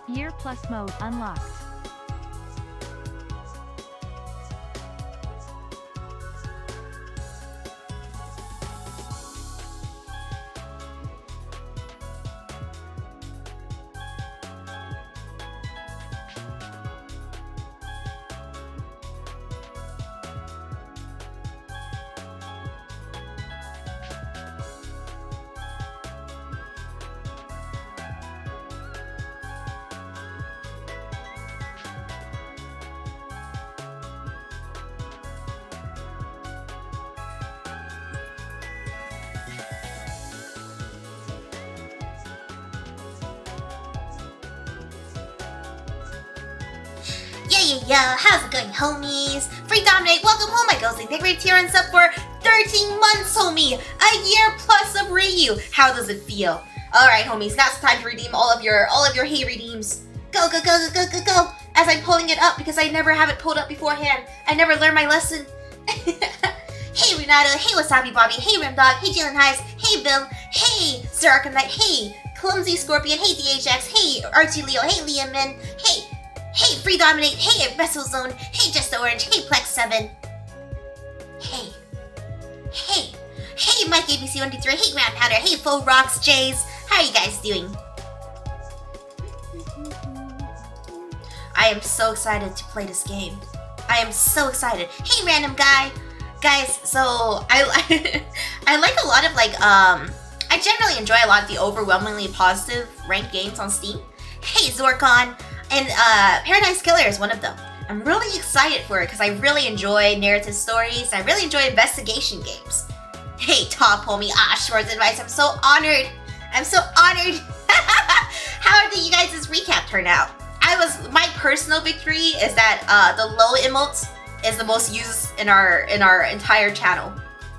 Year plus mode unlocked. Yeah, how's it going, homies? Free Dominic, welcome home, my Ghostlings. Thank you for tearing us up for 13 months, homie. A year plus of Reiyu. How does it feel? Alright, homies, now it's time to redeem all of your hey redeems. Go, go, go, go, go, go, go. As I'm pulling it up because I never have it pulled up beforehand. I never learned my lesson. Hey, Renato. Hey, Wasabi Bobby. Hey, Rimdog. Hey, Jalen Hives. Hey, Bill. Hey, Sir Arkham Knight. Hey, Clumsy Scorpion. Hey, DHX. Hey, Archie Leo. Hey, Liam Min. Hey, Free Dominate. Hey, Vessel Zone. Hey, Just Orange. Hey, Plex7. Hey, Mike ABC123. Hey, Ground Powder. Hey, Faux Rocks Jays. How are you guys doing? I am so excited to play this game. I am so excited. Hey, Random Guy. Guys, so I like a lot of I generally enjoy a lot of the overwhelmingly positive ranked games on Steam. Hey, Zorkon. And Paradise Killer is one of them. I'm really excited for it because I really enjoy narrative stories. I really enjoy investigation games. Hey, top homie Ashworth's advice. I'm so honored. I'm so honored. How did you guys' recap turn out? My personal victory is that the low emotes is the most used in our entire channel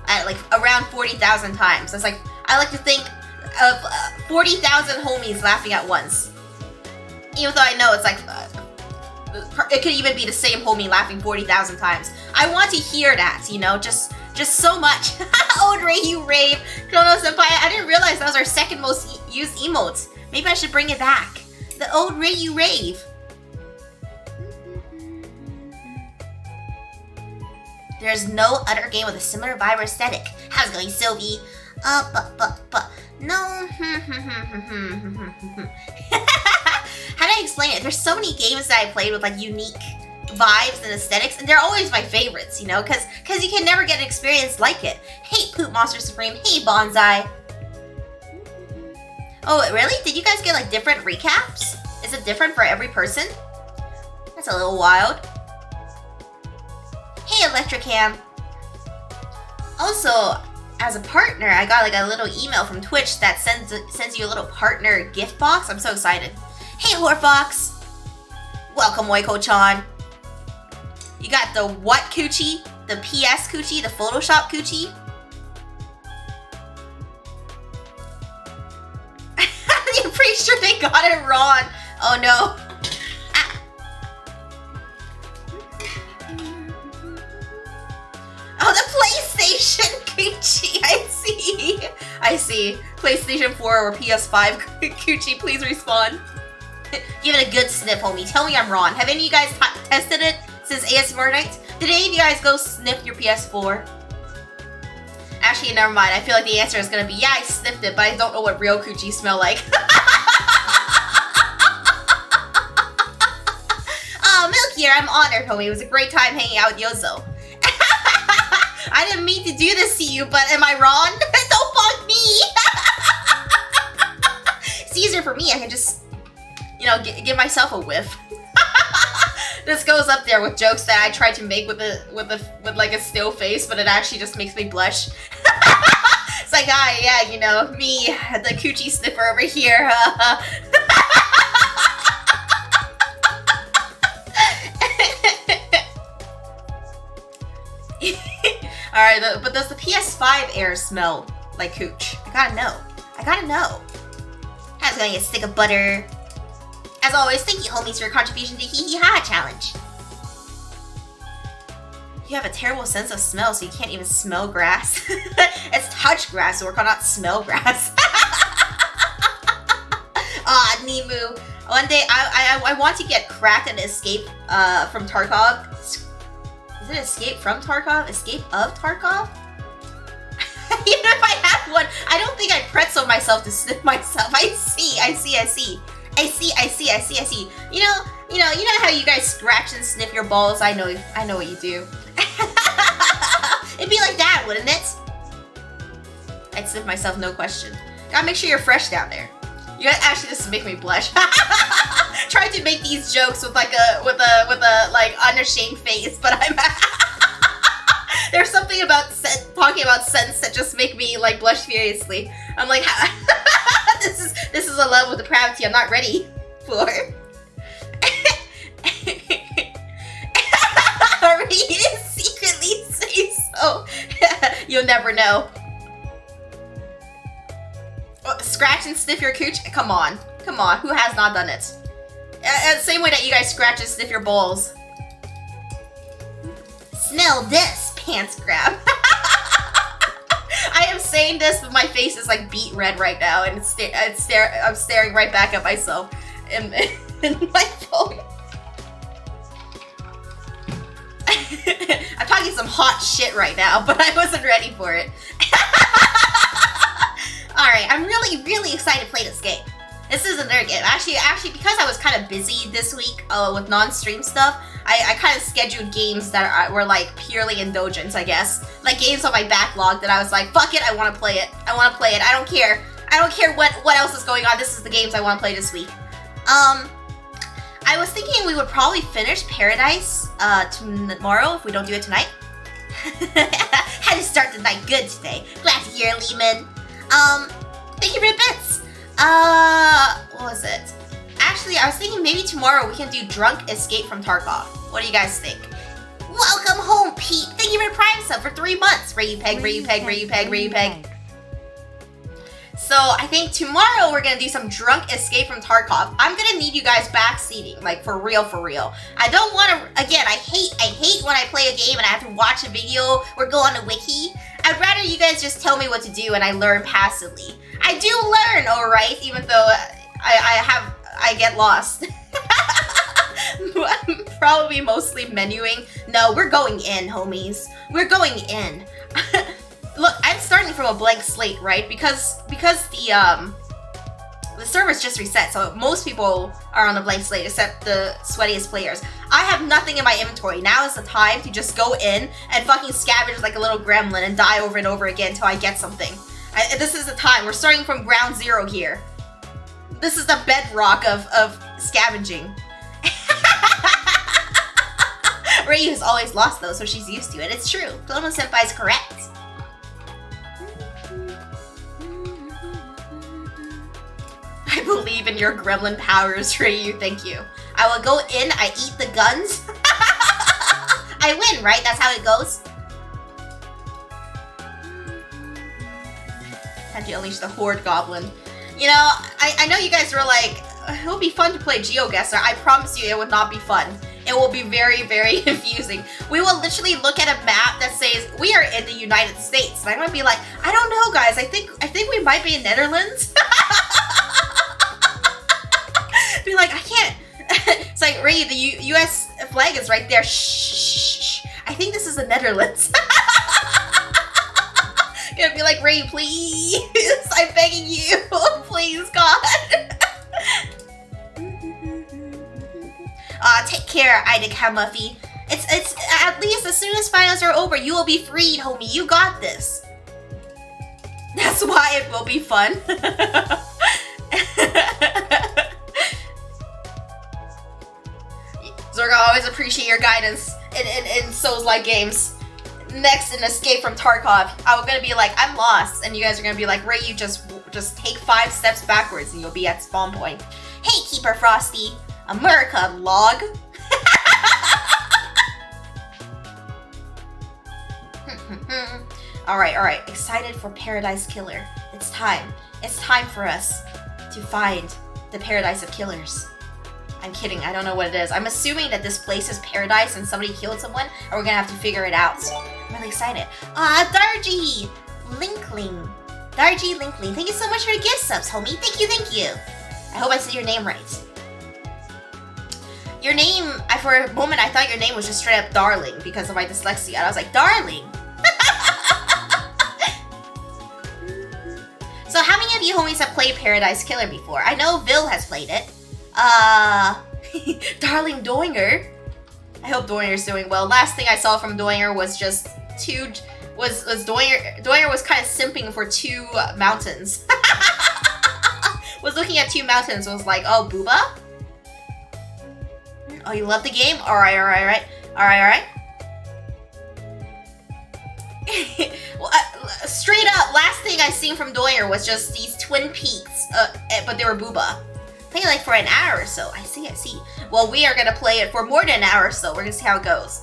at like around 40,000 times. That's I like to think of 40,000 homies laughing at once. Even though I know it's it could even be the same homie laughing 40,000 times. I want to hear that, you know, just so much. Old Reiyu Rave, Chrono Senpai. I didn't realize that was our second most used emotes. Maybe I should bring it back. The old Reiyu Rave. There's no other game with a similar vibe or aesthetic. How's it going, Sylvie? No. How do I explain it? There's so many games that I played with unique vibes and aesthetics, and they're always my favorites, you know, because you can never get an experience like it. Hey, Poop Monster Supreme. Hey, Bonsai. Oh, really? Did you guys get different recaps? Is it different for every person? That's a little wild. Hey, Electrocam. Also, as a partner, I got a little email from Twitch that sends you a little partner gift box. I'm so excited. Hey, Horfox. Welcome, Oiko-chan. You got the what coochie? The PS coochie? The Photoshop coochie? I'm pretty sure they got it wrong. Oh no. Oh, the PlayStation coochie. I see. PlayStation 4 or PS5 coochie, please respond. Give it a good sniff, homie. Tell me I'm wrong. Have any of you guys tested it since ASMR night? Did any of you guys go sniff your PS4? Actually, never mind. I feel like the answer is gonna be, yeah, I sniffed it, but I don't know what real coochie smell like. Oh, Milk here. I'm honored, homie. It was a great time hanging out with Yozo. I didn't mean to do this to you, but am I wrong? Don't bug me! It's easier for me. I can just, you know, give myself a whiff. This goes up there with jokes that I tried to make with a still face, but it actually just makes me blush. It's like, yeah, you know, me, the coochie sniffer over here. Alright, but does the PS5 air smell like cooch? I gotta know. How's it going, a stick of butter? As always, thank you, homies, for your contribution to Hee Hee Ha Challenge. You have a terrible sense of smell, so you can't even smell grass. It's touch grass, or not smell grass. Aw, Nemu. One day, I want to get cracked and escape from Tarkov. Is it escape from Tarkov? Escape of Tarkov? Even if I had one, I don't think I'd pretzel myself to sniff myself. I see. You know how you guys scratch and sniff your balls? I know what you do. It'd be like that, wouldn't it? I'd sniff myself, no question. Gotta make sure you're fresh down there. You guys actually just make me blush. Trying to make these jokes with like a like unashamed face, but I'm there's something about talking about scents that just make me like blush furiously. I'm like, this is a level of depravity I'm not ready for. Already you didn't secretly say so. You'll never know. Scratch and sniff your cooch? Come on, who has not done it? Same way that you guys scratch and sniff your balls. Smell this, pants grab. I am saying this, but my face is like beet red right now, and I'm staring right back at myself in my phone. I'm talking some hot shit right now, but I wasn't ready for it. Alright, I'm really excited to play this game. This is another game. Actually, because I was kind of busy this week with non-stream stuff, I kind of scheduled games that were like purely indulgence, I guess. Like games on my backlog that I was like, fuck it, I want to play it. I don't care. I don't care what else is going on. This is the games I want to play this week. I was thinking we would probably finish Paradise tomorrow if we don't do it tonight. Had to start the night good today. Glad to hear, Lehman. Thank you for the bits. What was it? Actually, I was thinking maybe tomorrow we can do Drunk Escape from Tarkov. What do you guys think? Welcome home, Pete. Thank you for the Prime sub for 3 months. Reiyu Peg. So I think tomorrow we're gonna do some Drunk Escape from Tarkov. I'm gonna need you guys backseating, like for real. I don't want to. Again, I hate when I play a game and I have to watch a video or go on a wiki. I'd rather you guys just tell me what to do and I learn passively. I do learn, alright, even though I get lost. Probably mostly menuing. No, we're going in, homies. We're going in. Look, I'm starting from a blank slate, right? Because the server's just reset, so most people are on a blank slate except the sweatiest players. I have nothing in my inventory. Now is the time to just go in and fucking scavenge like a little gremlin and die over and over again until I get something. This is the time. We're starting from ground zero here. This is the bedrock of scavenging. Reiyu has always lost though, so she's used to it. It's true. Clono Senpai is correct. I believe in your gremlin powers, Reiyu. Thank you. I will go in, I eat the guns. I win, right? That's how it goes. Time to unleash the Horde Goblin. You know, I know you guys were like, it would be fun to play GeoGuessr. I promise you it would not be fun. It will be very confusing. We will literally look at a map that says we are in the United States. And I'm gonna be like, I don't know guys, I think we might be in Netherlands. Be like, I can't. It's like, Ray, the US flag is right there. Shh. I think this is the Netherlands. Gonna be like, Ray, please. I'm begging you. Please, God. Take care, Ida Muffy. It's at least as soon as finals are over, you will be freed, homie. You got this. That's why it will be fun. Zorga, I always appreciate your guidance in Souls-like games. Next, in Escape from Tarkov, I'm gonna be like, I'm lost, and you guys are gonna be like, Ray, you just take 5 steps backwards and you'll be at spawn point. Hey, Keeper Frosty, America log. Alright, excited for Paradise Killer. It's time for us to find the Paradise of Killers. I'm kidding, I don't know what it is. I'm assuming that this place is paradise and somebody killed someone, and we're gonna have to figure it out. I'm really excited. Dargy Linkling. Thank you so much for the gift subs, homie. Thank you. I hope I said your name right. Your name, for a moment, I thought your name was just straight up Darling because of my dyslexia. And I was like, Darling. So how many of you homies have played Paradise Killer before? I know Vil has played it. Darling Doinger. I hope Doinger's doing well. Last thing I saw from Doinger was just Doinger was kind of simping for 2 mountains. Was looking at 2 mountains, was like, oh, booba? Oh, you love the game? Alright. Well, straight up, last thing I seen from Doinger was just these Twin Peaks, but they were booba. Play like for an hour or so. I see. Well, we are gonna play it for more than an hour or so. We're gonna see how it goes.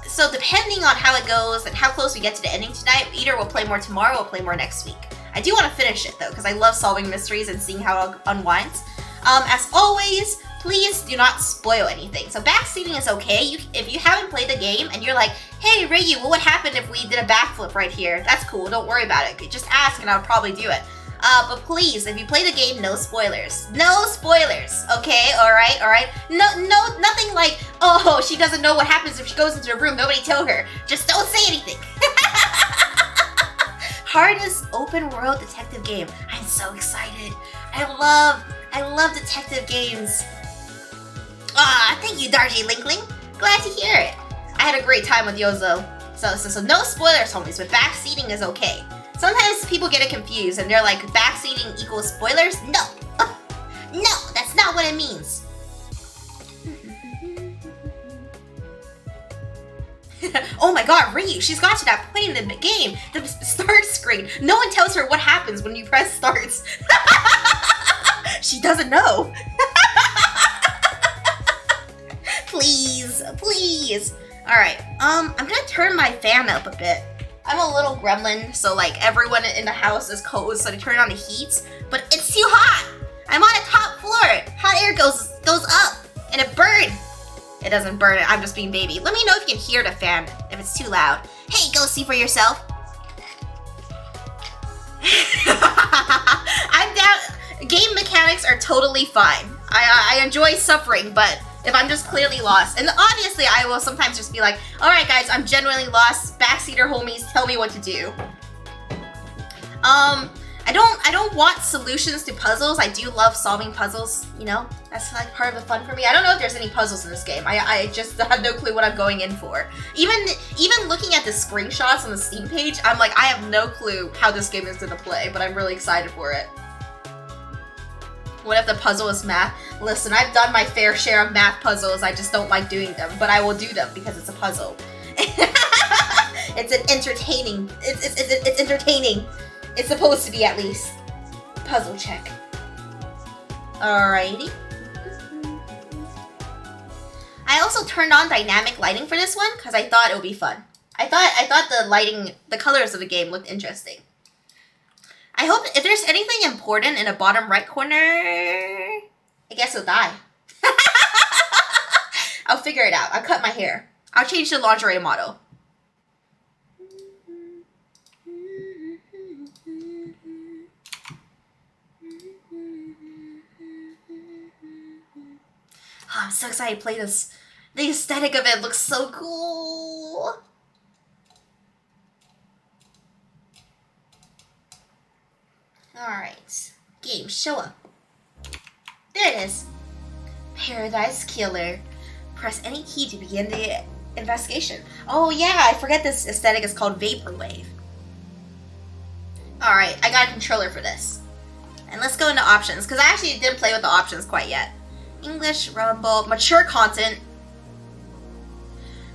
So depending on how it goes and how close we get to the ending tonight, either we'll play more tomorrow or we'll play more next week. I do want to finish it though, because I love solving mysteries and seeing how it unwinds. As always, please do not spoil anything. So backseating is okay. If you haven't played the game and you're like, hey Reiyu, what would happen if we did a backflip right here? That's cool, don't worry about it. Just ask and I'll probably do it. But please, if you play the game, no spoilers. No spoilers, okay? Alright? No, nothing like, oh, she doesn't know what happens if she goes into a room, nobody tell her. Just don't say anything. Hardest open world detective game. I'm so excited. I love detective games. Thank you, Darji Linkling. Glad to hear it. I had a great time with Yozo. So no spoilers, homies, but backseating is okay. Sometimes people get it confused and they're like, backseating equals spoilers? No! No, that's not what it means. Oh my god, Reiyu, she's got to that point in the game, the start screen. No one tells her what happens when you press starts. She doesn't know. Please. Alright, I'm gonna turn my fan up a bit. I'm a little gremlin, so like everyone in the house is cold, so they turn on the heats. But it's too hot! I'm on the top floor! Hot air goes up, and it burns. It doesn't burn it, I'm just being baby. Let me know if you can hear the fan, if it's too loud. Hey, go see for yourself. I'm down. Game mechanics are totally fine. I enjoy suffering, but if I'm just clearly lost, and obviously I will sometimes just be like, alright guys, I'm genuinely lost, backseater homies, tell me what to do. I don't want solutions to puzzles. I do love solving puzzles, you know? That's like part of the fun for me. I don't know if there's any puzzles in this game. I just have no clue what I'm going in for. Even looking at the screenshots on the Steam page, I'm like, I have no clue how this game is gonna play, but I'm really excited for it. What if the puzzle is math? Listen, I've done my fair share of math puzzles, I just don't like doing them, but I will do them because it's a puzzle. It's entertaining. It's entertaining. It's supposed to be, at least. Puzzle check. Alrighty. I also turned on dynamic lighting for this one because I thought it would be fun. I thought the lighting, the colors of the game looked interesting. I hope if there's anything important in the bottom right corner, I guess it'll die. I'll figure it out. I'll cut my hair. I'll change the lingerie model. Oh, I'm so excited to play this. The aesthetic of it looks so cool. Alright. Game, show up. There it is. Paradise Killer. Press any key to begin the investigation. Oh yeah, I forget this aesthetic is called VAPORWAVE. Alright, I got a controller for this. And let's go into options, because I actually didn't play with the options quite yet. English, Rumble, mature content.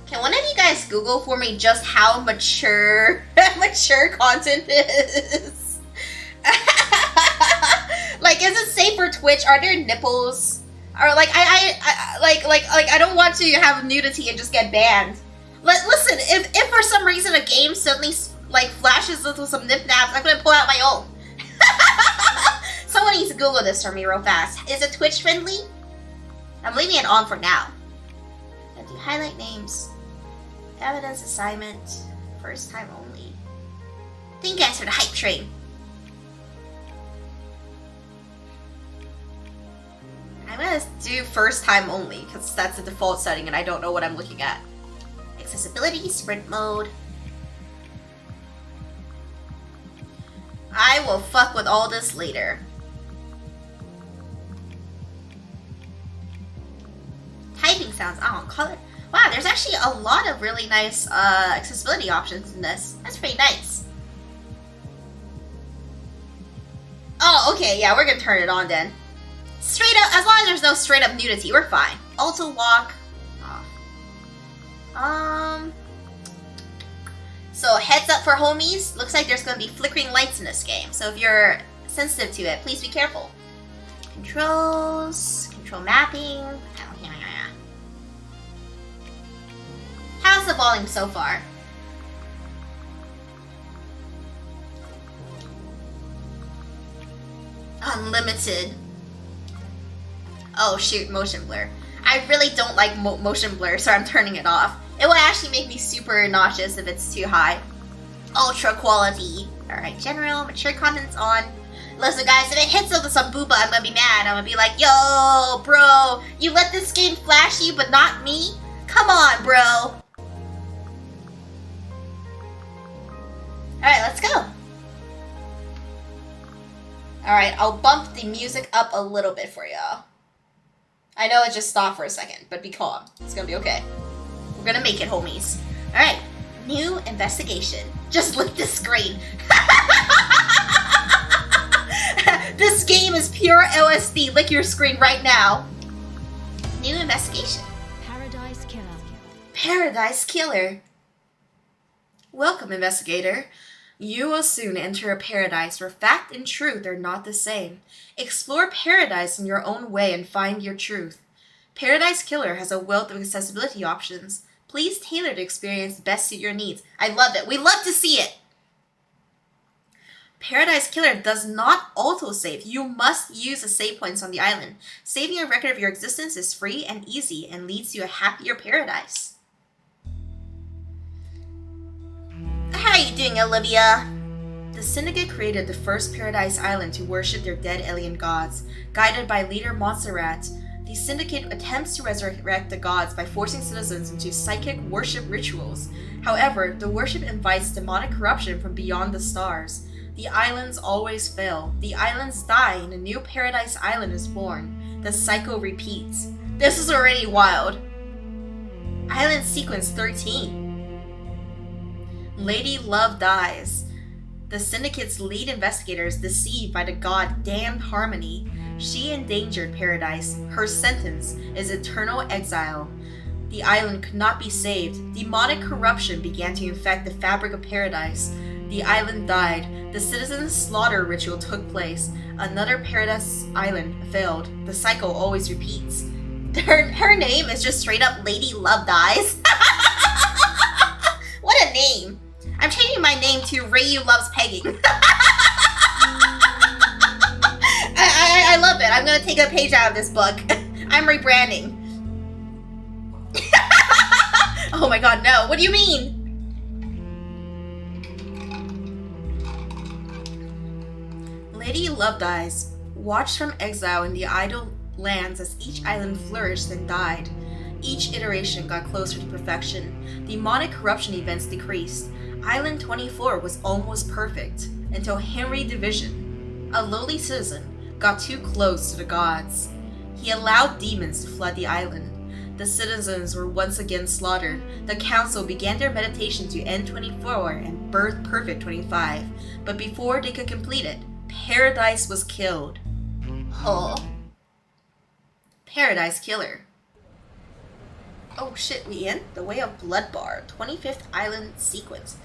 Can one of you guys Google for me just how mature mature content is? Like, is it safe for Twitch? Are there nipples? Or like I don't want to have nudity and just get banned. Listen, if for some reason a game suddenly like flashes with some nip naps, I'm gonna pull out my own. Someone needs to Google this for me real fast. Is it Twitch friendly? I'm leaving it on for now. And do highlight names. Evidence assignment. First time only. Thank you guys for the hype train. I'm gonna do first time only, because that's the default setting and I don't know what I'm looking at. Accessibility, sprint mode. I will fuck with all this later. Typing sounds, I don't call it. Wow, there's actually a lot of really nice accessibility options in this. That's pretty nice. Oh, okay, yeah, we're gonna turn it on then. Straight up, as long as there's no straight up nudity, we're fine. Auto walk off. So heads up for homies. Looks like there's gonna be flickering lights in this game. So if you're sensitive to it, please be careful. Controls, control mapping. How's the volume so far? Unlimited. Oh shoot, motion blur. I really don't like motion blur, so I'm turning it off. It will actually make me super nauseous if it's too high. Ultra quality. Alright, general, mature content's on. Listen guys, if it hits with some booba, I'm gonna be mad. I'm gonna be like, yo, bro, you let this game flash you, but not me? Come on, bro. Alright, let's go. Alright, I'll bump the music up a little bit for y'all. I know it just stopped for a second, but be calm. It's gonna be okay. We're gonna make it, homies. Alright, new investigation. Just lick the screen. This game is pure LSD. Lick your screen right now. New investigation. Paradise Killer. Paradise Killer. Welcome, investigator. You will soon enter a paradise where fact and truth are not the same. Explore paradise in your own way and find your truth. Paradise Killer has a wealth of accessibility options. Please tailor the experience best suit your needs. I love it. We love to see it. Paradise Killer does not autosave. You must use the save points on the island. Saving a record of your existence is free and easy and leads to a happier paradise. How are you doing, Olivia? The Syndicate created the first Paradise Island to worship their dead alien gods. Guided by leader Montserrat, the Syndicate attempts to resurrect the gods by forcing citizens into psychic worship rituals. However, the worship invites demonic corruption from beyond the stars. The islands always fail. The islands die and a new Paradise Island is born. The cycle repeats. This is already wild. Island Sequence 13. Lady Love dies. The Syndicate's lead investigator is deceived by the god Damned Harmony. She endangered Paradise. Her sentence is eternal exile. The island could not be saved. Demonic corruption began to infect the fabric of Paradise. The island died. The citizens' slaughter ritual took place. Another Paradise Island failed. The cycle always repeats. Her name is just straight up Lady Love Dies. What a name. I'm changing my name to Reiyu Loves Pegging. I love it. I'm gonna take a page out of this book. I'm rebranding. Oh my god, no. What do you mean? Lady Love Dies. Watched from exile in the idle lands as each island flourished and died. Each iteration got closer to perfection. Demonic corruption events decreased. Island 24 was almost perfect, until Henry Division, a lowly citizen, got too close to the gods. He allowed demons to flood the island. The citizens were once again slaughtered. The council began their meditation to end 24 and birth Perfect 25, but before they could complete it, Paradise was killed. Huh? Paradise Killer. Oh shit, we in? The Way of Blood Bar, 25th Island Sequence.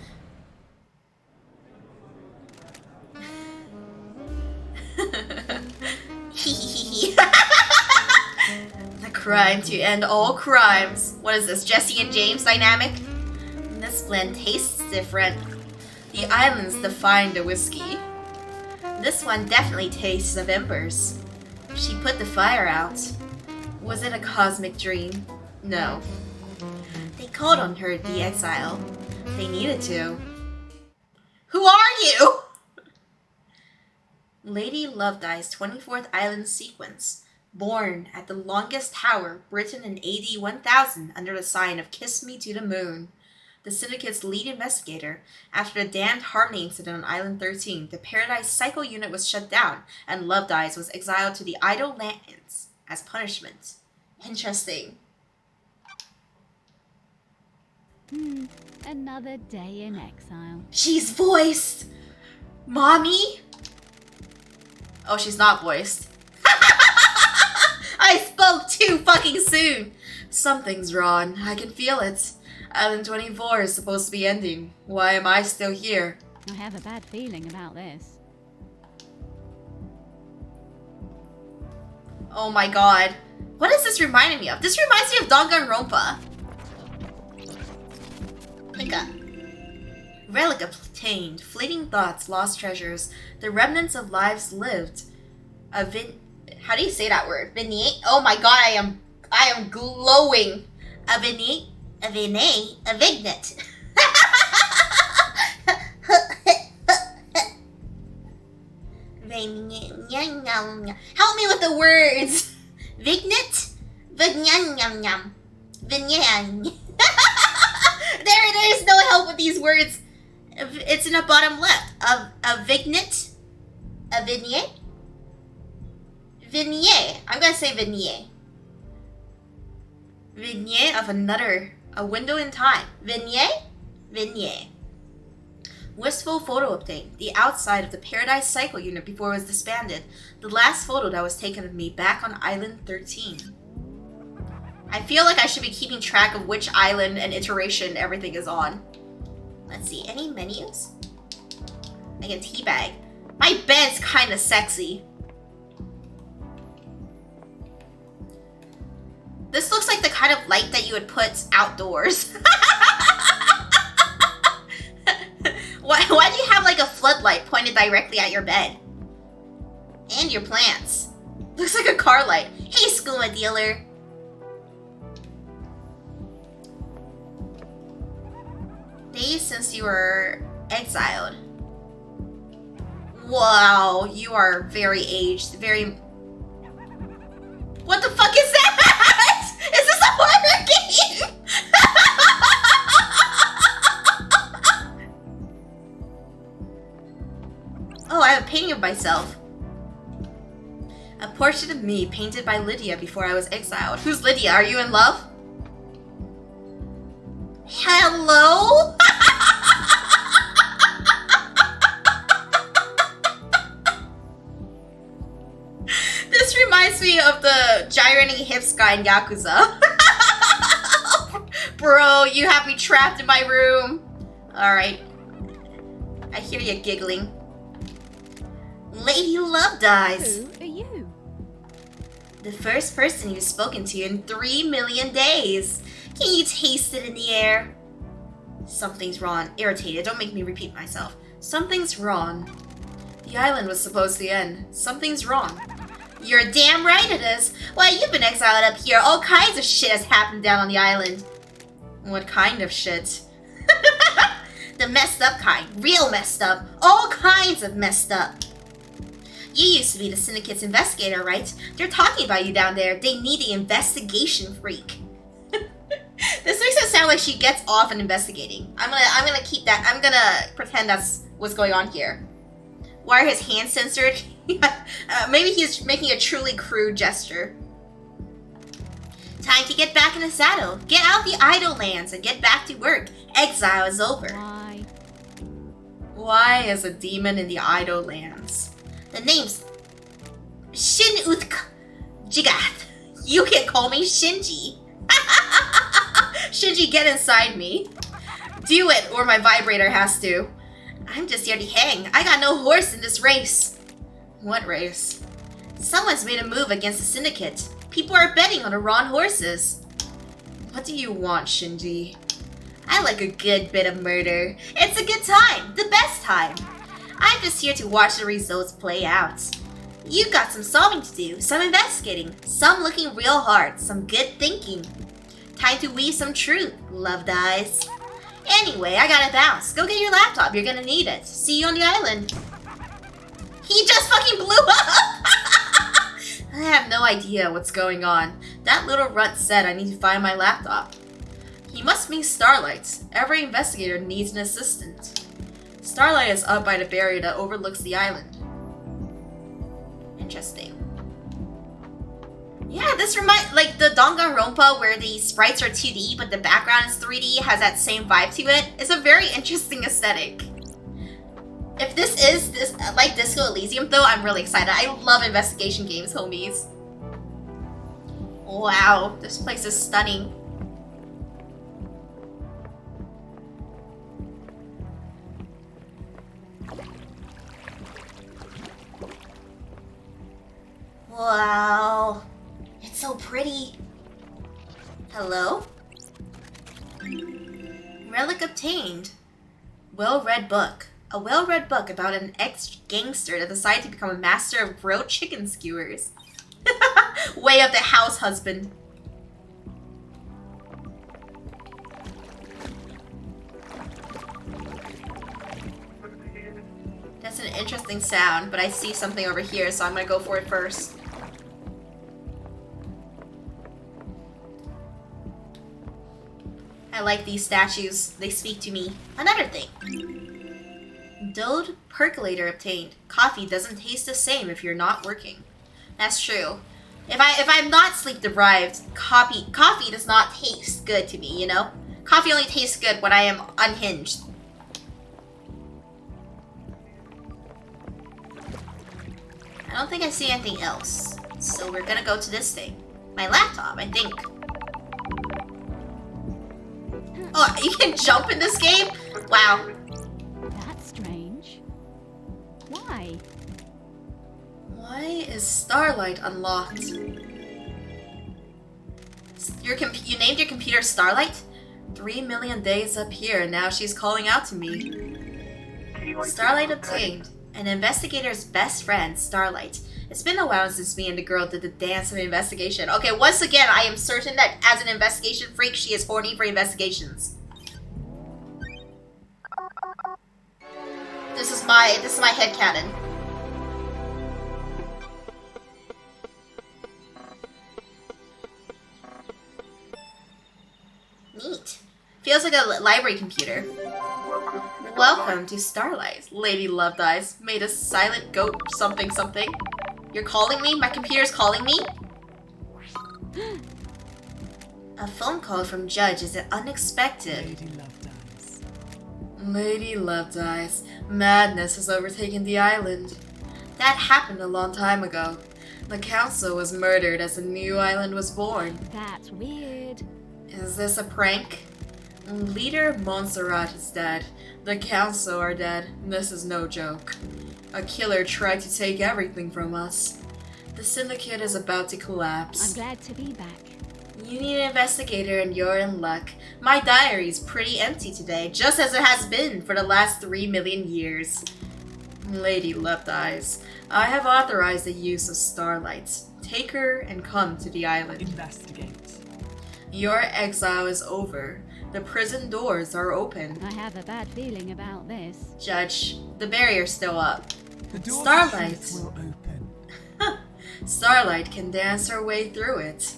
The crime to end all crimes. What is this, Jesse and James dynamic? This blend tastes different. The islands define the whiskey. This one definitely tastes of embers. She put the fire out. Was it a cosmic dream? No. They called on her at the Exile. They needed to. Who are you? Lady Love Dies 24th Island Sequence. Born at the longest tower, written in AD 1000 under the sign of Kiss Me to the Moon. The Syndicate's lead investigator. After the damned Harmony incident on Island 13, the Paradise Cycle unit was shut down, and Love Dies was exiled to the Idle Lands as punishment. Interesting. Another day in exile. She's voiced! Mommy? Oh, she's not voiced. I spoke too fucking soon! Something's wrong. I can feel it. Island 24 is supposed to be ending. Why am I still here? I have a bad feeling about this. Oh my god. What is this reminding me of? This reminds me of Danganronpa. Relic obtained, fleeting thoughts, lost treasures, the remnants of lives lived. How do you say that word? Vignette? Oh my god, I am glowing. A vignette? A vignette? A vignette. Help me with the words. Vignette? Vignette. Vignette. There's no help with these words. It's in the bottom left. A vignette? A vignette? Vignette. I'm gonna say vignette. Vignette of a window in time. Vignette? Vignette. Wistful photo update. The outside of the Paradise Cycle unit before it was disbanded. The last photo that was taken of me back on Island 13. I feel like I should be keeping track of which island and iteration everything is on. Let's see, any menus? I can teabag. My bed's kinda sexy. This looks like the kind of light that you would put outdoors. Why do you have like a floodlight pointed directly at your bed? And your plants. Looks like a car light. Hey, skooma dealer. Days since you were exiled. Wow, you are very aged. Very... What the fuck is that? Is this a horror game? Oh, I have a painting of myself. A portrait of me painted by Lydia before I was exiled. Who's Lydia? Are you in love? Hello? This reminds me of the gyrating hips guy in Yakuza. Bro, you have me trapped in my room. Alright. I hear you giggling. Lady Love Dies. Who are you? The first person you've spoken to in 3 million days. Can you taste it in the air? Something's wrong. Irritated. Don't make me repeat myself. Something's wrong. The island was supposed to end. Something's wrong. You're damn right it is. Why, you've been exiled up here. All kinds of shit has happened down on the island. What kind of shit? The messed up kind. Real messed up. All kinds of messed up. You used to be the Syndicate's investigator, right? They're talking about you down there. They need the investigation freak. This makes it sound like she gets off in investigating. I'm gonna keep that. I'm gonna pretend that's what's going on here. Why are his hands censored? Maybe he's making a truly crude gesture. Time to get back in the saddle. Get out the idle lands and get back to work. Exile is over. Why? Why is a demon in the idle lands? The name's Shin Utka Jigath. You can call me Shinji. Shinji, get inside me. Do it, or my vibrator has to. I'm just here to hang. I got no horse in this race. What race? Someone's made a move against the Syndicate. People are betting on the wrong horses. What do you want, Shinji? I like a good bit of murder. It's a good time. The best time. I'm just here to watch the results play out. You've got some solving to do, some investigating, some looking real hard, some good thinking. Time to weave some truth, Love Dies. Anyway, I gotta bounce. Go get your laptop, you're gonna need it. See you on the island. He just fucking blew up! I have no idea what's going on. That little runt said I need to find my laptop. He must mean Starlight. Every investigator needs an assistant. Starlight is up by the barrier that overlooks the island. Interesting. Yeah, this reminds, like the Danganronpa where the sprites are 2D but the background is 3D has that same vibe to it. It's a very interesting aesthetic. If this is like Disco Elysium though, I'm really excited. I love investigation games, homies. Wow, this place is stunning. Wow, it's so pretty. Hello? Relic obtained. Well-read book. A well-read book about an ex-gangster that decided to become a master of grilled chicken skewers. Way of the house husband. That's an interesting sound, but I see something over here, so I'm gonna go for it first. I like these statues. They speak to me. Another thing. Dode percolator obtained. Coffee doesn't taste the same if you're not working. That's true. If I'm not sleep deprived, coffee does not taste good to me, you know? Coffee only tastes good when I am unhinged. I don't think I see anything else. So we're gonna go to this thing. My laptop, I think. Oh, you can jump in this game? Wow. That's strange. Why? Why is Starlight unlocked? You named your computer Starlight? 3 million days up here, and now she's calling out to me. Starlight obtained. An investigator's best friend, Starlight. It's been a while since me and the girl did the dance of investigation. Okay, once again, I am certain that as an investigation freak, she is horny for investigations. This is my headcanon. Neat. Feels like a library computer. Welcome to Starlight. Lady Loved Eyes made a silent goat something something. You're calling me? My computer's calling me? A phone call from Judge is unexpected. Lady Loved Eyes. Lady Loved Eyes. Madness has overtaken the island. That happened a long time ago. The council was murdered as a new island was born. That's weird. Is this a prank? Leader Montserrat is dead. The council are dead. This is no joke. A killer tried to take everything from us. The syndicate is about to collapse. I'm glad to be back. You need an investigator and you're in luck. My diary's pretty empty today, just as it has been for the last 3 million years. Lady Loved Eyes, I have authorized the use of Starlight. Take her and come to the island. Investigate. Your exile is over. The prison doors are open. I have a bad feeling about this. Judge, the barrier's still up. The door Starlight. to truth will open. Starlight can dance her way through it.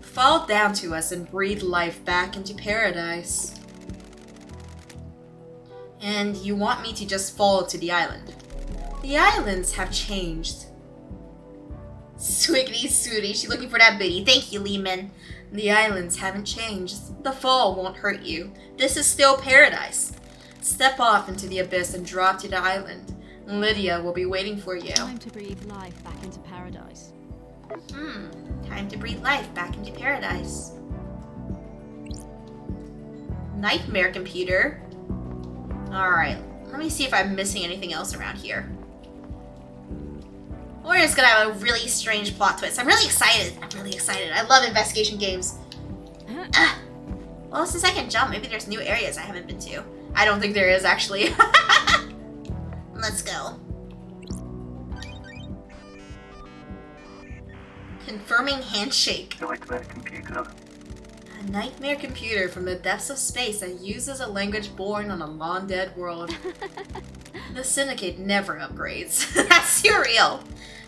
Fall down to us and breathe life back into paradise. And you want me to just fall to the island. The islands have changed. Swiggity Sooty, she's looking for that booty. Thank you, Lehman. The islands haven't changed. The fall won't hurt you. This is still paradise. Step off into the abyss and drop to the island. Lydia will be waiting for you. Time to breathe life back into paradise. Time to breathe life back into paradise. Nightmare computer. Alright, let me see if I'm missing anything else around here. We're just gonna have a really strange plot twist. I'm really excited. I love investigation games. Well, since I can jump, maybe there's new areas I haven't been to. I don't think there is, actually. Let's go. Confirming handshake. Nightmare computer. A nightmare computer from the depths of space that uses a language born on a long-dead world. The Syndicate never upgrades. That's surreal.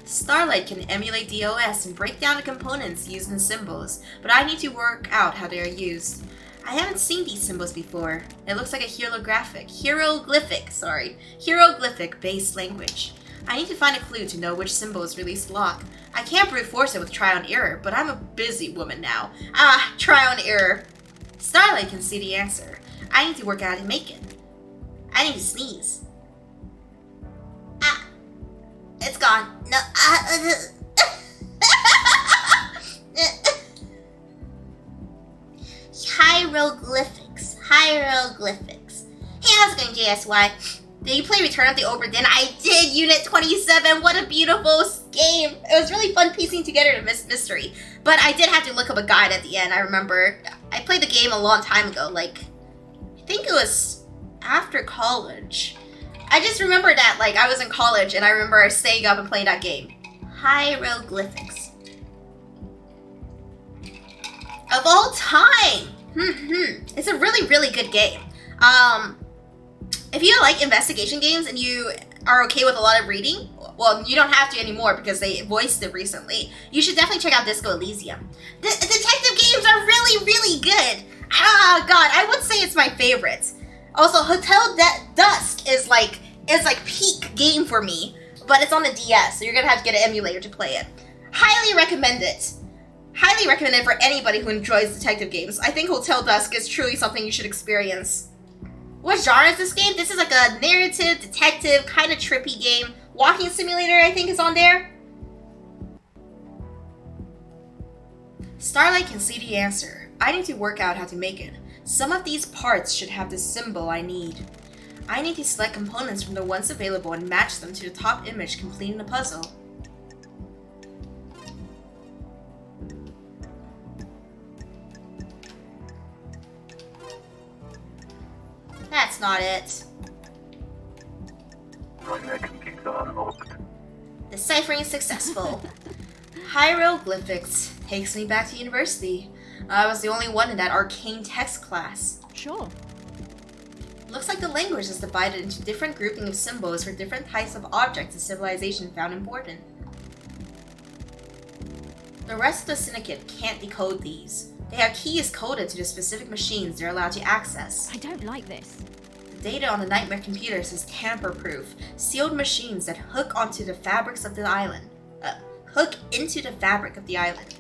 Starlight can emulate DOS and break down the components used in symbols, but I need to work out how they are used. I haven't seen these symbols before. It looks like a hieroglyphic-based language. I need to find a clue to know which symbols release lock. I can't brute force it with trial and error, but I'm a busy woman now. Trial and error. Starlight can see the answer. I need to work out how to make it. I need to sneeze. It's gone. No. Hieroglyphics. Hey, how's it going, JSY? Did you play Return of the Obra Dinn? I did, Unit 27. What a beautiful game. It was really fun piecing together the mystery. But I did have to look up a guide at the end. I remember I played the game a long time ago. Like, I think it was after college. I just remember that, like, I was in college and I remember staying up and playing that game. Hieroglyphics. Of all time! It's a really, really good game. If you like investigation games and you are okay with a lot of reading, well, you don't have to anymore because they voiced it recently, you should definitely check out Disco Elysium. The detective games are really, really good. Ah, God, I would say it's my favorite. Also, Hotel Dusk is like peak game for me, but it's on the DS, so you're gonna have to get an emulator to play it. Highly recommend it. Highly recommend it for anybody who enjoys detective games. I think Hotel Dusk is truly something you should experience. What genre is this game? This is like a narrative, detective, kind of trippy game. Walking simulator, I think, is on there. Starlight can see the answer. I need to work out how to make it. Some of these parts should have the symbol I need. I need to select components from the ones available and match them to the top image, completing the puzzle. That's not it. Deciphering successful. Hieroglyphics takes me back to university. I was the only one in that arcane text class. Sure. Looks like the language is divided into different groupings of symbols for different types of objects the civilization found important. The rest of the syndicate can't decode these. They have keys coded to the specific machines they're allowed to access. I don't like this. The data on the nightmare computers is tamper-proof, sealed machines that hook onto the fabrics of the island. Hook into the fabric of the island.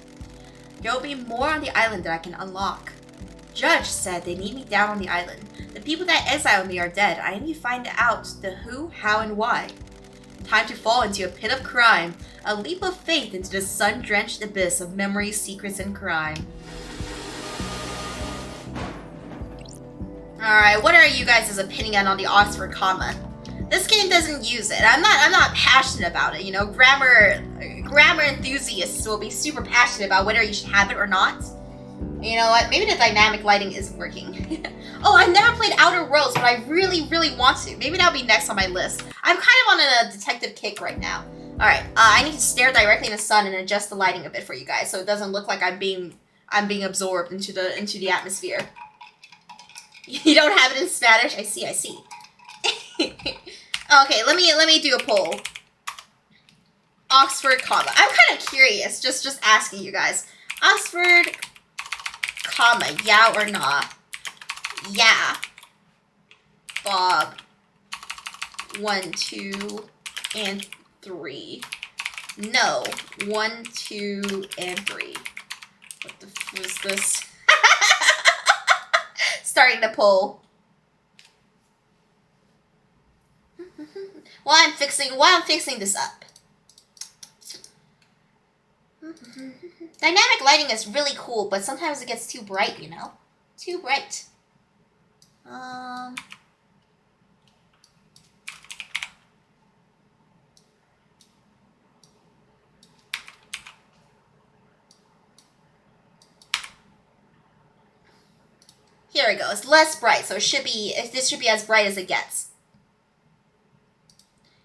There will be more on the island that I can unlock. Judge said they need me down on the island. The people that exiled me are dead. I need to find out the who, how, and why. Time to fall into a pit of crime. A leap of faith into the sun-drenched abyss of memories, secrets, and crime. Alright, what are you guys' opinion on the Oxford comma? This game doesn't use it. I'm not passionate about it, you know. Grammar enthusiasts will be super passionate about whether you should have it or not. You know what? Maybe the dynamic lighting isn't working. Oh, I've never played Outer Worlds, but I really, really want to. Maybe that'll be next on my list. I'm kind of on a detective kick right now. Alright, I need to stare directly in the sun and adjust the lighting a bit for you guys so it doesn't look like I'm being absorbed into the atmosphere. You don't have it in Spanish? I see. Okay, let me do a poll. Oxford comma. I'm kind of curious, just asking you guys. Oxford comma, yeah or nah? Yeah. Bob. 1, 2, and 3. No. 1, 2, and 3. What the f is this? Starting the poll. While I'm fixing this up. Dynamic lighting is really cool, but sometimes it gets too bright, you know? Too bright. Here we go. It's less bright, so this should be as bright as it gets.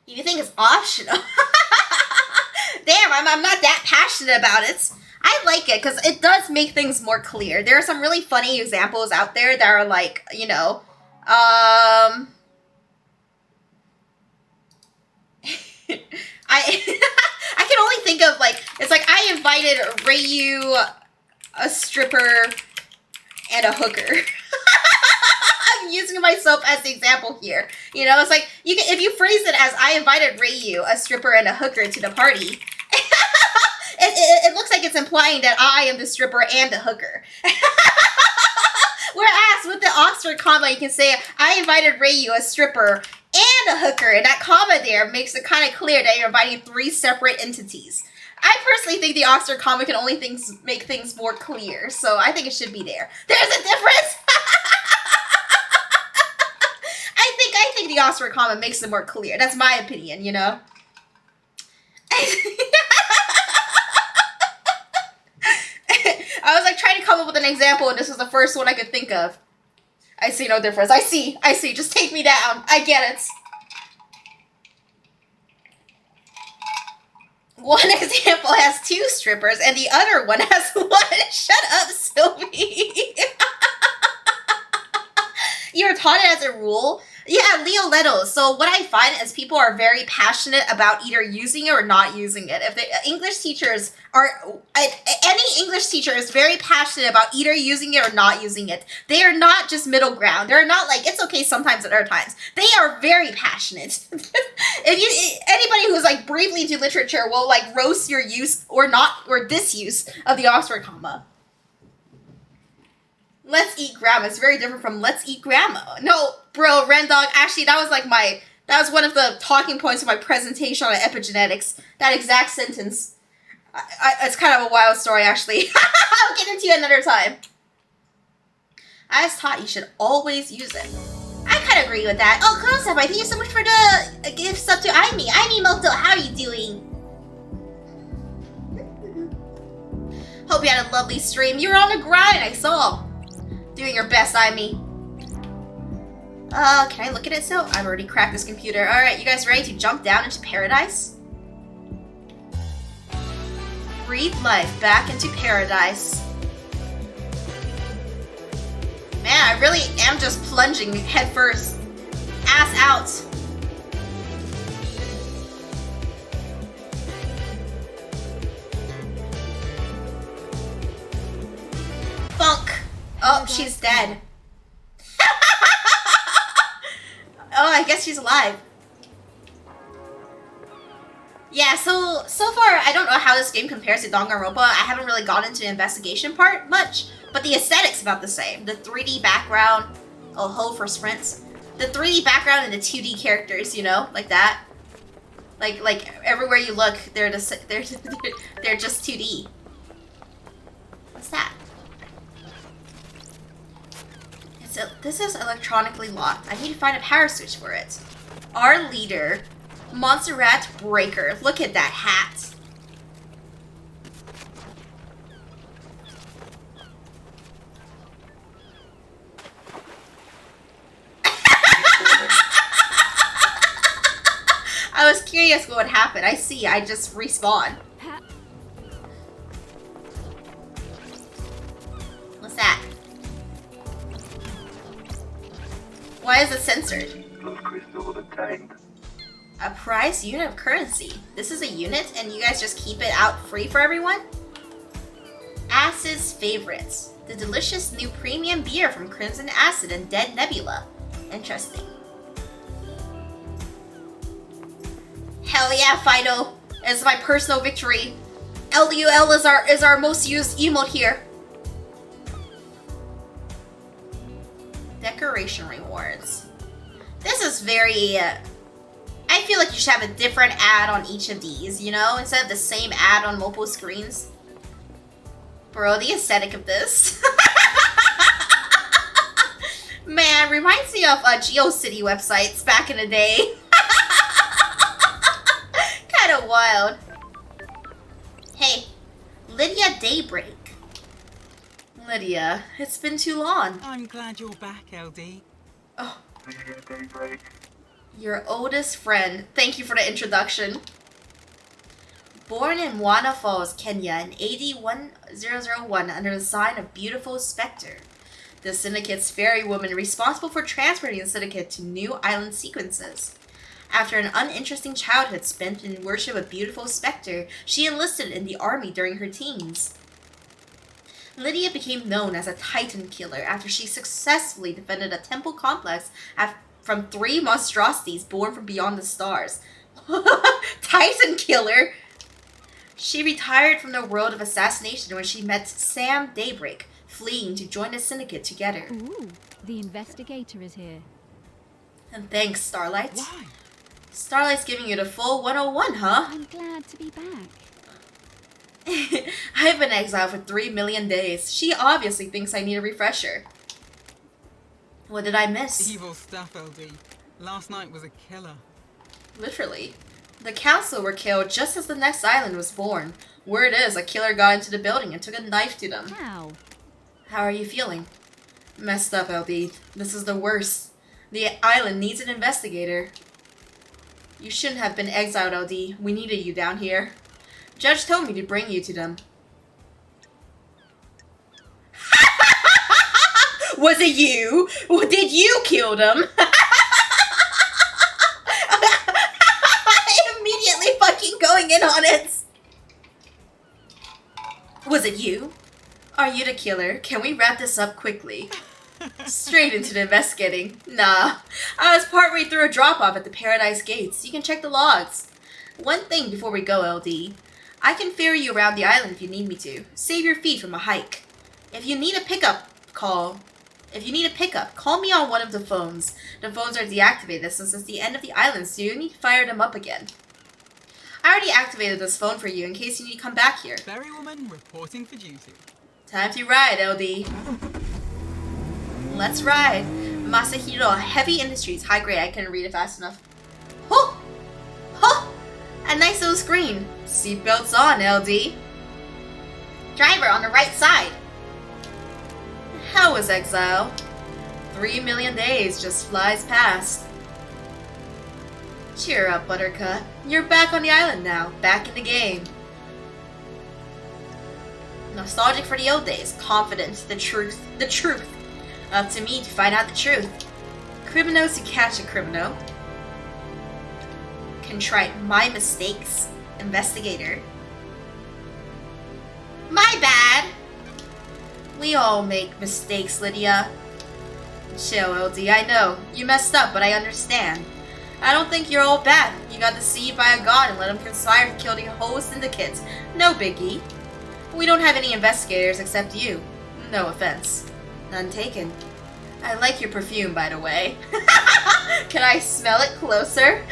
You think it's optional? Damn, I'm not that passionate about it. I like it because it does make things more clear. There are some really funny examples out there that are like, you know, I can invited Reiyu, a stripper, and a hooker. I'm using myself as the example here. You know, it's like, you can, if you phrase it as, I invited Reiyu, a stripper, and a hooker to the party, it looks like it's implying that I am the stripper and the hooker. Whereas with the Oxford comma, you can say, I invited Reiyu, a stripper, and a hooker. And that comma there makes it kind of clear that you're inviting 3 separate entities. I personally think the Oxford comma can only make things more clear. So I think it should be there. There's a difference! I think the Oxford comma makes it more clear. That's my opinion, you know? I was like trying to come up with an example, and this was the first one I could think of. I see no difference. I see. Just take me down. I get it. One example has 2 strippers, and the other one has 1. Shut up, Sylvie. You're taught it as a rule? Yeah, Leo Leto. So what I find is people are very passionate about either using it or not using it. If the English teachers are, any English teacher is very passionate about either using it or not using it. They are not just middle ground. They're not like, it's okay sometimes at other times. They are very passionate. Anybody who's like briefly into literature will like roast your use or disuse of the Oxford comma. Let's eat grandma. It's very different from let's eat grandma. No, bro, Rendog, actually, that was one of the talking points of my presentation on epigenetics. That exact sentence. It's kind of a wild story, actually. I'll get into it another time. I was taught you should always use it. I kind of agree with that. Oh, Kurosama, thank you so much for the gifts up to Aimi. Aimi Moto, how are you doing? Hope you had a lovely stream. You were on the grind, I saw. Doing your best, Aimi. Can I look at it still? I've already cracked this computer. Alright, you guys ready to jump down into paradise? Breathe life back into paradise. Man, I really am just plunging head first. Ass out. Funk. Oh, she's dead. Oh, I guess she's alive. Yeah, so far, I don't know how this game compares to Danganronpa. I haven't really gotten into the investigation part much, but the aesthetic's about the same. The 3D background, oh ho for sprints. The 3D background and the 2D characters, you know, like that. Like everywhere you look, they're just 2D. What's that? This is electronically locked. I need to find a power switch for it. Our leader, Montserrat Breaker. Look at that hat. I was curious what would happen. I see. I just respawn. What's that? Why is it censored? A prize unit of currency. This is a unit and you guys just keep it out free for everyone? Acid's favorites. The delicious new premium beer from Crimson Acid and Dead Nebula. Interesting. Hell yeah, Fido. It's my personal victory. LUL is our most used emote here. Decoration rewards. This is very... I feel like you should have a different ad on each of these, you know? Instead of the same ad on multiple screens. Bro, the aesthetic of this. Man, reminds me of GeoCity websites back in the day. Kind of wild. Hey, Lydia Daybreak. Lydia, it's been too long. I'm glad you're back, LD. Oh. Your oldest friend. Thank you for the introduction. Born in Wana Falls, Kenya in AD 1001 under the sign of Beautiful Spectre. The Syndicate's fairy woman responsible for transporting the Syndicate to new island sequences. After an uninteresting childhood spent in worship of beautiful specter, she enlisted in the army during her teens. Lydia became known as a Titan killer after she successfully defended a temple complex from 3 monstrosities born from beyond the stars. Titan killer! She retired from the world of assassination when she met Sam Daybreak, fleeing to join the syndicate together. Ooh, the investigator is here. And thanks, Starlight. Why? Starlight's giving you the full 101, huh? I'm glad to be back. I've been exiled for 3 million days. She obviously thinks I need a refresher. What did I miss? Evil stuff, LD. Last night was a killer. Literally. The council were killed just as the next island was born. Word is, a killer got into the building and took a knife to them. How? How are you feeling? Messed up, LD. This is the worst. The island needs an investigator. You shouldn't have been exiled, LD. We needed you down here. Judge told me to bring you to them. Was it you? Did you kill them? Immediately fucking going in on it. Was it you? Are you the killer? Can we wrap this up quickly? Straight into the investigating. Nah. I was partway through a drop-off at the Paradise Gates. You can check the logs. One thing before we go, LD. I can ferry you around the island if you need me to. Save your feet from a hike. If you need a pickup, call me on one of the phones. The phones are deactivated since it's the end of the island, so you need to fire them up again. I already activated this phone for you in case you need to come back here. Ferrywoman reporting for duty. Time to ride, LD. Let's ride. Masahiro, Heavy Industries. High grade, I couldn't read it fast enough. Huh! Huh! A nice little screen. Seatbelts on, LD. Driver on the right side. How was Exile? 3 million days just flies past. Cheer up, Buttercut. You're back on the island now, back in the game. Nostalgic for the old days, confident, the truth. Up to me to find out the truth. Criminals to catch a criminal. Contrite my mistakes, investigator. My bad! We all make mistakes, Lydia. Chill, LD, I know. You messed up, but I understand. I don't think you're all bad. You got deceived by a god and let him conspire to kill the whole syndicate. No biggie. We don't have any investigators except you. No offense. None taken. I like your perfume, by the way. Can I smell it closer?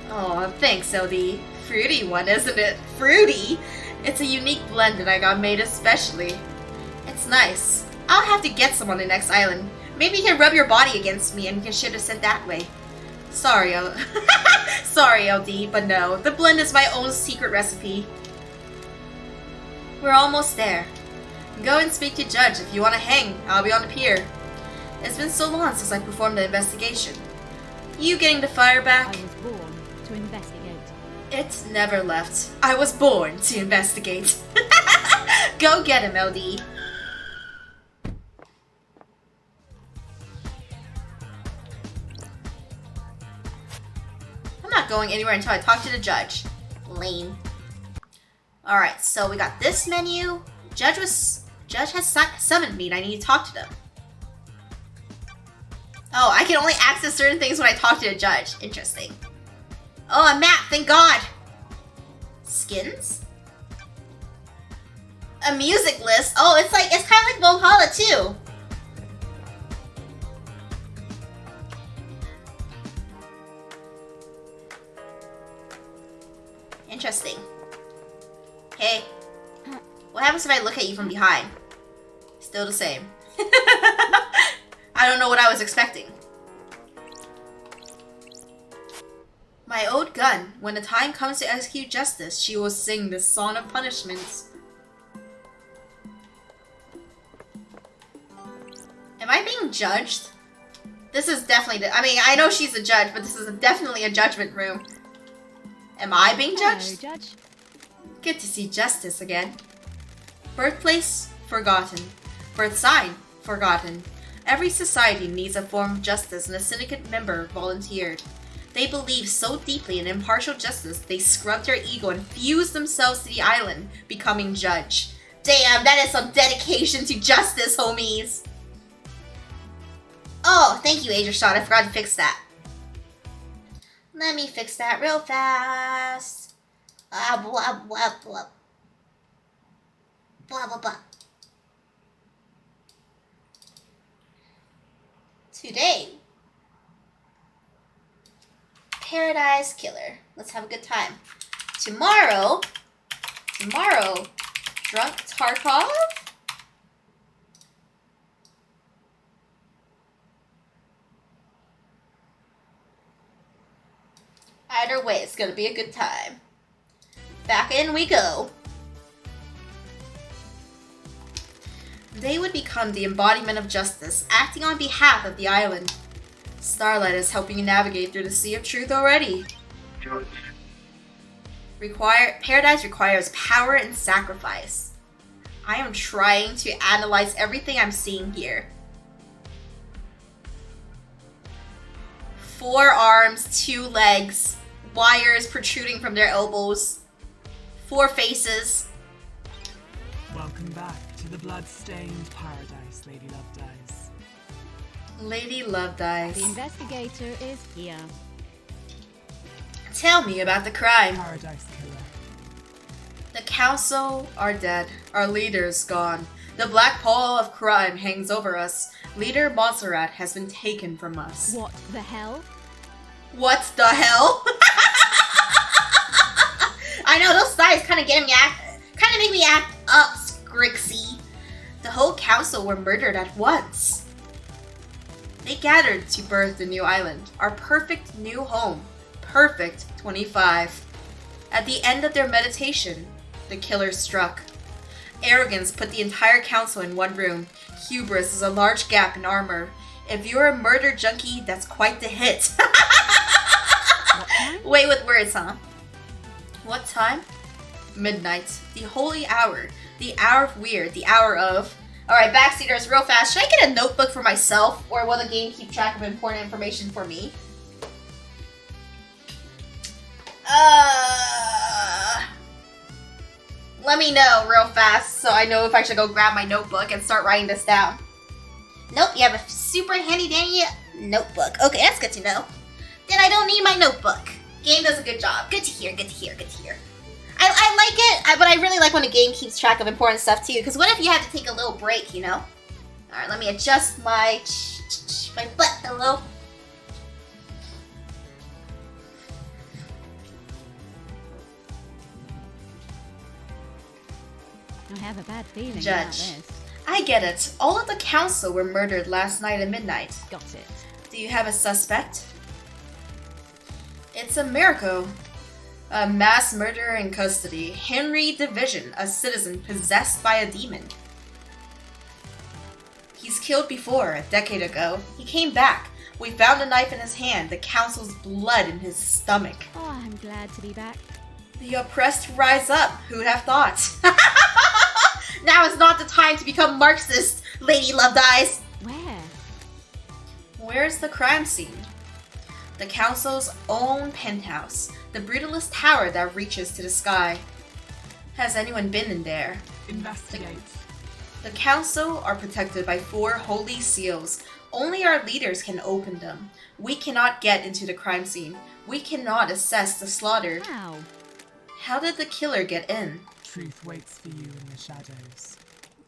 Oh, thanks, LD. Fruity one, isn't it? Fruity? It's a unique blend that I got made especially. It's nice. I'll have to get some on the next island. Maybe you can rub your body against me and we can share the scent that way. Sorry, Sorry, LD, but no. The blend is my own secret recipe. We're almost there. Go and speak to Judge. If you want to hang, I'll be on the pier. It's been so long since I performed the investigation. You getting the fire back? I was born to investigate. It never left. I was born to investigate. Go get him, LD. I'm not going anywhere until I talk to the judge. Lame. Alright, so we got this menu. Judge has summoned me and I need to talk to them. Oh, I can only access certain things when I talk to the judge. Interesting. Oh, a map, thank God. Skins? A music list. Oh, it's kind of like Valhalla too. Interesting. Hey, what happens if I look at you from behind? Still the same. I don't know what I was expecting. My old gun. When the time comes to execute justice, she will sing this song of punishments. Am I being judged? This is definitely I mean, I know she's a judge, but this is definitely a judgment room. Am I being judged? Hello, Judge. Good to see justice again. Birthplace, forgotten. Birth sign, forgotten. Every society needs a form of justice, and a syndicate member volunteered. They believed so deeply in impartial justice, they scrubbed their ego and fused themselves to the island, becoming judge. Damn, that is some dedication to justice, homies! Oh, thank you, Asia Shot. I forgot to fix that. Let me fix that real fast. Blah, blah, blah, blah. Blah, blah, blah. Today, Paradise Killer. Let's have a good time. Tomorrow, Drunk Tarkov. Either way, it's gonna be a good time. Back in we go. They would become the embodiment of justice, acting on behalf of the island. Starlight is helping you navigate through the sea of truth already. Paradise requires power and sacrifice. I am trying to analyze everything I'm seeing here. 4 arms, 2 legs, wires protruding from their elbows, 4 faces. Welcome back to the blood-stained paradise, Lady Lovedice. Lady Lovedice. The investigator is here. Tell me about the crime. Paradise Killer. The council are dead. Our leader is gone. The black pall of crime hangs over us. Leader Montserrat has been taken from us. What the hell? What the hell? I know, those sighs kind of make me act up, Scrixy. The whole council were murdered at once. They gathered to birth the new island, our perfect new home. Perfect 25. At the end of their meditation, the killer struck. Arrogance put the entire council in one room. Hubris is a large gap in armor. If you're a murder junkie, that's quite the hit. Wait with words, huh? What time? Midnight. The holy hour. The hour of weird. The hour of... Alright, backseaters, real fast. Should I get a notebook for myself? Or will the game keep track of important information for me? Let me know real fast so I know if I should go grab my notebook and start writing this down. Nope, you have a super handy dandy notebook. Okay, that's good to know. Then I don't need my notebook. Game does a good job. Good to hear, good to hear, good to hear. I like it, but I really like when a game keeps track of important stuff too, because what if you have to take a little break, you know? Alright, let me adjust my butt pillow. I have a bad feeling about Judge. this. I get it. All of the council were murdered last night at midnight. Got it. Do you have a suspect? It's a miracle. A mass murderer in custody. Henry Division, a citizen possessed by a demon. He's killed before, a decade ago. He came back. We found a knife in his hand, the council's blood in his stomach. Oh, I'm glad to be back. The oppressed rise up. Who'd have thought? Now is not the time to become Marxist, Lady Lovedice. Where? Where's the crime scene? The council's own penthouse, the brutalist tower that reaches to the sky. Has anyone been in there? Investigate. The council are protected by 4 holy seals. Only our leaders can open them. We cannot get into the crime scene. We cannot assess the slaughter. How? How did the killer get in? Truth waits for you in the shadows.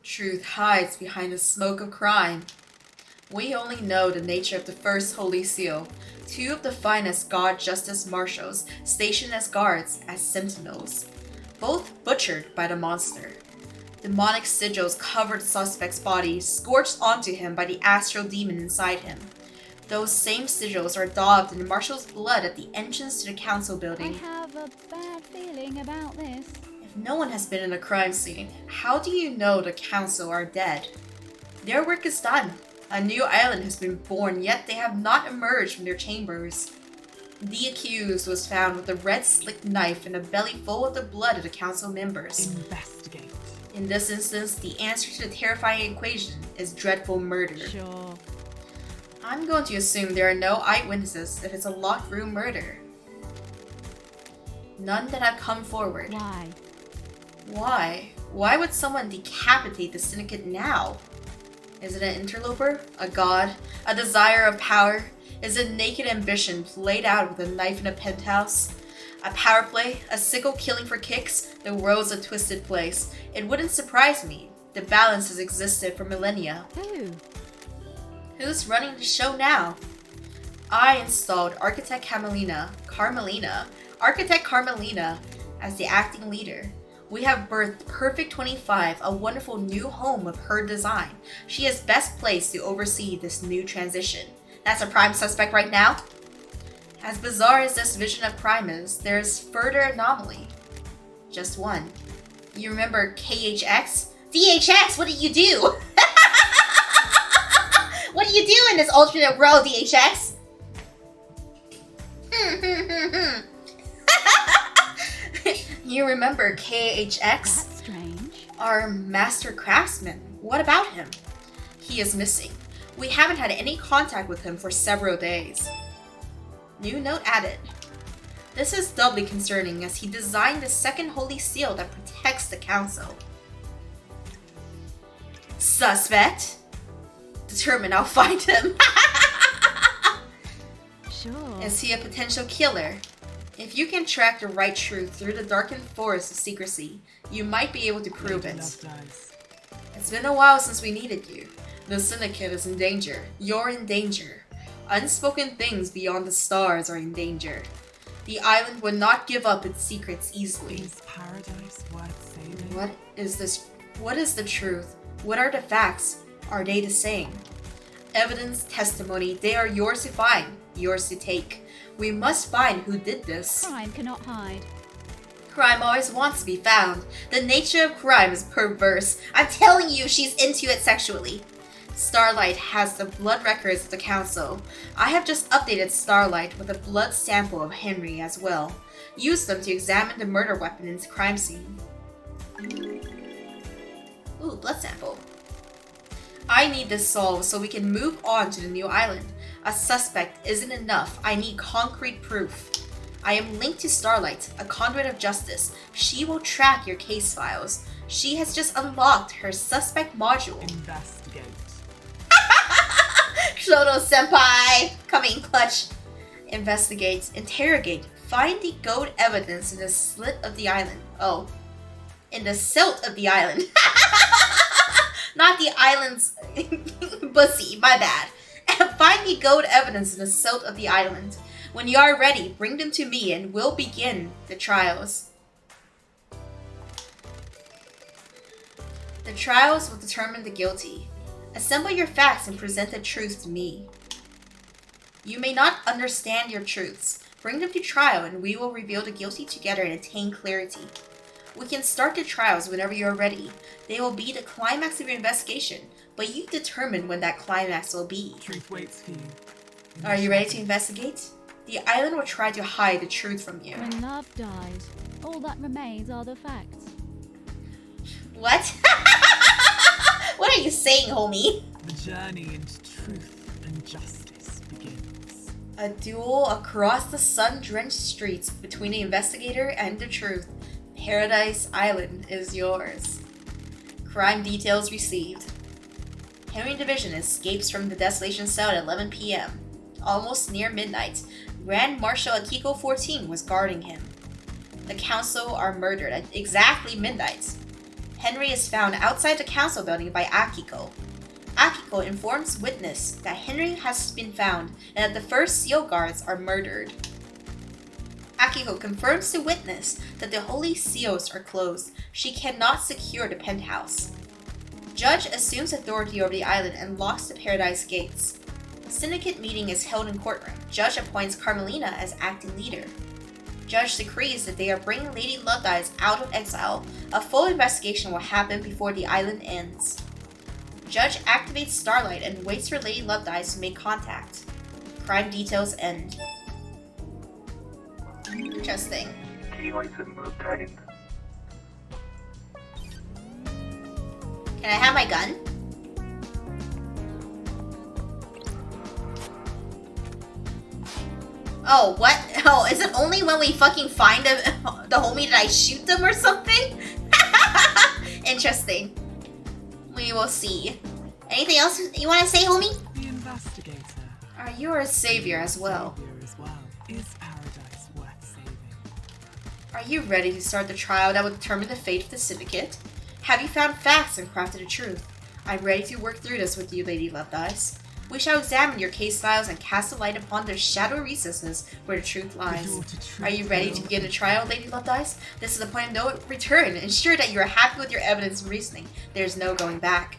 Truth hides behind the smoke of crime. We only know the nature of the first holy seal. 2 of the finest God Justice Marshals stationed as guards, as sentinels. Both butchered by the monster. Demonic sigils covered the suspect's body, scorched onto him by the astral demon inside him. Those same sigils are daubed in the marshal's blood at the entrance to the council I building. have a bad feeling about this. If no one has been in a crime scene, how do you know the council are dead? Their work is done. A new island has been born, yet they have not emerged from their chambers. The accused was found with a red slick knife and a belly full of the blood of the council members. Investigate. In this instance, the answer to the terrifying equation is dreadful murder. Sure. I'm going to assume there are no eyewitnesses if it's a locked room murder. None that have come forward. Why? Why? Why would someone decapitate the syndicate now? Is it an interloper? A god? A desire of power? Is it naked ambition played out with a knife in a penthouse? A power play? A sickle killing for kicks? The world's a twisted place. It wouldn't surprise me. The balance has existed for millennia. Who? Who's running the show now? I installed Architect Carmelina as the acting leader. We have birthed Perfect 25, a wonderful new home of her design. She is best placed to oversee this new transition. That's a prime suspect right now. As bizarre as this vision of crime is, there's further anomaly. Just one. You remember KHX? DHX, what did you do? What do you do in this alternate world, DHX? You remember KHX? That's strange. Our master craftsman. What about him? He is missing. We haven't had any contact with him for several days. New note added. This is doubly concerning as he designed the second holy seal that protects the council. Suspect? Determined I'll find him. Sure. Is he a potential killer? If you can track the right truth through the darkened forest of secrecy, you might be able to prove Lady it. Lovedies. It's been a while since we needed you. The syndicate is in danger. You're in danger. Unspoken things beyond the stars are in danger. The island would not give up its secrets easily. Is paradise worth saving? What is this? What is the truth? What are the facts? Are they the same? Evidence, testimony, they are yours to find, yours to take. We must find who did this. Crime cannot hide. Crime always wants to be found. The nature of crime is perverse. I'm telling you, she's into it sexually. Starlight has the blood records of the council. I have just updated Starlight with a blood sample of Henry as well. Use them to examine the murder weapon in the crime scene. Ooh, blood sample. I need this solved so we can move on to the new island. A suspect isn't enough. I need concrete proof. I am linked to Starlight, a conduit of justice. She will track your case files. She has just unlocked her suspect module. Investigate. Shoto senpai! Coming clutch. Investigate. Interrogate. Find the gold evidence in the slit of the island. Oh. In the silt of the island. Not the island's bussy, my bad. Find the gold evidence in the silt of the island. When you are ready, bring them to me and we'll begin the trials. The trials will determine the guilty. Assemble your facts and present the truth to me. You may not understand your truths. Bring them to trial and we will reveal the guilty together and attain clarity. We can start the trials whenever you are ready. They will be the climax of your investigation, but you determine when that climax will be. Truth waits for you. Are you ready to investigate? The island will try to hide the truth from you. When love dies, all that remains are the facts. What? What are you saying, homie? The journey into truth and justice begins. A duel across the sun-drenched streets between the investigator and the truth. Paradise Island is yours. Crime details received. Henry Division escapes from the desolation cell at 11 p.m. Almost near midnight, Grand Marshal Akiko 14 was guarding him. The council are murdered at exactly midnight. Henry is found outside the council building by Akiko. Akiko informs witness that Henry has been found and that the first seal guards are murdered. Akiko confirms to witness that the holy seals are closed. She cannot secure the penthouse. Judge assumes authority over the island and locks the paradise gates. Syndicate meeting is held in courtroom. Judge appoints Carmelina as acting leader. Judge decrees that they are bringing Lady Lovedies out of exile. A full investigation will happen before the island ends. Judge activates Starlight and waits for Lady Lovedies to make contact. Crime details end. Interesting. Key item obtained. Can I have my gun? Oh, what? Oh, is it only when we fucking find the homie that I shoot them or something? Interesting. We will see. Anything else you want to say, homie? The investigator. You're a savior as well. Savior as well. Is paradise worth saving? Are you ready to start the trial that will determine the fate of the Syndicate? Have you found facts and crafted the truth? I'm ready to work through this with you, Lady Lovedice. We shall examine your case files and cast a light upon their shadowy recesses where the truth lies. Are you ready to begin the trial, Lady Lovedice? This is the point of no return. Ensure that you are happy with your evidence and reasoning. There's no going back.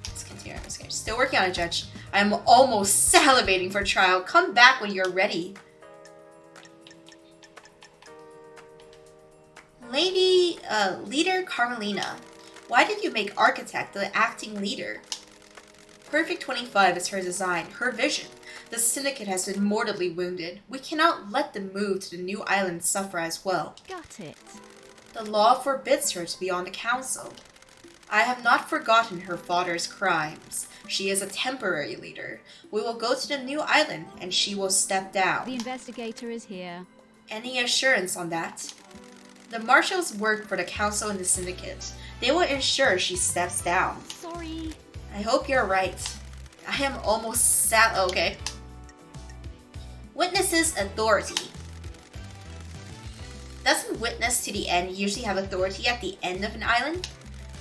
Let's continue our investigation. Still working on it, Judge. I am almost salivating for trial. Come back when you're ready. Leader Carmelina. Why did you make Architect the acting leader? Perfect 25 is her design, her vision. The Syndicate has been mortally wounded. We cannot let them move to the new island suffer as well. Got it. The law forbids her to be on the council. I have not forgotten her father's crimes. She is a temporary leader. We will go to the new island and she will step down. The investigator is here. Any assurance on that? The marshals work for the council and the Syndicate. They will ensure she steps down. Sorry. I hope you're right. I am almost okay. Witnesses authority. Doesn't witness to the end usually have authority at the end of an island?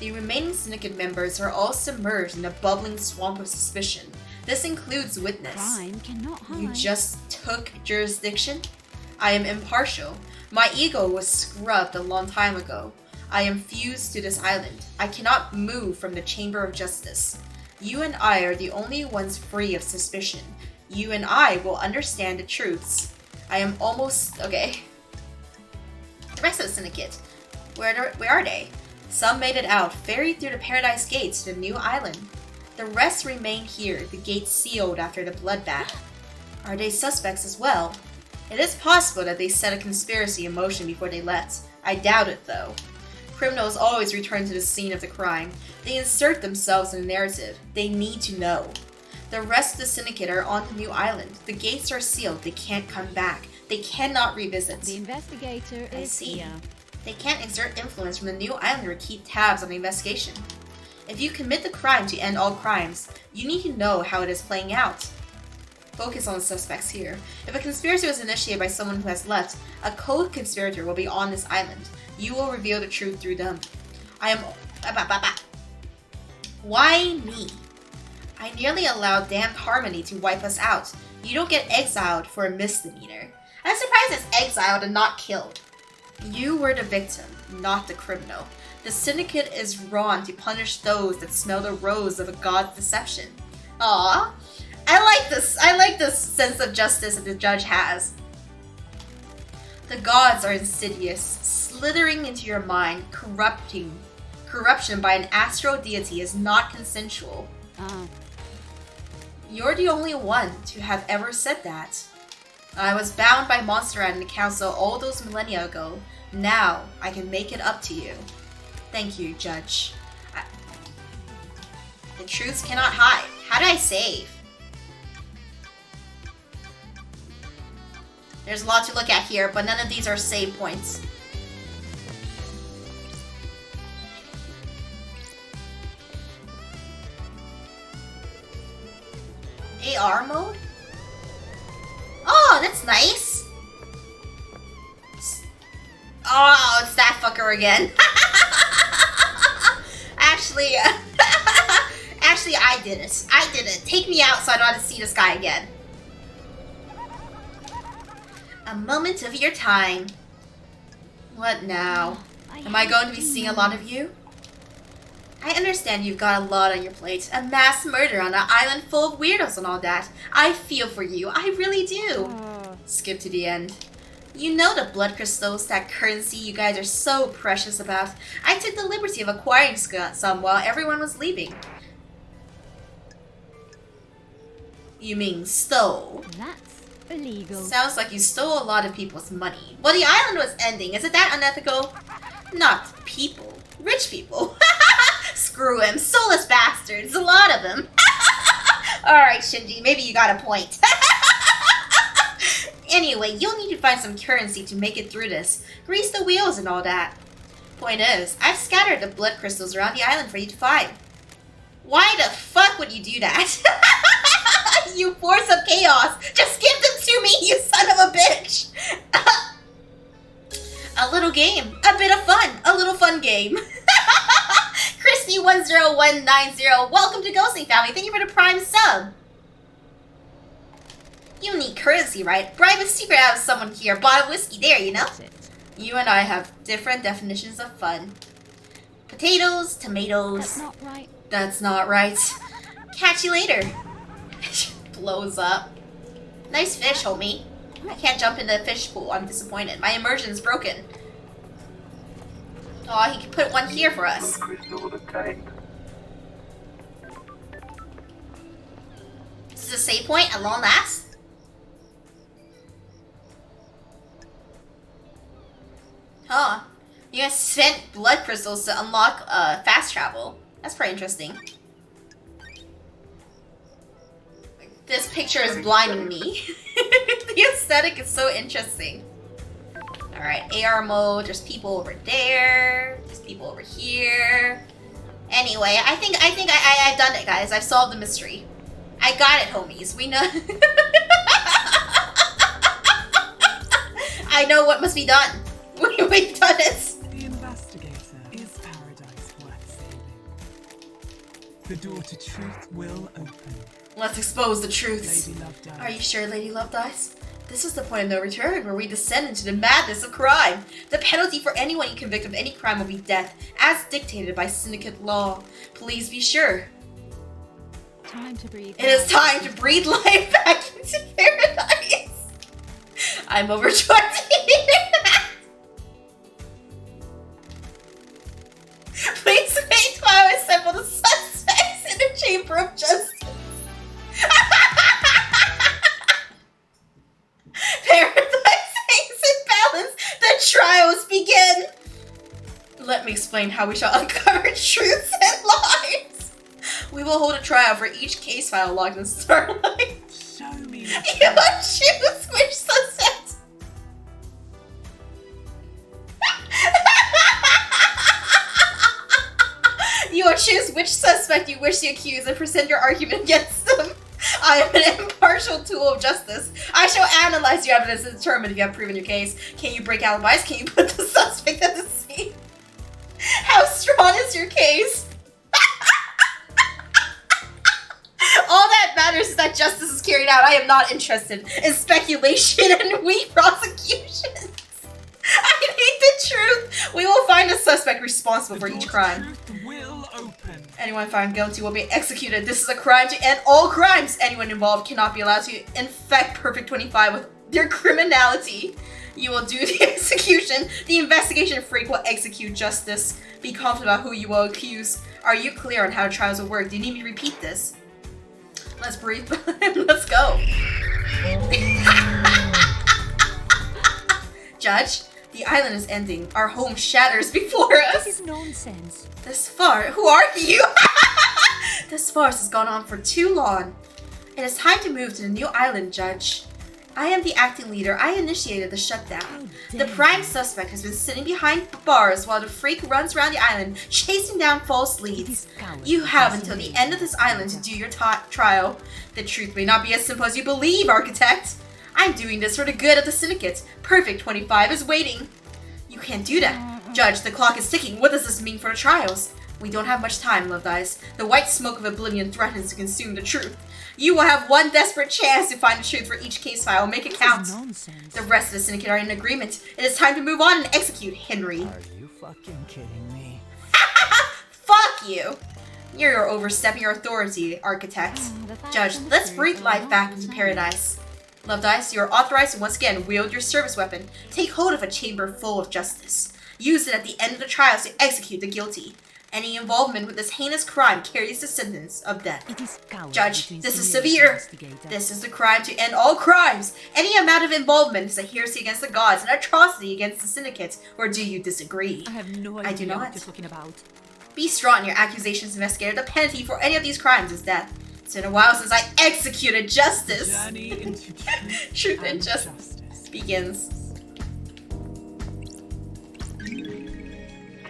The remaining Syndicate members are all submerged in a bubbling swamp of suspicion. This includes witness. Crime cannot hide. You just took jurisdiction? I am impartial. My ego was scrubbed a long time ago. I am fused to this island. I cannot move from the Chamber of Justice. You and I are the only ones free of suspicion. You and I will understand the truths. I am almost... okay. The rest of the Syndicate. Where are they? Some made it out, ferried through the Paradise Gates to the new island. The rest remain here, the gates sealed after the bloodbath. Are they suspects as well? It is possible that they set a conspiracy in motion before they left. I doubt it, though. Criminals always return to the scene of the crime. They insert themselves in the narrative. They need to know. The rest of the Syndicate are on the new island. The gates are sealed. They can't come back. They cannot revisit. The investigator is here. They can't exert influence from the new island or keep tabs on the investigation. If you commit the crime to end all crimes, you need to know how it is playing out. Focus on the suspects here. If a conspiracy was initiated by someone who has left, a co-conspirator will be on this island. You will reveal the truth through them. I am... Why me? I nearly allowed damned Harmony to wipe us out. You don't get exiled for a misdemeanor. I'm surprised it's exiled and not killed. You were the victim, not the criminal. The Syndicate is wrong to punish those that smell the rose of a god's deception. Aww. I like this sense of justice that the judge has. The gods are insidious, slithering into your mind, corrupting. Corruption by an astral deity is not consensual. You're the only one to have ever said that. I was bound by Monsterrat in the council all those millennia ago. Now, I can make it up to you. Thank you, Judge. The truths cannot hide. How do I save? There's a lot to look at here, but none of these are save points. AR mode? Oh, that's nice! Oh, it's that fucker again. Actually, actually, I did it. I did it. Take me out so I don't have to see this guy again. A moment of your time. What now? Am I going to be seeing a lot of you? I understand you've got a lot on your plate. A mass murder on an island full of weirdos and all that. I feel for you. I really do. Skip to the end. You know the blood crystals, that currency you guys are so precious about. I took the liberty of acquiring some while everyone was leaving. You mean stole? That's illegal. Sounds like you stole a lot of people's money. Well, the island was ending. Is it that unethical? Not people. Rich people. screw him. Soulless bastards. A lot of them. Alright, Shinji, maybe you got a point. Anyway, you'll need to find some currency to make it through this. Grease the wheels and all that. Point is, I've scattered the blood crystals around the island for you to find. Why the fuck would you do that? You force of chaos! Just give them to me, you son of a bitch! A little game. A bit of fun. A little fun game. Christy10190, welcome to Ghosting family. Thank you for the prime sub. You need currency, right? Bribe a secret out of someone here. Bottle of whiskey there, you know? You and I have different definitions of fun. Potatoes, tomatoes. That's not right. That's not right. Catch you later. Blows up. Nice fish, homie. I can't jump in the fish pool. I'm disappointed. My immersion's broken. Oh, he could put one here for us. This is a save point at long last. Huh. You guys spent blood crystals to unlock fast travel. That's pretty interesting. This picture is blinding me. The aesthetic is so interesting. Alright, AR mode. There's people over there. There's people over here. Anyway, I think I've done it, guys. I've solved the mystery. I got it, homies. We know. I know what must be done. We've done it. The Investigator is paradise worth saving. The door to truth will open. Let's expose the truths. Lady Love Dice. Are you sure, Lady Love Dice? This is the point of no return, where we descend into the madness of crime. The penalty for anyone you convict of any crime will be death, as dictated by syndicate law. Please be sure. Time to breathe. It is time to breathe life back into paradise. I'm overjoyed to hear that. Please wait while I assemble the suspects in the chamber of justice. Paradise hangs in balance. The trials begin. Let me explain how we shall uncover truths and lies. We will hold a trial for each case file logged in Starlight. Show me. You will choose which suspect. You will choose which suspect you wish to accuse and present your argument against them. I am an impartial tool of justice. I shall analyze your evidence and determine if you have proven your case. Can you break alibis? Can you put the suspect at the scene? How strong is your case? All that matters is that justice is carried out. I am not interested in speculation and weak prosecutions. I need the truth. We will find a suspect responsible for each crime. Truth will open. Anyone found guilty will be executed. This is a crime to end all crimes. Anyone involved cannot be allowed to infect Perfect 25 with their criminality. You will do the execution. The investigation freak will execute justice. Be confident about who you will accuse. Are you clear on how trials will work? Do you need me to repeat this? Let's breathe. Let's go. Judge, the island is ending. Our home shatters before us. This is nonsense. This far? Who are you? This farce has gone on for too long. It is time to move to the new island, Judge. I am the acting leader. I initiated the shutdown. The prime suspect has been sitting behind bars while the freak runs around the island chasing down false leads. You have until the end of this island to do your trial. The truth may not be as simple as you believe, Architect. I'm doing this for the good of the syndicate. Perfect 25 is waiting. You can't do that. Judge, the clock is ticking. What does this mean for the trials? We don't have much time, Love Dice. The white smoke of oblivion threatens to consume the truth. You will have one desperate chance to find the truth for each case file. Make it count. The rest of the syndicate are in agreement. It is time to move on and execute, Henry. Are you fucking kidding me? Fuck you. You're overstepping your authority, Architect. Judge, let's breathe life back into paradise. Love Dice, you are authorized to once again wield your service weapon. Take hold of a chamber full of justice. Use it at the end of the trials to execute the guilty. Any involvement with this heinous crime carries the sentence of death. Judge, this is severe. This is the crime to end all crimes. Any amount of involvement is a heresy against the gods, an atrocity against the syndicate. Or do you disagree? I have no I do idea not. what you're talking about. Be strong in your accusations, investigator. The penalty for any of these crimes is death. It's been a while since I executed justice. Journey into truth, Truth and justice. begins.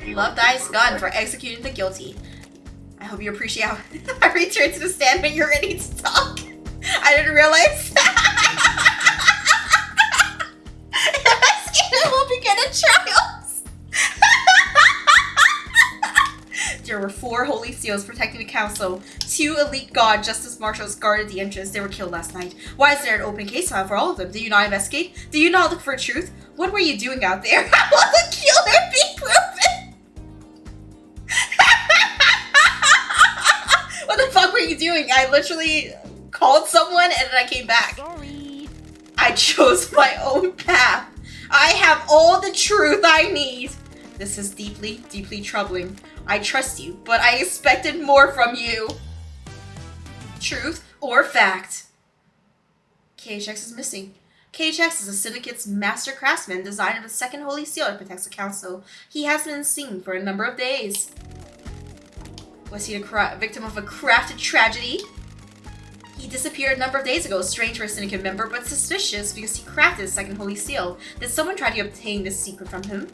Love dice gun for executing the guilty. I hope you appreciate how I return to the stand when you're ready to talk. I didn't realize. Investigator will begin a trials. There were 4 holy seals protecting the council. 2 elite god justice marshals guarded the entrance. They were killed last night. Why is there an open case file for all of them? Do you not investigate? Do you not look for truth? What were you doing out there? How will the killer be proven? What the fuck were you doing? I literally called someone and then I came back. Sorry. I chose my own path. I have all the truth I need. This is deeply, deeply troubling. I trust you, but I expected more from you. Truth or fact? KHX is missing. KHX is the Syndicate's master craftsman, designer of the second holy seal that protects the council. He has been seen for a number of days. Was he a victim of a crafted tragedy? He disappeared a number of days ago, strange for a Syndicate member, but suspicious because he crafted the second holy seal. Did someone try to obtain this secret from him?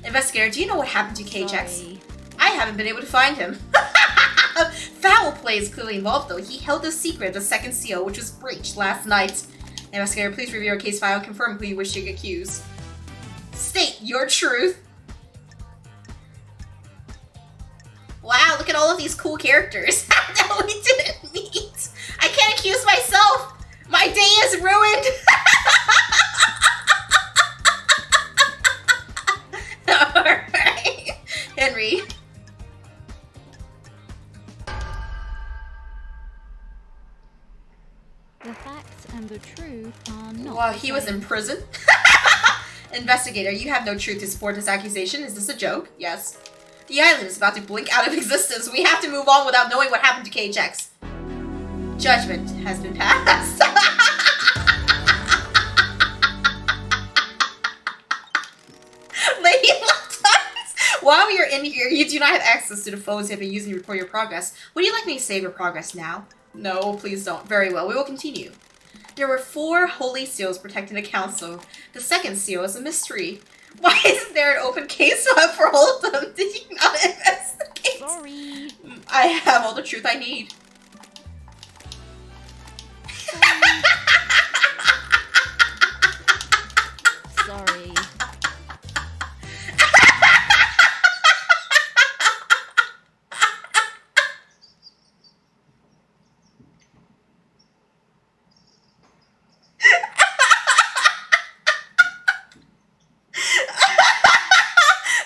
Investigator, do you know what happened to KHX? Sorry. I haven't been able to find him. Foul play is clearly involved though. He held the secret of the second seal, which was breached last night. Investigator, please review your case file and confirm who you wish to accuse. State your truth. Wow, look at all of these cool characters that we didn't meet. I can't accuse myself. My day is ruined. Alright. Henry. The facts and the truth are not. Well, the he was same. in prison. Investigator, you have no truth to support this accusation. Is this a joke? Yes. The island is about to blink out of existence. We have to move on without knowing what happened to KHX. Judgment has been passed. Lady Leftimes, while we are in here, you do not have access to the phones you have been using to record your progress. Would you like me to save your progress now? No, please don't. Very well, we will continue. There were 4 holy seals protecting the council. The second seal is a mystery. Why isn't there an open case file for all of them? Did you not investigate? Sorry. I have all the truth I need. Sorry.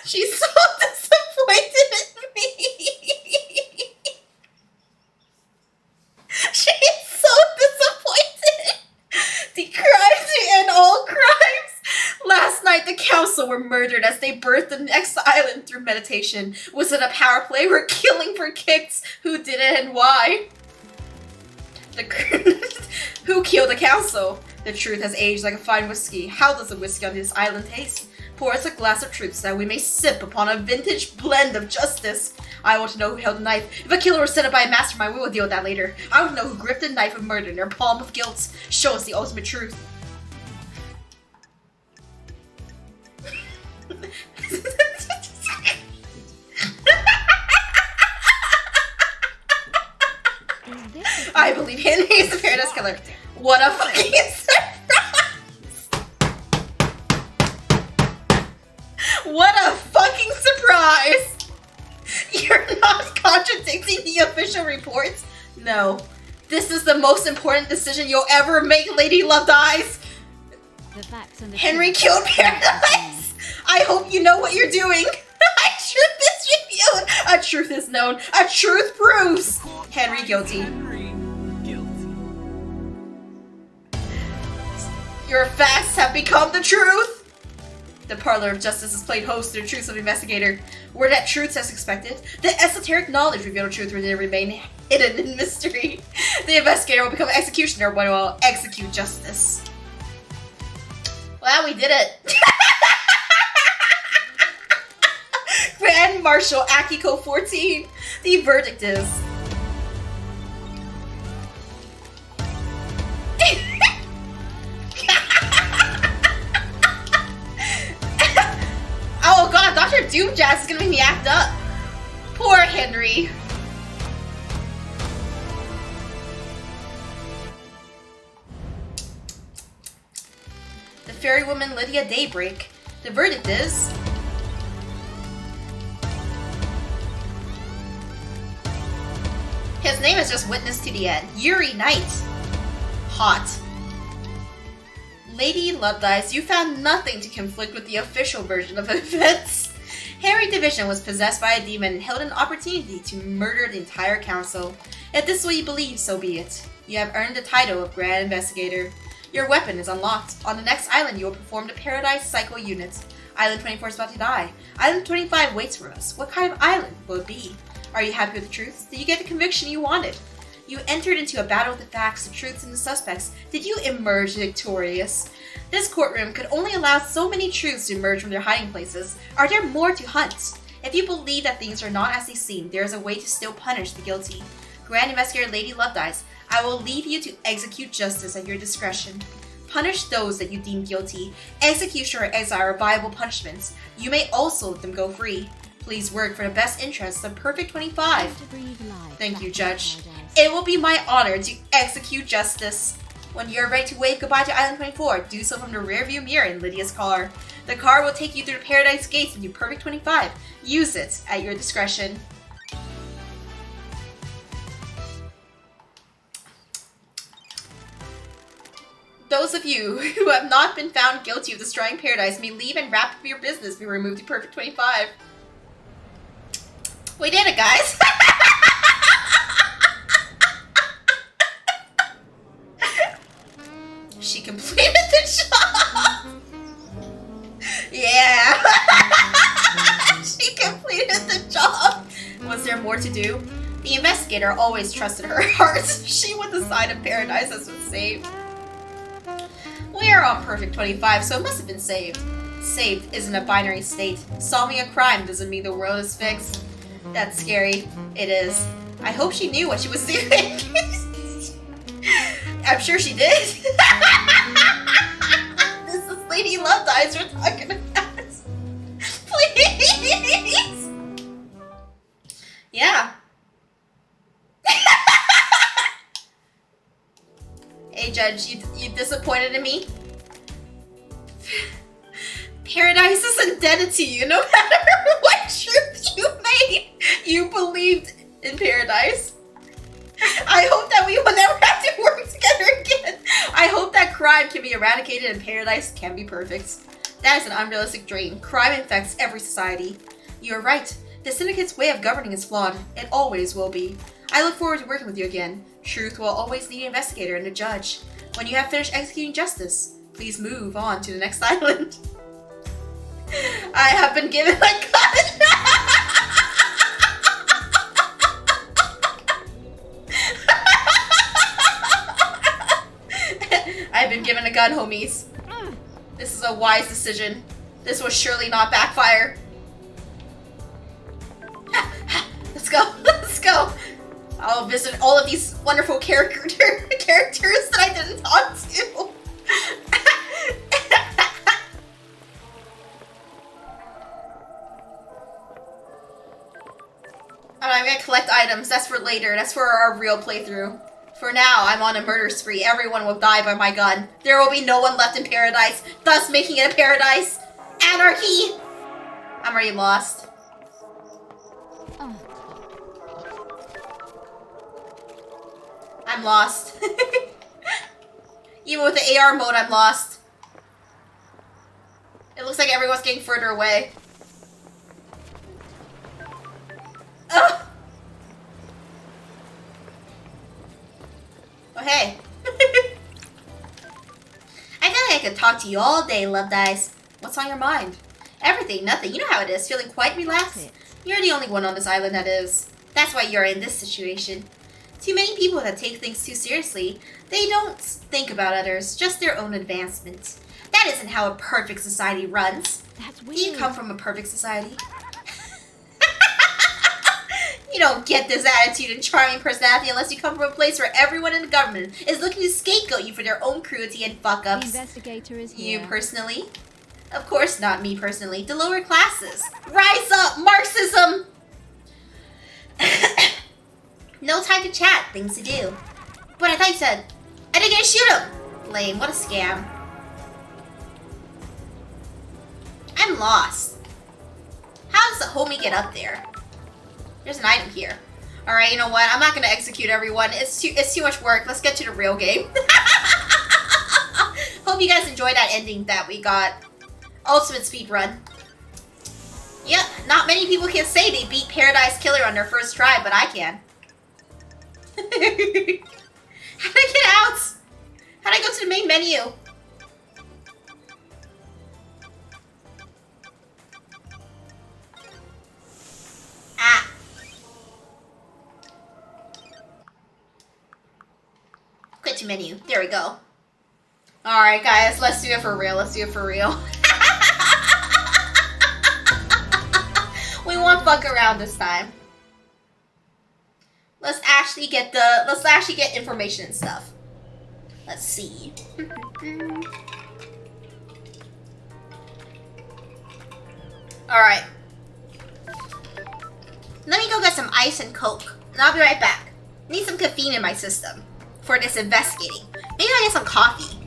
She's so disappointed in me. She is so disappointed. The crimes to end all crimes. Last night, the council were murdered as they birthed the next island through meditation. Was it a power play? We're killing for kicks. Who did it and why? Who killed the council? The truth has aged like a fine whiskey. How does the whiskey on this island taste? Pour us a glass of truth so that we may sip upon a vintage blend of justice. I want to know who held the knife. If a killer was set up by a mastermind, we will deal with that later. I want to know who gripped the knife of murder in their palm of guilt. Show us the ultimate truth. I believe Henry is the Paradise Killer. What a fucking surprise! What a fucking surprise! You're not contradicting the official reports? No. This is the most important decision you'll ever make, Lady Loved Eyes! The facts and the Henry truth killed are not the Paradise! I hope you know what you're doing! A truth is revealed! A truth is known! A truth proves! Henry guilty. Henry guilty. Your facts have become the truth! The Parlor of Justice has played host to the truths of the investigator. Were that truths as expected? The esoteric knowledge revealed the truth, or did it remain hidden in mystery? The investigator will become executioner when will execute justice. Well, we did it! Grand Grand Marshal Akiko 14. The verdict is... Oh god, Dr. Doom Jazz is gonna make me act up. Poor Henry. The fairy woman Lydia Daybreak. The verdict is... His name is just witness to the end. Yuri Knight. Hot. Lady Lovedyes, you found nothing to conflict with the official version of events. Harry Division was possessed by a demon and held an opportunity to murder the entire council. If this is what you believe, so be it. You have earned the title of Grand Investigator. Your weapon is unlocked. On the next island, you will perform the Paradise Cycle unit. Island 24 is about to die. Island 25 waits for us. What kind of island will it be? Are you happy with the truth? Did you get the conviction you wanted? You entered into a battle with the facts, the truths, and the suspects. Did you emerge victorious? This courtroom could only allow so many truths to emerge from their hiding places. Are there more to hunt? If you believe that things are not as they seem, there is a way to still punish the guilty. Grand Investigator Lady Lovedyes, I will leave you to execute justice at your discretion. Punish those that you deem guilty. Execution or exile are viable punishments. You may also let them go free. Please work for the best interests of Perfect 25. Thank you, Judge. It will be my honor to execute justice. When you're ready to wave goodbye to Island 24, do so from the rearview mirror in Lydia's car. The car will take you through the Paradise Gates into Perfect 25. Use it at your discretion. Those of you who have not been found guilty of destroying Paradise may leave and wrap up your business be removed to Perfect 25. We did it, guys! She completed the job! Yeah! She completed the job! Was there more to do? The investigator always trusted her heart. She was the side of Paradise that was saved. We are on Perfect 25, so it must have been saved. Saved isn't a binary state. Solving a crime doesn't mean the world is fixed. That's scary. It is. I hope she knew what she was doing. I'm sure she did. This is Lady Lovedyes we're talking about. Please. Yeah. Hey, Judge, you disappointed in me? Paradise is indebted to you, no matter what truth you made. You believed in Paradise. I hope that we will never have to work together again. I hope that crime can be eradicated and Paradise can be perfect. That is an unrealistic dream. Crime infects every society. You're right. The Syndicate's way of governing is flawed. It always will be. I look forward to working with you again. Truth will always need an investigator and a judge. When you have finished executing justice, please move on to the next island. I have been given a gun! I've been given a gun, homies. This is a wise decision. This will surely not backfire. Let's go. Let's go. I'll visit all of these wonderful characters that I didn't talk to. I'm gonna collect items. That's for later. That's for our real playthrough. For now, I'm on a murder spree. Everyone will die by my gun. There will be no one left in Paradise, thus making it a paradise. Anarchy! I'm already lost. I'm lost. Even with the AR mode, I'm lost. It looks like everyone's getting further away. Ugh! Oh, hey. I feel like I could talk to you all day, Lovedyes. What's on your mind? Everything, nothing. You know how it is, feeling quite relaxed. You're the only one on this island that is. That's why you're in this situation. Too many people that take things too seriously. They don't think about others, just their own advancement. That isn't how a perfect society runs. That's weird. Do you come from a perfect society? You don't get this attitude and charming personality unless you come from a place where everyone in the government is looking to scapegoat you for their own cruelty and The fuck-ups. investigator is You here. personally? Of course not me personally. The lower classes. Rise up, Marxism! No time to chat, things to do. But I thought you said, I didn't get to shoot him! Lame, what a scam. I'm lost. How does the homie get up there? There's an item here. Alright, you know what? I'm not gonna execute everyone. It's too much work. Let's get to the real game. Hope you guys enjoyed that ending that we got. Ultimate speedrun. Yep, not many people can say they beat Paradise Killer on their first try, but I can. How do I get out? How do I go to the main menu? Ah. Quit to menu. There we go. Alright guys, let's do it for real. Let's do it for real. We won't fuck around this time. Let's actually get information and stuff. Let's see. Alright. Let me go get some ice and coke. And I'll be right back. Need some caffeine in my system for this investigating. Maybe I get some coffee.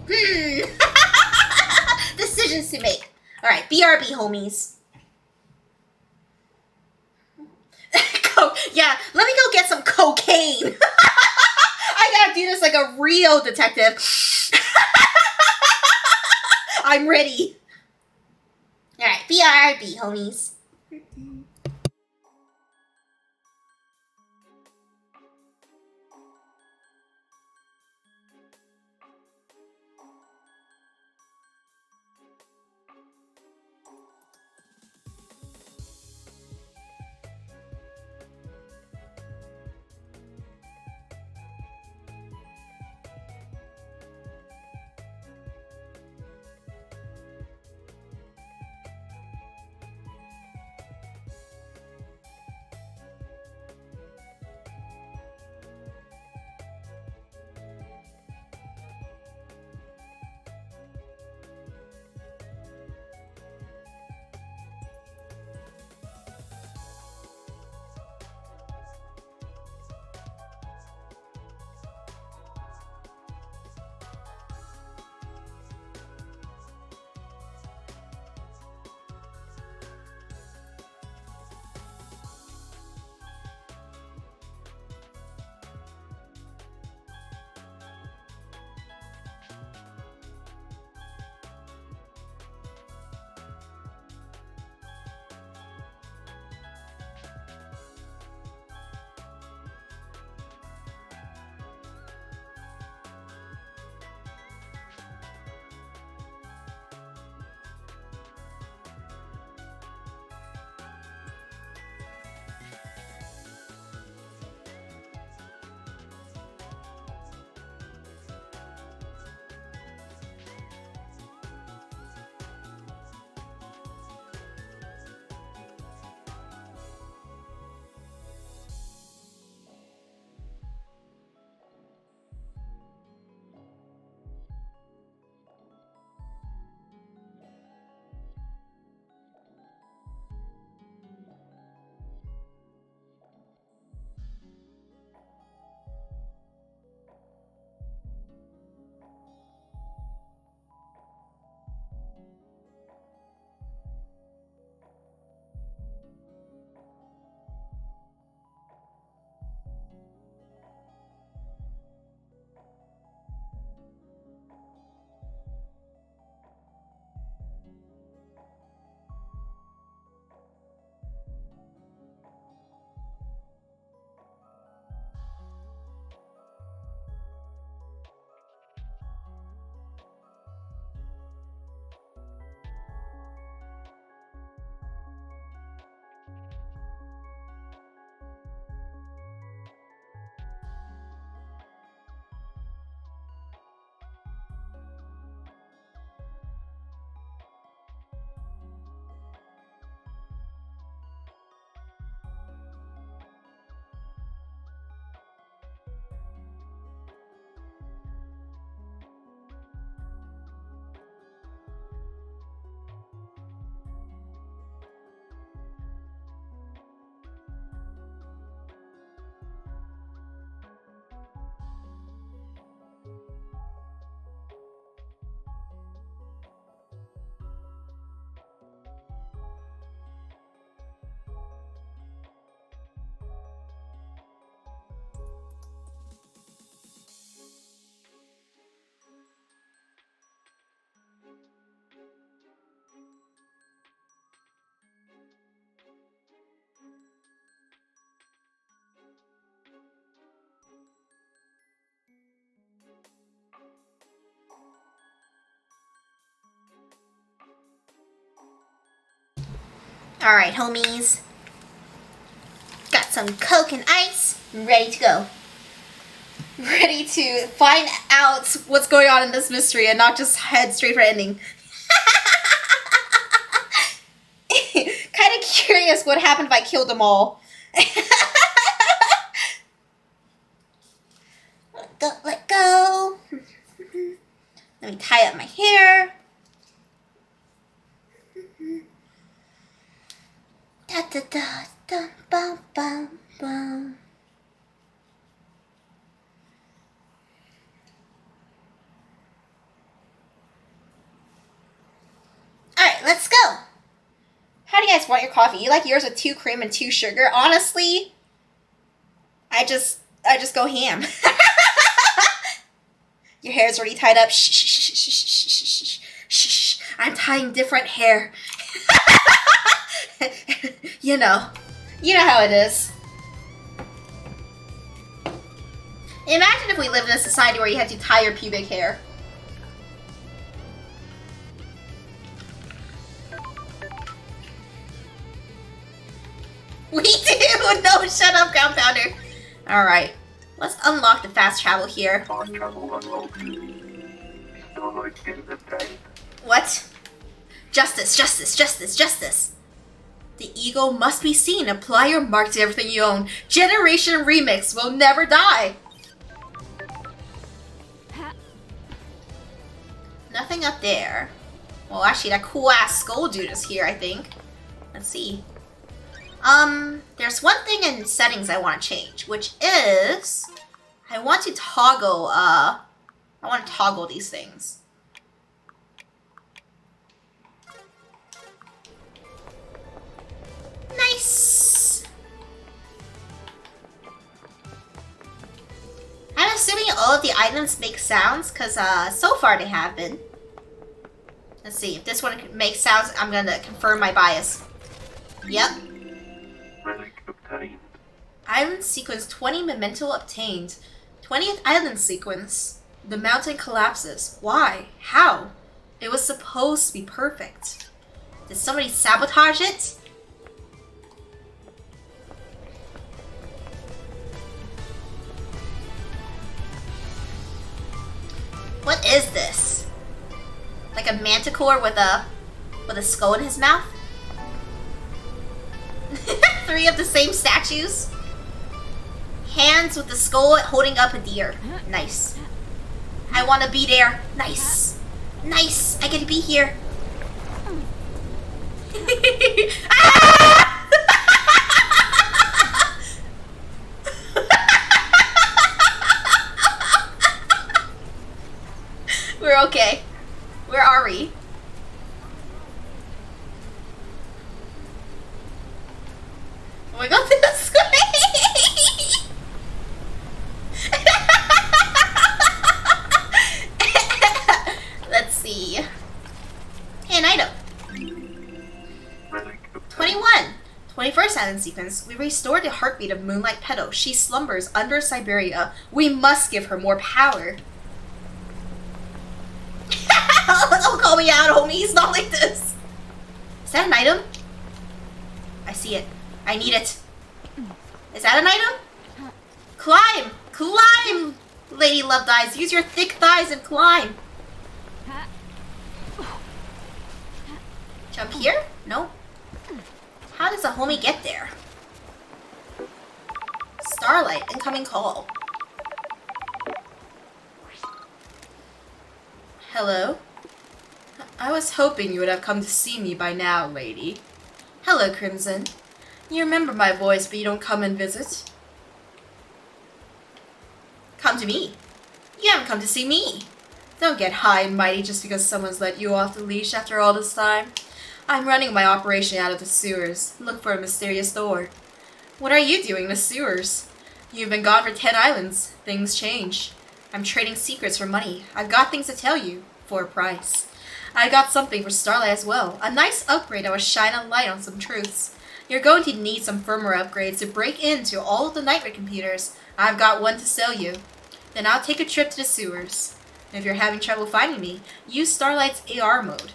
Decisions to make. Alright, BRB homies. Yeah, let me go get some cocaine. I gotta do this like a real detective. I'm ready. Alright, BRB homies. Alright, homies. Got some Coke and ice. Ready to go. Ready to find out what's going on in this mystery and not just head straight for ending. Kind of curious what happened if I killed them all. Let go. Let me tie up my hair. Da da da da bum bum bum. Alright, let's go. How do you guys want your coffee? You like yours with 2 cream and 2 sugar? Honestly, I just go ham. Your hair's already tied up. Shh, shh, shh, shh, shh, shh, shh, shh. I'm tying different hair. You know how it is. Imagine if we lived in a society where you had to tie your pubic hair. We do! No, shut up, Ground Pounder. Alright, let's unlock the fast travel here. What? Justice, justice, justice, justice. The ego must be seen. Apply your mark to everything you own. Generation Remix will never die. Nothing up there. Well, actually, that cool-ass skull dude is here, I think. Let's see. There's one thing in settings I want to change, which is I want to toggle these things. Nice. I'm assuming all of the items make sounds, because so far they have been. Let's see, if this one makes sounds, I'm gonna confirm my bias. Yep. Island sequence 20 memento obtained. 20th island sequence. The mountain collapses. Why? How? It was supposed to be perfect. Did somebody sabotage it? What is this? Like a manticore with a skull in his mouth? 3 of the same statues. Hands with the skull holding up a deer. Nice. I want to be there. Nice. Nice. I get to be here. Ah! We're okay. Where are we? Oh my god, this way! Let's see. Hey, an item. 21. 21st island sequence. We restored the heartbeat of Moonlight Petal. She slumbers under Siberia. We must give her more power. Don't call me out, homie. It's not like this. Is that an item? I see it. I need it. Is that an item? Climb! Climb! Lady Love Thighs. Use your thick thighs and climb. Jump here? No. How does a homie get there? Starlight. Incoming call. Hello? I was hoping you would have come to see me by now, lady. Hello, Crimson. You remember my voice, but you don't come and visit. Come to me. You haven't come to see me. Don't get high and mighty just because someone's let you off the leash after all this time. I'm running my operation out of the sewers. Look for a mysterious door. What are you doing in the sewers? You've been gone for 10 islands. Things change. I'm trading secrets for money. I've got things to tell you. For a price. I got something for Starlight as well. A nice upgrade that will shine a light on some truths. You're going to need some firmware upgrades to break into all of the nightmare computers. I've got one to sell you. Then I'll take a trip to the sewers. If you're having trouble finding me, use Starlight's AR mode.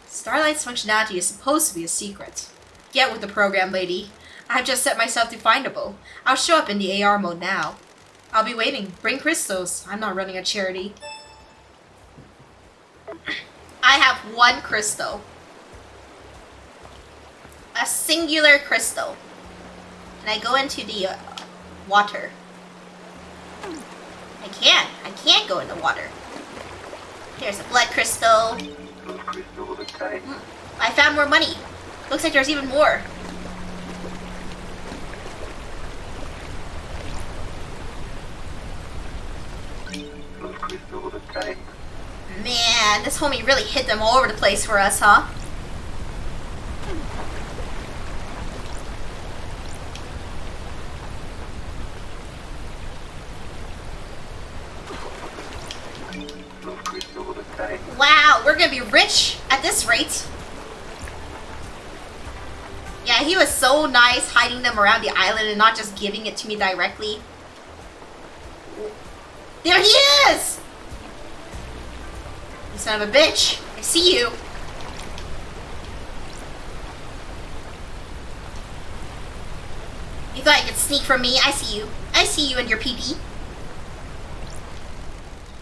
Starlight's functionality is supposed to be a secret. Get with the program, lady. I've just set myself to findable. I'll show up in the AR mode now. I'll be waiting. Bring crystals. I'm not running a charity. I have 1 crystal. A singular crystal. And I go into the water. I can't go in the water. There's a blood crystal. I found more money. Looks like there's even more. Man, this homie really hit them all over the place for us, huh? Wow, we're gonna be rich at this rate. Yeah, he was so nice hiding them around the island and not just giving it to me directly. There he is! You son of a bitch. I see you. You thought you could sneak from me? I see you. I see you and your pee-pee.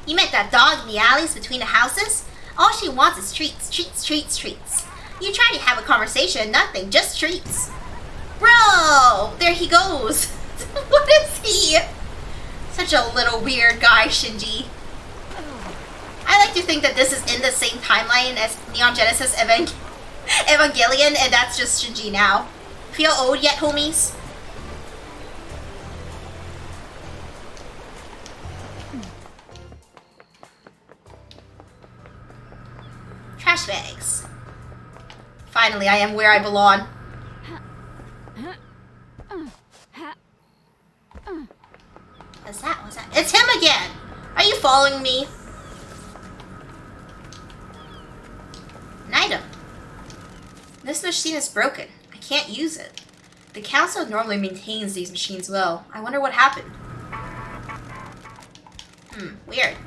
You met that dog in the alleys between the houses? All she wants is treats, treats, treats, treats. You try to have a conversation, nothing, just treats. Bro! There he goes. What is he? Such a little weird guy, Shinji. I like to think that this is in the same timeline as Neon Genesis Evangelion, and that's just Shinji now. Feel old yet, homies? Trash bags. Finally, I am where I belong. What's that? What's that? It's him again! Are you following me? An item. This machine is broken. I can't use it. The council normally maintains these machines well. I wonder what happened. Weird.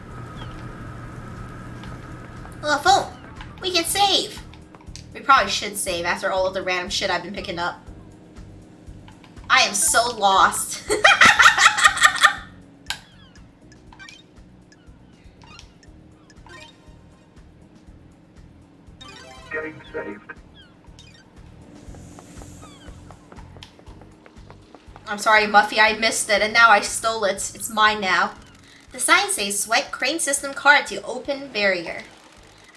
Oh, a phone! We can save! We probably should save after all of the random shit I've been picking up. I am so lost. Getting saved. I'm sorry, Muffy, I missed it, and now I stole it. It's mine now. The sign says, swipe crane system card to open barrier.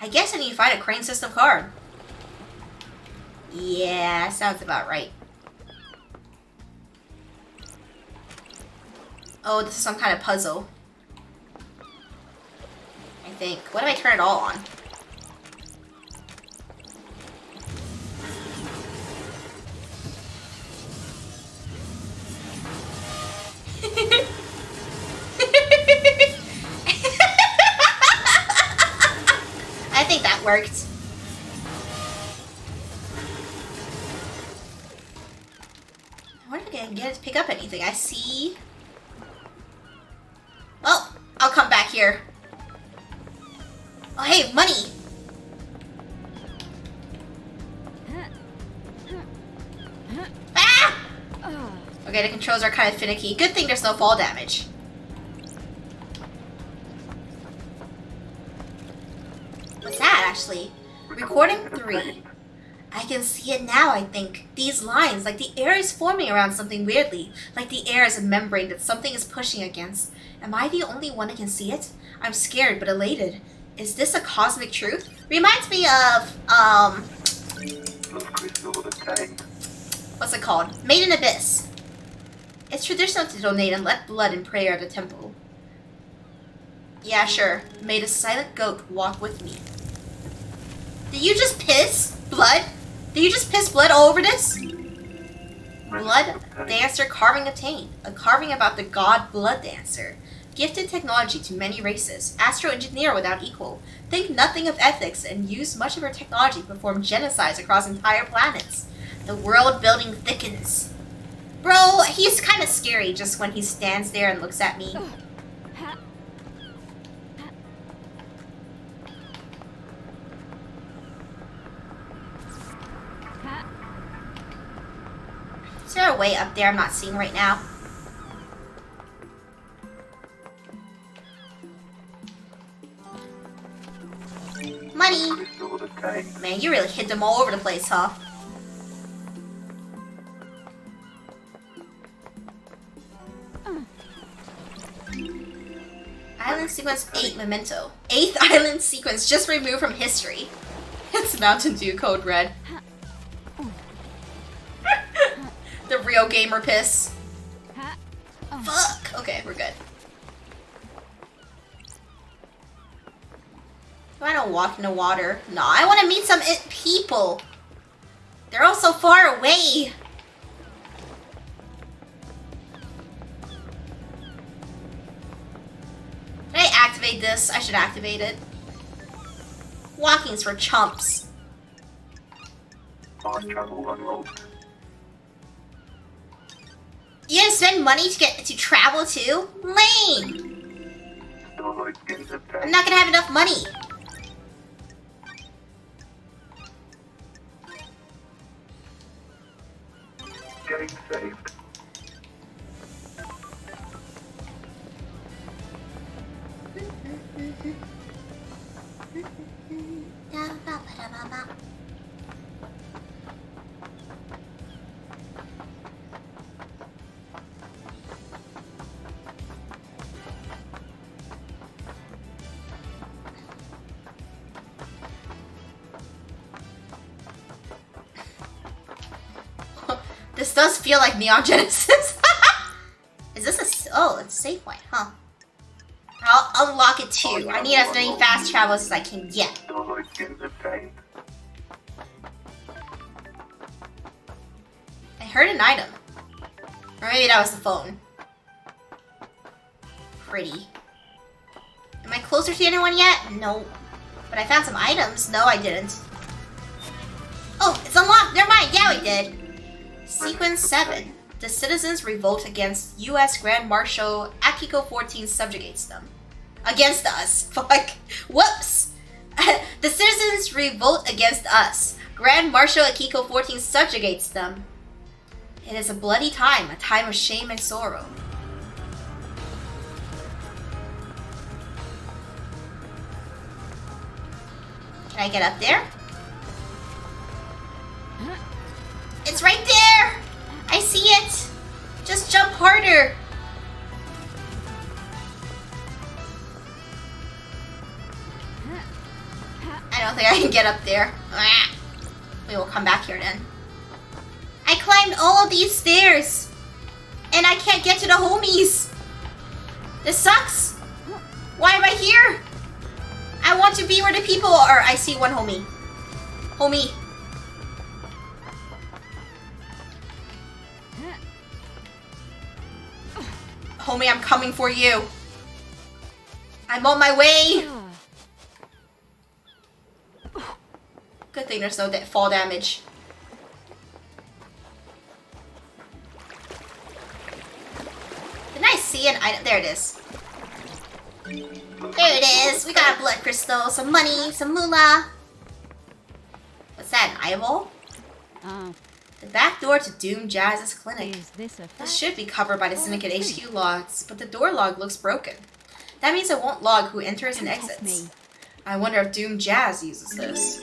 I guess I need to find a crane system card. Yeah, sounds about right. Oh, this is some kind of puzzle. I think. What if I turn it all on? I think that worked. I wonder if I can get it to pick up anything. I see. Well, I'll come back here. Oh, hey, money! Ah! Okay, the controls are kind of finicky. Good thing there's no fall damage. What's that, actually? Recording 3. I can see it now, I think. These lines, like the air is forming around something weirdly. Like the air is a membrane that something is pushing against. Am I the only one that can see it? I'm scared but elated. Is this a cosmic truth? Reminds me of, what's it called? Made in Abyss. It's traditional to donate and let blood and prayer at the temple. Yeah, sure. May the silent goat walk with me. Did you just piss blood? Did you just piss blood all over this? Blood Dancer carving obtained. A carving about the god Blood Dancer. Gifted technology to many races. Astro engineer without equal. Think nothing of ethics and use much of her technology to perform genocides across entire planets. The world building thickens. Bro, he's kind of scary just when he stands there and looks at me. Is there a way up there I'm not seeing right now? Money! Crystal obtained. Man, you really hit them all over the place, huh? Island sequence 8 memento. 8th island sequence just removed from history. It's Mountain Dew code red. The real gamer piss. Fuck! Okay, we're good. Do I don't walk in the water? No, I want to meet some people. They're all so far away. Did I activate this? I should activate it. Walking's for chumps. Fast travel unlocked. You didn't spend money to travel too? Lame! Starlight skins obtained. I'm not gonna have enough money. Getting saved. This does feel like Neon Genesis. Is this a... Oh, it's a save point, huh? I'll unlock it too. I need as many fast travels as I can get. Starlight skins obtained. I heard an item. Or maybe that was the phone. Pretty. Am I closer to anyone yet? No. But I found some items. No, I didn't. Oh, it's unlocked. Never mind. Yeah, we did. Sequence 7. The citizens revolt against U.S. Grand Marshal Akiko 14 subjugates them. Against us. Fuck. Whoops. The citizens revolt against us. Grand Marshal Akiko 14 subjugates them. It is a bloody time, a time of shame and sorrow. Can I get up there? It's right there! I see it! Just jump harder! I don't think I can get up there. We will come back here then. I climbed all of these stairs! And I can't get to the homies! This sucks! Why am I here? I want to be where the people are. I see one homie. Homie. Homie, I'm coming for you. I'm on my way. Good thing there's no fall damage. Didn't I see an item? There it is. There it is. We got a blood crystal, some money, some moolah. What's that, an eyeball? Oh, The back door to Doom Jazz's clinic. is this a fact? This should be covered by the Syndicate HQ logs, but the door log looks broken. That means it won't log who enters and Don't test exits. me. I wonder if Doom Jazz uses this.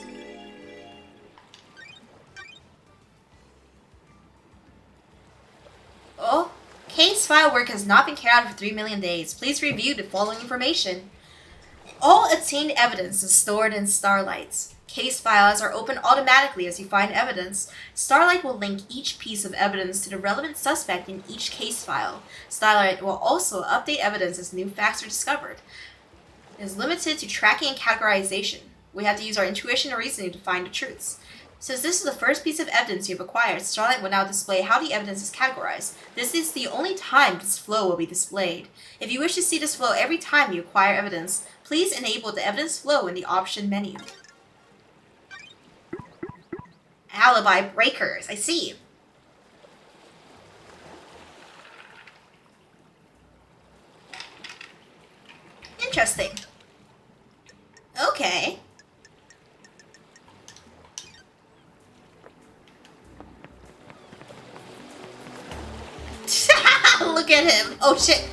Oh, case file work has not been carried out for 3 million days. Please review the following information. All obtained evidence is stored in Starlight's. Case files are opened automatically as you find evidence. Starlight will link each piece of evidence to the relevant suspect in each case file. Starlight will also update evidence as new facts are discovered. It is limited to tracking and categorization. We have to use our intuition and reasoning to find the truths. Since this is the first piece of evidence you've acquired, Starlight will now display how the evidence is categorized. This is the only time this flow will be displayed. If you wish to see this flow every time you acquire evidence, please enable the evidence flow in the option menu. Alibi breakers, I see. Interesting. Okay. Look at him. Oh shit.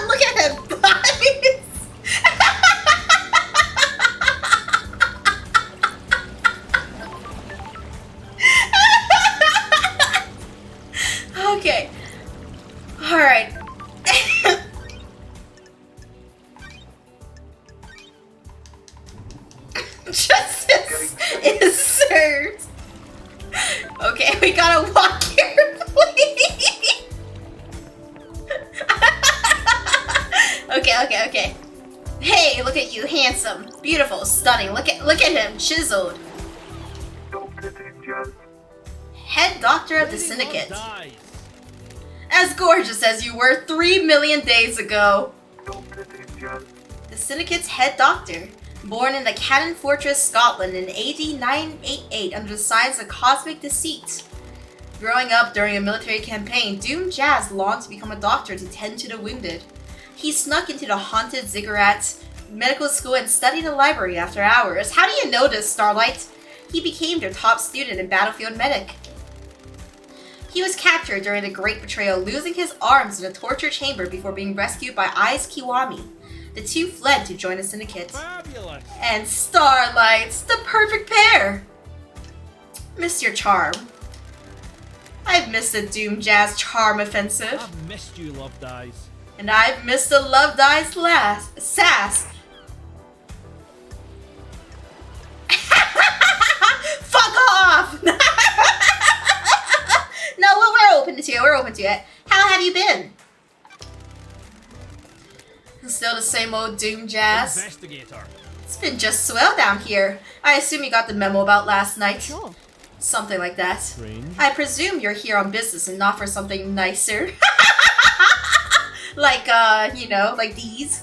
Look at him, guys. Okay. All right. Justice is served. Okay, we gotta walk carefully. Okay. Hey, look at you, handsome, beautiful, stunning. Look at him, chiseled. Don't get injured. Head doctor of the syndicate. As gorgeous as you were 3 million days ago. Don't get injured. The syndicate's head doctor, born in the Cannon Fortress, Scotland in AD 988 under the signs of cosmic deceit. Growing up during a military campaign, Doom Jazz longed to become a doctor to tend to the wounded. He snuck into the haunted ziggurat medical school and studied the library after hours. How do you know this, Starlight? He became their top student and battlefield medic. He was captured during the Great Betrayal, losing his arms in a torture chamber before being rescued by Ai's Kiwami. The two fled to join the syndicate. Fabulous. And Starlight's the perfect pair! Miss your charm. I've missed the Doom Jazz charm offensive. I've missed you, Love Dies. And I've missed the Love Dies sass. Fuck off! No, we're open to it. We're open to it. How have you been? Still the same old Doom Jazz. Investigator. It's been just swell down here. I assume you got the memo about last night. Sure. Something like that. Strange. I presume you're here on business and not for something nicer. Like, you know, like these.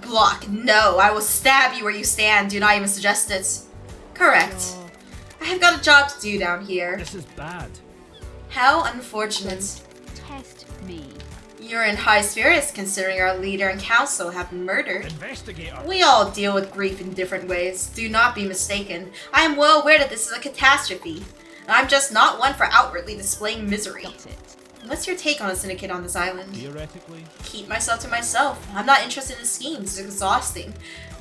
Block. No, I will stab you where you stand. Do not even suggest it. Correct. Sure. I have got a job to do down here. This is bad. How unfortunate. Test me. You're in high spirits considering our leader and council have been murdered. Investigator. We all deal with grief in different ways. Do not be mistaken. I am well aware that this is a catastrophe. I'm just not one for outwardly displaying misery. Got it. What's your take on a syndicate on this island? Theoretically. Keep myself to myself. I'm not interested in schemes. It's exhausting.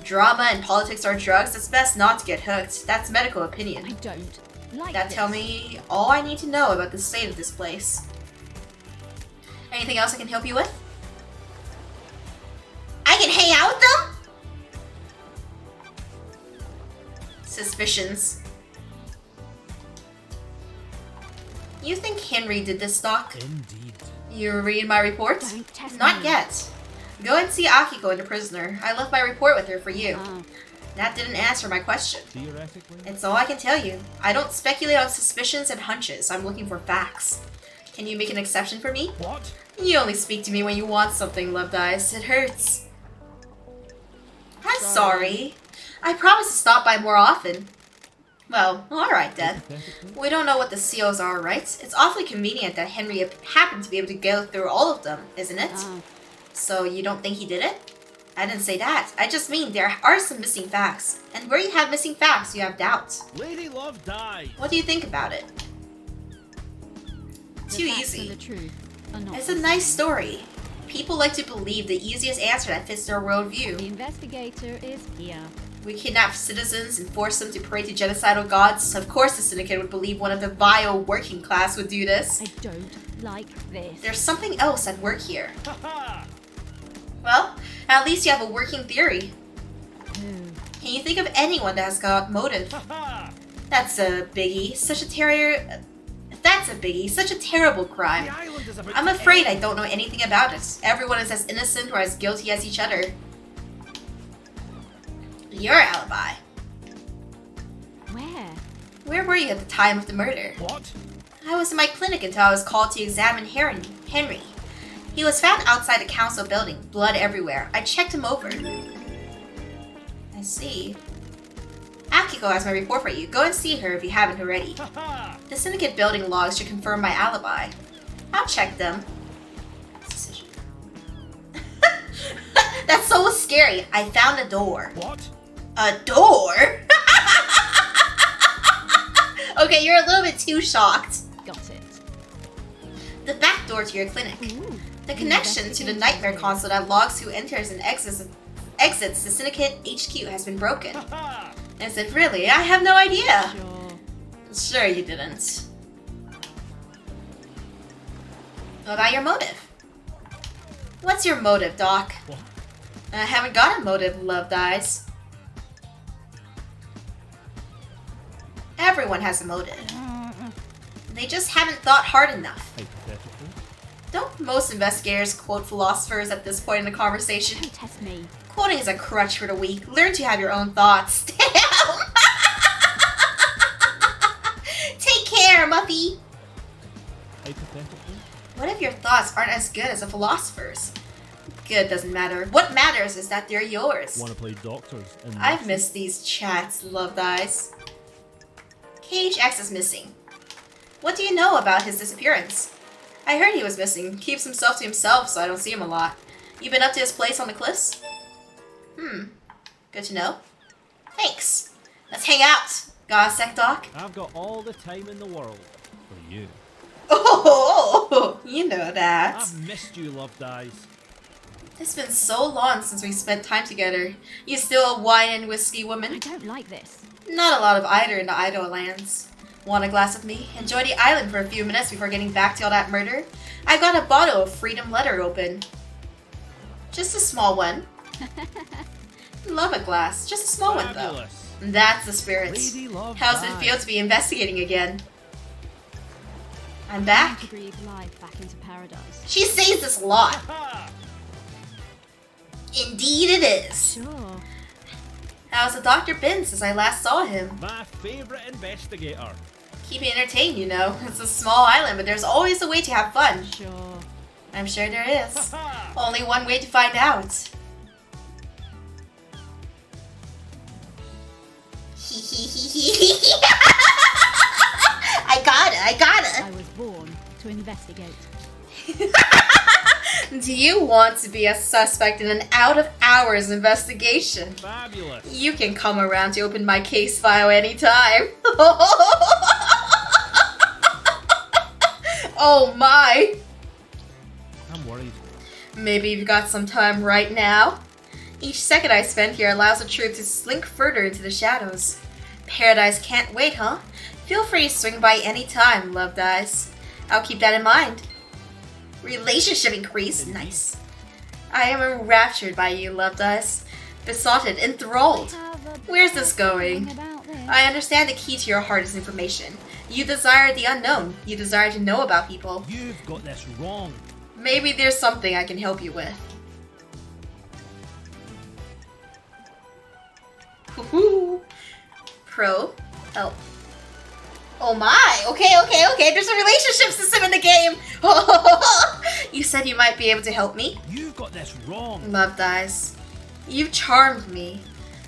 Drama and politics are drugs. It's best not to get hooked. That's medical I opinion. don't like That this. tell me all I need to know about the state of this place. Anything else I can help you with? I can hang out with them? Suspicions. You think Henry did this, Doc? Indeed. You read my report? Don't test Not me. yet. Go and see Akiko and the prisoner. I left my report with her for you. Ah, That didn't answer my question. Theoretically. It's all I can tell you. I don't speculate on suspicions and hunches. I'm looking for facts. Can you make an exception for me? What? You only speak to me when you want something, Loved Eyes. It hurts. I'm sorry. I promise to stop by more often. Well, alright then. Hypothetically. We don't know what the seals are, right? It's awfully convenient that Henry happened to be able to go through all of them, isn't it? ah. So you don't think he did it? I didn't say that. I just mean there are some missing facts. And where you have missing facts, you have doubts. Lady Love Dies. What do you think about it? The Too facts easy. and the truth are not It's the a nice same. story. People like to believe the easiest answer that fits their The worldview. investigator is here. We kidnap citizens and force them to pray to genocidal gods. Of course the Syndicate would believe one of the vile working class would do this. I don't like this. There's something else at work here. Ha ha. Well, at least you have a working theory. Oh, Can you think of anyone that has got motive? Ha ha. That's a biggie. That's a biggie. Such a terrible The crime. island is about I'm to afraid I end. don't know anything about it. Everyone is as innocent or as guilty as each other. Your alibi. where? Where were you at the time of the murder? What? I was in my clinic until I was called to examine Henry. He was found outside the council building, blood everywhere. I checked him over. I see. Akiko has my report for you. Go and see her if you haven't already. Haha! The Syndicate building logs should confirm my alibi. I'll check them. That's so scary. I found a door. What? A door? Okay, you're a little bit too shocked. Got it. The back door to your clinic. Ooh. The connection to the nightmare console that logs who enters and exits the Syndicate HQ has been broken. Haha! I said, really? I have no idea. Sure. Sure you didn't. What about your motive? What's your motive, Doc? What? I haven't got a motive, Loved Eyes. Everyone has a motive. They just haven't thought hard enough. Hypothetically. Don't most investigators quote philosophers at this point in the conversation? Don't test me. Quoting is a crutch for the weak. Learn to have your own thoughts. Damn! Take care, Muffy! Hypothetically. What if your thoughts aren't as good as a philosopher's? Good doesn't matter. What matters is that they're yours. Want to play doctors? And I've missed these chats, Loved Eyes. Cage X is missing. What do you know about his disappearance? I heard he was missing. Keeps himself to himself, so I don't see him a lot. You been up to his place on the cliffs? Good to know. Thanks. Let's hang out. Got a sec, Doc? I've got all the time in the world for you. Oh, you know that. I've missed you, Loved Eyes. It's been so long since we spent time together. You still a wine and whiskey I woman? don't like this. Not a lot of either in the Idaho lands. Want a glass with me? Enjoy the island for a few minutes before getting back to all that murder? I got a bottle of Freedom Letter open. Just a small one. Love a glass. Just a small one, though. Fabulous. That's the spirit. Lady Loved How's it Eyes. feel to be investigating again? I'm back. To breathe life back into paradise. She says this a lot. Haha! Indeed it is. Sure. How's the doctor been since I last saw him? My favourite investigator. Keep me entertained, you know. It's a small island, but there's always a way to have fun. Sure. I'm sure there is. Haha! Only one way to find out. I got it. I was born to investigate. Do you want to be a suspect in an out-of-hours investigation? Fabulous. You can come around to open my case file anytime. Oh my! I'm worried. Maybe you've got some time right now. Each second I spend here allows the truth to slink further into the shadows. Paradise can't wait, huh? Feel free to swing by any time, Loved Eyes. I'll keep that in mind. Relationship increase? Nice. I am enraptured by you, Loved Eyes. Besotted, enthralled. Where's this going? I understand the key to your heart is information. You desire the unknown. You desire to know about people. You've got this wrong. Maybe there's something I can help you with. Woohoo! Pro help. Oh my! Okay. There's a relationship system in the game. You said you might be able to help me. You've got this wrong. Loved Eyes. You've charmed me.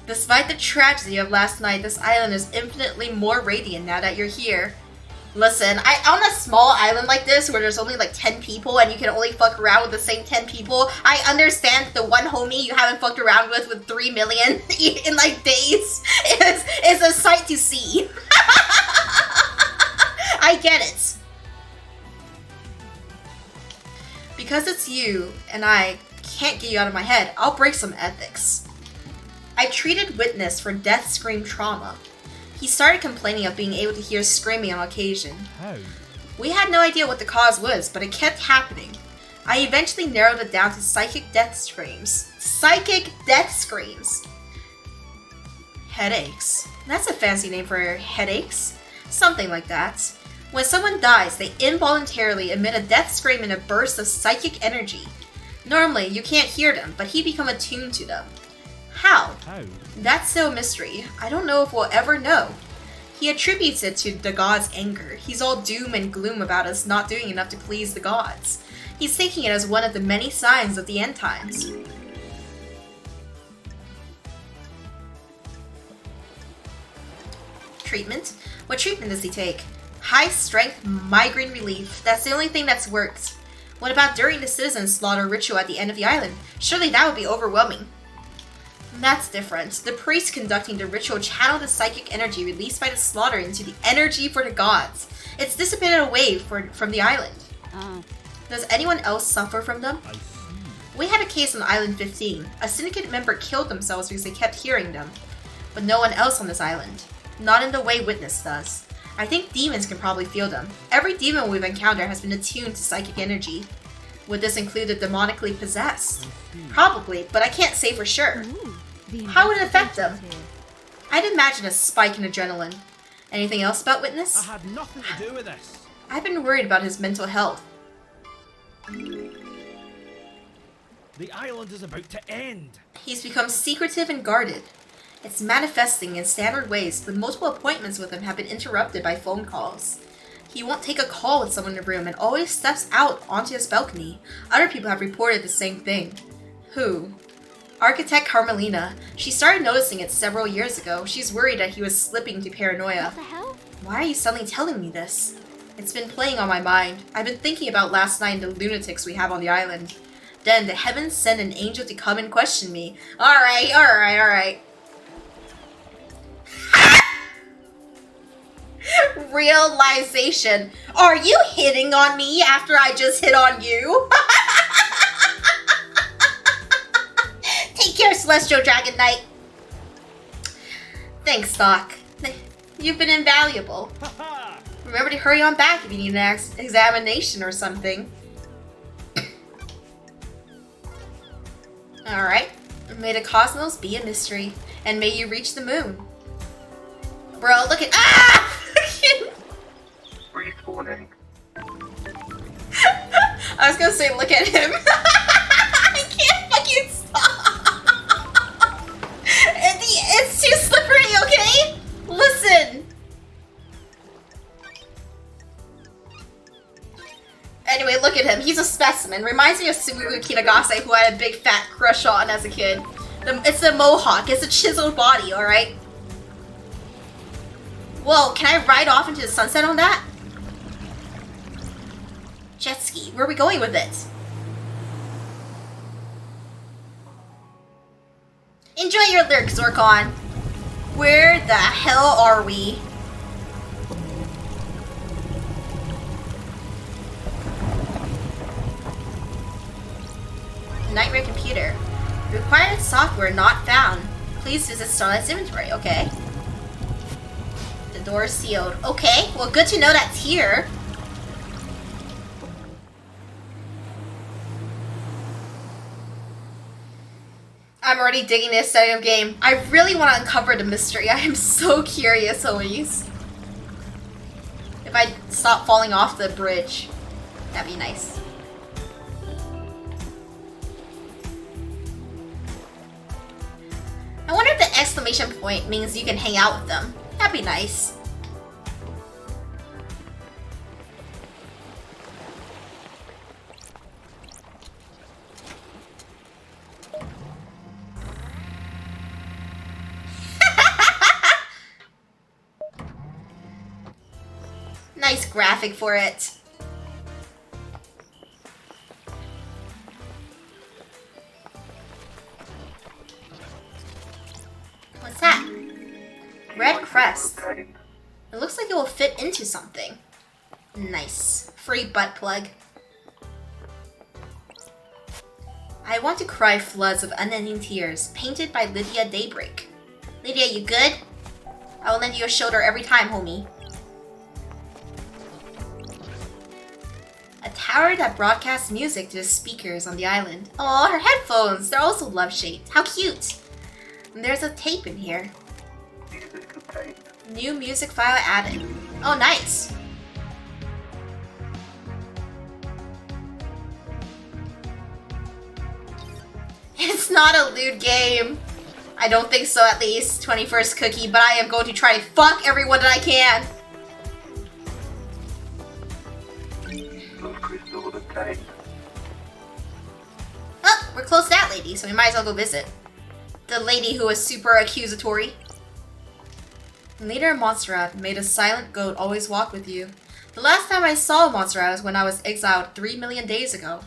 Despite the tragedy of last night, this island is infinitely more radiant now that you're here. Listen, on a small island like this where there's only like 10 people and you can only fuck around with the same 10 people, I understand the one homie you haven't fucked around with 3 million in like days is a sight to see. I get it. Because it's you and I can't get you out of my head, I'll break some ethics. I treated Witness for death scream trauma. He started complaining of being able to hear screaming on occasion. How? We had no idea what the cause was, but it kept happening. I eventually narrowed it down to psychic death screams. Psychic death screams! Headaches. That's a fancy name for headaches. Something like that. When someone dies, they involuntarily emit a death scream in a burst of psychic energy. Normally, you can't hear them, but he become attuned to them. How? How? That's still a mystery. I don't know if we'll ever know. He attributes it to the gods' anger. He's all doom and gloom about us not doing enough to please the gods. He's taking it as one of the many signs of the end times. treatment? What treatment does he take? High strength migraine relief. That's the only thing that's worked. What about during the citizen slaughter ritual at the end of the island? Surely that would be overwhelming. That's different. The priest conducting the ritual channeled the psychic energy released by the slaughter into the energy for the gods. It's dissipated away from the island. Does anyone else suffer from them? I see. We had a case on Island 15. A syndicate member killed themselves because they kept hearing them. But no one else on this island. Not in the way Witness does. I think demons can probably feel them. Every demon we've encountered has been attuned to psychic energy. Would this include the demonically possessed? Probably, but I can't say for sure. How would it affect them? I'd imagine a spike in adrenaline. Anything else about Witness? I had nothing to do with this. I've been worried about his mental health. The island is about to end. He's become secretive and guarded. It's manifesting in standard ways, but multiple appointments with him have been interrupted by phone calls. He won't take a call with someone in the room and always steps out onto his balcony. Other people have reported the same thing. Who? Architect Carmelina. She started noticing it several years ago. She's worried that he was slipping to paranoia. What the hell? Why are you suddenly telling me this? It's been playing on my mind. I've been thinking about last night and the lunatics we have on the island. Then the heavens sent an angel to come and question me. Alright. Realization. Are you hitting on me after I just hit on you? Take care, Celestial Dragon Knight. Thanks, Doc. You've been invaluable. Remember to hurry on back if you need an examination or something. Alright. May the cosmos be a mystery, and may you reach the moon. Bro, look at— ah! Respawning. I was gonna say, look at him. I can't fucking stop. It's too slippery, okay? Listen. Anyway, look at him. He's a specimen. Reminds me of Subaru Kinagase, who I had a big fat crush on as a kid. It's the mohawk. It's a chiseled body, alright? Whoa, can I ride off into the sunset on that? Jet ski. Where are we going with it? Enjoy your lyric, Zorkon. Where the hell are we? Nightmare computer. Required software not found. Please visit Starlight's inventory. Okay. The door is sealed. Okay, well, good to know that's here. I'm already digging this setting of game. I really want to uncover the mystery. I am so curious, always. If I stop falling off the bridge, that'd be nice. I wonder if the exclamation point means you can hang out with them. That'd be nice. Nice graphic for it. What's that? Red crest. It looks like it will fit into something. Nice. Free butt plug. I want to cry floods of unending tears, painted by Lydia Daybreak. Lydia, you good? I will lend you a shoulder every time, homie. A tower that broadcasts music to the speakers on the island. Oh, her headphones! They're also love-shaped. How cute! And there's a tape in here. New music file added. Oh, nice! It's not a lewd game. I don't think so, at least. 21st cookie, but I am going to try to fuck everyone that I can. Oh, we're close to that lady, so we might as well go visit. The lady who was super accusatory. Leader Montserrat, made a silent goat always walk with you. The last time I saw Montserrat was when I was exiled 3 million days ago.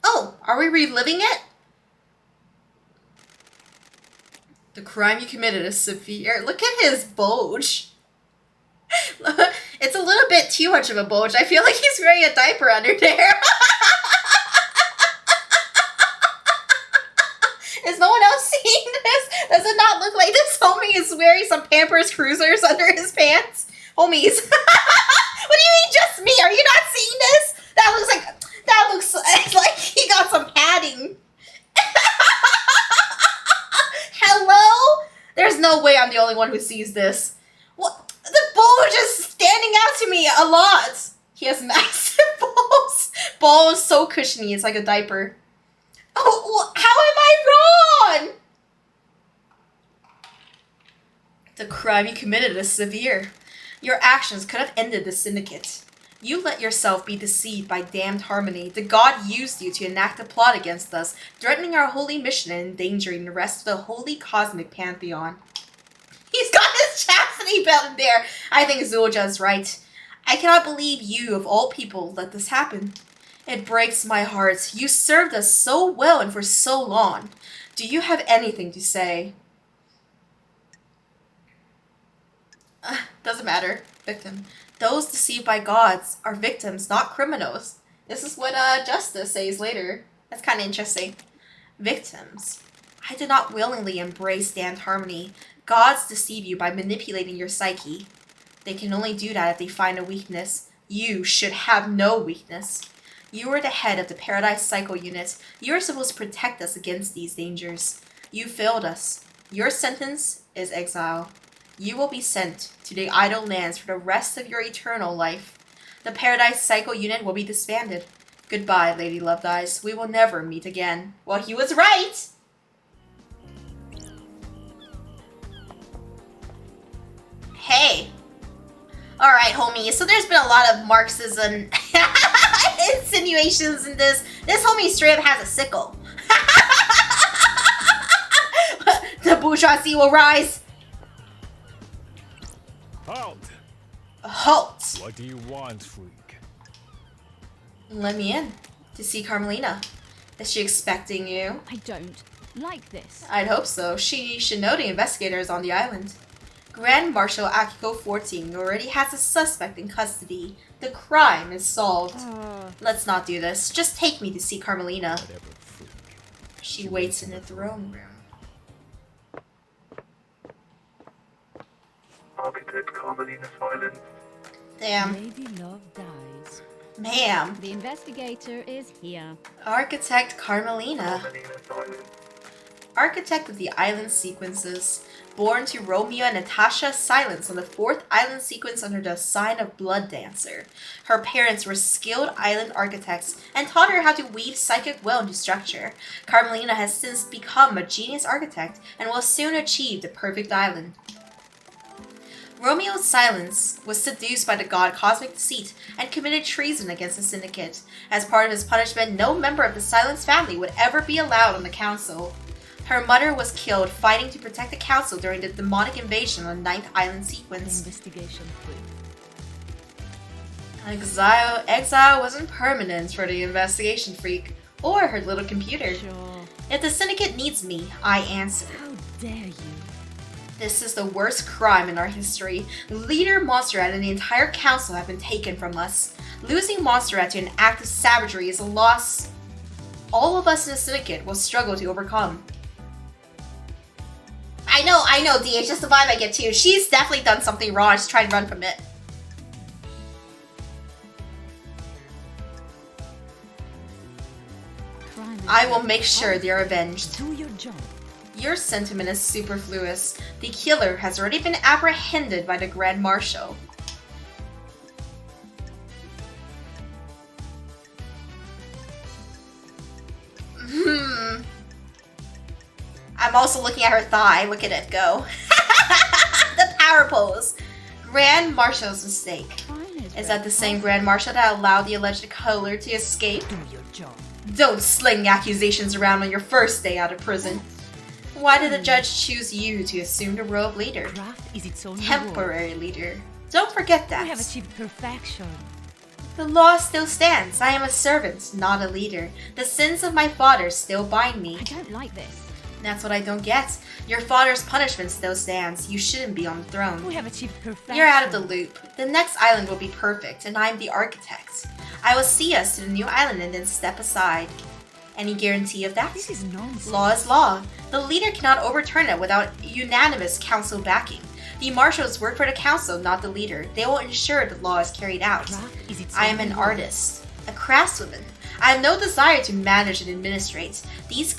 Oh, are we reliving it? The crime you committed is severe. Look at his bulge. It's a little bit too much of a bulge. I feel like he's wearing a diaper under there. Is no one else seeing this? Does it not look like this homie is wearing some Pampers Cruisers under his pants? Homies. What do you mean just me? Are you not seeing this? That looks like he got some padding. Hello? There's no way I'm the only one who sees this. What? The bulge is standing out to me a lot. He has massive balls. Balls so cushiony, it's like a diaper. Oh, how am I wrong? The crime you committed is severe. Your actions could have ended the syndicate. You let yourself be deceived by damned harmony. The god used you to enact a plot against us, threatening our holy mission and endangering the rest of the holy cosmic pantheon. He's got his chastity belt in there. I think Zulja's right. I cannot believe you, of all people, let this happen. It breaks my heart. You served us so well and for so long. Do you have anything to say? Doesn't matter. Victim. Those deceived by gods are victims, not criminals. This is what Justice says later. That's kind of interesting. Victims. I did not willingly embrace damned harmony. Gods deceive you by manipulating your psyche. They can only do that if they find a weakness. You should have no weakness. You are the head of the Paradise Cycle Unit. You are supposed to protect us against these dangers. You failed us. Your sentence is exile. You will be sent to the idle lands for the rest of your eternal life. The Paradise Cycle Unit will be disbanded. Goodbye, Lady Loved Eyes. We will never meet again. Well, he was right! Hey. Alright, homie. So there's been a lot of Marxism insinuations in this. This homie straight up has a sickle. The bourgeoisie will rise. Halt! Halt! What do you want, freak? Let me in. To see Carmelina. Is she expecting you? I don't like this. I'd hope so. She should know the investigator is on the island. Grand Marshal Akiko 14 already has a suspect in custody. The crime is solved. Let's not do this. Just take me to see Carmelina. Whatever, freak. She waits in the throne room. Architect Carmelina Silence. Damn. Lady Love dies. Ma'am. The investigator is here. Architect Carmelina. Carmelina Silence. Architect of the island sequences. Born to Romeo and Natasha Silence on the 4th island sequence under the sign of Blood Dancer. Her parents were skilled island architects and taught her how to weave psychic will into structure. Carmelina has since become a genius architect and will soon achieve the perfect island. Romeo Silence was seduced by the god Cosmic Deceit and committed treason against the syndicate. As part of his punishment, no member of the Silence family would ever be allowed on the council. Her mother was killed fighting to protect the council during the demonic invasion on the 9th island sequence. Investigation 3. Exile wasn't permanent for the investigation freak or her little computer. Sure. If the syndicate needs me, I answer. How dare you? This is the worst crime in our history. Leader Montserrat and the entire council have been taken from us. Losing Montserrat to an act of savagery is a loss all of us in the syndicate will struggle to overcome. I know, D. It's just the vibe I get too. She's definitely done something wrong. She's trying to run from it. I will make sure they are avenged. Do your job. Your sentiment is superfluous. The killer has already been apprehended by the Grand Marshal. I'm also looking at her thigh. Look at it go. The power pose. Grand Marshal's mistake. Is that the same Grand Marshal that allowed the alleged killer to escape? Do your job. Don't sling accusations around on your first day out of prison. Why did the judge choose you to assume the role of leader? Craft is its own reward. Temporary leader. Don't forget We have that. achieved perfection. The law still stands. I am a servant, not a leader. The sins of my father still bind me. I don't like this. That's what I don't get. Your father's punishment still stands. You shouldn't be on the throne. We have achieved perfection. You're out of the loop. The next island will be perfect, and I'm the architect. I will see us to the new island and then step aside. Any guarantee of that? This is nonsense. Law is law. The leader cannot overturn it without unanimous council backing. The marshals work for the council, not the leader. They will ensure the law is carried out. Craft is its I own am an reward. artist, a craftswoman. I have no desire to manage and administrate. These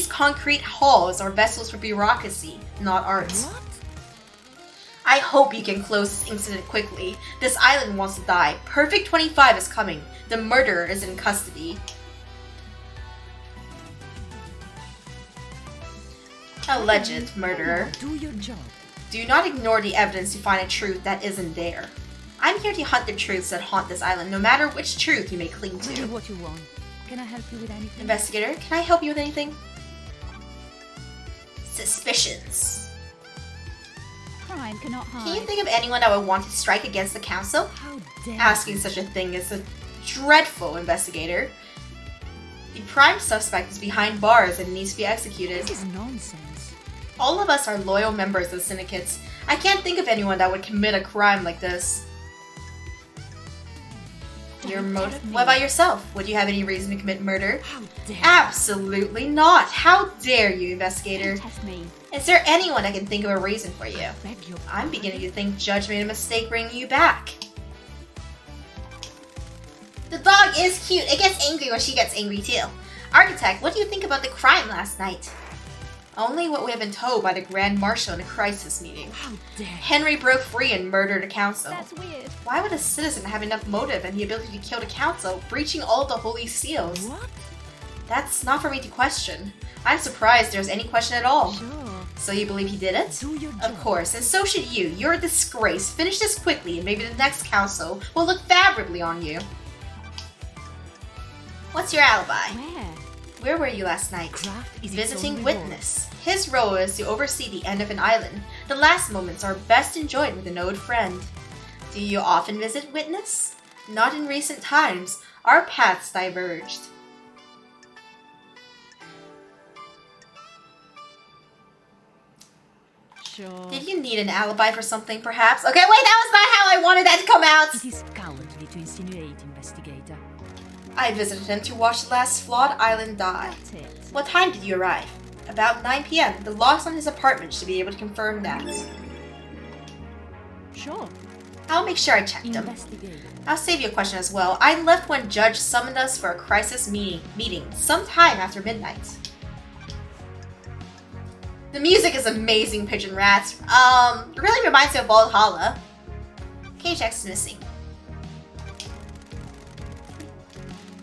concrete halls are vessels for bureaucracy, not art. What? I hope you can close this incident quickly. This island wants to die. Perfect 25 is coming. The murderer is in custody. Alleged murderer. Do your job. Do not ignore the evidence to find a truth that isn't there. I'm here to hunt the truths that haunt this island, no matter which truth you may cling Do to. what you want. Can I help you with anything? Investigator, can I help you with anything? Suspicions. Crime cannot hide. Can you think of anyone that would want to strike against the council? How dare Asking such a thing is a dreadful, investigator. The prime suspect is behind bars and needs to be executed. This is nonsense. All of us are loyal members of syndicates. I can't think of anyone that would commit a crime like this. Your motive? What about yourself? Would you have any reason to commit murder? How dare Absolutely not! How dare you, investigator? Test me. Is there anyone that can think of a reason for you? Beg your I'm beginning to think Judge made a mistake bringing you back. The dog is cute. It gets angry when she gets angry too. Architect, what do you think about the crime last night? Only what we have been told by the Grand Marshal in a crisis meeting. How dare Henry broke free and murdered the council. That's weird. Why would a citizen have enough motive and the ability to kill the council, breaching all the holy seals? What? That's not for me to question. I'm surprised there's any question at all. Sure. So you believe he did it? Do your job. Of course, and so should you. You're a disgrace. Finish this quickly, and maybe the next council will look favorably on you. What's your alibi? Where? Where were you last night? Craft is its Visiting own reward. witness. His role is to oversee the end of an island. The last moments are best enjoyed with an old friend. Do you often visit witness? Not in recent times. Our paths diverged. Sure. Did you need an alibi for something, perhaps? Okay, wait, that was not how I wanted that to come out! It is cowardly to insinuate, investigator. I visited him to watch the last flawed island die. That's it. What time did you arrive? About 9 p.m. The locks on his apartment should be able to confirm that. Sure. I'll make sure I checked them. Investigate. I'll save you a question as well. I left when Judge summoned us for a crisis meeting sometime after midnight. The music is amazing, Pigeon Rats. Really reminds me of Valhalla. KJX missing.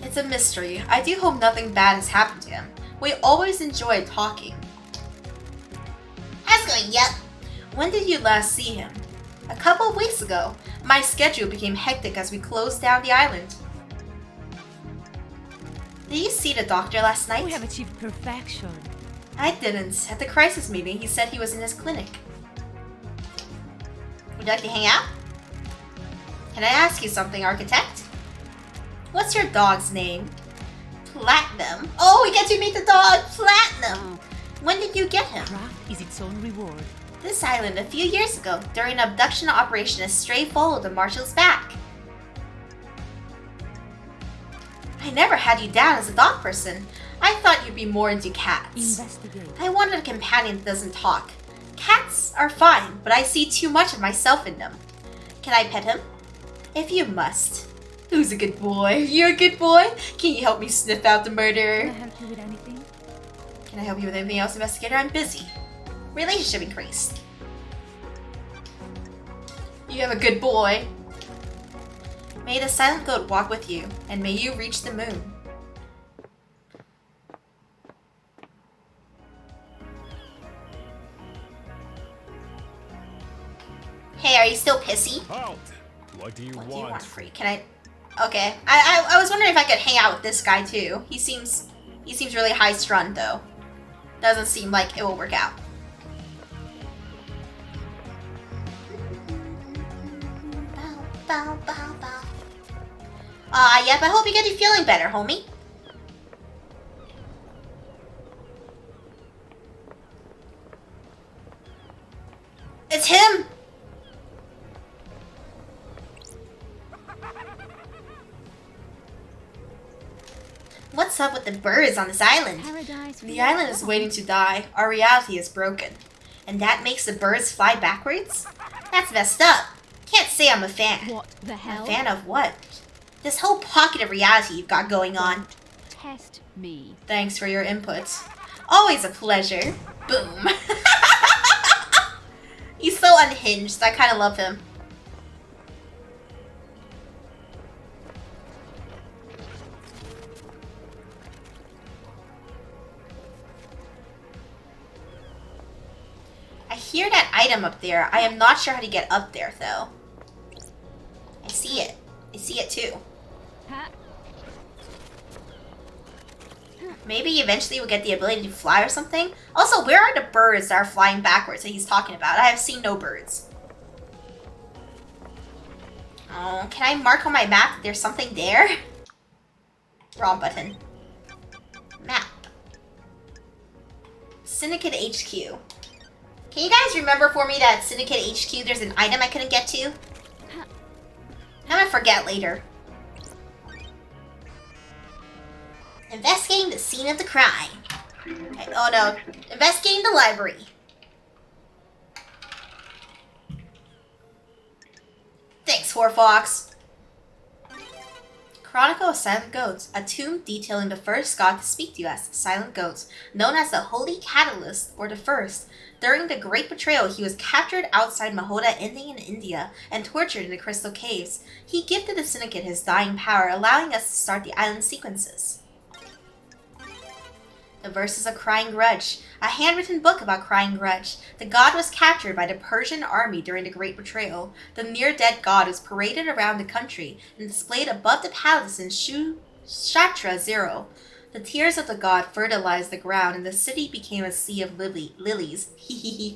It's a mystery. I do hope nothing bad has happened to him. We always enjoy talking. How's it going? Yep. When did you last see him? A couple of weeks ago. My schedule became hectic as we closed down the island. Did you see the doctor last night? We have achieved perfection. I didn't. At the crisis meeting, he said he was in his clinic. Would you like to hang out? Can I ask you something, Architect? What's your dog's name? Platinum. Oh, we get to meet the dog, Platinum. When did you get him? Craft is its own reward. This island a few years ago. During an abduction operation, a stray followed the marshal's back. I never had you down as a dog person. I thought you'd be more into cats. Investigate. I wanted a companion that doesn't talk. Cats are fine, but I see too much of myself in them. Can I pet him? If you must. Who's a good boy? You're a good boy? Can you help me sniff out the Can murderer? I help you with anything? Can I help you with anything else, Investigator? I'm busy. Relationship increased. You have a good boy. May the silent goat walk with you, and may you reach the moon. Hey, are you still pissy? Halt! What do you What want? do you want, free? Can I? Okay. I was wondering if I could hang out with this guy too. He seems really high strung though. Doesn't seem like it will work out. Bow, bow, bow. Yep, I hope you get you feeling better, homie. It's him! What's up with the birds on this island? Paradise The island is waiting to die. Our reality is broken. And that makes the birds fly backwards? That's messed up. Can't say I'm a fan. What the hell? A fan of what? This whole pocket of reality you've got going on. Test me. Thanks for your input. Always a pleasure. Boom. He's so unhinged. I kind of love him. I hear that item up there. I am not sure how to get up there, though. I see it. I see it, too. Ha. Maybe eventually we'll get the ability to fly or something. Also, where are the birds that are flying backwards that he's talking about? I have seen no birds. Oh, can I mark on my map that there's something there? Wrong button. Map. Syndicate HQ. Can you guys remember for me that Syndicate HQ, there's an item I couldn't get to? I'm gonna forget later. Investigating the scene of the crime. Okay, oh no. Investigating the library. Thanks, Horfox. Chronicle of Silent Goats, a tomb detailing the first god to speak to us, Silent Goats, known as the Holy Catalyst, or the First. During the Great Betrayal, he was captured outside Mahoda Ending in India and tortured in the Crystal Caves. He gifted the Syndicate his dying power, allowing us to start the island sequences. The Verses of Crying Grudge, a handwritten book about Crying Grudge. The god was captured by the Persian army during the Great Betrayal. The near-dead god was paraded around the country and displayed above the palace in Shatra Zero. The tears of the god fertilized the ground, and the city became a sea of lilies.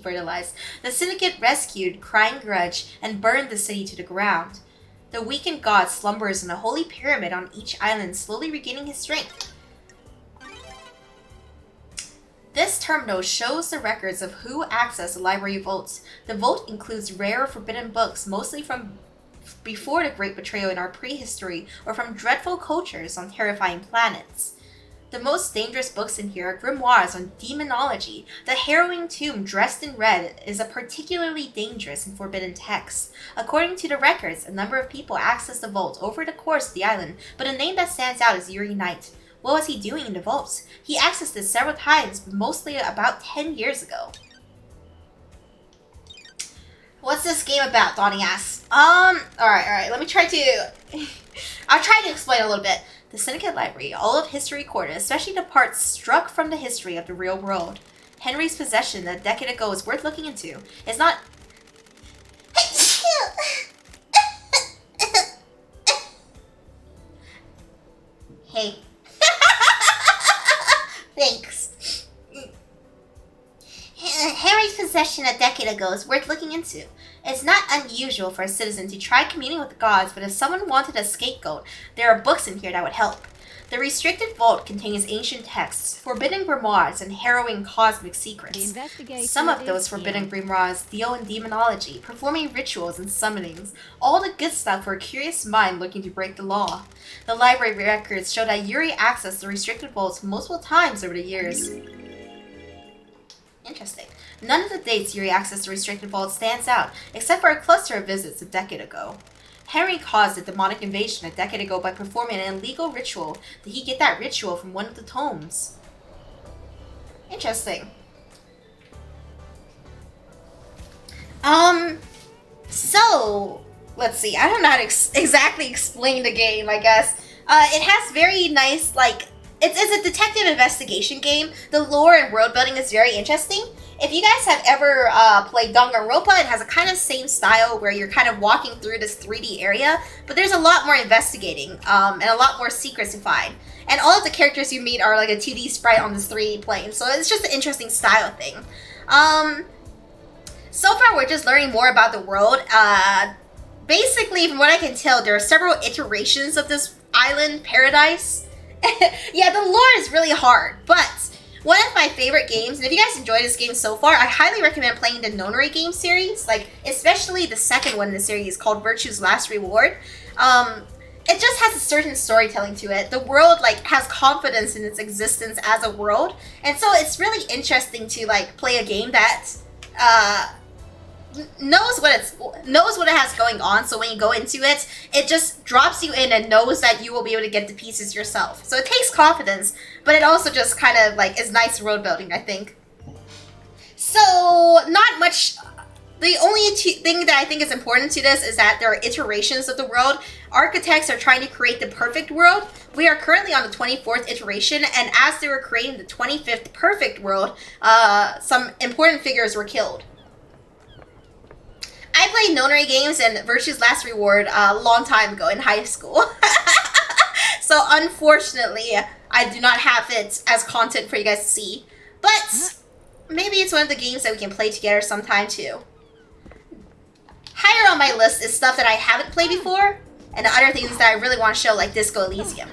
Fertilized. The Syndicate rescued Crying Grudge and burned the city to the ground. The weakened god slumbers in a holy pyramid on each island, slowly regaining his strength. This terminal shows the records of who accessed the library vaults. The vault includes rare forbidden books, mostly from before the Great Betrayal in our prehistory, or from dreadful cultures on terrifying planets. The most dangerous books in here are grimoires on demonology. The harrowing tomb dressed in red is a particularly dangerous and forbidden text. According to the records, a number of people accessed the vault over the course of the island, but a name that stands out is Yuri Knight. What was he doing in the vaults? He accessed it several times, but mostly about 10 years ago. What's this game about? Donnie asks. Alright, let me try to... I'll try to explain a little bit. The Syndicate Library, all of history recorded, especially the parts struck from the history of the real world. Henry's possession a decade ago is worth looking into. It's not... Hey. Thanks. Henry's possession a decade ago is worth looking into. It's not unusual for a citizen to try communing with the gods, but if someone wanted a scapegoat, there are books in here that would help. The restricted vault contains ancient texts, forbidden grimoires, and harrowing cosmic secrets. Some of those forbidden grimoires deal in demonology, performing rituals and summonings, all the good stuff for a curious mind looking to break the law. The library records show that Yuri accessed the restricted vaults multiple times over the years. Interesting. None of the dates Yuri accessed the restricted vault stands out, except for a cluster of visits a decade ago. Henry caused a demonic invasion a decade ago by performing an illegal ritual. Did he get that ritual from one of the tomes? Interesting. So, let's see. I don't know how to exactly explain the game, I guess. It has very nice, like, it's a detective investigation game. The lore and world building is very interesting. If you guys have ever played Danganronpa, it has a kind of same style where you're kind of walking through this 3D area, but there's a lot more investigating and a lot more secrets to find. And all of the characters you meet are like a 2D sprite on this 3D plane, so it's just an interesting style thing. So far we're just learning more about the world. Basically, from what I can tell, there are several iterations of this island paradise. Yeah, the lore is really hard, but one of my favorite games, and if you guys enjoyed this game so far, I highly recommend playing the Nonary game series, like especially the second one in the series called Virtue's Last Reward. It just has a certain storytelling to it. The world like has confidence in its existence as a world, and so it's really interesting to like play a game that knows what it has going on. So when you go into it, it just drops you in and knows that you will be able to get the pieces yourself. So it takes confidence, but it also just kind of like is nice world building, I think. So not much. The only thing that I think is important to this is that there are iterations of the world. Architects are trying to create the perfect world. We are currently on the 24th iteration, and as they were creating the 25th perfect world, some important figures were killed. I played Nonary games and Virtue's Last Reward a long time ago in high school. So unfortunately, I do not have it as content for you guys to see. But maybe it's one of the games that we can play together sometime too. Higher on my list is stuff that I haven't played before, and the other things that I really want to show, like Disco Elysium.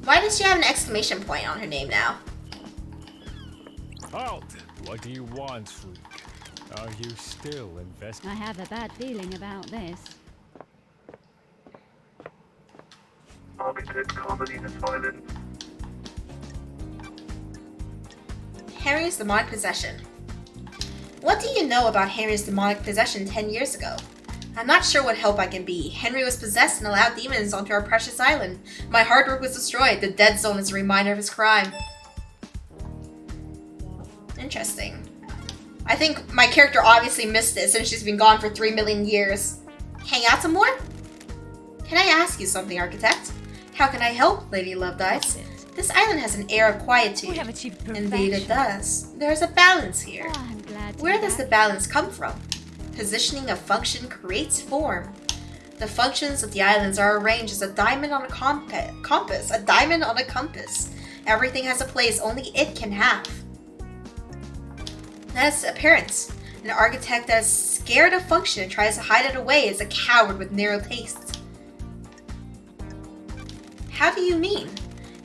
Why does she have an exclamation point on her name now? Halt! What do you want, freak? Are you still invested? I have a bad feeling about this. Targeted comedy violence. Henry's demonic possession. What do you know about Henry's demonic possession 10 years ago? I'm not sure what help I can be. Henry was possessed and allowed demons onto our precious island. My hard work was destroyed. The dead zone is a reminder of his crime. Interesting. I think my character obviously missed it since she's been gone for 3 million years. Hang out some more? Can I ask you something, Architect? How can I help, Lady Loved Eyes? This island has an air of quietude. We have achieved perfection. Indeed it does. There's a balance here. Oh, I'm glad to Where hear does the that. balance come from? Positioning a function creates form. The functions of the islands are arranged as a diamond on a compass. A diamond on a compass. Everything has a place only it can have. That's appearance. An architect that is scared of function and tries to hide it away is a coward with narrow tastes. How do you mean?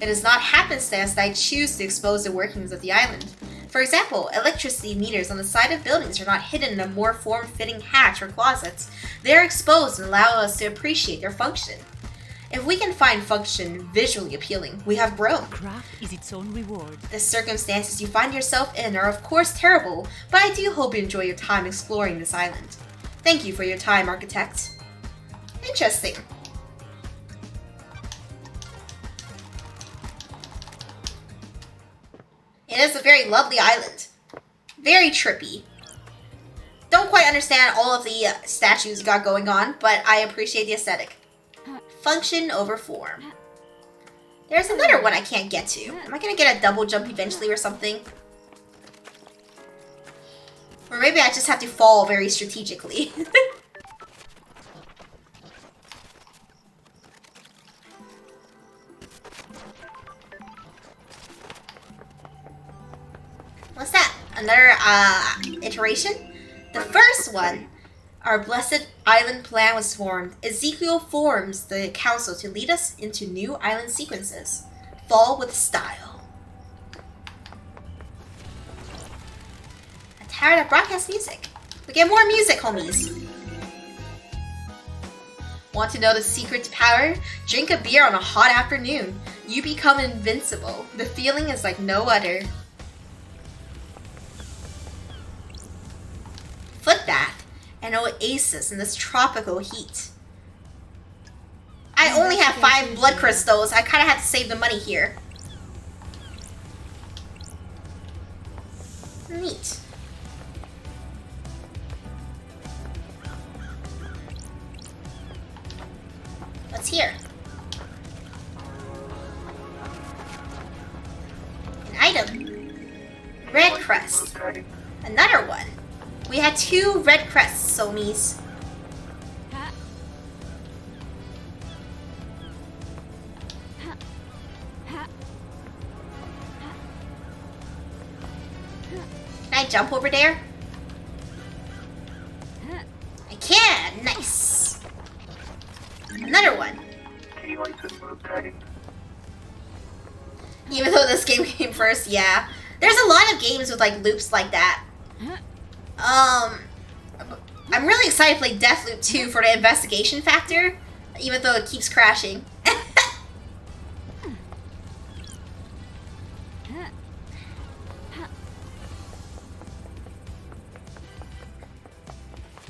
It is not happenstance that I choose to expose the workings of the island. For example, electricity meters on the side of buildings are not hidden in a more form-fitting hatch or closets. They are exposed and allow us to appreciate their function. If we can find function visually appealing, we have grown. Craft is its own reward. The circumstances you find yourself in are of course terrible, but I do hope you enjoy your time exploring this island. Thank you for your time, Architect. Interesting. It is a very lovely island. Very trippy. Don't quite understand all of the statues you got going on, but I appreciate the aesthetic. Function over form. There's another one I can't get to. Am I gonna get a double jump eventually or something? Or maybe I just have to fall very strategically. What's that? Another iteration? The first one, our blessed island plan was formed. Ezekiel forms the council to lead us into new island sequences. Fall with style. I'm tired of broadcast music. We get more music, homies. Want to know the secret to power? Drink a beer on a hot afternoon. You become invincible. The feeling is like no other. Foot bath, an oasis in this tropical heat. I only have 5 blood crystals. I kind of have to save the money here. Neat. What's here? An item. Red crest. Another one. We had 2 red crests, Somies. I jump over there? I can! Nice! Another one. Key item obtained. Even though this game came first, yeah. There's a lot of games with like loops like that. I'm really excited to play Deathloop 2 for the investigation factor, even though it keeps crashing.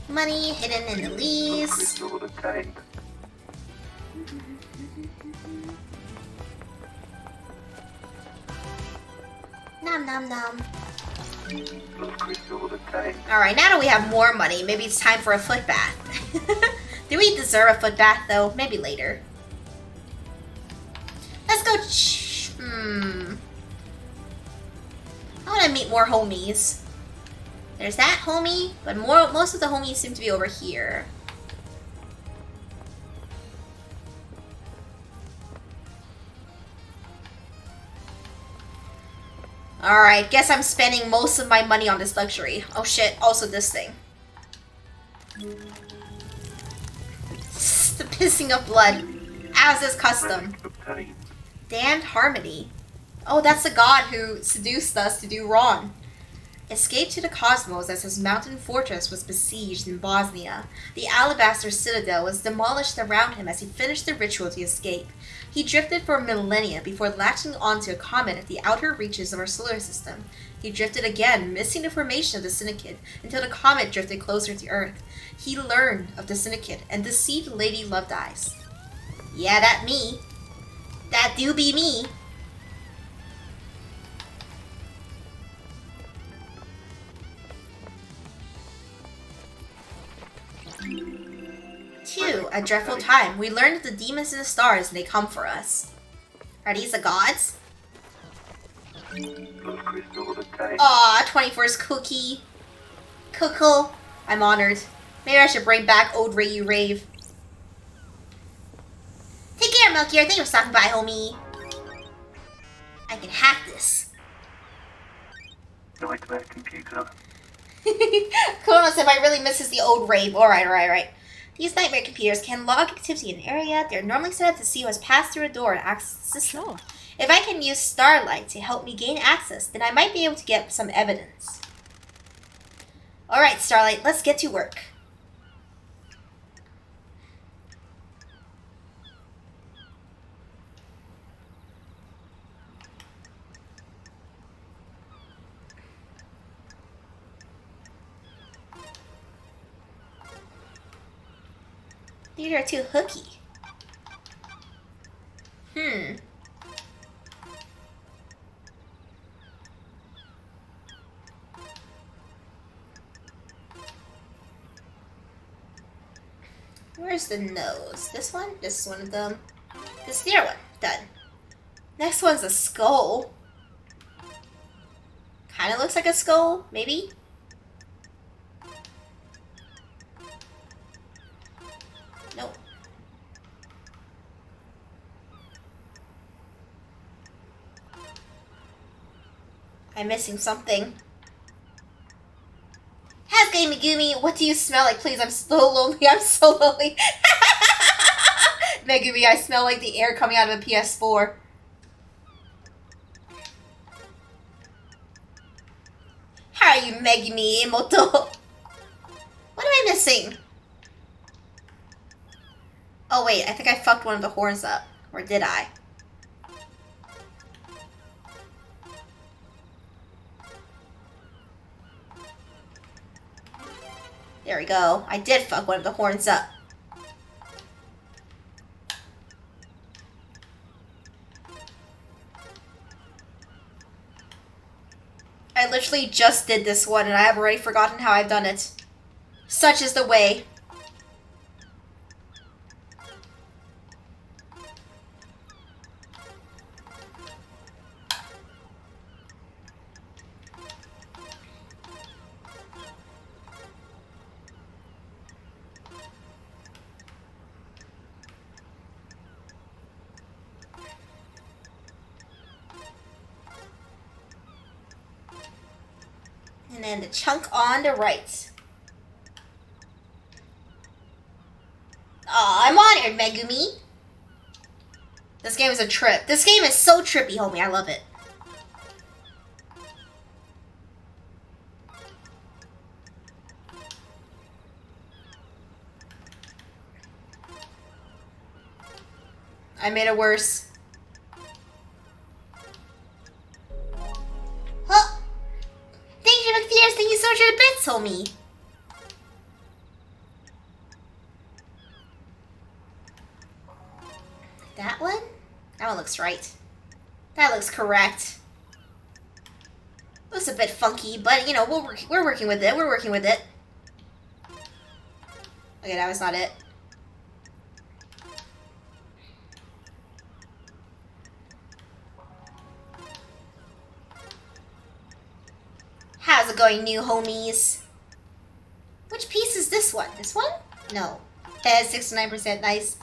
Money hidden in the leaves. Crystal obtained. Nom nom nom. Crystal obtained. Alright, now that we have more money, maybe it's time for a foot bath. Do we deserve a foot bath though? Maybe later. Let's go I want to meet more homies. There's that homie, but most of the homies seem to be over here. Alright, guess I'm spending most of my money on this luxury. Oh shit, also this thing. The pissing of blood. As is custom. Obtained. Damned harmony. Oh, that's the god who seduced us to do wrong. Escaped to the cosmos as his mountain fortress was besieged in Bosnia. The alabaster citadel was demolished around him as he finished the ritual to escape. He drifted for millennia before latching onto a comet at the outer reaches of our solar system. He drifted again, missing the formation of the Syndicate, until the comet drifted closer to Earth. He learned of the Syndicate and deceived Lady Loved Eyes. Yeah, that me. That do be me. Two, a dreadful time. We learned of the demons in the stars and they come for us. Are these the gods? Crystal obtained. Aw, 21st cookie. Cookle. I'm honored. Maybe I should bring back old Reiyu Rave. Take care, Milky. I think I'm stopping by, homie. I can hack this. Nightmare computer. Kono said I really misses the old Rave. Alright. These nightmare computers can log activity in an area. They're normally set up to see what's passed through a door and access the system. Sure. If I can use Starlight to help me gain access, then I might be able to get some evidence. Alright, Starlight, let's get to work. These are too hooky. Where's the nose? This one? This is one of them. This is the other one. Done. Next one's a skull. Kinda looks like a skull, maybe? Nope. I'm missing something. How's Megumi? What do you smell like? Please, I'm so lonely. I'm so lonely. Megumi, I smell like the air coming out of a PS4. How are you, Megumi Emoto? What am I missing? Oh wait, I think I fucked one of the horns up. Or did I? There we go. I did fuck one of the horns up. I literally just did this one and I have already forgotten how I've done it. Such is the way. And then the chunk on the right. Aw, I'm honored, Megumi. This game is a trip. This game is so trippy, homie. I love it. I made it worse. Huh? Thank you, McFierce. Thank you so much for the bits, homie. That one? That one looks right. That looks correct. Looks a bit funky, but you know, we're working with it. We're working with it. Okay, that was not it. How's it going, new homies? Which piece is this one? This one? No. 69%, nice.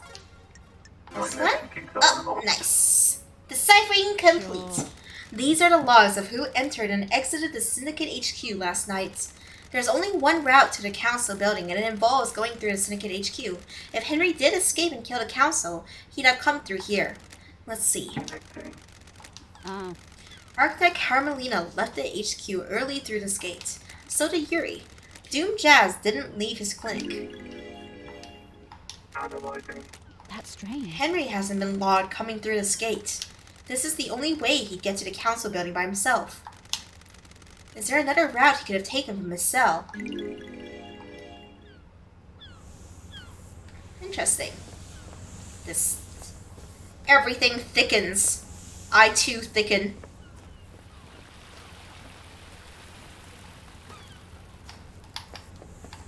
This one? Oh, nice. Deciphering complete. These are the logs of who entered and exited the Syndicate HQ last night. There's only one route to the Council building, and it involves going through the Syndicate HQ. If Henry did escape and kill the Council, he'd have come through here. Let's see. Oh. Architect Carmelina left the HQ early through this gate. So did Yuri. Doom Jazz didn't leave his clinic. Analyzing. That's strange. Henry hasn't been logged coming through this gate. This is the only way he'd get to the Council building by himself. Is there another route he could have taken from his cell? Interesting. This... Everything thickens. I too thicken.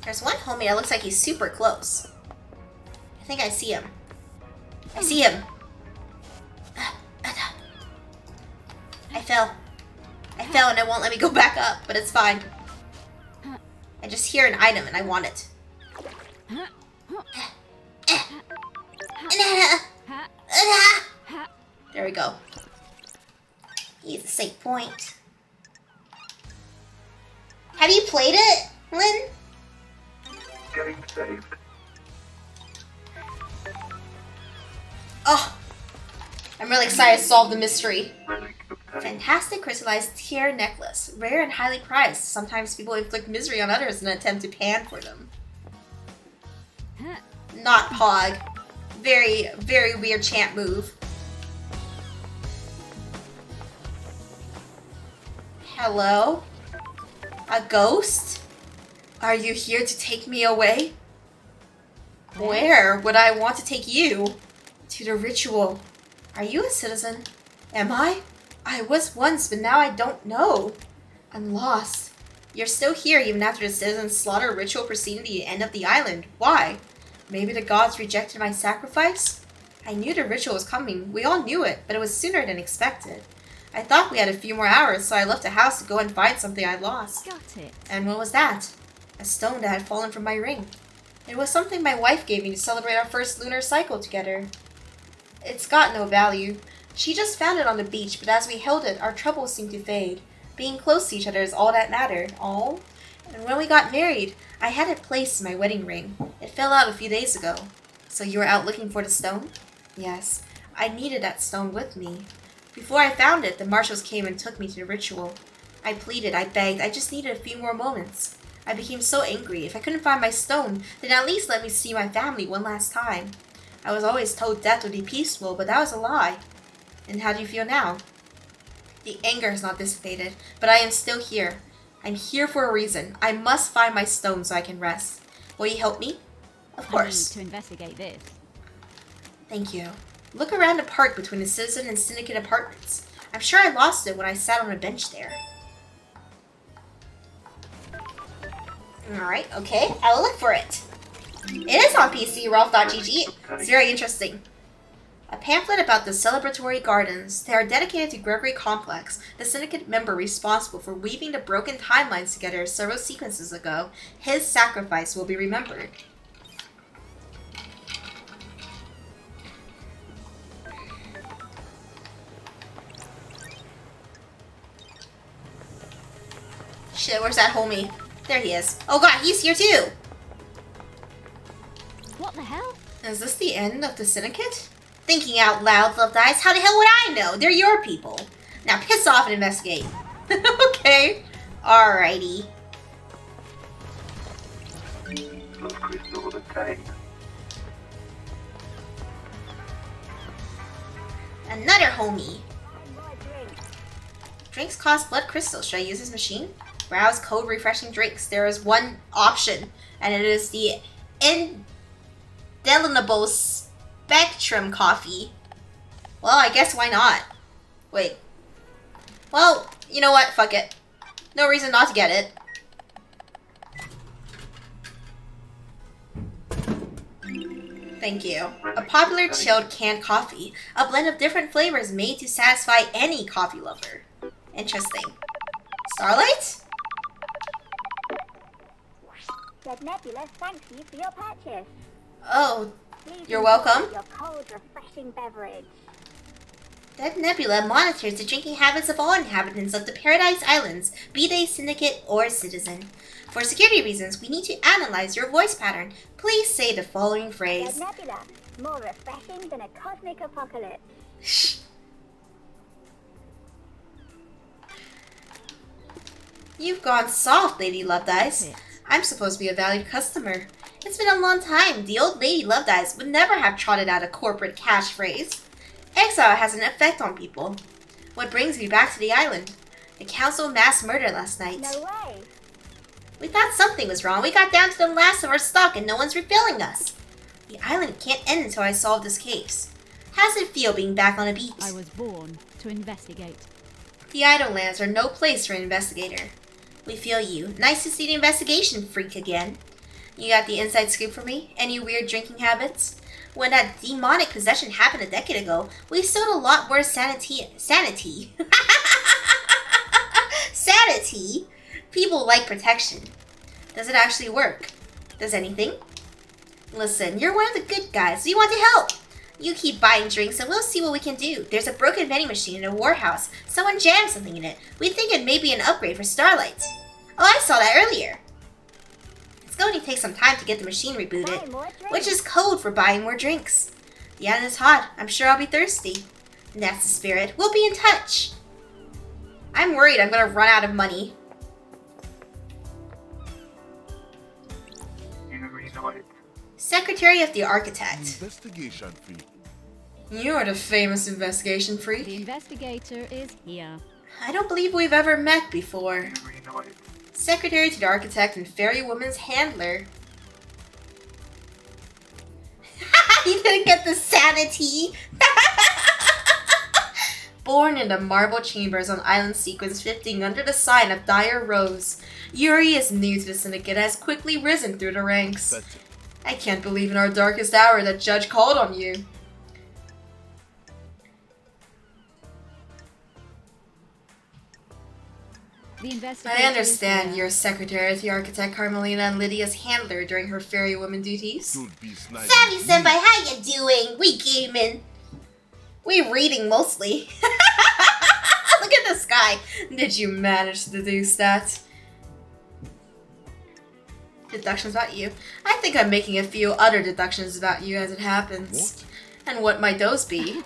There's one homie that looks like he's super close. I think I see him. I see him. I fell. I fell and it won't let me go back up, but it's fine. I just hear an item and I want it. There we go. He's a safe point. Have you played it, Lynn? Getting saved. Oh, I'm really excited to solve the mystery. Relic obtained. Fantastic crystallized tear necklace. Rare and highly prized. Sometimes people inflict misery on others in an attempt to pan for them. Not Pog. Very, very weird chant move. Hello? A ghost? Are you here to take me away? Where would I want to take you? To the ritual. Are you a citizen? Am I? I was once, but now I don't know. I'm lost. You're still here even after the citizen slaughter ritual preceding the end of the island. Why? Maybe the gods rejected my sacrifice? I knew the ritual was coming. We all knew it, but it was sooner than expected. I thought we had a few more hours, so I left the house to go and find something I lost. Got it. And what was that? A stone that had fallen from my ring. It was something my wife gave me to celebrate our first lunar cycle together. It's got no value. She just found it on the beach, but as we held it, our troubles seemed to fade. Being close to each other is all that mattered. All? And when we got married, I had it placed in my wedding ring. It fell out a few days ago. So you were out looking for the stone? Yes. I needed that stone with me. Before I found it, the marshals came and took me to the ritual. I pleaded, I begged, I just needed a few more moments. I became so angry. If I couldn't find my stone, then at least let me see my family one last time. I was always told death would be peaceful, but that was a lie. And how do you feel now? The anger has not dissipated, but I am still here. I'm here for a reason. I must find my stone so I can rest. Will you help me? Of course. I need to investigate this. Thank you. Look around the park between the Citizen and Syndicate apartments. I'm sure I lost it when I sat on a bench there. Alright, okay. I will look for it. It is on PC, Rolf.gg. It's very interesting. A pamphlet about the celebratory gardens. They are dedicated to Gregory Complex, the Syndicate member responsible for weaving the broken timelines together several sequences ago. His sacrifice will be remembered. Shit, where's that homie? There he is. Oh god, he's here too! What the hell? Is this the end of the syndicate? Thinking out loud, Love Dice. How the hell would I know? They're your people. Now piss off and investigate. Okay. Alrighty. Blood crystal obtained. Another homie. Drinks cost blood crystals. Should I use this machine? Browse code refreshing drinks. There is one option, and it is the indelible spectrum coffee. Well, I guess why not? Wait. Well, you know what? Fuck it. No reason not to get it. Thank you. A popular chilled canned coffee. A blend of different flavors made to satisfy any coffee lover. Interesting. Starlight? Said Nebula, thank you for your purchase. Oh, Please you're enjoy welcome. Your cold, refreshing beverage. That nebula monitors the drinking habits of all inhabitants of the Paradise Islands, be they syndicate or citizen. For security reasons, we need to analyze your voice pattern. Please say the following phrase. Said Nebula, more refreshing than a cosmic apocalypse. Shh. You've gone soft, Lady Love Dice. I'm supposed to be a valued customer. It's been a long time. The old Lady Love Dice would never have trotted out a corporate catchphrase. Exile has an effect on people. What brings me back to the island? The council mass murder last night. No way. We thought something was wrong. We got down to the last of our stock and no one's refilling us. The island can't end until I solve this case. How does it feel being back on a beat? I was born to investigate. The Idlelands are no place for an investigator. We feel you. Nice to see the investigation freak again. You got the inside scoop for me? Any weird drinking habits? When that demonic possession happened a decade ago, we sold a lot more sanity. Sanity? People like protection. Does it actually work? Does anything? Listen, you're one of the good guys. We want to help. You keep buying drinks and we'll see what we can do. There's a broken vending machine in a warehouse. Someone jammed something in it. We think it may be an upgrade for Starlight. Oh, I saw that earlier. It's going to take some time to get the machine rebooted, which is code for buying more drinks. The island is hot. I'm sure I'll be thirsty. That's the spirit. We'll be in touch. I'm worried I'm going to run out of money. Secretary of the Architect. Investigation fee. You're the famous investigation freak. The investigator is here. I don't believe we've ever met before. Secretary to the Architect and Fairy Woman's Handler. You didn't get the sanity! Born in the marble chambers on Island Sequence 15 under the sign of Dire Rose, Yuri is new to the Syndicate and has quickly risen through the ranks. I can't believe in our darkest hour that Judge called on you. The investigator I understand is you're Secretary to the Architect Carmelina and Lydia's handler during her fairy woman duties. Savvy Senpai, how you doing? We gaming. We reading mostly. Look at this guy. Did you manage to deduce that? Deductions about you. I think I'm making a few other deductions about you as it happens. What? And what might those be?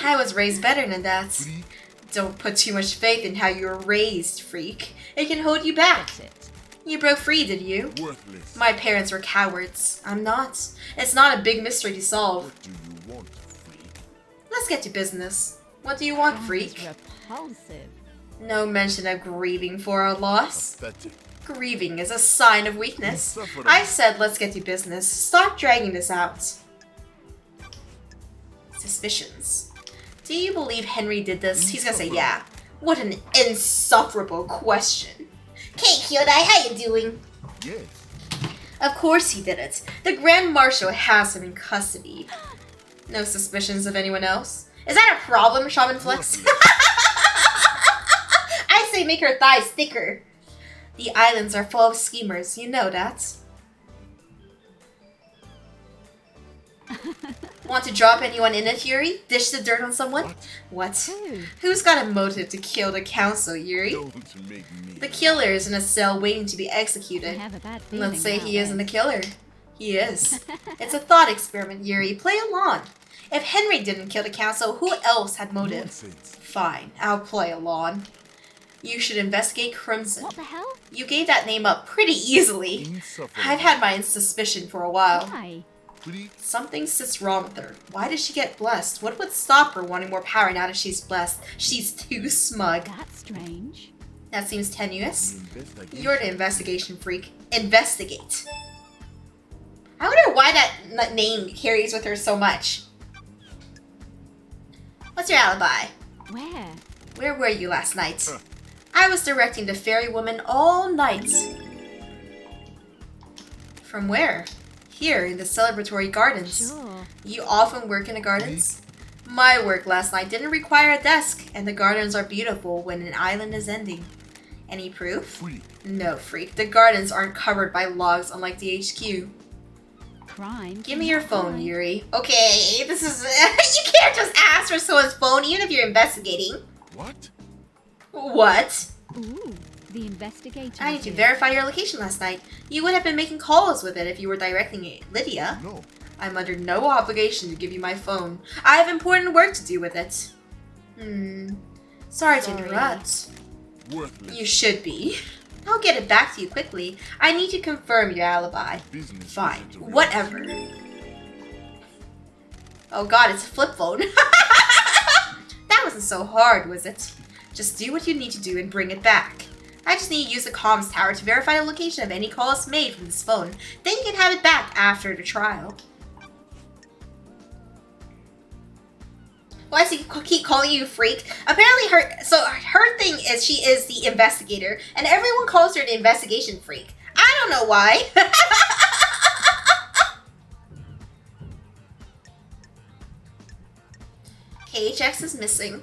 I was raised better than that. Freak. Don't put too much faith in how you were raised, freak. It can hold you back. That's it. You broke free, did you? Worthless. My parents were cowards. I'm not. It's not a big mystery to solve. What do you want, freak? Let's get to business. What do you want, freak? Repulsive. No mention of grieving for our loss. Pathetic. Grieving is a sign of weakness. Insufferable. I said let's get to business. Stop dragging this out. Suspicions. Do you believe Henry did this? He's gonna say yeah. What an insufferable question. Hey Kyodai, how you doing? Yes. Of course he did it. The Grand Marshal has him in custody. No suspicions of anyone else? Is that a problem, Shaman Flex? I say make her thighs thicker. The islands are full of schemers, you know that. Want to drop anyone in it, Yuri? Dish the dirt on someone? What? Who? Who's got a motive to kill the council, Yuri? Don't make me The killer is in a cell waiting to be I executed. have a bad feeling. Let's say about he isn't the this. killer. He is. It's a thought experiment, Yuri. Play along. If Henry didn't kill the council, who else had motive? nonsense. Fine, I'll play along. You should investigate Crimson. What the hell? You gave that name up pretty easily. Insufferable. I've had my suspicion for a while. Why? Freak. Something sits wrong with her. Why did she get blessed? What would stop her wanting more power now that she's blessed? She's too smug. That's strange. That seems tenuous. Investigation. You're the investigation freak. Investigate. I wonder why that name carries with her so much. What's your alibi? Where? Where were you last night? I was directing the fairy woman all night. From where? Here, in the celebratory gardens. Sure. You often work in the gardens? My work last night didn't require a desk, and the gardens are beautiful when an island is ending. Any proof? Freak. No, freak. The gardens aren't covered by logs unlike the HQ. Crime. Give me your phone, Yuri. Okay, this is... you can't just ask for someone's phone even if you're investigating. What? What? Ooh, the investigator. I need to verify your location last night. You would have been making calls with it if you were directing it. Lydia, No. I'm under no obligation to give you my phone. I have important work to do with it. Sorry to interrupt. Worthless. You should be. I'll get it back to you quickly. I need to confirm your alibi. Business Fine. isn't a Whatever. Oh god, it's a flip phone. That wasn't so hard, was it? Just do what you need to do and bring it back. I just need to use the comms tower to verify the location of any calls made from this phone. Then you can have it back after the trial. Why does he keep calling you freak? Apparently her thing is she is the investigator, and everyone calls her the investigation freak. I don't know why. KHX is missing.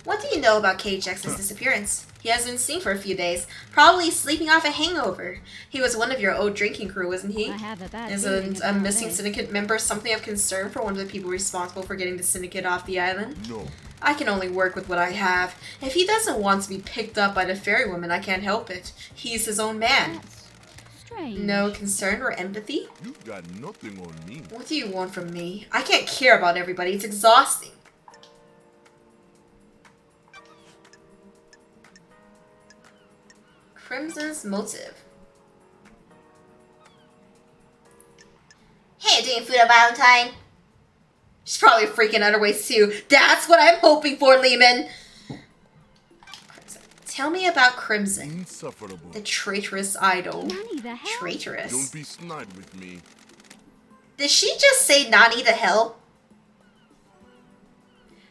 What do you know about KHX's disappearance? He has been seen for a few days, probably sleeping off a hangover. He was one of your old drinking crew, wasn't he? I have a bad Is feeling a about missing this. syndicate member something of concern for one of the people responsible for getting the syndicate off the island? No. I can only work with what I have. If he doesn't want to be picked up by the fairy woman, I can't help it. He's his own man. That's strange. No concern or empathy? You've got nothing on me. What do you want from me? I can't care about everybody. It's exhausting. Crimson's motive. Hey, doing food on Valentine? She's probably freaking other ways too. That's what I'm hoping for, Lehman. Crimson. Tell me about Crimson, Insufferable. the traitorous idol. Nanny the hell? Traitorous. Don't be snide with me. Did she just say Nani the hell?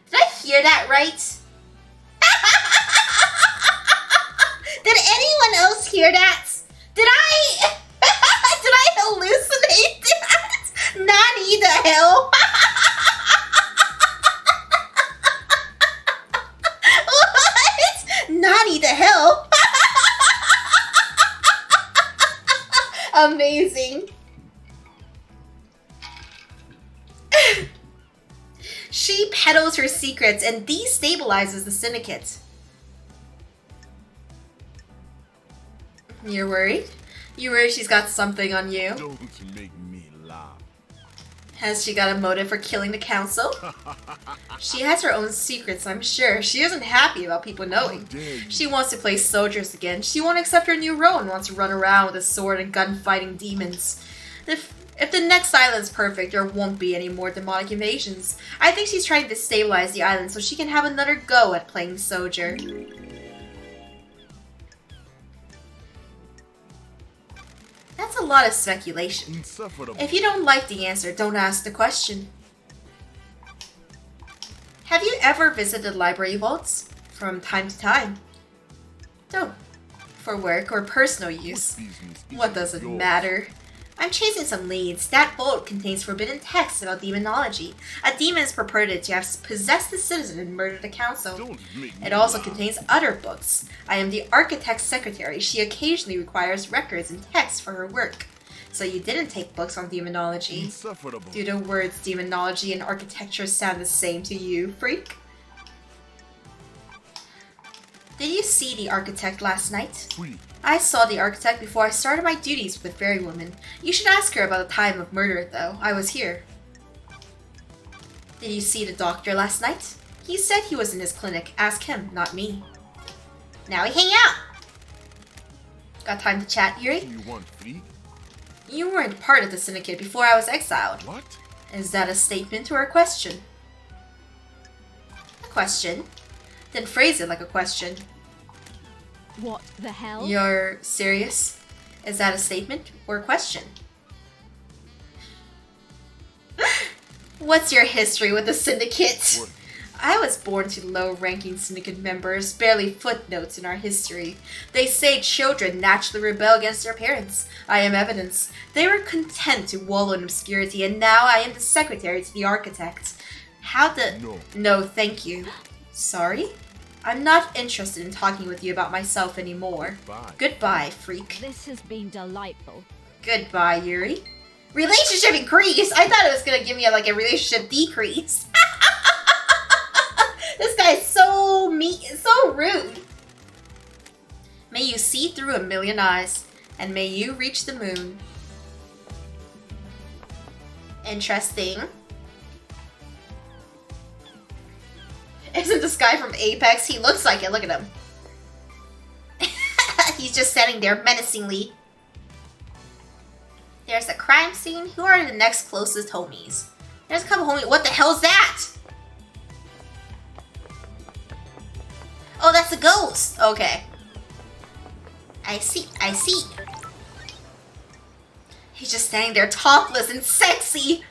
Did I hear that right? Did anyone else hear that? Did I did I hallucinate that? Nani the hell? What? Nani the hell? Amazing. She peddles her secrets and destabilizes the syndicate. You're worried? You worried she's got something on you? Don't make me laugh. Has she got a motive for killing the council? She has her own secrets, I'm sure. She isn't happy about people knowing. How dare you. She wants to play soldiers again. She won't accept her new role and wants to run around with a sword and gun fighting demons. If the next island's perfect, there won't be any more demonic invasions. I think she's trying to stabilize the island so she can have another go at playing soldier. That's a lot of speculation. Insufferable. If you don't like the answer, don't ask the question. Have you ever visited library vaults? From time to time. Don't. For work or personal use. Business What does isn't it yours. matter? I'm chasing some leads. That vault contains forbidden texts about demonology. A demon is purported to have possessed the citizen and murdered the council. Don't make me It also laugh. contain's other books. I am the architect's secretary. She occasionally requires records and texts for her work. So you didn't take books on demonology. Insufferable. Do the words demonology and architecture sound the same to you, freak? Did you see the architect last night? Oui. I saw the architect before I started my duties with the fairy woman. You should ask her about the time of murder, though. I was here. Did you see the doctor last night? He said he was in his clinic. Ask him, not me. Now we hang out! Got time to chat, Yuri? You want free? You weren't part of the syndicate before I was exiled. What? Is that a statement or a question? A question. Then phrase it like a question. What the hell? You're serious? Is that a statement or a question? What's your history with the syndicate? What? I was born to low-ranking syndicate members, barely footnotes in our history. They say children naturally rebel against their parents. I am evidence. They were content to wallow in obscurity, and now I am the secretary to the architect. How the... No. No, thank you. Sorry? I'm not interested in talking with you about myself anymore. Bye. Goodbye, freak. This has been delightful. Goodbye, Yuri. Relationship increase? I thought it was gonna give me a relationship decrease. This guy's so mean, so rude. May you see through a million eyes, and may you reach the moon. Interesting. Isn't this guy from Apex? He looks like it. Look at him. He's just standing there menacingly. There's a crime scene. Who are the next closest homies? There's a couple homies. What the hell's that? Oh, that's a ghost. Okay. I see. I see. He's just standing there topless and sexy.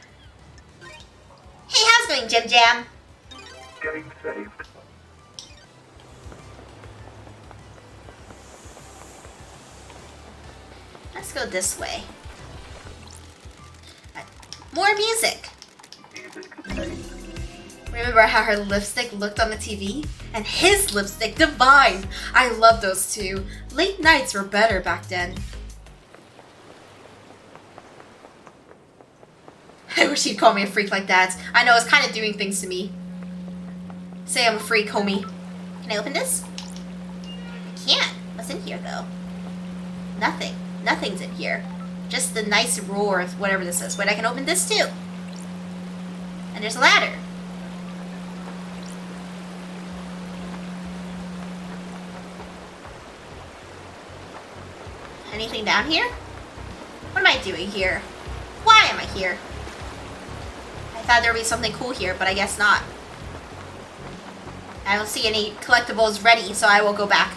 Hey, how's it going, Jim Jam? Getting saved. Let's go this way. More music. Remember how her lipstick looked on the TV? And his lipstick, divine! I love those two. Late nights were better back then. I wish he'd call me a freak like that. I know, it's kind of doing things to me. Say I'm a freak, homie. Can I open this? I can't. What's in here, though? Nothing. Nothing's in here. Just the nice roar of whatever this is. Wait, I can open this too. And there's a ladder. Anything down here? What am I doing here? Why am I here? I thought there would be something cool here, but I guess not. I don't see any collectibles ready, so I will go back.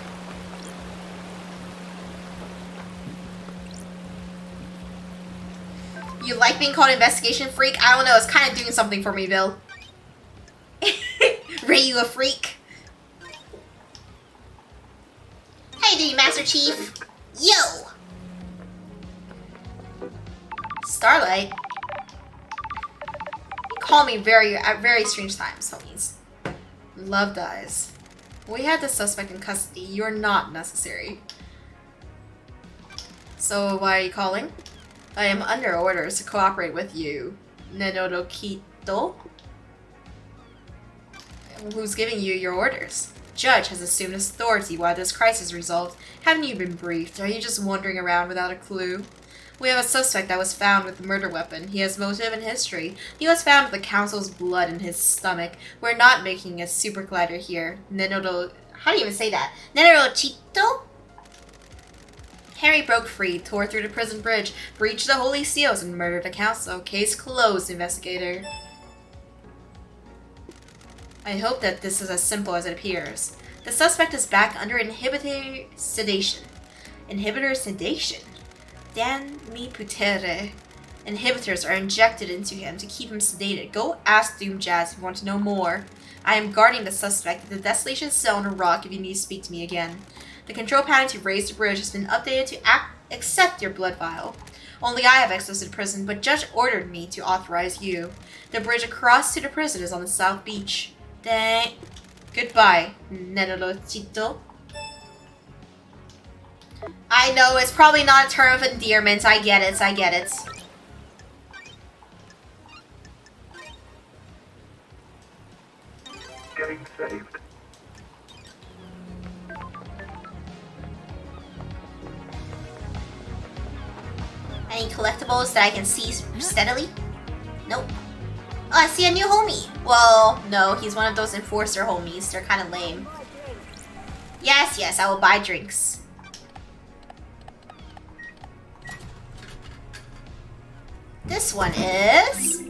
You like being called investigation freak? I don't know, it's kind of doing something for me, Bill. Reiyu a freak? How you doing, Master Chief? Yo! Starlight? You call me at very strange times, homies. Love dies. We had the suspect in custody. You're not necessary. So why are you calling? I am under orders to cooperate with you. Nenodokito? Who's giving you your orders? Judge has assumed authority while this crisis resolved. Haven't you been briefed? Are you just wandering around without a clue? We have a suspect that was found with a murder weapon. He has motive and history. He was found with the council's blood in his stomach. We're not making a super glider here. How do you even say that? Nenorochito? Harry broke free, tore through the prison bridge, breached the holy seals, and murdered the council. Case closed, investigator. I hope that this is as simple as it appears. The suspect is back under inhibitor sedation. Inhibitor sedation? Dan mi putere. Inhibitors are injected into him to keep him sedated. Go ask Doom Jazz if you want to know more. I am guarding the suspect at the Desolation Cell on a rock if you need to speak to me again. The control panel to raise the bridge has been updated to accept your blood vial. Only I have access to the prison, but Judge ordered me to authorize you. The bridge across to the prison is on the south beach. Goodbye, Nenolochito. I know, it's probably not a term of endearment. I get it, I get it. Getting saved. Any collectibles that I can see steadily? Nope. Oh, I see a new homie. Well, no, he's one of those enforcer homies. They're kind of lame. Yes, yes, I will buy drinks. This one is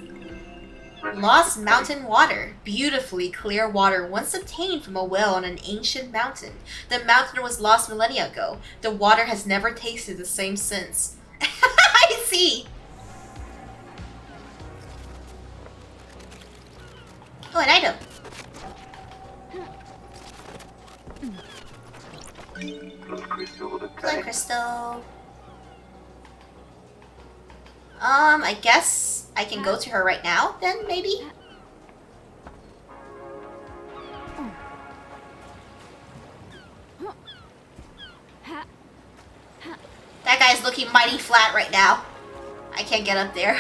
Lost Mountain Water. Beautifully clear water once obtained from a well on an ancient mountain. The mountain was lost millennia ago. The water has never tasted the same since. I see. Oh, an item. Blood crystal. I guess I can go to her right now, then, maybe? That guy's looking mighty flat right now. I can't get up there.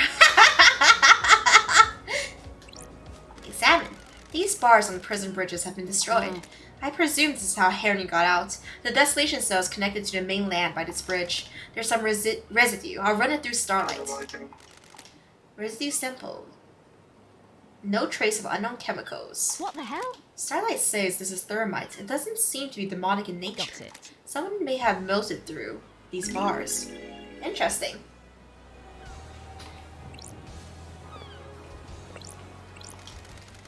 Examine. These bars on the prison bridges have been destroyed. I presume this is how Harry got out. The desolation cell is connected to the mainland by this bridge. There's some residue. I'll run it through Starlight. Residue sample. No trace of unknown chemicals. What the hell? Starlight says this is thermite. It doesn't seem to be demonic in nature. Got it. Someone may have melted through these bars. Interesting.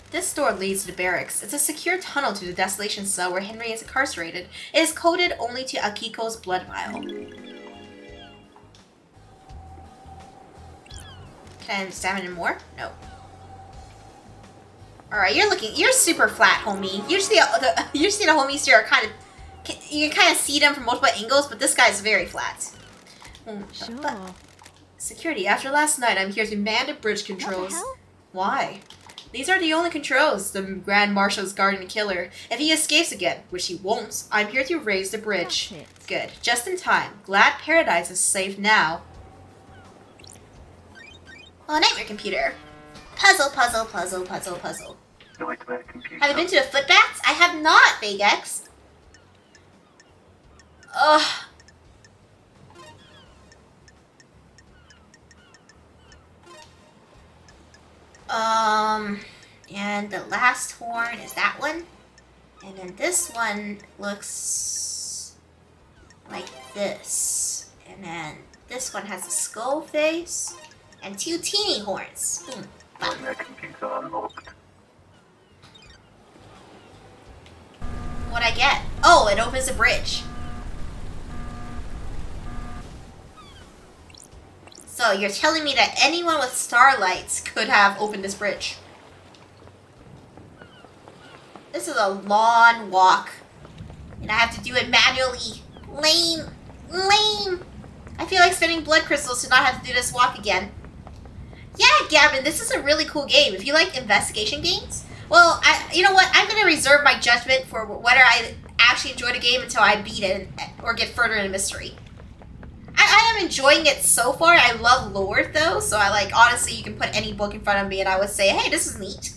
This door leads to the barracks. It's a secure tunnel to the desolation cell where Henry is incarcerated. It is coded only to Akiko's blood vial. Can I examine it more? No. Alright, you're super flat, homie. Usually the homies here are you can kind of see them from multiple angles, but this guy's very flat. Sure. But, security, after last night, I'm here to man the bridge controls. What the hell? Why? These are the only controls the Grand Marshal's guarding the killer. If he escapes again, which he won't, I'm here to raise the bridge. Got it. Good. Just in time. Glad Paradise is safe now. Oh, nightmare computer. Puzzle, puzzle, puzzle, puzzle, puzzle. Nightmare computer. Have you been to the footbaths? I have not, Big X. Ugh. And the last horn is that one. And then this one looks like this. And then this one has a skull face and two teeny horns. Nightmare computer unlocked. What'd I get? Oh, it opens a bridge. So you're telling me that anyone with starlights could have opened this bridge? This is a long walk. And I have to do it manually. Lame. Lame. I feel like spending blood crystals to not have to do this walk again. Yeah, Gavin, this is a really cool game. If you like investigation games, well, you know what? I'm going to reserve my judgment for whether I actually enjoy the game until I beat it or get further in the mystery. I am enjoying it so far. I love lore, though, so honestly, you can put any book in front of me and I would say, hey, this is neat.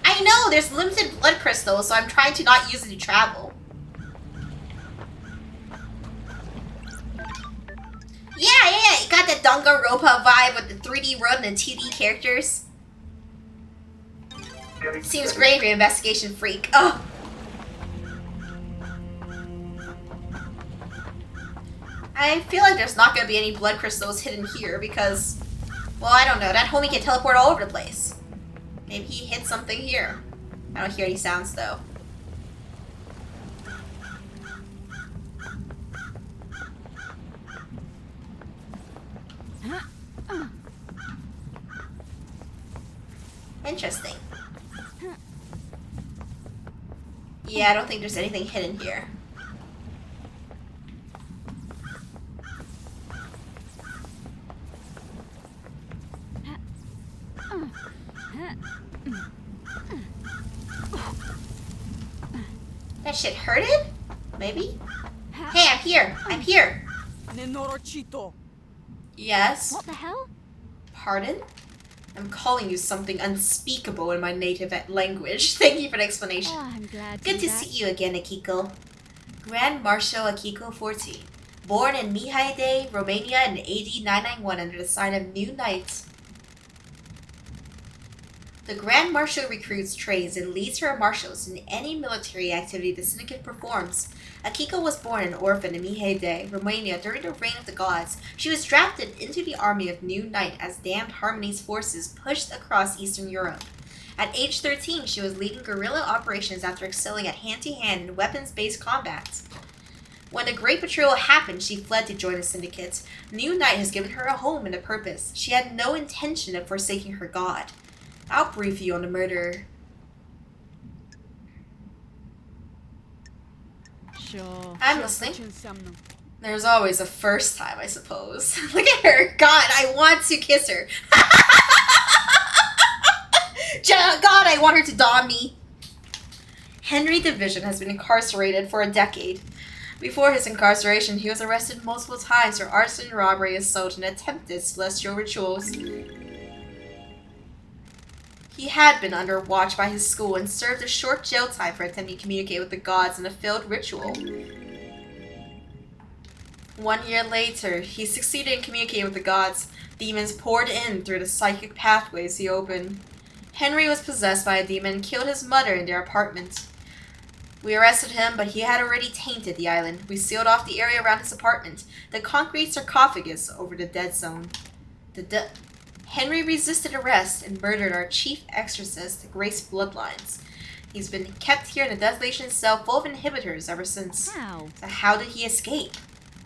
I know, there's limited blood crystals, so I'm trying to not use it to travel. Yeah, you got the Danganronpa vibe with the 3D world and the 2D characters. Seems great for an investigation freak. Oh. I feel like there's not going to be any blood crystals hidden here because, well, I don't know. That homie can teleport all over the place. Maybe he hit something here. I don't hear any sounds, though. Interesting. Yeah, I don't think there's anything hidden here. That shit hurted? Maybe? Hey, I'm here. I'm here. Nenorochito. Yes. What the hell? Pardon? I'm calling you something unspeakable in my native language. Thank you for the explanation. Oh, I'm glad Good be to back. see you again, Akiko. Grand Marshal Akiko 14. Born in Mihai, Romania in AD 991 under the sign of New Knight. The Grand Marshal recruits, trains, and leads her marshals in any military activity the Syndicate performs. Akiko was born an orphan in Mihai, Romania during the reign of the gods. She was drafted into the army of New Knight as Damned Harmony's forces pushed across Eastern Europe. At age 13, she was leading guerrilla operations after excelling at hand-to-hand and weapons-based combat. When the Great Betrayal happened, she fled to join the Syndicate. New Knight has given her a home and a purpose. She had no intention of forsaking her god. I'll brief you on the murder. Sure. I'm listening. There's always a first time, I suppose. Look at her. God, I want to kiss her. God, I want her to dom me. Henry Division has been incarcerated for a decade. Before his incarceration, he was arrested multiple times for arson, robbery, assault, and attempted celestial rituals. He had been under watch by his school and served a short jail time for attempting to communicate with the gods in a failed ritual. 1 year later, he succeeded in communicating with the gods. Demons poured in through the psychic pathways he opened. Henry was possessed by a demon and killed his mother in their apartment. We arrested him, but he had already tainted the island. We sealed off the area around his apartment, the concrete sarcophagus over the dead zone. Henry resisted arrest and murdered our chief exorcist, the Grace Bloodlines. He's been kept here in a desolation cell full of inhibitors ever since. How? So how did he escape?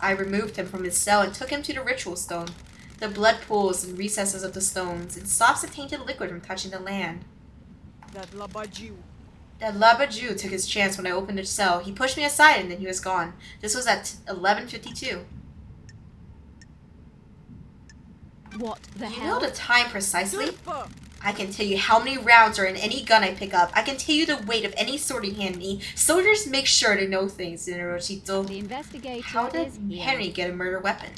I removed him from his cell and took him to the ritual stone. The blood pools in recesses of the stones and stops the tainted liquid from touching the land. That Labaju. That Labaju took his chance when I opened the cell. He pushed me aside and then he was gone. This was at 11:52. What the You hell? know the time precisely? I can tell you how many rounds are in any gun I pick up. I can tell you the weight of any sword you hand me. Soldiers make sure to know things, Interrogations. The investigator How did is here. Henry get a murder weapon?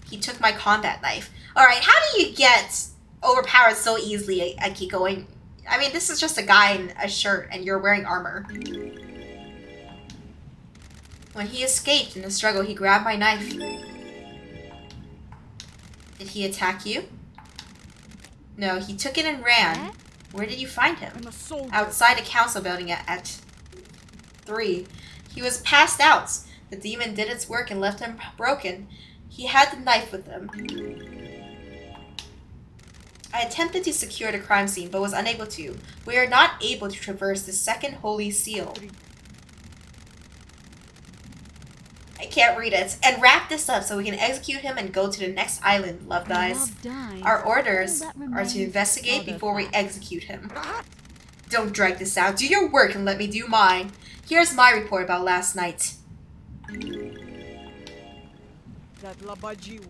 He took my combat knife. Alright, how do you get overpowered so easily, Akiko? I mean, this is just a guy in a shirt and you're wearing armor. When he escaped in the struggle, he grabbed my knife. Did he attack you? No, he took it and ran. What? Where did you find him? I'm a soldier. Outside a council building at 3. He was passed out. The demon did its work and left him broken. He had the knife with him. I attempted to secure the crime scene, but was unable to. We are not able to traverse the second holy seal. I can't read it. And wrap this up so we can execute him and go to the next island, love guys. Love dies. Our orders All that are remains to investigate are the before we facts. execute him. Don't drag this out. Do your work and let me do mine. Here's my report about last night. That Labaju.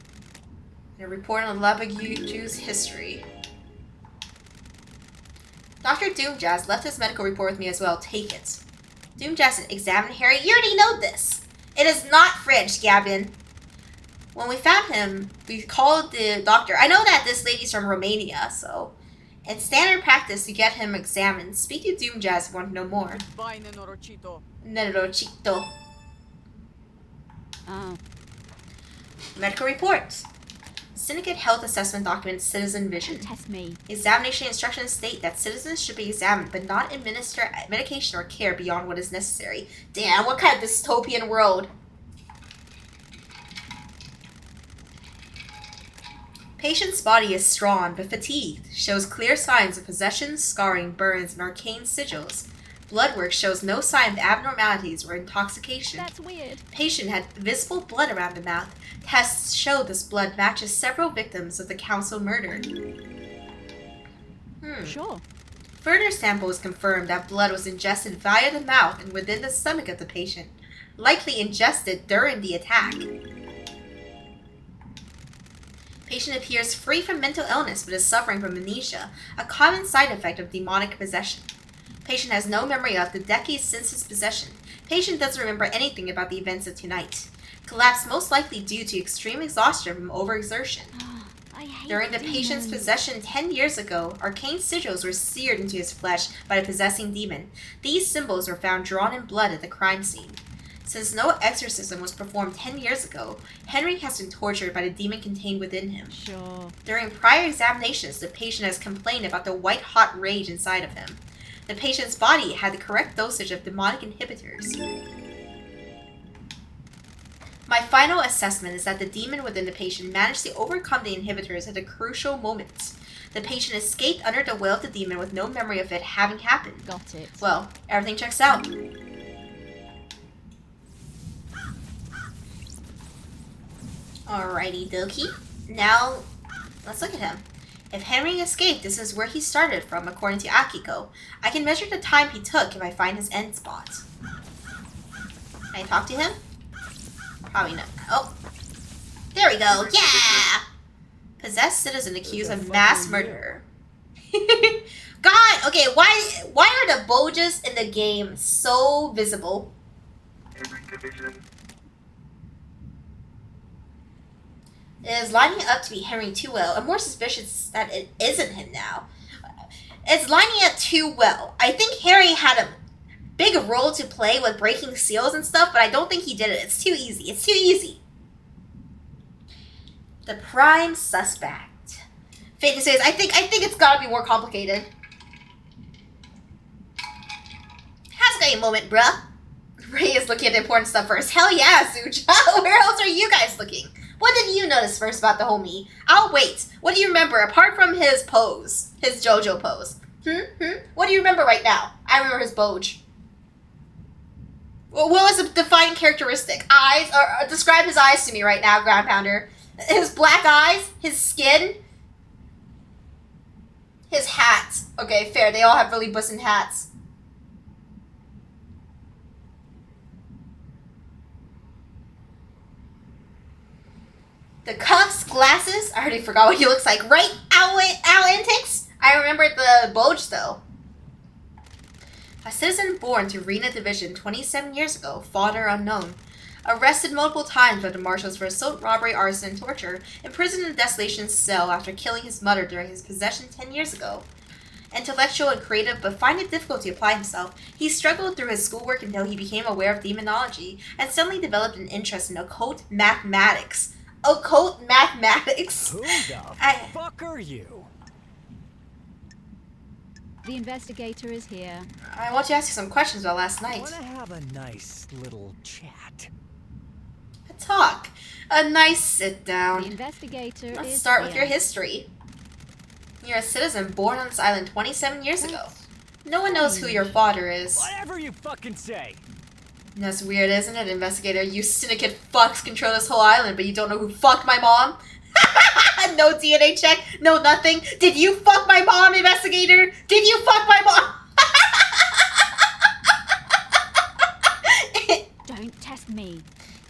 A report on Labagu's history. Dr. Doomjazz left his medical report with me as well. Take it. Doomjazz examined Harry. You already know this. It is not French, Gabin. When we found him, we called the doctor. I know that this lady's from Romania, so it's standard practice to get him examined. Speak to Doomjazz if you want to know more. Goodbye, Nenorochito. Nerochito. Oh. Medical report. Syndicate Health Assessment Document, Citizen Vision. Don't test me. Examination instructions state that citizens should be examined, but not administer medication or care beyond what is necessary. Damn, what kind of dystopian world? Patient's body is strong but fatigued. Shows clear signs of possession, scarring, burns, and arcane sigils. Blood work shows no sign of abnormalities or intoxication. That's weird. Patient had visible blood around the mouth. Tests show this blood matches several victims of the council murder. Sure. Further samples confirmed that blood was ingested via the mouth and within the stomach of the patient, likely ingested during the attack. Patient appears free from mental illness but is suffering from amnesia, a common side effect of demonic possession. Patient has no memory of the decades since his possession. Patient doesn't remember anything about the events of tonight. collapsed most likely due to extreme exhaustion from overexertion. I hate During the patient's demons. possession 10 years ago, arcane sigils were seared into his flesh by the possessing demon. These symbols were found drawn in blood at the crime scene. Since no exorcism was performed 10 years ago, Henry has been tortured by the demon contained within him. Sure. During prior examinations, the patient has complained about the white-hot rage inside of him. The patient's body had the correct dosage of demonic inhibitors. My final assessment is that the demon within the patient managed to overcome the inhibitors at a crucial moment. The patient escaped under the will of the demon with no memory of it having happened. Got it. Well, everything checks out. Alrighty dokie. Now, let's look at him. If Henry escaped, this is where he started from, according to Akiko. I can measure the time he took if I find his end spot. Can I talk to him? Probably not. Oh. There we go. Yeah! Possessed citizen accused of mass murder. God, okay, why are the bulges in the game so visible? Every division. It is lining up to be Henry too well. I'm more suspicious that it isn't him now. It's lining up too well. I think Henry had a big role to play with breaking seals and stuff, but I don't think he did it. It's too easy. It's too easy. The prime suspect. Fake says, I think it's gotta be more complicated. Has a great moment, bruh. Ray is looking at the important stuff first. Hell yeah, Suja. Where else are you guys looking? What did you notice first about the homie? I'll wait. What do you remember apart from his pose? His JoJo pose. What do you remember right now? I remember his Boge. What was the defining characteristic? Eyes? Or describe his eyes to me right now, Ground Pounder. His black eyes? His skin? His hat. Okay, fair. They all have really bussin' hats. The cuffs, glasses. I already forgot what he looks like. Right, Owl Antics? I remember the Boge, though. A citizen born to Rena Division 27 years ago, father unknown. Arrested multiple times by the marshals for assault, robbery, arson, and torture. Imprisoned in a desolation cell after killing his mother during his possession 10 years ago. Intellectual and creative, but finding it difficult to apply himself, he struggled through his schoolwork until he became aware of demonology and suddenly developed an interest in occult mathematics. Occult mathematics? Who the fuck are you? The investigator is here. I want to ask you some questions about last night. Wanna have a nice little chat? A talk. A nice sit The down. investigator Let's is start here. with your history. You're a citizen born on this island 27 years ago. No one knows who your father is. Whatever you fucking say. That's weird, isn't it, investigator? You syndicate fucks control this whole island, but you don't know who fucked my mom? No DNA check, no nothing. Did you fuck my mom, investigator? Did you fuck my mom? Don't test me.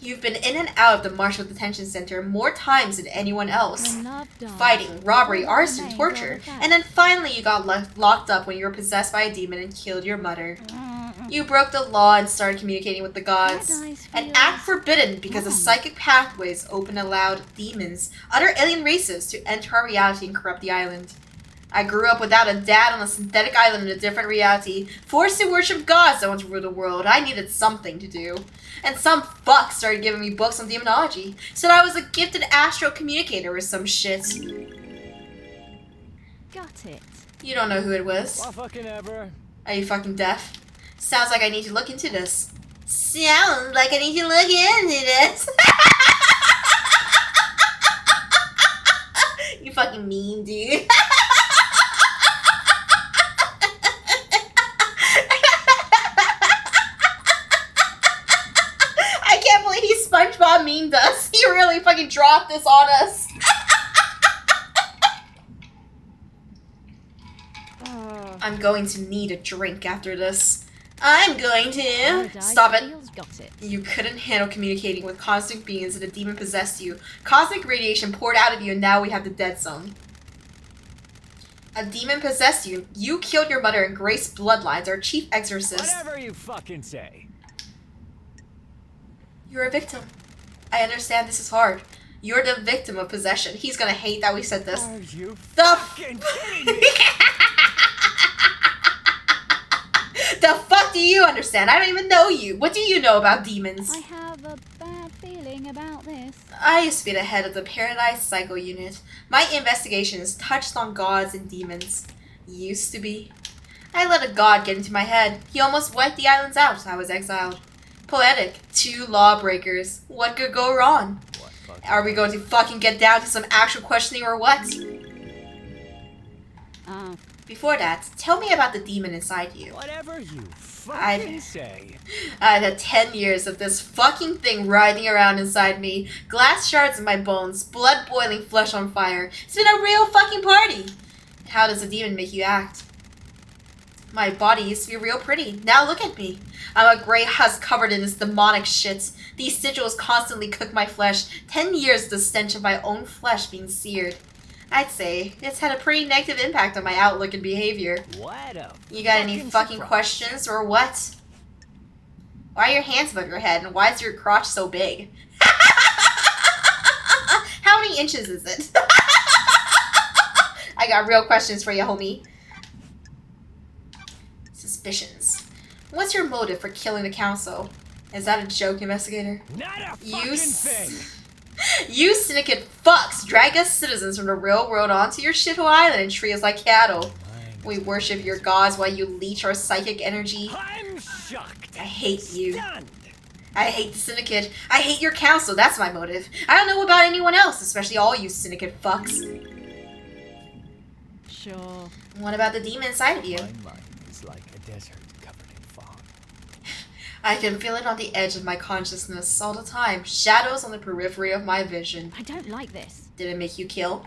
You've been in and out of the Marshall Detention Center more times than anyone else. When love dies, Fighting, robbery, all arson, remains torture. are the And then finally you got locked up when you were possessed by a demon and killed your mother. You broke the law and started communicating with the gods. Paradise An feels act forbidden because the wrong. psychic pathways open allowed demons, other alien races, to enter our reality and corrupt the island. I grew up without a dad on a synthetic island in a different reality, forced to worship gods that want to rule the world. I needed something to do. And some fuck started giving me books on demonology. Said I was a gifted astral communicator or some shit. Got it. You don't know who it was. Well, fucking ever. Are you fucking deaf? Sounds like I need to look into this. Sounds like I need to look into this. You fucking mean, dude. I can't believe he SpongeBob memed us. He really fucking dropped this on us. I'm going to need a drink after this. I'm going to... Paradise Stop it. feels got it. You couldn't handle communicating with cosmic beings and a demon possessed you. Cosmic radiation poured out of you and now we have the dead zone. A demon possessed you. You killed your mother and Grace Bloodlines, our chief exorcist. Whatever you fucking say. You're a victim. I understand this is hard. You're the victim of possession. He's gonna hate that we said this. Are you The fucking kidding me? The fuck do you understand? I don't even know you. What do you know about demons? I have a bad feeling about this. I used to be the head of the Paradise Cycle Unit. My investigations touched on gods and demons. Used to be. I let a god get into my head. He almost wiped the islands out. I was exiled. Poetic. 2 lawbreakers. What could go wrong? Are we going to fucking get down to some actual questioning or what? Before that, tell me about the demon inside you. Whatever you fucking say. I've had 10 years of this fucking thing riding around inside me. Glass shards in my bones, blood boiling, flesh on fire. It's been a real fucking party. How does a demon make you act? My body used to be real pretty. Now look at me. I'm a gray husk covered in this demonic shit. These sigils constantly cook my flesh. 10 years of the stench of my own flesh being seared. I'd say it's had a pretty negative impact on my outlook and behavior. What a You got any fucking questions or what? Why are your hands above your head and why is your crotch so big? How many inches is it? I got real questions for you, homie. Suspicions. What's your motive for killing the council? Is that a joke, investigator? Not a fucking thing. You syndicate fucks drag us citizens from the real world onto your shithole island and treat us like cattle. We worship your gods while you leech our psychic energy. I'm shocked. I hate you. Stunned. I hate the syndicate. I hate your council. That's my motive. I don't know about anyone else, especially all you syndicate fucks. Sure. What about the demon inside of you? My mind is like a desert covered in fog. I can feel it on the edge of my consciousness all the time. Shadows on the periphery of my vision. I don't like this. Did it make you kill?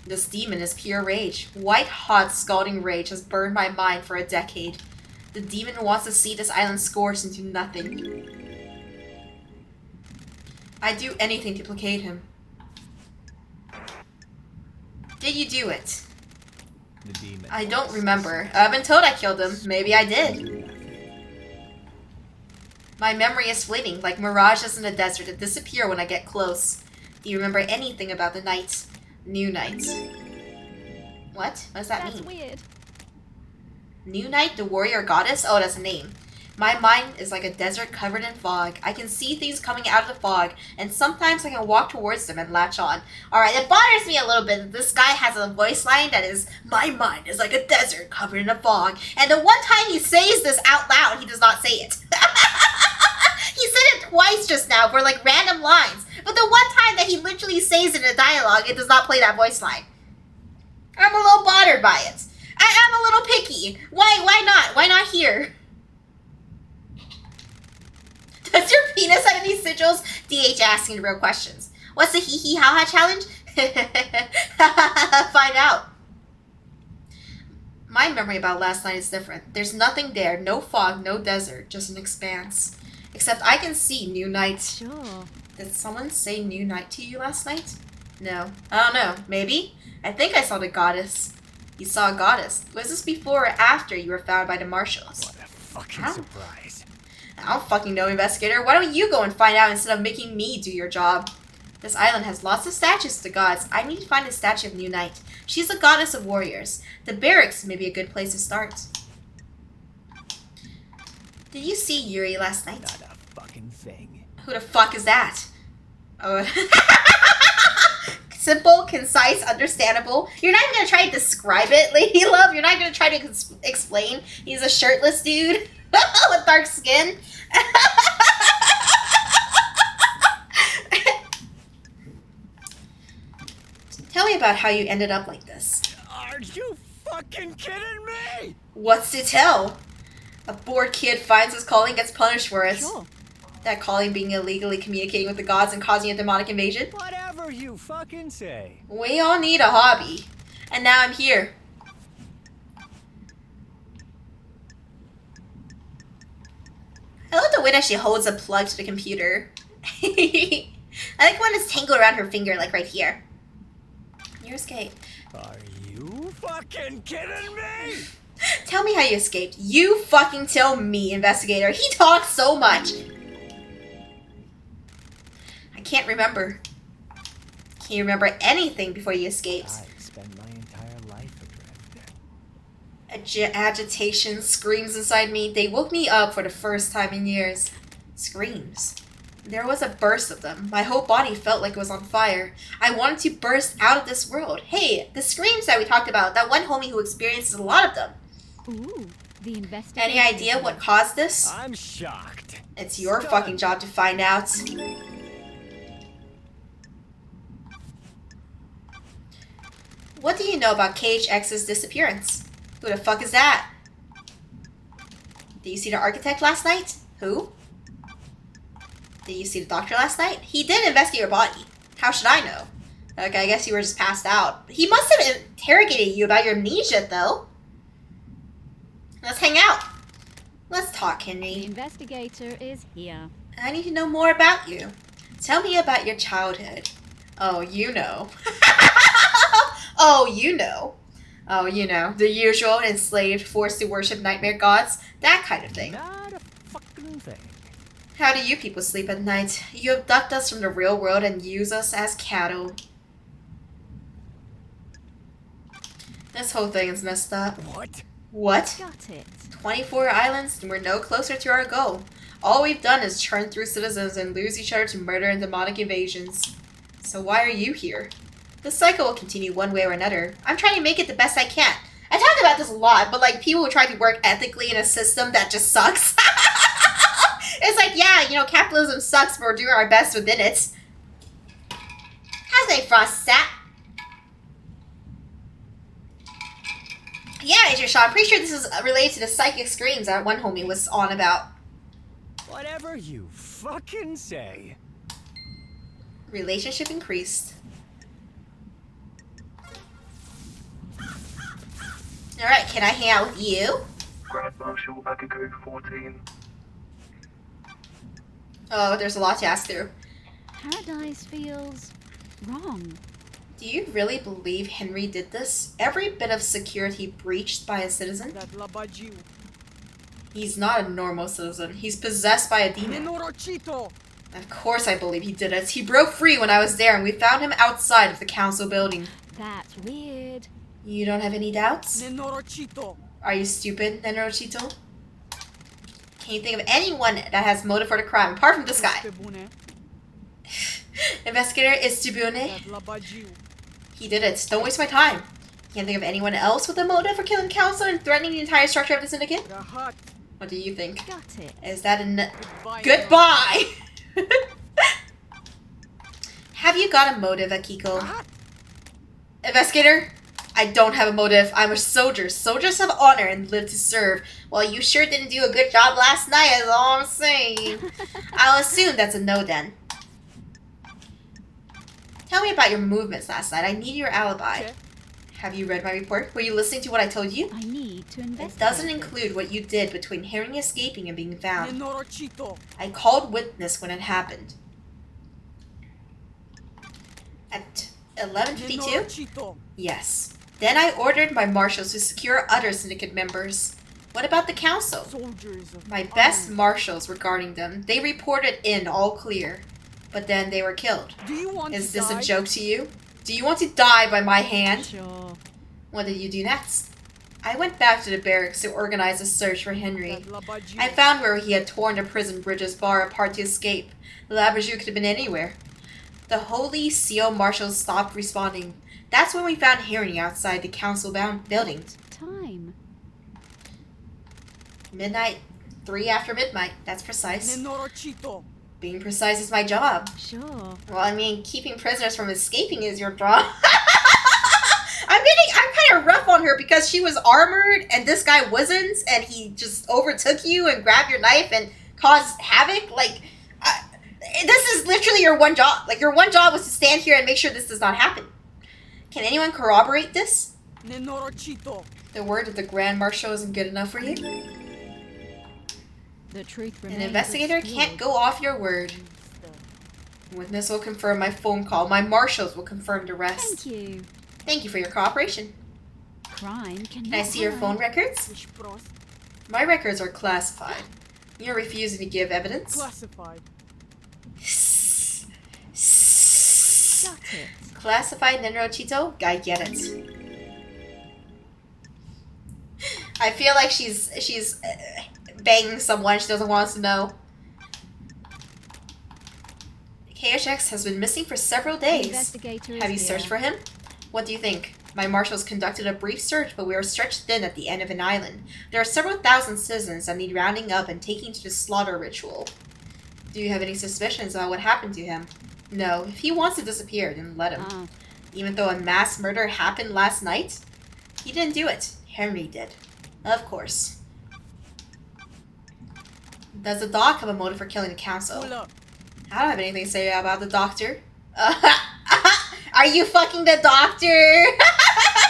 This demon is pure rage. White hot scalding rage has burned my mind for a decade. The demon wants to see this island scorched into nothing. I'd do anything to placate him. Did you do it? The demon. I don't remember. I've been told I killed him. Maybe I did. My memory is fleeting, like mirages in the desert that disappear when I get close. Do you remember anything about the night? New night. What? What does that That's mean? weird. New Night, the warrior goddess? Oh, that's a name. My mind is like a desert covered in fog. I can see things coming out of the fog, and sometimes I can walk towards them and latch on. Alright, it bothers me a little bit that this guy has a voice line that is, my mind is like a desert covered in a fog. And the one time he says this out loud, he does not say it. He said it twice just now for like random lines. But the one time that he literally says it in a dialogue, it does not play that voice line. I'm a little bothered by it. I'm a little picky. Why not? Why not here? Does your penis have any sigils? DH asking real questions. What's the hee hee ha ha challenge? Find out. My memory about last night is different. There's nothing there. No fog, no desert, just an expanse. Except I can see new night. Sure. Did someone say new night to you last night? No. I don't know. Maybe? I think I saw the goddess. You saw a goddess. Was this before or after you were found by the marshals? What a fucking surprise. I don't fucking know, investigator. Why don't you go and find out instead of making me do your job? This island has lots of statues to gods. I need to find a statue of New Night. She's a goddess of warriors. The barracks may be a good place to start. Did you see Yuri last night? Not a fucking thing. Who the fuck is that? Oh. Simple, concise, understandable. You're not even gonna try to describe it, Lady Love. You're not gonna try to explain. He's a shirtless dude with dark skin. Tell me about how you ended up like this. Are you fucking kidding me? What's to tell? A bored kid finds his calling, gets punished for it. Sure. That calling being illegally communicating with the gods and causing a demonic invasion. Whatever you fucking say. We all need a hobby. And now I'm here. I love the way that she holds a plug to the computer. I like when it's tangled around her finger, like right here. You escaped. Are you fucking kidding me? Tell me how you escaped. You fucking tell me, investigator. He talks so much. I I can't remember. Can you remember anything before you escaped? I spent my entire life adrift. Agitation, screams inside me. They woke me up for the first time in years. Screams. There was a burst of them. My whole body felt like it was on fire. I wanted to burst out of this world. Hey, the screams that we talked about, that one homie who experiences a lot of them. Ooh, the Investigative. Any idea what caused this? I'm shocked. It's your fucking job to find out. What do you know about KHX's disappearance? Who the fuck is that? Did you see the architect last night? Who? Did you see the doctor last night? He did investigate your body. How should I know? Okay, I guess you were just passed out. He must have interrogated you about your amnesia, though. Let's hang out. Let's talk, The Henry. investigator is here. I need to know more about you. Tell me about your childhood. Oh, you know. Oh, you know. Oh, you know. The usual enslaved, forced to worship nightmare gods. That kind of thing. Not a fucking thing. How do you people sleep at night? You abduct us from the real world and use us as cattle. This whole thing is messed up. What? What? Got it. 24 islands and we're no closer to our goal. All we've done is churn through citizens and lose each other to murder and demonic invasions. So why are you here? The cycle will continue one way or another. I'm trying to make it the best I can. I talk about this a lot, but like people who try to work ethically in a system that just sucks. It's like, yeah, you know, capitalism sucks, but we're doing our best within it. How's my frost stat? Yeah, Agent Shaw, I'm pretty sure this is related to the psychic screams that one homie was on about. Whatever you fucking say. Relationship increased. Alright, can I hang out with you? Grand Marshal Bagago 14. Oh, there's a lot to ask through. Paradise feels wrong. Do you really believe Henry did this? Every bit of security breached by a citizen? That labajiu. He's not a normal citizen. He's possessed by a demon. Nenorochito. Of course I believe he did it. He broke free when I was there and we found him outside of the council building. That's weird. You don't have any doubts? Nenorochito. Are you stupid, Nenorochito? Can you think of anyone that has motive for the crime apart from this guy? Tebune. Investigator Istubune. That labajiu. He did it. Don't waste my time. Can't think of anyone else with a motive for killing council and threatening the entire structure of the syndicate? Rahat. What do you think? Got it. Is that a Goodbye. goodbye? Have you got a motive, Akiko? Rahat. Investigator, I don't have a motive. I'm a soldier. Soldiers have honor and live to serve. Well, you sure didn't do a good job last night, is all I'm saying. I'll assume that's a no then. Tell me about your movements last night. I need your alibi. Okay. Have you read my report? Were you listening to what I told you? I need to investigate. It doesn't this. include what you did between hearing escaping and being found. Nenorochito. I called witness when it happened. At 11:52? Nenorochito. Yes. Then I ordered my marshals to secure other syndicate members. What about the council? Soldiers of My best honor. marshals regarding them. They reported in all clear. But then they were killed. Do you want Is to this die? a joke to you? Do you want to die by my hand? Sure. What did you do next? I went back to the barracks to organize a search for Henry. That labajiu. I found where he had torn the prison bridge's bar apart to escape. The Labajou could have been anywhere. The Holy Seal marshals stopped responding. That's when we found Henry outside the council building. Time. Midnight. 3 after midnight. That's precise. Nenorochito. Being precise is my job. Sure. Well, I mean, keeping prisoners from escaping is your job. I'm kind of rough on her because she was armored and this guy wasn't, and he just overtook you and grabbed your knife and caused havoc. Like, this is literally your one job. Like, your one job was to stand here and make sure this does not happen. Can anyone corroborate this? Nenorochito. The word of the Grand Marshal isn't good enough for you? The truth An remains. investigator can't go off your word. Witness will confirm my phone call. My marshals will confirm the rest. Thank you. Thank you for your cooperation. Crime can Can I see your phone records? Ishprost. My records are classified. You're refusing to give evidence? Classified. Got it. Classified Nenrochito? I get it. I feel like she's banging someone she doesn't want us to know. KHX has been missing for several days. Investigator is Have you here. searched for him? What do you think? My marshals conducted a brief search, but we are stretched thin at the end of an island. There are several thousand citizens that need rounding up and taking to the slaughter ritual. Do you have any suspicions about what happened to him? No. If he wants to disappear, then let him. Ah, Even though a mass murder happened last night, he didn't do it. Henry did. Of course. Does the doc have a motive for killing the council? Pull up. I don't have anything to say about the doctor. Are you fucking the doctor?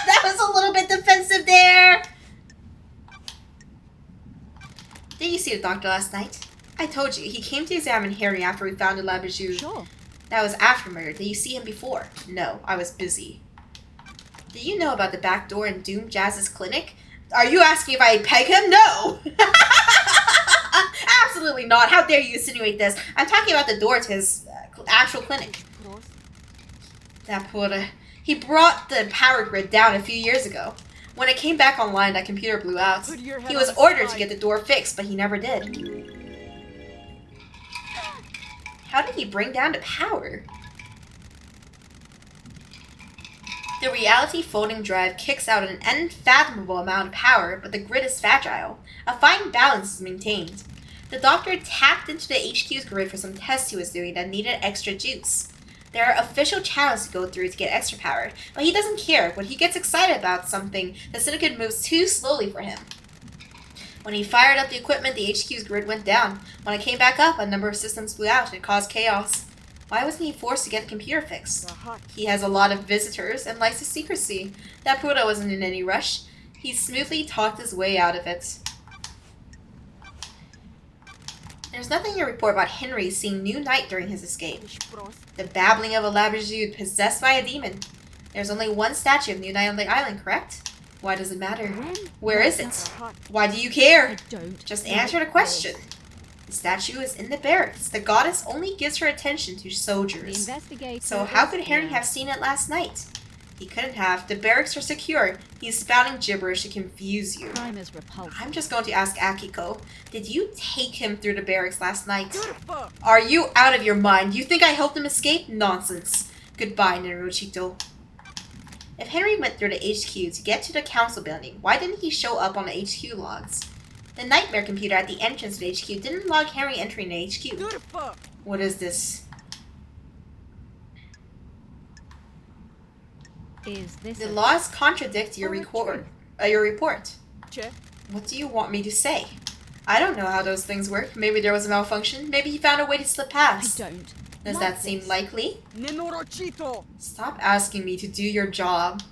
That was a little bit defensive there. Did you see the doctor last night? I told you, he came to examine Harry after we found the Labajou. sure. That was after murder. Did you see him before? No, I was busy. Did you know about the back door in Doom Jazz's clinic? Are you asking if I peg him? No! Absolutely not. How dare you insinuate this? I'm talking about the door to his actual clinic. That poor... He brought the power grid down a few years ago. When it came back online, that computer blew out. Put your head He was on ordered to side. get the door fixed, but he never did. How did he bring down the power? The reality folding drive kicks out an unfathomable amount of power, but the grid is fragile. A fine balance is maintained. The doctor tapped into the HQ's grid for some tests he was doing that needed extra juice. There are official channels to go through to get extra power, but he doesn't care. When he gets excited about something, the Syndicate moves too slowly for him. When he fired up the equipment, the HQ's grid went down. When it came back up, a number of systems blew out and it caused chaos. Why wasn't he forced to get the computer fixed? He has a lot of visitors and likes his secrecy. That Pura wasn't in any rush. He smoothly talked his way out of it. There's nothing to report about Henry seeing new night during his escape. The babbling of a Labajou possessed by a demon. There's only one statue of New Night on the island, correct? Why does it matter? When? Where is it? Why do you care? I don't. Just answer the question. The statue is in the barracks. The goddess only gives her attention to The soldiers. investigator. So how is could Henry here. have seen it last night? He couldn't have. The barracks are secure. He's spouting gibberish to confuse you. Crime is repulsive. I'm just going to ask Akiko. Did you take him through the barracks last night? Fuck. Are you out of your mind? You think I helped him escape? Nonsense. Goodbye, Naruchito. If Henry went through the HQ to get to the council building, why didn't he show up on the HQ logs? The nightmare computer at the entrance to the HQ didn't log Henry entering the HQ. Fuck. What is this? Is this The a laws contradict your report. Check. What do you want me to say? I don't know how those things work. Maybe there was a malfunction. Maybe he found a way to slip I past. don't. Does like that seem this. likely? Nenorochito. Stop asking me to do your job.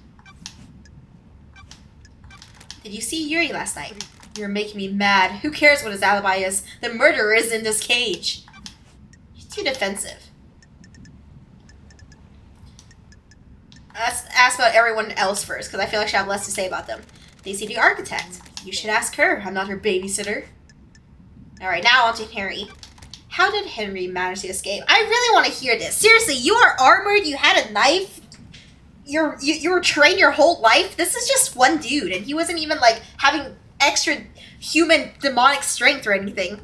Did you see Yuri last night? You're making me mad. Who cares what his alibi is? The murderer is in this cage. He's too defensive. Let's ask about everyone else first, because I feel like she have less to say about them. They see the architect. You should ask her. I'm not her babysitter. Alright, now on to Harry. How did Henry manage to escape? I really want to hear this. Seriously, you are armored, you had a knife, you were trained your whole life. This is just one dude, and he wasn't even like having extra human demonic strength or anything.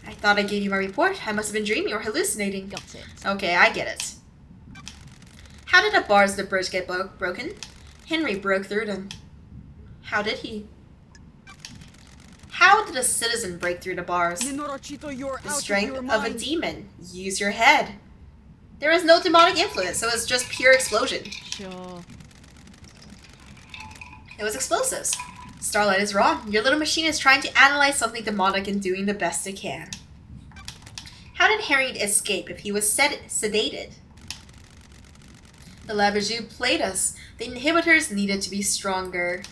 I thought I gave you my report. I must have been dreaming or hallucinating. Got it. Okay, I get it. How did the bars of the bridge get broken? Henry broke through them. How did he? How did a citizen break through the bars? Nenorochito, you're The out strength of your of a mind. demon. Use your head. There was no demonic influence, so it was just pure explosion. Sure. It was explosives. Starlight is wrong. Your little machine is trying to analyze something demonic and doing the best it can. How did Harry escape if he was sedated? The Labajou played us. The inhibitors needed to be stronger.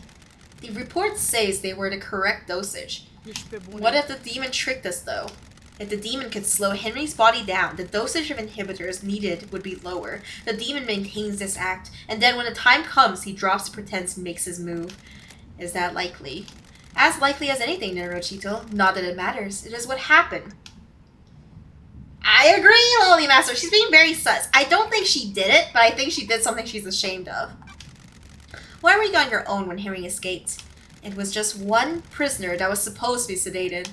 The report says they were the correct dosage. What if the demon tricked us, though? If the demon could slow Henry's body down, the dosage of inhibitors needed would be lower. The demon maintains this act, and then when the time comes, he drops the pretense and makes his move. Is that likely? As likely as anything, Naruchito. Not that it matters. It is what happened. I agree, Lolly Master. She's being very sus. I don't think she did it, but I think she did something she's ashamed of. Why were you on your own when Harry escaped? It was just one prisoner that was supposed to be sedated.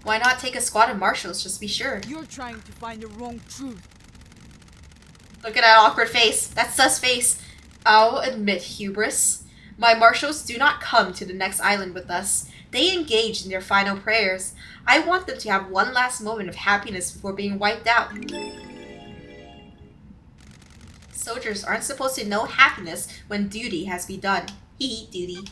Why not take a squad of marshals just to be sure? You're trying to find the wrong truth. Look at that awkward face. That sus face. I'll admit hubris. My marshals do not come to the next island with us. They engage in their final prayers. I want them to have one last moment of happiness before being wiped out. Soldiers aren't supposed to know happiness when duty has been done. Duty.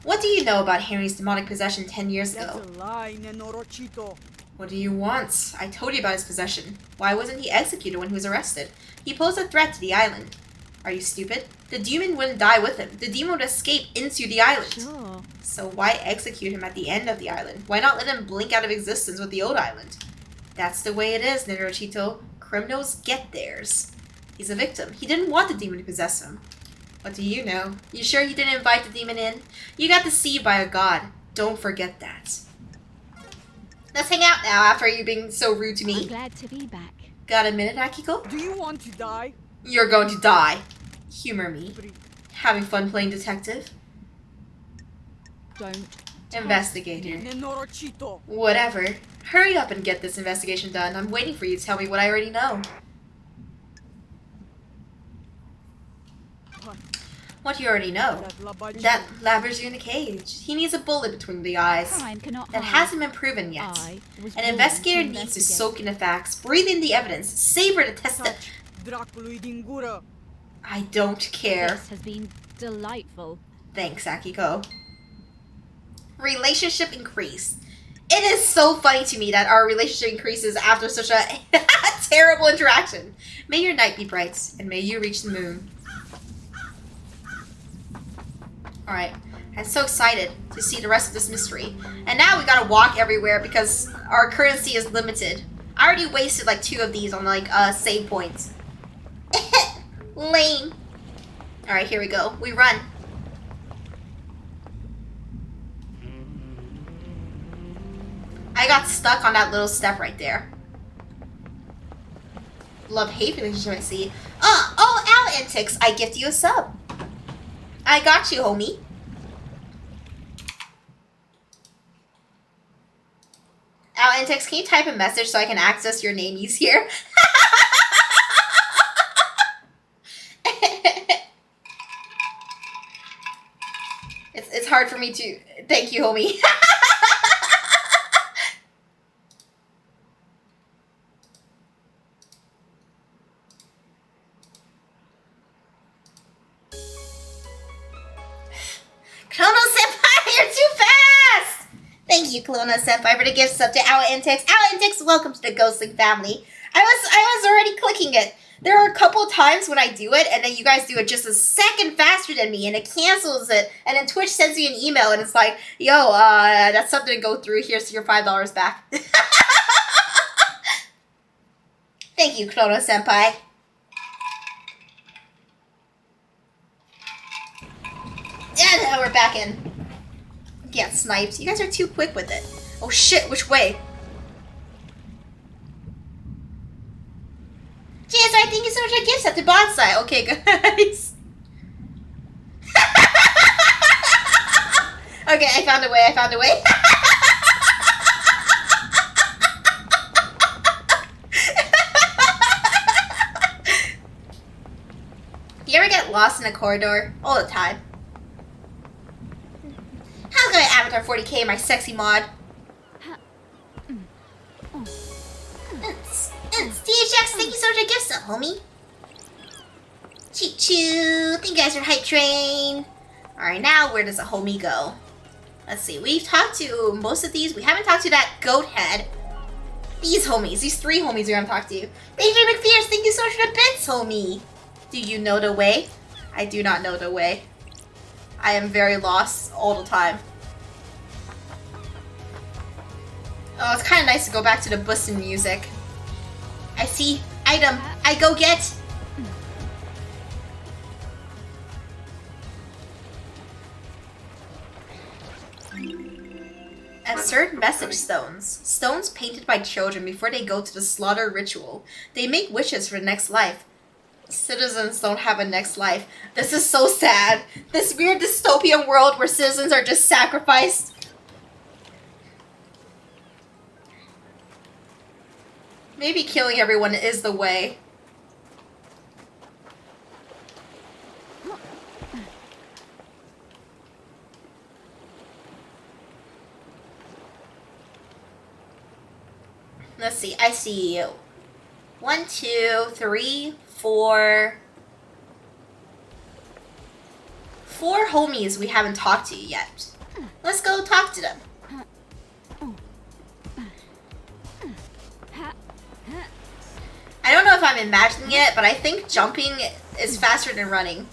What do you know about Harry's demonic possession 10 years ago? That's a lie, Nenorochito. What do you want? I told you about his possession. Why wasn't he executed when he was arrested? He posed a threat to the island. Are you stupid? The demon wouldn't die with him. The demon would escape into the island. Sure. So why execute him at the end of the island? Why not let him blink out of existence with the old island? That's the way it is, Nenorochito. Criminals get theirs. He's a victim. He didn't want the demon to possess him. What do you know? You sure you didn't invite the demon in? You got deceived by a god. Don't forget that. Let's hang out now after you being so rude to me. I'm glad to be back. Got a minute, Akiko? Do you want to die? You're going to die. Humor me. Having fun playing detective? Don't. Investigator. Nenorochito. Whatever. Hurry up and get this investigation done. I'm waiting for you to tell me what I already know. What you already know? That labbers you in a cage. He needs a bullet between the eyes. Time cannot That hide. hasn't been proven yet. Was An born investigator to needs to investigate. soak in the facts, breathe in the evidence, savor the test. Draculuidingura. I don't care. This has been delightful. Thanks, Akiko. Relationship increase. It is so funny to me that our relationship increases after such a terrible interaction. May your night be bright, and may you reach the moon. Alright, I'm so excited to see the rest of this mystery. And now we gotta walk everywhere because our currency is limited. I already wasted like 2 of these on like save points. Lame. Alright, here we go. We run. I got stuck on that little step right there. Love-hate relationship, I see. Oh, Al Antics, I gift you a sub. I got you, homie. Al Antics, can you type a message so I can access your name easier? It's hard for me to... Thank you, homie. Chrono-senpai, you're too fast! Thank you, Chrono-senpai, for the gift sub to Our Antics. Our Antics, welcome to the Ghostling family. I was already clicking it. There are a couple of times when I do it, and then you guys do it just a second faster than me, and it cancels it, and then Twitch sends you an email, and it's like, yo, that's something to go through. Here's your $5 back. Thank you, Chrono-senpai. Yeah, now we're back in. Get sniped. You guys are too quick with it. Oh shit, which way? Cheers, I think it's so much a gift at the bonsai. Okay, guys. Okay, I found a way. You ever get lost in a corridor? All the time. How's going Avatar 40k, my sexy mod? DHX, thank you so much for gift sub, homie. Choo-choo, thank you guys for hype train. Alright, now where does the homie go? Let's see, we've talked to most of these. We haven't talked to that goat head. These homies, these 3 homies we haven't talked to. Danger McFierce, thank you so much for the bits, homie. Do you know the way? I do not know the way. I am very lost all the time. Oh, it's kind of nice to go back to the bustin' music. I see. Item. I go get. Absurd message stones. Stones painted by children before they go to the slaughter ritual. They make wishes for the next life. Citizens don't have a next life. This is so sad. This weird dystopian world where citizens are just sacrificed. Maybe killing everyone is the way. Let's see. I see 1, 2, 3, 4. 4 homies we haven't talked to yet. Let's go talk to them. I don't know if I'm imagining it, but I think jumping is faster than running.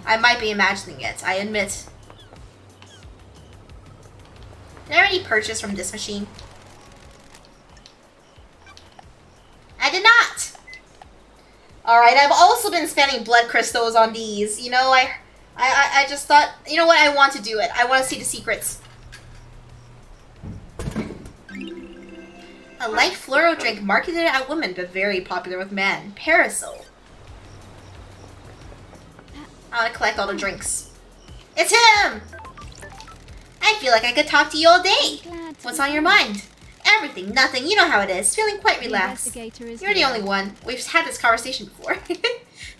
I might be imagining it, I admit. Did I already purchase from this machine? I did not! Alright, I've also been spending blood crystals on these. You know, I just thought, you know what, I want to do it. I want to see the secrets. A light floral drink marketed at women but very popular with men. Parasol. I want to collect all the drinks. It's him! I feel like I could talk to you all day. What's on your mind? Everything, nothing. You know how it is. Feeling quite relaxed. You're the only one. We've had this conversation before.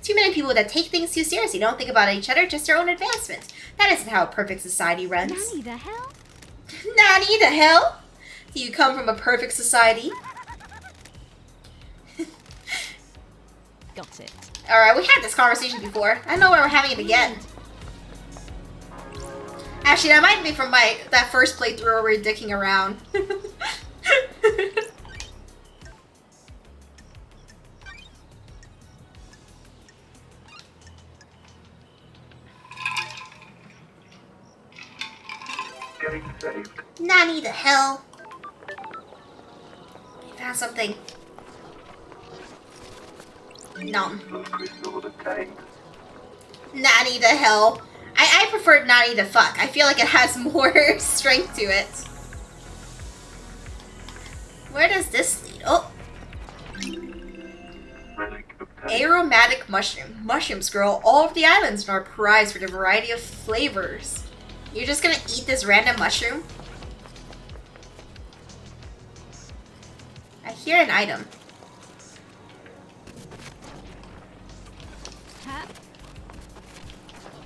Too many people that take things too seriously don't think about each other, just their own advancement. That isn't how a perfect society runs. Nanny the hell? Nanny the hell? Do you come from a perfect society? Got it. Alright, we had this conversation before. I know why we're having it again. Actually, that might be from that first playthrough where we were dicking around. Getting saved. Nanny the hell? I found something. Nom. Crystal obtained. Nanny the hell. I prefer Nanny the fuck. I feel like it has more strength to it. Where does this lead? Oh. Relic obtained. Aromatic mushroom. Mushrooms grow all over the islands and are prized for their variety of flavors. You're just gonna eat this random mushroom? I hear an item.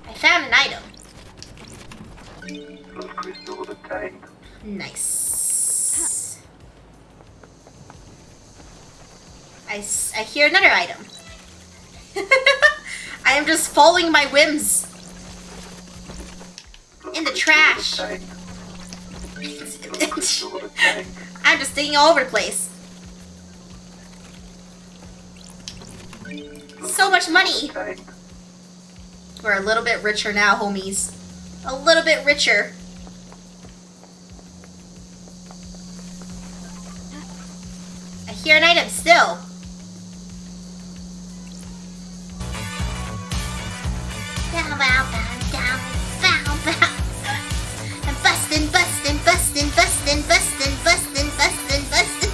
I found an item. Crystal obtained. Nice. I hear another item. I am just following my whims. In the trash. I'm just digging all over the place. So much money. We're a little bit richer now, homies. A little bit richer. I hear an item still. Down, bow, bow, down, bow, bow. I'm bustin', bustin', bustin', bustin', bustin', bustin', bustin', bustin'.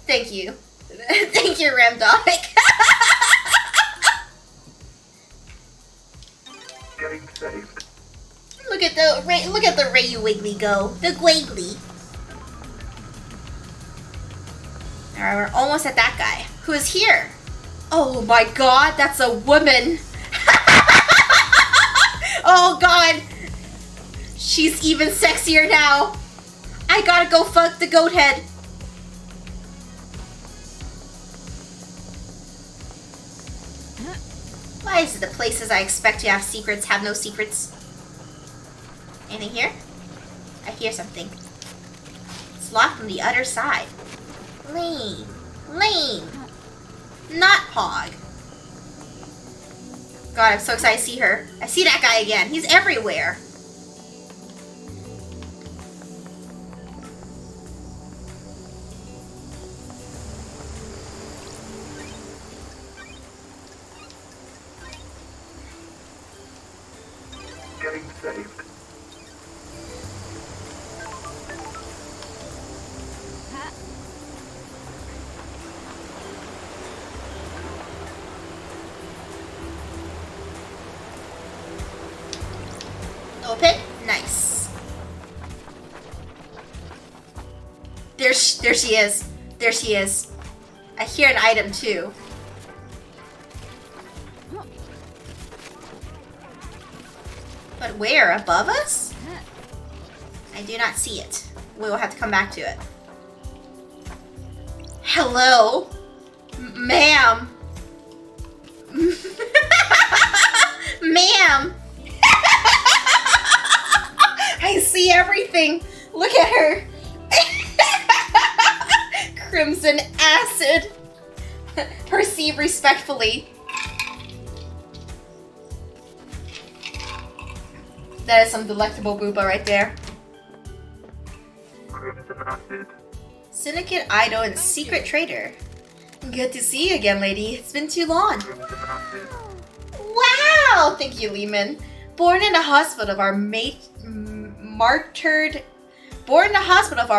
Thank you. Thank you, Ramdog. Getting saved. Look at the Reiyu Wiggly go. The Gwaggly. Alright, we're almost at that guy. Who is here? Oh my god, that's a woman. Oh god. She's even sexier now. I gotta go fuck the goat head. Why is it the places I expect to have secrets have no secrets? Anything here? I hear something. It's locked on the other side. Lame. Lame. Not Pog. God, I'm so excited to see her. I see that guy again. He's everywhere. saved. Ha. Open. Nice. There she is. There she is. I hear an item too. But where? Above us? I do not see it. We will have to come back to it. Hello? Ma'am. Ma'am. I see everything. Look at her. Crimson acid. Perceive respectfully. That is some delectable booba right there. Crimson acid. Syndicate idol and secret trader. Good to see you again, lady. It's been too long. Crimson acid. Wow! Thank you, Lehman. Born in a hospital of our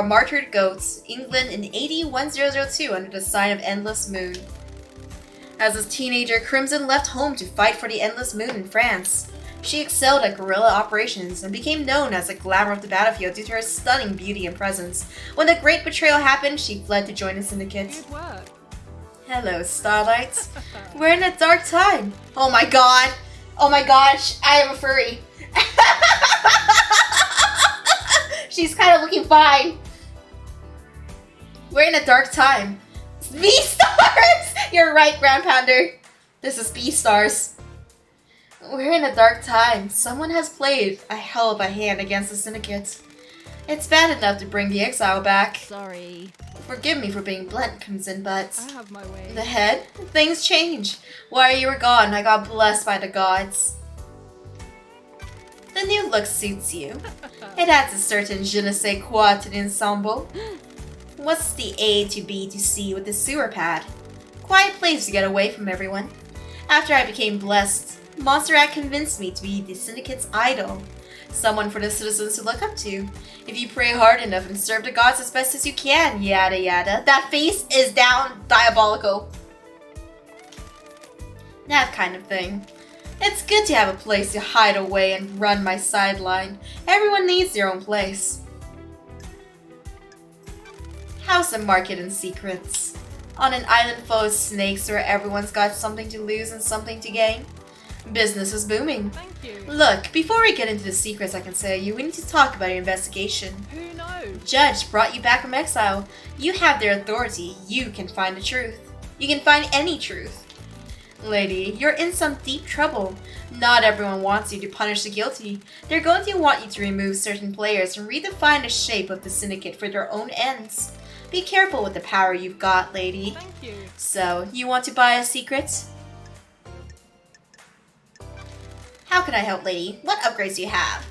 martyred goats, England in AD 1002 under the sign of Endless Moon. As a teenager, Crimson left home to fight for the Endless Moon in France. She excelled at guerrilla operations and became known as the glamour of the battlefield due to her stunning beauty and presence. When the Great Betrayal happened, she fled to join the Syndicate. Good work. Hello, Starlight. We're in a dark time. Oh my god. Oh my gosh, I am a furry. She's kind of looking fine. We're in a dark time. B-Stars! You're right, Grand Pounder. This is B-Stars. We're in a dark time. Someone has played a hell of a hand against the Syndicate. It's bad enough to bring the Exile back. Sorry. Forgive me for being blunt, Crimson, but... I have my way. The head? Things change. While you were gone, I got blessed by the gods. The new look suits you. It adds a certain je ne sais quoi to the ensemble. What's the A to B to C with the sewer pad? Quiet place to get away from everyone. After I became blessed, Monsterrat convinced me to be the Syndicate's idol. Someone for the citizens to look up to. If you pray hard enough and serve the gods as best as you can, yada yada. That face is down diabolical. That kind of thing. It's good to have a place to hide away and run my sideline. Everyone needs their own place. House and market and secrets. On an island full of snakes where everyone's got something to lose and something to gain. Business is booming. Thank you. Look, before we get into the secrets I can say you, we need to talk about your investigation. Who knows? Judge brought you back from exile. You have their authority. You can find the truth. You can find any truth. Lady, you're in some deep trouble. Not everyone wants you to punish the guilty. They're going to want you to remove certain players and redefine the shape of the Syndicate for their own ends. Be careful with the power you've got, lady. Thank you. So, you want to buy a secret? How can I help, lady? What upgrades do you have?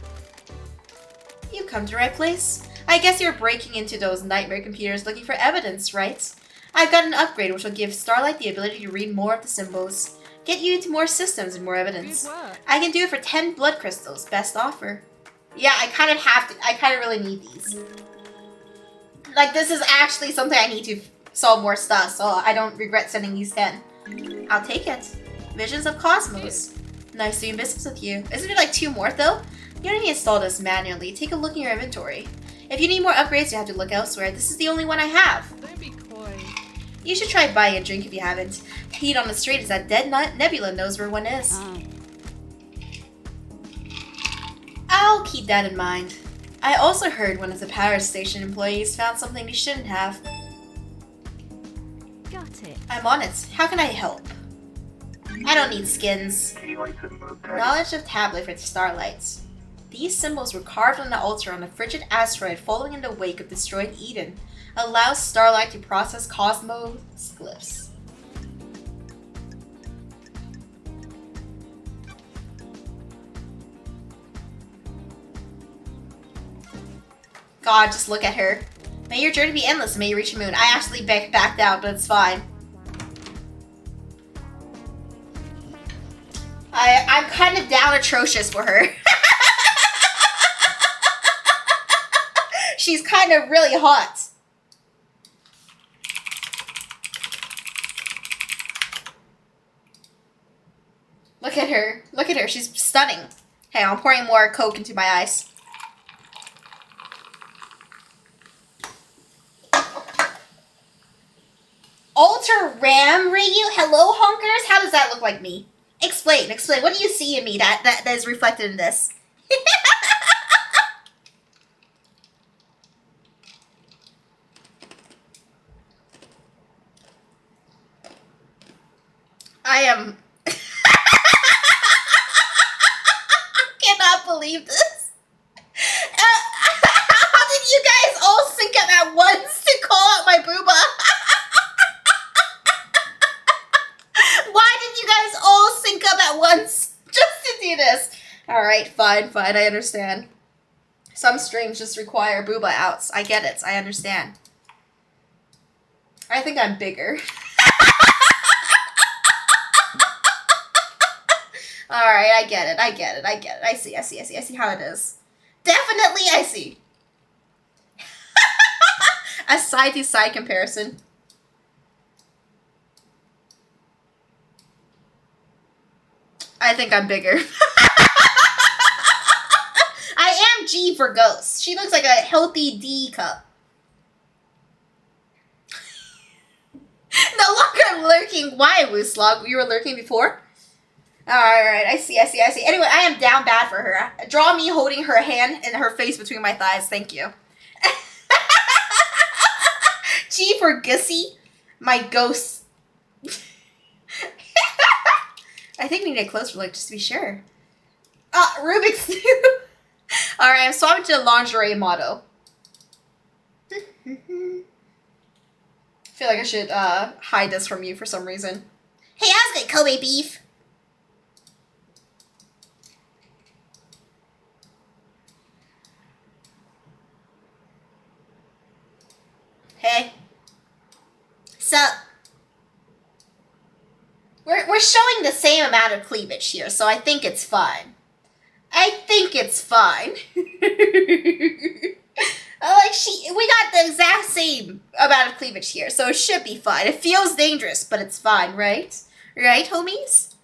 You come to the right place. I guess you're breaking into those nightmare computers looking for evidence, right? I've got an upgrade which will give Starlight the ability to read more of the symbols. Get you into more systems and more evidence. Good work. I can do it for 10 blood crystals. Best offer. Yeah, I kind of have to. I kind of really need these. Like, this is actually something I need to solve more stuff, so I don't regret sending these 10. I'll take it. Visions of Cosmos. Nice doing business with you. Isn't it like 2 more, though? You don't need to install this manually. Take a look in your inventory. If you need more upgrades, you have to look elsewhere. This is the only one I have. Don't be coy. You should try buying a drink if you haven't. Heat on the street is that dead Nebula knows where one is. I'll keep that in mind. I also heard one of the power station employees found something they shouldn't have. Got it. I'm on it. How can I help? I don't need skins. Key item obtained. Knowledge of tablet for Starlight. These symbols were carved on the altar on a frigid asteroid following in the wake of destroyed Eden. Allows Starlight to process Cosmos glyphs. God, just look at her. May your journey be endless and may you reach the moon. I actually backed out, but it's fine. I'm kind of down atrocious for her. she's kind of really hot. Look at her. Look at her. She's stunning. Hey, I'm pouring more Coke into my eyes. Ultra RAM Reiyu? Hello, honkers? How does that look like me? Explain. What do you see in me that is reflected in this? I am... cannot believe this. How did you guys all sync up at once to call out my booba? Why did you guys all sync up at once just to do this? Alright, fine, I understand. Some streams just require booba outs. I get it, I understand. I think I'm bigger. Alright, I get it. I see how it is. Definitely I see. A side-to-side comparison. I think I'm bigger. I am G for Ghost. She looks like a healthy D cup. No longer lurking. Why, Wooslog? You were lurking before? Alright, I see. Anyway, I am down bad for her. Draw me holding her hand and her face between my thighs. Thank you. G for Gussie. My ghost. I think we need a closer look just to be sure. Rubik's Cube. Alright, I'm swapping to the lingerie motto. I feel like I should hide this from you for some reason. Hey, I was good Kobe beef. Hey. So, we're showing the same amount of cleavage here, so I think it's fine. We got the exact same amount of cleavage here, so it should be fine. It feels dangerous, but it's fine, right? Right, homies?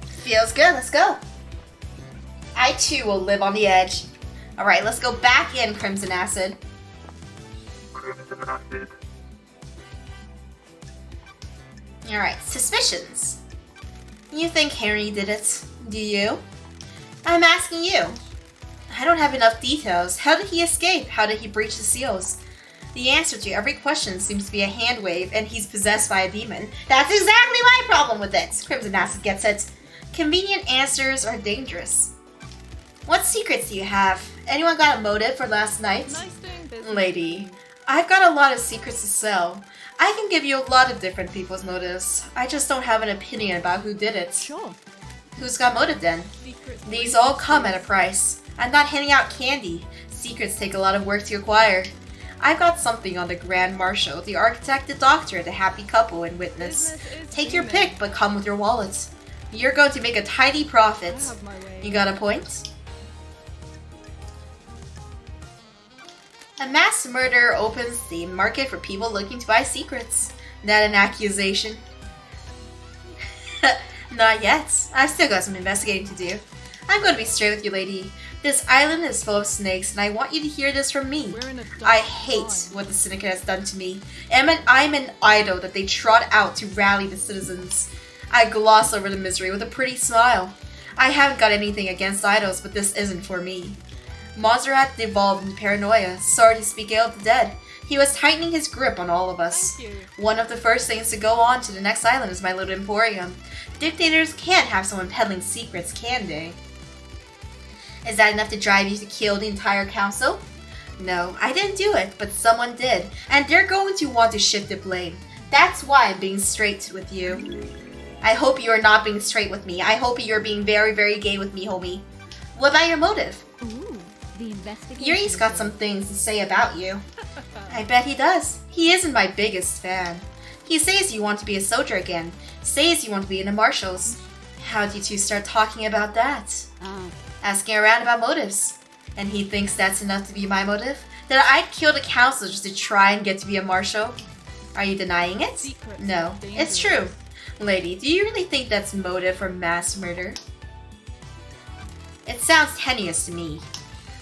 Feels good, let's go. I too will live on the edge. Alright, let's go back in Crimson Acid. Crimson Acid. Alright, suspicions. You think Harry did it, do you? I'm asking you. I don't have enough details. How did he escape? How did he breach the seals? The answer to every question seems to be a hand wave, and he's possessed by a demon. That's exactly my problem with it. Crimson Acid gets it. Convenient answers are dangerous. What secrets do you have? Anyone got a motive for last night? Nice doing business. Lady, I've got a lot of secrets to sell. I can give you a lot of different people's motives. I just don't have an opinion about who did it. Sure. Who's got motive then? Secrets. These all come at a price. I'm not handing out candy. Secrets take a lot of work to acquire. I've got something on the Grand Marshal, the architect, the doctor, the happy couple, and witness. Business is Take your booming. pick, but come with your wallets. You're going to make a tidy profit. I have my way. You got a point? A mass murder opens the market for people looking to buy secrets. That an accusation? Not yet. I've still got some investigating to do. I'm going to be straight with you, lady. This island is full of snakes, and I want you to hear this from me. We're in a dark I hate time. what the Syndicate has done to me. I'm an idol that they trot out to rally the citizens. I gloss over the misery with a pretty smile. I haven't got anything against idols, but this isn't for me. Montserrat devolved in paranoia, sorry to speak ill of the dead. He was tightening his grip on all of us. Thank you. One of the first things to go on to the next island is my little emporium. Dictators can't have someone peddling secrets, can they? Is that enough to drive you to kill the entire council? No, I didn't do it, but someone did, and they're going to want to shift the blame. That's why I'm being straight with you. I hope you are not being straight with me. I hope you're being very, very gay with me, homie. What about your motive? Ooh, the Investigative. Yuri's got some things to say about you. I bet he does. He isn't my biggest fan. He says you want to be a soldier again. Says you want to be in the marshals. How'd you two start talking about that? Ah, Asking around about motives. And he thinks that's enough to be my motive? That I'd kill the council just to try and get to be a marshal? Are you denying it? secrets No, are it's dangerous. true. Lady, do you really think that's motive for mass murder? It sounds tenuous to me.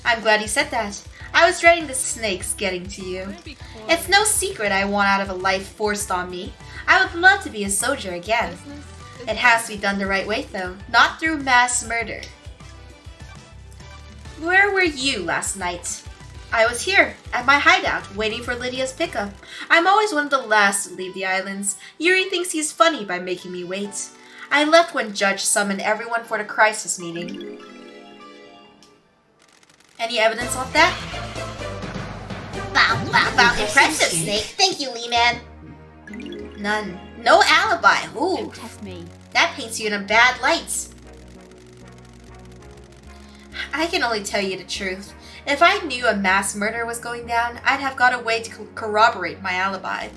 I'm glad you said that. I was dreading the snakes getting to you. Don't be quiet. It's no secret I want out of a life forced on me. I would love to be a soldier again. Business is It has to be done the right way though, not through mass murder. Where were you last night? I was here, at my hideout, waiting for Lydia's pickup. I'm always one of the last to leave the islands. Yuri thinks he's funny by making me wait. I left when Judge summoned everyone for the crisis meeting. Any evidence of that? Wow, wow, wow, impressive, Snake. Thank you, Lee Man. None. No alibi. Ooh, Don't test me. that paints you in a bad light. I can only tell you the truth. If I knew a mass murder was going down, I'd have got a way to corroborate my alibi.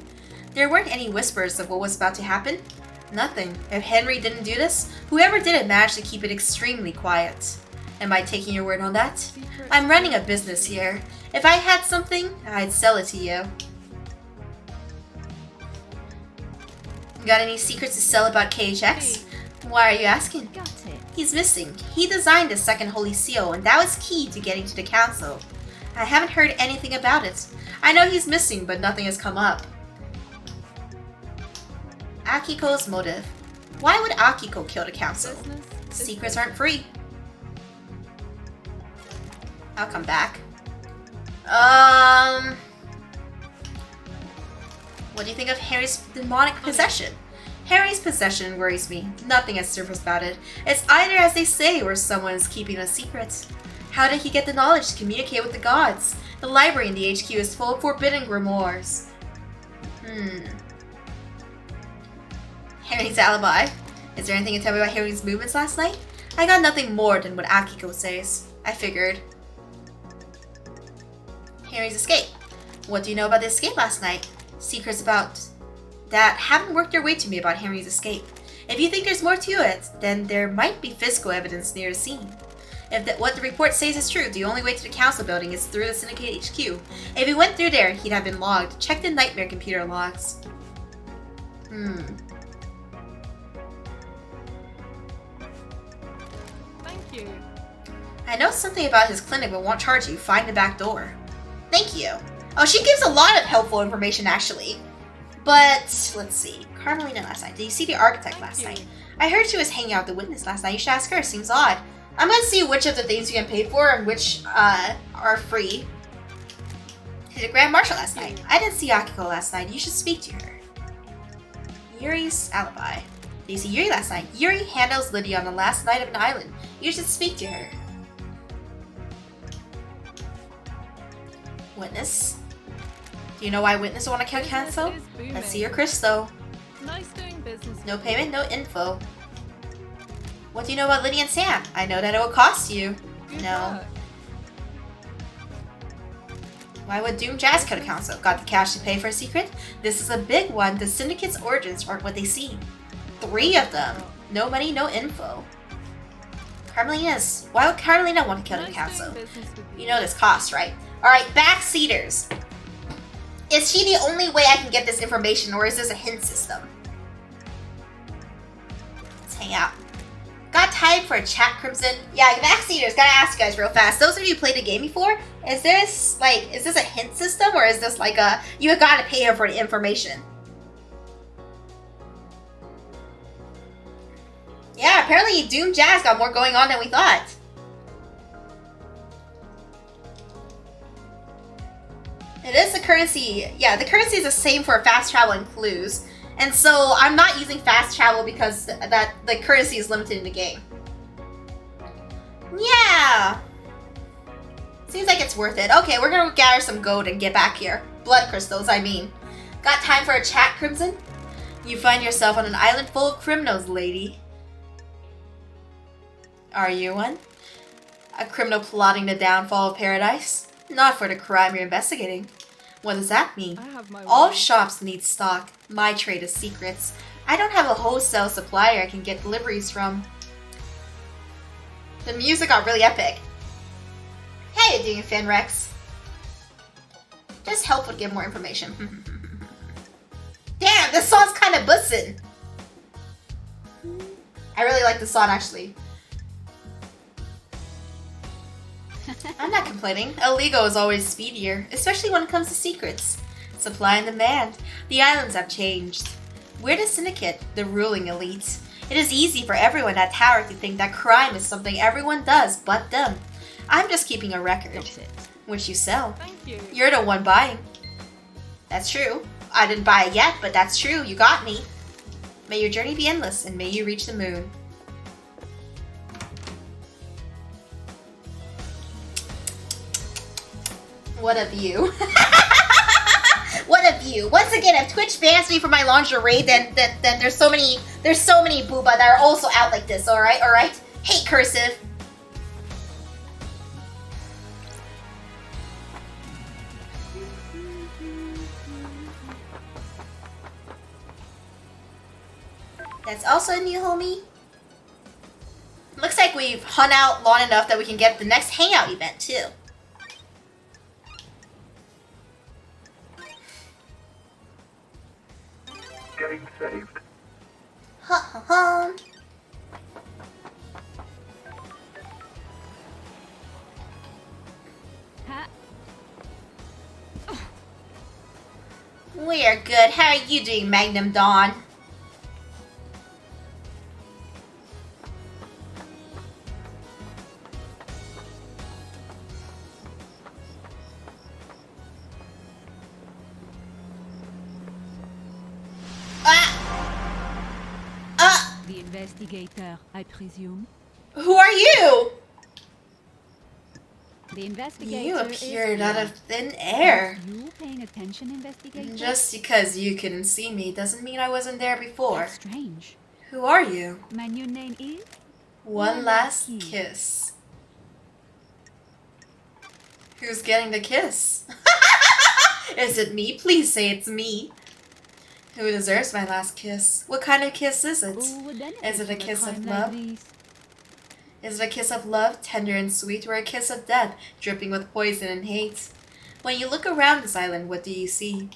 There weren't any whispers of what was about to happen. Nothing. If Henry didn't do this, whoever did it managed to keep it extremely quiet. Am I taking your word on that? Secrets I'm running a business here. If I had something, I'd sell it to you. Got any secrets to sell about KHX? Why are you asking? got it. He's missing. He designed the second Holy Seal, and that was key to getting to the Council. I haven't heard anything about it. I know he's missing, but nothing has come up. Akiko's motive. Why would Akiko kill the Council? Business is Secrets aren't free. I'll come back. What do you think of Harry's demonic possession? Harry's possession worries me. Nothing has surfaced about it. It's either as they say or someone is keeping a secret. How did he get the knowledge to communicate with the gods? The library in the HQ is full of forbidden grimoires. Harry's alibi. Is there anything you can tell me about Harry's movements last night? I got nothing more than what Akiko says. I figured. Harry's escape. What do you know about the escape last night? Secrets about that haven't worked their way to me about Henry's escape. If you think there's more to it, then there might be physical evidence near the scene. If what the report says is true, the only way to the council building is through the Syndicate HQ. If he went through there, he'd have been logged. Check the nightmare computer logs. Thank you. I know something about his clinic but won't charge you. Find the back door. Thank you. Oh, she gives a lot of helpful information actually. But, let's see. Carmelina last night. Did you see the architect last night? I heard she was hanging out with the witness last night. You should ask her. Seems odd. I'm gonna see which of the things you can pay for and which are free. She did Grand Marshal last night. I didn't see Akiko last night. You should speak to her. Yuri's alibi. Did you see Yuri last night? Yuri handles Lydia on the last night of an island. You should speak to her. Witness. Do you know why witness want to kill Cancel? Business is booming. Let's see your crystal. Nice doing business. No payment, no info. What do you know about Lydia and Sam? I know that it will cost you. Good No. work. Why would Doom Jazz kill the Council? Got the cash to pay for a secret? This is a big one. The Syndicate's origins aren't what they seem. 3 of them. No money, no info. Carmelina's. Why would Carmelina want to kill the Nice Council? doing business with You know this cost, right? Alright, backseaters. Is she the only way I can get this information, or is this a hint system? Let's hang out. Got time for a chat, Crimson? Yeah, backseaters, gotta ask you guys real fast. Those of you who played the game before, is this a hint system, or is this like a, you gotta pay her for the information? Yeah, apparently Doom Jazz got more going on than we thought. It is the currency. Yeah, the currency is the same for fast travel and clues. And so I'm not using fast travel because that the currency is limited in the game. Yeah. Seems like it's worth it. Okay, we're gonna gather some gold and get back here. Blood crystals, I mean. Got time for a chat, Crimson? You find yourself on an island full of criminals, lady. Are you one? A criminal plotting the downfall of paradise? Not for the crime you're investigating. What does that mean? I have my All way. shops need stock. My trade is secrets. I don't have a wholesale supplier I can get deliveries from. The music got really epic. How you doing, Fenrex? Just help would give more information. Damn, this song's kind of bussin'. I really like this song, actually. I'm not complaining. Illegal is always speedier, especially when it comes to secrets. Supply and demand. The islands have changed. We're the syndicate, the ruling elite. It is easy for everyone at Tower to think that crime is something everyone does but them. I'm just keeping a record. Which you sell. Thank you. You're the one buying. That's true. I didn't buy it yet, but that's true. You got me. May your journey be endless, and may you reach the moon. What a view. What a view. Once again, if Twitch bans me for my lingerie, then there's so many booba that are also out like this, alright? Alright? Hate cursive. That's also a new homie. Looks like we've hung out long enough that we can get the next hangout event too. Getting saved. Ha ha ha. We are good. How are you doing, Magnum Dawn? The investigator, I presume. Who are you? The investigator. You appeared out of thin air. Are you paying attention, investigator? Just because you couldn't see me doesn't mean I wasn't there before. That's strange. Who are you? My new name is One last kiss. Who's getting the kiss? Is it me? Please say it's me. Who deserves my last kiss? What kind of kiss is it? Is it a kiss of love? Is it a kiss of love, tender and sweet, or a kiss of death, dripping with poison and hate? When you look around this island, what do you see?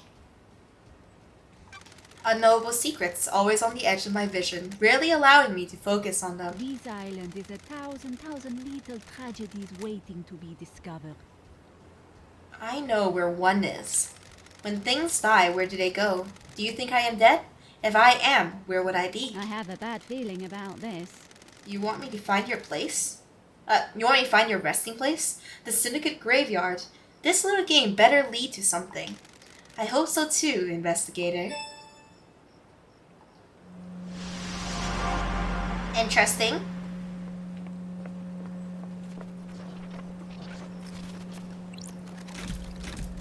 Unknowable secrets, always on the edge of my vision, rarely allowing me to focus on them. This island is a thousand little tragedies waiting to be discovered. I know where one is. When things die, where do they go? Do you think I am dead? If I am, where would I be? I have a bad feeling about this. You want me to find your place? You want me to find your resting place? The Syndicate Graveyard. This little game better lead to something. I hope so too, Investigator. Interesting.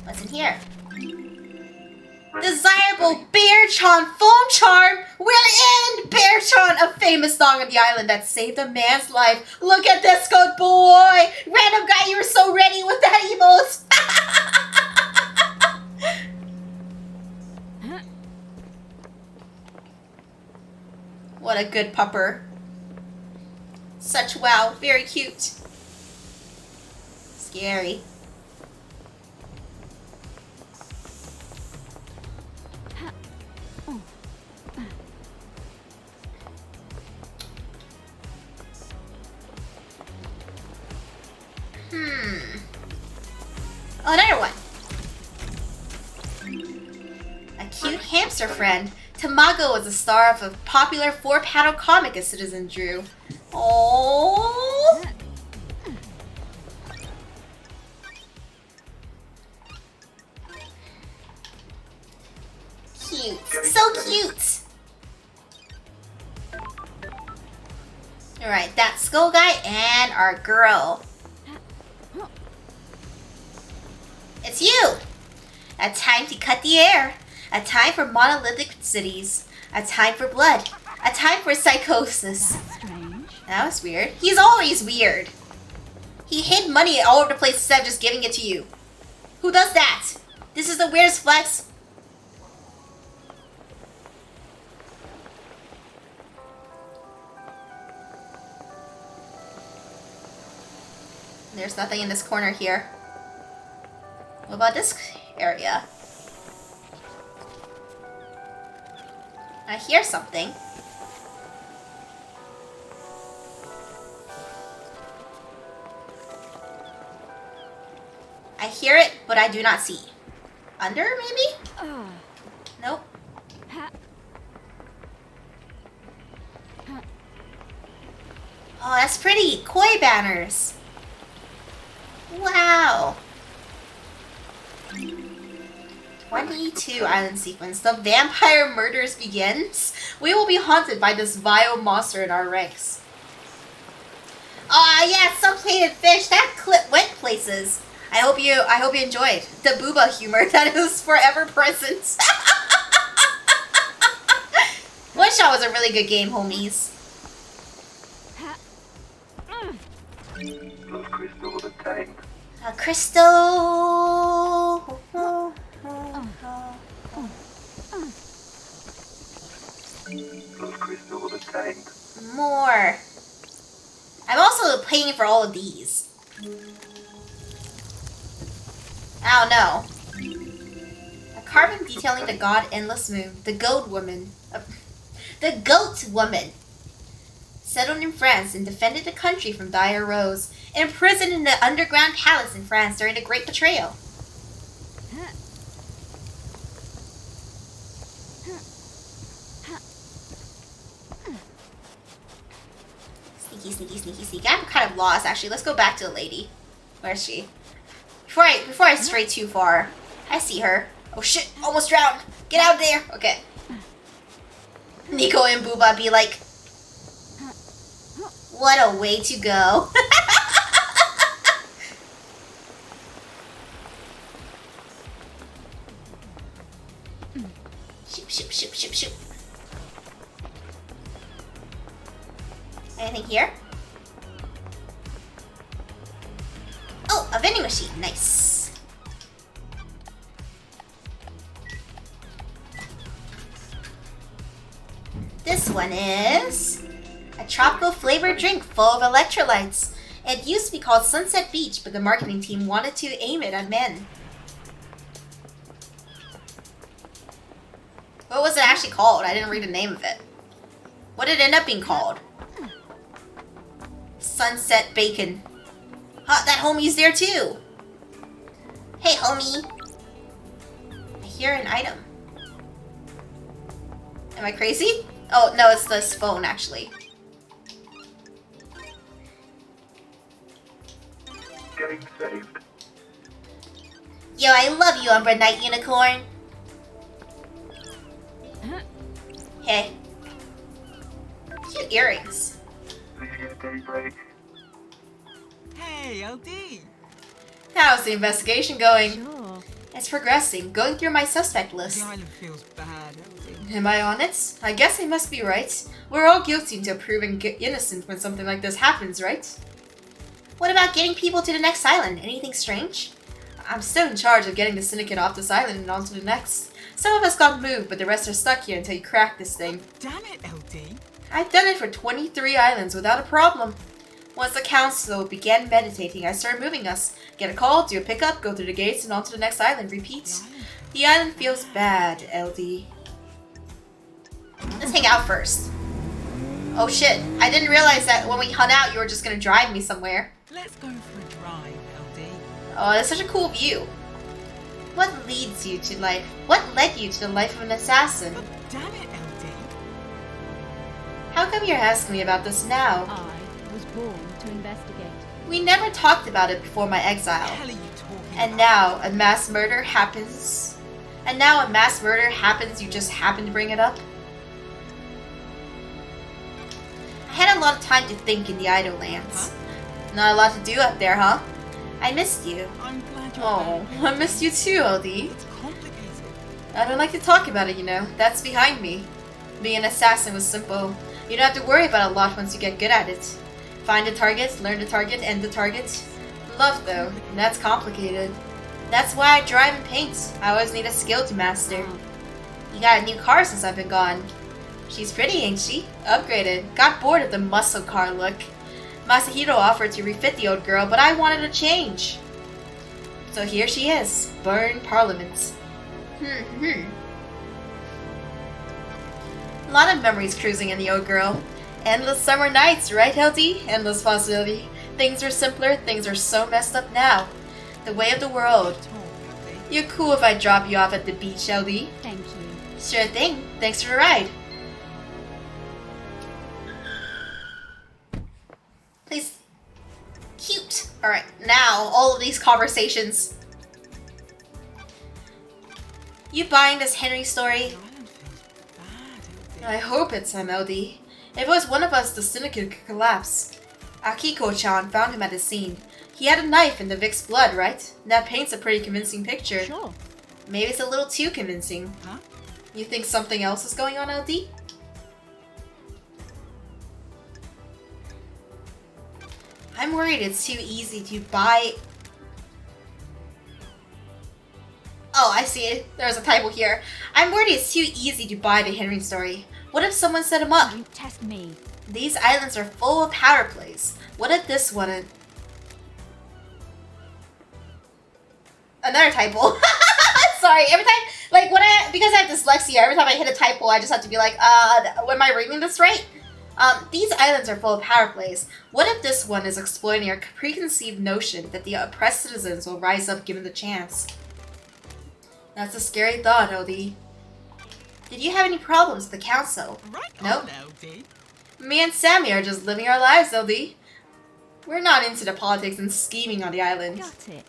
What's in here? Desirable Bearchan phone charm! We're in! Bearchan, a famous song on the island that saved a man's life. Look at this, good boy! Random guy, you were so ready with that emote! What a good pupper. Such wow, very cute. Scary. Oh, another one. A cute hamster friend. Tamago was the star of a popular 4-panel comic a citizen drew. Oh. Cute. So cute. Alright, that skull guy and our girl. It's you! A time to cut the air. A time for monolithic cities. A time for blood. A time for psychosis. That's strange. That was weird. He's always weird. He hid money all over the place instead of just giving it to you. Who does that? This is the weirdest flex. There's nothing in this corner here. What about this area? I hear something. I hear it, but I do not see. Under, maybe? Nope. Oh, that's pretty. Koi banners. Wow. 22 island sequence. The vampire murders begins. We will be haunted by this vile monster in our ranks. Oh yeah, some plated fish. That clip went places. I hope you enjoyed the booba humor that is forever present. One Shot was a really good game, homies. Those crystals obtained. A crystal. Those crystals obtained. More. I'm also paying for all of these. Oh no. A carving detailing the god Endless Moon, the goat woman. The goat woman. Settled in France and defended the country from dire woes, imprisoned in the underground palace in France during the Great Betrayal. Sneaky, sneaky, sneaky, sneaky. I'm kind of lost, actually. Let's go back to the lady. Where is she? Before I stray too far. I see her. Oh shit, almost drowned. Get out of there. Okay. Nico and Booba be like, what a way to go. Shoot, shoot, shoot, shoot, shoot. Anything here? Oh, a vending machine. Nice. This one is a tropical flavored drink full of electrolytes. It used to be called Sunset Beach, but the marketing team wanted to aim it at men. What was it actually called? I didn't read the name of it. What did it end up being called? Sunset Bacon. Huh, that homie's there too. Hey, homie. I hear an item. Am I crazy? Oh, no, it's this phone, actually. Getting saved. Yo, I love you, Umbra Night Unicorn. Hey. Cute earrings. Leading a daybreak. Hey, LD. How's the investigation going? Sure. It's progressing. Going through my suspect list. The island feels bad, LD. Am I on it? I guess I must be right. We're all guilty until proven innocent when something like this happens, right? What about getting people to the next island? Anything strange? I'm still in charge of getting the syndicate off this island and onto the next. Some of us got moved, but the rest are stuck here until you crack this thing. Damn it, LD. I've done it for 23 islands without a problem. Once the council began meditating, I started moving us. Get a call, do a pickup, go through the gates, and on to the next island. Repeat. The island feels bad, LD. Let's hang out first. Oh shit, I didn't realize that when we hung out, you were just gonna drive me somewhere. Let's go for a drive, LD. Oh, that's such a cool view. What leads you to life? What led you to the life of an assassin? But damn it, LD. How come you're asking me about this now? I was born to investigate. We never talked about it before my What the exile. hell are you talking And about? now a mass murder happens. You just happen to bring it up? I had a lot of time to think in the Idle Lands. Huh? Not a lot to do up there, huh? I missed you. I'm glad you're Oh, back. I missed you too, LD. It's complicated. I don't like to talk about it, you know. That's behind me. Being an assassin was simple. You don't have to worry about a lot once you get good at it. Find the target, learn the target, end the target. Love, though, that's complicated. That's why I drive and paint. I always need a skill to master. You got a new car since I've been gone. She's pretty, ain't she? Upgraded. Got bored of the muscle car look. Masahiro offered to refit the old girl, but I wanted a change. So here she is, Burn Parliament. A lot of memories cruising in the old girl. Endless summer nights, right, LD? Endless possibility. Things are simpler, things are so messed up now. The way of the world. You're cool if I drop you off at the beach, LD. Thank you. Sure thing. Thanks for the ride. Please. Cute. Alright, now all of these conversations. You buying this Henry story? I hope it's him, LD. If it was one of us, the syndicate could collapse. Akiko-chan found him at the scene. He had a knife in the Vic's blood, right? That paints a pretty convincing picture. Sure. Maybe it's a little too convincing. Huh? You think something else is going on, LD? I'm worried it's too easy to buy... Oh, I see it. There's a typo here. I'm worried it's too easy to buy the Henry story. What if someone set him up? You test me. These islands are full of power plays. What if this one... Another typo. Sorry, every time... Like, because I have dyslexia, every time I hit a typo, I just have to be like, am I reading this right? These islands are full of power plays. What if this one is exploiting our preconceived notion that the oppressed citizens will rise up given the chance? That's a scary thought, LD. Did you have any problems with the council? Right Nope. on, LD. Me and Sammy are just living our lives, LD. We're not into the politics and scheming on the island. Got it.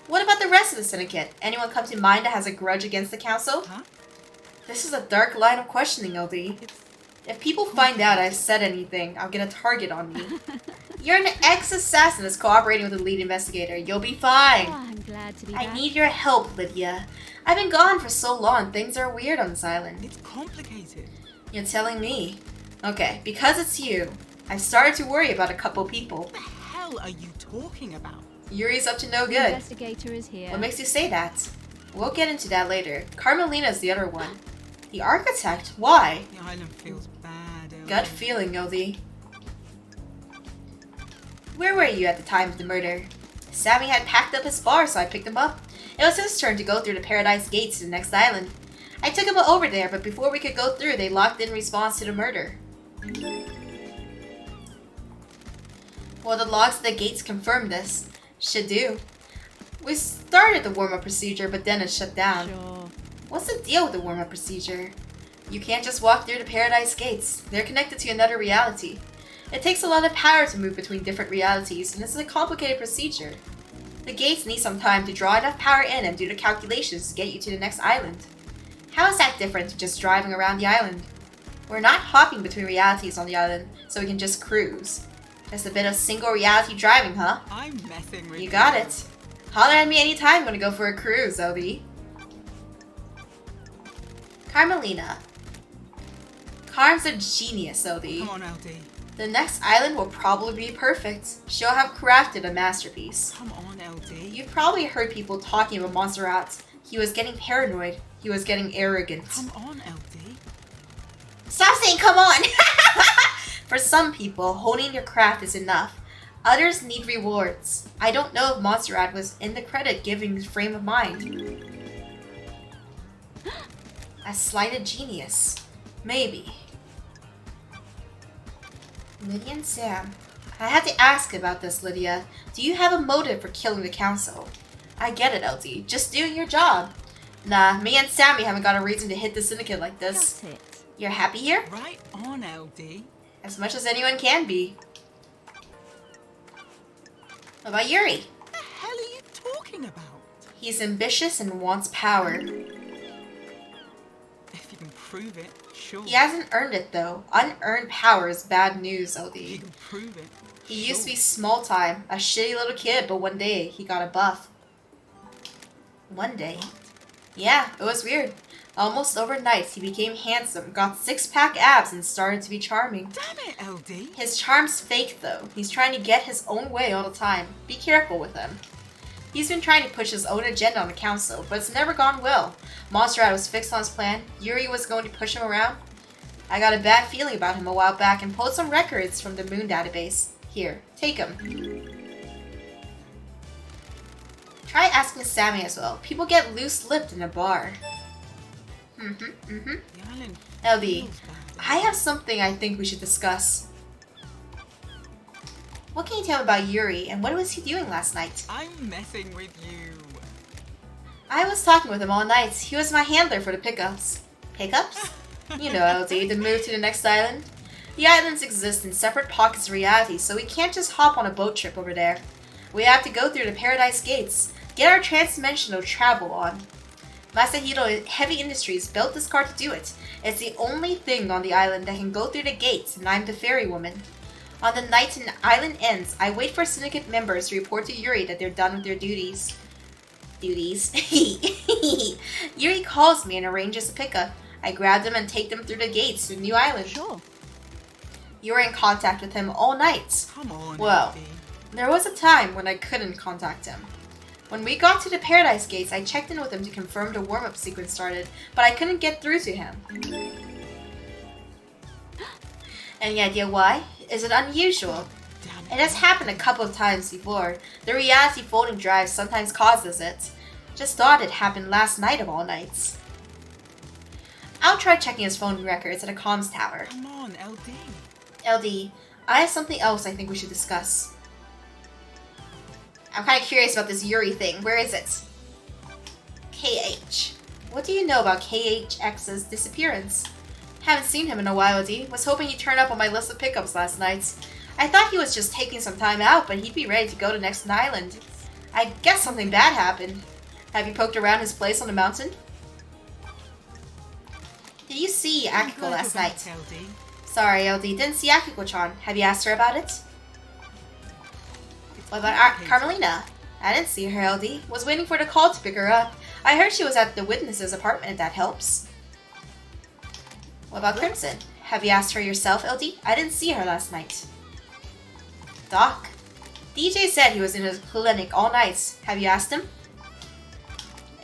What about the rest of the syndicate? Anyone come to mind that has a grudge against the council? Huh? This is a dark line of questioning, LD. If people find out I've said anything, I'll get a target on me. You're an ex-assassin that's cooperating with the lead investigator. You'll be fine. Oh, I'm glad to be I back. need your help, Lydia. I've been gone for so long, things are weird on this island. It's complicated. You're telling me. Okay, because it's you, I've started to worry about a couple people. What the hell are you talking about? Yuri's up to no The good. investigator is here. What makes you say that? We'll get into that later. Carmelina's the other one. The architect? Why? The island feels bad, LD. Gut feeling, LD. Where were you at the time of the murder? Sammy had packed up his bar, so I picked him up. It was his turn to go through the Paradise Gates to the next island. I took him over there, but before we could go through, they locked in response to the murder. Well, the logs of the gates confirm this. Should do. We started the warm-up procedure, but then it shut down. Sure. What's the deal with the warm-up procedure? You can't just walk through the Paradise Gates. They're connected to another reality. It takes a lot of power to move between different realities, and this is a complicated procedure. The gates need some time to draw enough power in and do the calculations to get you to the next island. How is that different to just driving around the island? We're not hopping between realities on the island, so we can just cruise. Just a bit of single reality driving, huh? I'm messing with You got it. Holler at me anytime you want to go for a cruise, LD. Carmelina. Carm's a genius, LD. Come on, LD. The next island will probably be perfect. She'll have crafted a masterpiece. Come on, LD. You've probably heard people talking about Montserrat. He was getting paranoid. He was getting arrogant. Come on, LD. Stop saying come on! For some people, honing your craft is enough. Others need rewards. I don't know if Montserrat was in the credit giving frame of mind. A slighted genius. Maybe. Lydia and Sam. I had to ask about this, Lydia. Do you have a motive for killing the council? I get it, LD. Just doing your job. Nah, me and Sammy haven't got a reason to hit the syndicate like this. Got it. You're happy here? Right on, LD. As much as anyone can be. What about Yuri? What the hell are you talking about? He's ambitious and wants power. If you can prove it, sure. He hasn't earned it though. Unearned power is bad news, If you LD. can prove it. He used to be small time, a shitty little kid, but one day he got a buff. One day? Yeah, it was weird. Almost overnight, he became handsome, got six-pack abs, and started to be charming. Damn it, LD. His charm's fake though. He's trying to get his own way all the time. Be careful with him. He's been trying to push his own agenda on the council, but it's never gone well. Montserrat was fixed on his plan. Yuri was going to push him around. I got a bad feeling about him a while back and pulled some records from the moon database. Here, take him. Try asking Sammy as well. People get loose-lipped in a bar. The island LD, feels bad. I have something I think we should discuss. What can you tell me about Yuri, and what was he doing last night? I'm messing with you. I was talking with him all night. He was my handler for the pickups. Pickups? You know, LD, the move to the next island. The islands exist in separate pockets of reality, so we can't just hop on a boat trip over there. We have to go through the Paradise Gates, get our transdimensional travel on. Masahiro Heavy Industries built this car to do it. It's the only thing on the island that can go through the gates, and I'm the ferry woman. On the night an island ends, I wait for syndicate members to report to Yuri that they're done with their duties. Yuri calls me and arranges a pickup. I grab them and take them through the gates to the new island. Sure. You were in contact with him all night. Come on, Well, LD. there was a time when I couldn't contact him. When we got to the Paradise Gates, I checked in with him to confirm the warm-up sequence started, but I couldn't get through to him. Any idea why? Is it unusual? Damn It has happened a couple of times before. The reality folding drive sometimes causes it. Just thought it happened last night of all nights. I'll try checking his phone records at a comms tower. Come on, LD. LD, I have something else I think we should discuss. I'm kind of curious about this Yuri thing. Where is it? KH. What do you know about KHX's disappearance? Haven't seen him in a while, LD. Was hoping he'd turn up on my list of pickups last night. I thought he was just taking some time out, but he'd be ready to go to next island. I guess something bad happened. Have you poked around his place on the mountain? Did you see Akiko last night? LD. Sorry, LD, didn't see Akiko-chan. Have you asked her about it? What about Carmelina? I didn't see her, LD. Was waiting for the call to pick her up. I heard she was at the witness's apartment, if that helps. What about Crimson? Have you asked her yourself, LD? I didn't see her last night. Doc? DJ said he was in his clinic all night. Have you asked him?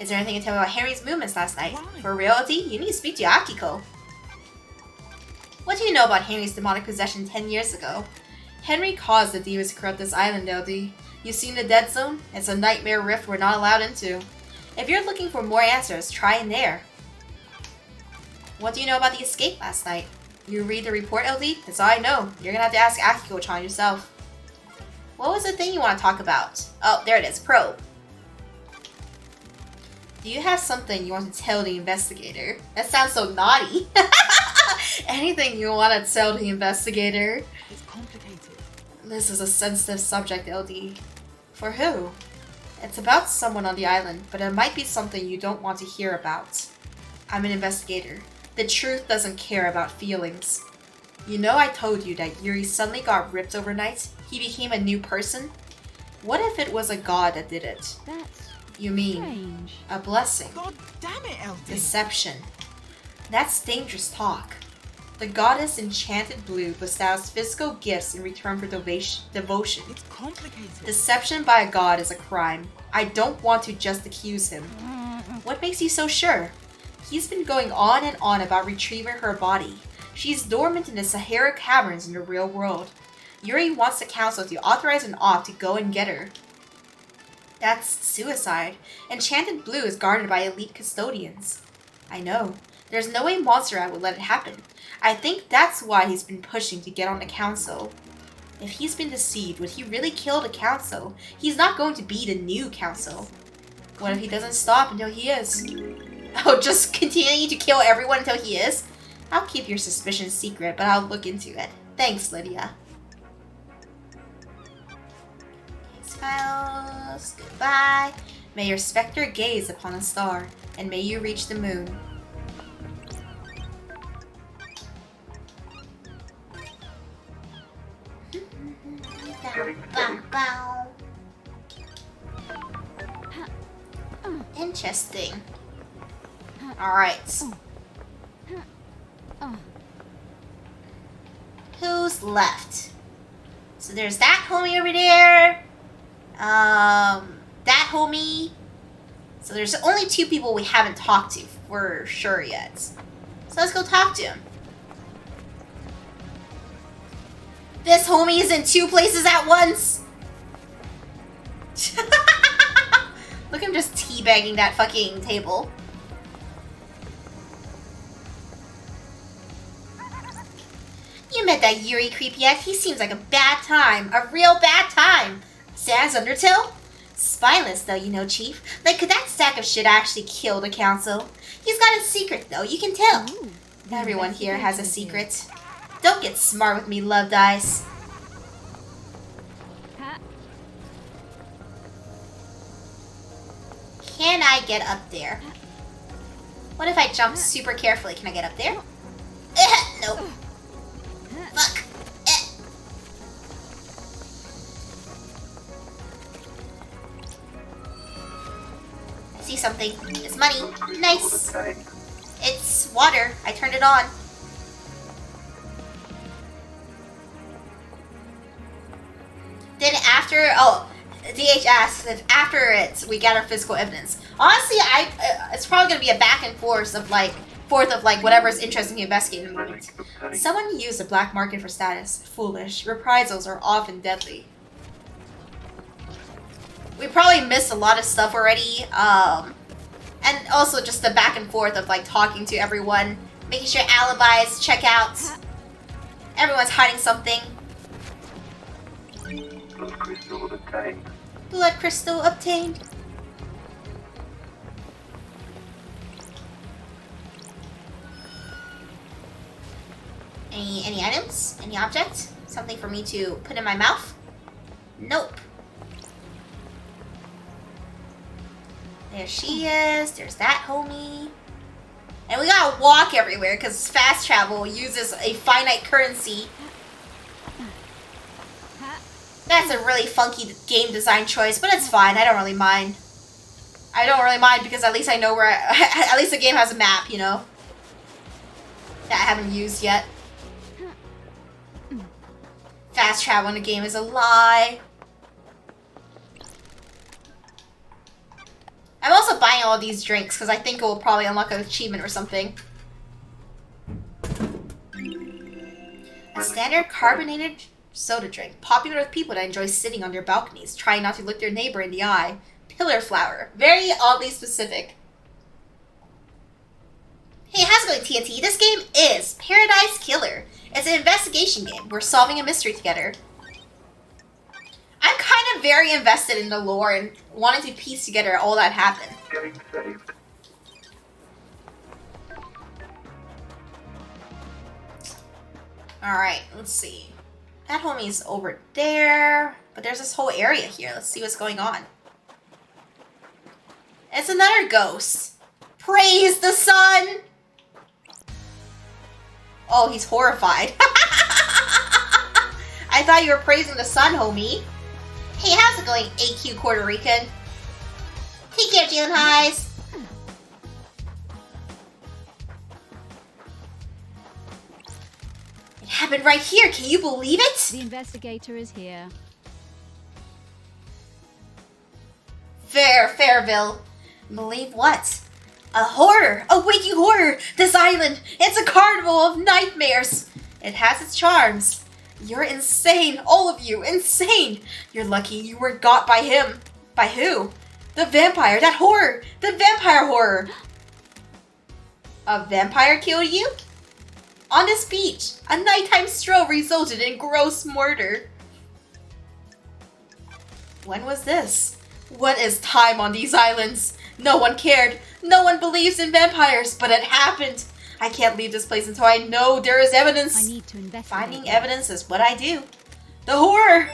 Is there anything to tell me about Henry's movements last night? Why? For real, LD? You need to speak to Akiko. What do you know about Henry's demonic possession 10 years ago? Henry caused the demons to corrupt this island, LD. You seen the dead zone? It's a nightmare rift we're not allowed into. If you're looking for more answers, try in there. What do you know about the escape last night? You read the report, LD? That's all I know. You're gonna have to ask Akiko-chan yourself. What was the thing you want to talk about? Oh, there it is. Probe. Do you have something you want to tell the investigator? That sounds so naughty. Anything you want to tell the investigator? It's complicated. This is a sensitive subject, LD. For who? It's about someone on the island, but it might be something you don't want to hear about. I'm an investigator. The truth doesn't care about feelings. You know I told you that Yuri suddenly got ripped overnight? He became a new person? What if it was a god that did it? That's You mean strange. a blessing? God damn it, LD. Deception. That's dangerous talk. The goddess Enchanted Blue bestows physical gifts in return for devotion. It's complicated. Deception by a god is a crime. I don't want to just accuse him. What makes you so sure? He's been going on and on about retrieving her body. She's dormant in the Sahara caverns in the real world. Yuri wants the council to authorize an op to go and get her. That's suicide. Enchanted Blue is guarded by elite custodians. I know. There's no way Monsterrat would let it happen. I think that's why he's been pushing to get on the council. If he's been deceived, would he really kill the council? He's not going to be the new council. What if he doesn't stop until he is? Oh, just continue to kill everyone until he is? I'll keep your suspicions secret, but I'll look into it. Thanks, Lydia. Smiles, goodbye. May your specter gaze upon a star, and may you reach the moon. Interesting. Alright. Who's left? So there's that homie over there. That homie. So there's only two people we haven't talked to for sure yet. So let's go talk to him. This homie is in 2 places at once. Look at him just teabagging that fucking table. You met that Yuri creep yet? He seems like a bad time. A real bad time. Sans Undertale? Spineless though, you know, Chief. Like, could that stack of shit actually kill the council? He's got a secret though, you can tell. Ooh, Everyone here has a secret. Don't get smart with me, love dice. Ha- Can I get up there? What if I jump super carefully? Can I get up there? Nope. Fuck. I see something. It's money. Nice. It's water. I turned it on. Then after, DH asks if after it we gather physical evidence. Honestly, it's probably gonna be a back and forth of like whatever's interesting to investigate in the moment. Someone used the black market for status. Foolish. Reprisals are often deadly. We probably missed a lot of stuff already. And also just the back and forth of like talking to everyone, making sure alibis check out. Everyone's hiding something. Blood crystal obtained. Blood crystal obtained. Any items? Any object? Something for me to put in my mouth? Nope. There she is. There's that homie. And we gotta walk everywhere because fast travel uses a finite currency. That's a really funky game design choice, but it's fine. I don't really mind. I don't really mind because at least I know where at least the game has a map, you know? That I haven't used yet. Fast travel in a game is a lie. I'm also buying all these drinks because I think it will probably unlock an achievement or something. A standard carbonated soda drink, popular with people that enjoy sitting on their balconies, trying not to look their neighbor in the eye. Pillar flower, very oddly specific. Hey, how's it going, TNT? This game is Paradise Killer. It's an investigation game. We're solving a mystery together. I'm kind of very invested in the lore and wanting to piece together all that happened. Getting saved. Alright, let's see. That homie's over there. But there's this whole area here. Let's see what's going on. It's another ghost. Praise the sun! Oh, he's horrified. I thought you were praising the sun, homie. Hey, how's it going, AQ Puerto Rican? Take care, Jalen Highs. It happened right here. Can you believe it? The investigator is here. Fairville. Believe what? A horror! A waking horror! This island! It's a carnival of nightmares! It has its charms. You're insane, all of you, insane! You're lucky you weren't got by him. By who? The vampire, that horror! The vampire horror! A vampire killed you? On this beach, a nighttime stroll resulted in gross murder. When was this? What is time on these islands? No one cared. No one believes in vampires, but it happened. I can't leave this place until I know there is evidence. I need to investigate. Finding evidence is what I do. The horror!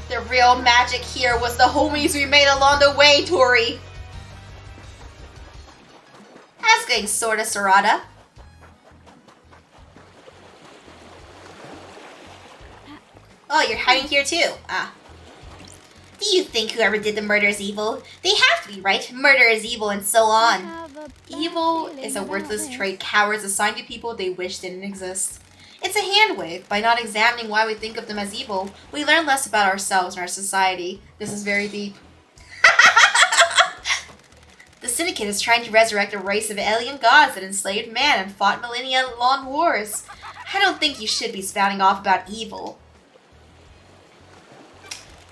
The real magic here was the homies we made along the way, Tori. How's it going, sorta Sarada? Oh, you're hiding here too. Ah. Do you think whoever did the murder is evil? They have to be, right? Murder is evil and so on. Evil is a worthless trait cowards assign to people they wish didn't exist. It's a hand wave. By not examining why we think of them as evil, we learn less about ourselves and our society. This is very deep. The Syndicate is trying to resurrect a race of alien gods that enslaved man and fought millennia-long wars. I don't think you should be spouting off about evil.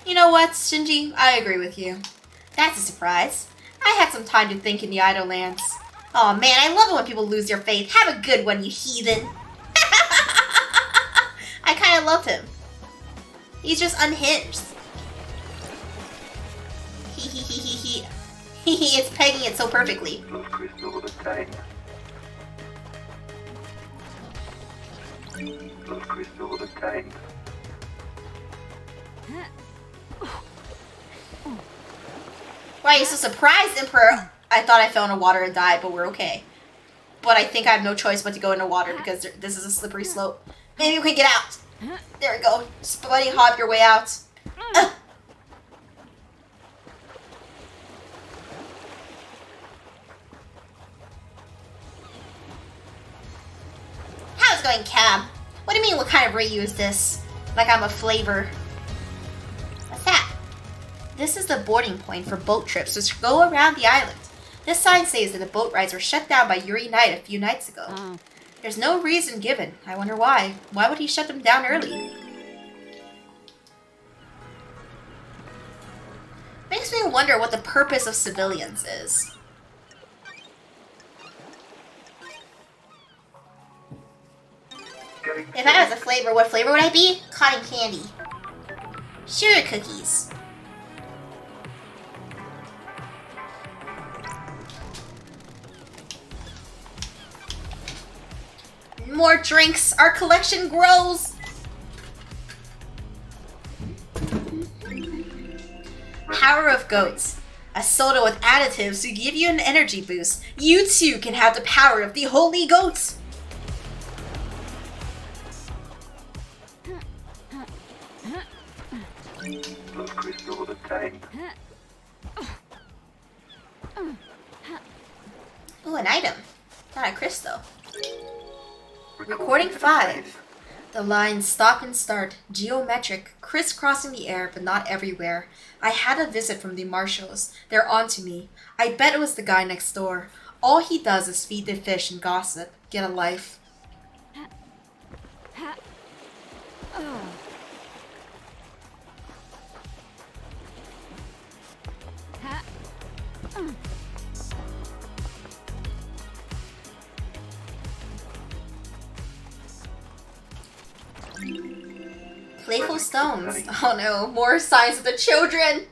You know what, Shinji? I agree with you. That's a surprise. I had some time to think in the Idle Lands. Aw man, I love it when people lose their faith. Have a good one, you heathen. I kinda love him. He's just unhinged. It's pegging it so perfectly. The crystal obtained. The crystal obtained. Why are you so surprised, Emperor? I thought I fell into water and died, but we're okay. But I think I have no choice but to go into water because this is a slippery slope. Maybe we can get out. There we go. Just buddy hop your way out. How's it going, Cab? What do you mean, what kind of Reiyu is this? Like I'm a flavor. What's that? This is the boarding point for boat trips which go around the island. This sign says that the boat rides were shut down by Yuri Knight a few nights ago. There's no reason given. I wonder why. Why would he shut them down early? Makes me wonder what the purpose of civilians is. If I was a flavor, what flavor would I be? Cotton candy. Sugar cookies. More drinks. Our collection grows. Power of Goats. A soda with additives to give you an energy boost. You too can have the power of the Holy Goats. The crystal obtained. Ooh, an item. Not a crystal. Recording 5. The lines stop and start, geometric, crisscrossing the air, but not everywhere. I had a visit from the marshals. They're on to me. I bet it was the guy next door. All he does is feed the fish and gossip. Get a life. Playful stones. Oh no, more signs of the children.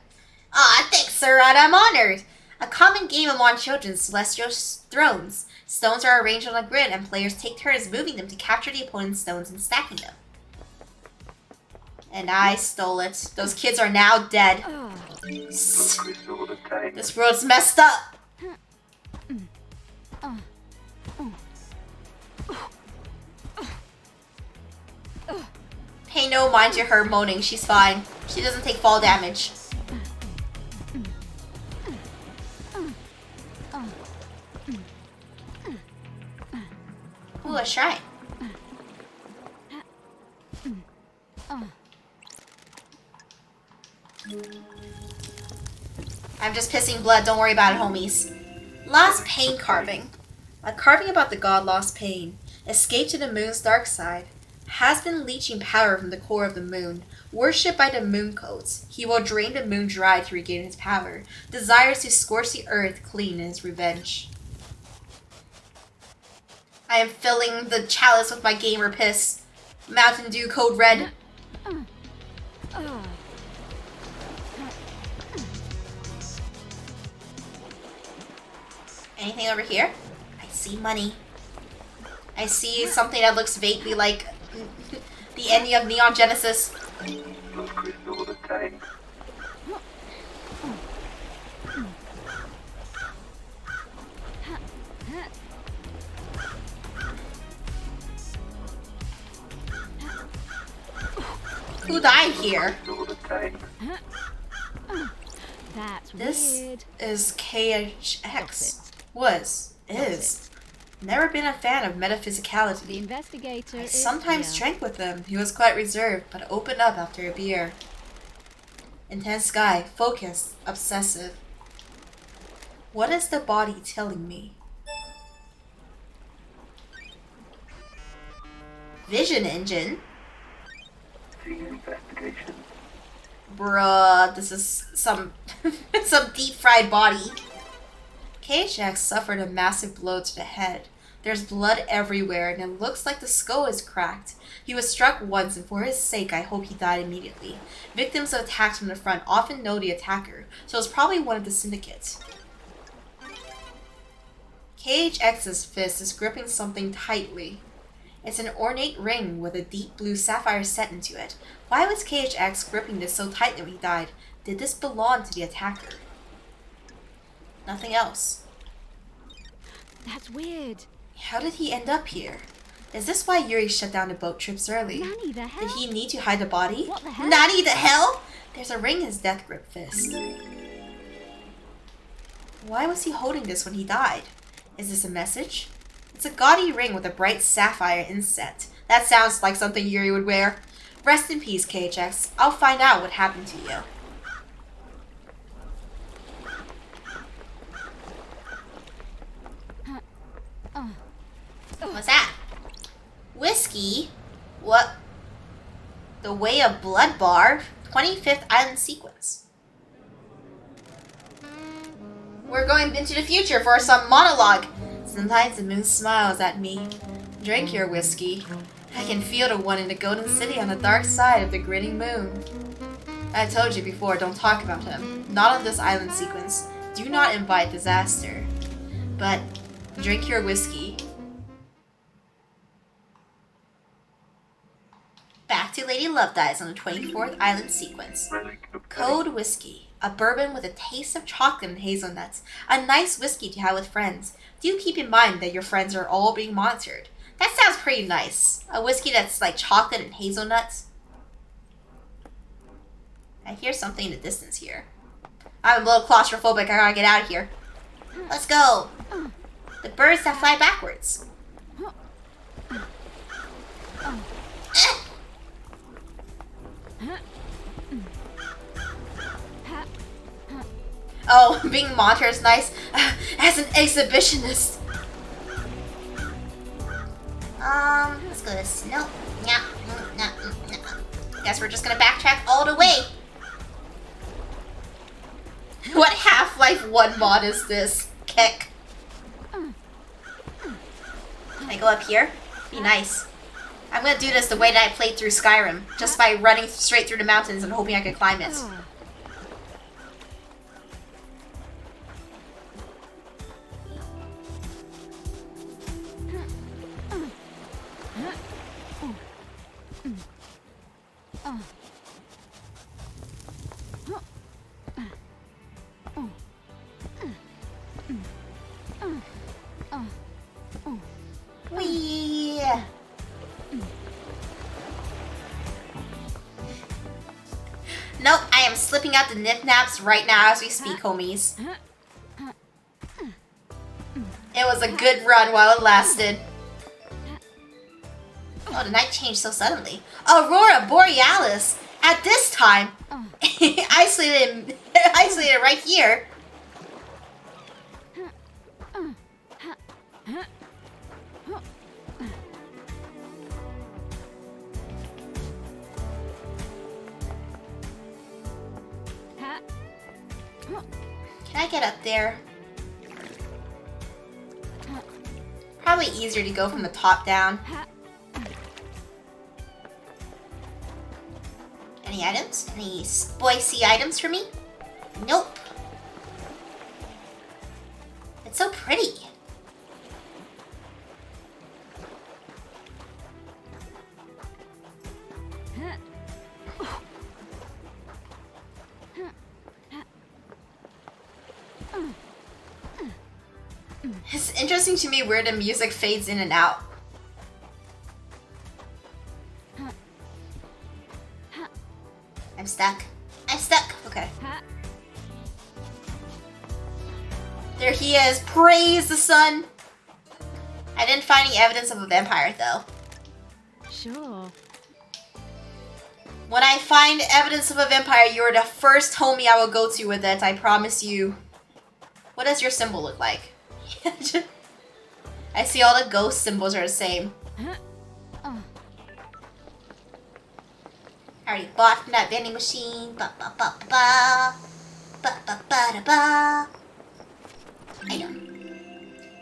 Ah, thanks, sir, and I'm honored. A common game among children's celestial thrones. Stones are arranged on a grid, and players take turns moving them to capture the opponent's stones and stacking them. And I stole it. Those kids are now dead. This world's messed up. Pay no mind to her moaning. She's fine. She doesn't take fall damage. Ooh, a shrine. I'm just pissing blood. Don't worry about it, homies. Lost Pain carving. A carving about the god Lost Pain. Escape to the moon's dark side. Has been leeching power from the core of the moon. Worshipped by the moon codes. He will drain the moon dry to regain his power. Desires to scorch the earth clean in his revenge. I am filling the chalice with my gamer piss. Mountain Dew code red. Anything over here? I see money. I see something that looks vaguely like the ending of Neon Genesis. The crystal obtained. Who died here? That's This weird. is KHX. Is. Never been a fan of The metaphysicality. investigator I is sometimes here. drank with him. He was quite reserved, but opened up after a beer. Intense guy, focused, obsessive. What is the body telling me? Vision engine? See investigation. Bruh, this is some some deep fried body. KHX suffered a massive blow to the head. There's blood everywhere and it looks like the skull is cracked. He was struck once and for his sake I hope he died immediately. Victims of attacks from the front often know the attacker, so it's probably one of the syndicates. KHX's fist is gripping something tightly. It's an ornate ring with a deep blue sapphire set into it. Why was KHX gripping this so tightly when he died? Did this belong to the attacker? Nothing else. That's weird. How did he end up here? Is this why Yuri shut down the boat trips early? Nanny, the hell? Did he need to hide the body? What the hell? Nanny, the hell? There's a ring in his death grip fist. Why was he holding this when he died? Is this a message? It's a gaudy ring with a bright sapphire inset. That sounds like something Yuri would wear. Rest in peace, KHX. I'll find out what happened to you. What's that? Whiskey? What? The Way of Blood bar? 25th Island sequence. We're going into the future for some monologue. Sometimes the moon smiles at me. Drink your whiskey. I can feel the one in the Golden City on the dark side of the grinning moon. I told you before, don't talk about him. Not on this island sequence. Do not invite disaster. But drink your whiskey. Back to Lady Love Dies on the 24th Island sequence. Relic obtained. Code whiskey. A bourbon with a taste of chocolate and hazelnuts. A nice whiskey to have with friends. Do keep in mind that your friends are all being monitored. That sounds pretty nice. A whiskey that's like chocolate and hazelnuts. I hear something in the distance here. I'm a little claustrophobic. I gotta get out of here. Let's go. The birds that fly backwards. Oh, being monitored is nice as an exhibitionist. Let's go to Snow. Guess we're just gonna backtrack all the way. What Half-Life 1 mod is this? Kick. Can I go up here? Be nice. I'm gonna do this the way that I played through Skyrim, just by running straight through the mountains and hoping I could climb it. Whee! Nope, I am slipping out the nip-naps right now as we speak, homies. It was a good run while it lasted. Oh, the night changed so suddenly. Aurora Borealis! At this time! Isolated right here. Can I get up there? Probably easier to go from the top down. Any items? Any spicy items for me? Nope. It's so pretty. It's interesting to me where the music fades in and out. I'm stuck. I'm stuck. Okay. There he is. Praise the sun. I didn't find any evidence of a vampire though. Sure. When I find evidence of a vampire, you're the first homie I will go to with it. I promise you. What does your symbol look like? I see all the ghost symbols are the same. I already bought from that vending machine. Ba ba ba ba ba. Ba ba ba da ba. Item.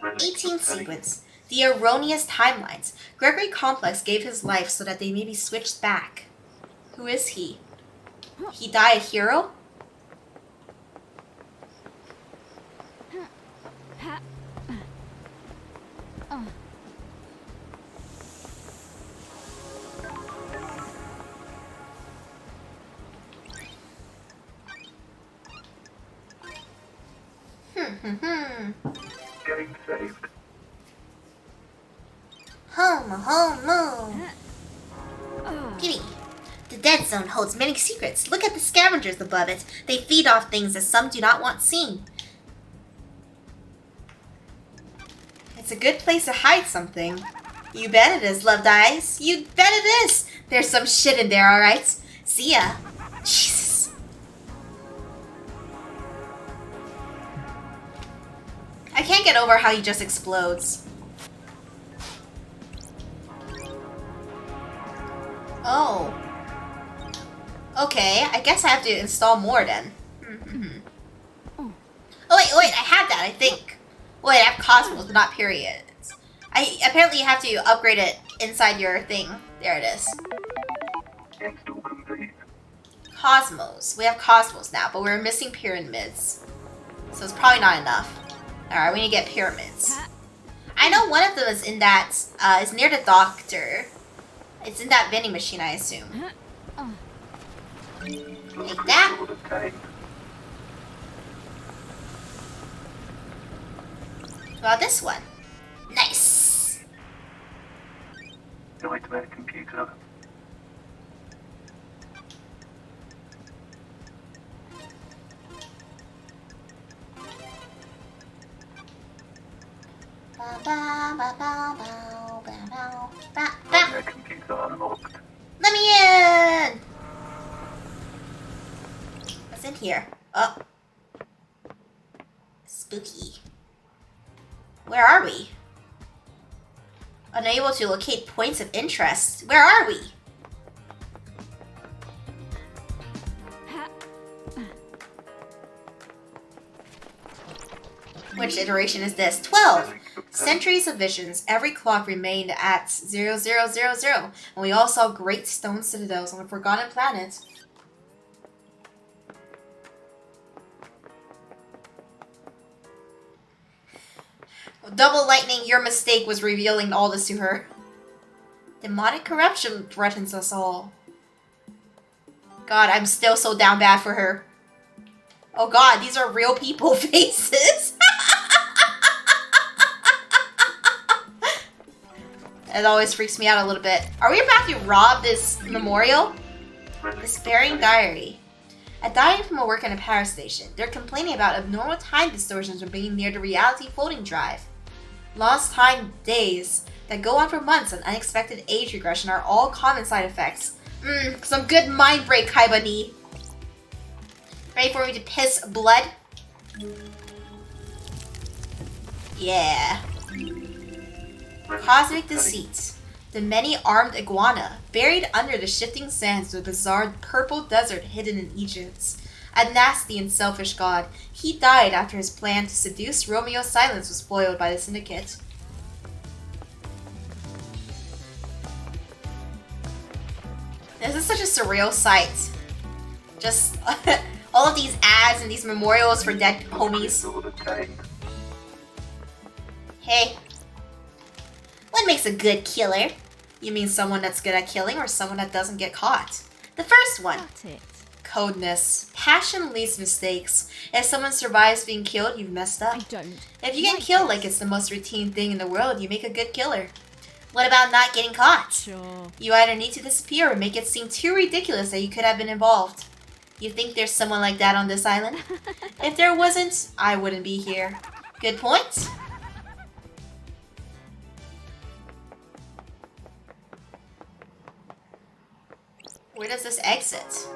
18th sequence. The erroneous timelines. Gregory Complex gave his life so that they may be switched back. Who is he? He died a hero? Game saved. Home. Gimme. The dead zone holds many secrets. Look at the scavengers above it. They feed off things that some do not want seen. It's a good place to hide something. You bet it is, loved eyes. You bet it is. There's some shit in there, alright? See ya. Jesus. I can't get over how he just explodes. Oh. Okay, I guess I have to install more then. Oh wait, I have that, I think. Wait, I have Cosmos, but not periods. Apparently you have to upgrade it inside your thing. There it is. Install complete. Cosmos. We have Cosmos now, but we're missing pyramids. So it's probably not enough. Alright, we need to get pyramids. I know one of them is in that, is near the doctor. It's in that vending machine, I assume. Take that. Sword obtained. What about this one? Nice. Nightmare computer. Nightmare computer unlocked. Let me in! What's in here? Oh. Spooky. Where are we? Unable to locate points of interest. Where are we? Which iteration is this? 12! Centuries of visions. Every clock remained at 0000. And we all saw great stone citadels on a forgotten planet. Double lightning, your mistake was revealing all this to her. Demonic corruption threatens us all. God, I'm still so down bad for her. Oh god, these are real people faces. It always freaks me out a little bit. Are we about to rob this memorial? Despairing diary. A diary from a worker in a power station. They're complaining about abnormal time distortions from being near the reality floating drive. Lost time days that go on for months and unexpected age regression are all common side effects. Some good mind break, Kaiba need. Ready for me to piss blood? Yeah. Cosmic deceit. The many-armed iguana, buried under the shifting sands of a bizarre purple desert hidden in Egypt. A nasty and selfish god. He died after his plan to seduce Romeo's silence was foiled by the syndicate. This is such a surreal sight. Just all of these ads and these memorials for dead homies. Sword obtained. Hey. What makes a good killer? You mean someone that's good at killing or someone that doesn't get caught? The first one. Got it. Coldness. Passion leads mistakes. If someone survives being killed, you've messed up. I don't. If you get killed like it's the most routine thing in the world, you make a good killer. What about not getting caught? Sure. You either need to disappear or make it seem too ridiculous that you could have been involved. You think there's someone like that on this island? If there wasn't, I wouldn't be here. Good point? Where does this exit?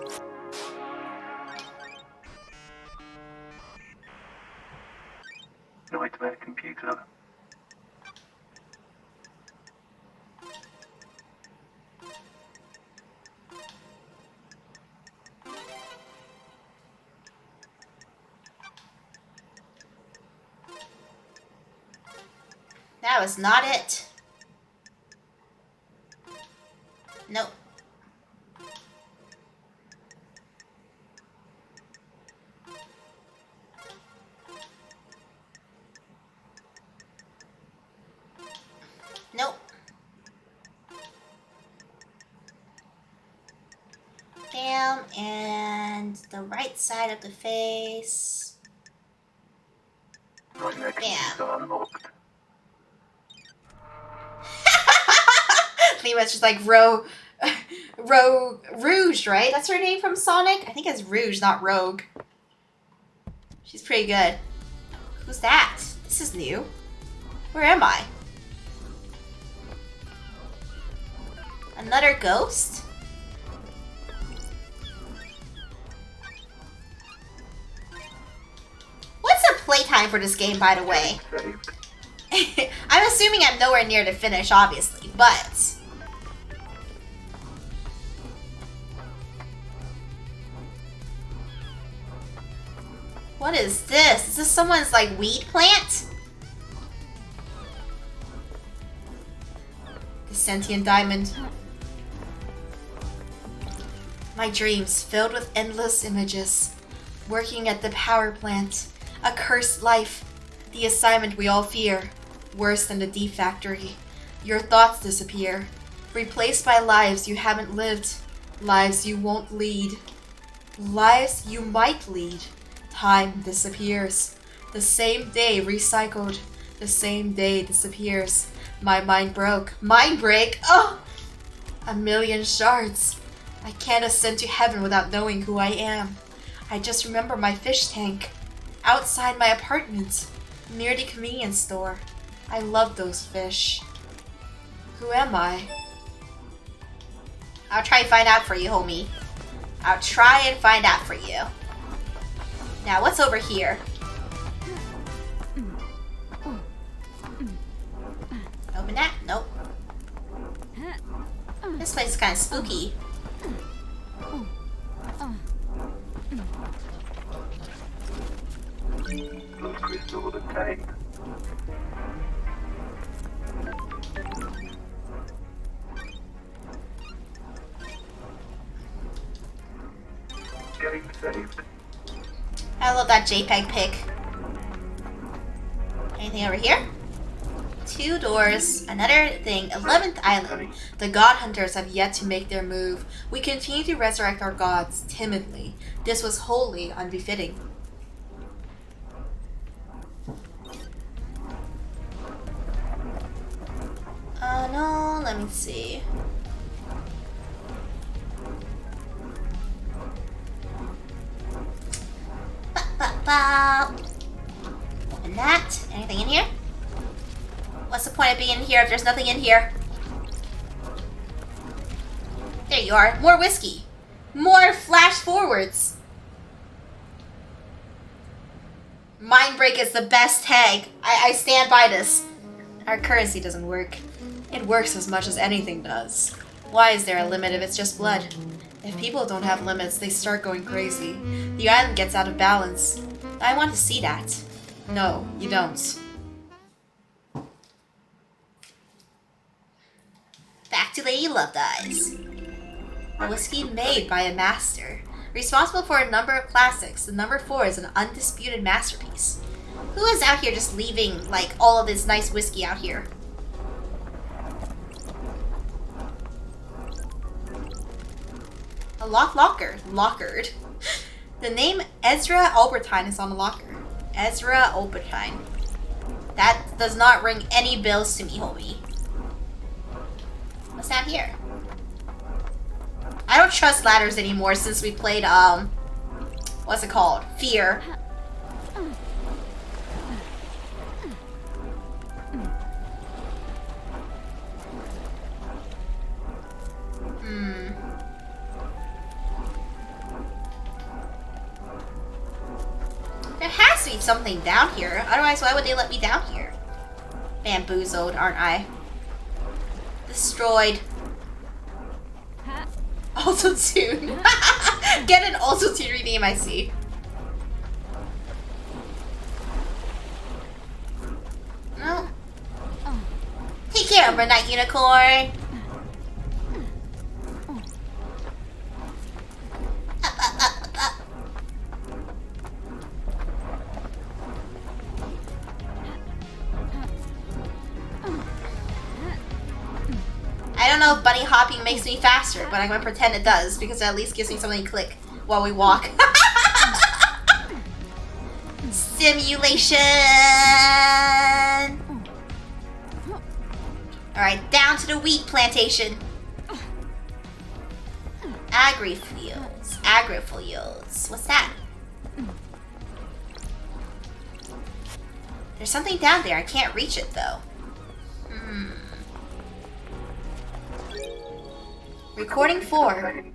Nightmare computer. That was not it. Nope. Nope. Down and the right side of the face. Nightmare computer unlocked. Lima's just like Rouge, right? That's her name from Sonic? I think it's Rouge, not Rogue. She's pretty good. Who's that? This is new. Where am I? Another ghost? What's the playtime for this game, by the way? Saved. I'm assuming I'm nowhere near to finish, obviously, but... What is this? Is this someone's, like, weed plant? The sentient diamond. My dreams filled with endless images. Working at the power plant. A cursed life. The assignment we all fear. Worse than the D factory. Your thoughts disappear. Replaced by lives you haven't lived. Lives you won't lead. Lives you might lead. Time disappears. The same day recycled. The same day disappears. My mind broke. Mind break? Oh! A million shards. I can't ascend to heaven without knowing who I am. I just remember my fish tank. Outside my apartment. Near the convenience store. I love those fish. Who am I? I'll try and find out for you, homie. I'll try and find out for you. Now, what's over here? Open that? Nope. This place is kind of spooky. Blood crystal obtained. Game saved. I love that JPEG pic. Anything over here? 2 doors. Another thing. 11th Island. The God Hunters have yet to make their move. We continue to resurrect our gods, timidly. This was wholly unbefitting. No, let me see. Open that. Anything in here? What's the point of being in here if there's nothing in here? There you are. More whiskey. More flash forwards. Mind break is the best tag. I stand by this. Our currency doesn't work. It works as much as anything does. Why is there a limit if it's just blood? If people don't have limits, they start going crazy. The island gets out of balance. I want to see that. No, you don't. Back to Lady Loved Eyes. A whiskey made by a master. Responsible for a number of classics, the number 4 is an undisputed masterpiece. Who is out here just leaving, like, all of this nice whiskey out here? A locker. Lockered. The name Ezra Albertine is on the locker. Ezra Albertine. That does not ring any bells to me, homie. What's down here? I don't trust ladders anymore since we played, what's it called? Fear. There has has to be something down here. Otherwise, why would they let me down here? Bamboozled, aren't I? Destroyed. Auto-tune. Get an auto-tune rename, I see. No. Take care of her, Night Unicorn. Up. I don't know if bunny hopping makes me faster, but I'm gonna pretend it does because it at least gives me something to click while we walk. Simulation! Alright, down to the wheat plantation. Agri-fields. Agri-fields. What's that? There's something down there. I can't reach it though. Recording 4.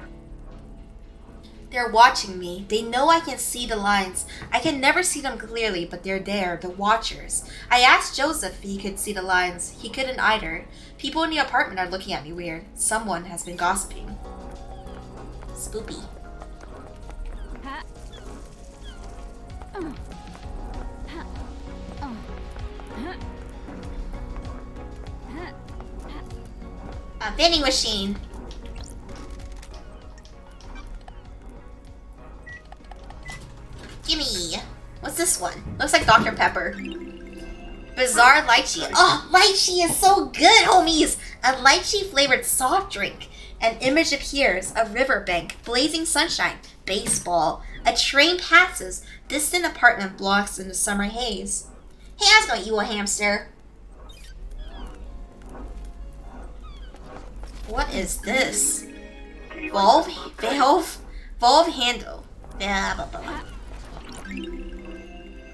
They're watching me. They know I can see the lines. I can never see them clearly, but they're there, the watchers. I asked Joseph if he could see the lines. He couldn't either. People in the apartment are looking at me weird. Someone has been gossiping. Spoopy. A vending machine. Gimme! What's this one? Looks like Dr. Pepper. Bizarre lychee. Oh, lychee is so good, homies! A lychee flavored soft drink. An image appears. A riverbank. Blazing sunshine. Baseball. A train passes. Distant apartment blocks in the summer haze. Hey, how's it going, you a hamster? What is this? Valve handle. Blah, blah, blah.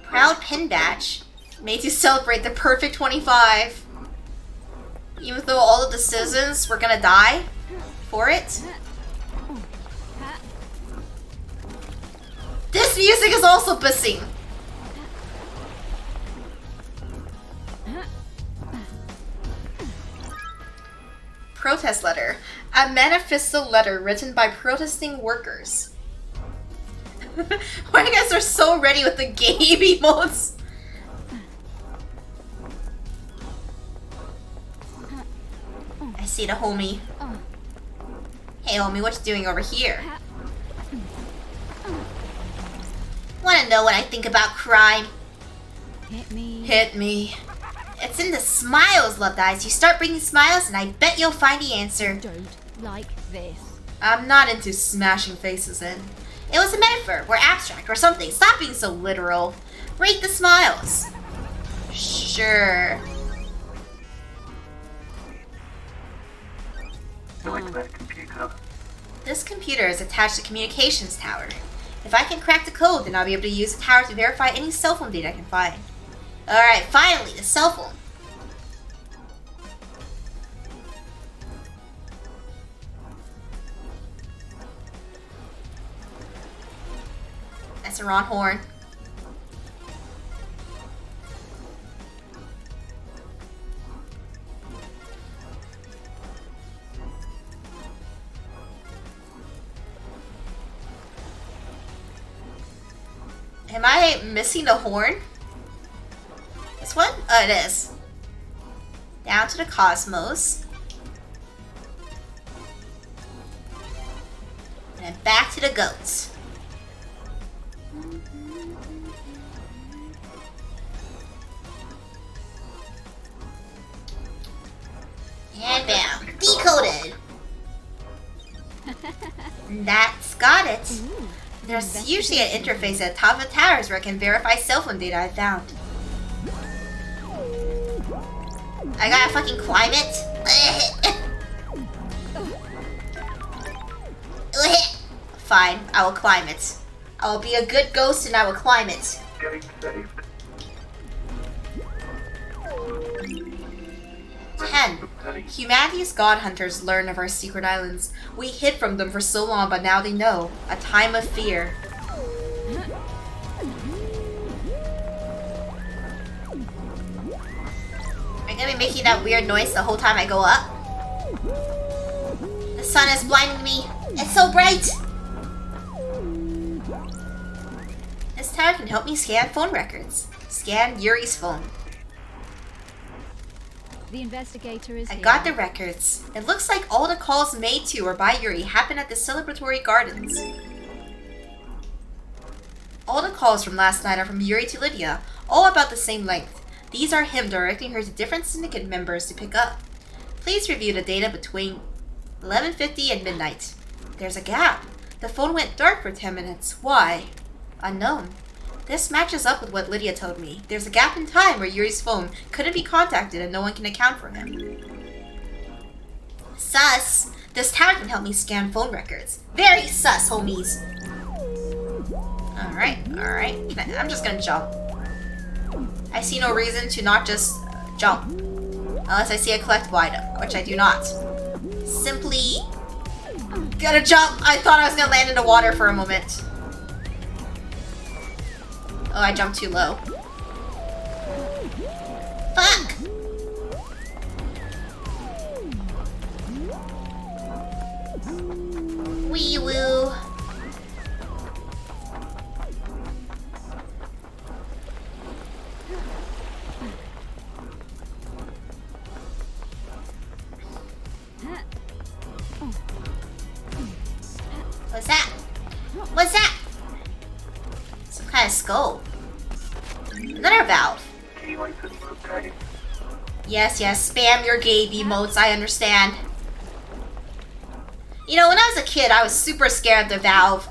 Proud pin badge. Made to celebrate the perfect 25. Even though all of the citizens were gonna die for it. This music is also pissing. Protest letter. A manifesto letter written by protesting workers. Why you guys are so ready with the game emotes? I see the homie. Hey homie, what you doing over here? Wanna know what I think about crime? Hit me. Hit me. It's in the smiles, loved eyes. You start bringing smiles and I bet you'll find the answer. Don't like this. I'm not into smashing faces in. It was a metaphor, or abstract, or something. Stop being so literal. Rate the smiles. Sure. Computer. This computer is attached to the communications tower. If I can crack the code, then I'll be able to use the tower to verify any cell phone data I can find. Alright, finally, the cell phone. That's a Ron horn. Am I missing the horn? This one? Oh, it is. Down to the cosmos. And back to the goats. And bam. Decoded. That's got it. Ooh, There's usually an interface at the top of the towers where I can verify cell phone data I found. I gotta fucking climb it. Fine, I will climb it. I will be a good ghost and I will climb it. Getting saved. 10. Humanity's god hunters learn of our secret islands. We hid from them for so long, but now they know. A time of fear. be making that weird noise the whole time I go up. The sun is blinding me. It's so bright. This tower can help me scan phone records. Scan Yuri's phone. The investigator is I here. got the records. It looks like all the calls made to or by Yuri happened at the celebratory gardens. All the calls from last night are from Yuri to Lydia, all about the same length. These are him directing her to different syndicate members to pick up. Please review the data between 11:50 and midnight. There's a gap. The phone went dark for 10 minutes. Why? Unknown. This matches up with what Lydia told me. There's a gap in time where Yuri's phone couldn't be contacted and no one can account for him. Sus! This tower can help me scan phone records. Very sus, homies. Alright, alright. I'm just gonna jump. I see no reason to not just jump. Unless I see a collectible item, which I do not. Simply gotta jump. I thought I was gonna land in the water for a moment. Oh, I jumped too low. Fuck! Wee woo. What's that? What's that? Some kind of skull. Another valve. Key license obtained. Yes, yes, spam your gay emotes, I understand. You know, when I was a kid, I was super scared of the valve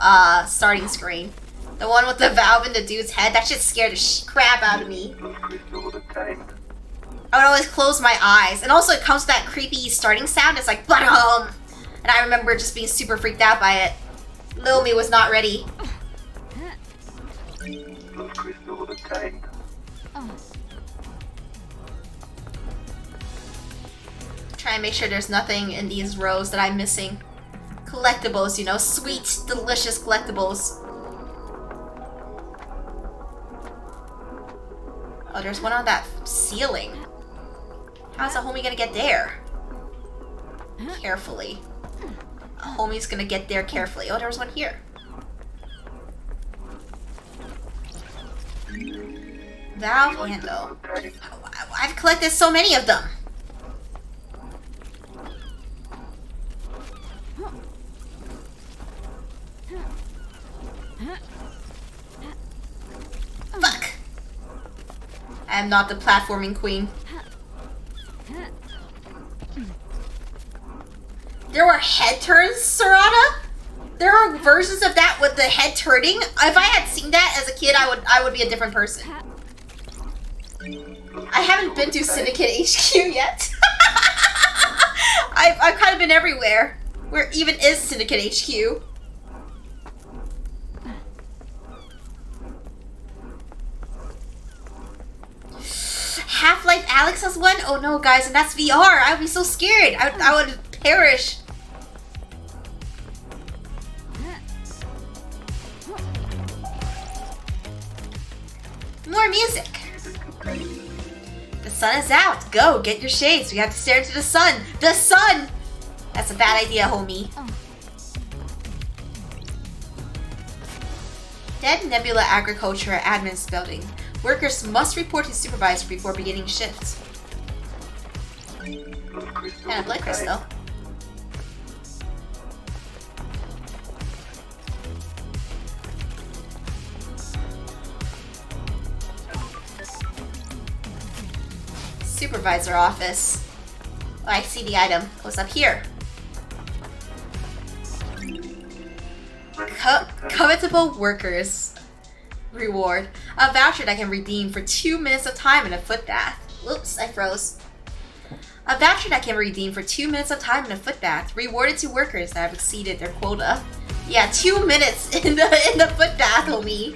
starting screen. The one with the valve in the dude's head, that shit scared the crap out of me. Crystal obtained. I would always close my eyes. And also it comes with that creepy starting sound, it's like BADUM! And I remember just being super freaked out by it. Lil me was not ready. Crystal obtained. Try and make sure there's nothing in these rows that I'm missing. Collectibles, you know, sweet, delicious collectibles. Oh, there's one on that ceiling. How's a homie gonna get there? Carefully. A homie's gonna get there carefully. Oh, there was one here. Valve handle. I've collected so many of them. Fuck! I am not the platforming queen. There were head turns, Serana? There are versions of that with the head turning. If I had seen that as a kid, I would be a different person. I haven't been to Syndicate HQ yet. I've kind of been everywhere. Where even is Syndicate HQ? Half-Life Alex has one? Oh no, guys, and that's VR. I would be so scared. I would perish. More music. The sun is out. Go, get your shades. We have to stare into the sun. The sun! That's a bad idea, homie. Dead Nebula Agriculture Admin's building. Workers must report to supervisor before beginning shifts. Kind of blood crystal. Supervisor office. Oh, I see the item. What's up here? Covetable workers. Reward. A voucher that can redeem for 2 minutes of time in a foot bath. Whoops, I froze. A voucher that can redeem for 2 minutes of time in a foot bath. Rewarded to workers that have exceeded their quota. Yeah, 2 minutes in the foot bath, homie.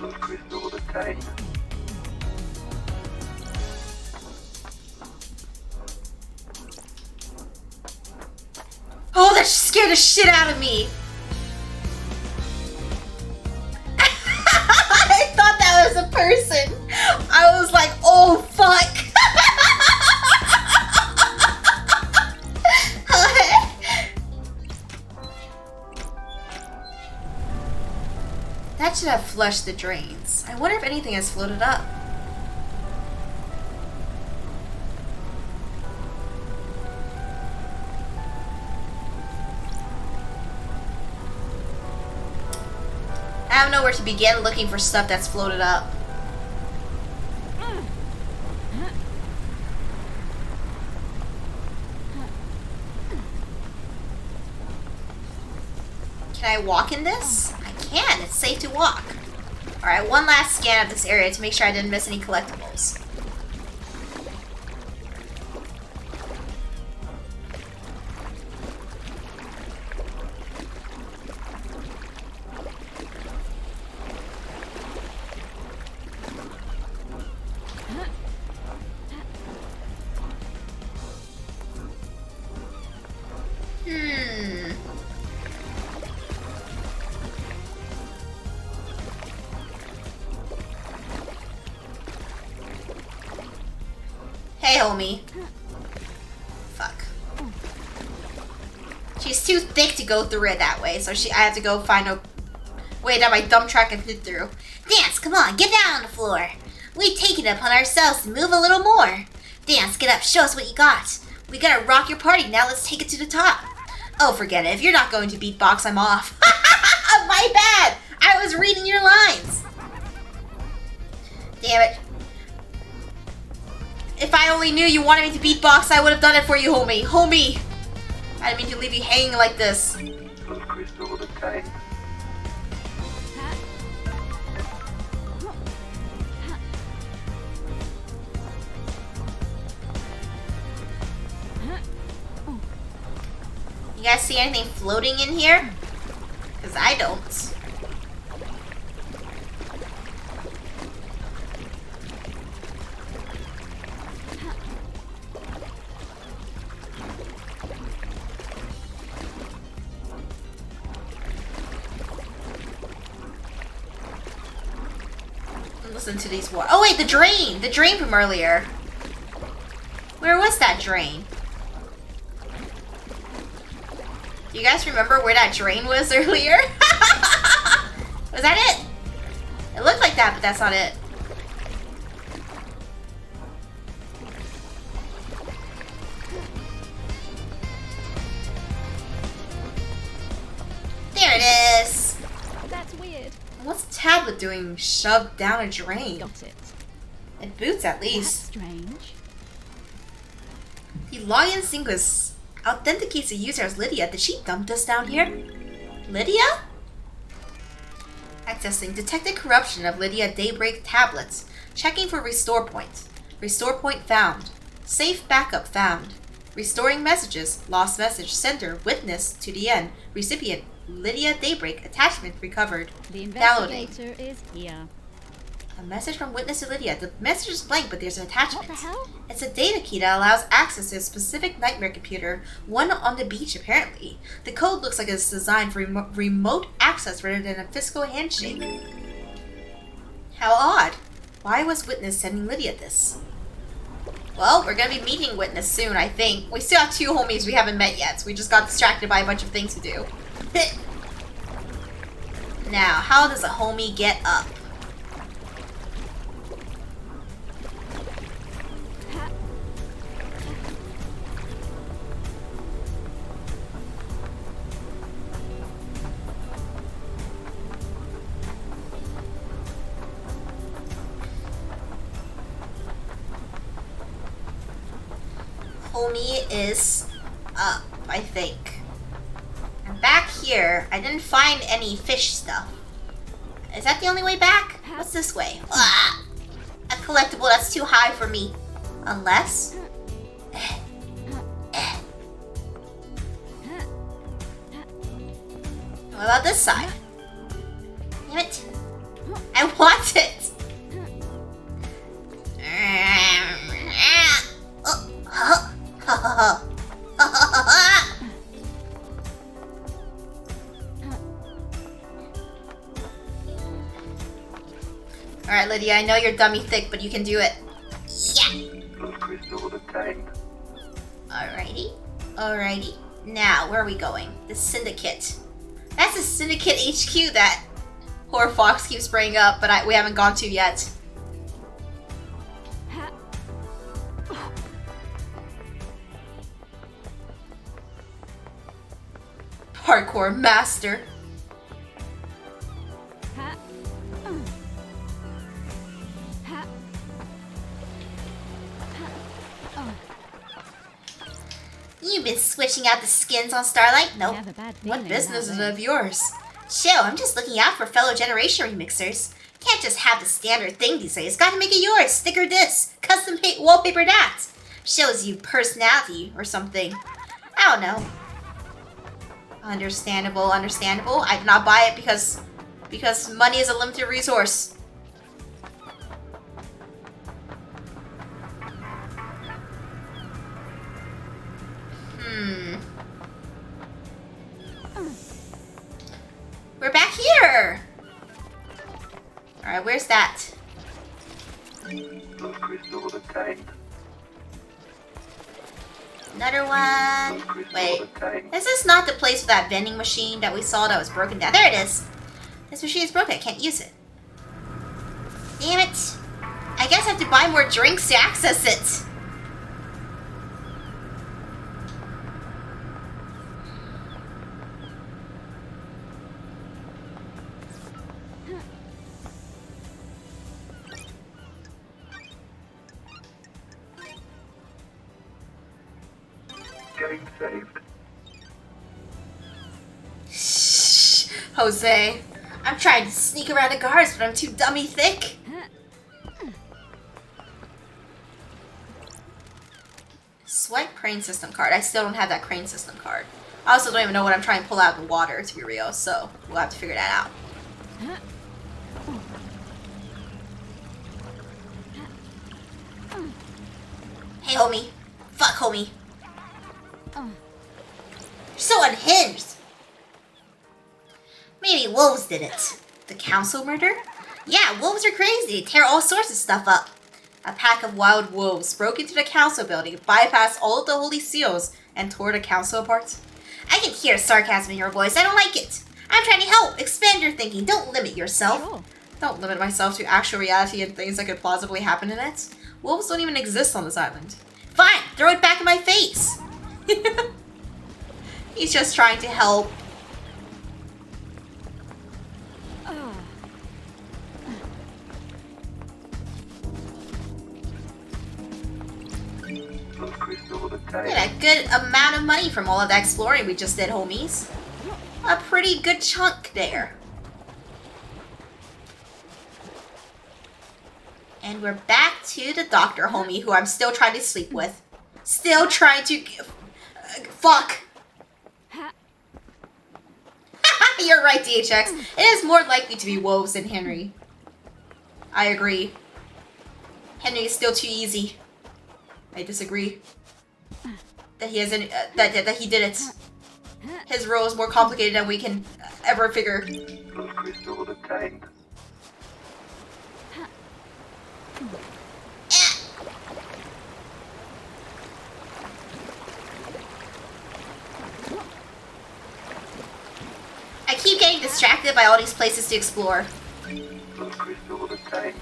Oh, that scared the shit out of me. I thought that was a person. I was like, oh fuck. flush the drains. I wonder if anything has floated up. I don't know where to begin looking for stuff that's floated up. Can I walk in this? I can. It's safe to walk. Alright, one last scan of this area to make sure I didn't miss any collectibles. Hey, homie. Fuck. She's too thick to go through it that way, so I have to go find a way that my dump truck can fit through. Dance, come on, get down on the floor. We take it upon ourselves to move a little more. Dance, get up, show us what you got. We gotta rock your party, now let's take it to the top. Oh, forget it, if you're not going to beatbox, I'm off. My bad! I was reading your lines. Damn it. If I only knew you wanted me to beatbox, I would have done it for you, homie. Homie! I didn't mean to leave you hanging like this. Was crystal obtained? You guys see anything floating in here? Because I don't. Listen to these water. Oh wait, the drain! The drain from earlier. Where was that drain? Do you guys remember where that drain was earlier? Was that it? It looked like that, but that's not it. There it is! That's weird. What's the tablet doing shoved down a drain? Got it. It boots at That's least. strange. The login sequence authenticates the user as Lydia. Did she dump us down here? Lydia? Accessing detected corruption of Lydia Daybreak tablets. Checking for restore point. Restore point found. Safe backup found. Restoring messages. Lost message. Sender. Witness to the end. Recipient. Lydia Daybreak. Attachment recovered. The Downloading. investigator is here. A message from Witness to Lydia. The message is blank, but there's an What attachment. the hell? It's a data key that allows access to a specific nightmare computer, one on the beach apparently. The code looks like it's designed for remote access rather than a physical handshake. How odd. Why was Witness sending Lydia this? Well, we're gonna be meeting Witness soon, I think. We still have two homies we haven't met yet, so we just got distracted by a bunch of things to do. Now, how does a homie get up? Homie is up, I think. And back here, I didn't find any fish stuff. Is that the only way back? What's this way? Ah, a collectible that's too high for me. Unless... What about this side? Damn it. I want it! Alright, Lydia, I know you're dummy thick, but you can do it. Yeah! Was crystal obtained? Alrighty. Alrighty. Now, where are we going? The Syndicate. That's the Syndicate HQ that Horror Fox keeps bringing up, but we haven't gone to yet. Parkour master. You've been switching out the skins on Starlight? Nope. Have a bad What feeling business is about it of yours? Chill, I'm just looking out for fellow generation remixers. Can't just have the standard thing these days. Gotta make it yours. Sticker this. Custom wallpaper that. Shows you personality or something. I don't know. Understandable, understandable. I did not buy it because money is a limited resource. We're back here! Alright, where's that? Those crystals obtained. Another one. Those crystals Wait, obtained. is this not the place for that vending machine that we saw that was broken down? There it is. This machine is broken, I can't use it. Damn it. I guess I have to buy more drinks to access it. Getting saved. Shh, Jose. I'm trying to sneak around the guards, but I'm too dummy thick. Swipe crane system card. I still don't have that crane system card. I also don't even know what I'm trying to pull out of the water, to be real, so we'll have to figure that out. Hey, homie. Fuck, homie. You're so unhinged. Maybe wolves did it. The council murder? Yeah, wolves are crazy. They tear all sorts of stuff up. A pack of wild wolves broke into the council building, bypassed all of the holy seals, and tore the council apart. I can hear sarcasm in your voice. I don't like it. I'm trying to help. Expand your thinking. Don't limit yourself. Sure. Don't limit myself to actual reality and things that could plausibly happen in it. Wolves don't even exist on this island. Fine, throw it back in my face. He's just trying to help. Those crystals obtained. Get a good amount of money from all of that exploring we just did, homies. A pretty good chunk there. And we're back to the doctor homie who I'm still trying to sleep with. Still trying to... fuck. You're right, DHX. It is more likely to be wolves than Henry. I agree. Henry is still too easy. I disagree. That he hasn't... that he did it. His role is more complicated than we can ever figure. Those crystals obtained. I keep getting distracted by all these places to explore. Those crystals obtained.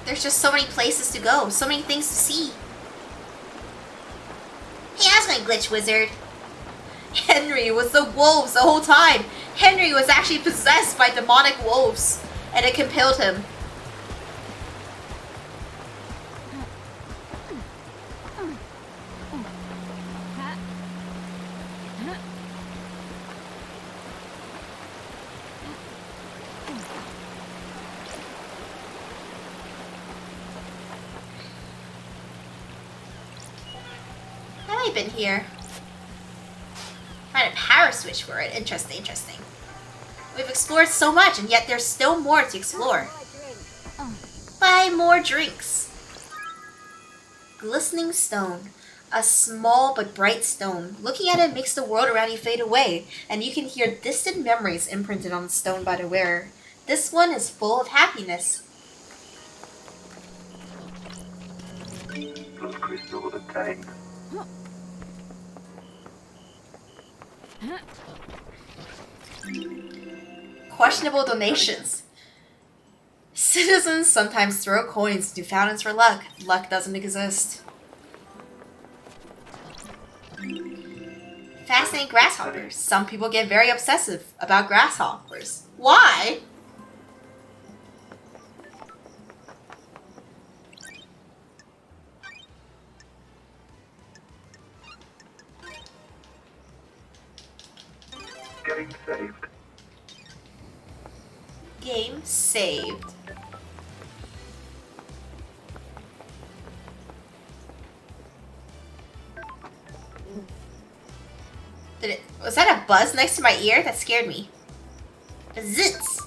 There's just so many places to go, so many things to see. Hey, how's my glitch, wizard? Henry was the wolves the whole time. Henry was actually possessed by demonic wolves, and it compelled him. Have I been here? Find a power switch for it. Interesting, interesting. We've explored so much, and yet there's still more to explore. Buy more drinks. Glistening stone. A small but bright stone. Looking at it makes the world around you fade away, and you can hear distant memories imprinted on the stone by the wearer. This one is full of happiness. Those crystals obtained. Questionable donations. Citizens sometimes throw coins into fountains for luck. Luck doesn't exist. Fascinating grasshoppers. Some people get very obsessive about grasshoppers. Why? Game saved. Game saved. Was that a buzz next to my ear? That scared me. Zits!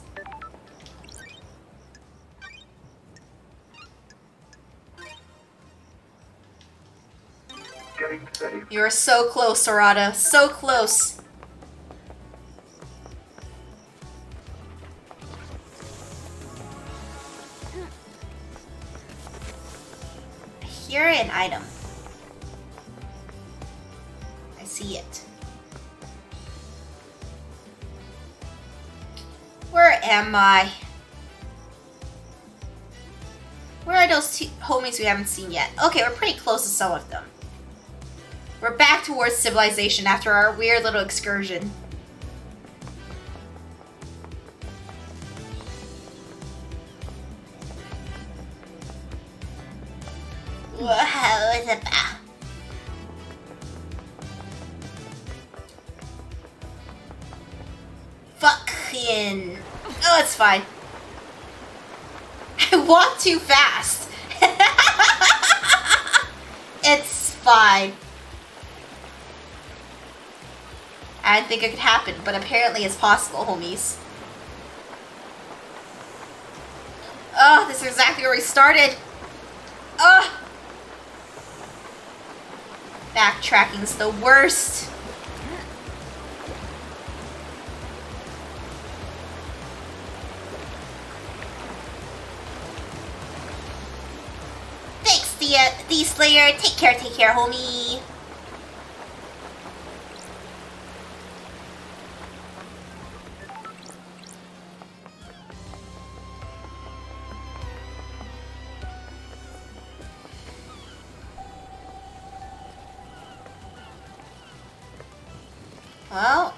Game saved. You are so close, Sarada. So close. Here an item. I see it. Where am I? Where are those two homies we haven't seen yet? Okay, we're pretty close to some of them. We're back towards civilization after our weird little excursion. What is it about? Fucking. Oh, it's fine. I walk too fast. It's fine. I didn't think it could happen, but apparently it's possible, homies. Oh, this is exactly where we started. Oh! Backtracking's the worst. Thanks, the Slayer. Take care, homie. Well,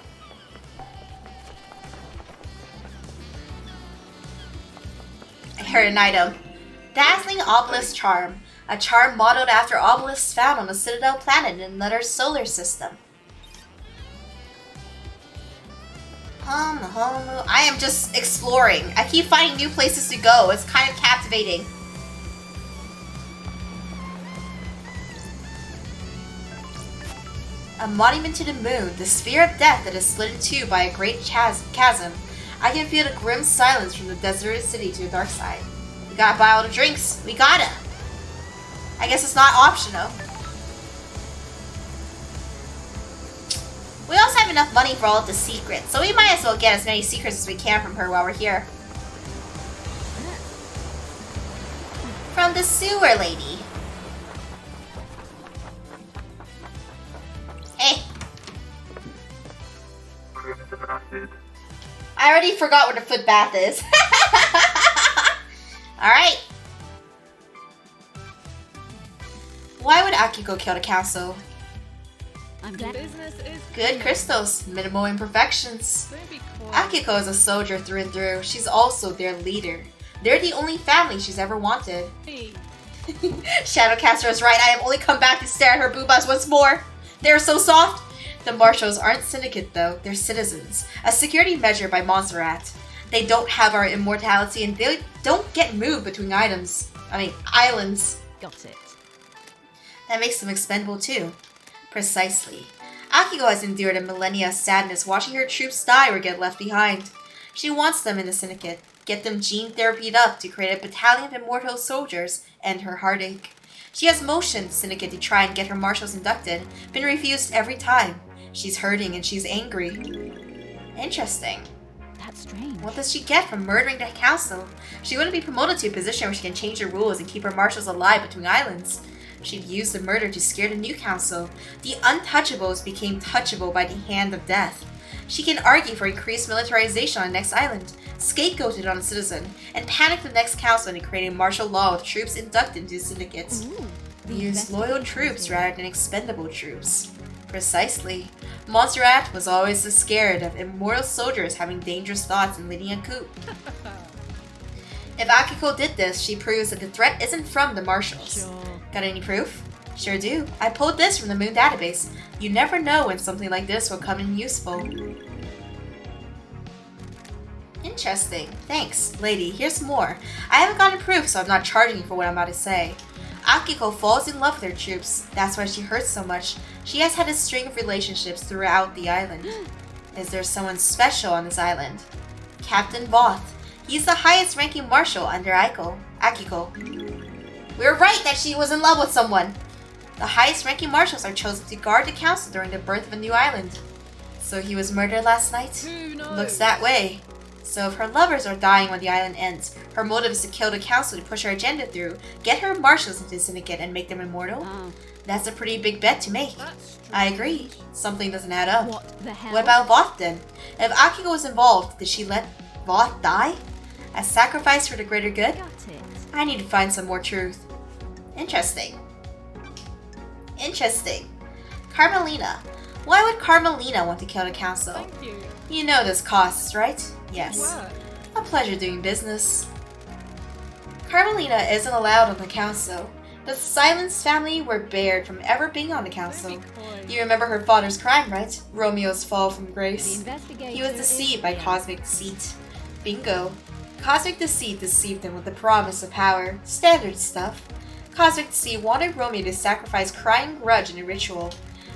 I heard an item. Dazzling Obelisk Charm. A charm modeled after obelisks found on a Citadel planet in another solar system. I am just exploring. I keep finding new places to go. It's kind of captivating. A monument to the moon, the sphere of death that is split in two by a great chasm. I can feel the grim silence from the deserted city to the dark side. We gotta buy all the drinks. We gotta. I guess it's not optional. We also have enough money for all of the secrets, so we might as well get as many secrets as we can from her while we're here. From the sewer lady. Hey. Crimson acid. I already forgot what a foot bath is. Alright. Why would Akiko kill the council? I'm glad. Business is Good crystals, minimal imperfections. Don't be quiet. Akiko is a soldier through and through. She's also their leader. They're the only family she's ever wanted. Shadowcaster is right. I have only come back to stare at her boobas once more. They're so soft. The marshals aren't syndicate though. They're citizens. A security measure by Montserrat. They don't have our immortality and they don't get moved between islands. Got it. That makes them expendable too. Precisely. Akiko has endured a millennia of sadness watching her troops die or get left behind. She wants them in the syndicate. Get them gene therapied up to create a battalion of immortal soldiers, end her heartache. She has motioned the syndicate to try and get her marshals inducted, been refused every time. She's hurting and she's angry. Interesting. That's strange. What does she get from murdering the council? She wouldn't be promoted to a position where she can change the rules and keep her marshals alive between islands. She'd use the murder to scare the new council. The untouchables became touchable by the hand of death. She can argue for increased militarization on the next island, scapegoat it on a citizen, and panic the next council into creating martial law with troops inducted into syndicates. Use loyal troops rather than expendable troops. Precisely. Montserrat was always so scared of immortal soldiers having dangerous thoughts and leading a coup. If Akiko did this, she proves that the threat isn't from the marshals. Sure. Got any proof? Sure do. I pulled this from the Moon database. You never know when something like this will come in useful. Interesting. Thanks. Lady, here's more. I haven't gotten proof, so I'm not charging you for what I'm about to say. Akiko falls in love with her troops. That's why she hurts so much. She has had a string of relationships throughout the island. Is there someone special on this island? Captain Voth. He's the highest ranking marshal under Akiko. We were right that she was in love with someone. The highest ranking marshals are chosen to guard the council during the birth of a new island. So he was murdered last night? Who knows? Looks that way. So if her lovers are dying when the island ends, her motive is to kill the council to push her agenda through, get her marshals into the syndicate and make them immortal? That's a pretty big bet to make. I agree. Something doesn't add up. What the hell? What about Voth then? If Akiko was involved, did she let Voth die? As sacrifice for the greater good? Got it. I need to find some more truth. Interesting. Interesting. Carmelina. Why would Carmelina want to kill the council? Thank you. You know this costs, right? Yes. What? A pleasure doing business. Carmelina isn't allowed on the council. The Silence family were barred from ever being on the council. Don't be coy. You remember her father's crime, right? Romeo's fall from The grace. investigator He was is deceived by here. cosmic deceit. Bingo. Cosmic deceit deceived him with the promise of power. Standard stuff. Cosmic deceit wanted Romeo to sacrifice crying grudge in a ritual.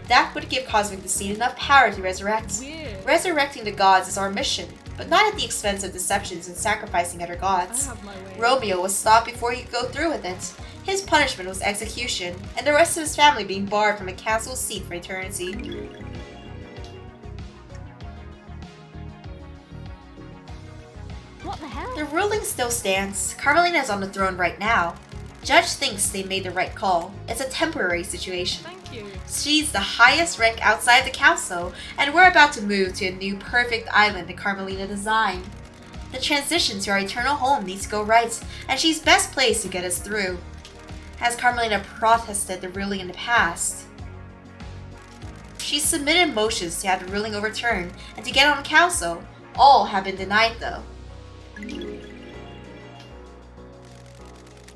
That would give Cosmic deceit enough power to resurrect. Weird. Resurrecting the gods is our mission, but not at the expense of deceptions and sacrificing other I gods. have my way. Romeo was stopped before he could go through with it. His punishment was execution, and the rest of his family being barred from a council seat for eternity. What the hell? The ruling still stands. Carmelina is on the throne right now. Judge thinks they made the right call. It's a temporary situation. Thank you. She's the highest rank outside the council, and we're about to move to a new perfect island that Carmelina designed. The transition to our eternal home needs to go right, and she's best placed to get us through. Has Carmelina protested the ruling in the past? She submitted motions to have the ruling overturned and to get on council. All have been denied though.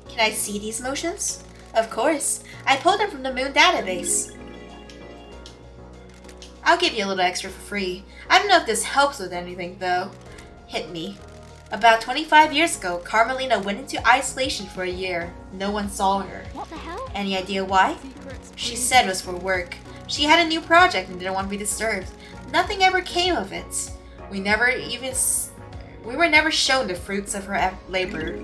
Can I see these motions? Of course. I pulled them from the Moon database. I'll give you a little extra for free. I don't know if this helps with anything though. Hit me. About 25 years ago, Carmelina went into isolation for a year. No one saw her. What the hell? Any idea why? Secrets. She said it was for work. She had a new project and didn't want to be disturbed. Nothing ever came of it. We were never shown the fruits of her labor.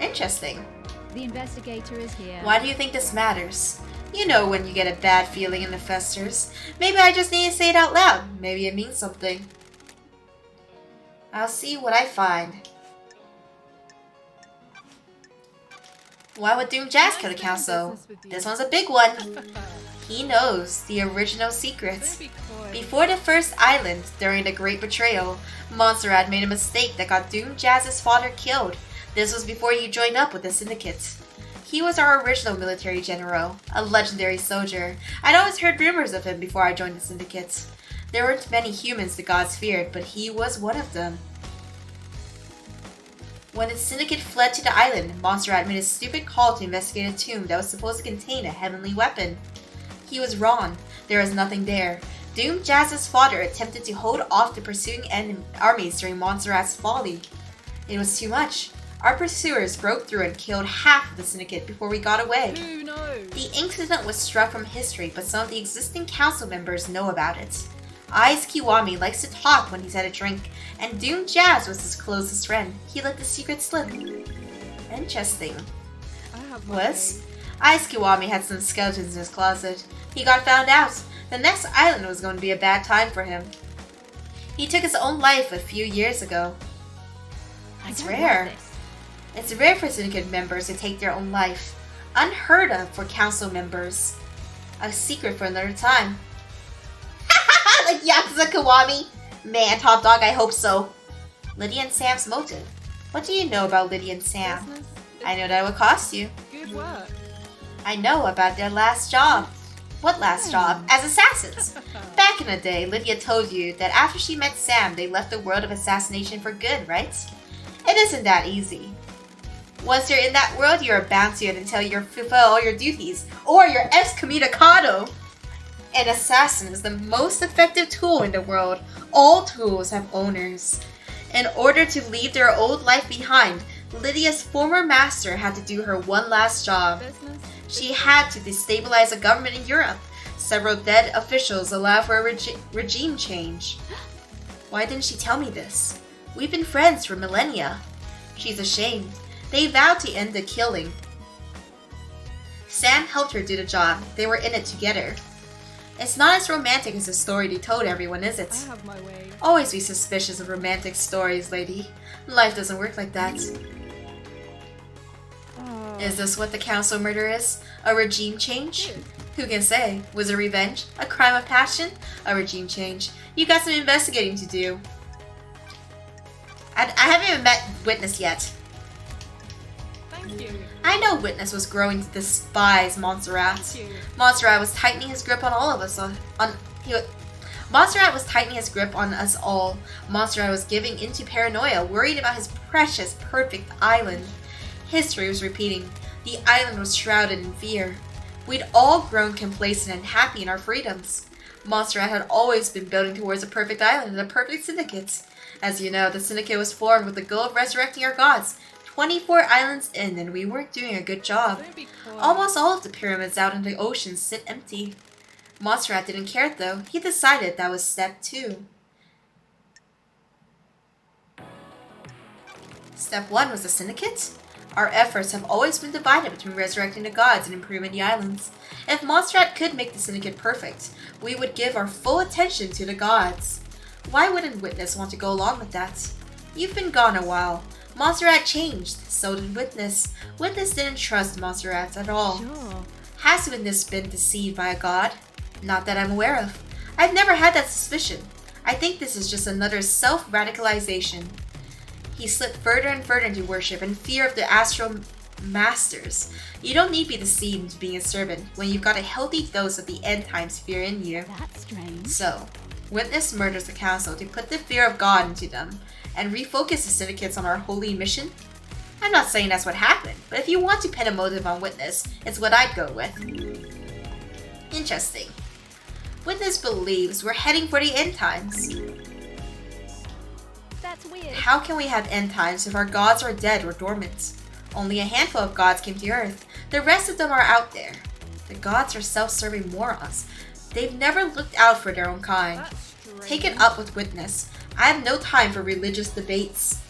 Interesting. The investigator is here. Why do you think this matters? You know when you get a bad feeling and it festers. Maybe I just need to say it out loud. Maybe it means something. I'll see what I find. Why would Doom Jazz kill the council? This one's a big one. He knows the original secrets. Don't be coy. Before the first island, during the Great Betrayal, Montserrat made a mistake that got Doom Jazz's father killed. This was before he joined up with the Syndicate. He was our original military general, a legendary soldier. I'd always heard rumors of him before I joined the Syndicate. There weren't many humans the gods feared, but he was one of them. When the Syndicate fled to the island, Montserrat made a stupid call to investigate a tomb that was supposed to contain a heavenly weapon. He was wrong. There was nothing there. Doom Jazz's father attempted to hold off the pursuing armies during Montserrat's folly. It was too much. Our pursuers broke through and killed half of the Syndicate before we got away. Who knows? The incident was struck from history, but some of the existing council members know about it. Ice Kiwami likes to talk when he's had a drink, and Doom Jazz was his closest friend. He let the secret slip. Interesting. I have my Was? way. Ice Kiwami had some skeletons in his closet. He got found out. The next island was going to be a bad time for him. He took his own life a few years ago. That's I don't rare. like this. It's rare for Syndicate members to take their own life. Unheard of for council members. A secret for another time. Like Yakuza Kiwami. Man, top dog, I hope so. Lydia and Sam's motive. What do you know about Lydia and Sam? I know that it would cost you. Good work. I know about their last job. What last job? As assassins. Back in the day, Lydia told you that after she met Sam, they left the world of assassination for good, right? It isn't that easy. Once you're in that world, you're bound to it until you fulfill all your duties, or you're excommunicado. An assassin is the most effective tool in the world. All tools have owners. In order to leave their old life behind, Lydia's former master had to do her one last job. She had to destabilize a government in Europe. Several dead officials allowed for a regime change. Why didn't she tell me this? We've been friends for millennia. She's ashamed. They vowed to end the killing. Sam helped her do the job. They were in it together. It's not as romantic as the story they told everyone, is it? I have my way. Always be suspicious of romantic stories, lady. Life doesn't work like that. Is this what the council murder is? A regime change? Who can say? Was it revenge? A crime of passion? A regime change? You got some investigating to do. I haven't even met Witness yet. Thank you. I know Witness was growing to despise Montserrat. Montserrat was tightening his grip on all of us. Montserrat was tightening his grip on us all. Montserrat was giving into paranoia, worried about his precious, perfect island. History was repeating. The island was shrouded in fear. We'd all grown complacent and happy in our freedoms. Montserrat had always been building towards a perfect island and a perfect syndicate. As you know, the syndicate was formed with the goal of resurrecting our gods. 24 islands in, and we weren't doing a good job. Almost all of the pyramids out in the ocean sit empty. Montserrat didn't care though. He decided that was step 2. Step 1 was the syndicate? Our efforts have always been divided between resurrecting the gods and improving the islands. If Montserrat could make the syndicate perfect, we would give our full attention to the gods. Why wouldn't Witness want to go along with that? You've been gone a while. Montserrat changed, so did Witness. Witness didn't trust Montserrat at all. Sure. Has Witness been deceived by a god? Not that I'm aware of. I've never had that suspicion. I think this is just another self-radicalization. He slipped further and further into worship and fear of the astral masters. You don't need to be deceived into being a servant when you've got a healthy dose of the end times fear in you. That's strange. So, Witness murders the council to put the fear of God into them and refocus the syndicates on our holy mission? I'm not saying that's what happened, but if you want to pin a motive on Witness, it's what I'd go with. Interesting. Witness believes we're heading for the end times. That's weird. How can we have end times if our gods are dead or dormant? Only a handful of gods came to Earth. The rest of them are out there. The gods are self-serving morons. They've never looked out for their own kind. Take it up with Witness. I have no time for religious debates.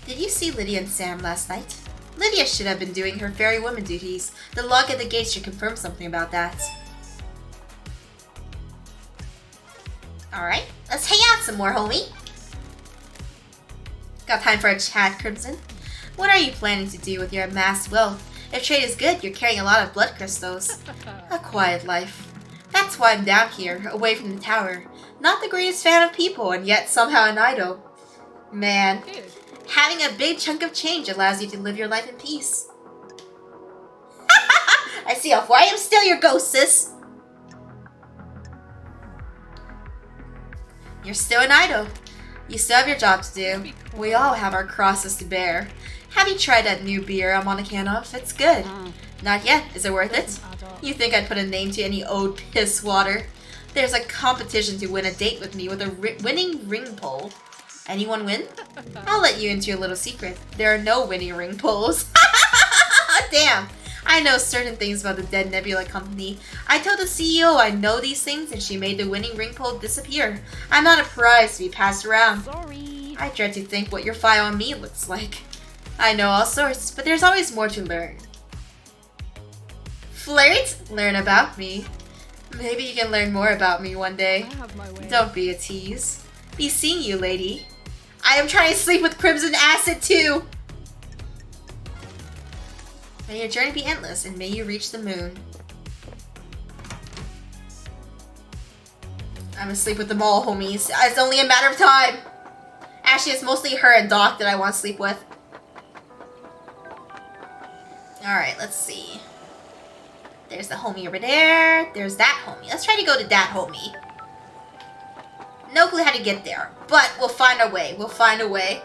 Did you see Lydia and Sam last night? Lydia should have been doing her fairy woman duties. The log at the gate should confirm something about that. Alright, let's hang out some more, homie. Got time for a chat, Crimson? What are you planning to do with your amassed wealth? If trade is good, you're carrying a lot of blood crystals. A quiet life. That's why I'm down here, away from the tower. Not the greatest fan of people, and yet somehow an idol. Man, having a big chunk of change allows you to live your life in peace. I see how far I am still your ghost, sis. You're still an idol. You still have your job to do. We all have our crosses to bear. Have you tried that new beer I'm on a can of? It's good. Not yet. Is it worth it? You think I'd put a name to any old piss water? There's a competition to win a date with me with a winning ring pull. Anyone win? I'll let you into a little secret. There are no winning ring pulls. Damn. I know certain things about the Dead Nebula Company. I told the CEO I know these things and she made the winning ring pull disappear. I'm not a prize to be passed around. Sorry. I dread to think what your file on me looks like. I know all sorts, but there's always more to learn. Flirt? Learn about me. Maybe you can learn more about me one day. I have my way. Don't be a tease. Be seeing you, lady. I am trying to sleep with Crimson Acid too! May your journey be endless, and may you reach the moon. I'm gonna sleep with them all, homies. It's only a matter of time. Actually, it's mostly her and Doc that I want to sleep with. Alright, let's see. There's the homie over there. There's that homie. Let's try to go to that homie. No clue how to get there, but we'll find a way. We'll find a way.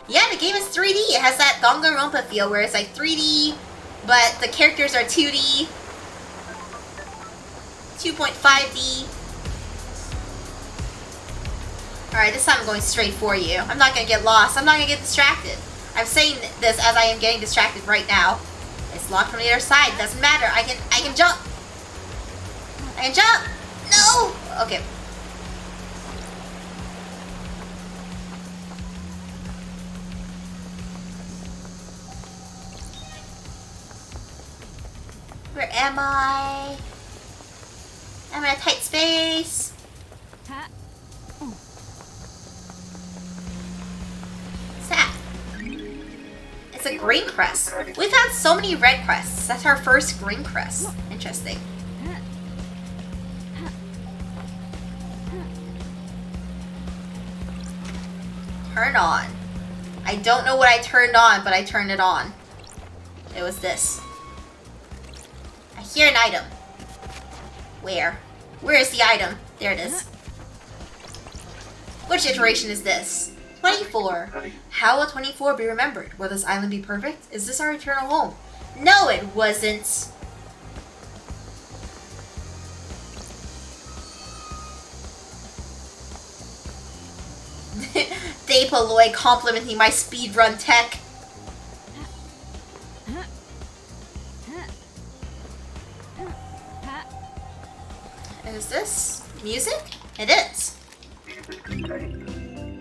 Yeah, the game is 3D. It has that Danganronpa feel where it's like 3D, but the characters are 2D, 2.5D. Alright, this time I'm going straight for you. I'm not gonna get lost. I'm not gonna get distracted. I'm saying this as I am getting distracted right now. It's locked from the other side. Doesn't matter. I can jump. I can jump. No. Okay. Where am I? I'm in a tight space. Ha. What's that? It's a green crest. We've had so many red crests. That's our first green crest. Interesting. Turn on. I don't know what I turned on, but I turned it on. It was this. I hear an item. Where? Where is the item? There it is. Which iteration is this? 24. How will 24 be remembered? Will this island be perfect? Is this our eternal home? No, it wasn't. Dapoloy complimenting my speedrun tech. Is this music? It is.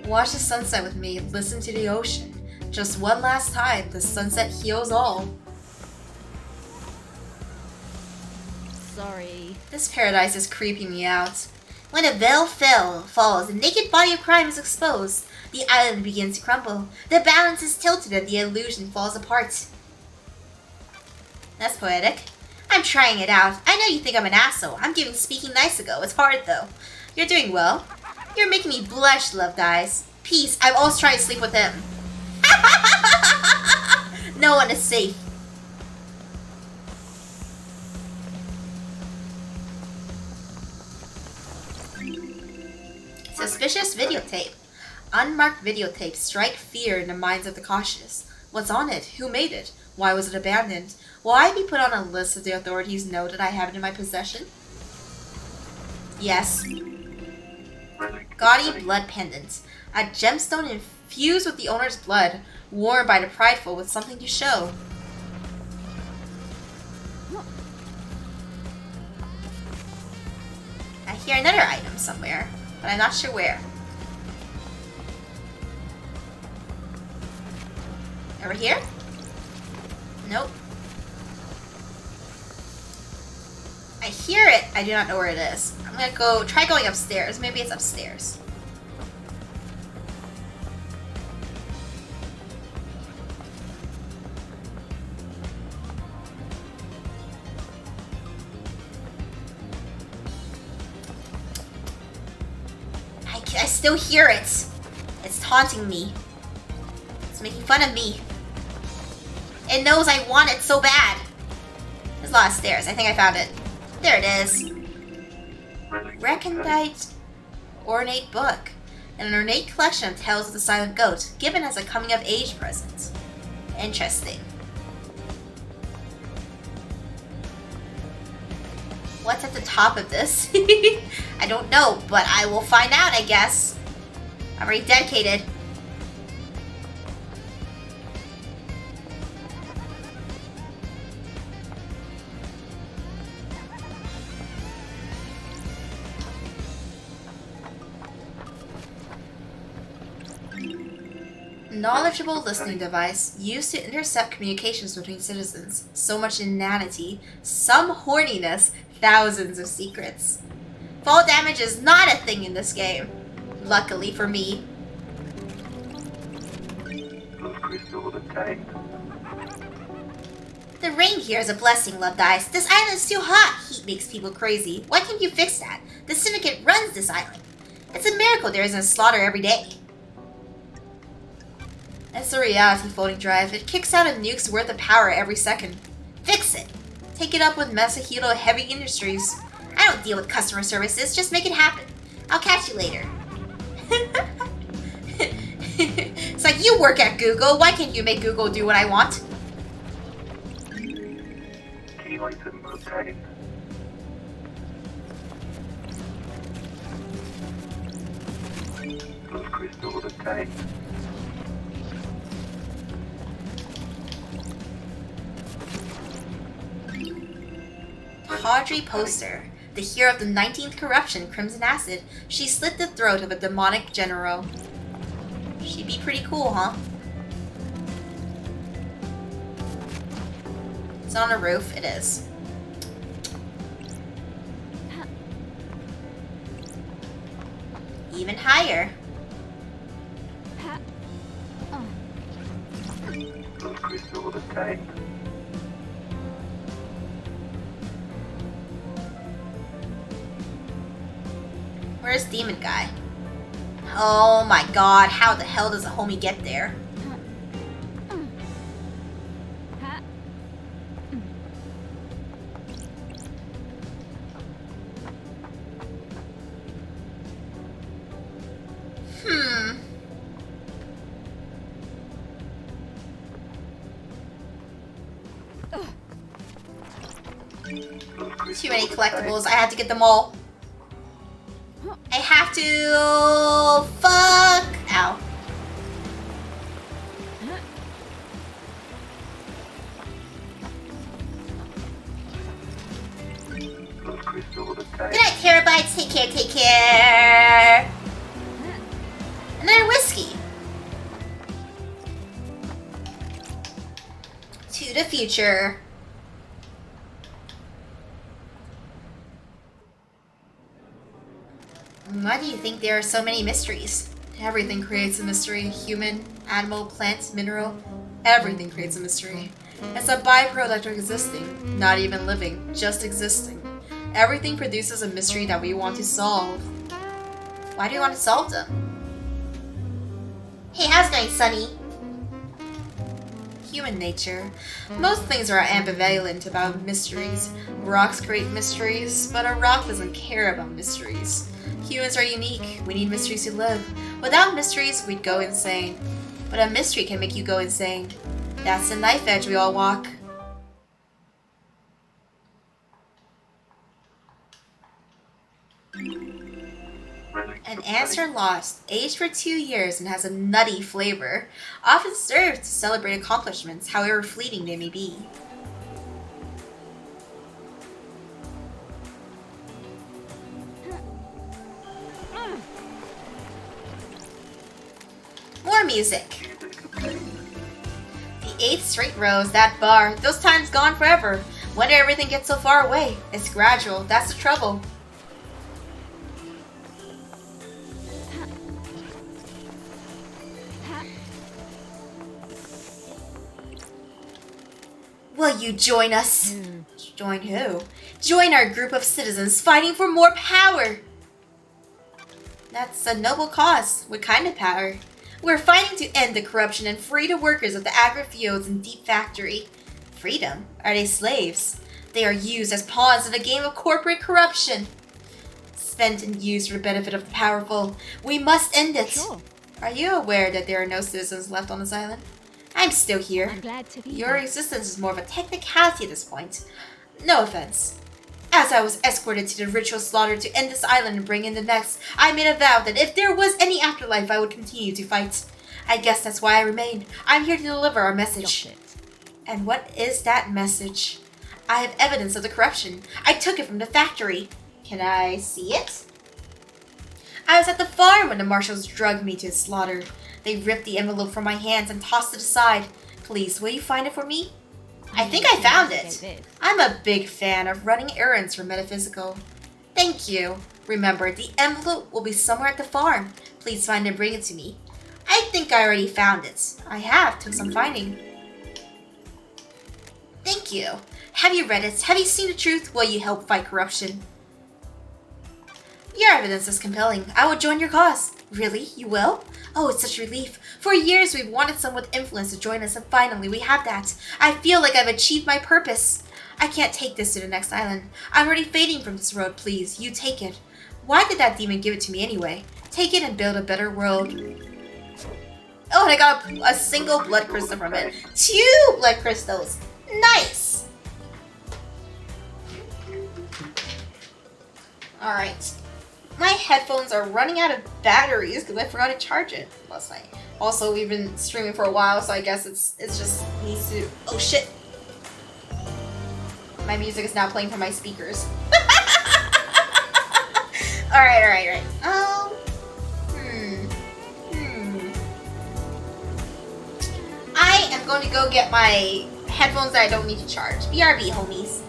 Watch the sunset with me. Listen to the ocean. Just one last time. The sunset heals all. Sorry. This paradise is creeping me out. When a veil falls, the naked body of crime is exposed. The island begins to crumble. The balance is tilted and the illusion falls apart. That's poetic. I'm trying it out. I know you think I'm an asshole. I'm giving speaking nice a go. It's hard though. You're doing well. You're making me blush, loved eyes. Peace. I'm always trying to sleep with him. No one is safe. Suspicious videotape. Unmarked videotapes strike fear in the minds of the cautious. What's on it? Who made it? Why was it abandoned? Will I be put on a list if the authorities know that I have it in my possession? Yes. Gaudy blood pendant. A gemstone infused with the owner's blood, worn by the prideful with something to show. I hear another item somewhere, but I'm not sure where. Over here? Nope. I hear it. I do not know where it is. I'm gonna try going upstairs. Maybe it's upstairs. I still hear it. It's taunting me. It's making fun of me. It knows I want it so bad. There's a lot of stairs. I think I found it. There it is. Recondite ornate book. An ornate collection of tales of the silent goat, given as a coming-of-age present. Interesting. What's at the top of this? I don't know, but I will find out, I guess. I'm already dedicated. Knowledgeable listening device used to intercept communications between citizens. So much inanity, some horniness, thousands of secrets. Fall damage is not a thing in this game. Luckily for me. The rain here is a blessing, loved eyes. This island is too hot. Heat makes people crazy. Why can't you fix that? The syndicate runs this island. It's a miracle there isn't a slaughter every day. That's the reality, floating drive. It kicks out a nuke's worth of power every second. Fix it. Take it up with Masahiro Heavy Industries. I don't deal with customer services, just make it happen. I'll catch you later. It's like, you work at Google, why can't you make Google do what I want? Key item obtained. Plus crystal obtained. Tawdry Poster, the hero of the 19th corruption, Crimson Acid. She slit the throat of a demonic general. She'd be pretty cool, huh? It's on a roof. It is. Even higher. Plus crystal obtained. Where's Demon Guy? Oh my god, how the hell does a homie get there? Too many collectibles, I had to get them all. I have to... Fuck! Ow. Good night, Terabytes. Take care, take care. Another whiskey. To the future. Why do you think there are so many mysteries? Everything creates a mystery. Human, animal, plant, mineral. Everything creates a mystery. It's a byproduct of existing. Not even living, just existing. Everything produces a mystery that we want to solve. Why do you want to solve them? Hey, how's it going, Sunny? Human nature. Most things are ambivalent about mysteries. Rocks create mysteries, but a rock doesn't care about mysteries. Humans are unique. We need mysteries to live. Without mysteries, we'd go insane. But a mystery can make you go insane. That's the knife edge we all walk. An answer lost, aged for 2 years and has a nutty flavor. Often served to celebrate accomplishments, however fleeting they may be. More music. The 8th straight rose, that bar, those times gone forever. When did everything get so far away? It's gradual, that's the trouble. Will you join us? Join who? Join our group of citizens fighting for more power! That's a noble cause. What kind of power? We're fighting to end the corruption and free the workers of the agri-fields and deep factory. Freedom? Are they slaves? They are used as pawns in a game of corporate corruption. Spent and used for the benefit of the powerful. We must end it. Sure. Are you aware that there are no citizens left on this island? I'm still here. I'm glad to be Your here. existence is more of a technicality at this point. No offense. As I was escorted to the ritual slaughter to end this island and bring in the next, I made a vow that if there was any afterlife, I would continue to fight. I guess that's why I remained. I'm here to deliver our message. And what is that message? I have evidence of the corruption. I took it from the factory. Can I see it? I was at the farm when the marshals drugged me to slaughter. They ripped the envelope from my hands and tossed it aside. Please, will you find it for me? I think I found it. I'm a big fan of running errands for Metaphysical. Thank you. Remember, the envelope will be somewhere at the farm. Please find and bring it to me. I think I already found it. I have. Took some finding. Thank you. Have you read it? Have you seen the truth? Will you help fight corruption? Your evidence is compelling. I will join your cause. Really? You will? Oh, it's such a relief. For years we've wanted someone with influence to join us, and finally we have that. I feel like I've achieved my purpose. I can't take this to the next island. I'm already fading from this road, please. You take it. Why did that demon give it to me anyway? Take it and build a better world. Oh, and I got a single blood crystal from it. 2 blood crystals. Nice! Alright. My headphones are running out of batteries because I forgot to charge it last night. Also, we've been streaming for a while, so I guess it's just needs to... Oh shit! My music is now playing from my speakers. Alright. I am going to go get my headphones that I don't need to charge. BRB, homies.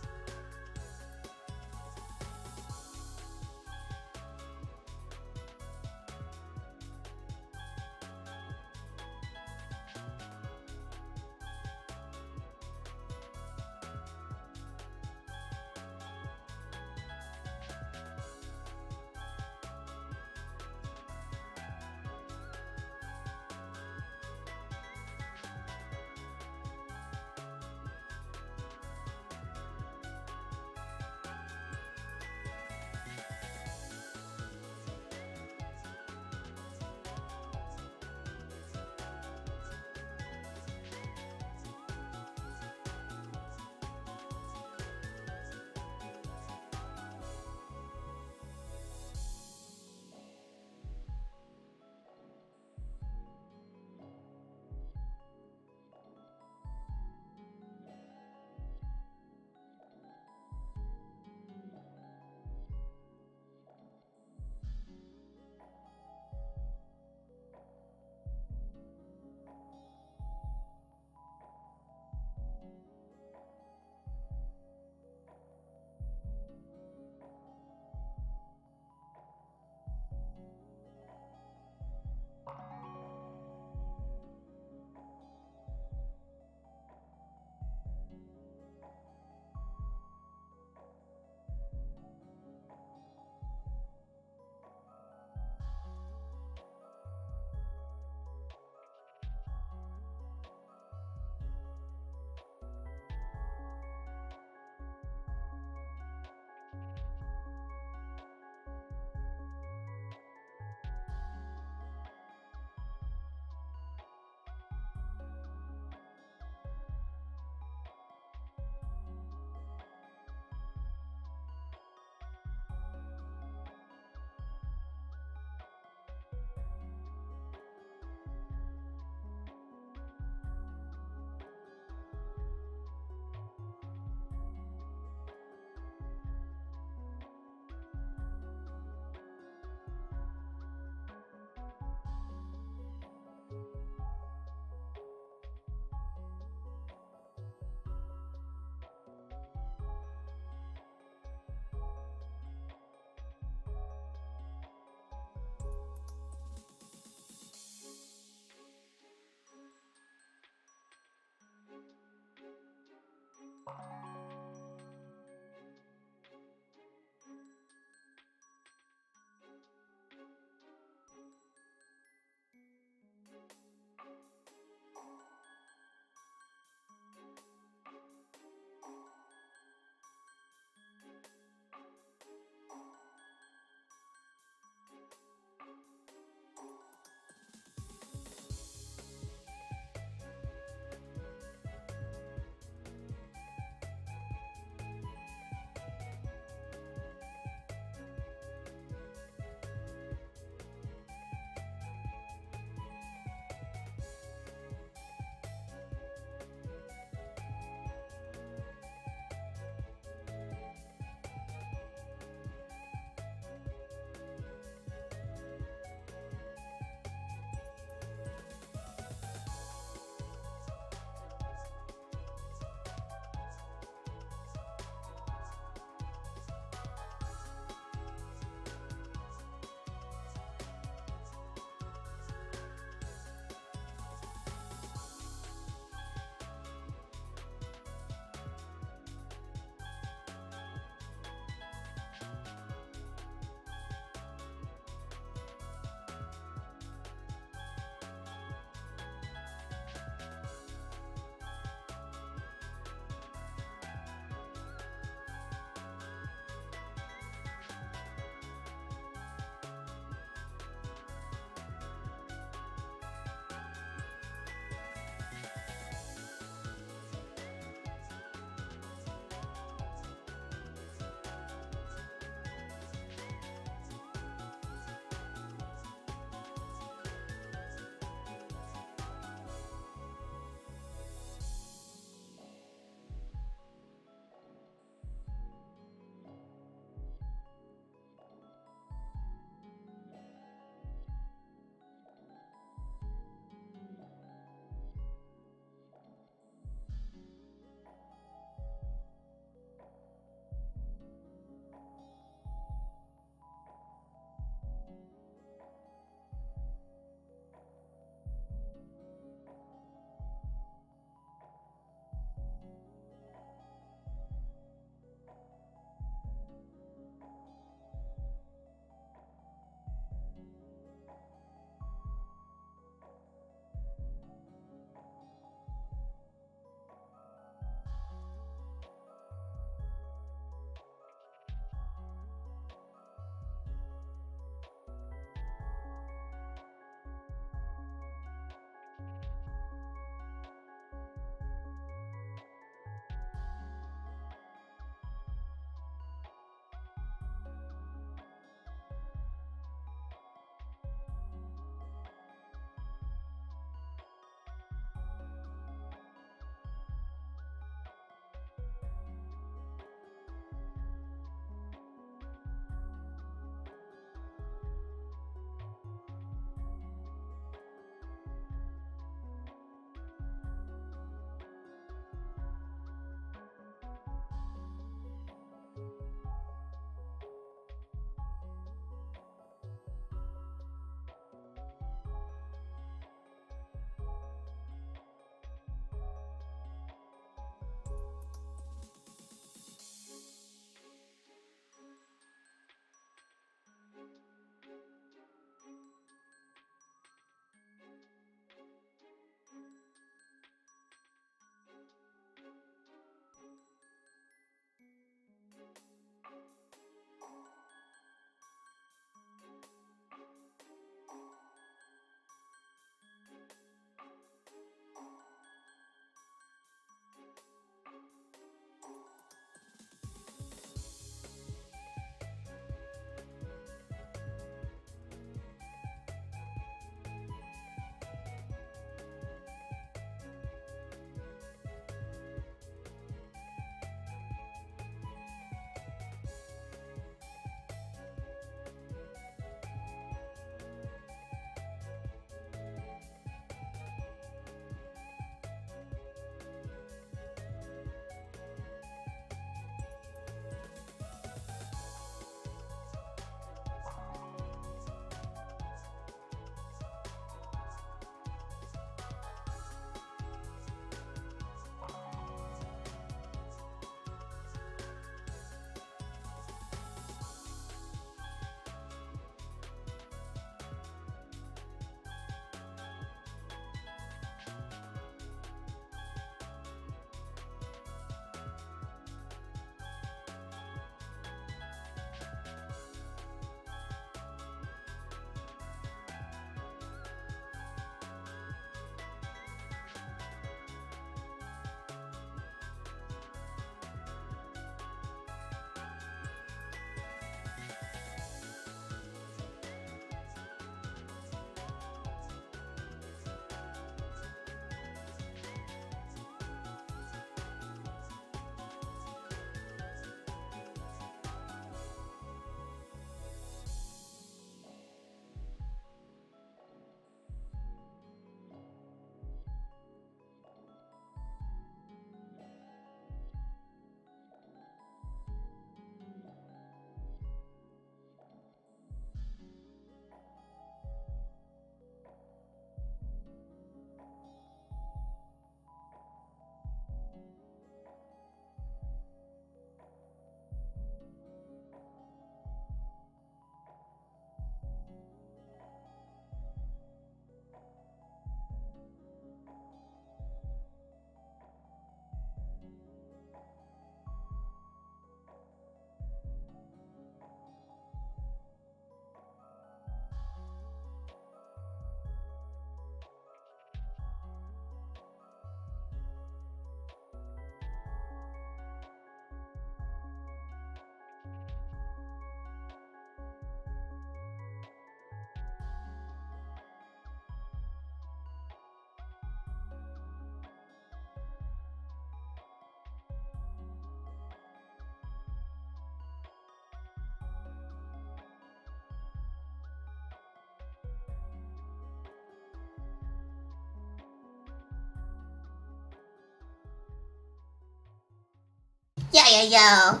Yeah.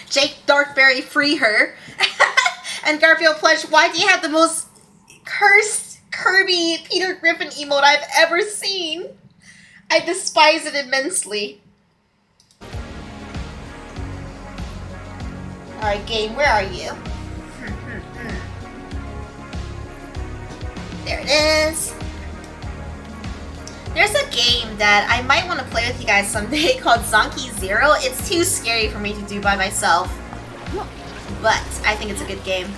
Jake Darkberry, free her. And Garfield Plush, why do you have the most cursed Kirby Peter Griffin emote I've ever seen? I despise it immensely. Alright, game, where are you? There it is. There's a game that I might want to play with you guys someday called Zonky Zero. It's too scary for me to do by myself, but I think it's a good game.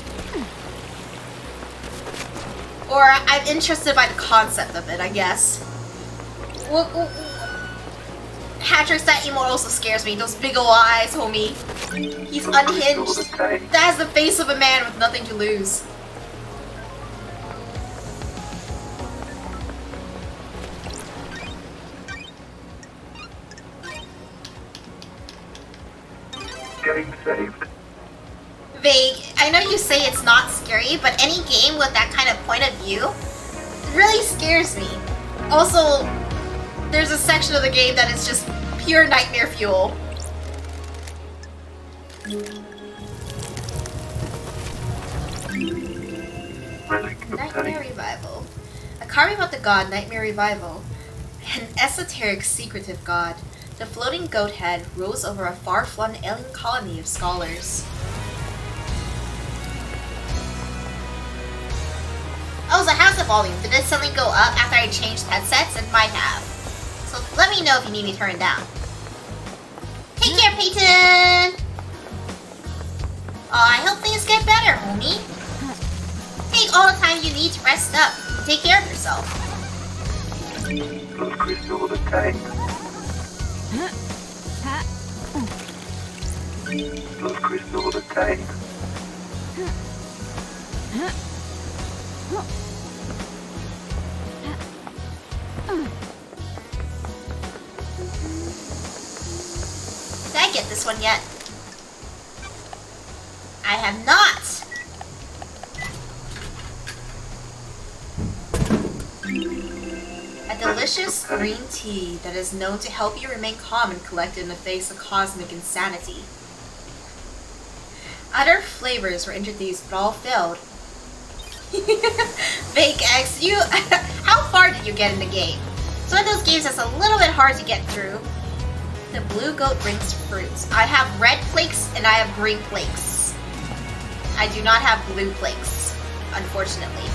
Or I'm interested by the concept of it, I guess. Hatrix, that emote also scares me. Those big ol' eyes, homie. He's unhinged. That has the face of a man with nothing to lose. Game saved. Vague, I know you say it's not scary, but any game with that kind of point of view really scares me. Also, there's a section of the game that is just pure nightmare fuel. Nightmare Revival. A carving about the god Nightmare Revival. An esoteric, secretive god. The floating goat head rules over a far-flung alien colony of scholars. Oh, so how's the volume? Did it suddenly go up after I changed headsets? It might have. So let me know if you need me turned down. Take care, Peyton! I hope things get better, homie. Take all the time you need to rest up. Take care of yourself. Blood crystal obtained. Blood crystal obtained. Did I get this one yet? I have not! A delicious green tea that is known to help you remain calm and collected in the face of cosmic insanity. Other flavors were introduced but all failed. Fake X, you... How far did you get in the game? It's one of those games that's a little bit hard to get through. The blue goat brings fruits. I have red flakes and I have green flakes. I do not have blue flakes, unfortunately.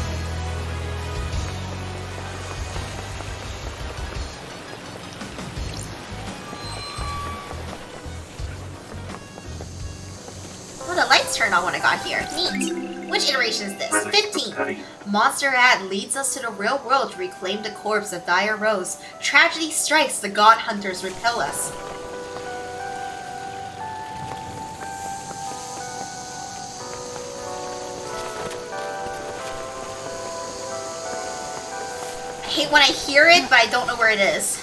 Oh, the lights turned on when I got here. Neat. Which iteration is this? 15. Monster Ad leads us to the real world to reclaim the corpse of Dire Rose. Tragedy strikes, the god hunters repel us. I hate when I hear it, but I don't know where it is.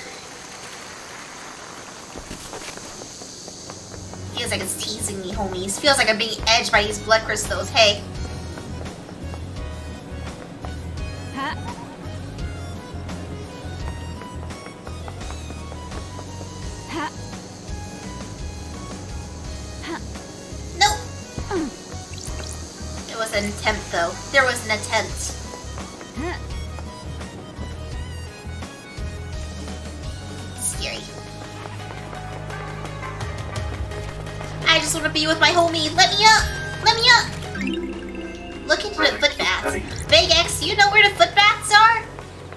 Feels like it's teasing me, homies. Feels like I'm being edged by these blood crystals. Hey. Nope. It was an attempt, though. There was an attempt. Scary. I just want to be with my homie. Let me up! Let me up! Look into the foot baths. Big X, do you know where the foot baths are?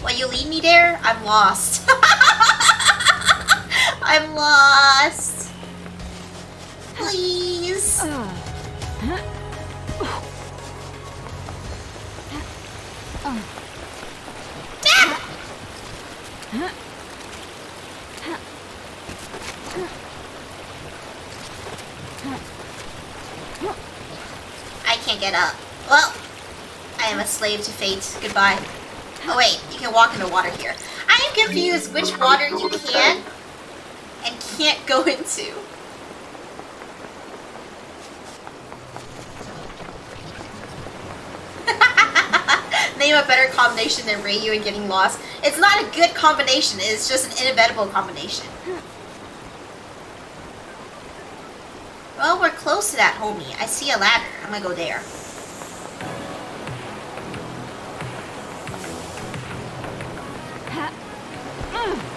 Will you lead me there? I'm lost. I'm lost. Please. I can't get up. Well, I am a slave to fate. Goodbye. Oh wait, you can walk in the water here. I am confused which water you can and can't go into. Name a better combination than Reiyu and getting lost. It's not a good combination, it's just an inevitable combination. Well, we're close to that, homie. I see a ladder. I'm gonna go there. Ha. Ha.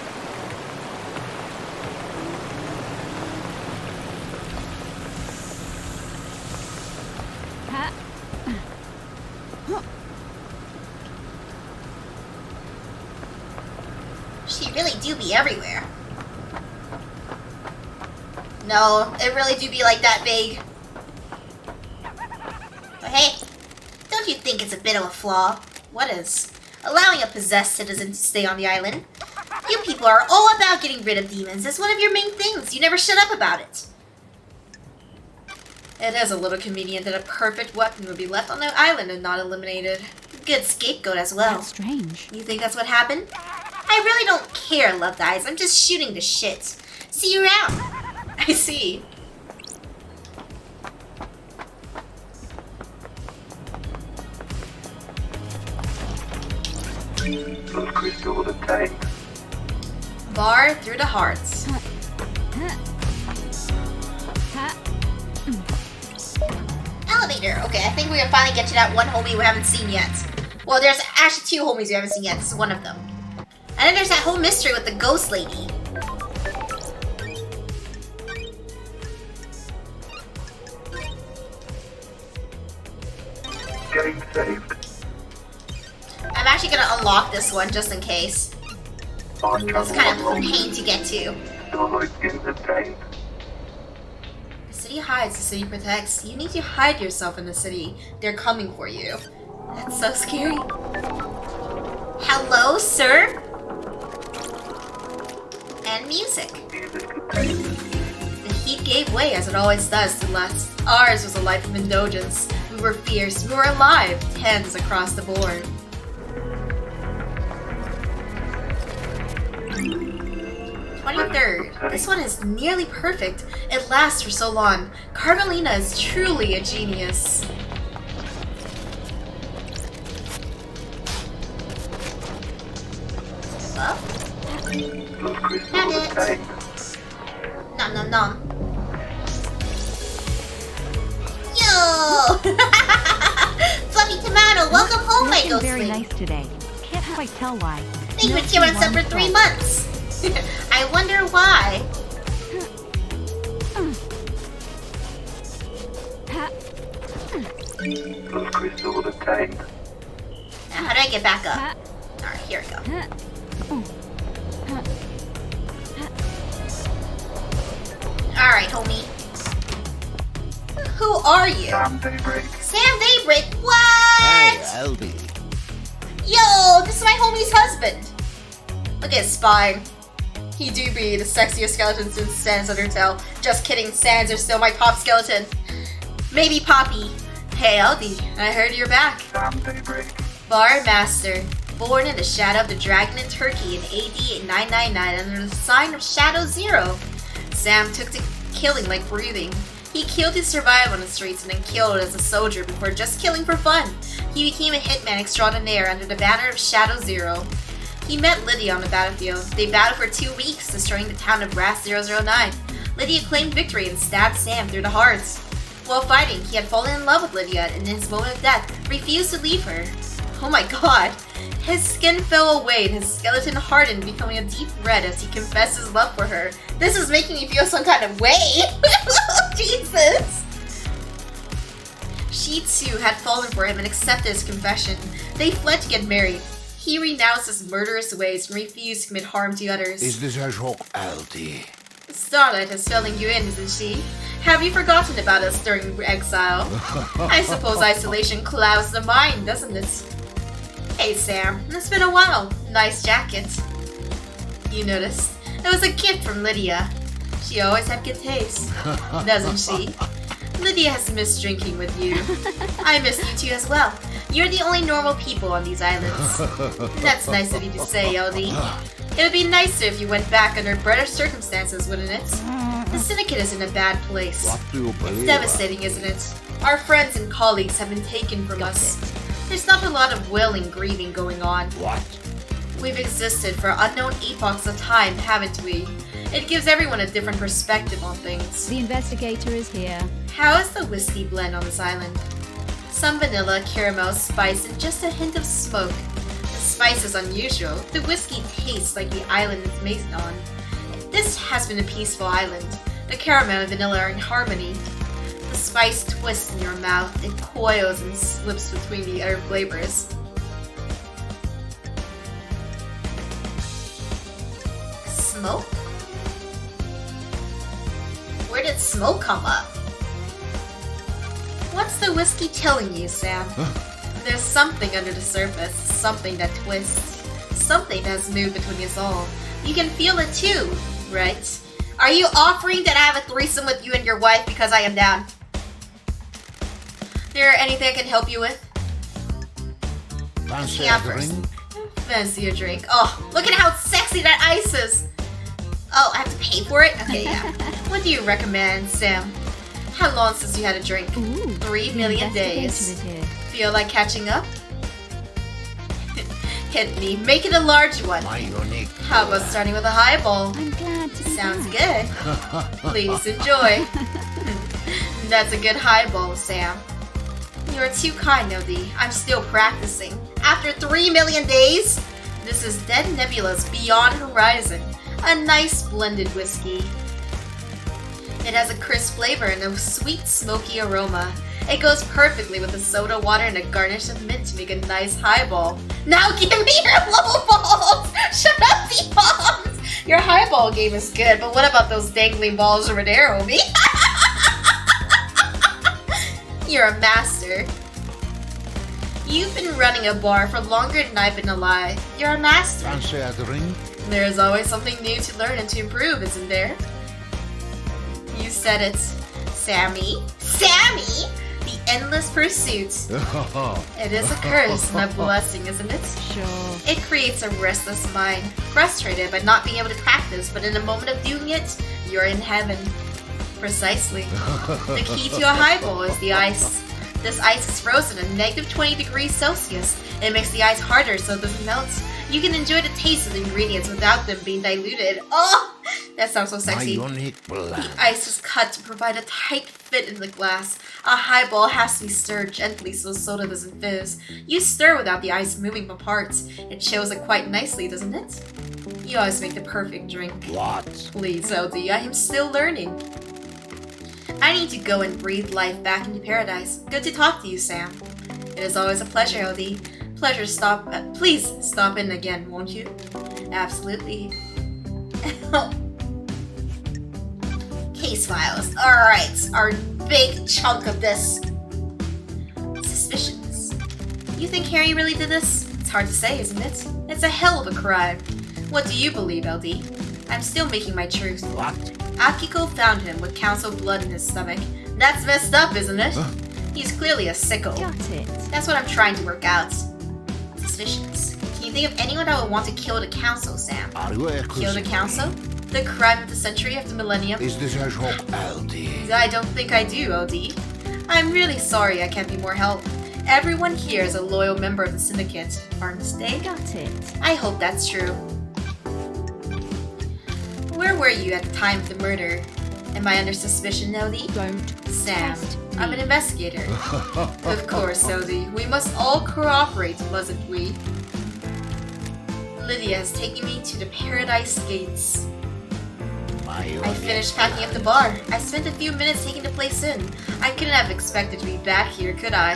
She really do be everywhere. No, it really do be like that big. But hey, don't you think it's a bit of a flaw? What is? Allowing a possessed citizen to stay on the island. You people are all about getting rid of demons. It's one of your main things. You never shut up about it. It is a little convenient that a perfect weapon would be left on the island and not eliminated. Good scapegoat as well. That's strange. You think that's what happened? I really don't care, Loved Eyes. I'm just shooting the shit. See you around. I see. Those crystals obtained. Bar through the hearts. Elevator. Okay, I think we will finally get to that one homie we haven't seen yet. Well, there's actually two homies we haven't seen yet. This is one of them. And then there's that whole mystery with the ghost lady. Game saved. I'm actually gonna unlock this one just in case. It's kind of a pain to get to. Starlight is obtained. The city hides, the city protects. You need to hide yourself in the city. They're coming for you. That's so scary. Hello, sir? And music. Music obtained. The heat gave way, as it always does, to lust. Ours was a life of indulgence. We were fierce, we were alive, tens across the board. 23rd. This one is nearly perfect. It lasts for so long. Carmelina is truly a genius. Well, Those crystals found it. obtained. Nom nom nom. Yo! Fluffy Tomato, welcome home, my Looking very Ghostling. nice today. Can't quite tell why. They've been here on sub for 3 months. I wonder why. Those crystals obtained. Now, how do I get back up? Alright, here we go. Alright, homie. Who are you? Sam Daybreak. Sam Daybreak? What? LB. Yo, this is my homie's husband. Look at his spine. He do be the sexiest skeleton since Sans Undertale. Just kidding, Sans are still my top skeleton. Maybe Poppy. Hey, LD, I heard you're back. Sam Daybreak. Bar Master, born in the shadow of the dragon in Turkey in AD 999 under the sign of Shadow Zero. Sam took to killing like breathing. He killed to survive on the streets and then killed as a soldier before just killing for fun. He became a hitman extraordinaire under the banner of Shadow Zero. He met Lydia on the battlefield. They battled for 2 weeks, destroying the town of Brass 009. Lydia claimed victory and stabbed Sam through the hearts. While fighting, he had fallen in love with Lydia and in his moment of death, refused to leave her. Oh my god. His skin fell away and his skeleton hardened, becoming a deep red as he confessed his love for her. This is making me feel some kind of way. Jesus. She too had fallen for him and accepted his confession. They fled to get married. He renounced his murderous ways and refused to commit harm to others. Is this a joke, LD? Starlight is filling you in, isn't she? Have you forgotten about us during exile? I suppose isolation clouds the mind, doesn't it? Hey Sam, it's been a while. Nice jacket. You noticed? It was a gift from Lydia. She always had good taste, doesn't she? Lydia has missed drinking with you. I miss you too as well. You're the only normal people on these islands. That's nice of you to say, LD. It would be nicer if you went back under better circumstances, wouldn't it? The Syndicate is in a bad place. What do you believe? It's devastating, isn't it? Our friends and colleagues have been taken from us. There's not a lot of wailing, grieving going on. What? We've existed for unknown epochs of time, haven't we? It gives everyone a different perspective on things. The investigator is here. How is the whiskey blend on this island? Some vanilla, caramel, spice, and just a hint of smoke. The spice is unusual. The whiskey tastes like the island it's made on. This has been a peaceful island. The caramel and vanilla are in harmony. The spice twists in your mouth. It coils and slips between the other flavors. Smoke? Where did smoke come up? What's the whiskey telling you, Sam? There's something under the surface, something that twists, something that has moved between us all. You can feel it too, right? Are you offering that I have a threesome with you and your wife because I am down? There anything I can help you with? Fancy Yeah, a first. drink? Fancy a drink. Oh, look at how sexy that ice is! Oh, I have to pay for it? Okay, yeah. What do you recommend, Sam? How long since you had a drink? Ooh, 3 million the investigator days. is here. Feel like catching up? Hit me. Make it a large one. My unique. How about starting with a highball? I'm glad to be Sounds back. good. Please enjoy. That's a good highball, Sam. You're too kind, Nodi. I'm still practicing. After 3 million days? This is Dead Nebula's Beyond Horizon. A nice blended whiskey. It has a crisp flavor and a sweet, smoky aroma. It goes perfectly with the soda water and a garnish of mint to make a nice highball. Now give me your low balls! Shut up, D-bombs! Your highball game is good, but what about those dangling balls over there, Obi? You're a master. You've been running a bar for longer than I've been alive. You're a master. Fancy a drink? There's always something new to learn and to improve, isn't there? You said it. Sammy? Sammy? The endless pursuit. It is a curse, not a blessing, isn't it? Sure. It creates a restless mind, frustrated by not being able to practice, but in the moment of doing it, you're in heaven. Precisely. The key to a highball is the ice. This ice is frozen at negative 20 degrees Celsius. It makes the ice harder so it doesn't melt. You can enjoy the taste of the ingredients without them being diluted. Oh, that sounds so My sexy. unique blend. The ice is cut to provide a tight fit in the glass. A highball has to be stirred gently so soda doesn't fizz. You stir without the ice moving apart. It shows it quite nicely, doesn't it? You always make the perfect drink. What? Please, LD, I am still learning. I need to go and breathe life back into paradise. Good to talk to you, Sam. It is always a pleasure, LD. Pleasure please stop in again, won't you? Absolutely. Case files. Alright, our big chunk of this. Suspicions. You think Harry really did this? It's hard to say, isn't it? It's a hell of a crime. What do you believe, LD? I'm still making my truth. What? Akiko found him with council blood in his stomach. That's messed up, isn't it? He's clearly a sicko. Got it. That's what I'm trying to work out. Suspicions. Can you think of anyone that would want to kill the council, Sam? Are you a Kill the council? The crime of the century of the millennium? Is this a joke, LD? I don't think I do, LD. I'm really sorry I can't be more help. Everyone here is a loyal member of the syndicate, aren't they? Got it. I hope that's true. Where were you at the time of the murder? Am I under suspicion, LD? Don't Sam, test I'm me. an investigator. Of course, LD. We must all cooperate, mustn't we? Lydia has taken me to the Paradise Gates. I finished packing up the bar. I spent a few minutes taking the place in. I couldn't have expected to be back here, could I?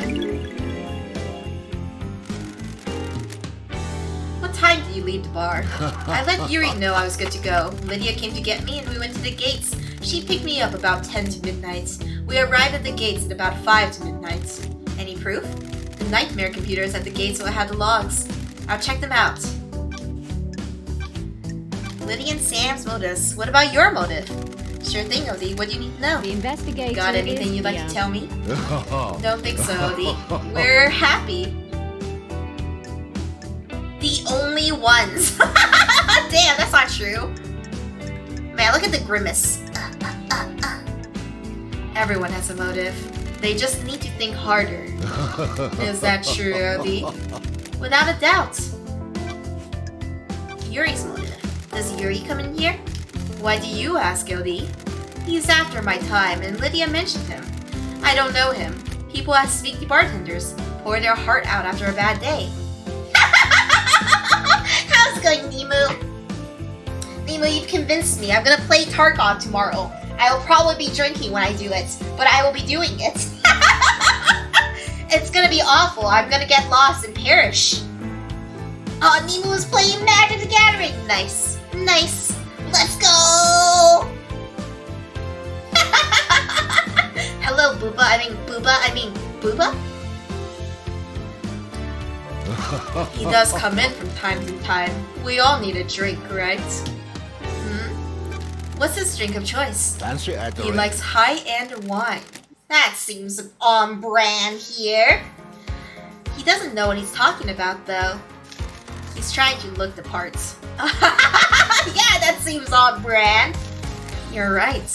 What time did you leave the bar? I let Yuri know I was good to go. Lydia came to get me and we went to the gates. She picked me up about 10 to midnight. We arrived at the gates at about 5 to midnight. Any proof? The nightmare computer is at the gates, so I have the logs. I'll check them out. Lydia and Sam's motives. What about your motive? Sure thing, Odie. What do you need to know? The investigator Got anything is you'd like here. to tell me? Don't think so, Odie. We're happy. The only ones. Damn, that's not true. Man, look at the grimace. Everyone has a motive. They just need to think harder. Is that true, Odie? Without a doubt. Yuri's motive. Does Yuri come in here? Why do you ask, LD? He's after my time, and Lydia mentioned him. I don't know him. People ask sneaky bartenders, pour their heart out after a bad day. How's it going, Nemo? Nemo, you've convinced me. I'm gonna play Tarkov tomorrow. I will probably be drinking when I do it, but I will be doing it. It's gonna be awful. I'm gonna get lost and perish. Oh, Nemo is playing Magic the Gathering. Nice. Nice. Let's go! Hello, Booba. I mean, Booba? He does come in from time to time. We all need a drink, right? What's his drink of choice? Fancy at the He ring. likes high-end wine. That seems on brand here. He doesn't know what he's talking about, though. He's trying to look the part. Yeah, that seems on brand. You're right.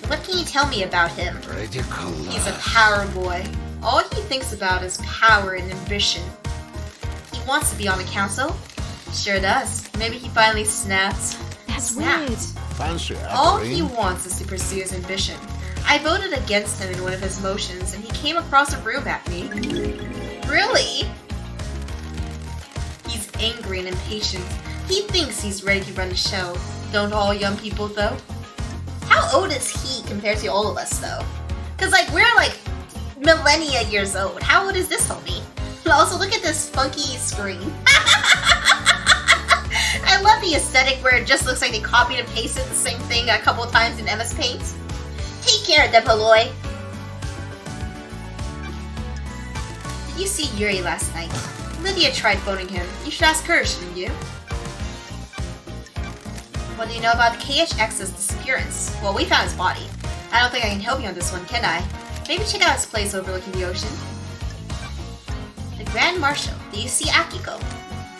What can you tell me about him? Ridiculous. He's a power boy. All he thinks about is power and ambition. He wants to be on the council? Sure does. Maybe he finally snapped. That's Snapped. weird. Fancy at All the he ring. wants is to pursue his ambition. I voted against him in one of his motions, and he came across the room at me. Really? He's angry and impatient. He thinks he's ready to run the show. Don't all young people, though? How old is he compared to all of us, though? Because, like, we're, like, millennia years old. How old is this homie? Also, look at this funky screen. I love the aesthetic where it just looks like they copied and pasted the same thing a couple times in MS Paint. Take care, Depaloy. Did you see Yuri last night? Lydia tried phoning him. You should ask her, shouldn't you? What do you know about KHX's disappearance? Well, we found his body. I don't think I can help you on this one, can I? Maybe check out his place overlooking the ocean. The Grand Marshal. Do you see Akiko?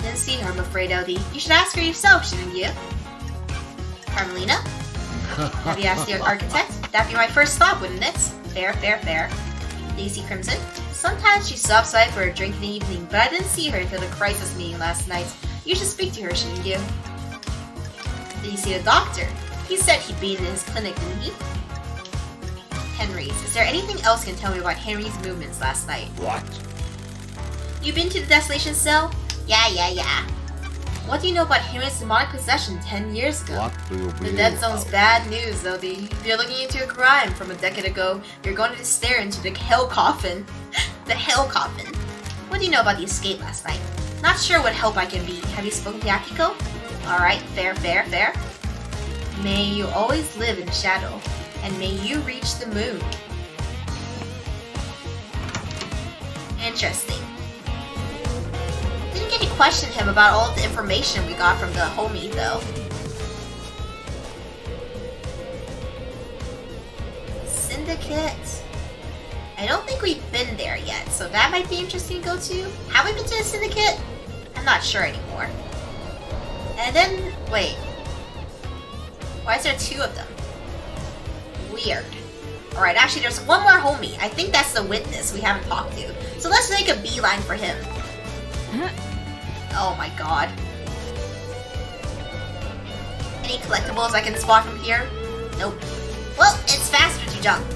Didn't see her, I'm afraid, LD. You should ask her yourself, shouldn't you? Carmelina? Have you asked the architect? That'd be my first thought, wouldn't it? Fair, fair, fair. Daisy Crimson? Sometimes she stops by for a drink in the evening, but I didn't see her until the crisis meeting last night. You should speak to her, shouldn't you? Did you see the doctor? He said he'd been in his clinic, didn't he? Henry's. Is there anything else you can tell me about Henry's movements last night? What? You been to the desolation cell? Yeah. What do you know about Henry's demonic possession 10 years ago? What do you The believe Dead Zone's about? bad news, LD. If you're looking into a crime from a decade ago, you're going to stare into the hell coffin. The hell coffin. What do you know about the escape last night? Not sure what help I can be. Have you spoken to Akiko? Alright, fair. May you always live in shadow, and may you reach the moon. Interesting. Didn't get to question him about all the information we got from the homie, though. Syndicate. I don't think we've been there yet, so that might be interesting to go to. Have we been to the Syndicate? I'm not sure anymore. And then, wait. Why is there two of them? Weird. Alright, actually there's one more homie. I think that's the witness we haven't talked to. So let's make a beeline for him. Oh my god. Any collectibles I can spot from here? Nope. Well, it's faster to jump.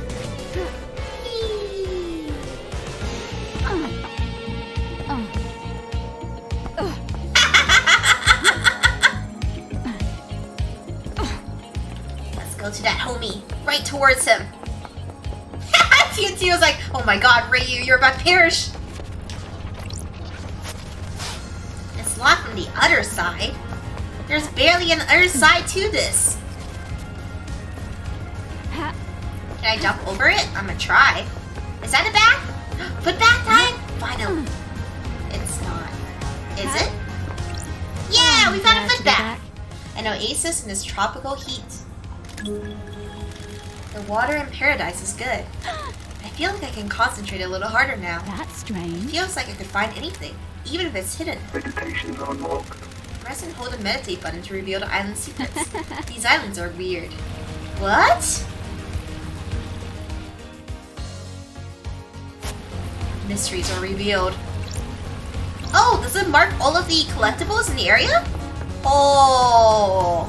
Let's go to that homie. Right towards him. TNT was like, oh my god, Reiyu, you're about to perish. It's locked from the other side. There's barely an other side to this. Can I jump over it? I'm gonna try. Is that a back? Foot back time? Finally. It's not. Is it? Yeah, we found a foot back. An oasis in this tropical heat. The water in paradise is good. I feel like I can concentrate a little harder now. That's It strange. feels like I could find anything, even if it's hidden. Meditation unlocked. Press and hold the meditate button to reveal the island secrets. These islands are weird. What? Mysteries are revealed. Oh, does it mark all of the collectibles in the area? Oh.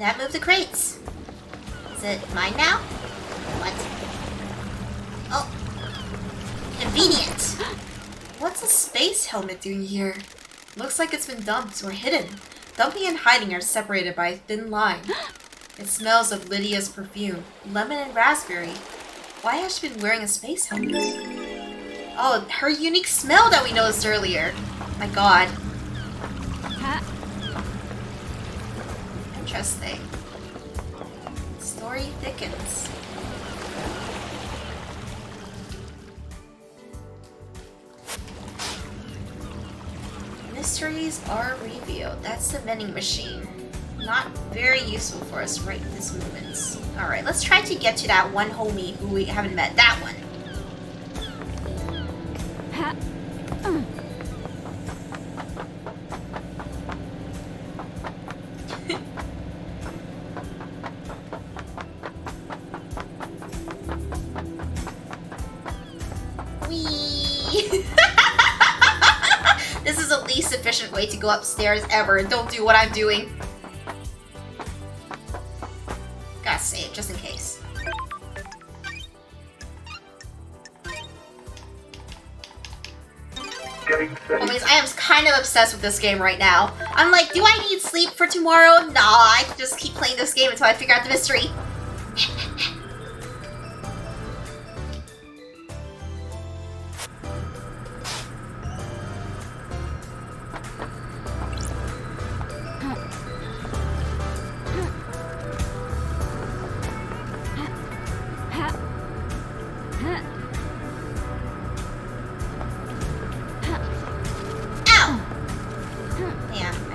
That moved the crates. Is it mine now? What? Oh. Convenient. What's a space helmet doing here? Looks like it's been dumped or hidden. Dumping and hiding are separated by a thin line. It smells of Lydia's perfume. Lemon and raspberry. Why has she been wearing a space helmet? Oh, her unique smell that we noticed earlier. My god. Interesting. Story thickens. Mysteries are revealed. That's the vending machine. Not very useful for us right this moment. Alright, let's try to get to that one homie who we haven't met. That one. Whee! This is the least efficient way to go upstairs ever. Don't do what I'm doing. Gotta save, just in case. Homies, I am kind of obsessed with this game right now. I'm like, do I need sleep for tomorrow? Nah, I can just keep playing this game until I figure out the mystery.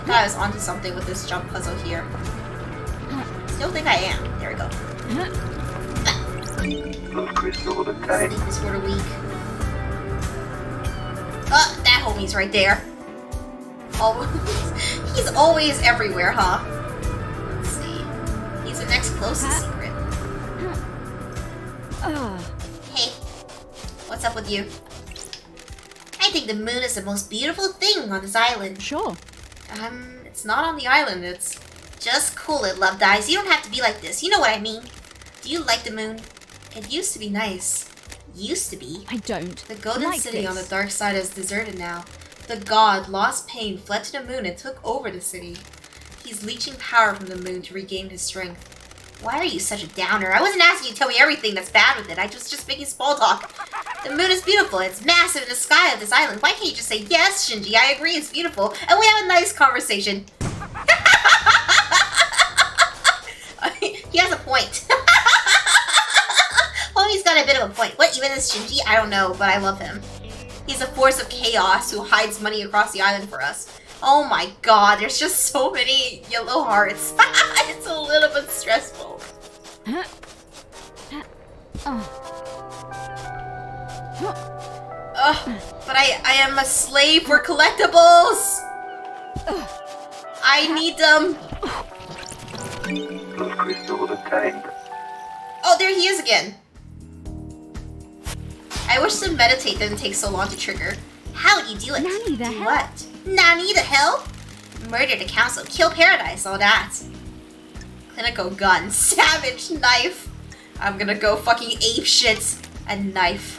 I was onto something with this jump puzzle here. Still think I am. There we go. Sleep is for the weak. That homie's right there. He's always everywhere, huh? Let's see. He's the next closest secret. Hey, what's up with you? I think the moon is the most beautiful thing on this island. Sure. It's not on the island, it's just cool it, Love Dies. You don't have to be like this, you know what I mean. Do you like the moon? It used to be nice. Used to be. I don't. The golden like city this. on the dark side is deserted now. The god, lost pain, fled to the moon and took over the city. He's leeching power from the moon to regain his strength. Why are you such a downer? I wasn't asking you to tell me everything that's bad with it. I was just making small talk. The moon is beautiful. It's massive in the sky of this island. Why can't you just say, yes, Shinji, I agree, it's beautiful. And we have a nice conversation. He has a point. Well, he's got a bit of a point. What even is Shinji? I don't know, but I love him. He's a force of chaos who hides money across the island for us. Oh my god, there's just so many yellow hearts. It's a little bit stressful. But I am a slave for collectibles. I need them. Oh, there he is again. I wish to meditate didn't take so long to trigger. How would you do it? Nanny the do hell? what? Nanny the hell? Murder the council, kill paradise, all that. Clinical gun, savage knife. I'm gonna go fucking ape shit. A knife.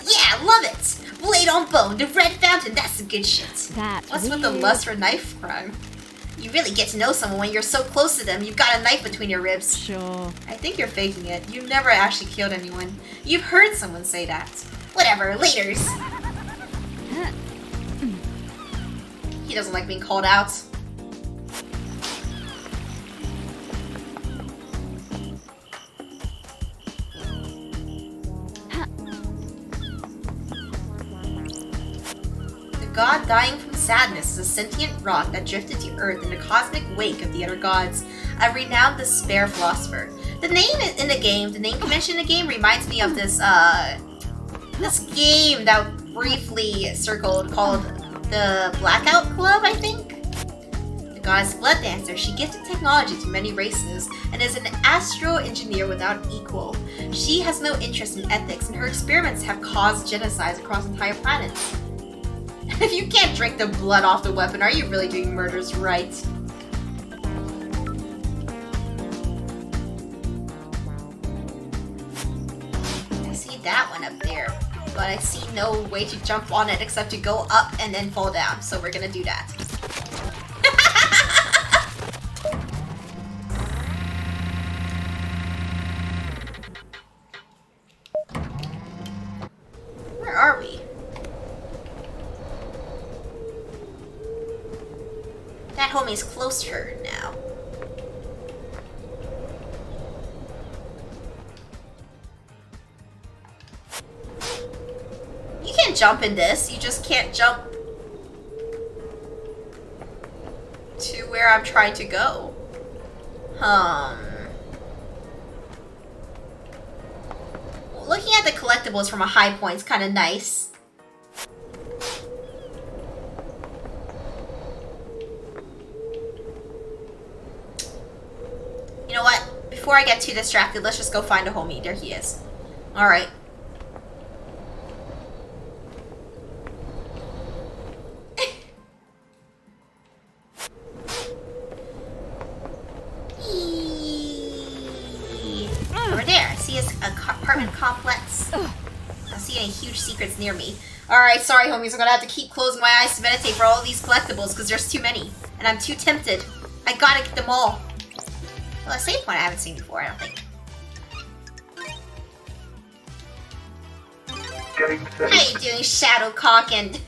Yeah, love it. Blade on bone, the red fountain, that's some good shit. That's What's weird. with the lust for knife crime? You really get to know someone when you're so close to them, you've got a knife between your ribs. Sure. I think you're faking it. You've never actually killed anyone. You've heard someone say that. Whatever, laters. He doesn't like being called out. The god dying from sadness is a sentient rock that drifted to Earth in the cosmic wake of the other gods, a renowned despair philosopher. The name in the game, the name convention in the game reminds me of this this game that briefly circled called the Blackout Club, I think? The goddess Blood Dancer, she gifted technology to many races and is an astro engineer without equal. She has no interest in ethics and her experiments have caused genocides across entire planets. If you can't drink the blood off the weapon, are you really doing murders right? that one up there. But I see no way to jump on it except to go up and then fall down. So we're gonna do that. Where are we? That homie's closer now. You can jump in this, you just can't jump to where I'm trying to go. Looking at the collectibles from a high point is kind of nice. You know what? Before I get too distracted, let's just go find a homie. There he is. Alright. Over there. I see his apartment complex. I don't see any huge secrets near me. Alright, sorry homies. I'm gonna have to keep closing my eyes to meditate for all of these collectibles because there's too many. And I'm too tempted. I gotta get them all. Well, a save point I haven't seen before, I don't think. How you doing, Shadowcock and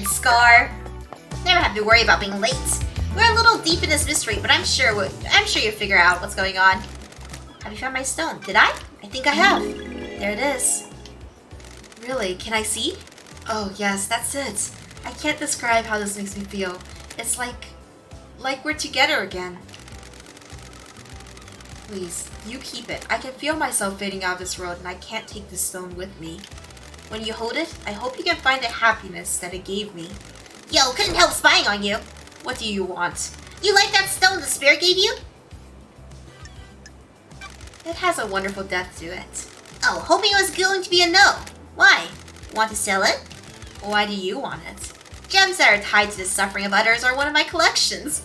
Scar? Never have to worry about being late. We're a little deep in this mystery, but I'm sure you'll figure out what's going on. Have you found my stone? Did I? I think I have. There it is. Really? Can I see? Oh yes, that's it. I can't describe how this makes me feel. It's like we're together again. Please, you keep it. I can feel myself fading out of this world and I can't take this stone with me. When you hold it, I hope you can find the happiness that it gave me. Yo, couldn't help spying on you. What do you want? You like that stone the spirit gave you? It has a wonderful depth to it. Oh, hoping it was going to be a no. Why? Want to sell it? Why do you want it? Gems that are tied to the suffering of others are one of my collections.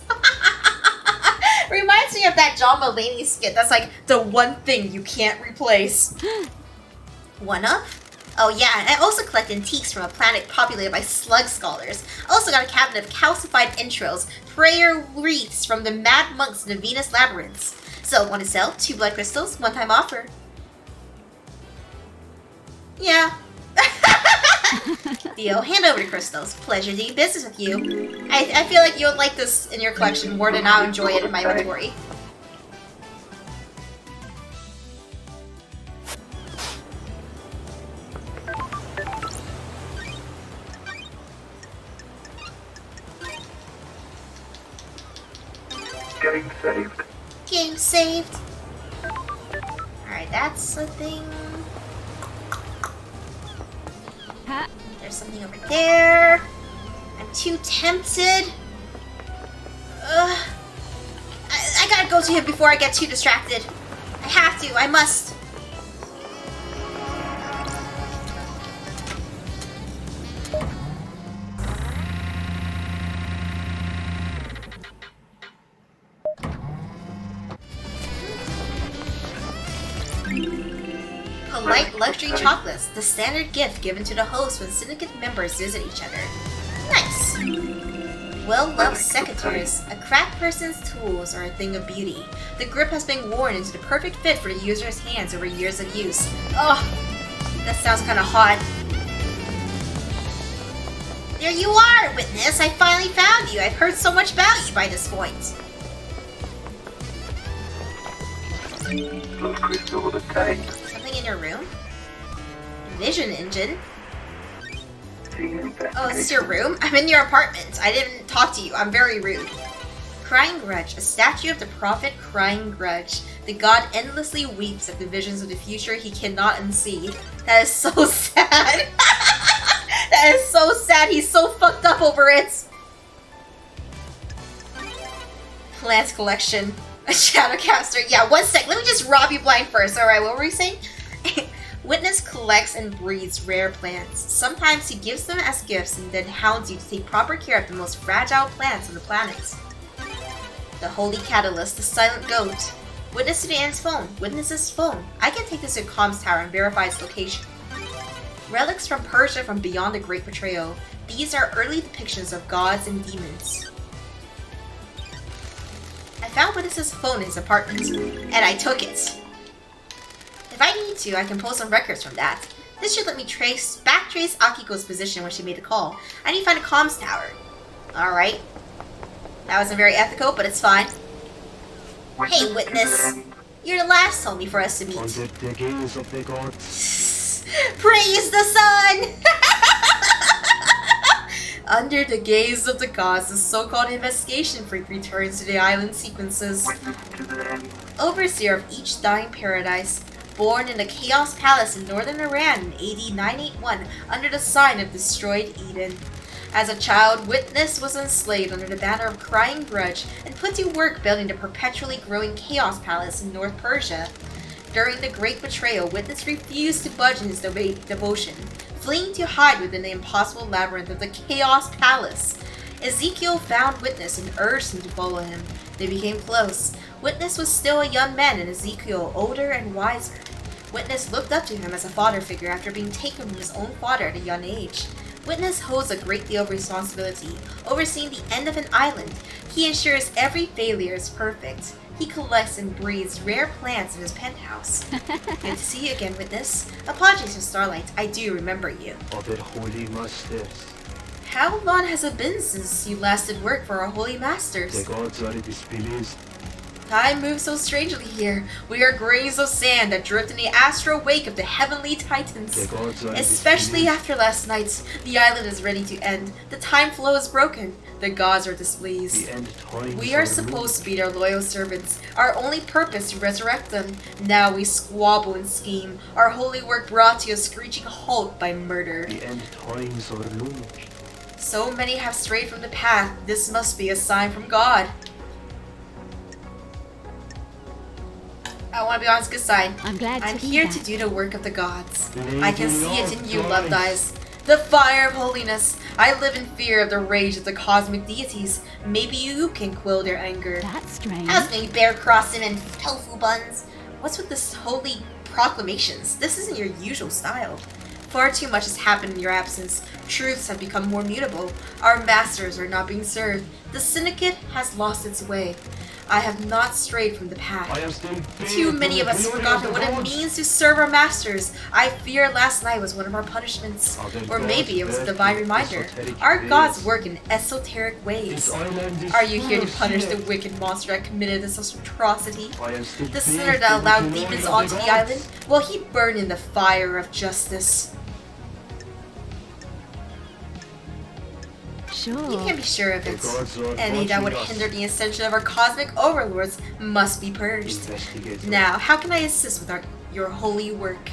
Reminds me of that John Mulaney skit. That's like the one thing you can't replace. One of? Oh yeah, and I also collect antiques from a planet populated by slug scholars. Also got a cabinet of calcified intros, prayer wreaths from the mad monks in the Venus labyrinths. So, want to sell? 2 blood crystals, one-time offer. Yeah. Theo, hand over the crystals. Pleasure doing business with you. I feel like you'll like this in your collection more than I'll enjoy it in my inventory. Game saved. Game saved. Alright, that's the thing. Huh? There's something over there. I'm too tempted. I gotta go to him before I get too distracted. I have to. I must. Polite luxury chocolates, the standard gift given to the host when syndicate members visit each other. Nice. Well-loved secateurs, a cracked person's tools are a thing of beauty. The grip has been worn into the perfect fit for the user's hands over years of use. Oh, that sounds kind of hot. There you are, witness! I finally found you! I've heard so much about you by this point. Those crystals obtained. Something in your room? Vision engine? Oh, is this your room? I'm in your apartment. I didn't talk to you. I'm very rude. Crying Grudge, a statue of the prophet Crying Grudge. The god endlessly weeps at the visions of the future he cannot unsee. That is so sad. That is so sad. He's so fucked up over it. Plants collection. A Shadowcaster. Yeah, 1 sec. Let me just rob you blind first. Alright, what were we saying? Witness collects and breeds rare plants. Sometimes he gives them as gifts and then hounds you to take proper care of the most fragile plants on the planet. The Holy Catalyst, the Silent Goat. Witness to the end's phone. Witness's phone. I can take this to comms tower and verify its location. Relics from Persia from beyond the Great Betrayal. These are early depictions of gods and demons. I found Witness's phone in his apartment, and I took it. If I need to, I can pull some records from that. This should let me backtrace Akiko's position when she made the call. I need to find a comms tower. Alright. That wasn't very ethical, but it's fine. Hey, Witness. You're the last homie for us to meet. Praise the sun! Under the gaze of the gods, the so-called investigation freak returns to the island sequences. Overseer of each dying paradise, born in the Chaos Palace in northern Iran in AD 981 under the sign of destroyed Eden. As a child, Witness was enslaved under the banner of crying grudge and put to work building the perpetually growing Chaos Palace in North Persia. During the Great Betrayal, Witness refused to budge in his devotion, fleeing to hide within the impossible labyrinth of the Chaos Palace. Ezekiel found Witness and urged him to follow him. They became close. Witness was still a young man and Ezekiel older and wiser. Witness looked up to him as a father figure after being taken from his own father at a young age. Witness holds a great deal of responsibility, overseeing the end of an island. He ensures every failure is perfect. He collects and breeds rare plants in his penthouse. Good to see you again, Witness. Apologies for Starlight, I do remember you. Holy Masters. How long has it been since you last did work for our Holy Masters? The gods are displeased. Time moves so strangely here. We are grains of sand that drift in the astral wake of the heavenly titans. The gods are Especially after last night's. The island is ready to end. The time flow is broken. The gods are displeased. The end times We are supposed to be their loyal servants. Our only purpose to resurrect them. Now we squabble and scheme. Our holy work brought to a screeching halt by murder. The end times are looming. So many have strayed from the path. This must be a sign from God. I want to be on his good side. I'm glad I'm to here hear to that. do the work of the gods. I can see it in you, loved eyes. The fire of holiness. I live in fear of the rage of the cosmic deities. Maybe you can quell their anger. That's strange. How's me bear crossing and tofu buns? What's with this holy proclamations? This isn't your usual style. Far too much has happened in your absence. Truths have become more mutable. Our masters are not being served. The syndicate has lost its way. I have not strayed from the path. I am still Too many of us have forgotten what it means to serve our masters. I fear last night was one of our punishments. Or maybe it was a divine reminder. Our gods work in esoteric ways. Are you here to punish the wicked monster that committed this atrocity? The sinner that allowed demons onto the island? Will he burn in the fire of justice? Sure. You can be sure of it. Any that would hinder the ascension of our cosmic overlords must be purged. Now, how can I assist with your holy work?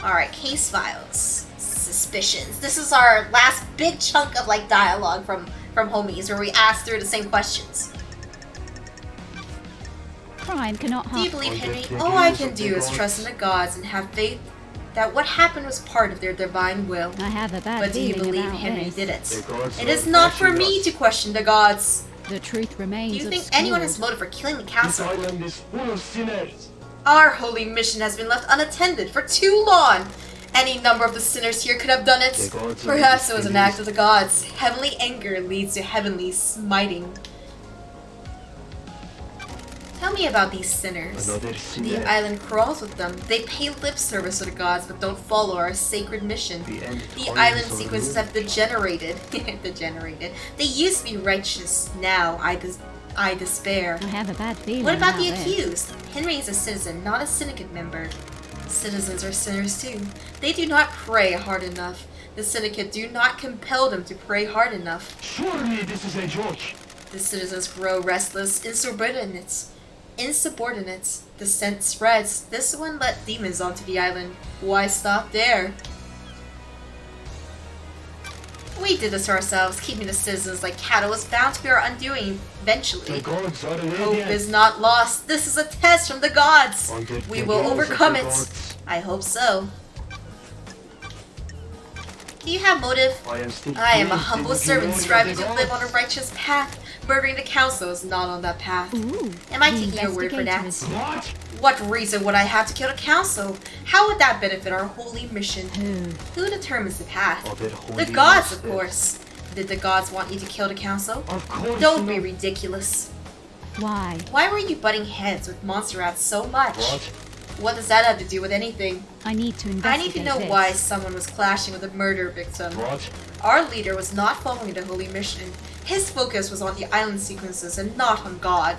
Alright, case files. Suspicions. This is our last big chunk of like dialogue from homies where we ask through the same questions. Crime cannot Do harm. you believe, Henry? All I can do is trust in the gods and have faith that what happened was part of their divine will. I have a bad But do you feeling believe about Henry this. did it? It is not for me to question the gods. The truth remains. Do you think obscured. anyone has motive for killing the This castle? island is full of sinners. Our holy mission has been left unattended for too long. Any number of the sinners here could have done it. The gods are Perhaps it was an displeased. act of the gods. Heavenly anger leads to heavenly smiting. Tell me about these sinners. Another The sinner. island crawls with them. They pay lip service to the gods but don't follow our sacred mission. The end The times island are sequences looming. have degenerated. Degenerated. They used to be righteous. Now I despair. I have a bad feeling. What about the this. accused? Henry is a citizen, not a syndicate member. Citizens are sinners too. They do not pray hard enough. The syndicate do not compel them to pray hard enough. Surely this is a joke. The citizens grow restless, insubordinate. The scent spreads. This one let demons onto the island. Why stop there? We did this to ourselves. Keeping the citizens like cattle is bound to be our undoing eventually. The gods are Hope radiant. is not lost. This is a test from the gods. Under We the will gaze of overcome the it. gods. I hope so. Do you have motive? I am still I am a pleased humble with the servant glory of striving the to live on gods. a righteous path. Murdering the council is not on that path. Ooh, Am I the taking your word for that? investigator is- What? What reason would I have to kill the council? How would that benefit our holy mission? Who? Who determines the path? Other holy The gods, of masters. course. Did the gods want you to kill the council? Of course Don't be not. ridiculous. Why? Why were you butting heads with Montserrat so much? What? What does that have to do with anything? I need to I investigate need to know this. why someone was clashing with a murder victim. What? Our leader was not following the holy mission. His focus was on the island sequences and not on God.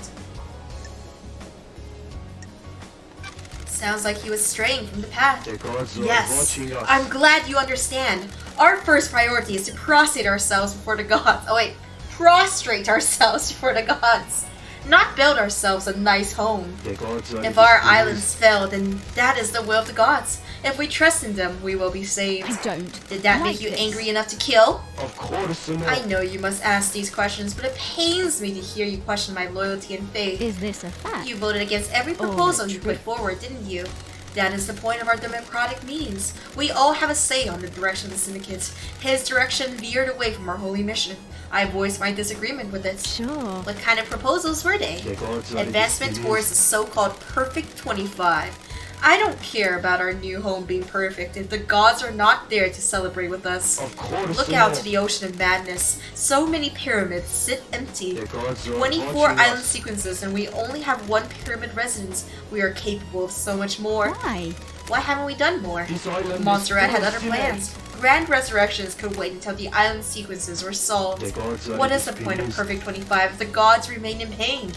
Sounds like he was straying from the path. The gods are Yes, watching us. I'm glad you understand. Our first priority is to prostrate ourselves before the gods. Oh wait, prostrate ourselves before the gods. Not build ourselves a nice home. The gods are If our displeased. islands fail, then that is the will of the gods. If we trust in them, we will be saved. I don't. Did that like make you this. angry enough to kill? Of course not. I know you must ask these questions, but it pains me to hear you question my loyalty and faith. Is this a fact? You voted against every Oh, proposal you put trick. forward, didn't you? That is the point of our democratic meetings. We all have a say on the direction of the syndicate. His direction veered away from our holy mission. I voiced my disagreement with it. Sure. What kind of proposals were they? The gods are Advancement towards the so-called Perfect 25. I don't care about our new home being perfect if the gods are not there to celebrate with us. Of course Look not. out to the ocean of madness. So many pyramids sit empty. The gods are 24 watching island us. sequences and we only have one pyramid residence. We are capable of so much more. Why? Why haven't we done more? This island is Montserrat had full of other sinners. plans. Grand resurrections could wait until the island sequences were solved. The gods are What is the point of displeased. Perfect 25 if the gods remain in pain?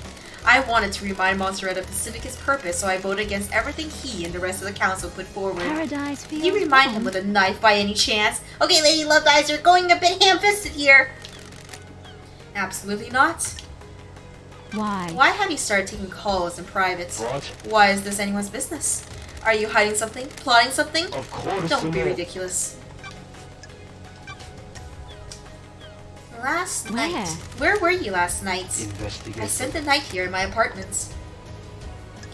I wanted to remind Montserrat of the syndicate's purpose, so I voted against everything he and the rest of the council put forward. Paradise feels Did you remind him wrong. with a knife by any chance? Okay, Lady Love Eyes, you're going a bit ham-fisted here. Absolutely not. Why? Why have you started taking calls in private? What? Why is this anyone's business? Are you hiding something? Plotting something? Of course Don't be not. ridiculous. Last Where? night. Where were you last night? Investigative. I spent the night here in my apartment.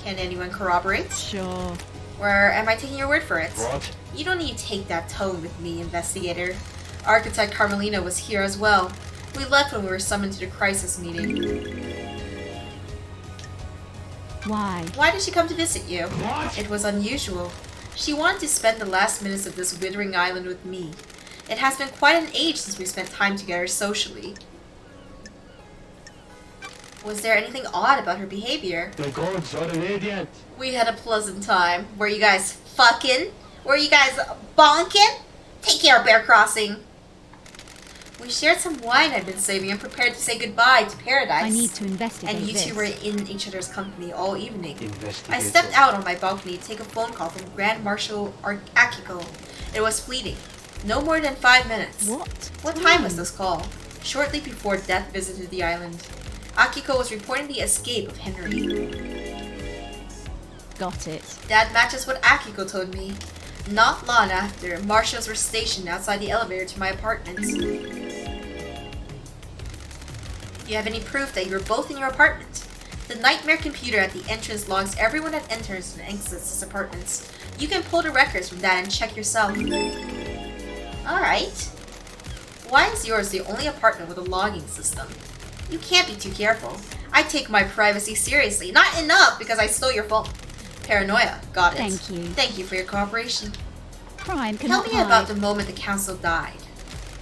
Can anyone corroborate? Sure. Or am I taking your word for it? What? You don't need to take that tone with me, investigator. Architect Carmelina was here as well. We left when we were summoned to the crisis meeting. Why? Why did she come to visit you? What? It was unusual. She wanted to spend the last minutes of this withering island with me. It has been quite an age since we spent time together socially. Was there anything odd about her behavior? The gods are radiant. We had a pleasant time. Were you guys fucking? Were you guys bonking? Take care, Bear Crossing. We shared some wine I'd been saving and prepared to say goodbye to paradise. I need to investigate And you this. two were in each other's company all evening. Investigative. I stepped out on my balcony to take a phone call from Grand Marshal Akiko. It was fleeting. No more than 5 minutes. What time was this call? Shortly before death visited the island. Akiko was reporting the escape of Henry. Got it. That matches what Akiko told me. Not long after, marshals were stationed outside the elevator to my apartment. Do you have any proof that you were both in your apartment? The nightmare computer at the entrance logs everyone that enters and exits his apartments. You can pull the records from that and check yourself. Alright. Why is yours the only apartment with a logging system? You can't be too careful. I take my privacy seriously. Not enough because I stole your phone. Paranoia. Got it. Thank you. Thank you for your cooperation. Crime Tell cannot me about hide. the moment the council died.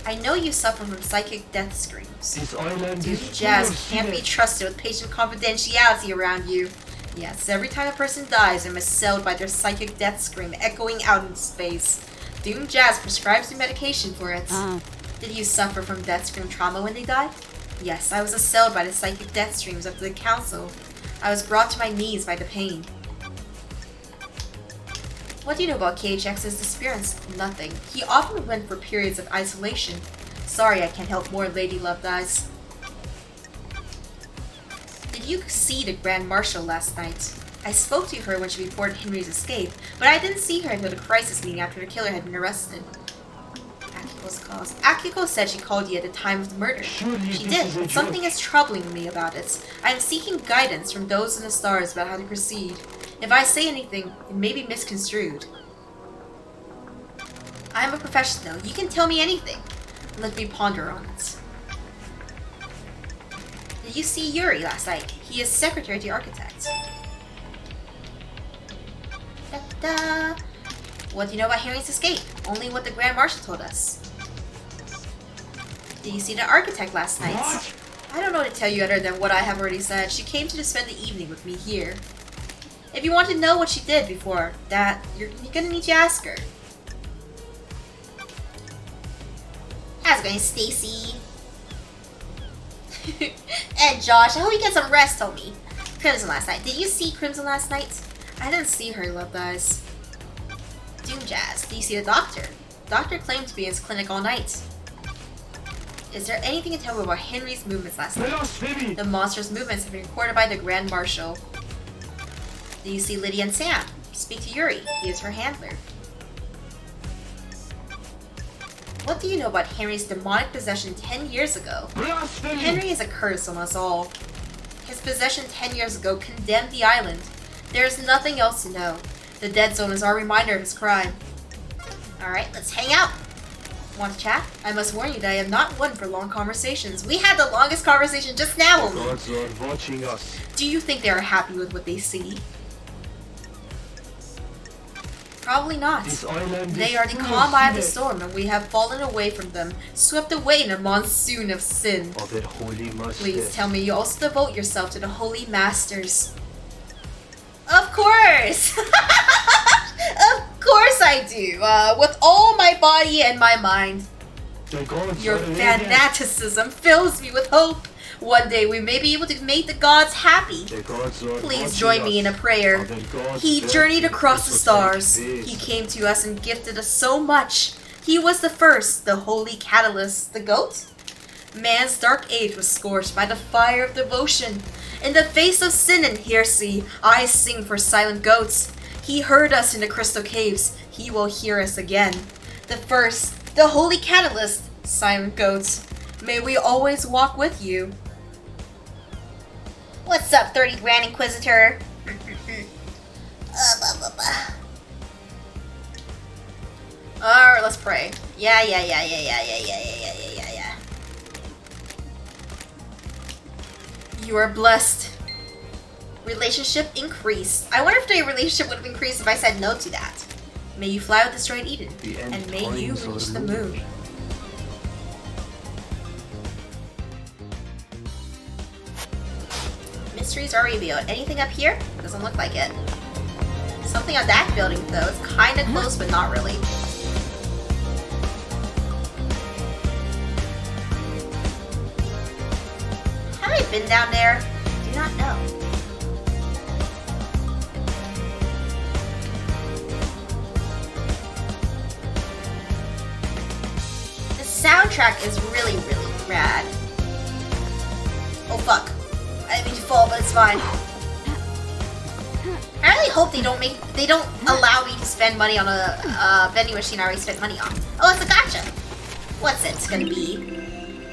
I know you suffer from psychic death screams. This island Dude, is full Jazz of can't be sinners. trusted with patient confidentiality around you. Yes, every time a person dies, I'm assailed by their psychic death scream echoing out into space. Doom Jazz prescribes you medication for it. Did you suffer from death scream trauma when they died? Yes, I was assailed by the psychic death screams of the council. I was brought to my knees by the pain. What do you know about KHX's disappearance? Nothing. He often went for periods of isolation. Sorry I can't help more, Lady Loved Eyes. Did you see the Grand Marshal last night? I spoke to her when she reported Henry's escape, but I didn't see her until the crisis meeting after the killer had been arrested. Akiko's calls. Akiko said she called you at the time of the murder. Surely She this did, is a but something joke. is troubling me about it. I am seeking guidance from those in the stars about how to proceed. If I say anything, it may be misconstrued. I am a professional. You can tell me anything. Let me ponder on it. Did you see Yuri last night? He is secretary to the architect. Da-da. What do you know about Henry's escape? Only what the Grand Marshal told us. Did you see the architect last night? What? I don't know what to tell you other than what I have already said. She came to spend the evening with me here. If you want to know what she did before that, you're gonna need to ask her. How's it going, Stacy? And Josh, I hope you get some rest, homie. Crimson last night. Did you see Crimson last night? I didn't see her, love guys. Doom Jazz. Did you see the doctor? Doctor claimed to be in his clinic all night. Is there anything to tell me about Henry's movements last night? Blasphemy! The monster's movements have been recorded by the Grand Marshal. Did you see Lydia and Sam? Speak to Yuri. He is her handler. What do you know about Henry's demonic possession 10 years ago? Blasphemy! Henry is a curse on us all. His possession 10 years ago condemned the island. There is nothing else to know. The dead zone is our reminder of his crime. Alright, let's hang out. Want to chat? I must warn you that I am not one for long conversations. We had the longest conversation just now. The gods are watching us. Do you think they are happy with what they see? Probably not. This island They is are the full calm eye of the sinners. storm, and we have fallen away from them, swept away in a monsoon of sin. Of their holy master. Please tell me you also devote yourself to the holy masters. Of course! Of course I do! With all my body and my mind. The gods Your are radiant. fanaticism fills me with hope. One day we may be able to make the gods happy. The gods are Please watching join me in a us. prayer. Of their gods He death journeyed with across the esoteric stars. ways. He came to us and gifted us so much. He was the first, the holy catalyst, the goat. Man's dark age was scorched by the fire of devotion. In the face of sin and heresy, I sing for silent goats. He heard us in the crystal caves. He will hear us again. The first, the holy catalyst, silent goats. May we always walk with you. What's up, 30 Grand Inquisitor? Alright, let's pray. Yeah. You are blessed. Relationship increased. I wonder if the relationship would have increased if I said no to that. May you fly with destroyed Eden, The end and may you times are reach the looming. moon. Mysteries are revealed. Anything up here? Doesn't look like it. Something on that building, though. It's kind of close, but not really. Have I been down there? Do not know. The soundtrack is really, really rad. Oh fuck. I didn't mean to fall, but it's fine. I really hope they don't allow me to spend money on a vending machine I already spent money on. Oh, it's a gotcha. What's it gonna be?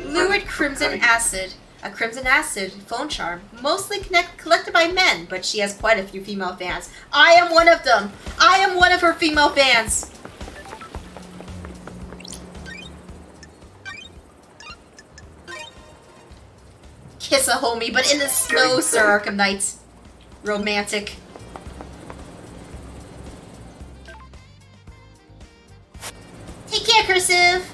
Lurid Crimson Acid. A Crimson Acid phone charm. Mostly collected by men, but she has quite a few female fans. I am one of them. I am one of her female fans. Kiss a homie, but in the snow, Sir Arkham Knight. Romantic. Take care, Cursive!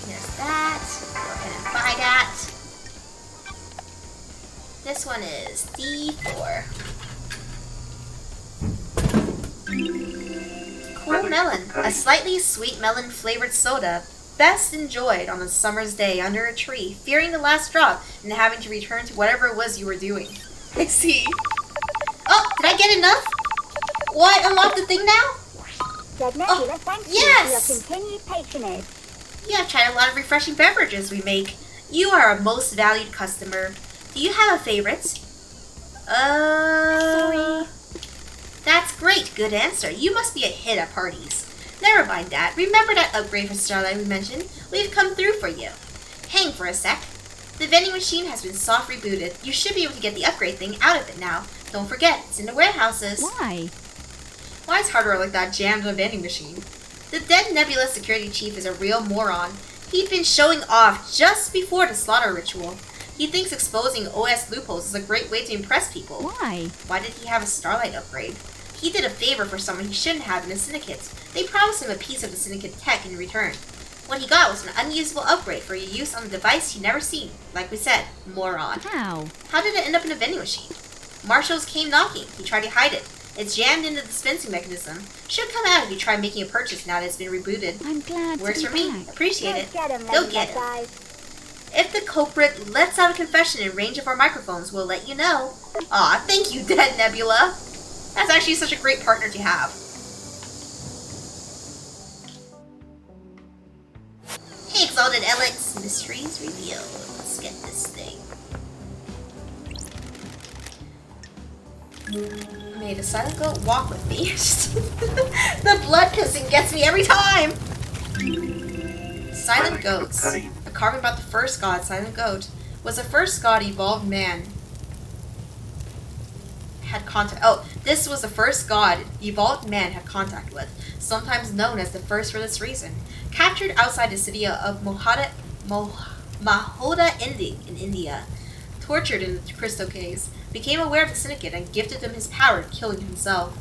There's that. Go ahead and buy that. This one is D4. Cool Melon. A slightly sweet melon flavored soda. Best enjoyed on a summer's day under a tree, fearing the last drop and having to return to whatever it was you were doing. I see. Oh, did I get enough? What? Unlock the thing now? Nebula, thank yes! you for your continued patronage. You have tried a lot of refreshing beverages we make. You are our most valued customer. Do you have a favorite? Sorry. That's great. Good answer. You must be a hit at parties. Never mind that. Remember that upgrade for Starlight we mentioned? We've come through for you. Hang for a sec. The vending machine has been soft rebooted. You should be able to get the upgrade thing out of it now. Don't forget, it's in the warehouses. Why? Why is hardware like that jammed in a vending machine? The dead Nebula security chief is a real moron. He'd been showing off just before the slaughter ritual. He thinks exposing OS loopholes is a great way to impress people. Why? Why did he have a Starlight upgrade? He did a favor for someone he shouldn't have in the Syndicate. They promised him a piece of the Syndicate tech in return. What he got was an unusable upgrade for use on a device he'd never seen. Like we said, moron. How? How did it end up in a vending machine? Marshals came knocking. He tried to hide it. It's jammed in the dispensing mechanism. Should come out if you try making a purchase now that it's been rebooted. I'm glad Works to for be me. back. Appreciate it. Get him, Go get him. guys. If the culprit lets out a confession in range of our microphones, we'll let you know. Aw, thank you, Dead Nebula. That's actually such a great partner to have. Hey, Exalted Alex. Mysteries revealed. Let's get this thing. May the silent goat walk with me. The blood pissing gets me every time. Silent goats. A carving about the first god, Silent Goat, was the first god evolved man had contact. Oh, this was the first god evolved man had contact with, sometimes known as the first for this reason. Captured outside the city of Mahoda in India, tortured in the crystal caves, became aware of the Syndicate and gifted them his power, killing himself.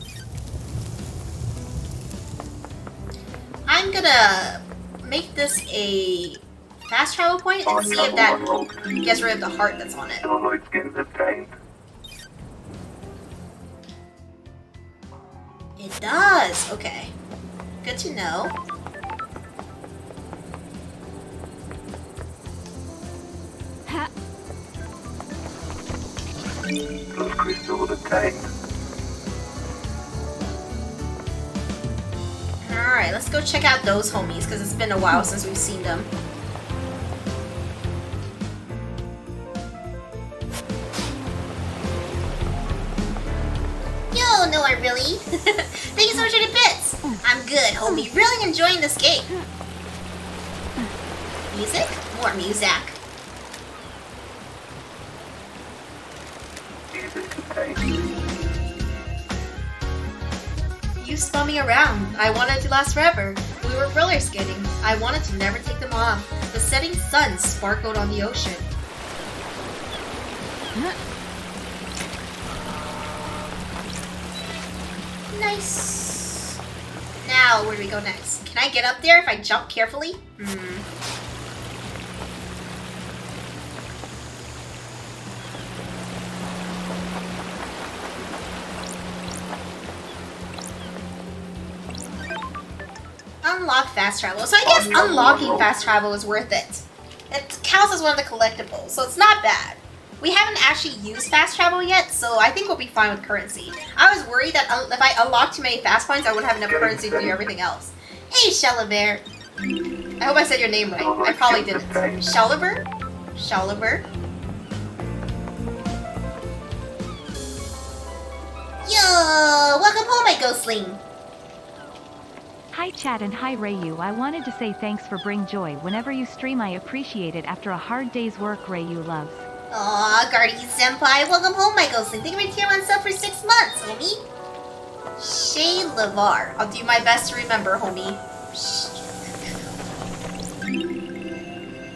I'm gonna make this a fast travel point and see if that gets rid of the heart that's on it. It does! Okay. Good to know. Ha. Alright, let's go check out those homies, because it's been a while since we've seen them. Yo, no, I really. Thank you so much for the bits. I'm good, homie. Really enjoying this game. Music? More music. You spun me around. I wanted to last forever. We were roller skating. I wanted to never take them off. The setting sun sparkled on the ocean. Nice. Now, where do we go next? Can I get up there if I jump carefully? Unlock fast travel. So I guess unlocking fast travel is worth it. It counts as one of the collectibles, so it's not bad. We haven't actually used fast travel yet, so I think we'll be fine with currency. I was worried that if I unlocked too many fast points, I wouldn't have enough currency to do everything else. Hey, Shellivare. I hope I said your name right. I probably didn't. Shellivare? Shellivare? Yo! Welcome home, my ghostling! Hi chat and hi Reiyu. I wanted to say thanks for bring joy whenever you stream. I appreciate it after a hard day's work. Reiyu loves. Aw, Guardy Senpai, welcome home, my ghostling. Thank you for tier 1 sub for 6 months, homie. Shay Lavar. I'll do my best to remember, homie.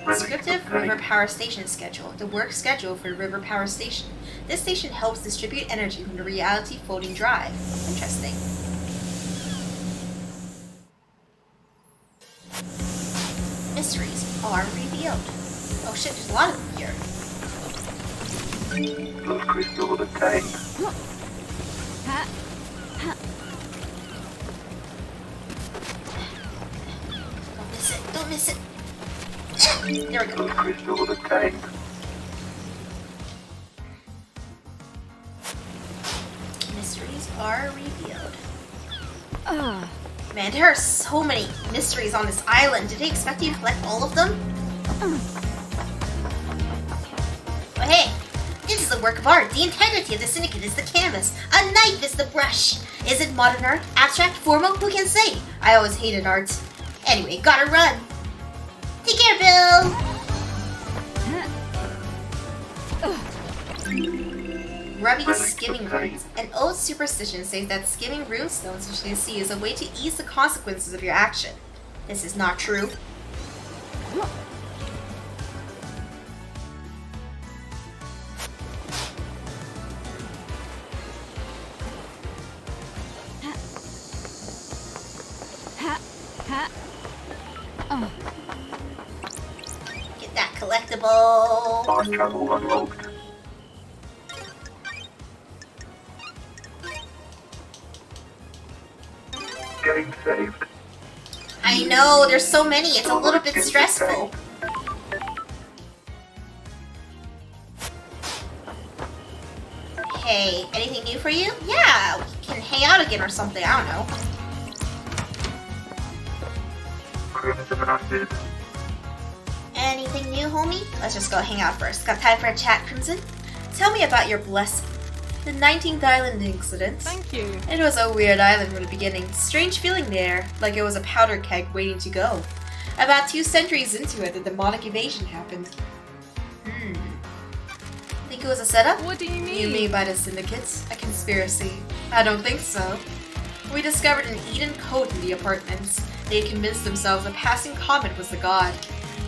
Descriptive River Power Station schedule. The work schedule for River Power Station. This station helps distribute energy from the reality floating drive. Interesting. Mysteries are revealed. Oh shit, there's a lot of them here. Ha. Ha. Don't miss it, don't miss it. There we go. Mysteries are revealed. Man, there are so many mysteries on this island. Did they expect you to collect all of them? But hey, this is a work of art. The integrity of the Syndicate is the canvas. A knife is the brush. Is it modern art? Abstract? Formal? Who can say? I always hated art. Anyway, gotta run. Take care, Bill! rubbing skimming runes. An old superstition says that skimming rune stones into the sea is a way to ease the consequences of your action. This is not true. Get that collectible. Fast travel unlocked. Getting saved. I know, there's so many, it's a little bit stressful. Hey, anything new for you? Yeah, we can hang out again or something, I don't know. Anything new, homie? Let's just go hang out first. Got time for a chat, Crimson? Tell me about your blessing. The 19th Island incident. Thank you. It was a weird island from the beginning. Strange feeling there, like it was a powder keg waiting to go. About 2 centuries into it, the demonic invasion happened. Think it was a setup? What do you mean? You mean by the syndicate? A conspiracy? I don't think so. We discovered an Eden code in the apartments. They had convinced themselves a passing comet was the god.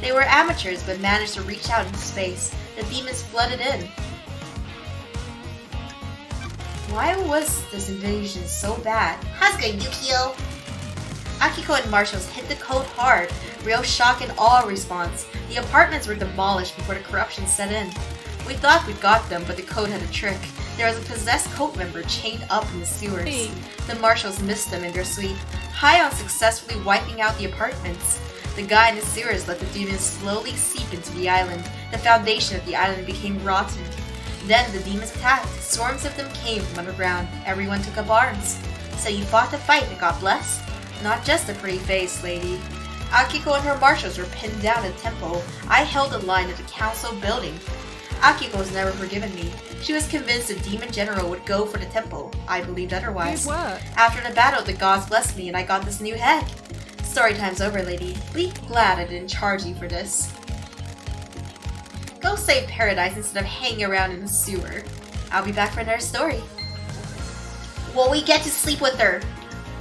They were amateurs but managed to reach out into space. The demons flooded in. Why was this invasion so bad? How's good, Yukio? Akiko and Marshals hit the code hard. Real shock and awe response. The apartments were demolished before the corruption set in. We thought we'd got them, but the code had a trick. There was a possessed cult member chained up in the sewers. Hey. The Marshals missed them in their sweep, high on successfully wiping out the apartments. The guy in the sewers let the demons slowly seep into the island. The foundation of the island became rotten. Then the demons attacked. Swarms of them came from underground. Everyone took up arms. So you fought the fight and got blessed? Not just a pretty face, lady. Akiko and her marshals were pinned down at temple. I held the line at the council building. Akiko's never forgiven me. She was convinced the demon general would go for the temple. I believed otherwise. Good work. After the battle, the gods blessed me and I got this new head. Story time's over, lady. Be glad I didn't charge you for this. Go save paradise instead of hanging around in the sewer. I'll be back for another story. Will we get to sleep with her?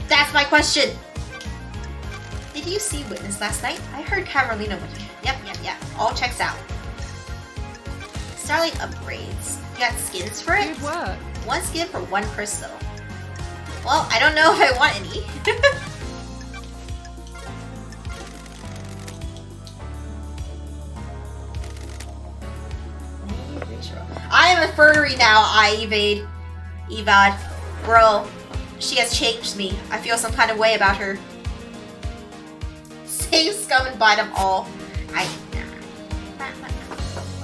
That's my question. Did you see Witness last night? I heard Carolina went. Yep. All checks out. Starlight upgrades. You got skins for it? Good work. 1 skin for 1 crystal. Well, I don't know if I want any. I am a furry now, I evade. Evad. Bro, she has changed me. I feel some kind of way about her. Save scum and bite them all.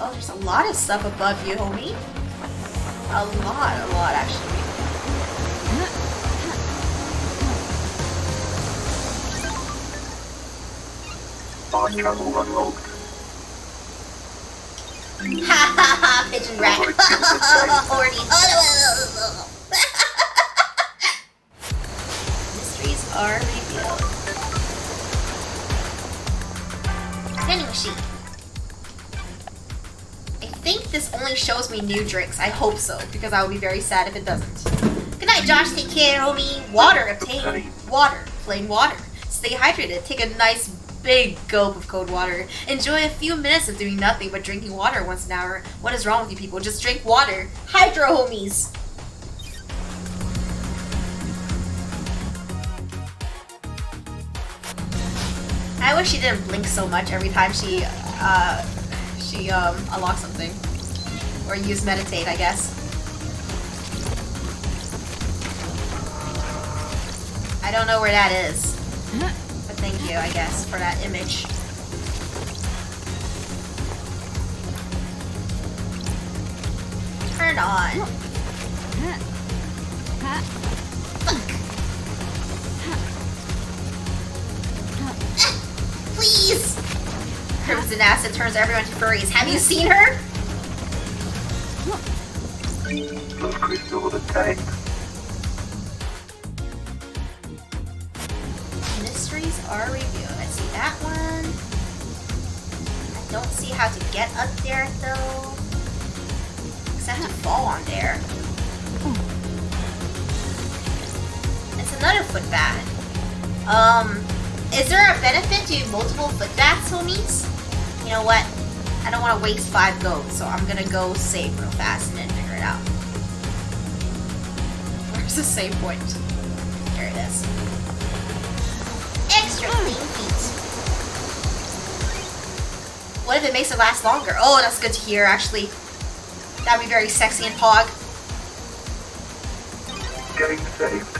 Oh, there's a lot of stuff above you, homie. A lot actually. Fast travel unlocked. Ha ha ha, pigeon rat. Horny. Mysteries are revealed. Vending machine. I think this only shows me new drinks. I hope so, because I would be very sad if it doesn't. Good night, Josh. Take care, homie. Water obtained. Water. Plain water. Stay hydrated. Take a nice big gulp of cold water. Enjoy a few minutes of doing nothing but drinking water once an hour. What is wrong with you people? Just drink water. Hydro, homies. I wish she didn't blink so much every time she unlocks something. Or use meditate, I guess. I don't know where that is. But thank you, I guess, for that image. Turn on. Please! Crimson Acid turns everyone to furries. Have you seen her? Blue crystal of the tank. Mysteries are revealed. I see that one. I don't see how to get up there though. Except to fall on there. foot bath. Is there a benefit to multiple foot baths, homies? You know what? I don't want to waste 5 gold, so I'm gonna go save real fast and then figure it out. Where's the save point? There it is. Extra clean feet. What if it makes it last longer? Oh, that's good to hear, actually. That'd be very sexy and pog. Getting saved.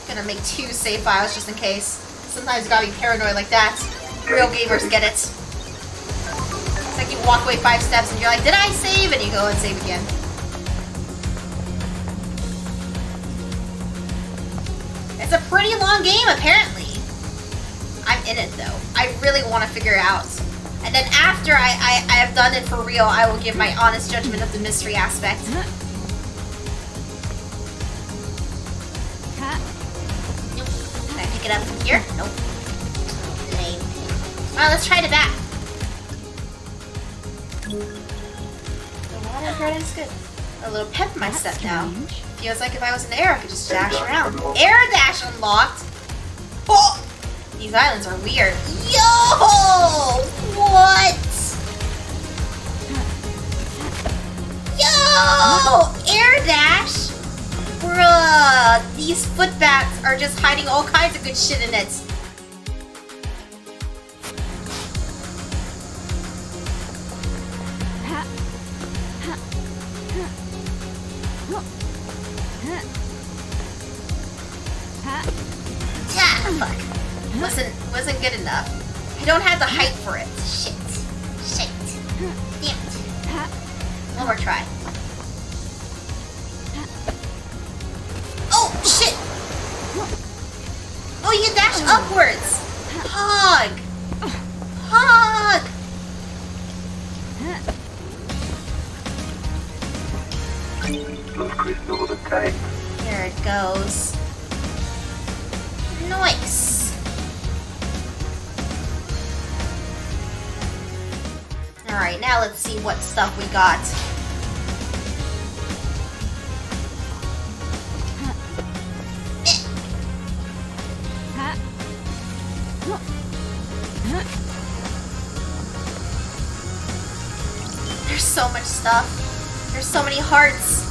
Gonna make 2 save files just in case. Sometimes you gotta be paranoid like that. Real gamers get it. It's like you walk away 5 steps and you're like, did I save? And you go and save again. It's a pretty long game, apparently. I'm in it, though. I really want to figure it out. And then after I have done it for real, I will give my honest judgment of the mystery aspect. Nope. Can I pick it up from here? Nope. Lame. Alright, let's try the back. The water garden's good. A little pep in my step now. Feels like if I was in the air, I could just dash around. Air dash unlocked! Oh! These islands are weird. Yo! What? Yo! Air dash? Bruh, these foot bats are just hiding all kinds of good shit in it. Fuck. Wasn't good enough. I don't have the height for it. Shit. Damn it. One more try. Oh, shit! Oh, you can dash upwards! Hog! Those crystal the tank. Here it goes. Nice! Alright, now let's see what stuff we got. There's so much stuff. There's so many hearts.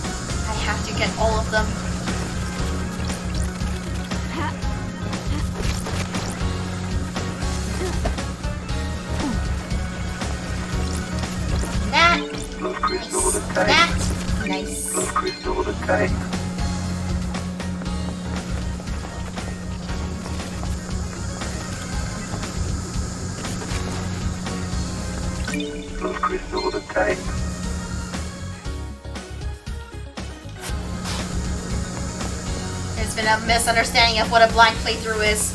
I have to get all of them. Nice. Those crystal the tank. Those crystal the tank. There's been a misunderstanding of what a blind playthrough is.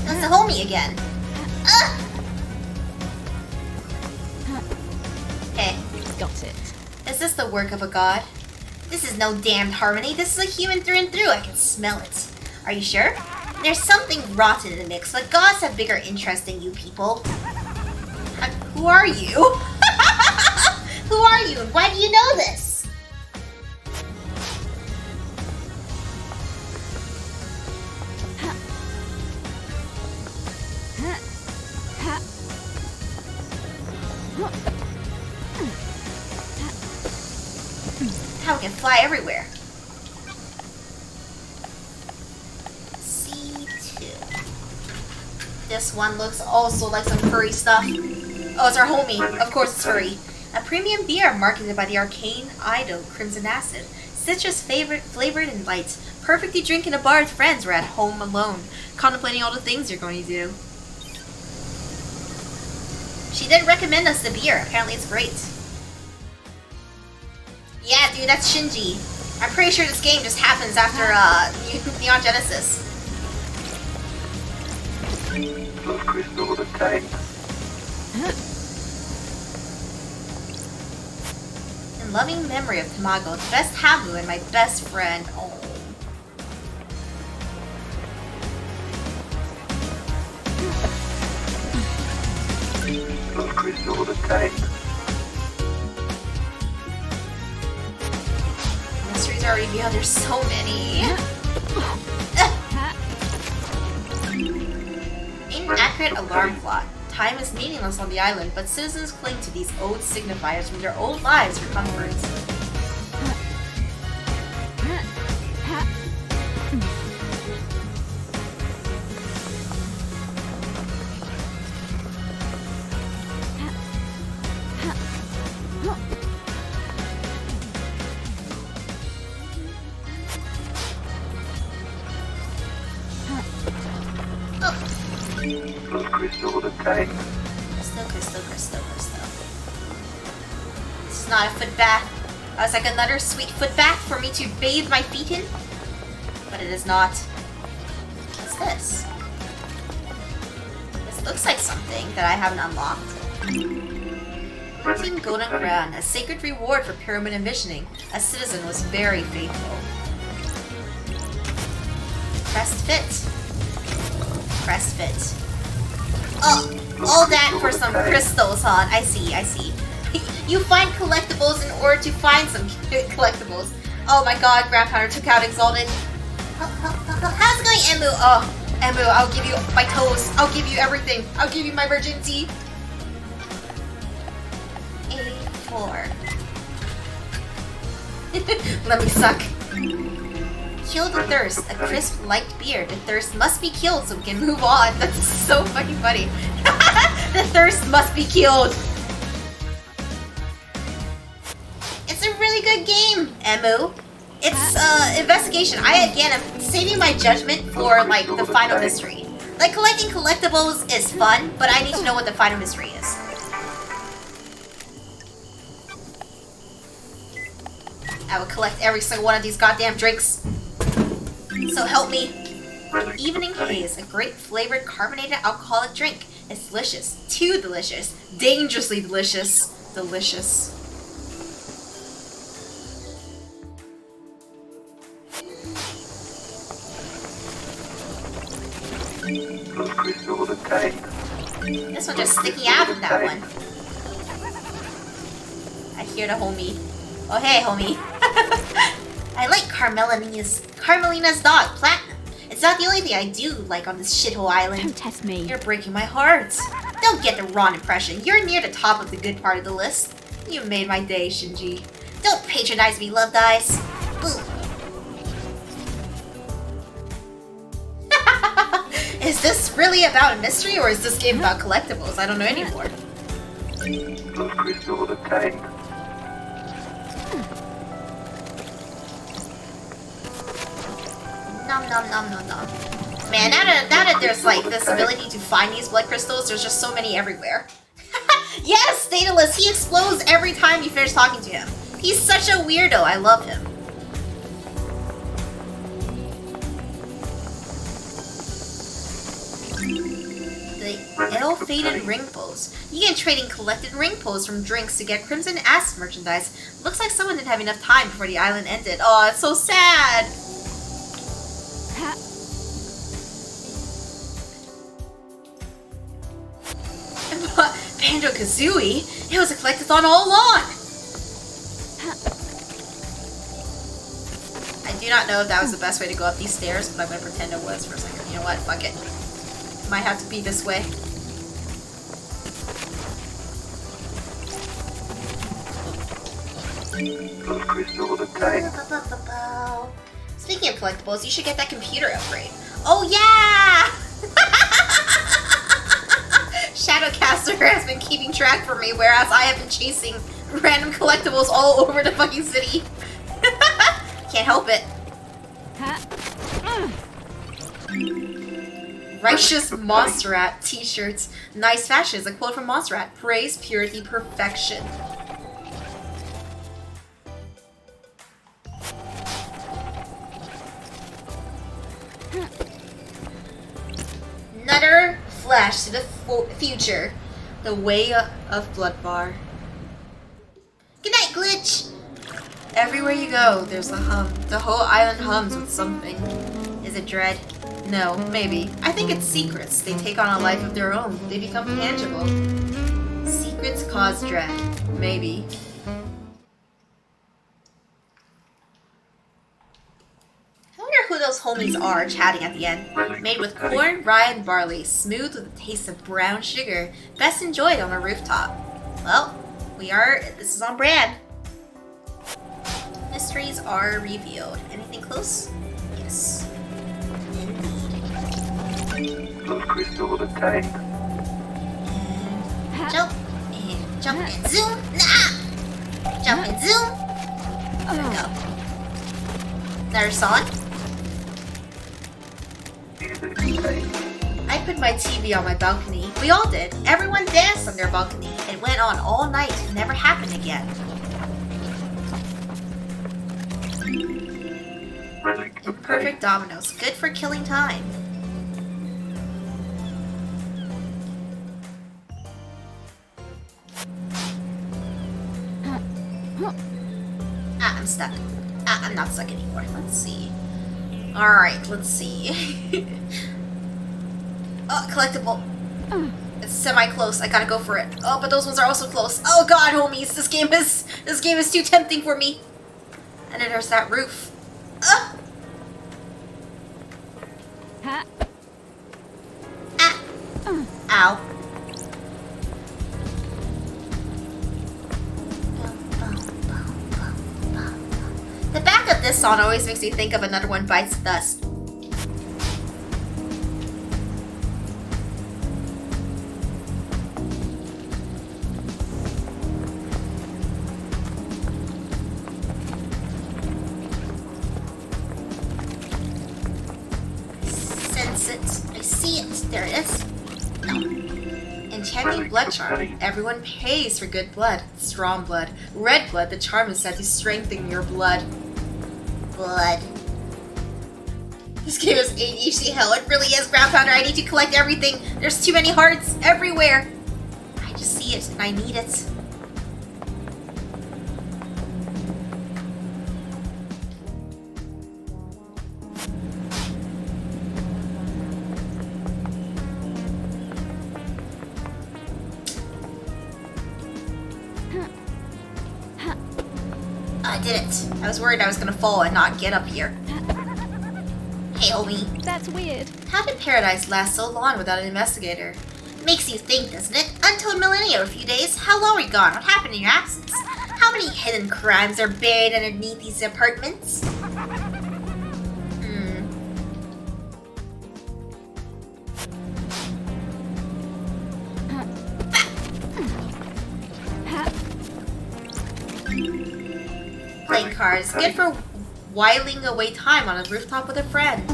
That's the homie again. Hey. Got it. Is this the work of a god? This is no damned harmony. This is a human through and through. I can smell it. Are you sure? There's something rotten in the mix, but gods have bigger interest than you people. Who are you? Who are you and why do you know this? How we can fly everywhere. C2. This one looks also like some furry stuff. Oh, it's our homie. Of course it's furry. A premium beer marketed by the arcane idol Crimson Acid. Citrus flavored and light. Perfect to drink in a bar with friends or at home alone, contemplating all the things you're going to do. She did recommend us the beer. Apparently it's great. Yeah, dude, that's Shinji. I'm pretty sure this game just happens after Neon Genesis. Those crystal the tank. In loving memory of Tamago, the best Hamu and my best friend. Oh. crystal attained. Mysteries are revealed. There's so many. Inaccurate alarm clock. Time is meaningless on the island, but citizens cling to these old signifiers from their old lives for comforts. Crystal attained. Crystal. This is not a foot bath. That was like another sweet foot bath for me to bathe my feet in. But it is not. What's this? This looks like something that I haven't unlocked. 14 golden crown, a sacred reward for pyramid envisioning. A citizen was very faithful. Pressed fit. Oh, all that for some crystals, huh? I see. You find collectibles in order to find some collectibles. Oh my god, Grandfather took out Exalted. How's it going, Emu? Oh, Emu, I'll give you my toes. I'll give you everything. I'll give you my virginity. A4. Let me suck. Kill the thirst. A crisp, light beer. The thirst must be killed so we can move on. That's so fucking funny. The thirst must be killed. It's a really good game, Emu. It's investigation. Again, I'm saving my judgment for like the final mystery. Like collecting collectibles is fun, but I need to know what the final mystery is. I will collect every single one of these goddamn drinks. So help me. An evening haze, a great flavored carbonated alcoholic drink. It's delicious. Too delicious. Dangerously delicious. Delicious. Crystal attained. This one just sticking out of that one. I hear the homie. Oh hey, homie. I like Carmelina's dog, Platinum. It's not the only thing I do like on this shithole island. Don't test me. You're breaking my heart. Don't get the wrong impression. You're near the top of the good part of the list. You made my day, Shinji. Don't patronize me, Love Dice. Is this really about a mystery, or is this game about collectibles? I don't know anymore. Crystal attained. Nom. Man, now that there's like this ability to find these blood crystals, there's just so many everywhere. Yes, Daedalus, he explodes every time you finish talking to him. He's such a weirdo, I love him. The ill-fated ring pose. You can trade in collected ring pose from drinks to get Crimson Asp merchandise. Looks like someone didn't have enough time before the island ended. Oh, it's so sad. Banjo-Kazooie? It was a collectathon all along! I do not know if that was the best way to go up these stairs, but I'm gonna pretend it was for a second. You know what? Fuck it. Might have to be this way. Crystal attained. Speaking of collectibles, you should get that computer upgrade. Oh yeah! Shadowcaster has been keeping track for me, whereas I have been chasing random collectibles all over the fucking city. Can't help it. Righteous Monsterrat t-shirts. Nice fashion is a quote from Monsterrat. Praise, purity, perfection. Another flash to the future. The way of Blood Bar. Good night, Glitch! Everywhere you go, there's a hum. The whole island hums with something. Is it dread? No, maybe. I think it's secrets. They take on a life of their own. They become tangible. Secrets. Secrets cause dread. Maybe. I wonder who those homies are chatting at the end. Made with corn, rye, and barley. Smooth with a taste of brown sugar. Best enjoyed on a rooftop. Well, this is on brand. Mysteries are revealed. Anything close? Yes. Those crystals obtained. Jump and jump and zoom. Nah! Jump and zoom. There we go. Another song. I put my TV on my balcony. We all did. Everyone danced on their balcony. It went on all night and never happened again. Imperfect dominoes. Good for killing time. I'm stuck. I'm not stuck anymore. Let's see. Alright, let's see. Oh, collectible. It's semi-close. I gotta go for it. Oh, but those ones are also close. Oh god, homies. This game is too tempting for me. And then there's that roof. Ah! Ow. The back of this song always makes me think of Another One Bites the Dust. Sense it. I see it. There it is. No. Enchanting blood charm. Everyone pays for good blood. Strong blood. Red blood. The charm is said to strengthen your blood. This game is ADHD hell. It really is, Ground Pounder. I need to collect everything. There's too many hearts everywhere. I just see it and I need it. I did it. I was worried I was gonna fall and not get up here. Hey, homie. That's weird. How did paradise last so long without an investigator? Makes you think, doesn't it? Untold millennia or a few days. How long were you gone? What happened in your absence? How many hidden crimes are buried underneath these apartments? Playing cards. Good for whiling away time on a rooftop with a friend.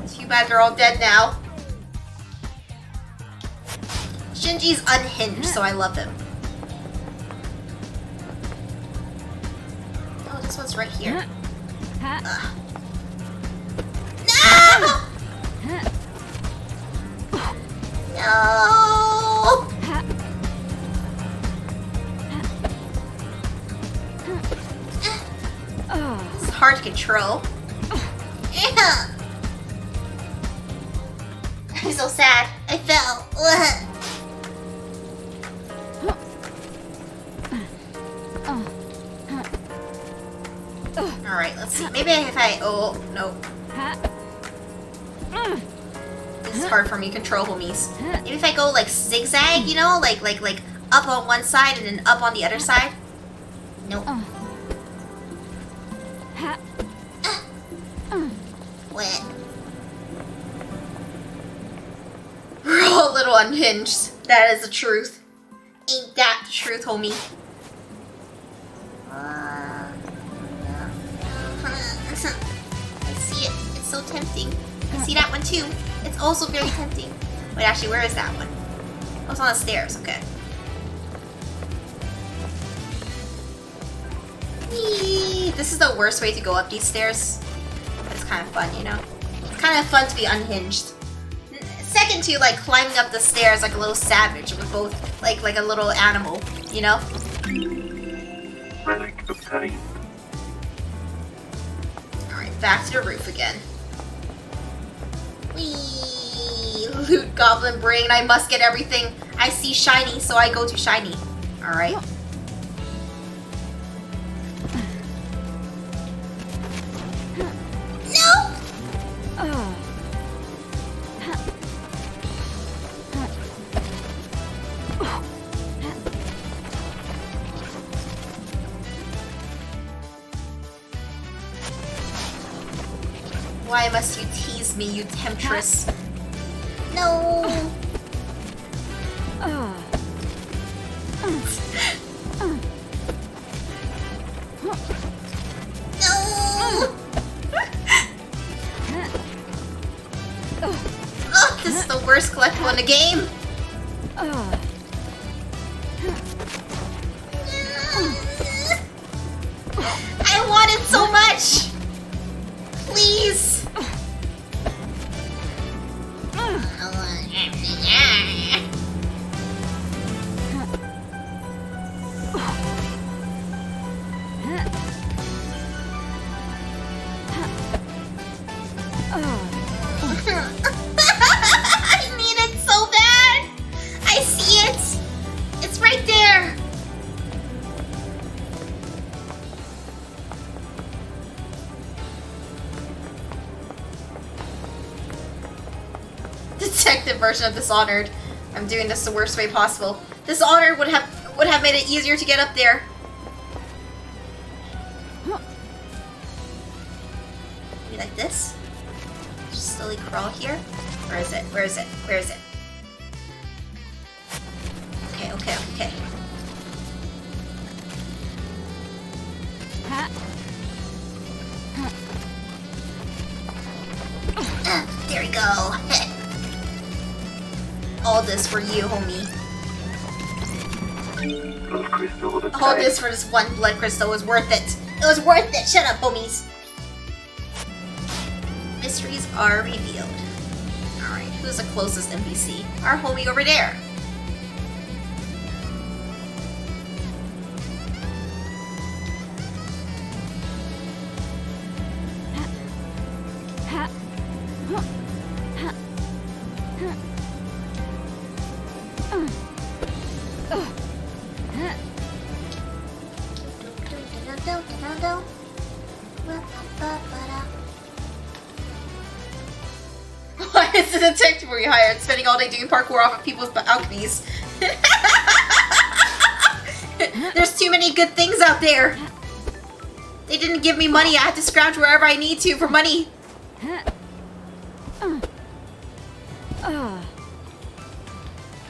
Too bad they're all dead now. Shinji's unhinged, so I love him. Oh, this one's right here. Ugh. No! No! It's hard to control. I'm so sad. I fell. Alright, let's see. Maybe if I... Oh, no. This is hard for me to control, homies. Maybe if I go, like, zigzag, you know? Like, up on one side and then up on the other side? Nope. What? We're all a little unhinged. That is the truth. Ain't that the truth, homie? I see it. It's so tempting. I see that one too. It's also very tempting. Wait, actually, where is that one? Oh, it's on the stairs. Okay. Whee! This is the worst way to go up these stairs. But it's kind of fun, you know? It's kind of fun to be unhinged. Second to, like, climbing up the stairs like a little savage with both, like a little animal, you know? Relic obtained. Alright, back to the roof again. Whee! Loot goblin brain, I must get everything. I see shiny, so I go to shiny. Alright. No! Why must you tease me, you temptress? No! No! Oh, this is the worst collectible in the game! I want it so much! Please! I need it so bad! I see it! It's right there! Detective version of Dishonored. I'm doing this the worst way possible. Dishonored would have made it easier to get up there. Maybe like this? Just slowly crawl here. Where is it? Where is it? Where is it? Okay, okay, okay. There we go. All this for you, homie. Blood crystal of the All tank. this for this one blood crystal was worth it. It was worth it. Shut up, homies. Mysteries are revealed. Alright, who's the closest NPC? Our homie over there. Why is the detective we hired spending all day doing parkour off of people's balconies? There's too many good things out there. They didn't give me money. I had to scrounge wherever I need to for money. Oh,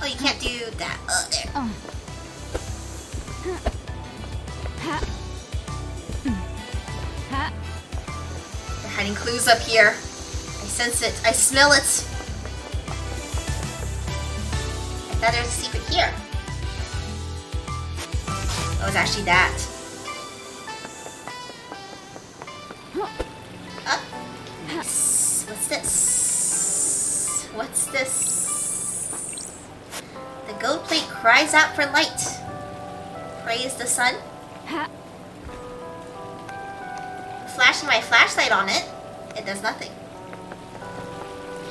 you can't do that. There. They're hiding clues up here. I sense it. I smell it. I thought there was a secret here. Oh, it's actually that. Up. Nice. What's this? What's this? The gold plate cries out for light. Praise the sun. Flashing my flashlight on it, it does nothing.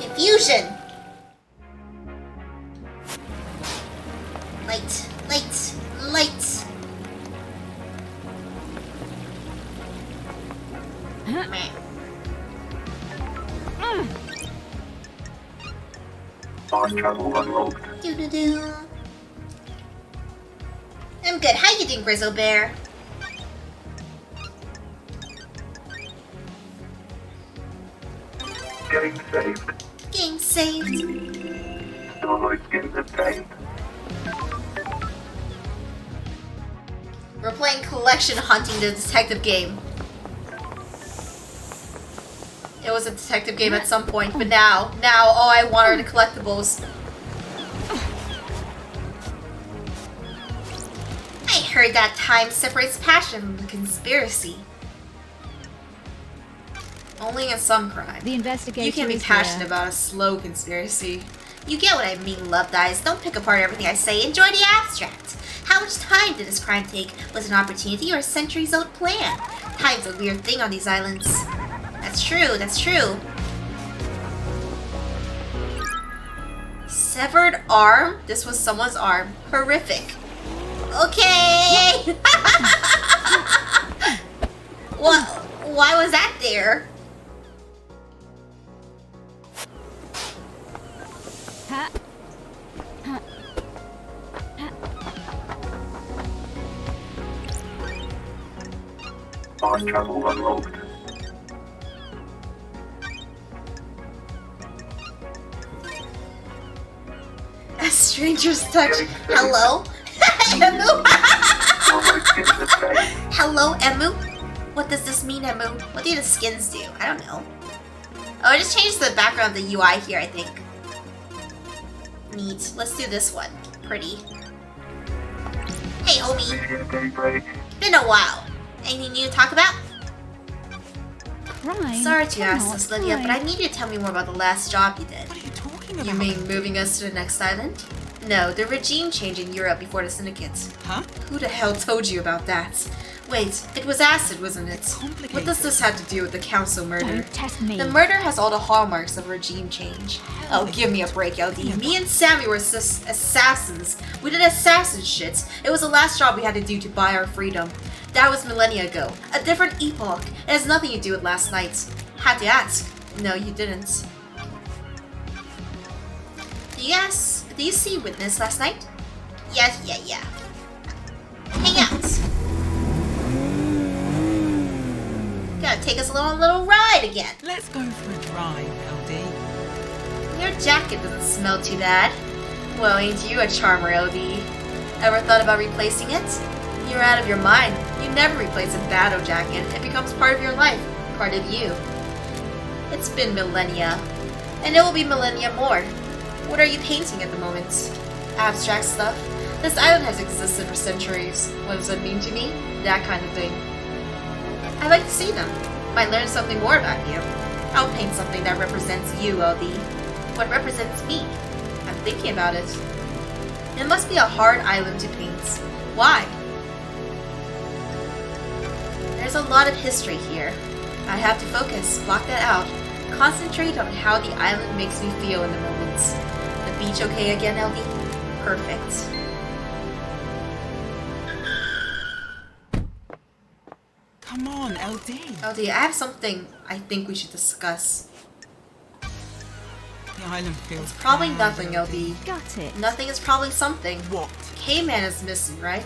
Confusion! Light, light, light! Meh. Fast travel unlocked. Doo-doo-doo. I'm good. How you doing, Grizzle Bear? Game saved. Game saved. Starlight skins obtained. We're playing collection hunting, the detective game. It was a detective game at some point, but now all I want are the collectibles. I heard that time separates passion from the conspiracy. Only in some crime. The investigator You can't be is passionate here. about a slow conspiracy. You get what I mean, loved eyes. Don't pick apart everything I say. Enjoy the abstract. How much time did this crime take? Was it an opportunity or a centuries-old plan? Time's a weird thing on these islands. That's true, that's true. Severed arm? This was someone's arm. Horrific. Okay! What? Why was that there? Ha. Ha. Fast travel unlocked. A stranger's touch. Hello? Emu? Almost in the face. Hello, Emu? What does this mean, Emu? What do the skins do? I don't know. Oh, I just changed the background of the UI here, I think. Neat. Let's do this one. Pretty. Hey, homie. Daybreak. Been a while. Anything new to talk about? Crime. Sorry to ask cannot this, Lydia, but I need you to tell me more about the last job you did. What are you talking about? You mean moving us to the next island? No, the regime change in Europe before the Syndicate. Huh? Who the hell told you about that? Wait, it was acid, wasn't it? Complicated. What does this have to do with the council murder? Don't test me. The murder has all the hallmarks of regime change. Oh, give me a break, LD. Me and Sammy were assassins. We did assassin shit. It was the last job we had to do to buy our freedom. That was millennia ago. A different epoch. It has nothing to do with last night. Had to ask. No, you didn't. Do you see Witness last night? Yeah. Hang out. Gotta take us on a little ride again. Let's go for a drive, LD. Your jacket doesn't smell too bad. Well, ain't you a charmer, LD? Ever thought about replacing it? You're out of your mind. You never replace a battle jacket. It becomes part of your life, part of you. It's been millennia, and it will be millennia more. What are you painting at the moment? Abstract stuff? This island has existed for centuries. What does it mean to me? That kind of thing. I'd like to see them. Might learn something more about you. I'll paint something that represents you, LD. What represents me? I'm thinking about it. It must be a hard island to paint. Why? There's a lot of history here. I have to focus, block that out. Concentrate on how the island makes me feel in the moments. The beach okay again, LD? Perfect. Come on, LD. LD, I have something I think we should discuss. The island feels It's probably bad, nothing, LD. Got it. Nothing is probably something. What? K-Man is missing, right?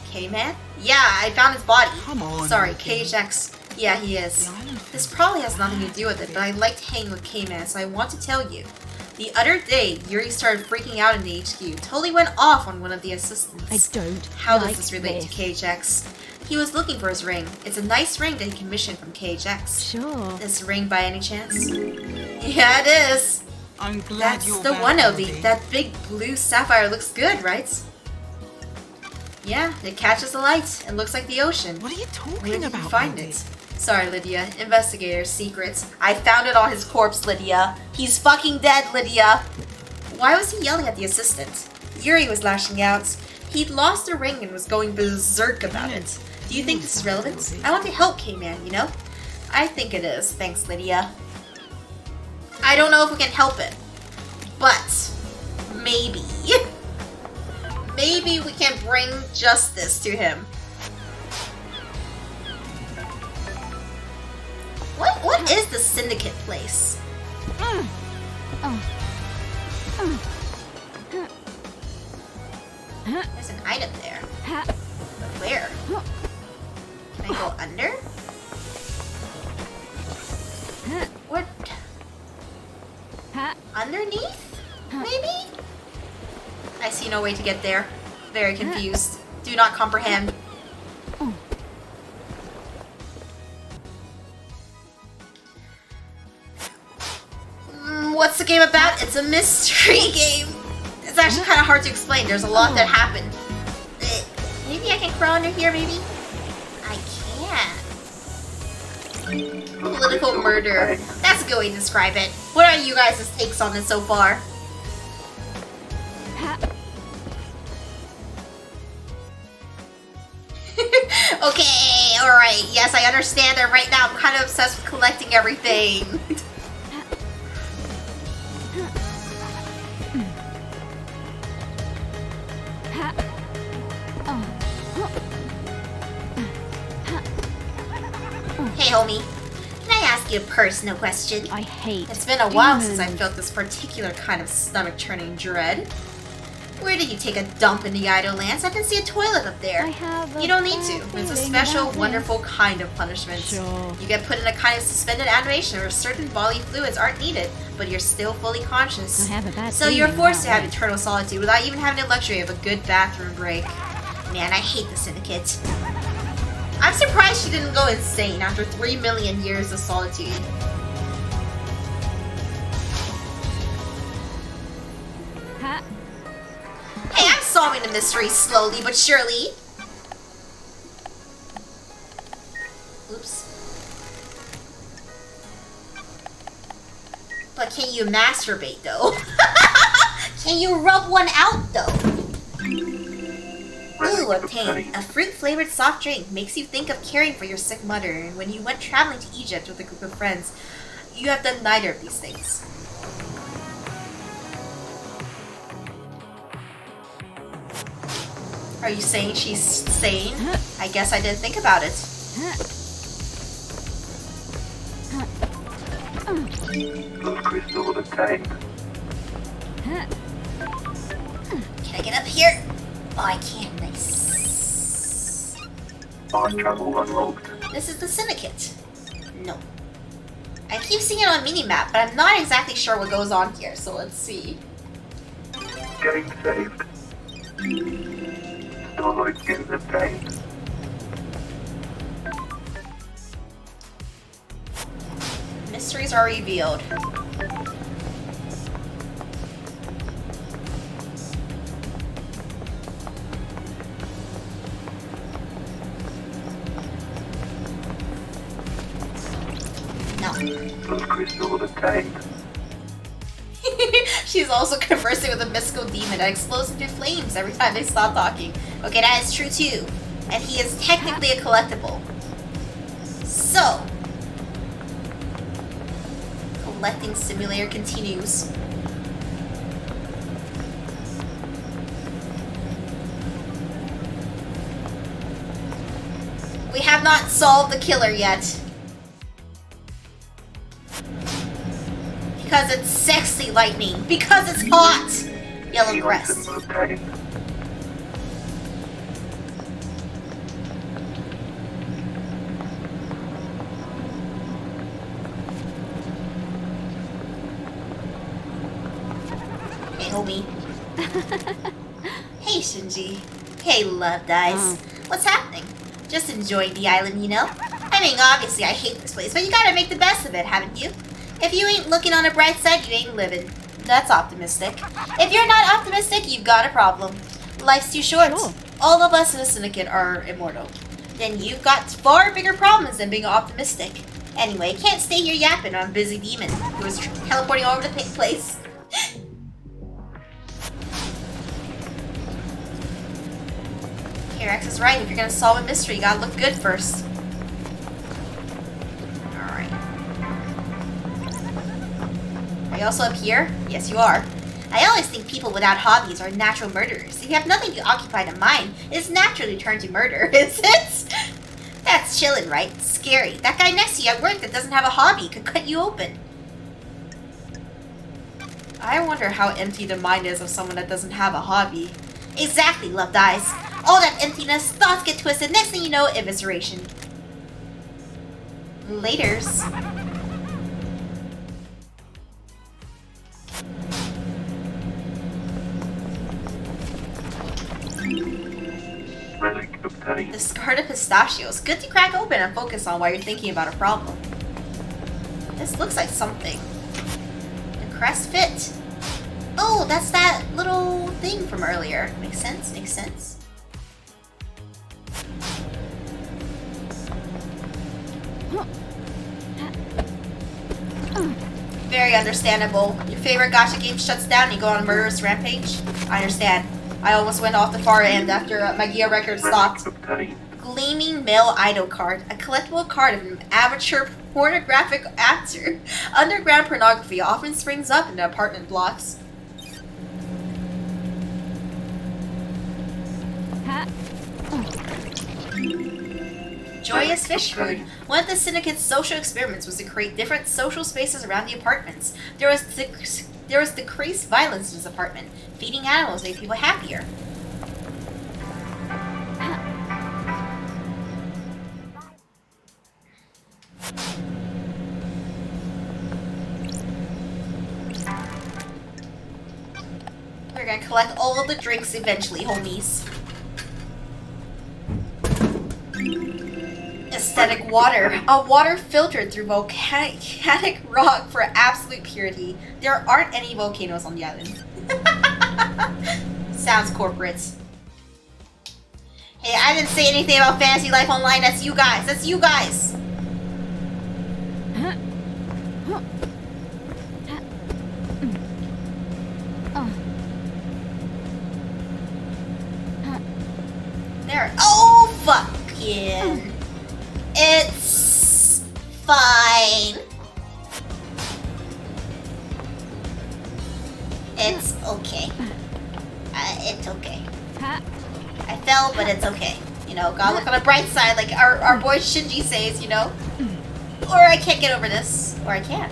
K-Man? Yeah, I found his body. Come on, Sorry, LD. KHX. Yeah, he is. The island This feels probably has nothing to bad, do with it, LD. but I like to hang with K-Man, so I want to tell you. The other day, Yuri started freaking out in the HQ. Totally went off on one of the assistants. I don't. How like does this relate to this. KHX? He was looking for his ring. It's a nice ring that he commissioned from KHX. Sure. This ring by any chance? Yeah, it is. I'm glad That's you're the back, one, LD. LD. That big blue sapphire looks good, right? Yeah, it catches the light and looks like the ocean. What are you Where talking did about, you find LD? it? Sorry, Lydia. Investigator's secrets. I found it on his corpse, Lydia. He's fucking dead, Lydia. Why was he yelling at the assistant? Yuri was lashing out. He'd lost the ring and was going berserk about it. Do you think this is relevant? I want to help K-Man, you know? I think it is. Thanks, Lydia. I don't know if we can help it, but maybe. Maybe we can bring justice to him. What is the Syndicate place? There's an item there. But where? Can I go under? What? Underneath? Maybe? I see no way to get there. Very confused. Do not comprehend. What's the game about? It's a mystery game. It's actually kind of hard to explain. There's a lot that happened. Maybe I can crawl under here, maybe? I can. Political murder. That's a good way to describe it. What are you guys' takes on it so far? Okay, alright. Yes, I understand that right now I'm kind of obsessed with collecting everything. Hey, homie. Can I ask you a personal question? I hate It's been a while since I demons. felt this particular kind of stomach-churning dread. Where did you take a dump in the Idlelands? I can see a toilet up there. I have a You don't need bad to. It's a feeling special, about this. wonderful kind of punishment. Sure. You get put in a kind of suspended animation where certain bodily fluids aren't needed, but you're still fully conscious. I have a bad So you're feeling forced to about have this. eternal solitude without even having the luxury of a good bathroom break. Man, I hate the Syndicate. I'm surprised she didn't go insane after 3 million years of solitude. Ha. Hey, I'm solving the mystery slowly but surely. Oops. But can you masturbate though? Can you rub one out though? Ooh, obtain. A fruit-flavored soft drink makes you think of caring for your sick mother, and when you went traveling to Egypt with a group of friends, you have done neither of these things. Are you saying she's sane? I guess I didn't think about it. The crystal obtained. Can I get up here? Oh, I can. Nice. Time travel unlocked. This is the Syndicate. No. I keep seeing it on minimap, but I'm not exactly sure what goes on here, so let's see. Game saved. Starlight skins obtained. Mysteries are revealed. No. The crystal obtained. She's also conversing with a mystical demon that explodes into flames every time they stop talking. Okay, that is true too. And he is technically a collectible. So, collecting simulator continues. We have not solved the killer yet. Because it's sexy lightning. Because it's hot. Yellow grass. Items obtained. Hey, homie. Hey, Shinji. Hey, love dice. What's happening? Just enjoying the island, you know? I mean, obviously I hate this place, but you gotta make the best of it, haven't you? If you ain't looking on the bright side, you ain't living. That's optimistic. If you're not optimistic, you've got a problem. Life's too short. Sure. All of us in the Syndicate are immortal. Then you've got far bigger problems than being optimistic. Anyway, can't stay here yapping on busy demon who is teleporting all over the place. Rex is right. If you're gonna solve a mystery, you gotta look good first. Alright. Are you also up here? Yes, you are. I always think people without hobbies are natural murderers. If you have nothing to occupy the mind, it's naturally turned to murder, is it? That's chillin', right? Scary. That guy next to you at work that doesn't have a hobby could cut you open. I wonder how empty the mind is of someone that doesn't have a hobby. Exactly, love dies. All that emptiness, thoughts get twisted, next thing you know, evisceration. Laters. Relic obtained. Discarded pistachios. Good to crack open and focus on while you're thinking about a problem. This looks like something. The crest fit. Oh, that's that little thing from earlier. Makes sense, makes sense. Very understandable. Your favorite gacha game shuts down and you go on a murderous rampage? I understand. I almost went off the far end after my Gia record stopped. Obtained. Gleaming Male Idol card. A collectible card of an amateur pornographic actor. Underground pornography often springs up in the apartment blocks. joyous fish food. One of the syndicate's social experiments was to create different social spaces around the apartments. There was decreased violence in his apartment. Feeding animals made people happier. We're gonna collect all of the drinks eventually, homies. Aesthetic water. A water filtered through volcanic rock for absolute purity. There aren't any volcanoes on the island. Sounds corporate. Hey, I didn't say anything about Fantasy Life Online. That's you guys. That's you guys. There. Oh, fucking. It's fine. It's okay. It's okay. I fell, but it's okay. You know, gotta look on the bright side, like our boy Shinji says, you know. Or I can't get over this, or I can.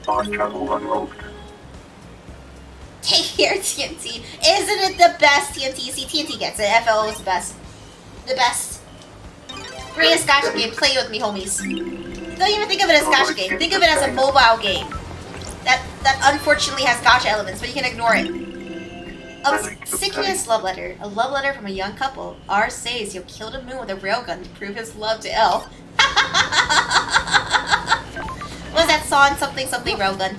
Time travel unlocked. Take care, TNT. Isn't it the best, TNT? See, TNT gets it. FLO is the best. The best. Bring a Gacha game. Play with me, homies. Don't even think of it as a Gacha game. Think of it as a mobile game. That unfortunately has Gacha elements, but you can ignore it. Obsequious love letter. A love letter from a young couple. R says he'll kill the moon with a railgun to prove his love to L. What was that song? Something something railgun.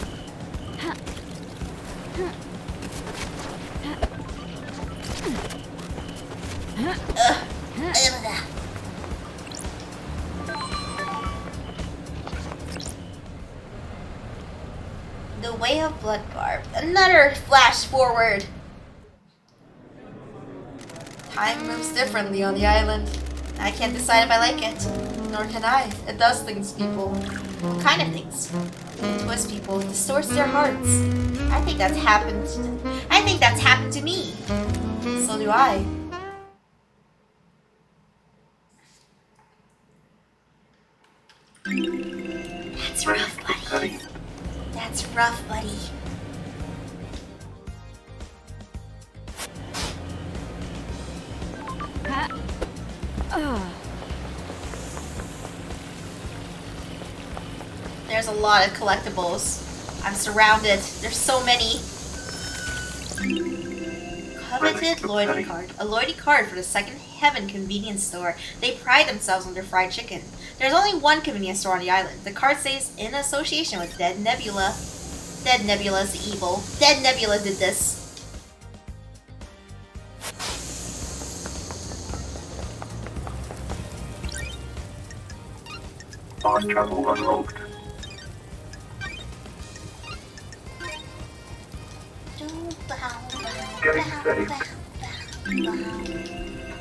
The Way of Bloodbarb. Another flash forward. Time moves differently on the island. I can't decide if I like it. Nor can I. It does things to people. What kind of things? It twists people. It distorts their hearts. I think that's happened to me. So do I. That's rough, buddy. That's rough, buddy. There's a lot of collectibles. I'm surrounded. There's so many. Coveted loyalty card. A loyalty card for the Second Heaven convenience store. They pride themselves on their fried chicken. There's only one convenience store on the island. The card says in association with Dead Nebula. Dead Nebula's the evil. Dead Nebula did this. Time travel unlocked. Getting safe.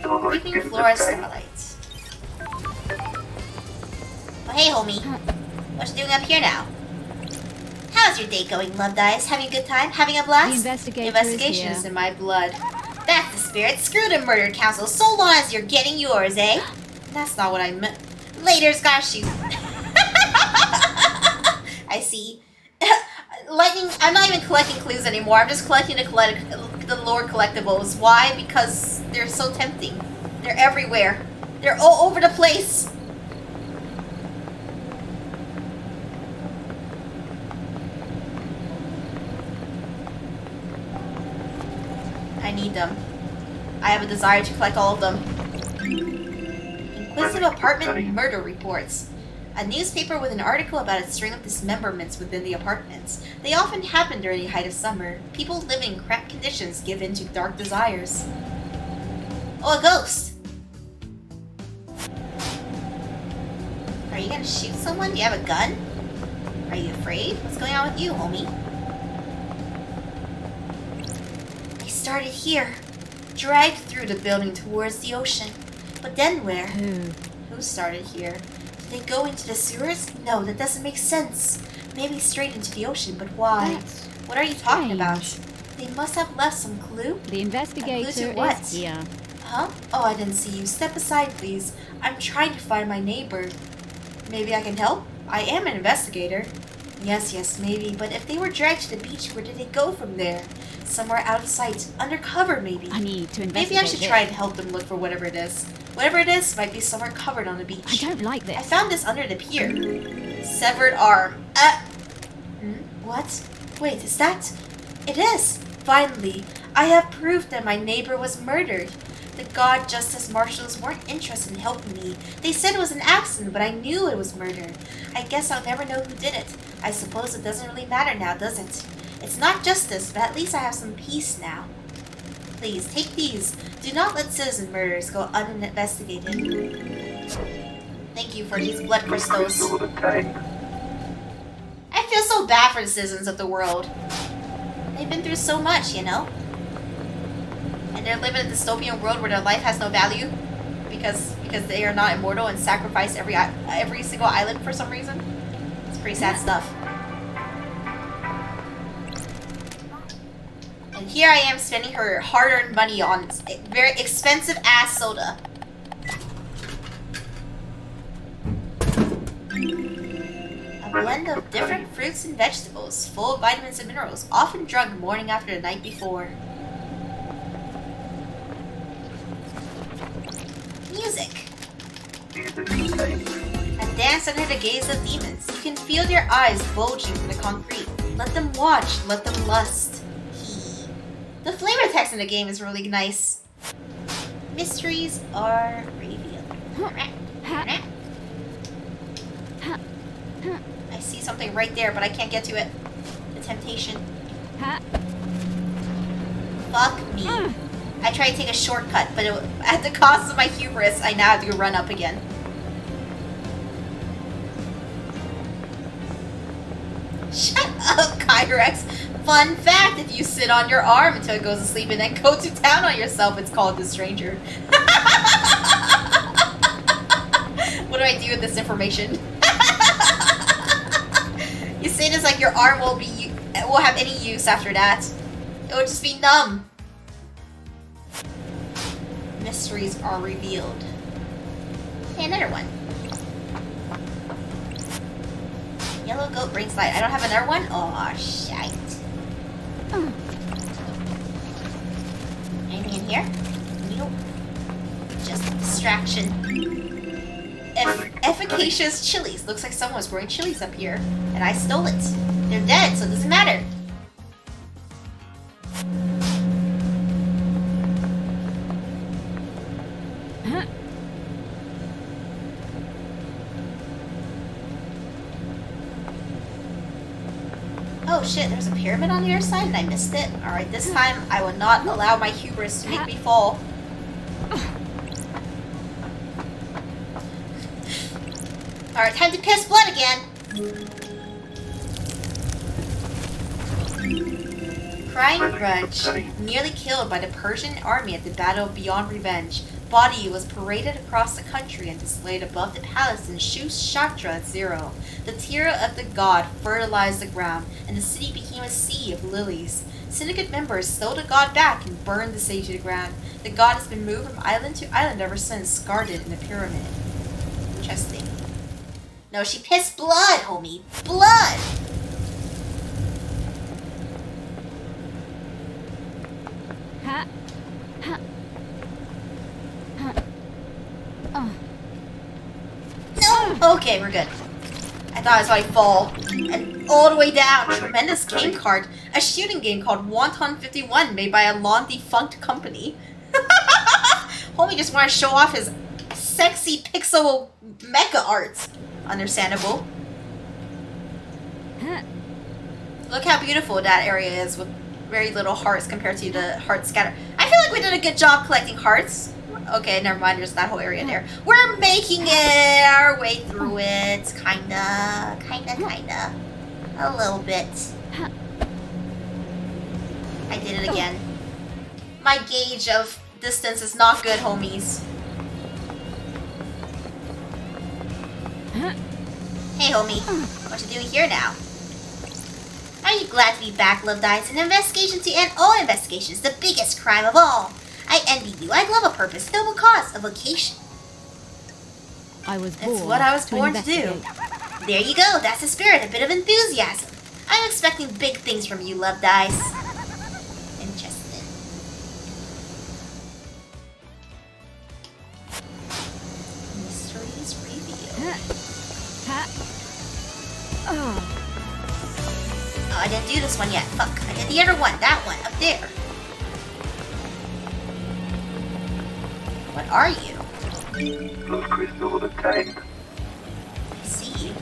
Creeping Flora Starlight. Oh, hey, homie. What you doing up here now? How's your day going, Loved Eyes? Having a good time? Having a blast? The investigator Investigation is is here. in my blood. That's the spirit. Screw the murder council so long as you're getting yours, eh? That's not what I meant. Later's gotta shoot. I see. Lightning, I'm not even collecting clues anymore. I'm just collecting the lore collectibles. Why? Because they're so tempting. They're everywhere. They're all over the place. I need them. I have a desire to collect all of them. Inquisitive apartment murder reports. A newspaper with an article about a string of dismemberments within the apartments. They often happen during the height of summer. People living in cramped conditions give in to dark desires. Oh, a ghost! Are you gonna shoot someone? Do you have a gun? Are you afraid? What's going on with you, homie? I started here. Dragged through the building towards the ocean. But then where? Who started here? Did they go into the sewers? No, that doesn't make sense. Maybe straight into the ocean, but why? That's What are you talking about? They must have left some clue. The investigator what? is here. Huh? Oh, I didn't see you. Step aside, please. I'm trying to find my neighbor. Maybe I can help? I am an investigator. Yes, maybe. But if they were dragged to the beach, where did they go from there? Somewhere out of sight. Undercover, maybe. I need to investigate. Maybe I should try and help them look for whatever it is. Whatever it is might be somewhere covered on the beach. I don't like this. I found this under the pier. Severed arm. What? Wait, is that? It is! Finally, I have proof that my neighbor was murdered. The God Justice Marshals weren't interested in helping me. They said it was an accident, but I knew it was murder. I guess I'll never know who did it. I suppose it doesn't really matter now, does it? It's not justice, but at least I have some peace now. Please, take these. Do not let citizen murders go uninvestigated. Thank you for these blood crystals. I feel so bad for the citizens of the world. They've been through so much, you know? And they're living in a dystopian world where their life has no value because they are not immortal and sacrifice every single island for some reason. It's pretty sad stuff. And here I am spending her hard-earned money on very expensive ass soda. A blend of different fruits and vegetables, full of vitamins and minerals, often drunk morning after the night before. Music. A dance under the gaze of demons. You can feel their eyes bulging from the concrete. Let them watch, let them lust. The flavor text in the game is really nice. Mysteries are revealed. I see something right there, but I can't get to it. The temptation. Fuck me. I tried to take a shortcut, but at the cost of my hubris, I now have to run up again. Shut up, Kyrex. Fun fact, if you sit on your arm until it goes to sleep and then go to town on yourself, it's called the stranger. What do I do with this information? You say this like your arm will have any use after that. It would just be numb. Mysteries are revealed. Hey, another one. Yellow goat brings light. I don't have another one? Oh, shite. Anything in here? Nope. Just a distraction. Efficacious chilies. Looks like someone was growing chilies up here. And I stole it. They're dead, so it doesn't matter. Oh shit, there's a pyramid on the other side and I missed it. Alright, this time I will not allow my hubris to make me fall. Alright, time to piss blood again. Crying grudge. Nearly killed by the Persian army at the Battle Beyond Revenge. Body was paraded across the country and displayed above the palace in Shusha 0. The tear of the god fertilized the ground, and the city became a sea of lilies. Syndicate members stole the god back and burned the city to the ground. The god has been moved from island to island ever since, guarded in the pyramid. Interesting. No, she pissed blood, homie. Blood! No! Okay, we're good. I thought I was about to fall. And all the way down, tremendous game card. A shooting game called Wonton 51 made by a long-defunct company. Homie just wanted to show off his sexy pixel mecha art. Understandable. Look how beautiful that area is with very little hearts compared to the heart scatter. I feel like we did a good job collecting hearts. Okay, never mind, there's that whole area there. We're making it our way through it. Kinda. A little bit. I did it again. My gauge of distance is not good, homies. Hey, homie. What you doing here now? How really glad to be back, Love Dice, an investigation to end all investigations, the biggest crime of all. I envy you. I'd love a purpose, noble cause, a vocation. I was born. It's what I was born to do. investigate. There you go. That's the spirit. A bit of enthusiasm. I'm expecting big things from you, Love Dice. Interesting. Mysteries revealed. Oh, Oh, I didn't do this one yet. Fuck. I did the other one. That one. Up there. What are you? Blood crystal obtained. I see.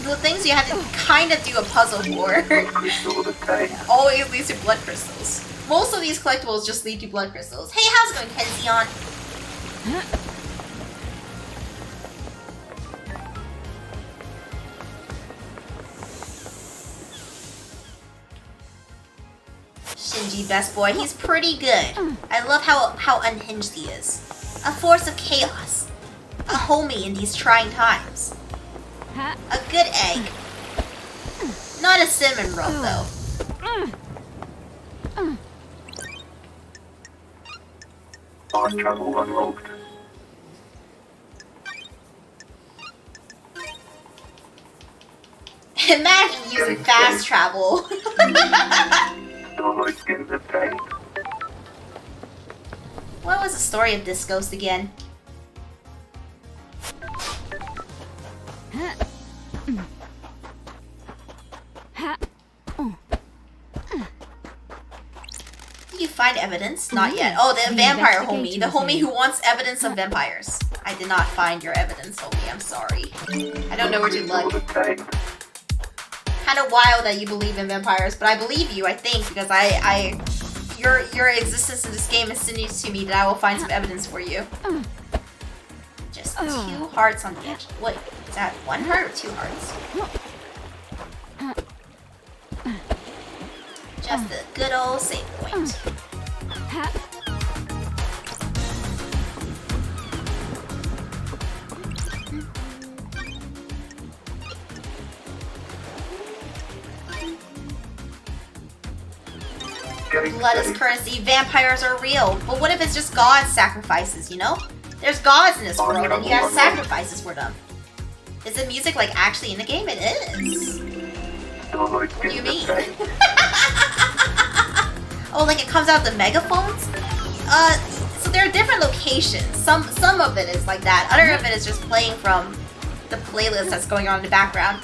the things you have to kind of do a puzzle for Blood crystal obtained. always leads to blood crystals. Most of these collectibles just lead to blood crystals. Hey, how's it going, Kenzion? Shinji, best boy, he's pretty good. I love how unhinged he is. A force of chaos. A homie in these trying times. A good egg. Not a cinnamon roll, though. Fast travel unlocked. Imagine using fast travel. Starlight skins obtained. What was the story of this ghost again? Did you find evidence? Not yet. Oh, the vampire homie. The homie who wants evidence of vampires. I did not find your evidence, homie. I'm sorry. I don't know where to look. Obtained. Kind of wild that you believe in vampires, but I believe you, I think, because your existence in this game insinuates to me that I will find some evidence for you. Just 2 hearts on the edge. Wait, is that 1 heart or 2 hearts? Just a good old save point. Blood is currency, vampires are real. But what if it's just God's sacrifices, you know? There's gods in this world and you have sacrifices for them. Is the music like actually in the game? It is. Starlight What do you skins mean? obtained. Oh, like it comes out the megaphones? So there are different locations. Some of it is like that. Other of it is just playing from the playlist that's going on in the background.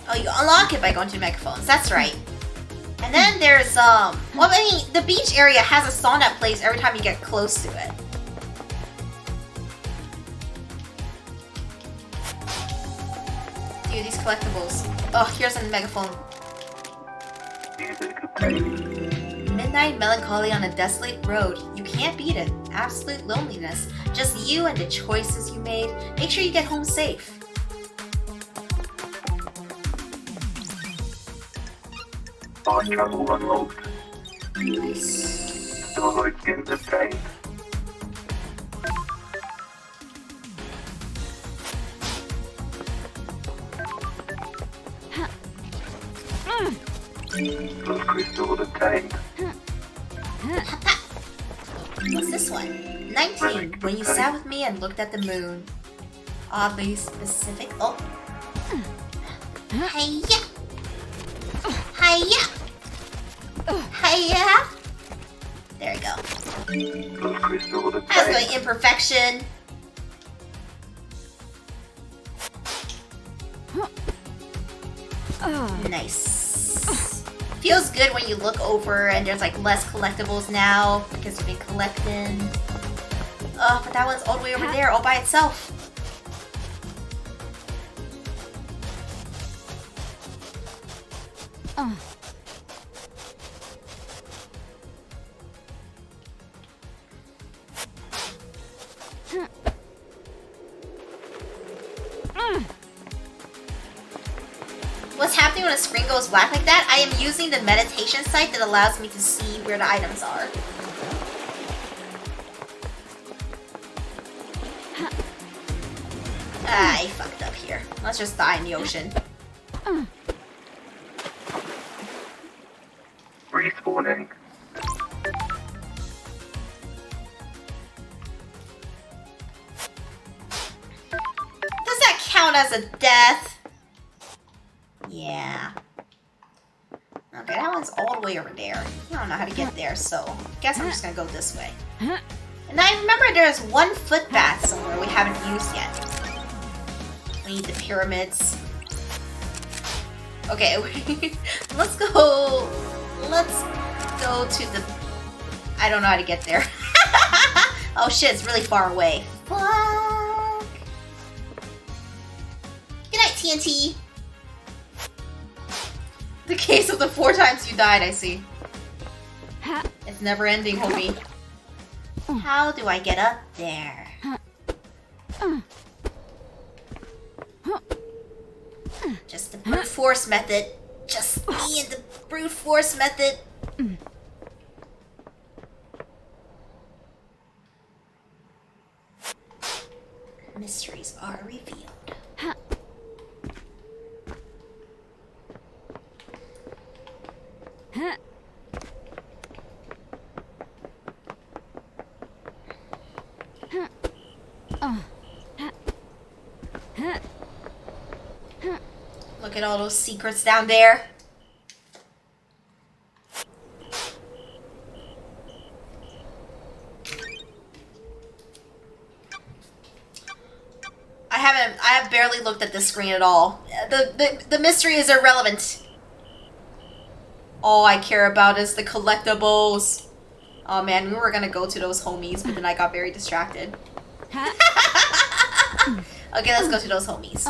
Oh, you unlock it by going to the megaphones. That's right. And then there's well, I mean, the beach area has a song that plays every time you get close to it. Dude, these collectibles. Oh, here's a megaphone. Music obtained. Midnight melancholy on a desolate road. You can't beat it. Absolute loneliness. Just you and the choices you made. Make sure you get home safe. Fast travel unlocked. Nice. Starlight skins obtained. Blood crystal obtained. What's this one? 19. When you sat with me and looked at the moon. Oddly specific. Oh. Hiya! Hiya! Hiya! There we go. Blood crystal That's obtained. going imperfection. Nice. Feels good when you look over and there's like less collectibles now because you've been collecting. Oh, but that one's all the way over there all by itself. What's happening when a screen goes black like that? I am using the meditation site that allows me to see where the items are. I fucked up here. Let's just die in the ocean. Respawning. Does that count as a death? Yeah. Okay, that one's all the way over there. I don't know how to get there, so I guess I'm just gonna go this way. And I remember there's one footpath somewhere we haven't used yet. We need the pyramids. Okay, let's go. Let's go to the... I don't know how to get there. Oh shit, it's really far away. Fuck. Good night, TNT. The case of the 4 times you died, I see. It's never ending, homie. How do I get up there? Just the brute force method. Just me and the brute force method. Mysteries are revealed. Look at all those secrets down there. I have barely looked at this screen at all. The mystery is irrelevant. All I care about is the collectibles. Oh man, we were gonna go to those homies, but then I got very distracted. Okay, let's go to those homies.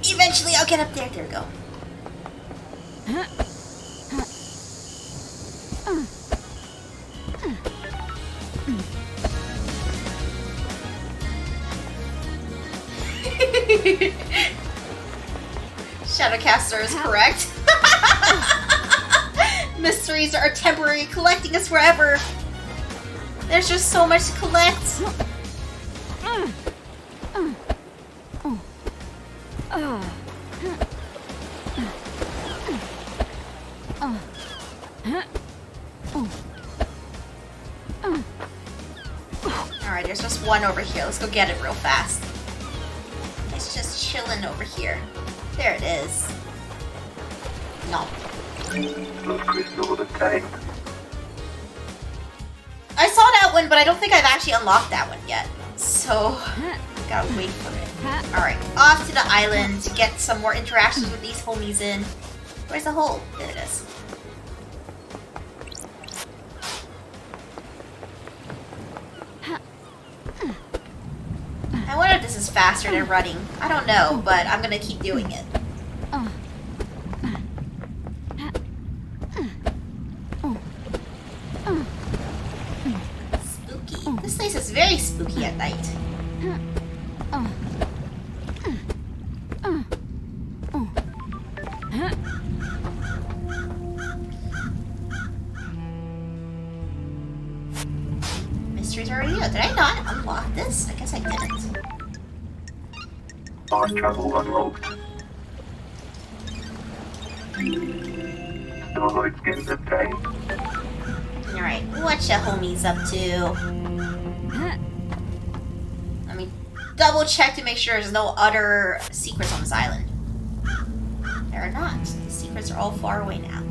Eventually I'll get up there. There we go. Shadowcaster is correct. Mysteries are temporary, collecting us forever. There's just so much to collect. Alright, there's just one over here. Let's go get it real fast. It's just chilling over here. There it is. No. Crystal obtained. I saw that one, but I don't think I've actually unlocked that one yet. So, gotta wait for it. Alright, off to the island to get some more interactions with these homies in. Where's the hole? There it is. I wonder if this is faster than running. I don't know, but I'm gonna keep doing it. Spooky. This place is very spooky at night. Mysteries are already out. Did I not unlock this? I guess I didn't. Time travel unlocked. Starlight skins obtained. Alright, what ya homies up to? Let me double check to make sure there's no other secrets on this island. There are not. The secrets are all far away now.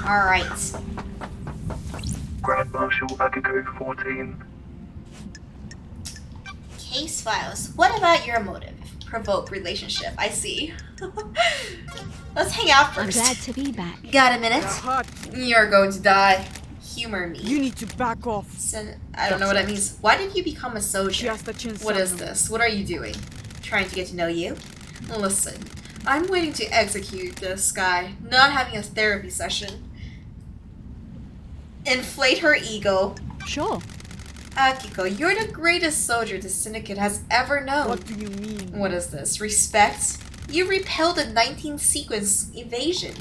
Alright. Grand Marshal Agago 14. Case files. What about your motive? Provoke relationship. I see. Let's hang out I'm first. glad to be back. Got a minute? You're going to die. humor me. You need to back off. I don't know what that means. Why did you become a soldier? Just a chance. What is this? What are you doing? Trying to get to know you? Listen, I'm waiting to execute this guy, not having a therapy session. Inflate her ego. Sure. Akiko, you're the greatest soldier the Syndicate has ever known. What do you mean? What is this? Respect? You repelled a 19-sequence invasion.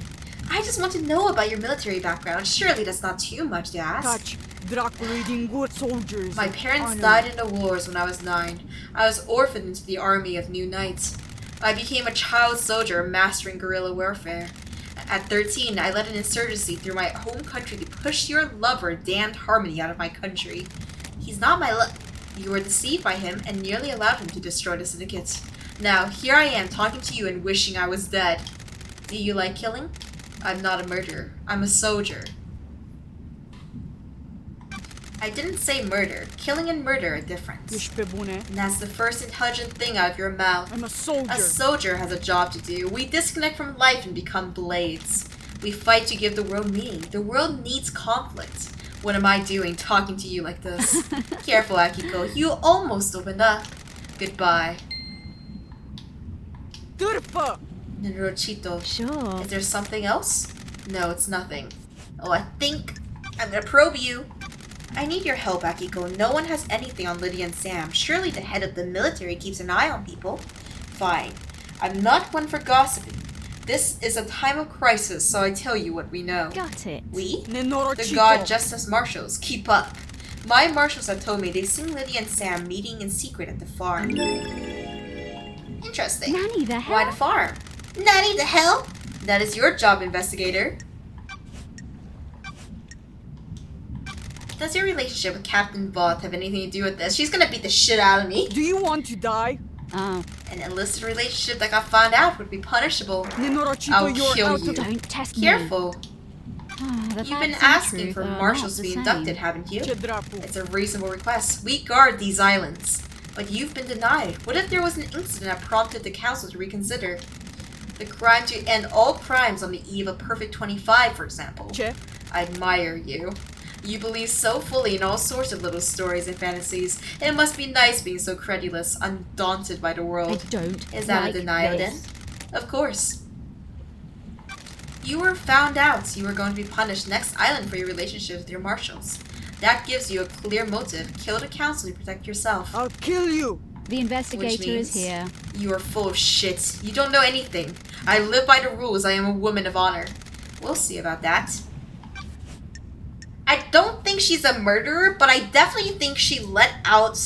I just want to know about your military background. Surely that's not too much to ask. Touch. Draco leading good soldiers. My parents Honor. died in the wars when I was 9. I was orphaned into the army of New Knights. I became a child soldier mastering guerrilla warfare. At 13, I led an insurgency through my home country to push your lover, damned Harmony, out of my country. He's not my You were deceived by him and nearly allowed him to destroy the Syndicate. Now, here I am talking to you and wishing I was dead. Do you like killing? I'm not a murderer. I'm a soldier. I didn't say murder. Killing and murder are different. And that's the first intelligent thing out of your mouth. I'm a soldier. A soldier has a job to do. We disconnect from life and become blades. We fight to give the world meaning. The world needs conflict. What am I doing talking to you like this? Careful, Akiko. You almost opened up. Goodbye. Turfa! Norochito. Sure. Is there something else? No, it's nothing. Oh, I think I'm gonna probe you. I need your help, Akiko. No one has anything on Lydia and Sam. Surely the head of the military keeps an eye on people. Fine. I'm not one for gossiping. This is a time of crisis, so I tell you what we know. Got it. We? The God Justice Marshals. Keep up. My marshals have told me they've seen Lydia and Sam meeting in secret at the farm. Interesting. Nanny the hell? Why the farm? Nanny the hell? That is your job, investigator. Does your relationship with Captain Voth have anything to do with this? She's gonna beat the shit out of me. Do you want to die? Oh. An illicit relationship that got found out would be punishable. I'll you're kill out you. of- Don't test me. Careful. The You've been facts and asking truth for are marshals to not be the inducted, same. haven't you? Draco. It's a reasonable request. We guard these islands. But you've been denied. What if there was an incident that prompted the council to reconsider? The crime to end all crimes on the eve of Perfect 25, for example. Che? I admire you. You believe so fully in all sorts of little stories and fantasies. It must be nice being so credulous, undaunted by the I world. don't. Is that like a denial this. then? Of course. You were found out. You were going to be punished next island for your relationship with your marshals. That gives you a clear motive. Kill the council to protect yourself. I'll kill you. The investigator is means here. You are full of shit. You don't know anything. I live by the rules. I am a woman of honor. We'll see about that. I don't think she's a murderer, but I definitely think she let out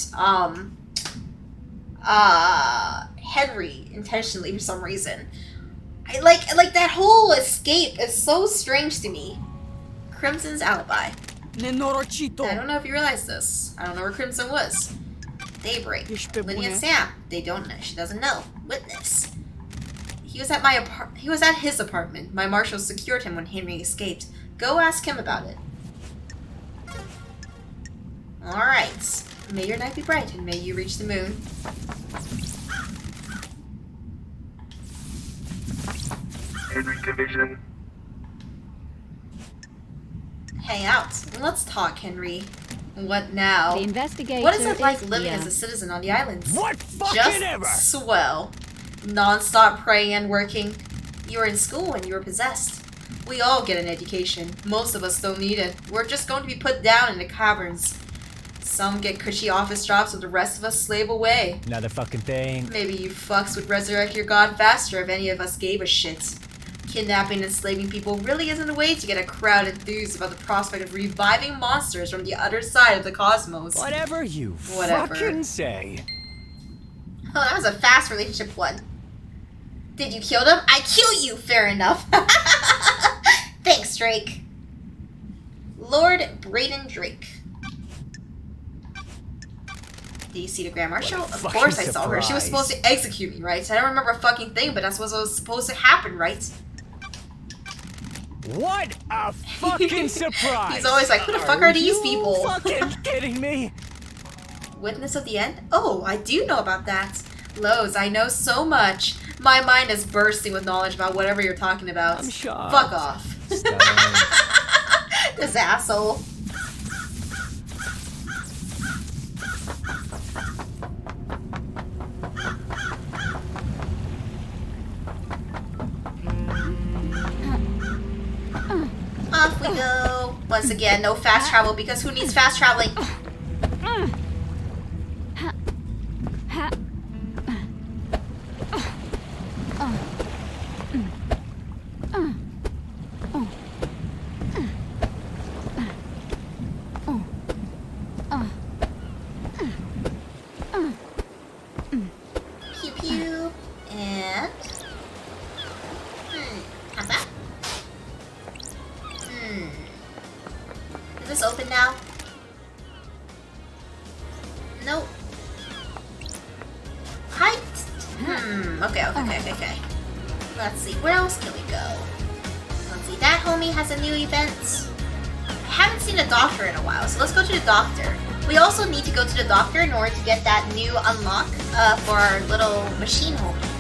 Henry intentionally for some reason. I like that whole escape is so strange to me. Crimson's alibi. I don't know if you realize this. I don't know where Crimson was. Daybreak. Lydia and Sam. They don't know. She doesn't know. Witness. He was at his apartment. My marshals secured him when Henry escaped. Go ask him about it. Alright. May your night be bright and may you reach the moon. Henry Division. Hang out. Let's talk, Henry. What now? The investigator What is it like living here. as a citizen on the islands? What fucking Just ever? swell. Non-stop praying and working. You were in school when you were possessed. We all get an education. Most of us don't need it. We're just going to be put down in the caverns. Some get cushy office jobs while the rest of us slave away. Another fucking thing. Maybe you fucks would resurrect your god faster if any of us gave a shit. Kidnapping and enslaving people really isn't a way to get a crowd enthused about the prospect of reviving monsters from the other side of the cosmos. Whatever you Whatever. fucking say. Oh, that was a fast relationship one. Did you kill them? I kill you! Fair enough. Thanks, Drake. Lord Braden Drake. Did you see the Grand Marshal? Of fucking course I saw her. She was surprise. supposed to execute me, right? I don't remember a fucking thing, but that's what was supposed to happen, right? What a fucking surprise! He's always like, who the fuck are these people? Fucking kidding me? Witness of the end? Oh, I do know about that. Lewds, I know so much. My mind is bursting with knowledge about whatever you're talking about. I'm shocked. Fuck off. This asshole. Once again, no fast travel because who needs fast traveling? Pew pew. And... How's that? Is this open now? Nope. Height? Okay. Let's see, where else can we go? Let's see, that homie has a new event. I haven't seen a doctor in a while, so let's go to the doctor. We also need to go to the doctor in order to get that new unlock for our little machine homie.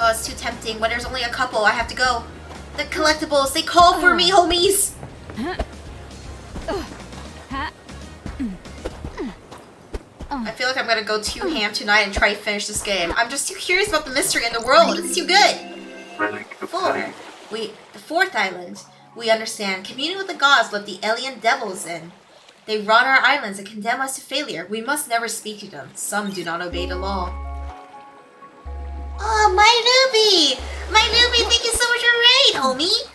Oh, it's too tempting. When there's only a couple, I have to go. The collectibles, they call for me, homies! I feel like I'm gonna go too ham tonight and try to finish this game. I'm just too curious about the mystery in the world. It's too good. The fourth island. We understand. Communing with the gods let the alien devils in. They run our islands and condemn us to failure. We must never speak to them. Some do not obey the law. Oh, my Ruby! My Ruby, thank you so much for raid, homie!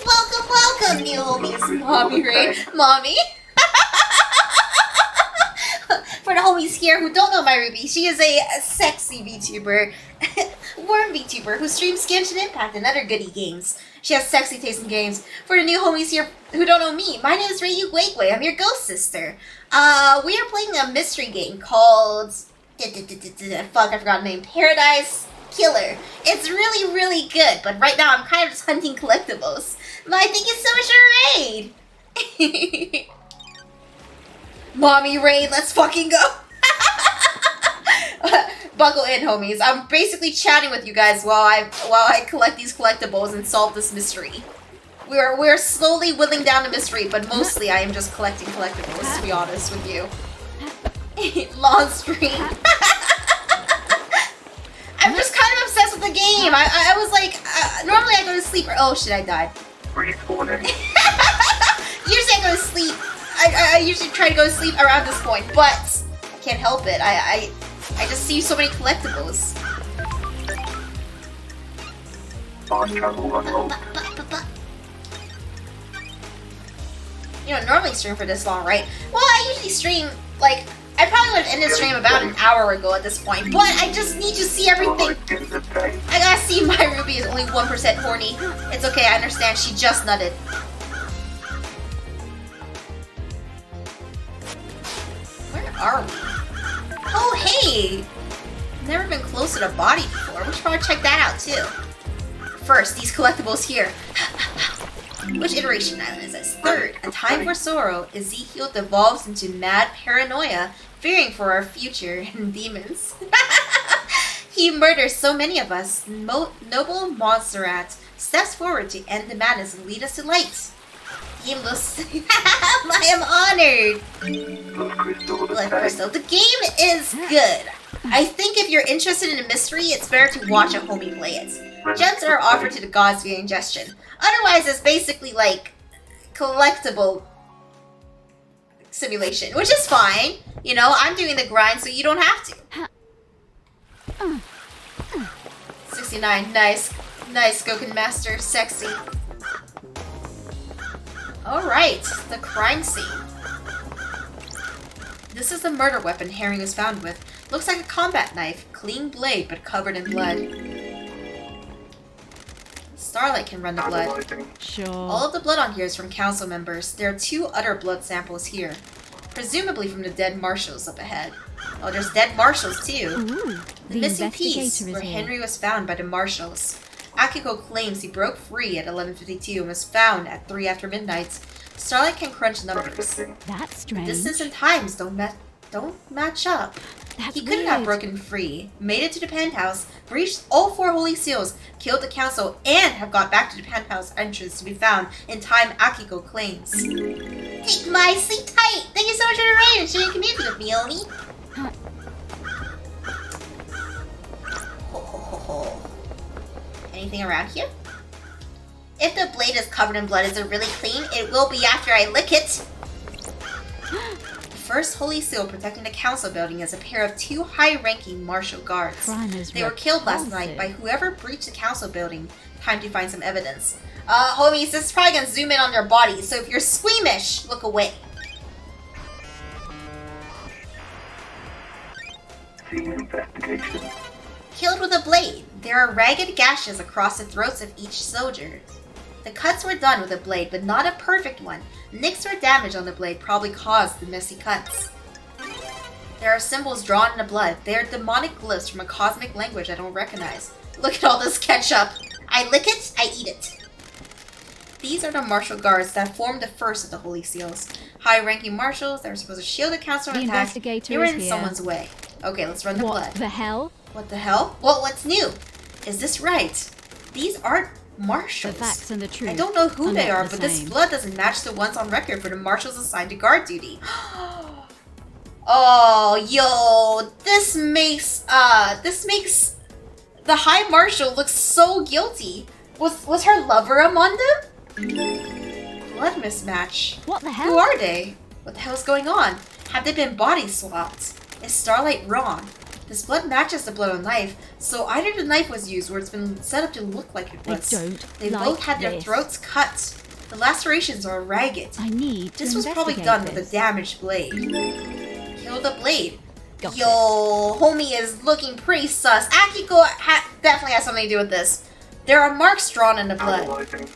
Welcome, new homies. Mommy raid. Mommy? For the homies here who don't know my Ruby, she is a sexy VTuber, worm VTuber who streams Genshin Impact and other goodie games. She has sexy taste in games. For the new homies here who don't know me, my name is Reiyu GuiGui. I'm your ghost sister. We are playing a mystery game called... Fuck, I forgot the name. Paradise Killer. It's really, really good, but right now I'm kind of just hunting collectibles. But I think it's so much a raid. Mommy raid, let's fucking go. Buckle in, homies. I'm basically chatting with you guys while I collect these collectibles and solve this mystery. We're slowly whittling down the mystery, but mostly I am just collecting collectibles, to be honest with you. Long stream. I'm just kind of obsessed with the game. I was like, normally I go to sleep. Oh shit, I died. Usually I go to sleep. I usually try to go to sleep around this point, but I can't help it. I just see so many collectibles. You don't normally stream for this long, right? Well, I usually stream, like, I probably would have ended the stream about an hour ago at this point, but I just need to see everything. I gotta see my Ruby is only 1% horny. It's okay, I understand. She just nutted. Where are we? Oh, hey! Never been close to the body before. We should probably check that out, too. First, these collectibles here. Which iteration island is this? Third, a time for sorrow. Ezekiel devolves into mad paranoia, fearing for our future and demons. He murders so many of us. Noble Montserrat steps forward to end the madness and lead us to light. Game looks... I am honored! Blood Crystal. The game is good. I think if you're interested in a mystery, it's better to watch a homie play it. Gems are offered to the gods via ingestion. Otherwise, it's basically like collectible simulation, which is fine. You know, I'm doing the grind, so you don't have to. 69, nice. Nice, Goken Master, sexy. Alright, the crime scene. This is the murder weapon Herring was found with. Looks like a combat knife, clean blade, but covered in blood. Starlight can run the blood. Sure. All of the blood on here is from council members. There are 2 other blood samples here. Presumably from the dead marshals up ahead. Oh, there's dead marshals too. Ooh, The missing piece, where Henry was found by the marshals. Akiko claims he broke free at 11:52 and was found at 3 after midnight. Starlight can crunch numbers. That's strange. Distance and times don't match up. That's He couldn't have broken free, made it to the penthouse, breached all 4 holy seals, killed the council, and have got back to the penthouse entrance to be found in time Akiko claims. Take my sleep tight! Thank you so much for the raid and sharing community with me, Omi! Ho ho ho ho. anything around here? If the blade is covered in blood, is it really clean? It will be after I lick it. The first holy seal protecting the council building is a pair of 2 high-ranking martial guards. They were killed last night by whoever breached the council building. Time to find some evidence. Homies, this is probably gonna zoom in on their bodies, so if you're squeamish, look away. Investigation. Killed with a blade. There are ragged gashes across the throats of each soldier. The cuts were done with a blade, but not a perfect one. Nicks or damage on the blade probably caused the messy cuts. There are symbols drawn in the blood. They are demonic glyphs from a cosmic language I don't recognize. Look at all this ketchup. I lick it, I eat it. These are the martial guards that formed the first of the holy seals. High-ranking marshals that were supposed to shield the council from attack. They were in someone's way. Okay, let's run the blood. What the hell? What the hell? Well, what's new? Is this right? These aren't marshals. The facts and the truth. I don't know who they are, the but this same. blood doesn't match the ones on record for the marshals assigned to guard duty. Oh, yo, this makes the High Marshal look so guilty. Was her lover among them? Blood mismatch. What the hell? Who are they? What the hell is going on? Have they been body swapped? Is Starlight wrong? This blood matches the blood on the knife, so either the knife was used or it's been set up to look like it was. I don't They like both had their this. throats cut. The lacerations are ragged. I need to This was probably investigate done with this. a damaged blade. Kill the blade. Got Yo, homie is looking pretty sus. Akiko definitely has something to do with this. There are marks drawn in the blood. Analyzing.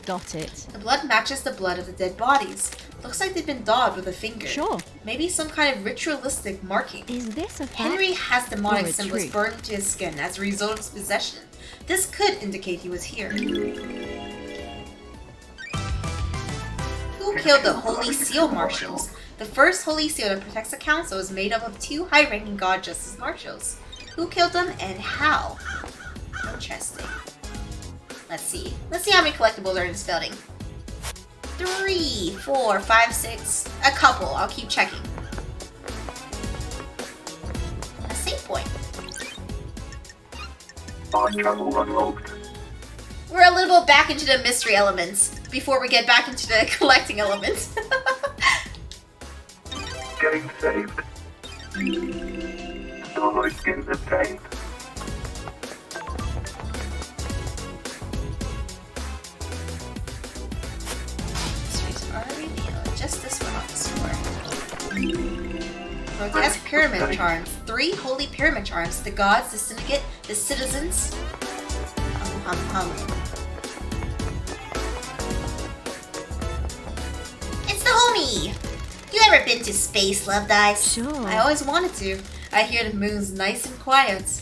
Got it. The blood matches the blood of the dead bodies. Looks like they've been daubed with a finger. Sure. Maybe some kind of ritualistic marking. Is this a fact? Henry has demonic or a symbols truth? burned into his skin as a result of his possession. This could indicate he was here. Who killed the Holy Seal Marshals? The first Holy Seal that protects the council is made up of 2 high-ranking God Justice Marshals. Who killed them and how? Interesting. Let's see. Let's see how many collectibles are in this building. 3, 4, 5, 6. A couple. I'll keep checking. A save point. Fast travel unlocked. We're a little bit back into the mystery elements before we get back into the collecting elements. Getting saved. Starlight skins obtained. Mysteries are revealed. Just this one off the store. Grotesque pyramid charms. 3 holy pyramid charms. The gods, the syndicate, the citizens. Hum, hum, hum. It's the homie! You ever been to space, Love Dice? Sure. I always wanted to. I hear the moon's nice and quiet.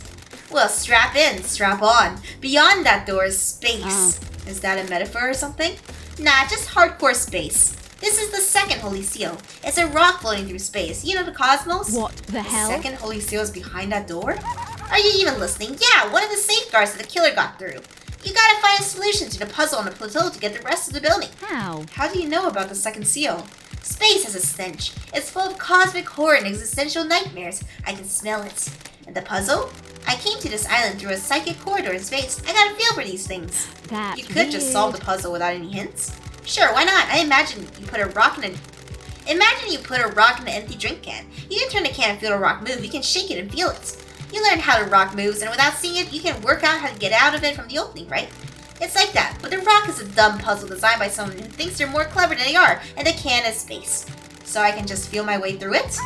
Well, strap in, strap on. Beyond that door is space. Is that a metaphor or something? Nah, just hardcore space. This is the second Holy Seal. It's a rock floating through space. You know the cosmos? What the hell? Second Holy Seal is behind that door? Are you even listening? Yeah, one of the safeguards that the killer got through. You gotta find a solution to the puzzle on the plateau to get the rest of the building. How? How do you know about the second seal? Space has a stench. It's full of cosmic horror and existential nightmares. I can smell it. And the puzzle? I came to this island through a psychic corridor in space. I got a feel for these things. That's You could just solve the puzzle without any hints. Sure, why not? I imagine you put a rock in an empty drink can. You can turn the can and feel the rock move. You can shake it and feel it. You learn how the rock moves, and without seeing it, you can work out how to get out of it from the opening, right? It's like that, but the rock is a dumb puzzle designed by someone who thinks they're more clever than they are, and the can is space. So I can just feel my way through it?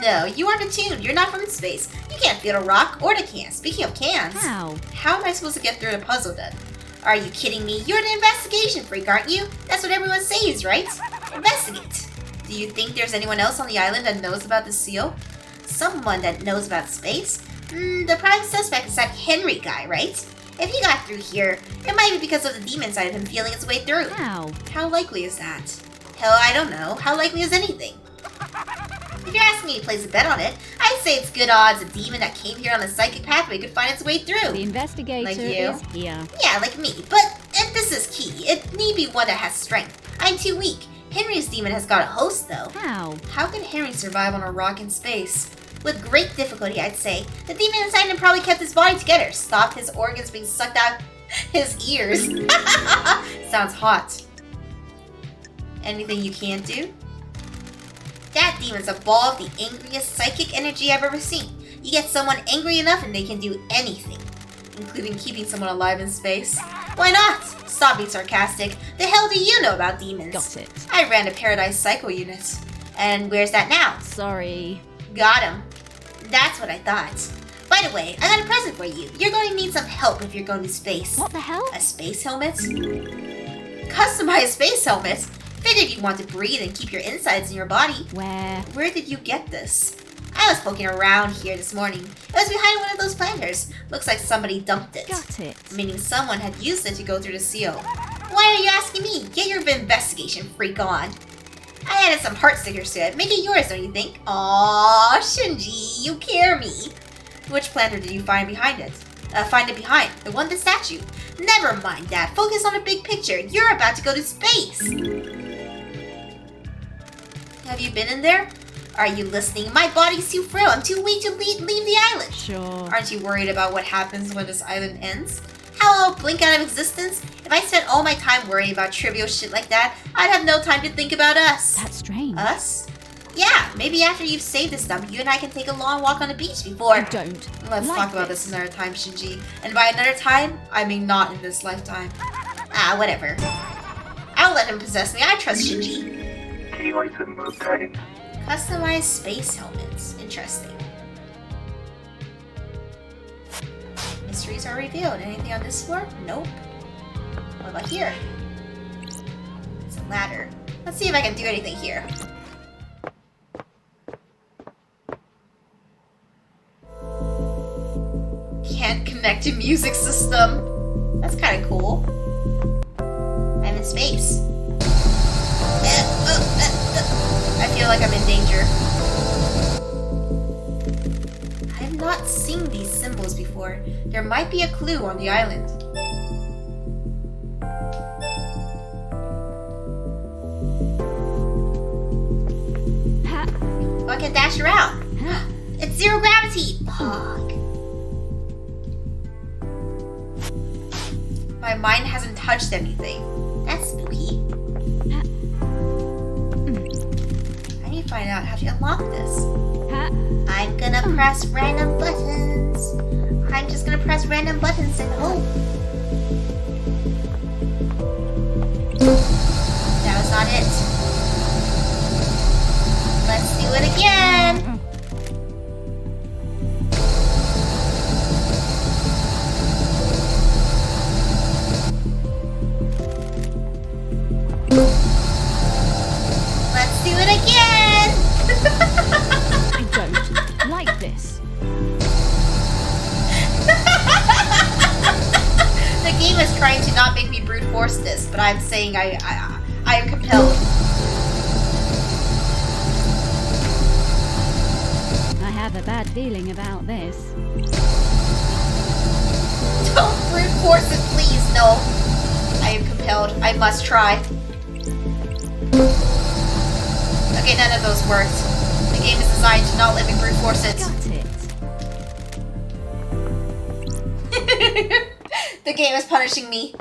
No, you aren't attuned. You're not from space. You can't feel the rock or the can. Speaking of cans, how am I supposed to get through the puzzle then? Are you kidding me? You're the investigation freak, aren't you? That's what everyone says, right? Investigate. Do you think there's anyone else on the island that knows about the seal? Someone that knows about space? The prime suspect is that Henry guy, right? If he got through here, it might be because of the demon side of him feeling its way through. How likely is that? Hell, I don't know. How likely is anything? If you're asking me to place a bet on it, I'd say it's good odds a demon that came here on a psychic pathway could find its way through. The investigator Like you? is here. Yeah, like me. But if this is key, it need be one that has strength. I'm too weak. Henry's demon has got a host, though. How can Henry survive on a rock in space? With great difficulty, I'd say. The demon inside him probably kept his body together, stopped his organs being sucked out His ears. Sounds hot. Anything you can't do? That demon's a ball of the angriest psychic energy I've ever seen. You get someone angry enough and they can do anything, including keeping someone alive in space. Why not? Stop being sarcastic. The hell do you know about demons? Got it. I ran a Paradise Psycho unit. And where's that now? Sorry. Got him. That's what I thought. By the way, I got a present for you. You're going to need some help if you're going to space. What the hell? A space helmet? Customized space helmet? Figured you'd want to breathe and keep your insides in your body. Where did you get this? I was poking around here this morning. It was behind one of those planters. Looks like somebody dumped it. Got it. Meaning someone had used it to go through the seal. Why are you asking me? Get your investigation freak on. I added some heart stickers to it. Make it yours, don't you think? Aww, Shinji, you care me. Which planter did you find behind it? Find it behind. The one, the statue. Never mind that. Focus on the big picture. You're about to go to space. Have you been in there? Are you listening? My body's too frail. I'm too weak to leave the island. Sure. Aren't you worried about what happens when this island ends? How I'll blink out of existence? If I spent all my time worrying about trivial shit like that, I'd have no time to think about us. That's strange. Us? Yeah, maybe after you've saved this stuff, you and I can take a long walk on the beach before. I don't. Let's talk about this another time, Shinji. And by another time, I mean not in this lifetime. Whatever. I'll let him possess me. I trust Shinji. Key item obtained. Customized space helmets. Interesting. Mysteries are revealed. Anything on this floor? Nope. What about here? It's a ladder. Let's see if I can do anything here. Can't connect to music system. That's kind of cool. I'm in space. I feel like I'm in danger. I've not seen these symbols before. There might be a clue on the island. Oh, I can dash around. It's zero gravity. Fuck. My mind hasn't touched anything. That's spooky. I need to find out how to unlock this. I'm gonna press random buttons. I'm just gonna press random buttons and hope. That was not it. Let's do it again. Let's do it again! I don't like this. The game is trying to not make me brute force this, but I'm saying I am compelled. I have a bad feeling about this. Don't brute force it, please, no. I am compelled. I must try. Okay, none of those worked. The game is designed to not let me brute force it. Got it. The game is punishing me.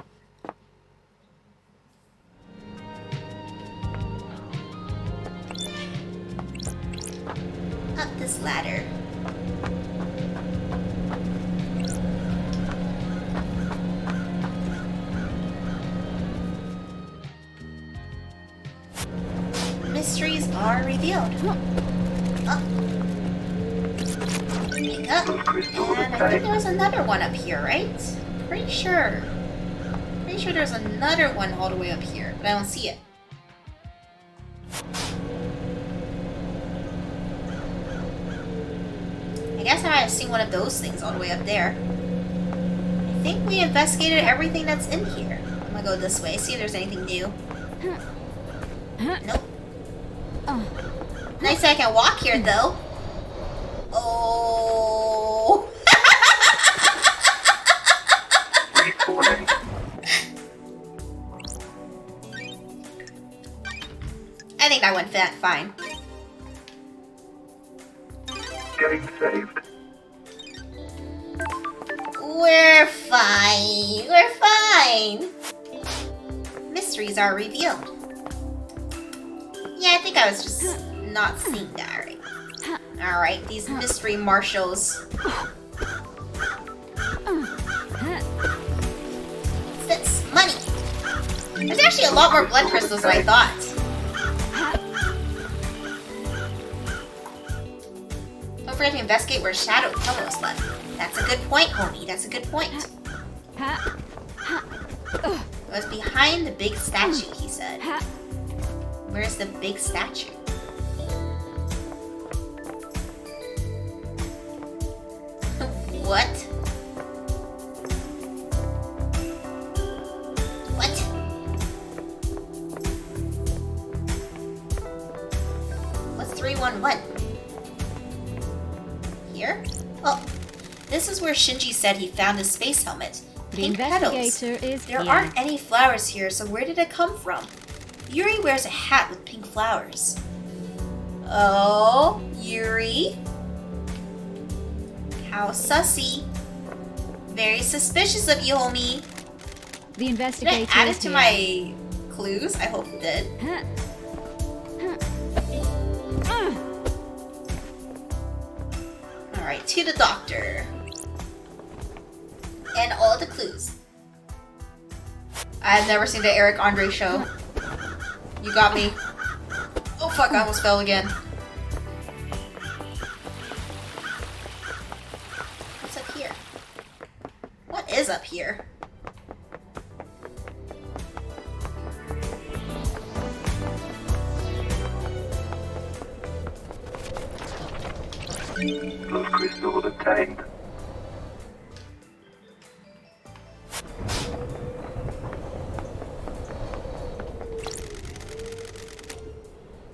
Up this ladder. Mysteries are revealed. Up. Pick up. And I think there's another one up here, right? Pretty sure. Pretty sure there's another one all the way up here, but I don't see it. I guess I might have seen one of those things all the way up there. I think we investigated everything that's in here. I'm gonna go this way, see if there's anything new. Nope. Nice that I can walk here, though. Oh. I think that went fine. Game saved. We're fine. We're fine. Mysteries are revealed. Yeah, I think I was just not seeing that right. Alright, these mystery marshals. What's this? Money. There's actually a lot more blood crystals than I thought. Don't forget to investigate where Shadow Pillows left. That's a good point, homie. That's a good point. It was behind the big statue, he said. Where's the big statue? What? What? What's 311? Here? Oh, this is where Shinji said he found his space helmet. The Pink petals. investigator is There here. aren't any flowers here, so where did it come from? Yuri wears a hat with pink flowers. Oh, Yuri. How sussy. Very suspicious of you, homie. The Did I investigator add is it to here. my clues? I hope it did. Alright, to the doctor. And all the clues. I've never seen the Eric Andre show. You got me. Oh fuck, I almost fell again. What's up here? What is up here? Blood crystal obtained.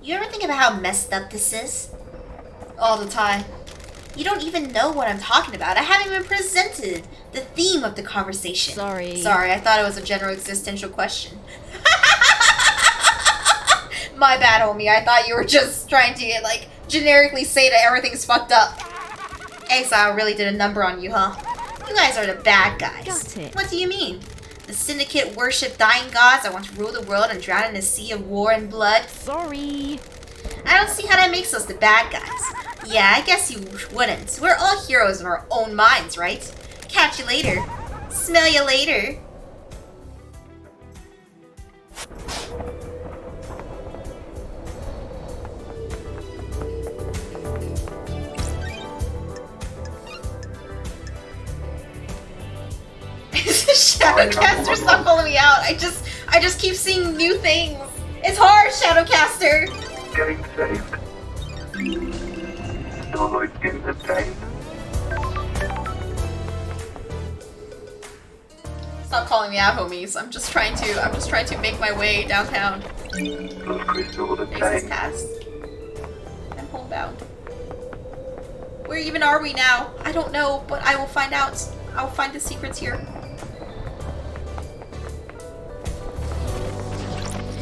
You ever think about how messed up this is? All the time. You don't even know what I'm talking about. I haven't even presented the theme of the conversation. Sorry. Sorry, I thought it was a general existential question. My bad, homie. I thought you were just trying to, like, generically say that everything's fucked up. Exile really did a number on you, huh? You guys are the bad guys. Got it. What do you mean? The Syndicate worship dying gods that want to rule the world and drown in a sea of war and blood? Sorry. I don't see how that makes us the bad guys. Yeah, I guess you wouldn't. We're all heroes in our own minds, right? Catch you later. Smell you later. Shadowcaster, stop calling me out. I just keep seeing new things. It's hard, Shadowcaster. Getting saved. Starlight is obtained. Stop calling me out, homies. I'm just trying to make my way downtown. Blood crystal Faces obtained. cast. I'm homebound. Where even are we now? I don't know, but I will find out. I will find the secrets here.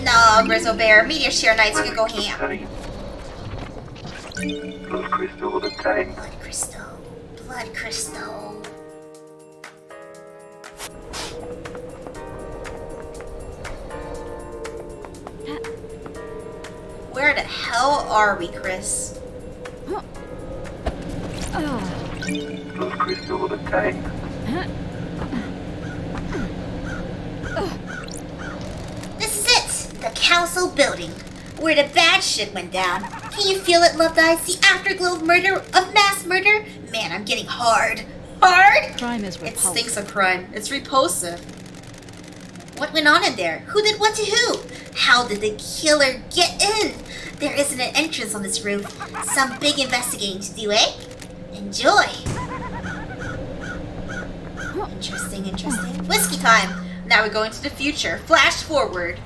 No, Grizzle Bear. Meteor Shear Knights can go ham. Blood crystal obtained. Blood crystal. Blood crystal. Where the hell are we, Chris? Blood crystal obtained. This is it! The council building, where the bad shit went down. Can you feel it, Loved Eyes? The afterglow of murder, of mass murder? Man, I'm getting hard. Hard? Crime is It repulsive. stinks of crime. It's repulsive. What went on in there? Who did what to who? How did the killer get in? There isn't an entrance on this roof. Some big investigating to do, eh? Enjoy. Interesting, interesting. Whiskey time. Now we're going to the future. Flash forward.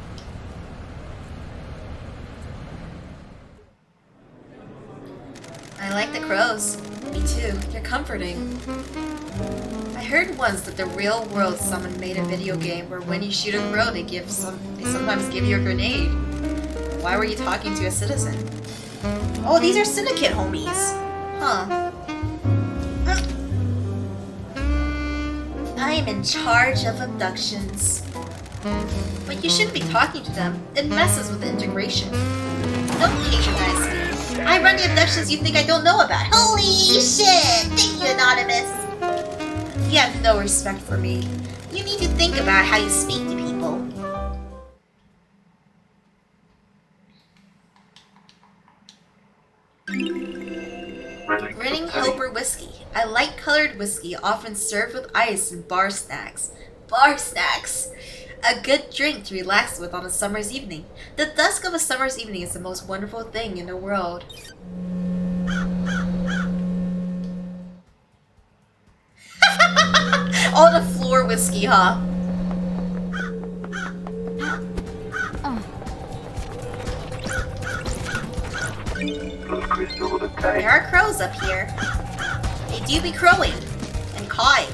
I like the crows. Me too. They're comforting. I heard once that the real world someone made a video game where when you shoot a crow, they sometimes give you a grenade. Why were you talking to a citizen? Oh, these are Syndicate homies. Huh. am in charge of abductions. But you shouldn't be talking to them. It messes with the integration. Don't patronize me. I run the abductions you think I don't know about. Holy shit! Thank you, Anonymous! You have no respect for me. You need to think about how you speak to people. Grinning Hoper Whiskey. I like colored whiskey, often served with ice and bar snacks. Bar snacks! A good drink to relax with on a summer's evening. The dusk of a summer's evening is the most wonderful thing in the world. All the floor whiskey, huh? There are crows up here. They do be crowing and cawing.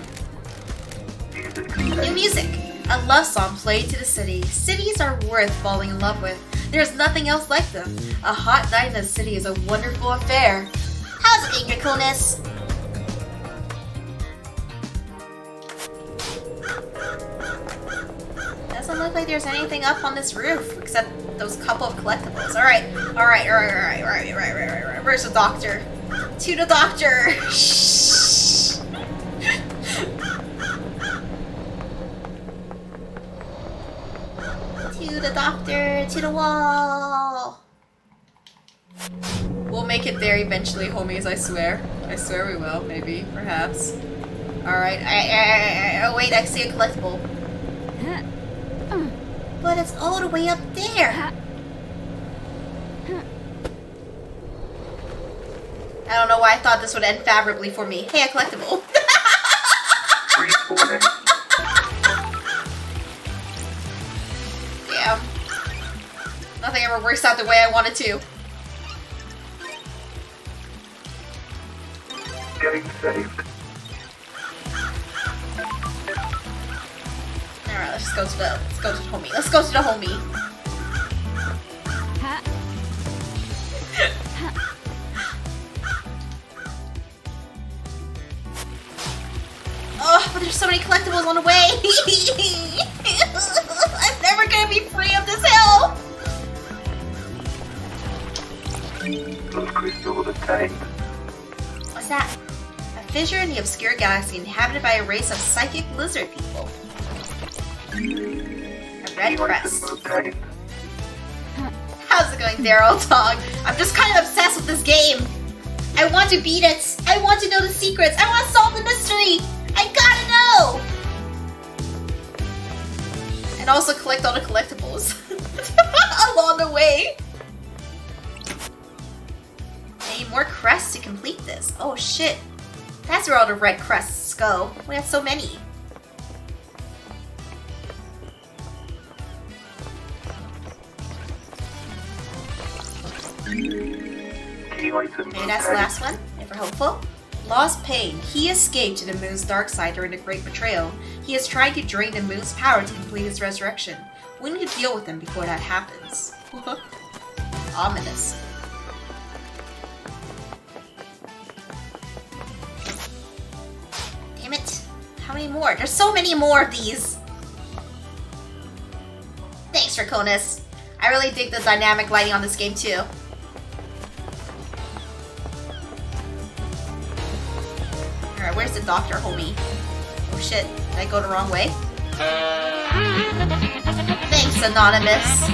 New music. A love song played to the city. Cities are worth falling in love with. There's nothing else like them. A hot night in the city is a wonderful affair. How's it, Angry Coolness? Doesn't look like there's anything up on this roof except those couple of collectibles. Alright. Where's the doctor? To the doctor! Shh. To the doctor, to the wall! We'll make it there eventually, homies, I swear. I swear we will, maybe, perhaps. Alright, oh wait, I see a collectible. But it's all the way up there! I don't know why I thought this would end favorably for me. Hey, a collectible! Damn. Nothing ever works out the way I want it to. Getting saved. Alright, let's go to the homie. Let's go to the homie. Oh, but there's so many collectibles on the way. I'm never gonna be free of this hell. Those crystals attained. What's that? A fissure in the obscure galaxy inhabited by a race of psychic lizard people. A red crest. How's it going, Daryl Dog? I'm just kind of obsessed with this game. I want to beat it. I want to know the secrets. I want to solve the mystery. I gotta know. And also collect all the collectibles along the way. I need more crests to complete this. Oh shit. That's where all the red crests go. We have so many. Maybe that's the last one, if we're hopeful. Lost Pain. He escaped to the moon's dark side during the Great Betrayal. He is trying to drain the moon's power to complete his resurrection. We need to deal with him before that happens. Ominous. Damn it. How many more? There's so many more of these. Thanks, Draconis. I really dig the dynamic lighting on this game too. Alright, where's the doctor, homie? Oh shit, did I go the wrong way? Thanks, Anonymous.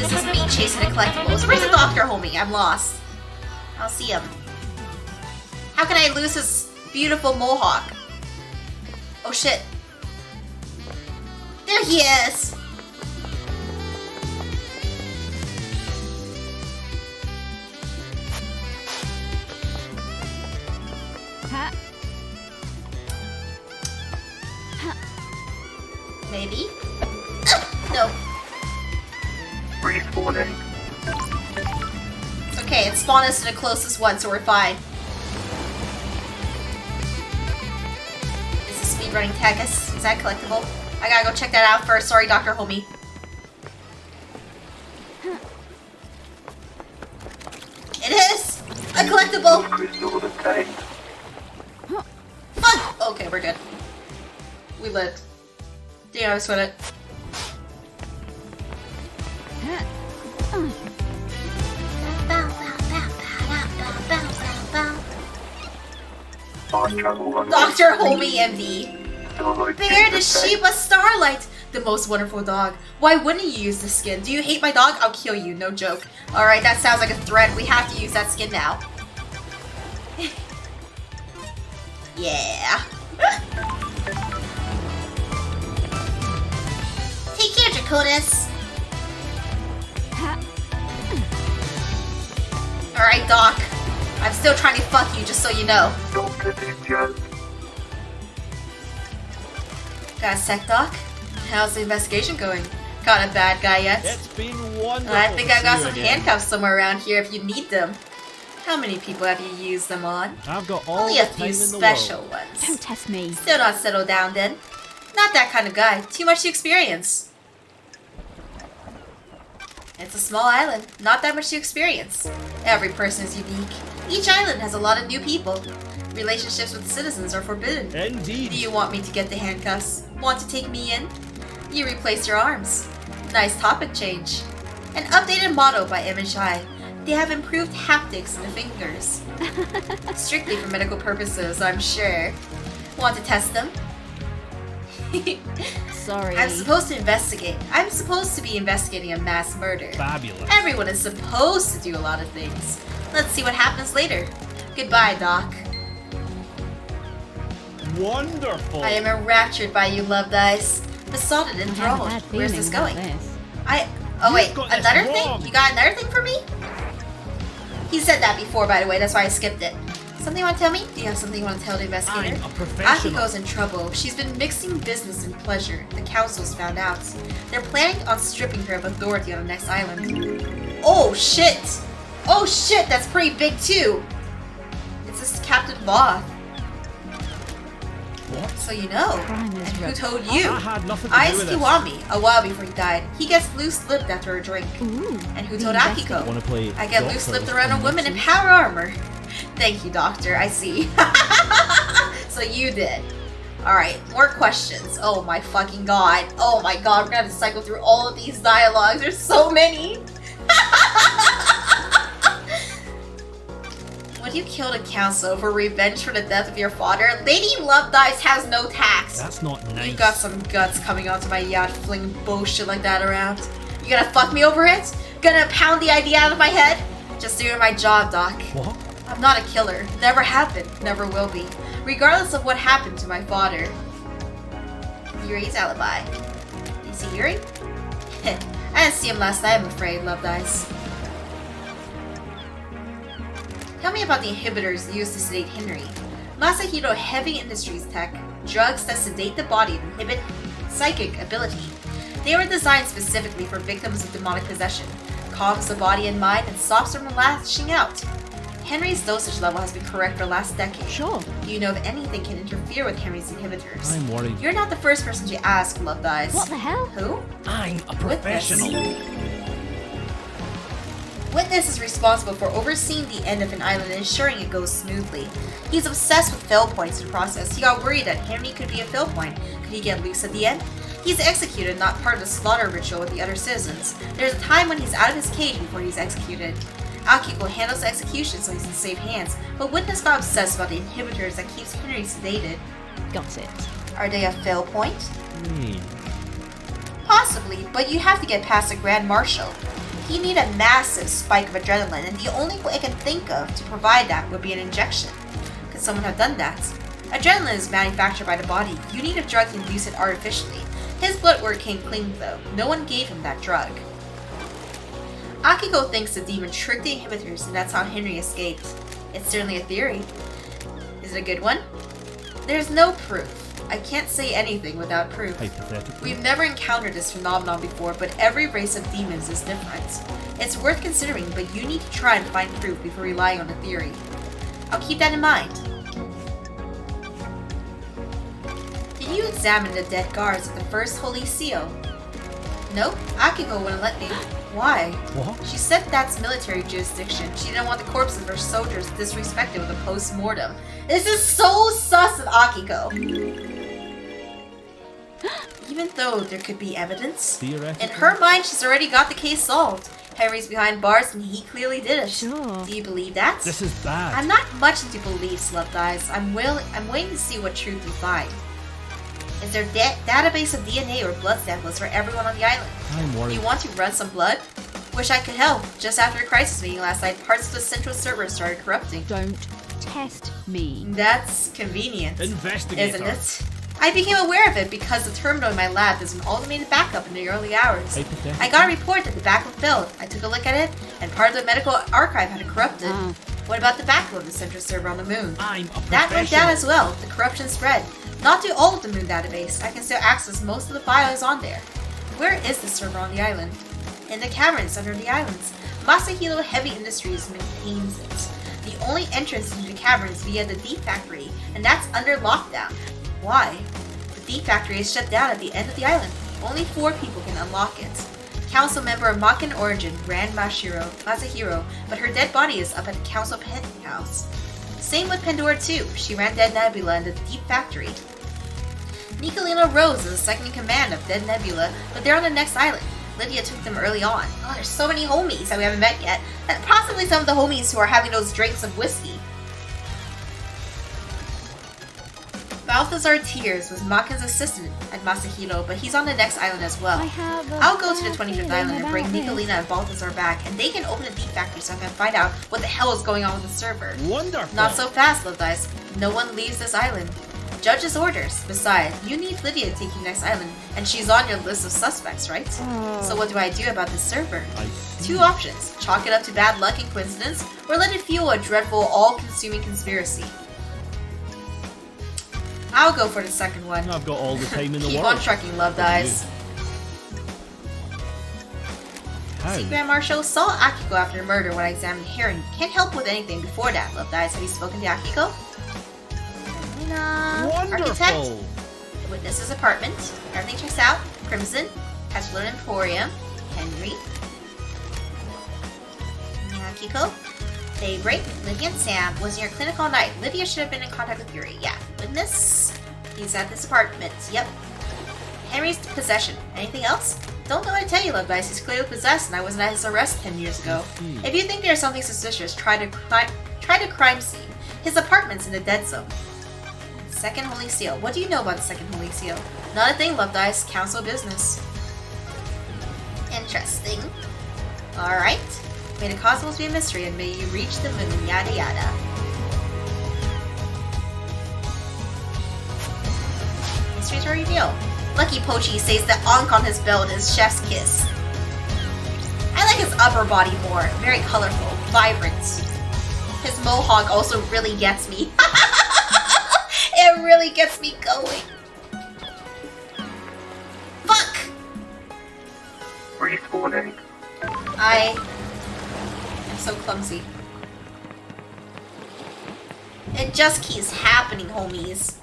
This is me chasing the collectibles. Where's the doctor, homie? I'm lost. I'll see him. How can I lose his beautiful mohawk? Oh shit. There he is! Maybe? No. Respawning. It's okay, it spawned us to the closest one, so we're fine. Is this speedrunning tag? Is that collectible? I gotta go check that out first. Sorry, Dr. Homie. It is! A collectible! Crystal attained. Fuck! Oh Okay, we're good. We lived. Damn, I sweat it. Dr. Homie MV. Bear the Sheba Starlight! The most wonderful dog. Why wouldn't you use this skin? Do you hate my dog? I'll kill you, no joke. Alright, that sounds like a threat. We have to use that skin now. Yeah. Take care, Draconis. Alright, Doc. I'm still trying to fuck you, just so you know. Got a sec, Doc? How's the investigation going? Got a bad guy yet? It's been wonderful. I think I got some handcuffs somewhere around here if you need them. How many people have you used them on? I've got all Only the a few time in the special world. ones. Don't test me. Still not settled down then. Not that kind of guy. Too much to experience. It's a small island. Not that much to experience. Every person is unique. Each island has a lot of new people. Relationships with citizens are forbidden. Indeed. Do you want me to get the handcuffs? Want to take me in? You replace your arms. Nice topic change. An updated model by MHI. They have improved haptics in the fingers. Strictly for medical purposes, I'm sure. Want to test them? Sorry. I'm supposed to investigate. I'm supposed to be investigating a mass murder. Fabulous. Everyone is supposed to do a lot of things. Let's see what happens later. Goodbye, Doc. Wonderful. I am enraptured by you, Love Dice. Besotted and I have a enthralled. bad Where's this feeling going? about this. Oh wait, You've got this another wrong. thing? You got another thing for me? He said that before, by the way, that's why I skipped it. Something you want to tell me? Do you have something you want to tell the investigator? I'm a professional. Akiko's in trouble. She's been mixing business and pleasure. The council's found out. They're planning on stripping her of authority on the next island. Oh shit! Oh shit, that's pretty big too! It's this Captain Voth. What? So you know. Crime is And who rough. told you? I had nothing to do with this. Kiwami, a while before he died. He gets loose-lipped after a drink. Ooh. And who the told investigator. Akiko? Want to play? I get doctor loose-lipped around a and woman in Nazi? power armor. Thank you, Doctor. I see. So you did. Alright, more questions. Oh my fucking god. Oh my god, we're gonna have to cycle through all of these dialogues. There's so many. Would you kill the council for revenge for the death of your father? Lady Love Dice has no tact. That's not nice. You got some guts coming onto my yacht, flinging bullshit like that around. You gonna fuck me over it? Gonna pound the idea out of my head? Just doing my job, Doc. What? I'm not a killer. Never have been. Never will be. Regardless of what happened to my father. Yuri's alibi. Is he Yuri? I didn't see him last night, I'm afraid, Love Dice. Tell me about the inhibitors used to sedate Henry. Masahiro Heavy Industries tech. Drugs that sedate the body and inhibit psychic ability. They were designed specifically for victims of demonic possession. Calms the body and mind and stops them from lashing out. Henry's dosage level has been correct for the last decade. Sure. Do you know if anything can interfere with Henry's inhibitors? I'm worried. You're not the first person to ask, Love Dice. What the hell? Who? I'm a professional. Witness is responsible for overseeing the end of an island and ensuring it goes smoothly. He's obsessed with fail points in the process. He got worried that Henry could be a fail point. Could he get loose at the end? He's executed, not part of the slaughter ritual with the other citizens. There's a time when he's out of his cage before he's executed. Akiko handles the execution so he's in safe hands, but Witness got obsessed about the inhibitors that keeps Henry sedated. Got it. Are they a fail point? Hey. Possibly, but you have to get past the Grand Marshal. He need a massive spike of adrenaline, and the only way I can think of to provide that would be an injection. Could someone have done that? Adrenaline is manufactured by the body. You need a drug to induce it artificially. His blood work came clean though. No one gave him that drug. Akiko thinks the demon tricked the inhibitors and that's how Henry escaped. It's certainly a theory. Is it a good one? There's no proof. I can't say anything without proof. Hypothetically. We've never encountered this phenomenon before, but every race of demons is different. It's worth considering, but you need to try and find proof before relying on a theory. I'll keep that in mind. Did you examine the dead guards at the first Holy Seal? Nope, Akiko wouldn't let me. Why? What? She said that's military jurisdiction. She didn't want the corpses of her soldiers disrespected with a post-mortem. This is so sus of Akiko. Even though there could be evidence, in her mind she's already got the case solved. Henry's behind bars and he clearly did it. Sure. Do you believe that? This is bad. I'm not much into beliefs, love guys. I'm waiting to see what truth we find. Is there a database of DNA or blood samples for everyone on the island? I'm worried. You want to run some blood? Wish I could help. Just after a crisis meeting last night, parts of the central server started corrupting. Don't test me. That's convenient, Investigative. isn't it? I became aware of it because the terminal in my lab is an automated backup in the early hours. I got a report that the backup failed. I took a look at it, and part of the medical archive had corrupted. What about the backup of the central server on the moon? I'm a That went professional. down as well. The corruption spread. Not to all of the moon database. I can still access most of the files on there. Where is the server on the island? In the caverns under the islands. Masahiro Heavy Industries maintains it. The only entrance into the caverns via the D Factory, and that's under lockdown. Why? The D Factory is shut down at the end of the island. Only 4 people can unlock it. Council member of Makan origin ran Masahiro, but her dead body is up at the council penthouse. Same with Pandora too. She ran Dead Nebula in the Deep Factory. Nicolino Rose is the second in command of Dead Nebula, but they're on the next island. Lydia took them early on. Oh, there's so many homies that we haven't met yet. And possibly some of the homies who are having those drinks of whiskey. Balthazar Tears was Makin's assistant at Masahiro, but he's on the next island as well. I'll go to the 25th island and bring Nicolina and Balthazar back, and they can open the Deep Factory so I can find out what the hell is going on with the server. Wonderful. Not so fast, love dice. No one leaves this island. Judge's orders. Besides, you need Lydia to take you to the next island, and she's on your list of suspects, right? So what do I do about this server? 2 options. Chalk it up to bad luck and coincidence, or let it fuel a dreadful, all-consuming conspiracy. I'll go for the second one. I've got all the time in the Keep world. on trucking, love dies. See, Grand Marshal saw Akiko after the murder when I examined Heron. Can't help with anything before that, love dies. Have you spoken to Akiko? Wonderful. Architect. Witness's apartment. Everything checks out. Crimson. Petulant Emporium. Henry. Akiko. Daybreak. Lydia and Sam was in your clinic all night. Lydia should have been in contact with Yuri. Yeah. Witness. He's at this apartment. Yep. Henry's possession. Anything else? Don't know what to tell you, love dice. He's clearly possessed, and I wasn't at his arrest 10 years ago. If you think there's something suspicious, try the crime scene. His apartment's in the dead zone. Second Holy Seal. What do you know about the Second Holy Seal? Not a thing, love dice. Council business. Interesting. Alright. May the cosmos be a mystery, and may you reach the moon. Yada yada. Mysteries are revealed. Lucky Pochi says that Ankh on his belt is chef's kiss. I like his upper body more. Very colorful. Vibrant. His mohawk also really gets me. It really gets me going. Fuck! Respawning. I am so clumsy. It just keeps happening, homies.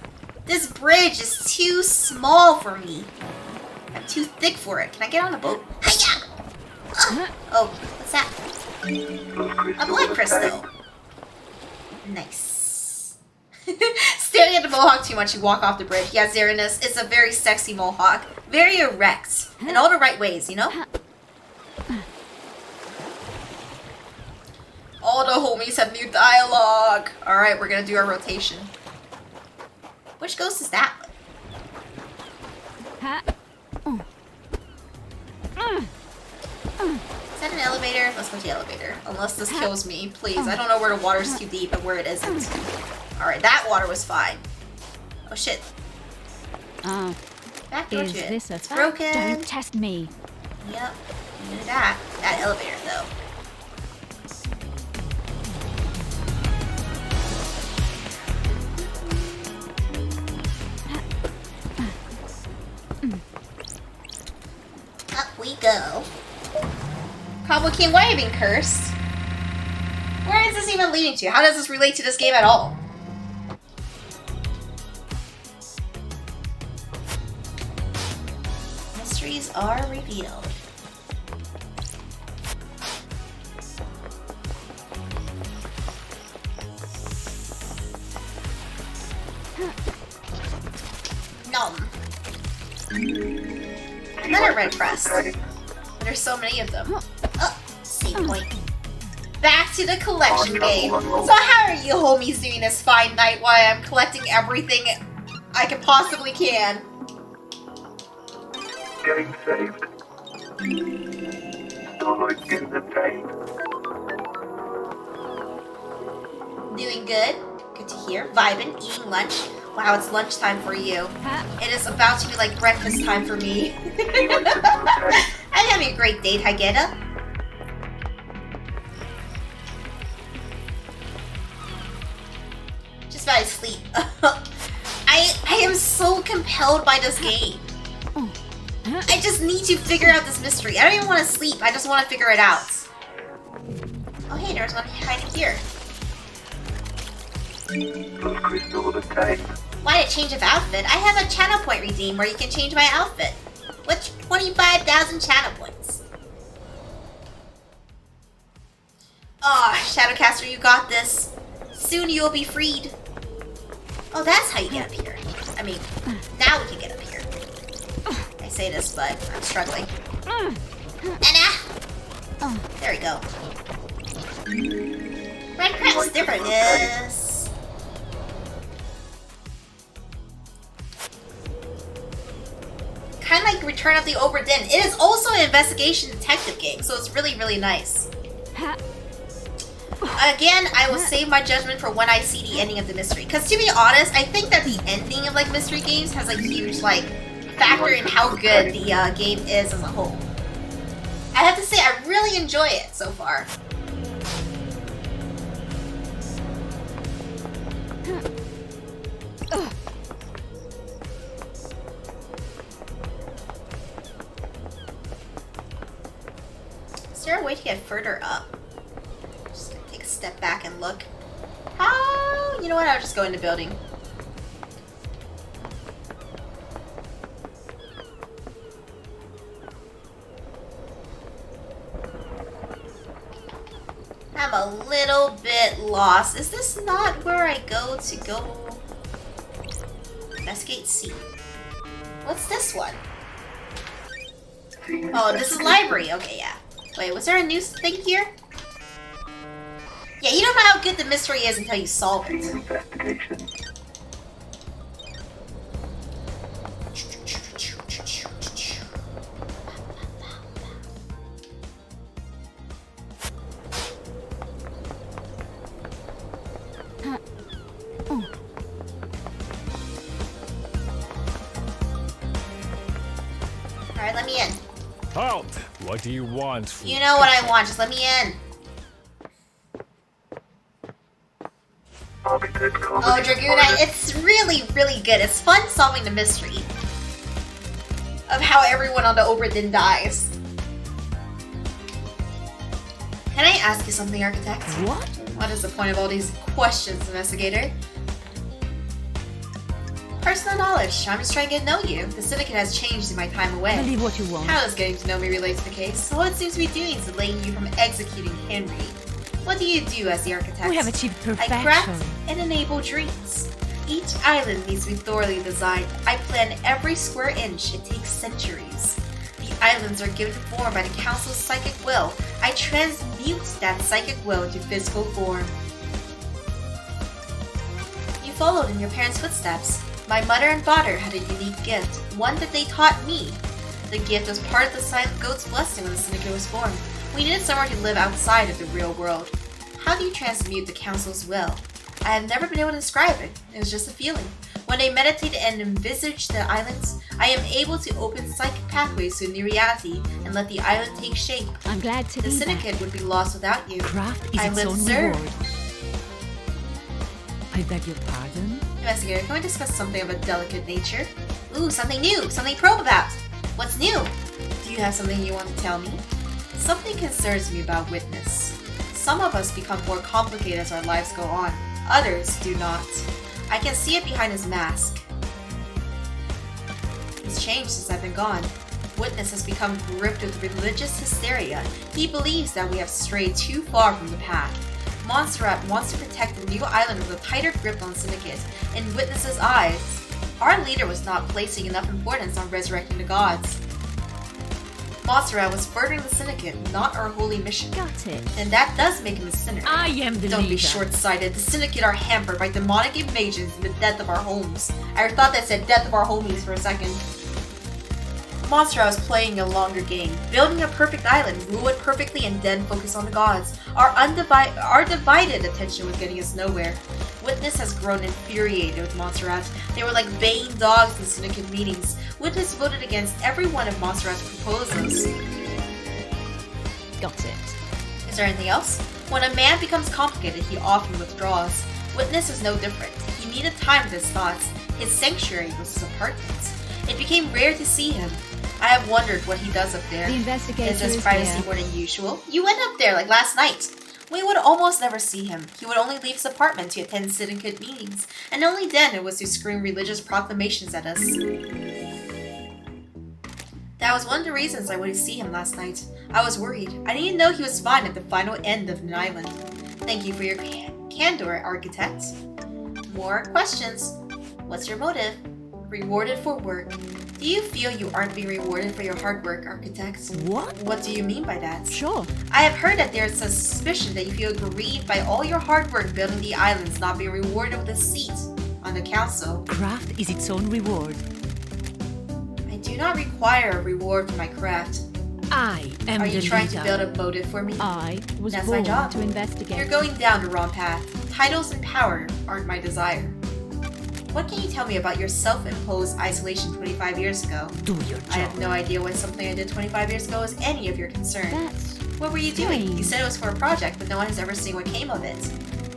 This bridge is too small for me. I'm too thick for it. Can I get on a boat? Hiya! Oh, what's that? A blood crystal. Nice. Staring at the mohawk too much, you walk off the bridge. Yeah, Xerinus, it's a very sexy mohawk. Very erect. In all the right ways, you know? All the homies have new dialogue. Alright, we're gonna do our rotation. Which ghost is that one? Is that an elevator? Let's go to the elevator. Unless this kills me, please. I don't know where the water's too deep and where it isn't. Alright, that water was fine. Oh shit. Back door Is to it. this a It's fact? broken. Don't test me. Yep. Do that. That elevator though. Up we go. Cobble King, why are you being cursed? Where is this even leading to? How does this relate to this game at all? mysteries are revealed. Nom. Another red crest. There's so many of them. Oh, save point. Back to the collection game. So how are you homies doing this fine night while I'm collecting everything I can possibly can? Game saved. Storage is obtained. Doing good. Good to hear. Vibing, eating lunch. Wow, it's lunchtime for you. It is about to be like breakfast time for me. I'm having a great date, Hageta. Just about to sleep. I am so compelled by this game. I just need to figure out this mystery. I don't even want to sleep. I just want to figure it out. Oh hey, there's one hiding here. Crystal obtained. Why a change of outfit? I have a channel point redeem where you can change my outfit. With 25,000 channel points. Aw, Shadowcaster, you got this. Soon you will be freed. Oh, that's how you get up here. I mean, now we can get up here. I say this, but I'm struggling. There we go. Red crest, there it is. Kind of like Return of the Obra Dinn. It is also an investigation detective game, so it's really, really nice. Again, I will save my judgment for when I see the ending of the mystery. Because to be honest, I think that the ending of like mystery games has a huge like factor in how good the game is as a whole. I have to say, I really enjoy it so far. Is there a way to get further up? Just gonna take a step back and look. Oh, you know what? I'll just go in the building. I'm a little bit lost. Is this not where I go to go investigate C? What's this one? Oh, this is library. Okay, yeah. Wait, was there a new thing here? Yeah, you don't know how good the mystery is until you solve it. Investigation. Alright, let me in. Halt! What do you want? You know what I want, just let me in. Oh, Dragoonite, it's really, really good. It's fun solving the mystery of how everyone on the Obra Dinn dies. Can I ask you something, Architect? What? What is the point of all these questions, Investigator? Personal knowledge. I'm just trying to get to know you. The Syndicate has changed in my time away. Believe what you want. How does getting to know me relate to the case? All it seems to be doing is delaying you from executing Henry. What do you do as the Architect? We have achieved perfection. I craft and enable dreams. Each island needs to be thoroughly designed. I plan every square inch. It takes centuries. The islands are given form by the Council's psychic will. I transmute that psychic will into physical form. You followed in your parents' footsteps. My mother and father had a unique gift, one that they taught me. The gift was part of the Silent Goat's blessing when the Syndicate was formed. We needed somewhere to live outside of the real world. How do you transmute the Council's will? I have never been able to describe it. It was just a feeling. When I meditate and envisage the islands, I am able to open psychic pathways to a new reality and let the island take shape. I'm glad to The be Syndicate back. would be lost without you. Craft is I its live own to serve. reward. I beg your pardon? Investigator, can we discuss something of a delicate nature? Ooh, something new! Something to probe about! What's new? Do you have something you want to tell me? Something concerns me about Witness. Some of us become more complicated as our lives go on. Others do not. I can see it behind his mask. He's changed since I've been gone. Witness has become gripped with religious hysteria. He believes that we have strayed too far from the path. Montserrat wants to protect the new island with a tighter grip on Syndicate. In Witness's eyes, our leader was not placing enough importance on resurrecting the gods. Montserrat was furthering the Syndicate, not our holy mission. Got it. And that does make him a sinner. I am the Don't be leader. short-sighted. The Syndicate are hampered by demonic invasions and the death of our homes. I thought that said death of our homies for a second. Montserrat was playing a longer game, building a perfect island, rule it perfectly, and then focus on the gods. Our divided attention was getting us nowhere. Witness has grown infuriated with Montserrat. They were like baying dogs in Syndicate meetings. Witness voted against every one of Montserrat's proposals. Got it. Is there anything else? When a man becomes complicated, he often withdraws. Witness was no different. He needed time with his thoughts. His sanctuary was his apartment. It became rare to see him. I have wondered what he does up there. The investigator Is his is privacy there. more than usual? You went up there like last night. We would almost never see him. He would only leave his apartment to attend Syndicate meetings, and only then it was to scream religious proclamations at us. That was one of the reasons I wouldn't see him last night. I was worried. I didn't know he was fine at the final end of an island. Thank you for your candor, Architect. More questions. What's your motive? Rewarded for work. Do you feel you aren't being rewarded for your hard work, Architect? What? What do you mean by that? Sure. I have heard that there's a suspicion that you feel aggrieved by all your hard work building the islands not being rewarded with a seat on the council. Craft is its own reward. I do not require a reward for my craft. I am Are the you trying to leader. build a motive for me? I was That's my born job. to investigate. You're going down the wrong path. Titles and power aren't my desire. What can you tell me about your self-imposed isolation 25 years ago? Do your job. I have no idea why something I did 25 years ago is any of your concern. That's What were you doing? You said it was for a project, but no one has ever seen what came of it.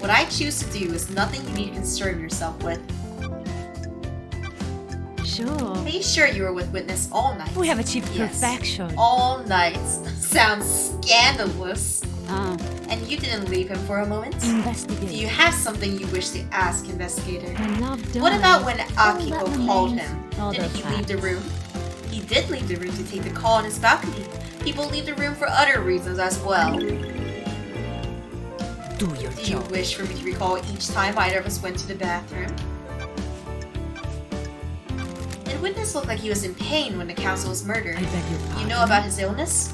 What I choose to do is nothing you need to concern yourself with. sure. Are you sure you were with Witness all night? We have achieved Yes. perfection. All night. Sounds scandalous. Ah, And you didn't leave him for a moment? investigate. Do you have something you wish to ask, Investigator? My love died. What about when All Akiko that called remains him? are Didn't the he leave the facts. room? He did leave the room to take the call on his balcony. People leave the room for other reasons as well. Do your Do you job. wish for me to recall each time either of us went to the bathroom? Did Witness look like he was in pain when the council was murdered? I beg your pardon. You know about his illness?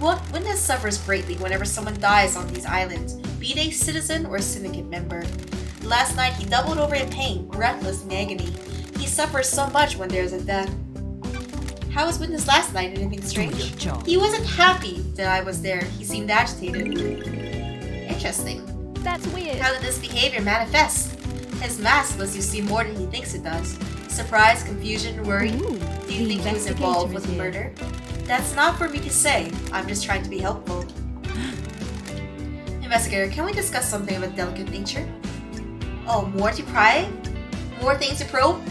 Witness suffers greatly whenever someone dies on these islands, be they citizen or syndicate member. Last night he doubled over in pain, breathless in agony. He suffers so much when there is a death. How was Witness last night? Anything strange? your job. He wasn't happy that I was there. He seemed agitated. Interesting. That's weird. How did this behavior manifest? His mask lets you see more than he thinks it does. Surprise, confusion, worry. Ooh, Do you the think he was investigator involved is with the here. murder? That's not for me to say. I'm just trying to be helpful. Investigator, can we discuss something of a delicate nature? Oh, more to pry? More things to probe?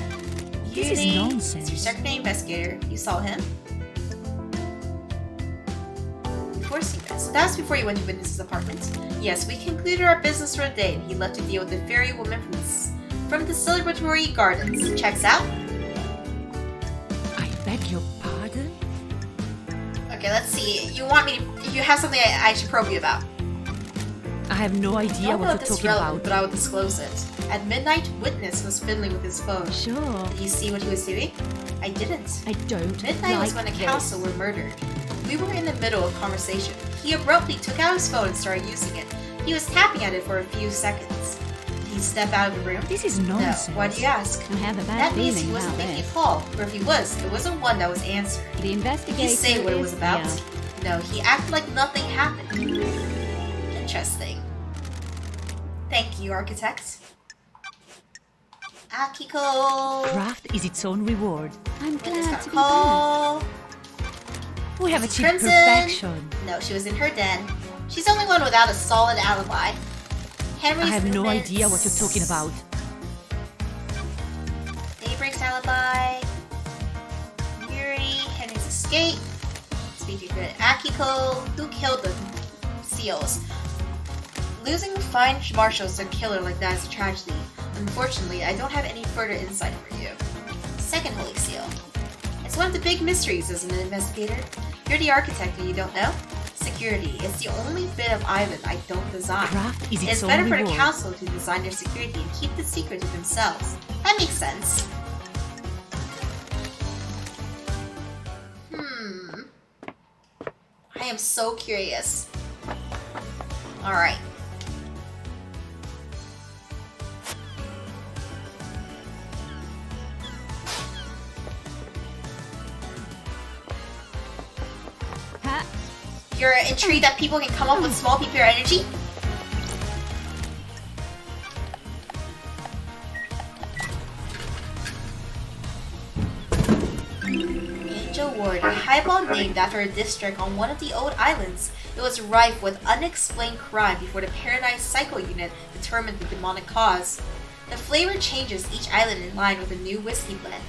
This is Beauty. nonsense. It's your secretary investigator. You saw him? Before seeing that. So that's before you went to Witness's apartment. Yes, we concluded our business for the day and he left to deal with the fairy woman from the celebratory gardens. Checks out? I beg your pardon? Okay, let's see. You want me to... You have something I should probe you about. I have no idea Don't know what if you're this is talking relevant, about. but I will disclose it. At midnight, Witness was fiddling with his phone. Sure. Did you see what he was doing? I didn't. I don't Midnight like was when the this. council were murdered. We were in the middle of conversation. He abruptly took out his phone and started using it. He was tapping at it for a few seconds. Did he step out of the room? This is nonsense. No. Why do you ask? I have a bad That means feeling he wasn't about making a this. call. Or if he was, it wasn't one that was answered. The Did investigator he say what it was is about? here. No, he acted like nothing happened. Interesting. Thank you, Architect. Akiko! Craft is its own reward. I'm Witness glad got to a be back. call. We have Is it achieved Crimson? perfection. No, she was in her den. She's the only one without a solid alibi. Henry's I have no movements. idea what you're talking about. Daybreak's alibi. Yuri, Henry's escape. Speaking good. Akiko, who killed the seals? Losing fine marshals to a killer like that is a tragedy. Unfortunately, I don't have any further insight for you. Second Holy Seal. It's It's one of the big mysteries, isn't it, Investigator? You're the architect and you don't know? Security. It's the only bit of island I don't design. Craft is It's its better own for the reward. council to design their security and keep the secret to themselves. That makes sense. I am so curious. Alright. Ha. You're intrigued that people can come up with small PP energy? Angel Ward, a highball named after a district on one of the old islands. It was rife with unexplained crime before the Paradise Cycle Unit determined the demonic cause. The flavor changes each island in line with a new whiskey blend.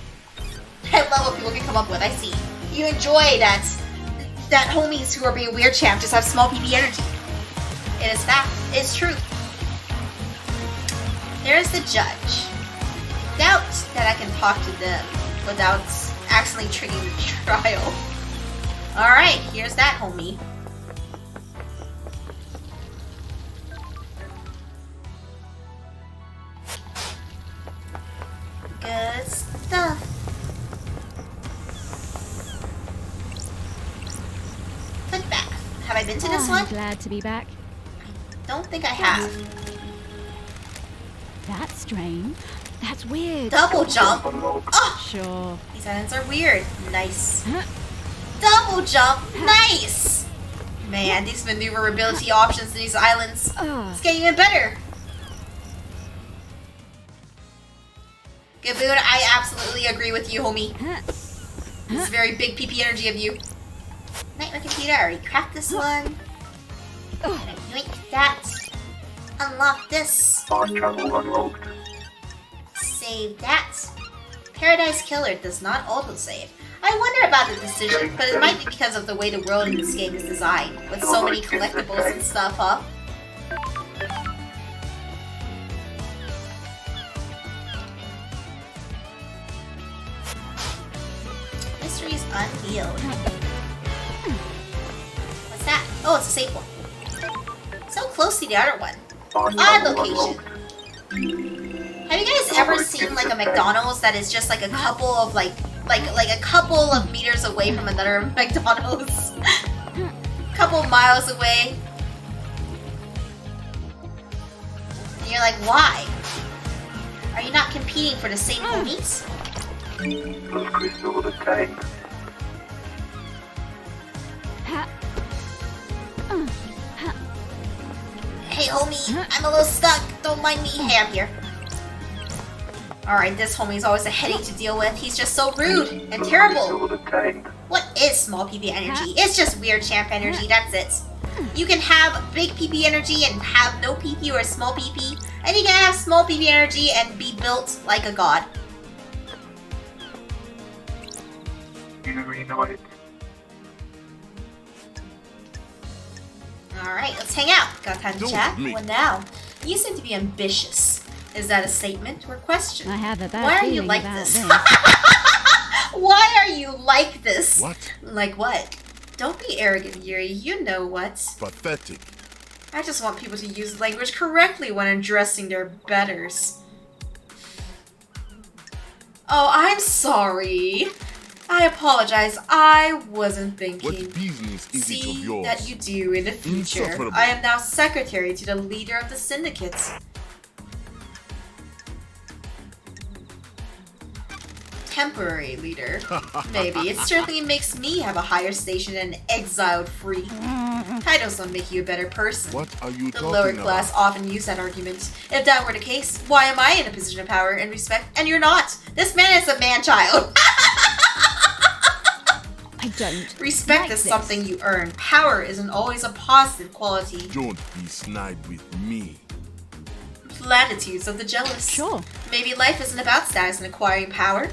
I love what people can come up with, I see. You enjoy that homies who are being weird champ just have small PP energy. It is fact. It is true. There's the judge. Doubt that I can talk to them without accidentally triggering the trial. Alright, here's that homie. Good stuff. Footbath. Have I been to this I'm one? glad to be back. Don't think I have. That's strange. That's weird. Double jump. Oh, Sure. these islands are weird. Nice. Huh. Double jump. Nice. Man, these maneuverability options in these islands. It's getting even better. Gaboon, I absolutely agree with you, homie. This is very big PP energy of you. Nightmare computer, I already cracked this one. Yoink that. Unlock this. Fast travel unlocked. Save that. Paradise Killer does not autosave. I wonder about the decision, but it might be because of the way the world in this game is designed, with so many collectibles and stuff, huh? Mysteries unveiled. What's that? Oh, it's a safe one. So close to the other one. Odd location. Have you guys ever seen like a McDonald's that is just like a couple of like a couple of meters away from another McDonald's? Couple miles away. And you're like, why? Are you not competing for the same homies? Those crystals obtained. Hey homie, I'm a little stuck. Don't mind me. Hey, I'm here. Alright, this homie's always a headache to deal with. He's just so rude and terrible. Crystals obtained. What is small PP energy? It's just weird champ energy, that's it. You can have big PP energy and have no PP or small PP, and you can have small PP energy and be built like a god. Unite. Alright, let's hang out. Got time to Don't chat? me. What now? You seem to be ambitious. Is that a statement or question? I have a bad Why are you feeling like about this? this. Why are you like this? What? Like what? Don't be arrogant, Yuri. You know what. Pathetic. I just want people to use language correctly when addressing their betters. Oh, I'm sorry. I apologize. I wasn't thinking. What business is it of See yours? that you do in the future. Insufferable. I am now secretary to the leader of the syndicate. Temporary leader. Maybe. It certainly makes me have a higher station than an exiled freak. Titles don't make you a better person. What are you The talking lower about? class often use that argument. If that were the case, why am I in a position of power and respect and you're not? This man is a man-child. I don't. Respect like is this. something you earn. Power isn't always a positive quality. Don't be snide with me. Platitudes of the jealous. Sure. Maybe life isn't about status and acquiring power.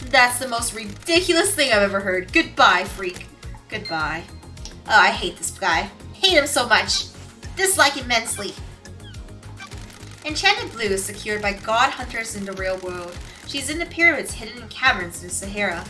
That's the most ridiculous thing I've ever heard. Goodbye, freak. Goodbye. Oh, I hate this guy. Hate him so much. Dislike immensely. Enchanted Blue is secured by god hunters in the real world. She's in the pyramids hidden in caverns in the Sahara.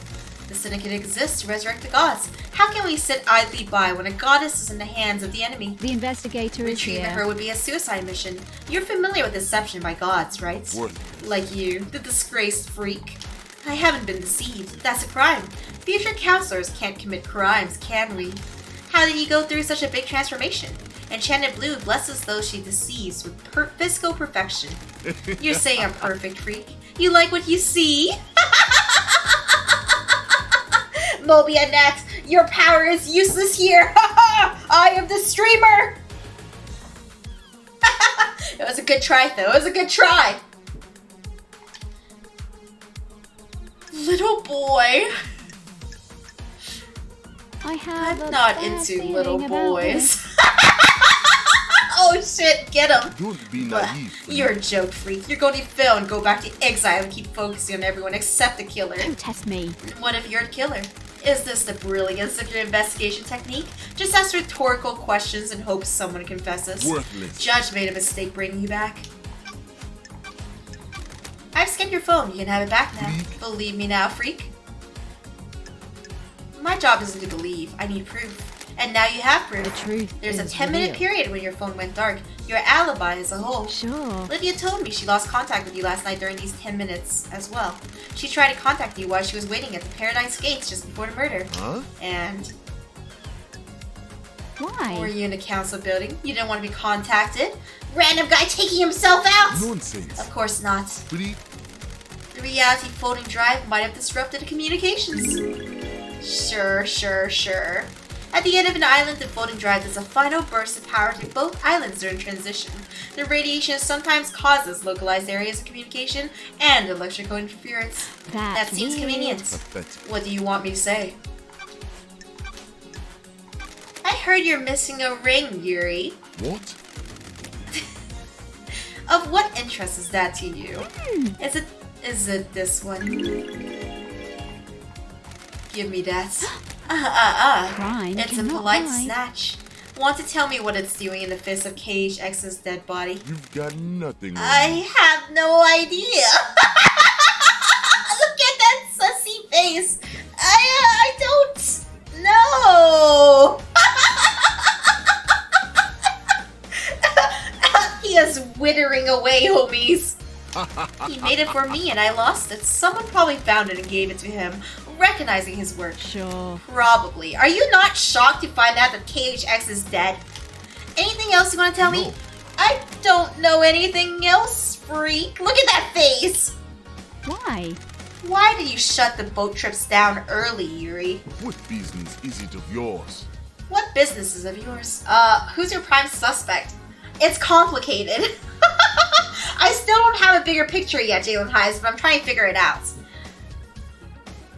The syndicate exists to resurrect the gods. How can we sit idly by when a goddess is in the hands of the enemy? The investigator is Retrieving here. her would be a suicide mission. You're familiar with deception by gods, right? Worthless. Like you, the disgraced freak. I haven't been deceived. That's a crime. Future counselors can't commit crimes, can we? How did you go through such a big transformation? Enchanted Blue blesses those she deceives with physical perfection. You're saying I'm perfect, freak. You like what you see? Mobia Net, your power is useless here. I am the streamer. It was a good try, though. It was a good try. Little boy. I'm not into little boys. Oh shit, get him. Don't be naive. You're a joke, freak. You're going to fail and go back to Exile and keep focusing on everyone except the killer. Don't test me. What if you're a killer? Is this the brilliance of your investigation technique? Just ask rhetorical questions and hope someone confesses. Worthless. Judge made a mistake bringing you back. I've scanned your phone. You can have it back now. Freak. Believe me now, freak. My job isn't to believe. I need proof. And now you have proof. The truth There's a is 10-minute revealed. period when your phone went dark. Your alibi is a whole. Sure. Lydia told me she lost contact with you last night during these 10 minutes as well. She tried to contact you while she was waiting at the Paradise Gates just before the murder. Huh? And Why? were you in the council building? You didn't want to be contacted? Random guy taking himself out? Nonsense. Of course not. Freak. The reality folding drive might have disrupted the communications. Sure. At the end of an island, the folding drive does a final burst of power to both islands during transition. The radiation sometimes causes localized areas of communication and electrical interference. That seems weird. convenient. Pathetic. What do you want me to say? I heard you're missing a ring, Yuri. What? Of what interest is that to you? Is it this one? Give me that. Crime It's a cannot polite hide. snatch. Want to tell me what it's doing in the fist of KHX's dead body? You've got nothing on I me. have no idea. Look at that sussy face. I don't know. He is withering away, homies. He made it for me and I lost it. Someone probably found it and gave it to him, recognizing his work. Sure. Probably. Are you not shocked to find out that KHX is dead? Anything else you want to tell me? No. I don't know anything else, freak. Look at that face. Why? Why did you shut the boat trips down early, Yuri? What business is it of yours? What business is of yours? Who's your prime suspect? It's complicated. I still don't have a bigger picture yet, Jalen Highs, but I'm trying to figure it out.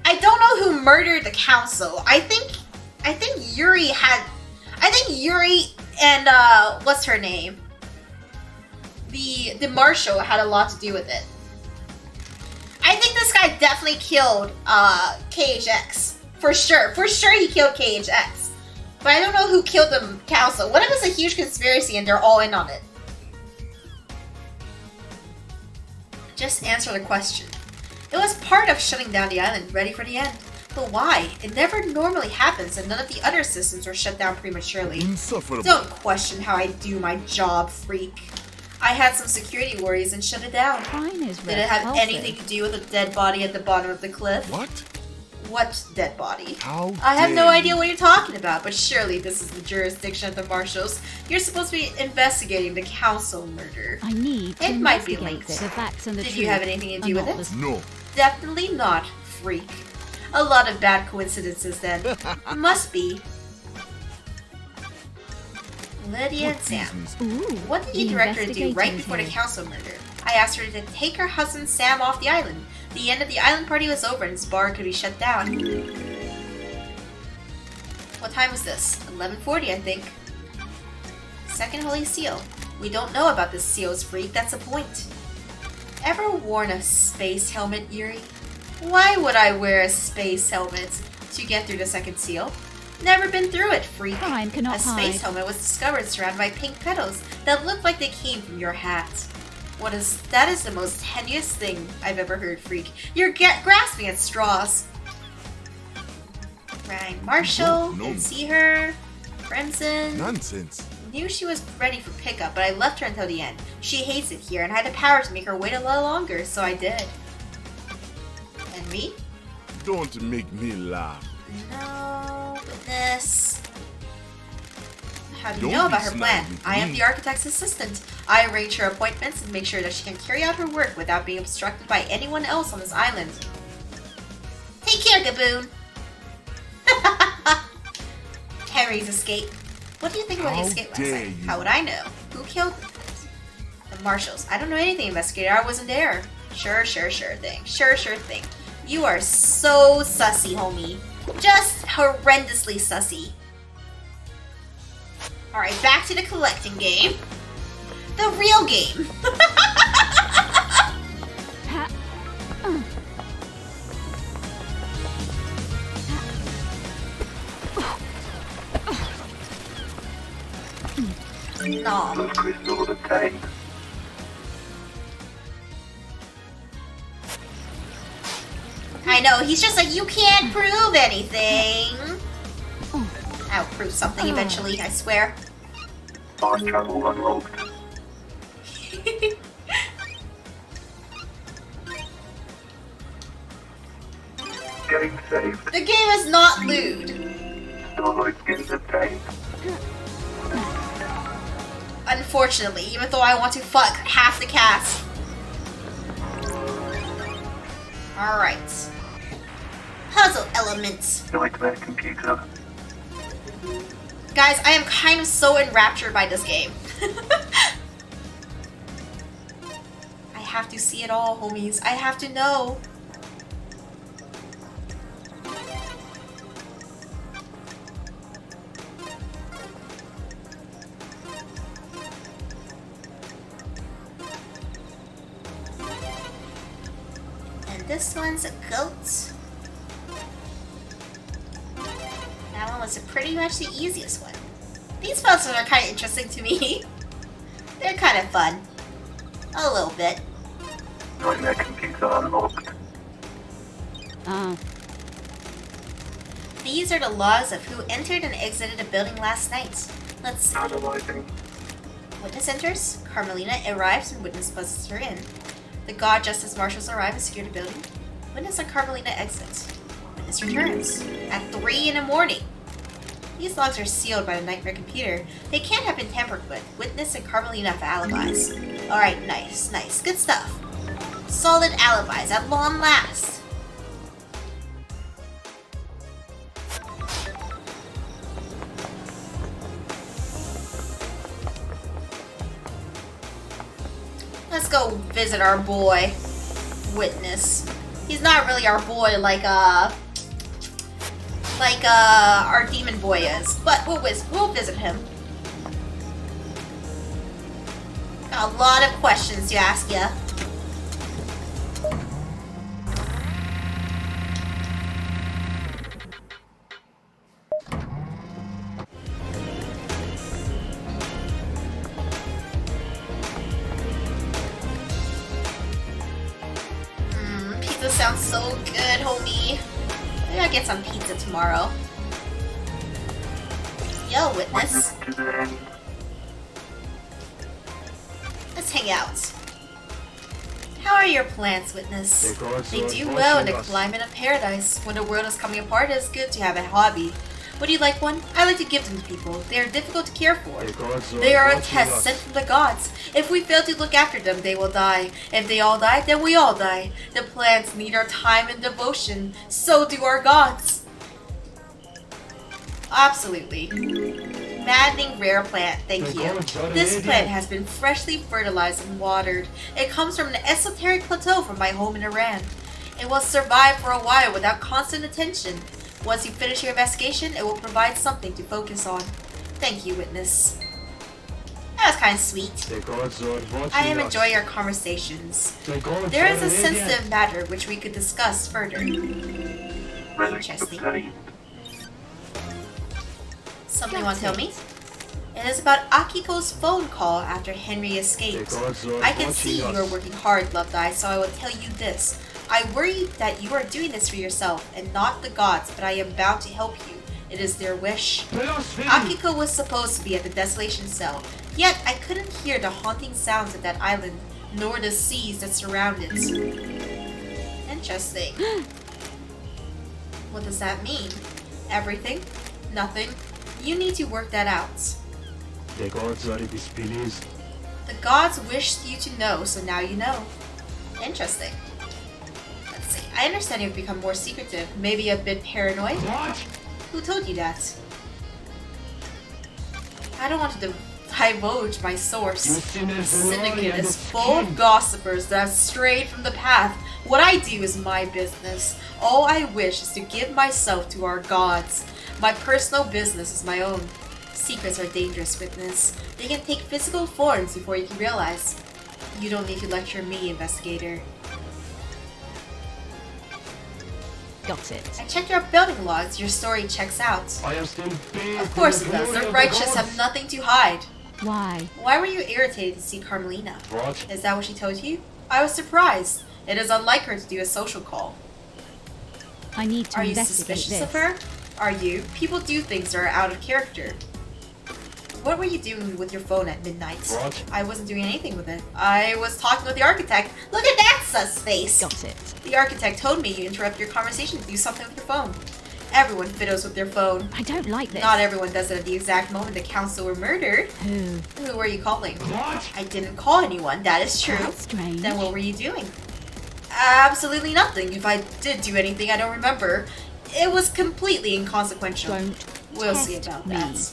I don't know who murdered the council. I think Yuri and what's her name? The marshal had a lot to do with it. I think this guy definitely killed KHX. For sure. For sure he killed KHX. But I don't know who killed the council. What if it's a huge conspiracy and they're all in on it? Just answer the question. It was part of shutting down the island, ready for the end. But why? It never normally happens and none of the other systems were shut down prematurely. Insufferable. Don't question how I do my job, freak. I had some security worries and shut it down. Crime is Did it have repulsive. anything to do with the dead body at the bottom of the cliff? What? What dead body? How I have no dare idea you. what you're talking about, but surely this is the jurisdiction of the marshals. You're supposed to be investigating the council murder. I need to It might be investigate linked. The facts and the Did truth you have anything to do are with not it? the- No. Definitely not, freak. A lot of bad coincidences then. Must be. Lydia and What Sam. business? Ooh, What did the director do right before the council murder? I asked her to take her husband Sam off the island. The end of the island party was over and his bar could be shut down. What time was this? 11:40, I think. Second holy seal. We don't know about this seal's freak, that's the point. Ever worn a space helmet, Yuri? Why would I wear a space helmet? To get through the second seal? Never been through it, freak. Crime cannot A space hide. helmet was discovered surrounded by pink petals that looked like they came from your hat. That is the most tenuous thing I've ever heard, freak. You're grasping at straws. Rang Marshall. No. Didn't see her. Crimson. Nonsense. Knew she was ready for pickup, but I left her until the end. She hates it here, and I had the power to make her wait a little longer, so I did. And me? Don't make me laugh. No, Witness. How do you Don't know be about her plan? snide with I am me. the architect's assistant. I arrange her appointments and make sure that she can carry out her work without being obstructed by anyone else on this island. Take care, Gaboon! Henry's escape. What do you think about the How escape last dare night? you. How would I know? Who killed the Marshals? I don't know anything, Investigator. I wasn't there. Sure thing. Sure thing. You are so sussy, homie. Just horrendously sussy. Alright, back to the collecting game. The real game. No. The crystal obtained. I know, he's just like, you can't prove anything. I'll prove something eventually, I swear. Fast travel unlocked. Game saved. The game is not lewd. Starlight skins obtained. Unfortunately, even though I want to fuck half the cast. Alright. Puzzle elements. Nightmare computer. Guys, I am kind of so enraptured by this game. I have to see it all, homies. I have to know. And this one's a goat. That one was pretty much the easiest one. These puzzles are kind of interesting to me. They're kind of fun. A little bit. Nightmare computer unlocked. These are the logs of who entered and exited the building last night. Let's see. Analyzing. Witness enters. Carmelina arrives and witness buzzes her in. The God Justice Marshals arrive and secure the building. Witness and Carmelina exit. Witness returns. At 3 in the morning. These logs are sealed by the Nightmare computer. They can't have been tampered with. Witness and Carmelina have alibis. Alright, nice. Good stuff. Solid alibis at long last. Let's go visit our boy, Witness. He's not really our boy like our demon boy is, but we'll visit him. Got a lot of questions to ask ya. Pizza sounds so good, homie. Maybe I'll get some pizza tomorrow. Yo, Witness. To the end. Let's hang out. How are your plants, Witness? They do well in the climate of paradise. When the world is coming apart, it's good to have a hobby. Would you like one? I like to give them to people. They are difficult to care for. They are a test sent from the gods. If we fail to look after them, they will die. If they all die, then we all die. The plants need our time and devotion. So do our gods. Absolutely. Maddening rare plant, thank you. This plant has been freshly fertilized and watered. It comes from an esoteric plateau from my home in Iran. It will survive for a while without constant attention. Once you finish your investigation, it will provide something to focus on. Thank you, Witness. That was kind of sweet. I am enjoying our conversations. There is a sensitive matter which we could discuss further. Interesting. Something you want to tell me? It is about Akiko's phone call after Henry escaped. I can see you are working hard, Loved Eye, so I will tell you this. I worry that you are doing this for yourself and not the gods, but I am bound to help you. It is their wish. Akiko was supposed to be at the Desolation Cell, yet I couldn't hear the haunting sounds of that island, nor the seas that surround it. Interesting. What does that mean? Everything? Nothing? You need to work that out. The gods are displeased. The gods wished you to know, so now you know. Interesting. Let's see. I understand you've become more secretive, maybe a bit paranoid. What? Who told you that? I don't want to divulge my source. The syndicate is full of gossipers that have strayed from the path. What I do is my business. All I wish is to give myself to our gods. My personal business is my own. Secrets are dangerous, witness. They can take physical forms before you can realize. You don't need to lecture me, investigator. Got it. I checked your building logs. Your story checks out. I am still bathed Of course in it the does. glory The of righteous gods. have nothing to hide. Why? Why were you irritated to see Carmelina? What? Is that what she told you? I was surprised. It is unlike her to do a social call. I need to Are you investigate suspicious this. of her? Are you? People do things that are out of character. What were you doing with your phone at midnight? What? I wasn't doing anything with it. I was talking with the architect. Look at that sus face! Got it. The architect told me you interrupt your conversation to do something with your phone. Everyone fiddles with their phone. I don't like this. Not everyone does it at the exact moment the council were murdered. Who? Who were you calling? What? I didn't call anyone, that is true. That's strange. Then what were you doing? Absolutely nothing. If I did do anything, I don't remember. It was completely inconsequential. Don't We'll see test about me. that.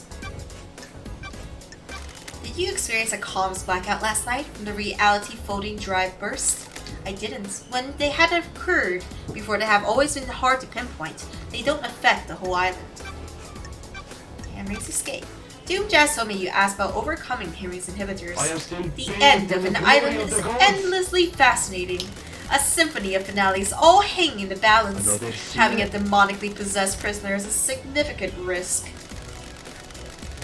Did you experience a comms blackout last night from the reality folding drive burst? I didn't. When they had occurred before, they have always been hard to pinpoint. They don't affect the whole island. Henry's escape. Doom Jazz told me you asked about overcoming Henry's inhibitors. I am still The bathed end in of the an glory island of is the gods. endlessly fascinating. A symphony of finales all hanging in the balance. Another Having a scene. demonically possessed prisoner is a significant risk.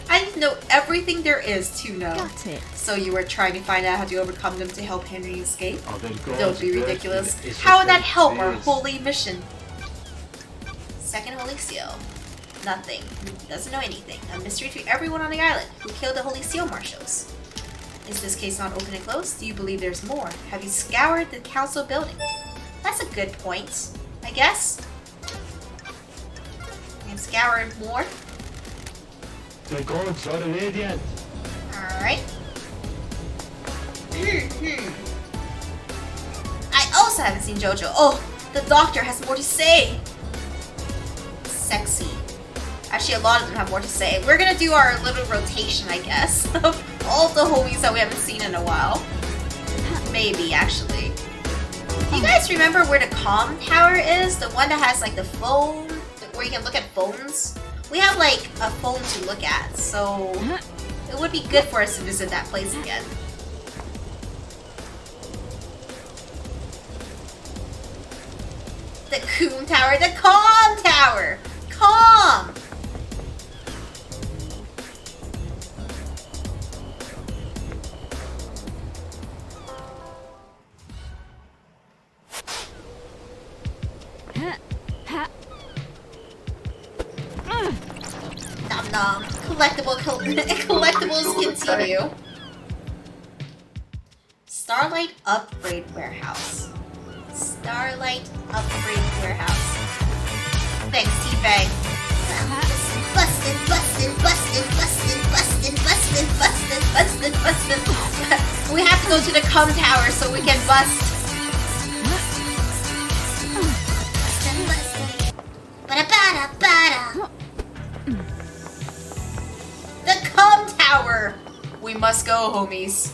I need to know everything there is to know. Got it. So you were trying to find out how to overcome them to help Henry escape? Other gods Don't be birth ridiculous. is How would that help our this. holy mission? Second Holy Seal. Nothing. Doesn't know anything. A mystery to everyone on the island. Who killed the Holy Seal marshals? Is this case not open and closed? Do you believe there's more? Have you scoured the council building? That's a good point, I guess. We can scour it more. The gods are radiant. Alright. I also haven't seen JoJo. Oh, the doctor has more to say. Sexy. Actually, a lot of them have more to say. We're gonna do our little rotation, I guess, of all the homies that we haven't seen in a while. Maybe, actually. Do you guys remember where the comm tower is? The one that has, like, the phone, where you can look at phones? We have, like, a phone to look at, so it would be good for us to visit that place again. The Coom Tower, the Calm Tower! Calm! Nom nom. Collectibles continue. Starlight Upgrade Warehouse. Starlight Upgrade Warehouse. Thanks, T-Bag. Bustin', bustin', bustin', bustin', bustin', bustin', bustin', bustin', bustin'. We have to go to the cum tower so we can bust. Bustin', bustin'. Ba-da-ba-da-ba-da. The cum tower! We must go, homies.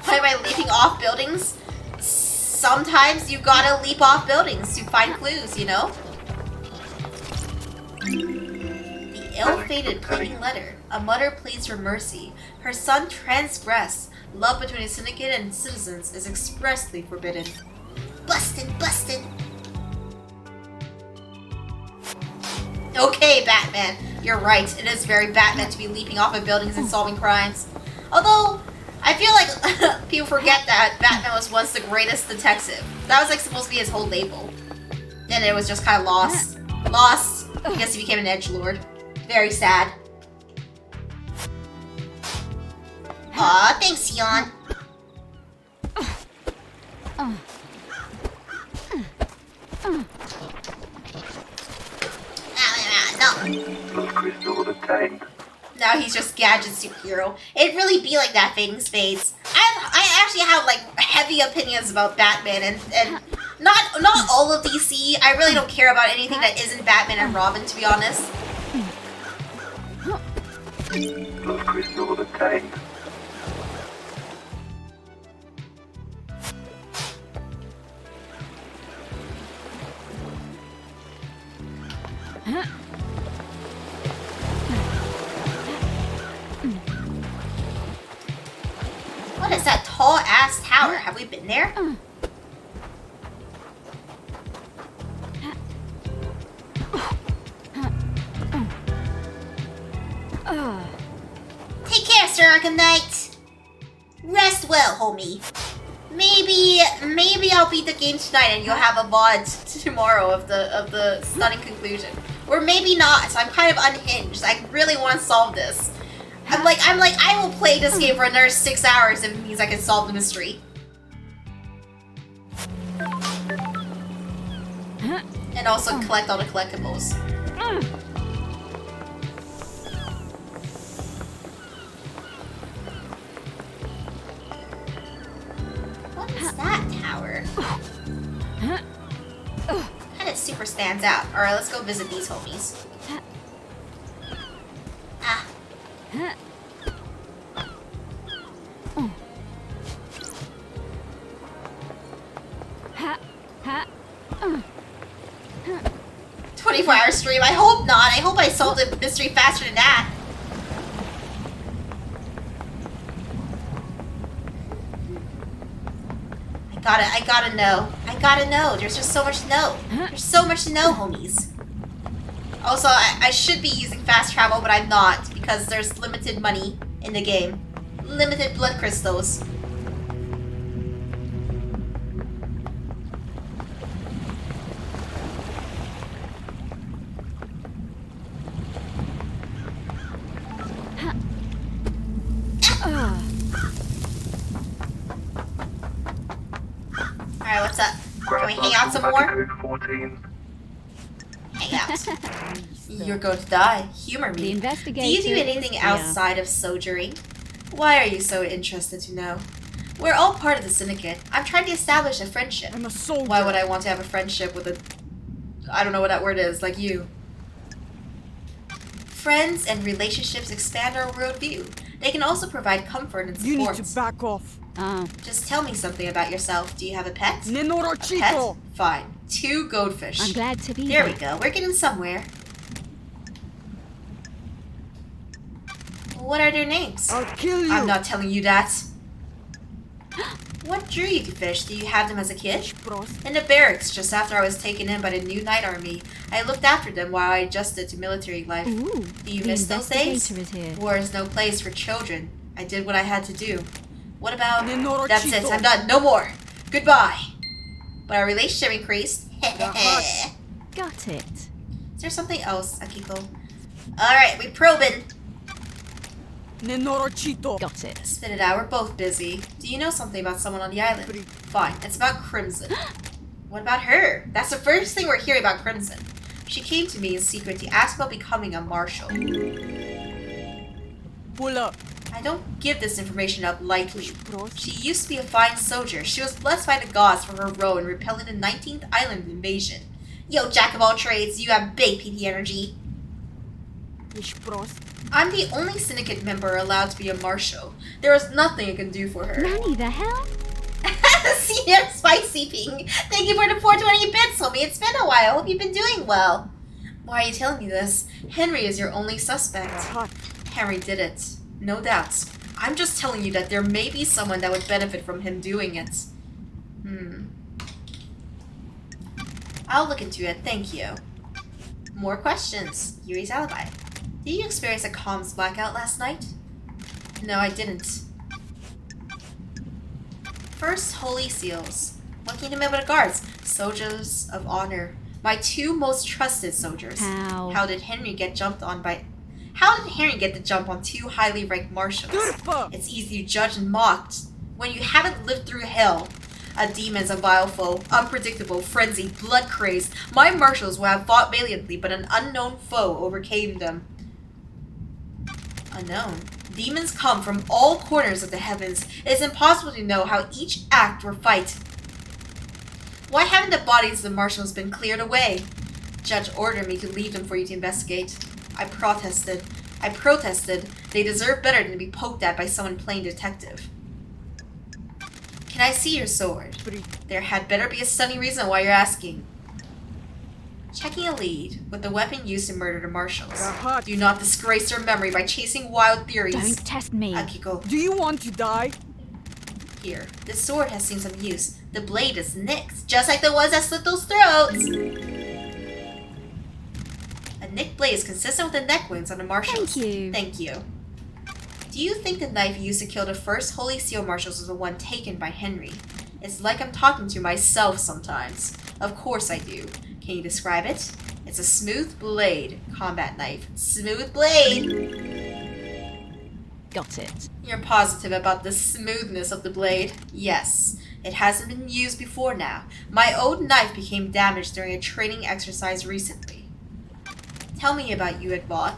Why am I leaping off buildings? Sometimes you gotta leap off buildings to find clues, you know? The ill-fated pleading letter. A mother pleads for mercy. Her son transgressed. Love between a syndicate and citizens is expressly forbidden. Bustin', bustin'. Okay, Batman. You're right. It is very Batman to be leaping off of buildings and solving crimes. Although, I feel like people forget that Batman was once the greatest detective. That was like supposed to be his whole label. Then it was just kind of lost. Lost. I guess he became an edgelord. Very sad. Aw, thanks, Yon. No. Now he's just gadget superhero. It'd really be like that fading spades. I actually have like heavy opinions about Batman and not all of DC. I really don't care about anything that isn't Batman and Robin, to be honest. What is that tall-ass tower? Have we been there? Take care, Sir Arkham Knight. Rest well, homie. Maybe I'll beat the game tonight and you'll have a VOD tomorrow of the stunning conclusion. Or maybe not. I'm kind of unhinged. I really want to solve this. I'm like, I will play this game for another 6 hours if it means I can solve the mystery. And also collect all the collectibles. What is that tower? Kinda super stands out. Alright, let's go visit these homies. Ah. 24-hour stream. I hope not. I hope I solved the mystery faster than that. I gotta know. I gotta know. There's just so much to know. There's so much to know, homies. Also, I should be using fast travel, but I'm not because there's limited money in the game. Limited blood crystals. Alright, what's up? Can we hang out some more? Hang out. You're going to die. Humor me. The investigator. Do you do anything outside of soldiering? Why are you so interested to know? We're all part of the syndicate. I'm trying to establish a friendship. I'm a soldier. Why would I want to have a friendship with a... I don't know what that word is, like you. Friends and relationships expand our worldview. They can also provide comfort and support. You need to back off. Just tell me something about yourself. Do you have a pet? A Nenorochito. pet? Fine. 2 goldfish. I'm glad to be There here. we go. We're getting somewhere. What are their names? I'll kill you. I'm not telling you that. What drew you to fish? Do you have them as a kid? In the barracks, just after I was taken in by the new night army. I looked after them while I adjusted to military life. Ooh, Do you the miss those days? investigator is here. War is no place for children. I did what I had to do. What about... Nenorochito. That's it, I'm done. No more. Goodbye. But our relationship increased. Got it. Is there something else, Akiko? Alright, we probing. Nenorochito. Got it. Spit it out, we're both busy. Do you know something about someone on the island? Fine, it's about Crimson. What about her? That's the first thing we're hearing about Crimson. She came to me in secret to ask about becoming a marshal. Pull up. I don't give this information up lightly. She used to be a fine soldier. She was blessed by the gods for her role in repelling the 19th island invasion. Yo, jack of all trades, you have big PP energy. I'm the only syndicate member allowed to be a marshal. There is nothing I can do for her. Nanny, the hell? Senior Spicy Ping, thank you for the 420 bits, homie. It's been a while. Hope you've been doing well. Why are you telling me this? Henry is your only suspect. Henry did it. No doubts. I'm just telling you that there may be someone that would benefit from him doing it. I'll look into it, thank you. More questions. Yuri's alibi. Did you experience a comms blackout last night? No, I didn't. First holy seals. What can you do about the guards? Soldiers of honor. My 2 most trusted soldiers. How did Henry get jumped on by... How did Henry get the jump on 2 highly ranked marshals? It's easy to judge and mocked when you haven't lived through hell. A demon's a vile foe, unpredictable, frenzied, blood-crazed. My marshals will have fought valiantly, but an unknown foe overcame them. Unknown. Demons come from all corners of the heavens. It is impossible to know how each act or fight. Why haven't the bodies of the marshals been cleared away? Judge ordered me to leave them for you to investigate. I protested. They deserve better than to be poked at by someone playing detective. Can I see your sword? There had better be a stunning reason why you're asking. Checking a lead with the weapon used to murder the marshals. Do not disgrace your memory by chasing wild theories. Don't test me. Akiko. Do you want to die? Here, this sword has seen some use. The blade is nicked, just like the ones that slit those throats. A nicked blade is consistent with the neck wounds on the marshals. Thank you. Do you think the knife used to kill the first Holy Seal marshals was the one taken by Henry? It's like I'm talking to myself sometimes. Of course I do. Can you describe it? It's a smooth blade. Combat knife. Smooth blade! Got it. You're positive about the smoothness of the blade? Yes. It hasn't been used before now. My old knife became damaged during a training exercise recently. Tell me about you at Voth.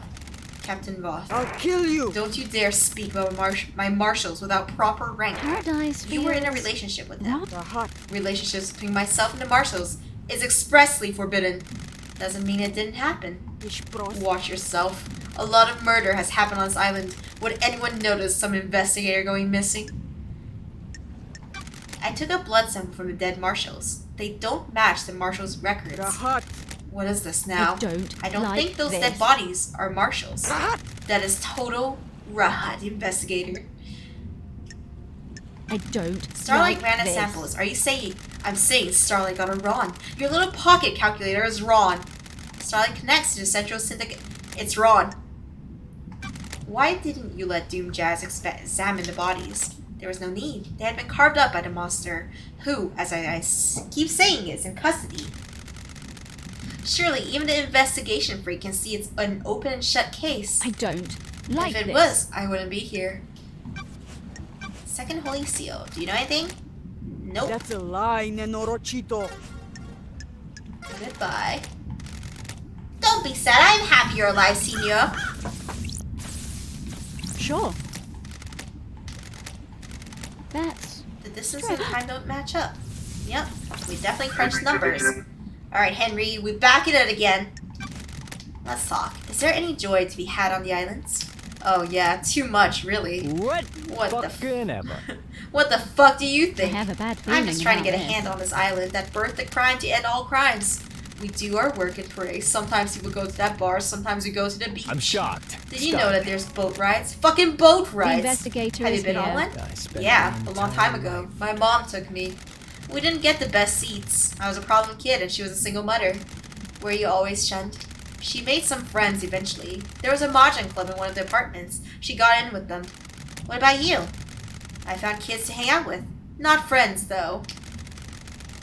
Captain Voth. I'll kill you! Don't you dare speak about my marshals without proper rank. Paradise You were in a feels- relationship with them. What? Relationships between myself and the marshals is expressly forbidden. Doesn't mean it didn't happen. Watch yourself. A lot of murder has happened on this island. Would anyone notice some investigator going missing? I took a blood sample from the dead marshals. They don't match the marshals' records. What is this now? I don't like think those this. dead bodies are marshals. That is total Rahat, investigator. I don't Starlight like ran a this. samples. Are you saying? I'm saying Starlight got a Ron. Your little pocket calculator is Ron. Starlight connects to the central syndicate. It's Ron. Why didn't you let Doom Jazz examine the bodies? There was no need. They had been carved up by the monster, who, as I keep saying, is in custody. Surely, even the investigation freak can see it's an open and shut case. I don't like If it this. was, I wouldn't be here. Second Holy Seal. Do you know anything? Nope. That's a lie, Nenorochito. Goodbye. Don't be sad. I'm happy you're alive, Senor. Sure. That's The distance and time don't match up. Yep, we definitely crunched numbers. Alright, Henry, we back it out again. Let's talk. Is there any joy to be had on the islands? Oh yeah, too much, really. What the fucking ever? What the fuck do you I think? have a bad feeling. I'm just trying to get a about hand on this island that birthed the crime to end all crimes. We do our work and pray. Sometimes people go to that bar, sometimes we go to the beach. I'm shocked. Did you know that there's boat rides? Fucking boat The rides! investigator Have you is been on here. one? I spent Yeah, my a long time entire ago. life- My mom took me. We didn't get the best seats. I was a problem kid and she was a single mother. Were you always shunned? She made some friends eventually. There was a mahjong club in one of the apartments. She got in with them. What about you? I found kids to hang out with. Not friends, though.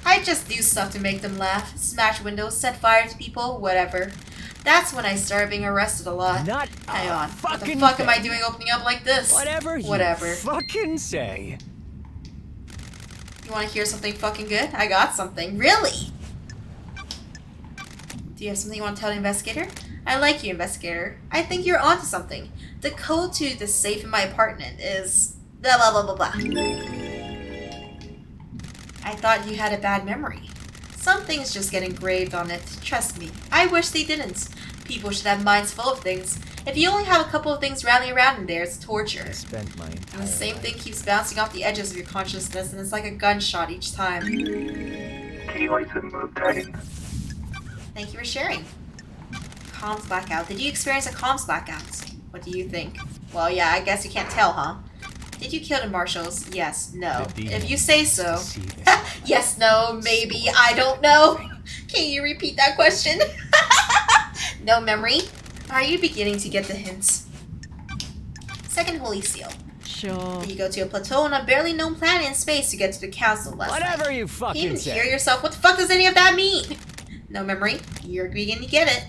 I just do stuff to make them laugh. Smash windows, set fire to people, whatever. That's when I started being arrested a lot. Not Hang a on. What the fucking fuck am I thing. doing opening up like this? Whatever Whatever. you fucking say. You want to hear something fucking good? I got something. Really? Do you have something you want to tell the investigator? I like you, investigator. I think you're onto something. The code to the safe in my apartment is blah blah blah blah blah. I thought you had a bad memory. Some things just get engraved on it. Trust me. I wish they didn't. People should have minds full of things. If you only have a couple of things rattling around in there, it's torture. I spent my And entire the same life. thing keeps bouncing off the edges of your consciousness, and it's like a gunshot each time. Thank you for sharing. Comms blackout. Did you experience a comms blackout? What do you think? Well, yeah, I guess you can't tell, huh? Did you kill the marshals? Yes, no. The If you say so. See this. Yes, no, maybe, I don't know. Can you repeat that question? No memory? Are you beginning to get the hints? Second Holy Seal. sure. You go to a plateau on a barely known planet in space to get to the council last Whatever night. you You fucking even say. hear yourself. What the fuck does any of that mean? No memory. You're beginning to get it.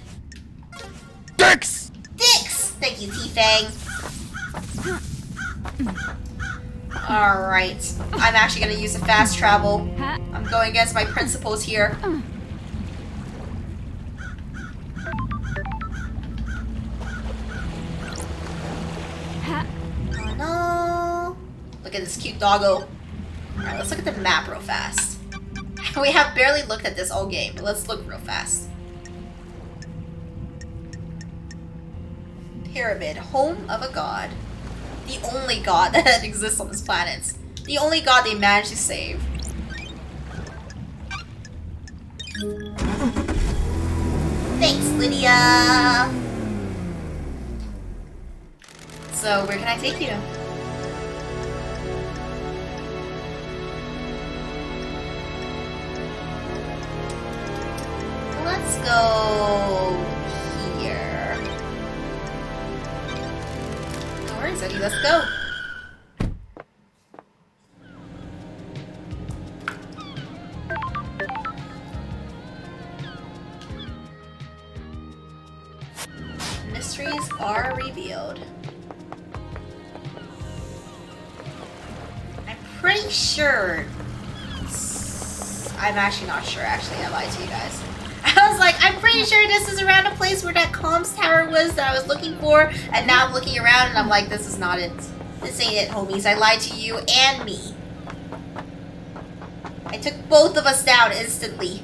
Dicks! Dicks! Thank you, T-Fang. Alright. I'm actually gonna use a fast travel. I'm going against my principles here. Oh no. Look at this cute doggo. Alright, let's look at the map real fast. We have barely looked at this all game, but let's look real fast. Pyramid, home of a god. The only god that exists on this planet. The only god they managed to save. Thanks, Lydia! So, where can I take you? Let's go here. No worries, Eddie, let's go. Mysteries are revealed. I'm pretty sure. I'm actually not sure, actually. I lied to you guys. I was like, I'm pretty sure this is around a place where that comms tower was that I was looking for, and now I'm looking around and I'm like, this is not it. This ain't it, homies. I lied to you and me. I took both of us down instantly.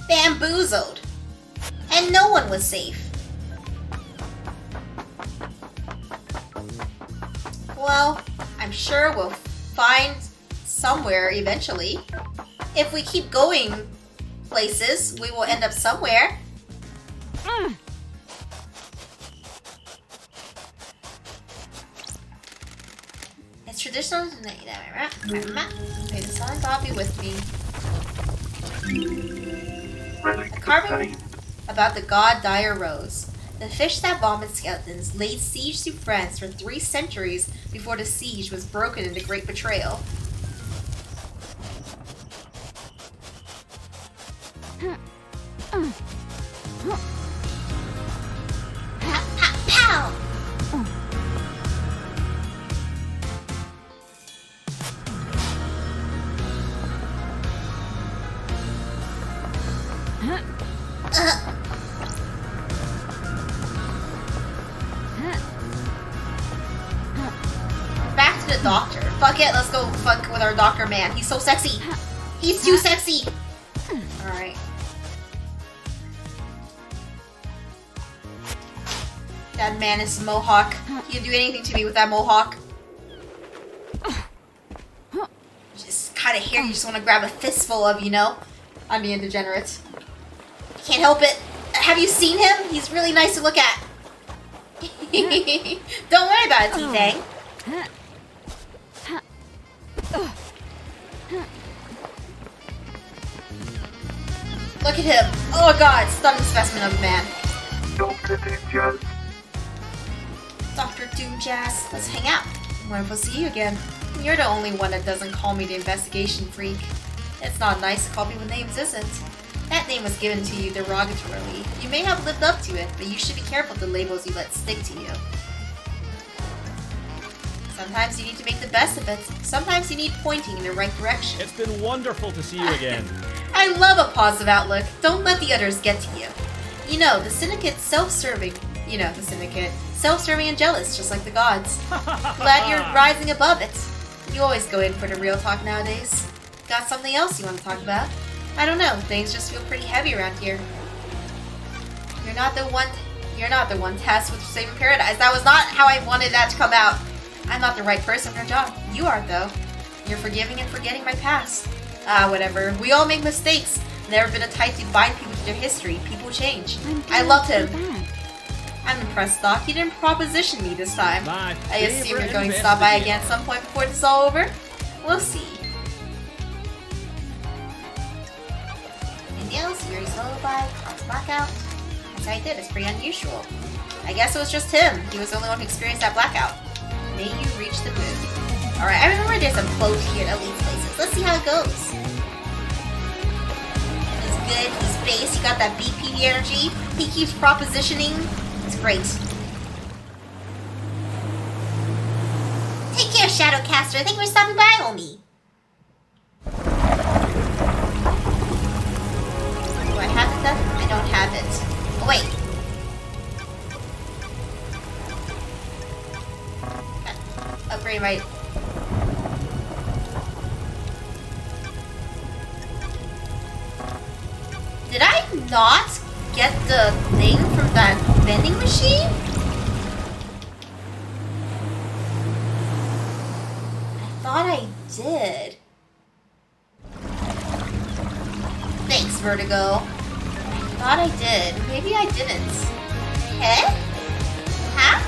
Bamboozled. And no one was safe. Well, I'm sure we'll find somewhere eventually. If we keep going places, we will end up somewhere. It's traditional to okay, the sun God be with me. A carving about the god Dire Rose. The fish that vomit skeletons laid siege to France for 3 centuries before the siege was broken in the Great Betrayal. Pow! Back to the doctor. Fuck it, let's go fuck with our doctor man. He's so sexy. He's too sexy. Alright. That man is a mohawk. He can do anything to me with that mohawk. Just kind of hair you just want to grab a fistful of, you know? I'm being degenerate. Can't help it. Have you seen him? He's really nice to look at. Don't worry about it, T-Fang. Look at him. Oh god, stunning specimen of a man. Dr. Doomjazz. Dr. Doomjazz, let's hang out. Wonderful to see you again. You're the only one that doesn't call me the investigation freak. It's not nice to call people names, is it? That name was given to you derogatorily. You may have lived up to it, but you should be careful of the labels you let stick to you. Sometimes you need to make the best of it. Sometimes you need pointing in the right direction. It's been wonderful to see you again. I love a positive outlook. Don't let the others get to you. You know, the Syndicate's self-serving. You know, the Syndicate. Self-serving and jealous, just like the gods. Glad you're rising above it. You always go in for the real talk nowadays. Got something else you want to talk about? I don't know, things just feel pretty heavy around here. You're not the one tasked with saving paradise. That was not how I wanted that to come out. I'm not the right person for the job. You are, though. You're forgiving and forgetting my past. Ah, whatever. We all make mistakes. Never been a type to bind people to their history. People change. I loved him. I'm impressed, Doc. You didn't proposition me this time. My I assume you're favorite going to stop by investigator. again at some point before this is all over? We'll see. Anything else? Yuri's lullaby, Tom's blackout. That's how I did. It's pretty unusual. I guess it was just him. He was the only one who experienced that blackout. May you reach the moon. Alright, I remember there's a boat here at Elite places. Let's see how it goes. He's good. He's base. He got that BP energy. He keeps propositioning. It's great. Take care, Shadowcaster. Thank you for stopping by, homie. Do I have it then? I don't have it. Oh, wait. Okay. Upgrade right. Did I not get the thing from that vending machine? I thought I did. Thanks, Vertigo. I thought I did. Maybe I didn't. Huh? Huh?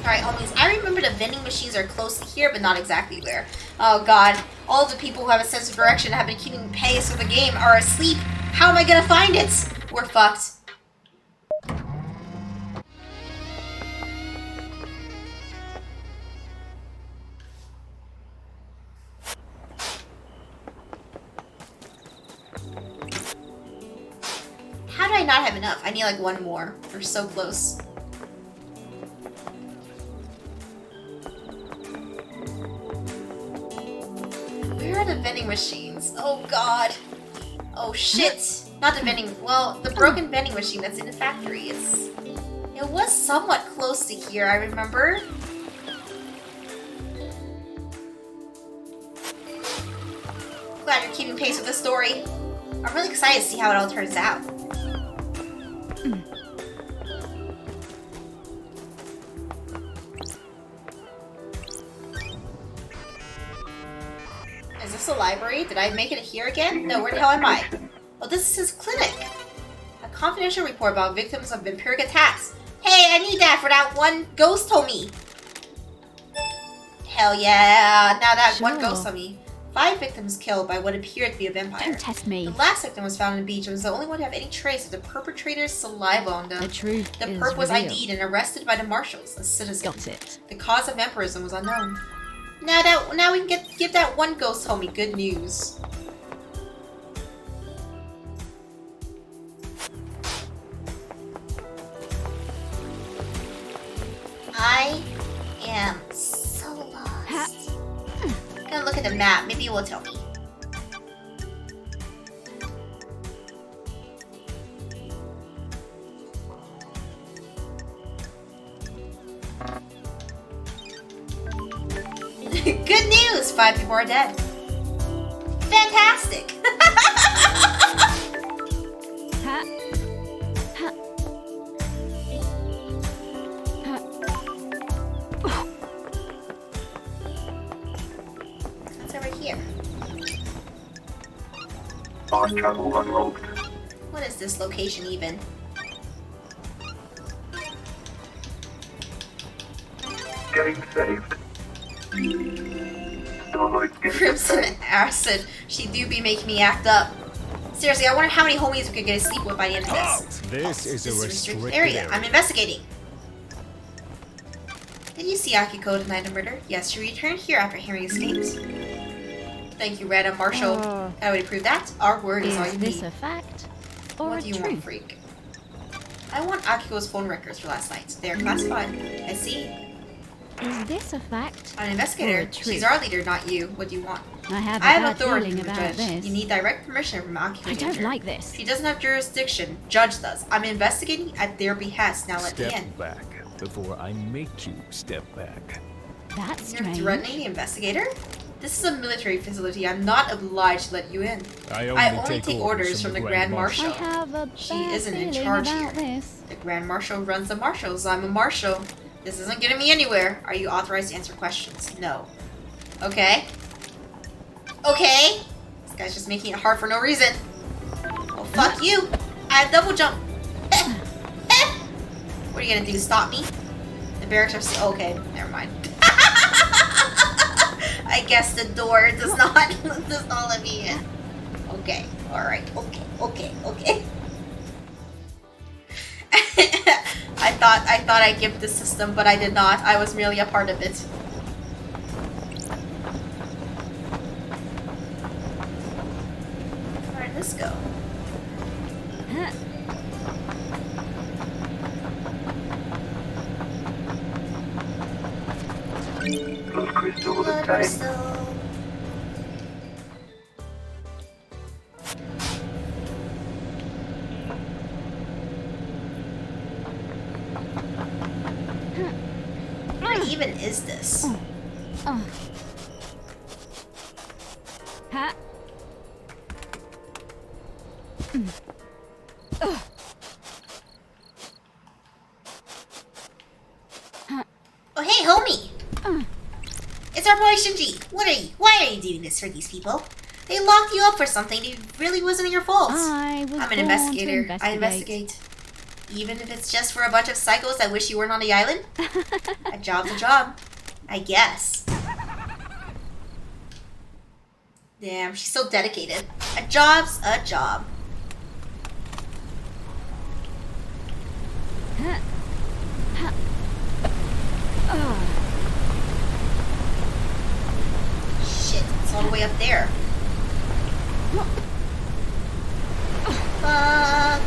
Alright, homies, I remember the vending machines are close to here, but not exactly where. Oh god, all the people who have a sense of direction and have been keeping pace with the game are asleep. How am I gonna find it? We're fucked. How do I not have enough? I need like one more. We're so close. Where are the vending machines? Oh god. Oh shit. Not the vending, well, the broken vending machine that's in the factory. It was somewhat close to here, I remember. Glad you're keeping pace with the story. I'm really excited to see how it all turns out. Is this a library? Did I make it here again? No, where the hell am I? Oh, this is his clinic. A confidential report about victims of vampiric attacks. Hey, I need that for that one ghost told me. Hell yeah. Now that one ghost told me. 5 victims killed by what appeared to be a vampire. Don't test me. The last victim was found on the beach and was the only one to have any trace of the perpetrator's saliva on them. The truth The is perp was revealed. ID'd and arrested by the marshals, a citizen. Got it. The cause of vampirism was unknown. Now we can give that one ghost homie good news. I am so lost. I'm gonna look at the map. Maybe it will tell me. Good news! 5 people are dead. Fantastic! Ha. Ha. Ha. What's over here? On channel unlocked. What is this location even? Getting saved. Starlight's getting Crimson saved. acid. She do be making me act up. Seriously, I wonder how many homies we could get to sleep with by the end of this. This is a restricted area. area. I'm investigating. Did you see Akiko tonight a murder? Yes, she returned here after Henry escaped. Thank you, Random Marshal. I would prove that. Our word is all you Is this need. a fact or What a do you want, truth? freak? I want Akiko's phone records for last night. They are classified. I see. Is this a fact? I'm an or investigator. a truth? She's our leader, not you. What do you want? I have a I have bad authority feeling from the about judge. this. You need direct permission from Akiko. I don't Danger. like this. She doesn't have jurisdiction. Judge does. I'm investigating at their behest. Now let me Step in. back before I make you step back. That's You're strange. threatening the investigator? This is a military facility. I'm not obliged to let you in. I I only take orders from the Grand Marshal. I have a She bad isn't in feeling charge about here. this. The Grand Marshal runs the marshals. I'm a marshal. This isn't getting me anywhere. Are you authorized to answer questions? No. Okay. Okay. This guy's just making it hard for no reason. Oh, fuck you. I have double jump. What are you gonna do? Stop me? The barracks are still okay. Never mind. I guess the door does not let me in. Okay, alright, okay. I thought I gimped the system, but I did not. I was merely a part of it. Where did this go? Blood crystal Blood obtained. crystal. Where even is this? Oh, hey, homie! It's our boy Shinji. Why are you doing this for these people? They locked you up for something that really wasn't your fault. I'm an investigator. I investigate. Even if it's just for a bunch of psychos that wish you weren't on the island? A job's a job. I guess. Damn, she's so dedicated. A job's a job. Shit, it's all the way up there. Fuck.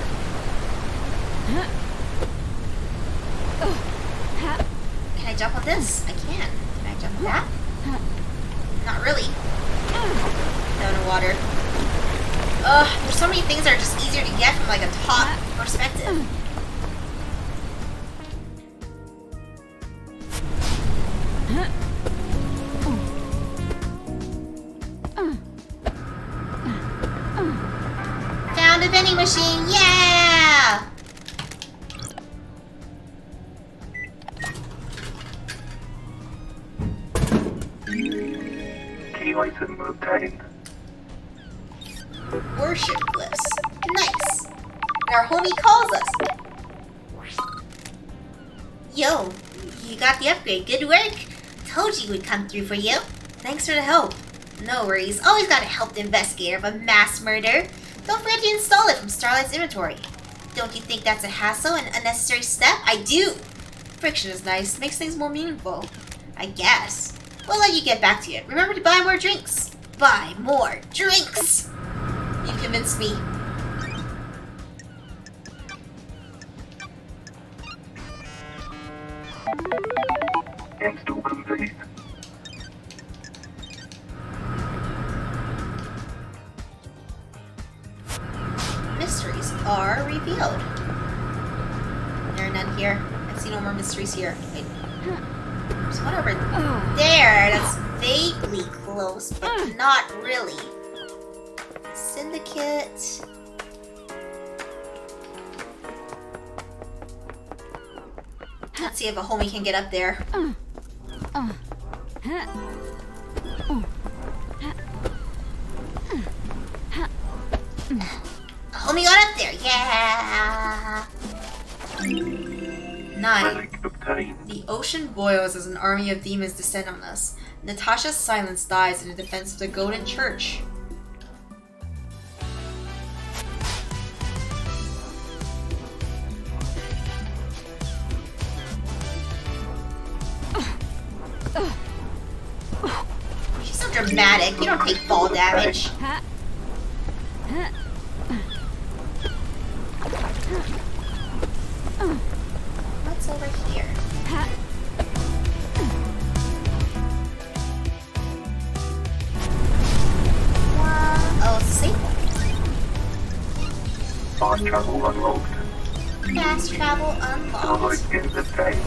Can I jump on this? I can. Can I jump on that? Not really. Down in water. Ugh, there's so many things that are just easier to get from like a top perspective. Found a vending machine, yeah! Key item obtained. Worship glyphs. Nice. And our homie calls us. Yo, you got the upgrade. Good work. Told you we'd come through for you. Thanks for the help. No worries. Always gotta help the investigator of a mass murder. Don't forget to install it from Starlight's inventory. Don't you think that's a hassle and unnecessary step? I do. Friction is nice. Makes things more meaningful. I guess. We'll let you get back to it. Remember to buy more drinks. Buy more drinks. You convinced me. Install complete. Mysteries are revealed. There are none here. I see no more mysteries here. Wait. There's one over there that's vaguely close, but not really. Syndicate. Let's see if a homie can get up there. Homie got up there, yeah! 9. Relic obtained. The ocean boils as an army of demons descend on us. Natasha's silence dies in the defense of the Golden Church. She's so dramatic. You don't take fall damage. What's over here? Oh, it's a safe one. Fast travel unlocked. Fast travel unlocked. Starlight is obtained.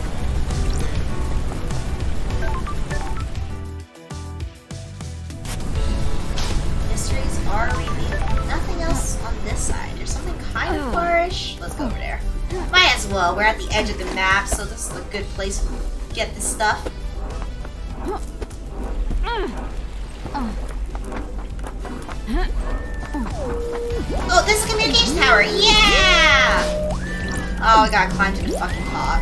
Mysteries are revealed. Nothing else on this side. There's something kind of farish. Let's go over there. Might as well. We're at the edge of the map, so this is a good place to get this stuff. Oh, this is a communication tower. Yeah! Oh, I gotta climb to the fucking top.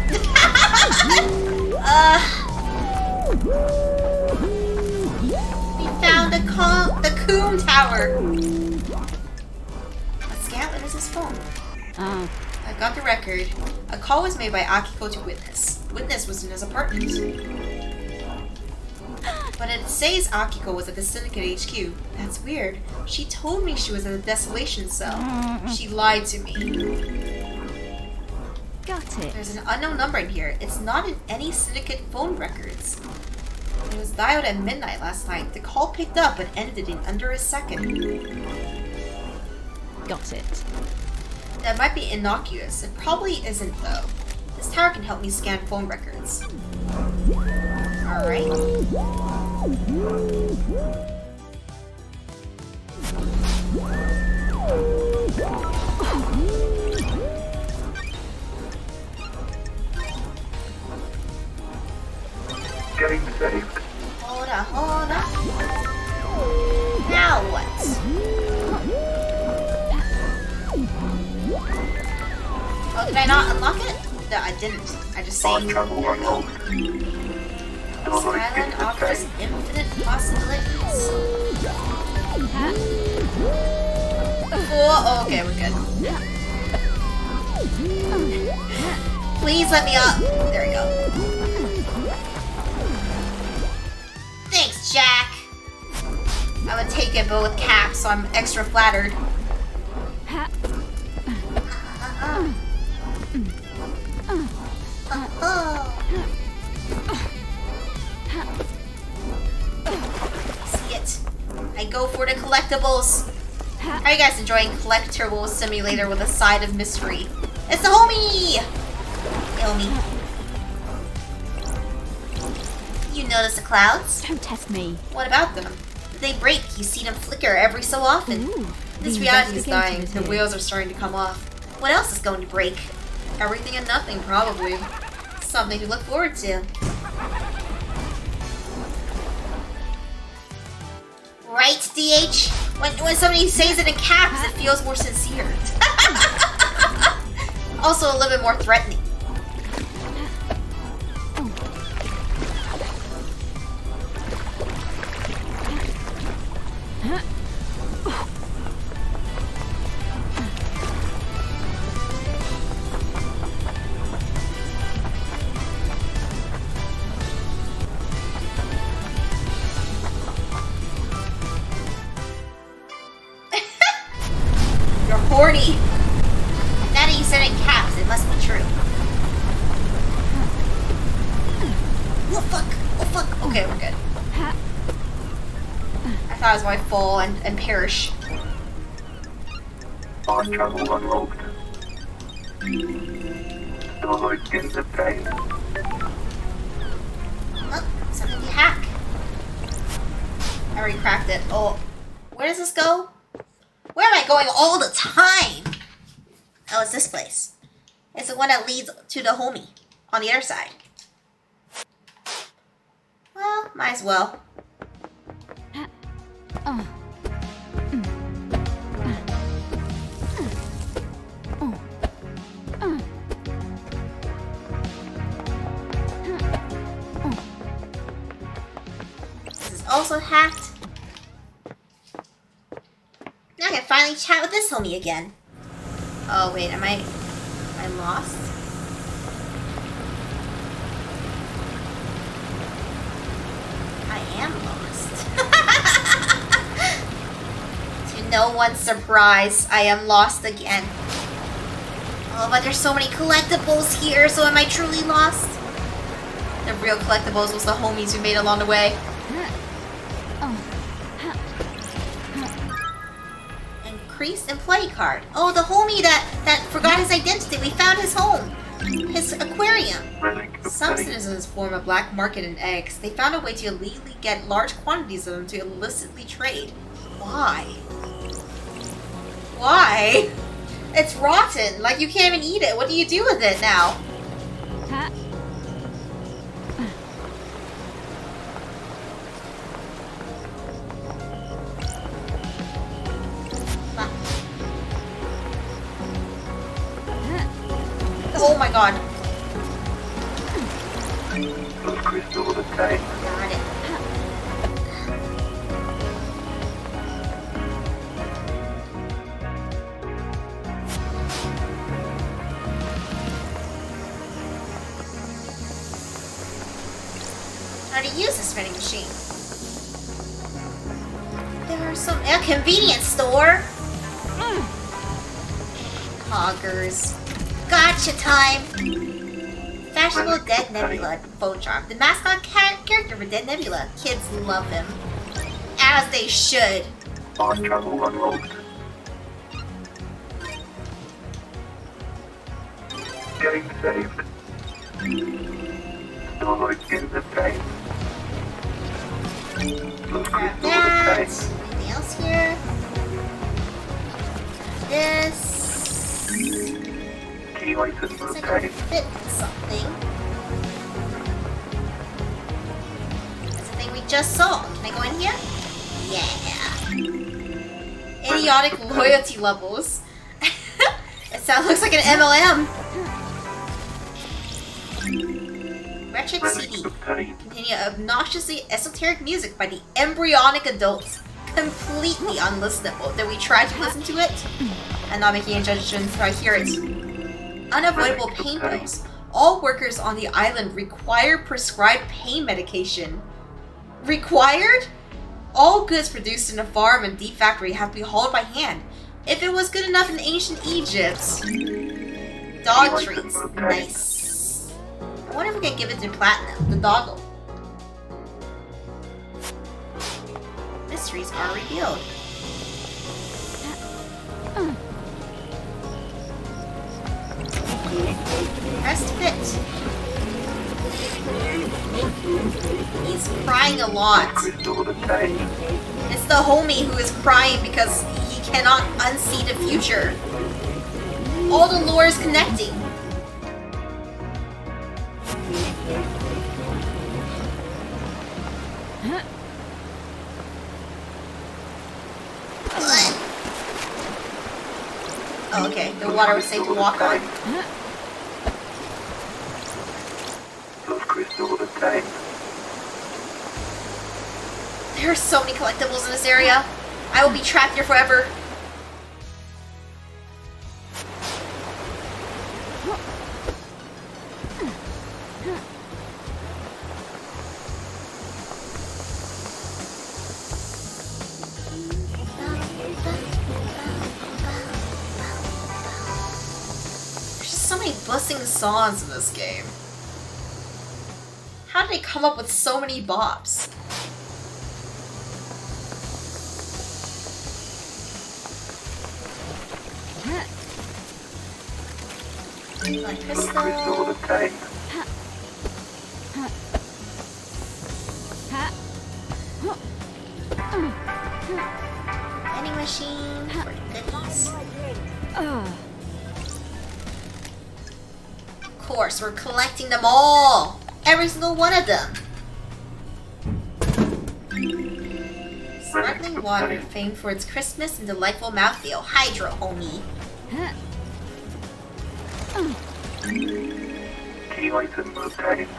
Boom tower! A scout, what is his phone? I got the record. A call was made by Akiko to witness. Witness was in his apartment. But it says Akiko was at the Syndicate HQ. That's weird. She told me she was at the Desolation Cell. She lied to me. Got it. There's an unknown number in here. It's not in any Syndicate phone records. It was dialed at midnight last night. The call picked up but ended in under a second. Got it. That might be innocuous. It probably isn't though. This tower can help me scan phone records. Alright. Getting saved. Hold on, hold on. Now what? Oh, did I not unlock it? No, I didn't. I just saved. Travel unlocked. This island offers infinite possibilities. Oh, okay, we're good. Please let me up. There we go. Thanks, Jack. I would take it, but with caps, so I'm extra flattered. See it. I go for the collectibles. How are you guys enjoying Collectible Simulator with a side of mystery? It's the homie! Hey, homie. You notice the clouds? Don't test me. What about them? They break. You see them flicker every so often. Ooh, This the reality is dying. investigative The here. wheels are starting to come off. What else is going to break? Everything and nothing, probably. Something to look forward to. Right, DH? When somebody says it in caps, it feels more sincere. Also a little bit more threatening. You're horny. Now that you said it in caps, it must be true. Oh fuck! Oh fuck! Okay, we're good. I thought I was going to fall and perish. Fast travel unlocked. Doors in the bay. Oh, something to hack. I already cracked it. Oh, where does this go? Where am I going all the time? Oh, it's this place. It's the one that leads to the homie on the other side. Well, might as well. This is also hacked. Now I can finally chat with this homie again. Oh wait, am I lost? I am lost. To no one's surprise, I am lost again. Oh, but there's so many collectibles here, so am I truly lost? The real collectibles was the homies we made along the way. Increased employee card. Oh, the homie that forgot his identity. We found his home. His aquarium. Some citizens form a black market in eggs. They found a way to illegally get large quantities of them to illicitly trade. Why? Why? It's rotten. Like, you can't even eat it. What do you do with it now? Oh my god. Those crystals are safe. Got it. how to use this vending machine. There are some... A convenience store! Hoggers. Gotcha time! Fashionable Dead Nebula phone charm. The mascot character for Dead Nebula. Kids love him. As they should. Fast travel unlocked. Game saved. Storage in the tank. Grab that. Anything else here? This. Key item Looks like it obtained. fit something. That's the thing we just saw. Can I go in here? Yeah. Idiotic loyalty levels. It looks like an MLM. Wretched CD. Containing obnoxiously esoteric music by the embryonic adults. Completely unlistenable. Did we try to listen to it? And not making any judgments if I hear it. Unavoidable pain pills. All workers on the island require prescribed pain medication. Required? All goods produced in a farm and deep factory have to be hauled by hand. If it was good enough in ancient Egypt. Dog treats. Nice. I wonder if we can give it to Platinum, the doggo. Mysteries are revealed. Press fit. He's crying a lot. It's the homie who is crying because he cannot unsee the future. All the lore is connecting. Oh, okay. The water was safe to walk on. There are so many collectibles in this area. I will be trapped here forever. There's just so many buzzing songs in this game. How did they come up with so many bops? Like crystal. Vending machine for goodies. Of course, we're collecting them all. Every single one of them. Sparkling water, famed for its crispness and delightful mouthfeel. Hydro, homie. Key item obtained.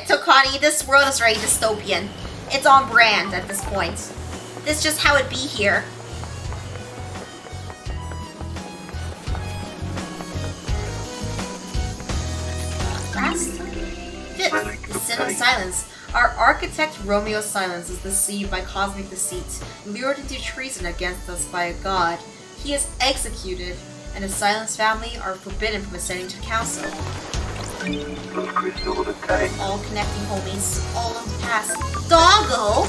Tokani, this world is very dystopian. It's on brand at this point. This is just how it be here. Fifth, the sin of silence. Our architect Romeo Silence is deceived by cosmic deceit, lured into treason against us by a god. He is executed, and his Silence family are forbidden from ascending to council. All connecting homies, all of the past. Doggo!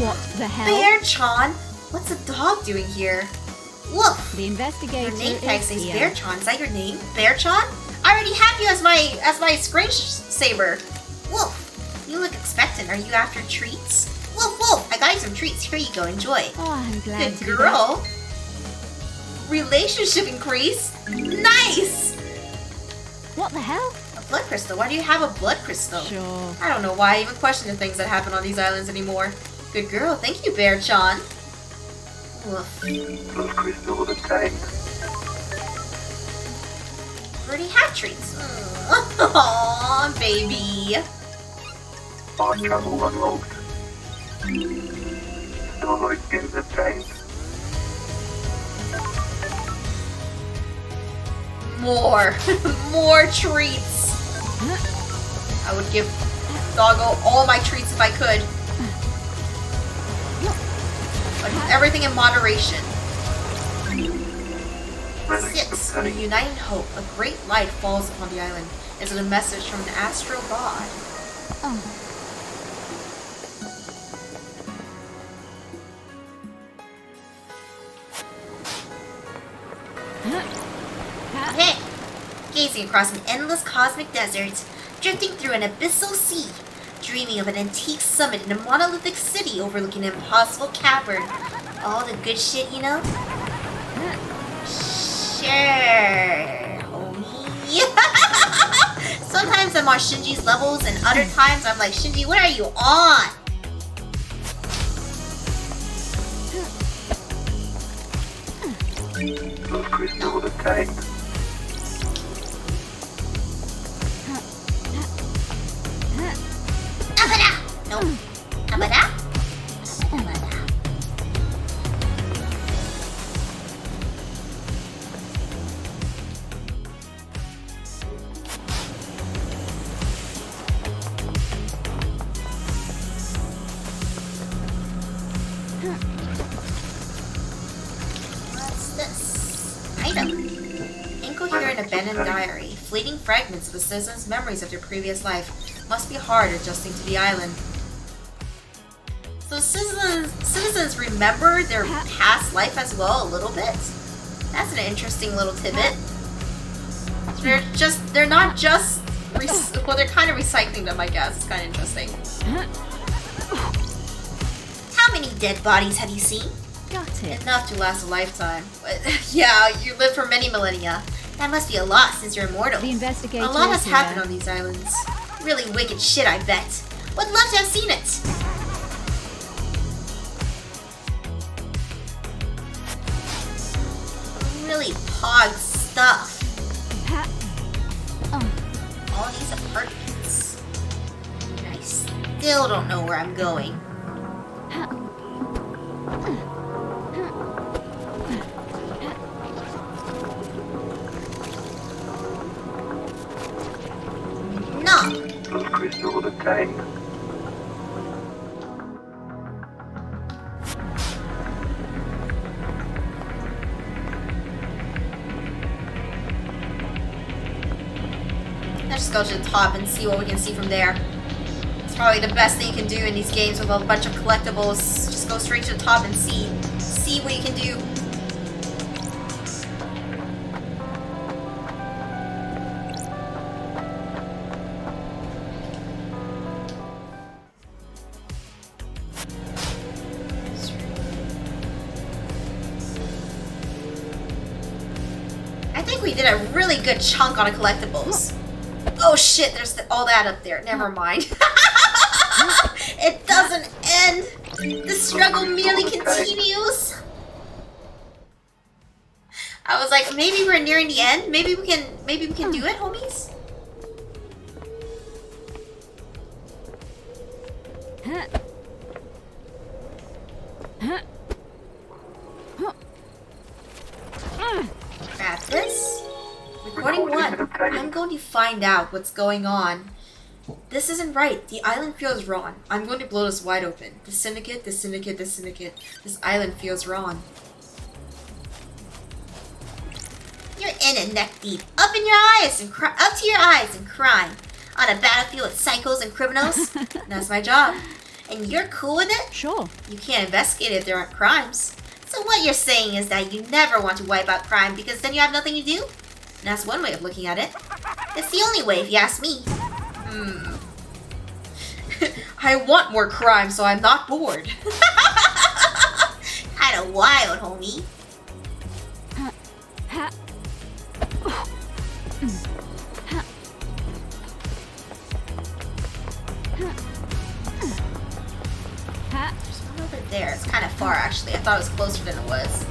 What the hell? Bear-chan! What's a dog doing here? Woof! The investigator Your name tag says here. Bear-chan. Is that your name? Bear-chan? I already have you as my screensaver. Woof! You look expectant. Are you after treats? Woof woof! I got you some treats. Here you go. Enjoy. Oh, I'm glad Good to be girl. Relationship increase. Nice. What the hell? A blood crystal. Why do you have a blood crystal? Sure. I don't know why I even question the things that happen on these islands anymore. Good girl. Thank you, Bear-chan. Woof. Blood crystal obtained. already had treats. Aww, baby. Find travel unlocked. Starlight skins obtained. More. More treats. I would give Doggo all my treats if I could. But everything in moderation. 6. In a united hope, a great light falls upon the island. Is it a message from an astral god? Okay. Gazing across an endless cosmic desert, drifting through an abyssal sea, dreaming of an antique summit in a monolithic city overlooking an impossible cavern. All the good shit, you know? Sure, homie. Sometimes I'm on Shinji's levels, and other times I'm like, Shinji, what are you on? Lost crystal obtained. Abada! No. Abada? Abada. What's this? Item. Incoherent abandoned diary. Fleeting fragments of the citizens' memories of their previous life. Must be hard adjusting to the island. So citizens remember their past life as well a little bit? That's an interesting little tidbit. They're not just, well, they're kind of recycling them, I guess. It's kind of interesting. How many dead bodies have you seen? Got it. Enough to last a lifetime. Yeah, you lived for many millennia. That must be a lot since you're immortal. The investigator. A lot has happened on these islands. Really wicked shit, I bet. Would love to have seen it. Really pog stuff. All these apartments. And I still don't know where I'm going. No. Lost crystal obtained. Let's just go to the top and see what we can see from there. It's probably the best thing you can do in these games with a bunch of collectibles. Just go straight to the top and see what you can do. I think we did a really good chunk on the collectibles. Oh shit, there's all that up there. Never mind. It doesn't end. The struggle merely continues. I was like, maybe we're nearing the end. Maybe we can do it, homies. Grab this. Recording 1. I'm going to find out what's going on. This isn't right. The island feels wrong. I'm going to blow this wide open. The syndicate, the syndicate, the syndicate. This island feels wrong. You're in it neck deep. Up in your eyes and up to your eyes in crime. On a battlefield with psychos and criminals. That's my job. And you're cool with it? Sure. You can't investigate if there aren't crimes. So what you're saying is that you never want to wipe out crime because then you have nothing to do? And that's one way of looking at it. It's the only way if you ask me. I want more crime so I'm not bored. Kinda wild, homie. There's one over there. It's kind of far actually. I thought it was closer than it was.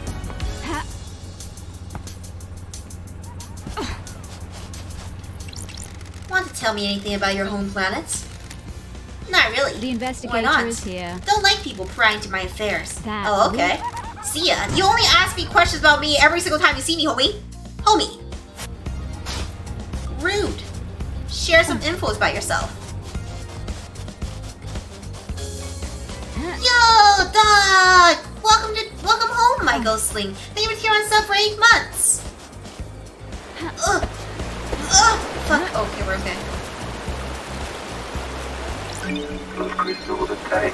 want to tell me anything about your home planet? Not really. The Why investigator not? is here. Don't like people prying into my affairs. That's Oh, okay. See ya. You only ask me questions about me every single time you see me, homie. Homie. Rude. Share some info about yourself. Yo, dog! Welcome home, my ghostling. They've been here on sub for 8 months. Ugh. Ugh. Fuck. Okay, we're okay. Those crystals obtained.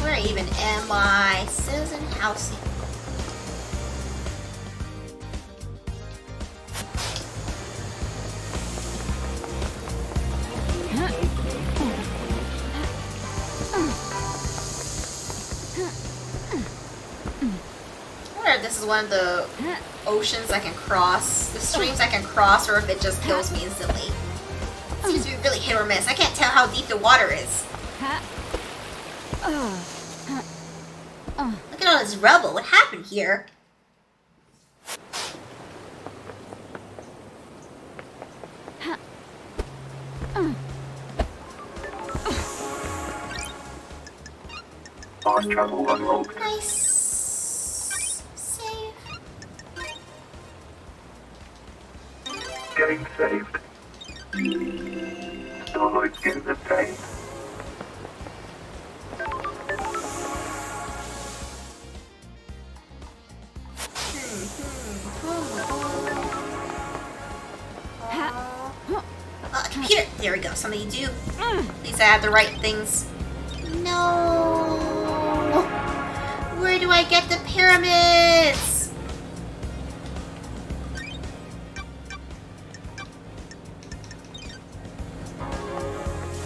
Where even am I? Citizen housing. I wonder if this is one of the oceans I can cross, the streams I can cross, or if it just kills me instantly. It seems to be really hit or miss. I can't tell how deep the water is. Look at all this rubble. What happened here? Fast travel unlocked. Nice. Save. Game saved. Starlight skins obtained. Computer. There we go. Something you do. At least I have the right things. No. Where do I get the pyramids?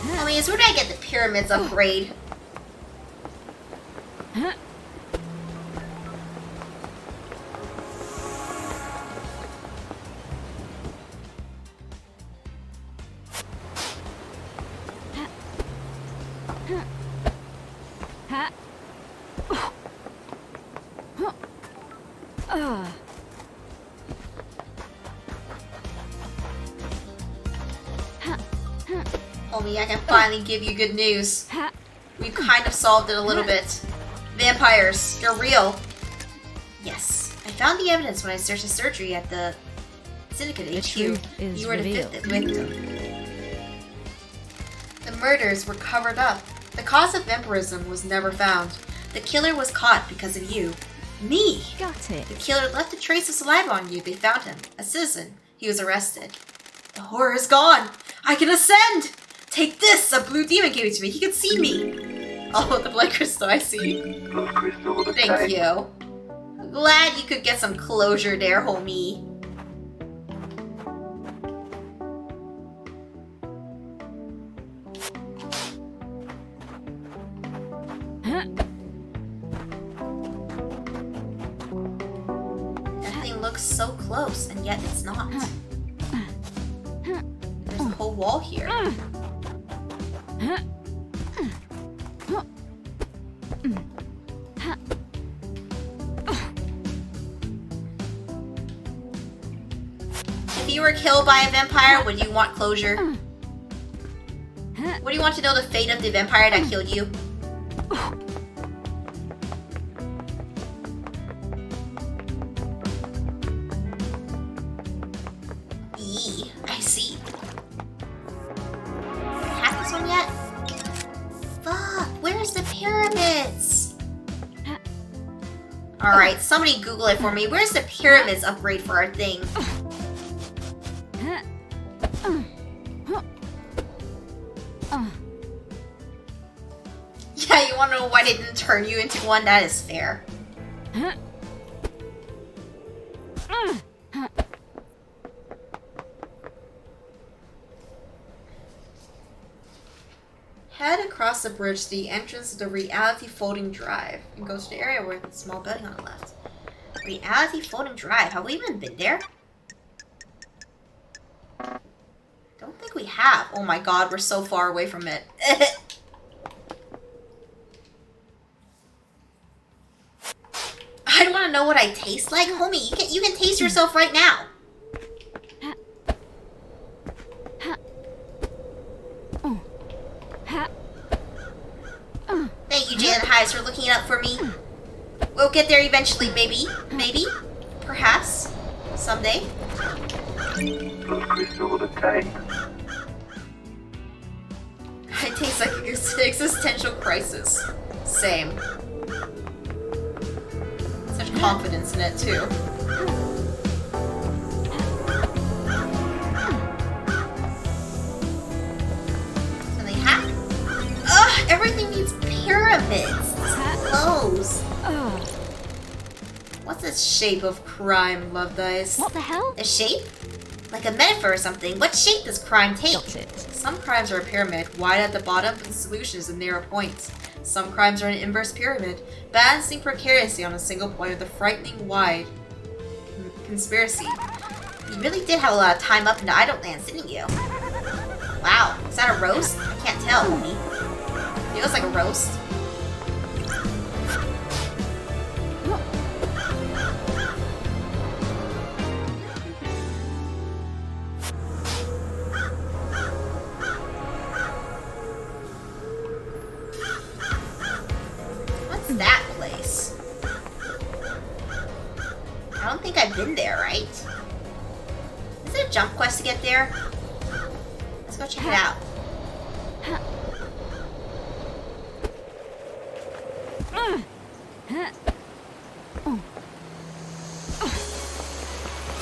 I mean, where do I get the pyramids upgrade? Homie, I can finally give you good news. We kind of solved it a little bit. Vampires, you're real. Yes, I found the evidence when I searched the surgery at the Syndicate HQ. You were the fifth victim. The murders were covered up. The cause of vampirism was never found. The killer was caught because of you. Me! Got it. The killer left a trace of saliva on you. They found him. A citizen. He was arrested. The horror is gone! I can ascend! Take this! A blue demon gave it to me. He can see me! Oh, the blood crystal, I see. Those crystals Thank obtained. you. Glad you could get some closure there, homie. That thing looks so close, and yet it's not. There's a whole wall here. If you were killed by a vampire, would you want closure? Would you want to know the fate of the vampire that killed you? Eee, I see. Have this one yet? Fuck, where's the pyramids? Alright, somebody Google it for me. Where's the pyramids upgrade for our thing? Yeah, you wanna know why they didn't turn you into one? That is fair. Head across the bridge to the entrance of the Reality Folding Drive and go to the area with the small building on the left. Reality Floating Drive. Have we even been there? Don't think we have. Oh my god, we're so far away from it. I don't want to know what I taste like. Homie, you can taste yourself right now. Thank you, Janet Hayes, for looking it up for me. We'll get there eventually, baby. Maybe. Perhaps. Someday. Does crystal attain? It tastes like an existential crisis. Same. Such confidence in it, too. Something hack? Ugh, everything needs pyramids. Clothes. What's the shape of crime, Love Dice? What the hell? A shape? Like a metaphor or something. What shape does crime take? Got it. Some crimes are a pyramid, wide at the bottom, but the solution is in narrow points. Some crimes are an inverse pyramid, balancing precariously on a single point with a frightening wide conspiracy. You really did have a lot of time up in the Idlelands, didn't you? Wow, is that a roast? I can't tell, homie. Feels like a roast. That place. I don't think I've been there, right? Is it a jump quest to get there? Let's go check it out.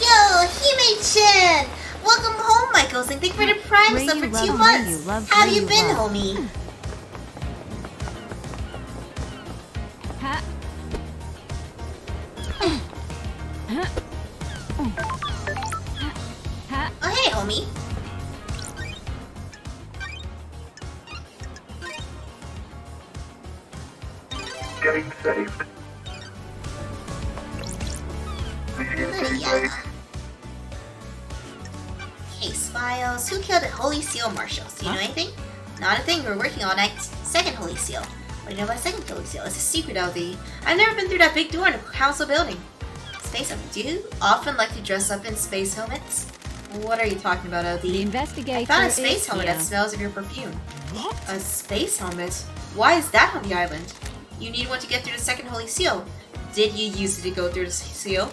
Yo, Hime-chan! Welcome home, my Ghostling. Thank you for the Prime sub for 2 months. How have you been, homie? Oh, hey, homie. Game saved. Lydia. Case files. Who killed the Holy Seal Marshals? Do you know anything? Not a thing. We're working on it. Second Holy Seal. What do you know about second Holy Seal? It's a secret, LD. I've never been through that big door in a council building. Space helmet. Do you often like to dress up in space helmets? What are you talking about, LD? The Investigative. I found a space helmet that smells of your perfume. What? A space helmet? Why is that on the island? You need one to get through the second Holy Seal. Did you use it to go through the seal?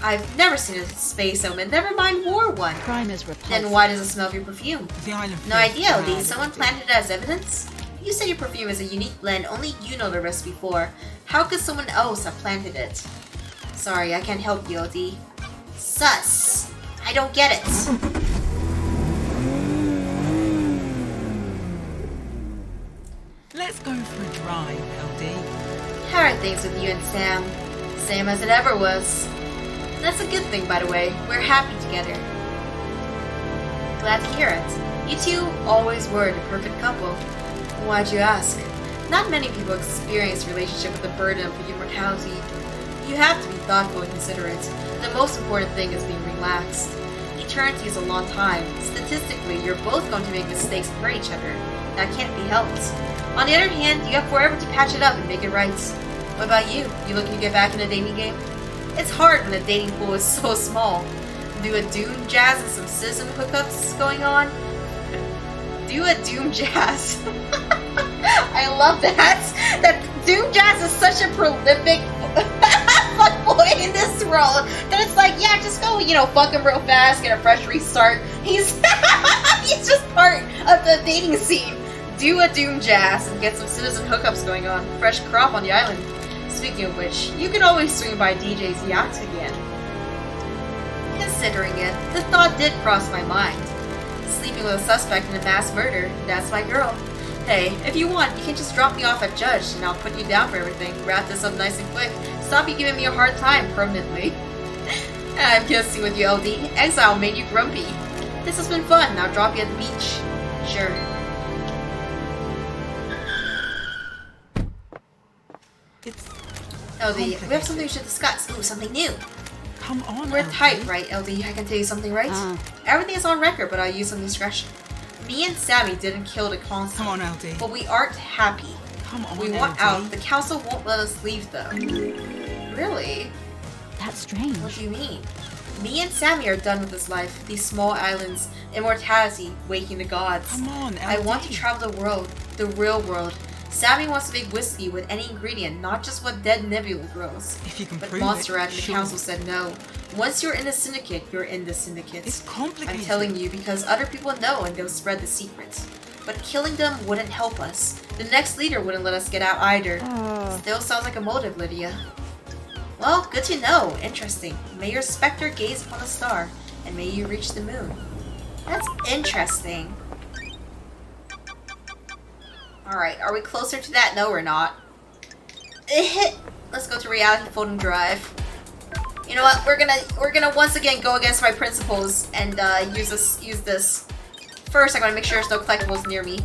I've never seen a space helmet, never mind wore one. Crime is repulsive. Then why does it smell of your perfume? The island. No idea, LD. Someone planted it as evidence? You said your perfume is a unique blend, only you know the recipe for. How could someone else have planted it? Sorry, I can't help you, LD. Sus. I don't get it. Let's go for a drive, LD. How are things with you and Sam? Same as it ever was. That's a good thing, by the way. We're happy together. Glad to hear it. You two always were the perfect couple. Why'd you ask? Not many people experience a relationship with the burden of immortality. You have to be thoughtful and considerate. The most important thing is being relaxed. Eternity is a long time. Statistically, you're both going to make mistakes and hurt each other. That can't be helped. On the other hand, you have forever to patch it up and make it right. What about you? You looking to get back in the dating game? It's hard when the dating pool is so small. Do a Doom Jazz and some citizen hookups going on? Do a Doom Jazz. I love that. That Doom Jazz is such a prolific fuckboy in this role that it's like, yeah, just go, fuck him real fast, get a fresh restart. He's he's just part of the dating scene. Do a Doom Jazz and get some citizen hookups going on. Fresh crop on the island. Speaking of which, you could always swing by DJ's yacht again. Considering it, the thought did cross my mind. Sleeping with a suspect in a mass murder, that's my girl. Hey, if you want, you can just drop me off at Judge and I'll put you down for everything. Wrap this up nice and quick. Stop you giving me a hard time permanently. I'm kissing with you, LD. Exile made you grumpy. This has been fun. I'll drop you at the beach. Sure. LD, we have something we should discuss. Ooh, something new. Come on, We're LD. tight, right, LD? I can tell you something, right? Everything is on record, but I'll use some discretion. Me and Sammy didn't kill the console. Come on, LD. But we aren't happy. Come on, We want LD. out. The council won't let us leave, though. Really? That's strange. What do you mean? Me and Sammy are done with this life, these small islands, immortality, waking the gods. Come on, LD. I want to travel the world, the real world. Sammy wants to make whiskey with any ingredient, not just what dead nebula grows. If you can But prove Monsterrat it, and the sure. council said no. Once you're in the syndicate, you're in the syndicate. It's complicated. I'm telling you because other people know and they'll spread the secrets. But killing them wouldn't help us. The next leader wouldn't let us get out either. Still sounds like a motive, Lydia. Well, good to know. Interesting. May your specter gaze upon a star, and may you reach the moon. That's interesting. Alright, are we closer to that? No, we're not. Let's go to reality folding drive. You know what? We're gonna once again go against my principles and use this. First, I'm gonna make sure there's no collectibles near me.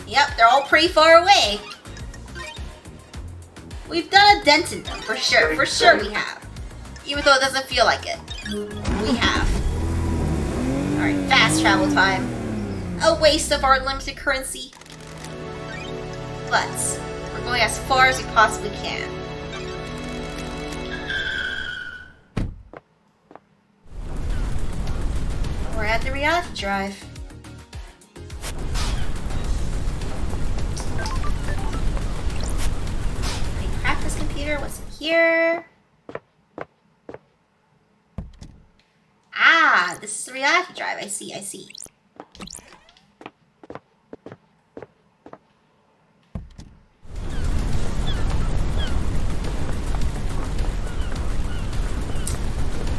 Yep, they're all pretty far away. We've done a dent in them, for sure. For sure we have. Even though it doesn't feel like it. We have. Alright, fast travel time. A waste of our limited currency. But we're going as far as we possibly can. We're at the reality drive. Let me crack this computer. What's in here? Ah, this is the reality drive. I see, I see.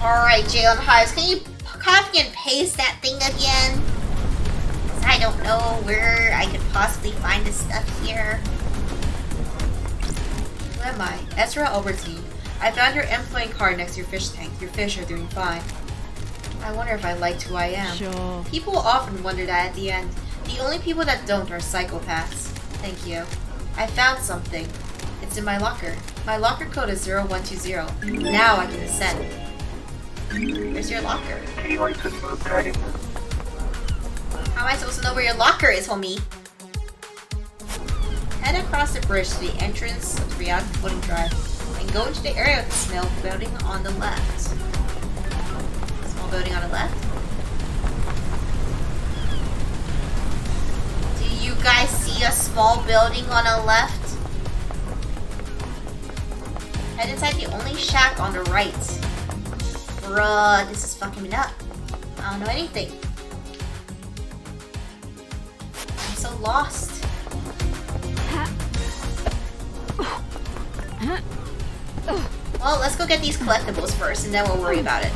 Alright, Jalen Hives, can you copy and paste that thing again? 'Cause I don't know where I could possibly find this stuff here. Who am I? Ezra Albertine. I found your employee card next to your fish tank. Your fish are doing fine. I wonder if I liked who I am. Sure. People often wonder that at the end. The only people that don't are psychopaths. Thank you. I found something. It's in my locker. My locker code is 0120. Now I can ascend. Where's your locker? Key item obtained. How am I supposed to know where your locker is, homie? Head across the bridge to the entrance of the reality floating drive and go into the area with the small building on the left. Small building on the left? Do you guys see a small building on the left? Head inside the only shack on the right. Bruh, this is fucking me up. I don't know anything. I'm so lost. Well, let's go get these collectibles first, and then we'll worry about it.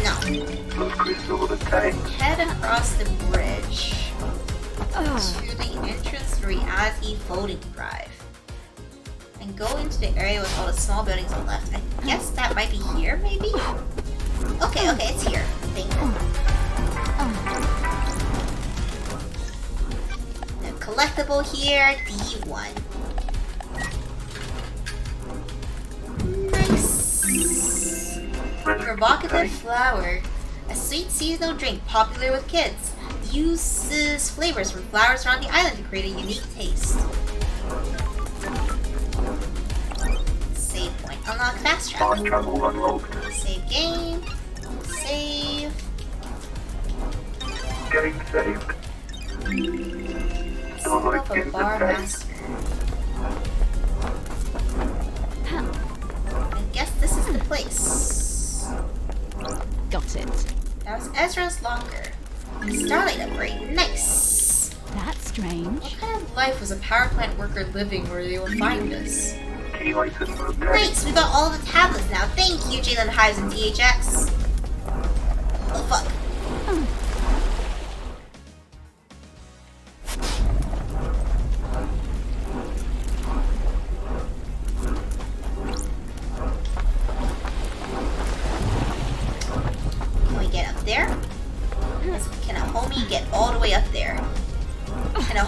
No. Plus crystal obtained. Head across the bridge to the entrance to reality folding drive. And go into the area with all the small buildings on the left. I guess that might be here, maybe? Okay, it's here. Thank you. The collectible here, D1. Nice. Provocative flower. A sweet seasonal drink popular with kids. Uses flavors from flowers around the island to create a unique taste. Save point. Unlock fast travel. Fast travel unlocked. Save game. Save. Game saved. Smoke Starlight a bar obtained. master. I guess this is the place. Got it. That was Ezra's locker. Starlight upgrade. Nice. That's strange. What kind of life was a power plant worker living where they would find this? Key item obtained. Nice, we got all the tablets now. Thank you, Jalen Hives and DHX. Oh fuck.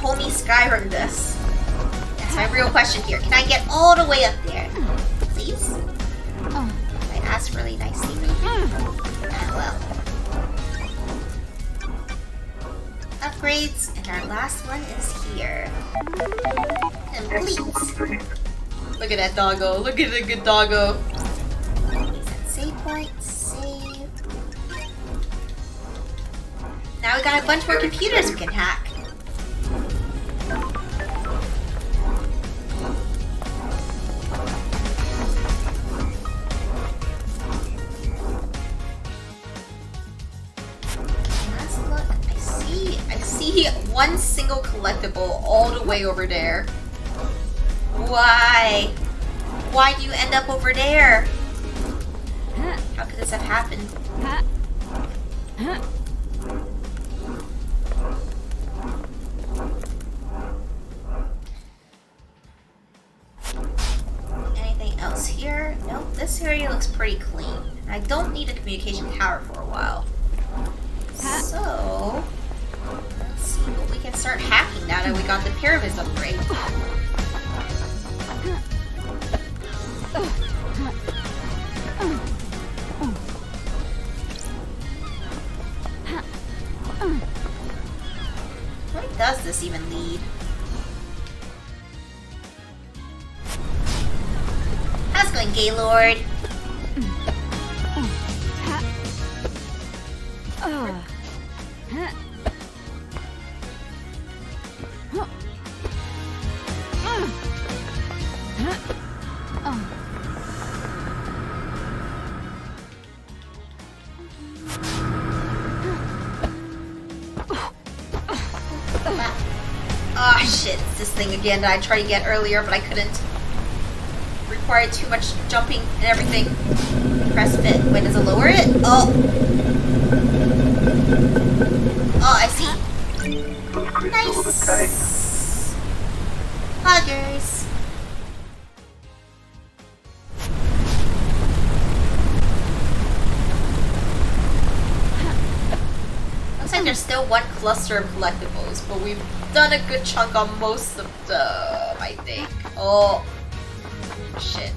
homie Skyrim this? That's my real question here. Can I get all the way up there? Please? I asked really nicely, maybe? Well. Upgrades, and our last one is here. Complete. Look at that doggo. Look at the good doggo. Save point. Save. Now we got a bunch more computers we can hack. Let's look. I see one single collectible all the way over there. Why? Why do you end up over there? How could this have happened? Anything else here? Nope, this area looks pretty clean. I don't need a communication tower for a while. So, let's see what we can start hacking now that we got the pyramids upgrade. Where does this even lead? How's it going, Gaylord? Oh shit, it's this thing again that I tried to get earlier, but I couldn't. Required too much jumping and everything. Press fit. Wait, does it lower it? Oh. Oh, I see. Nice. Huggers. Looks like there's still one cluster of collectibles, but we've done a good chunk on most of them, I think. Oh. Shit.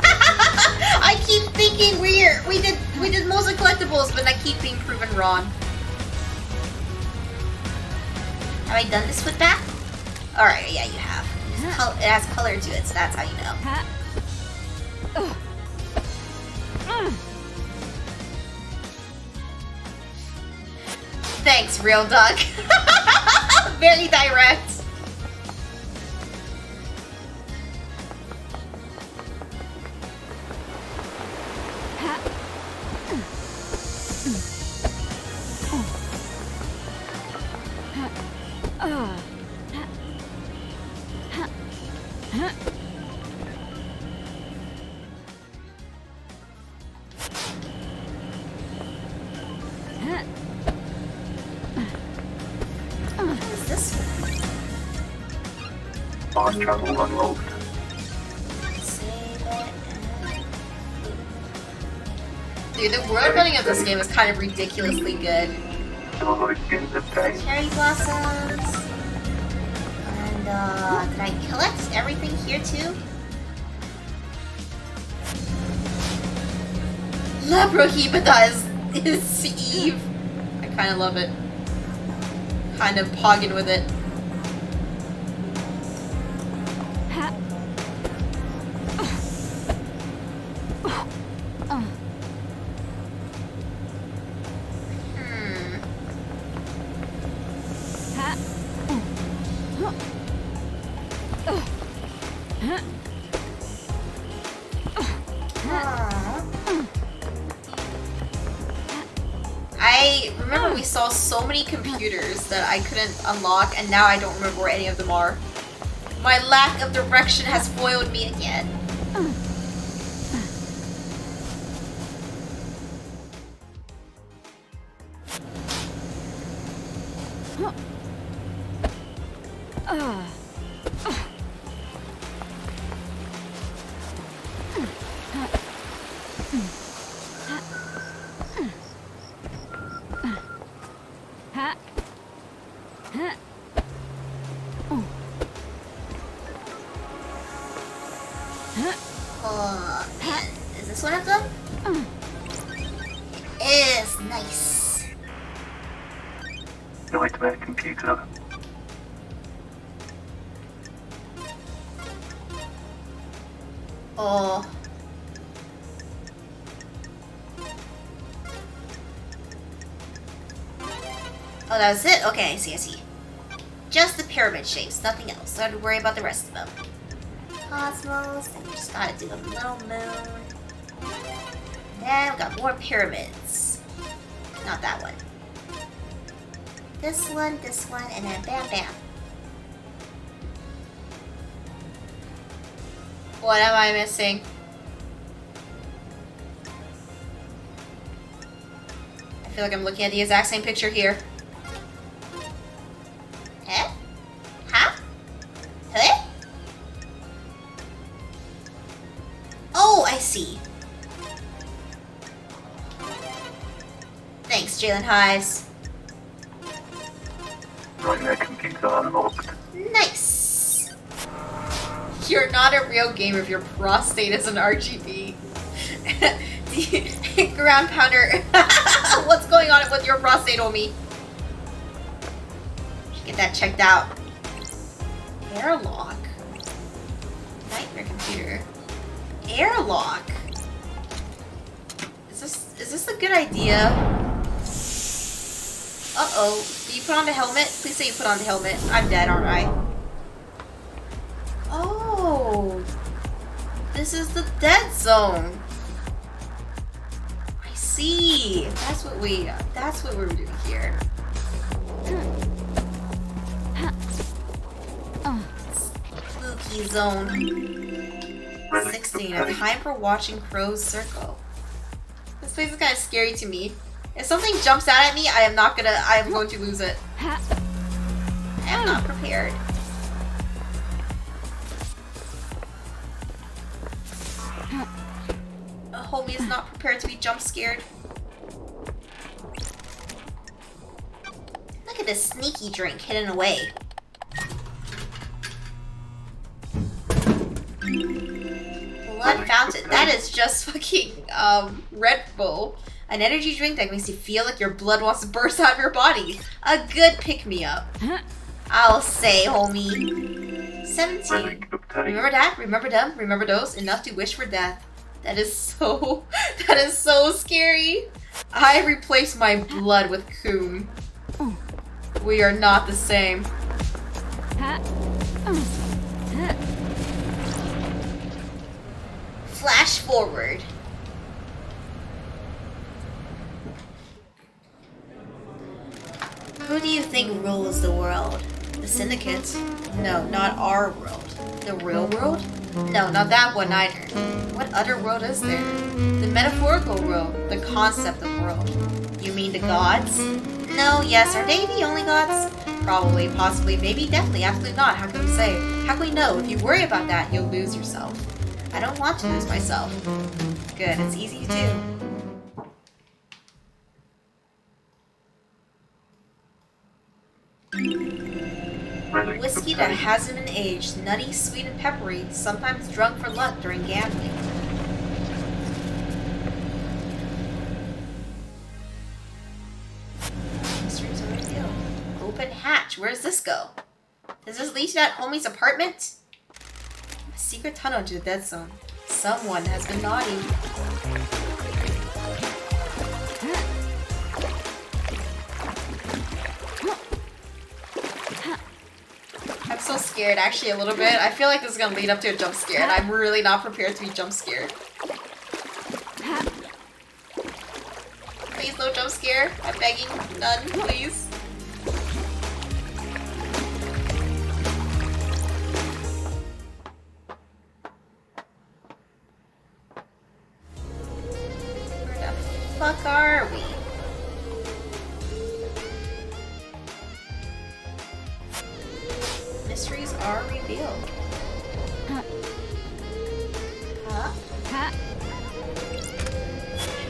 I keep thinking we did most of the collectibles, but I keep being proven wrong. Have I done this with that? Alright, yeah, you have. It has color to it, so that's how you know. Thanks, real duck. Very direct. Channel unlocked. Dude, the world building of this game is kind of ridiculously good. Cherry blossoms. And can I collect everything here too? Labrohibada is Eve. I kind of love it. Kind of pogging with it. I remember we saw so many computers that I couldn't unlock, and now I don't remember where any of them are. My lack of direction has foiled me again. Man. Is this one of them? It is nice. Nightmare computer. Oh. Oh, that was it? Okay, I see, I see. Just the pyramid shapes, nothing else. Don't have to worry about the rest of them. Cosmos, and we just gotta do a little moon. Then we got more pyramids. Not that one. This one, and then bam bam. What am I missing? I feel like I'm looking at the exact same picture here. Eh? Huh? Huh? Oh, I see. Thanks, Jalen Hives. Nightmare computer unlocked. Nice. You're not a real gamer if your prostate is an RGB. Ground pounder. What's going on with your prostate, homie? Should get that checked out. Airlock. Nightmare computer. Airlock. Is this a good idea? Uh-oh. Do you put on the helmet? Please say you put on the helmet. I'm dead, aren't I? Oh. This is the dead zone. I see. That's what we're doing here. Spooky zone. 16. A time for watching Crow's Circle. This place is kind of scary to me. If something jumps out at me, I am going to lose it. I am not prepared. A homie is not prepared to be jump scared. Look at this sneaky drink hidden away. Blood fountain. That is just fucking Red Bull. An energy drink that makes you feel like your blood wants to burst out of your body. A good pick-me-up. I'll say, homie. 17. Remember that? Remember them? Remember those? Enough to wish for death. That is so scary. I replaced my blood with Coon. We are not the same. Flash forward. Who do you think rules the world? The Syndicate? No, not our world. The real world? No, not that one either. What other world is there? The metaphorical world. The concept of world. You mean the gods? No, yes, are they the only gods? Probably, possibly, maybe, definitely, absolutely not. How can we say? How can we know? If you worry about that, you'll lose yourself. I don't want to lose myself. Good, it's easy to do. Whiskey that hasn't been aged, nutty, sweet, and peppery, sometimes drunk for luck during gambling. Mysteries are revealed. Open hatch. Where does this go? Does this lead to that homie's apartment? A secret tunnel to the dead zone. Someone has been naughty. I'm so scared, actually, a little bit. I feel like this is gonna lead up to a jump scare, and I'm really not prepared to be jump scared. Please, no jump scare. I'm begging. None, please. Where the fuck are we? Mysteries are revealed. Huh?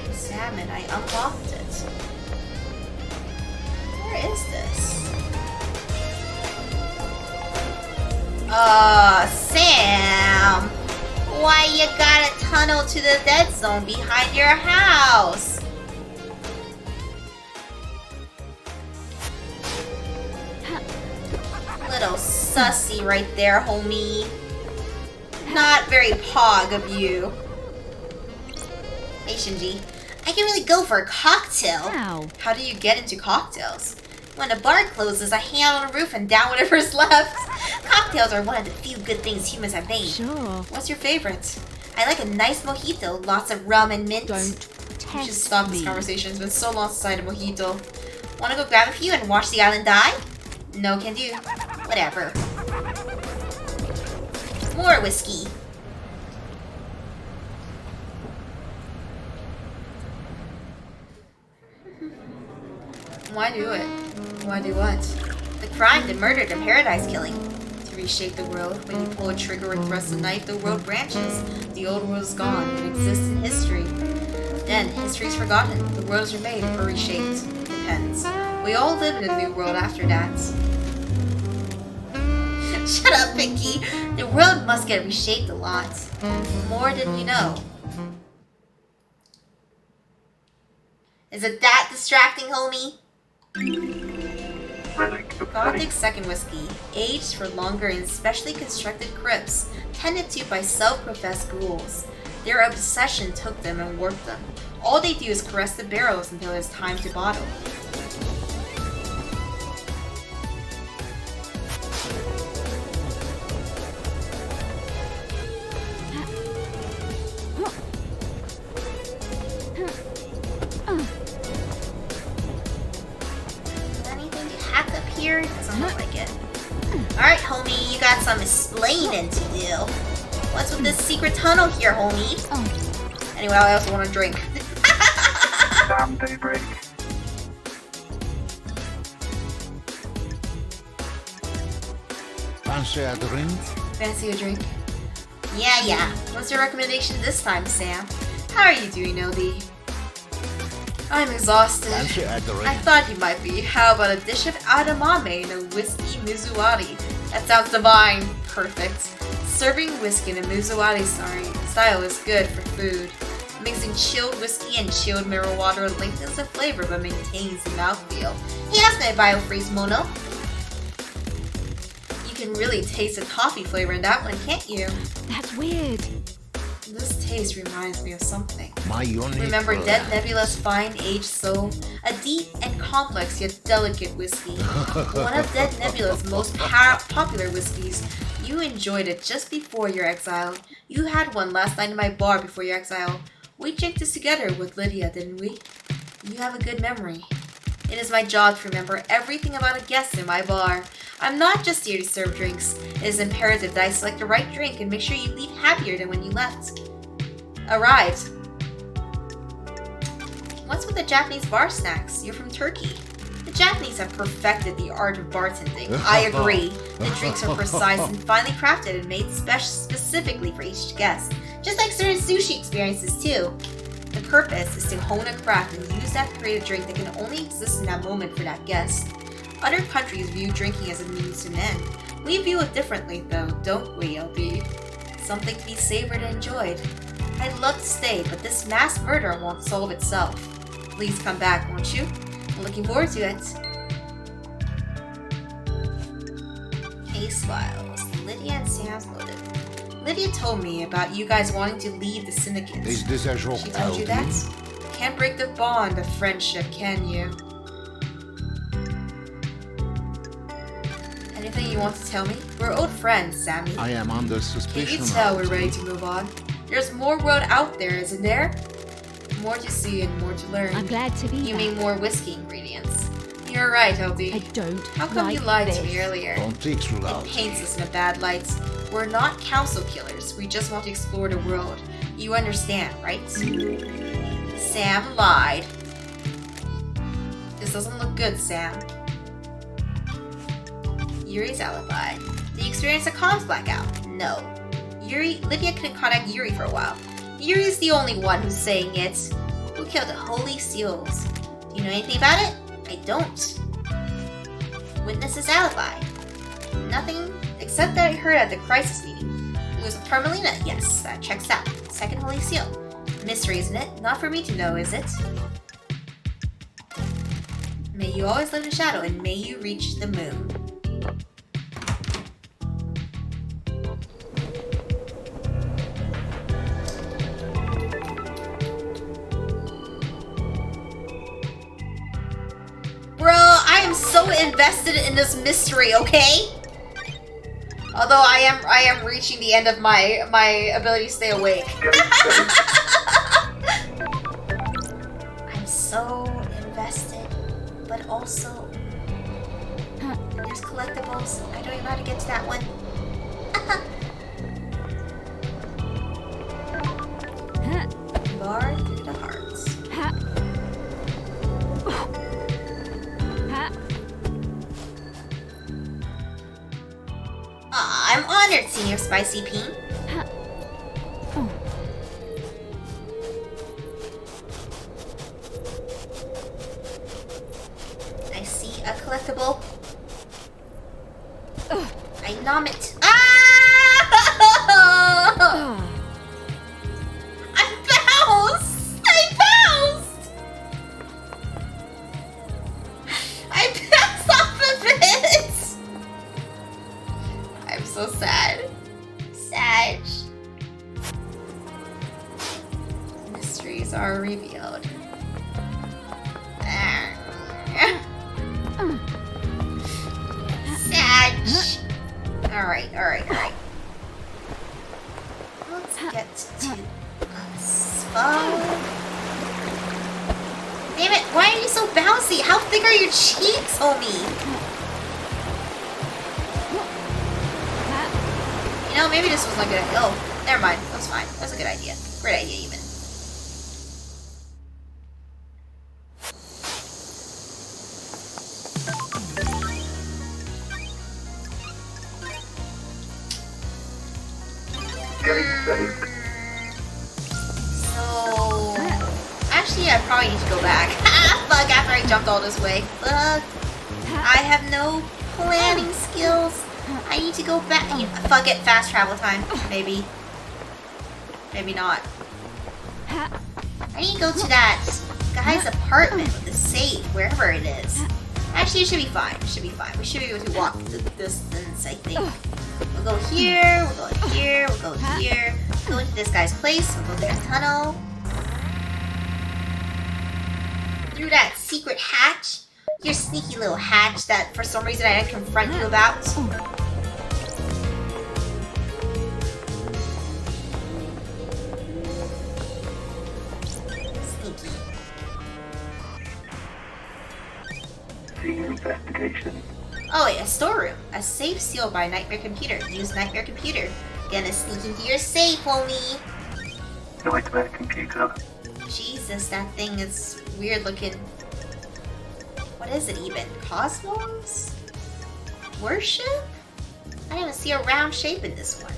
Examine, I unlocked it. Where is this? Sam! Why you gotta tunnel to the dead zone behind your house? Little sussy right there, homie. Not very pog of you. Hey Shinji, I can really go for a cocktail. Wow. How do you get into cocktails? When a bar closes, I hang out on the roof and down whatever's left. Cocktails are one of the few good things humans have made. Sure. What's your favorite? I like a nice mojito, lots of rum and mint. Don't We should test stop this me. conversation. It's been so long since I had a mojito. Wanna go grab a few and watch the island die? No can do. Whatever. More whiskey. Why do it? Why do what? The crime, the murder, the paradise killing. To reshape the world, when you pull a trigger or thrust a knife, the world branches. The old world is gone. It exists in history. Then, history is forgotten. The worlds are made or reshaped. Depends. We all live in a new world after that. Shut up, Pinky. The world must get reshaped a lot. More than you know. Is it that distracting, homie? Gothic second whiskey, aged for longer in specially constructed crypts, tended to by self-professed ghouls. Their obsession took them and warped them. All they do is caress the barrels until it's time to bottle. Anything to hack up here? Doesn't look like it. Alright, homie, you got some explaining to do. What's with this secret tunnel here, homie? Anyway, I also want to drink. Damn daybreak. Fancy a drink? Fancy a drink? Yeah. What's your recommendation this time, Sam? How are you doing, LD? I'm exhausted. Fancy a drink? I thought you might be. How about a dish of adamame and a whiskey mizuwari? That sounds divine. Perfect. Serving whiskey in a mizuwari style is good for food. Mixing chilled whiskey and chilled mineral water lengthens the flavor but maintains the mouthfeel. Hey, that's my biofreeze, Mono. You can really taste the toffee flavor in that one, can't you? That's weird. This taste reminds me of something. My unique Remember blend. Dead Nebula's Fine Aged Soul? A deep and complex yet delicate whiskey. One of Dead Nebula's most popular whiskeys. You enjoyed it just before your exile. You had one last night in my bar before your exile. We drank this together with Lydia, didn't we? You have a good memory. It is my job to remember everything about a guest in my bar. I'm not just here to serve drinks. It is imperative that I select the right drink and make sure you leave happier than when you left. Arrived. What's with the Japanese bar snacks? You're from Turkey. The Japanese have perfected the art of bartending. I agree. The drinks are precise and finely crafted and made specifically for each guest. Just like certain sushi experiences too. The purpose is to hone a craft and use that to create a drink that can only exist in that moment for that guest. Other countries view drinking as a means to an end. We view it differently though, don't we, LB? Something to be savored and enjoyed. I'd love to stay, but this mass murder won't solve itself. Please come back, won't you? I'm looking forward to it. Case files. Lydia and Sam's motive. Lydia told me about you guys wanting to leave the syndicate. Is this a joke, She told you that? Can't break the bond of friendship, can you? Anything you want to tell me? We're old friends, Sammy. I am under Can suspicion. you tell we're ready to move on? There's more world out there, isn't there? More to see and more to learn. I'm glad to be You back. mean more whiskey ingredients. You're right, LD. I don't How come like you lied this. to me earlier? Don't take too It loud. paints us in a bad light. We're not council killers. We just want to explore the world. You understand, right? Sam lied. This doesn't look good, Sam. Yuri's alibi. Did you experience a comms blackout? No. Lydia couldn't contact Yuri for a while. Yuri's the only one who's saying it. Who killed the Holy Seals? Do you know anything about it? I don't. Witness's alibi. Nothing except that I heard at the crisis meeting. Who's Termalina? Yes, that checks out. Second Holy Seal. Mystery, isn't it? Not for me to know, is it? May you always live in shadow, and may you reach the moon. Bro, I am so invested in this mystery, okay? Although I am reaching the end of my ability to stay awake. I'm so invested, but also there's collectibles. I don't even know how to get to that one. Bar through the hearts. I'm honored, Senior Spicy Peen. I see a collectible. I nom it. Ah! I bounced! I bounced! I bounced off of it! I'm so sad. Sad. Mysteries are revealed. Sad. Alright. Let's get to us. Damn it, why are you so bouncy? How thick are your cheeks, homie? You know, maybe this was not good. Oh, never mind. That was fine. That was a good idea. Great idea, even. So, actually, I probably need to go back. Fuck! After I jumped all this way. Fuck! I have no planning skills. I need to go back. Fuck it, fast travel time. Maybe. Maybe not. I need to go to that guy's apartment with the safe, wherever it is. Actually, it should be fine. It should be fine. We should be able to walk the distance, I think. We'll go here, we'll go here, we'll go here. Go into this guy's place, we'll go through the tunnel. Through that secret hatch. Your sneaky little hatch that for some reason I didn't confront you about. Sneaky. Investigation. Oh wait, a storeroom. A safe sealed by Nightmare Computer. Use Nightmare Computer. Gonna sneak into your safe, homie. Nightmare Computer. Jesus, that thing is weird looking. What is it even? Cosmos? Worship? I don't even see a round shape in this one.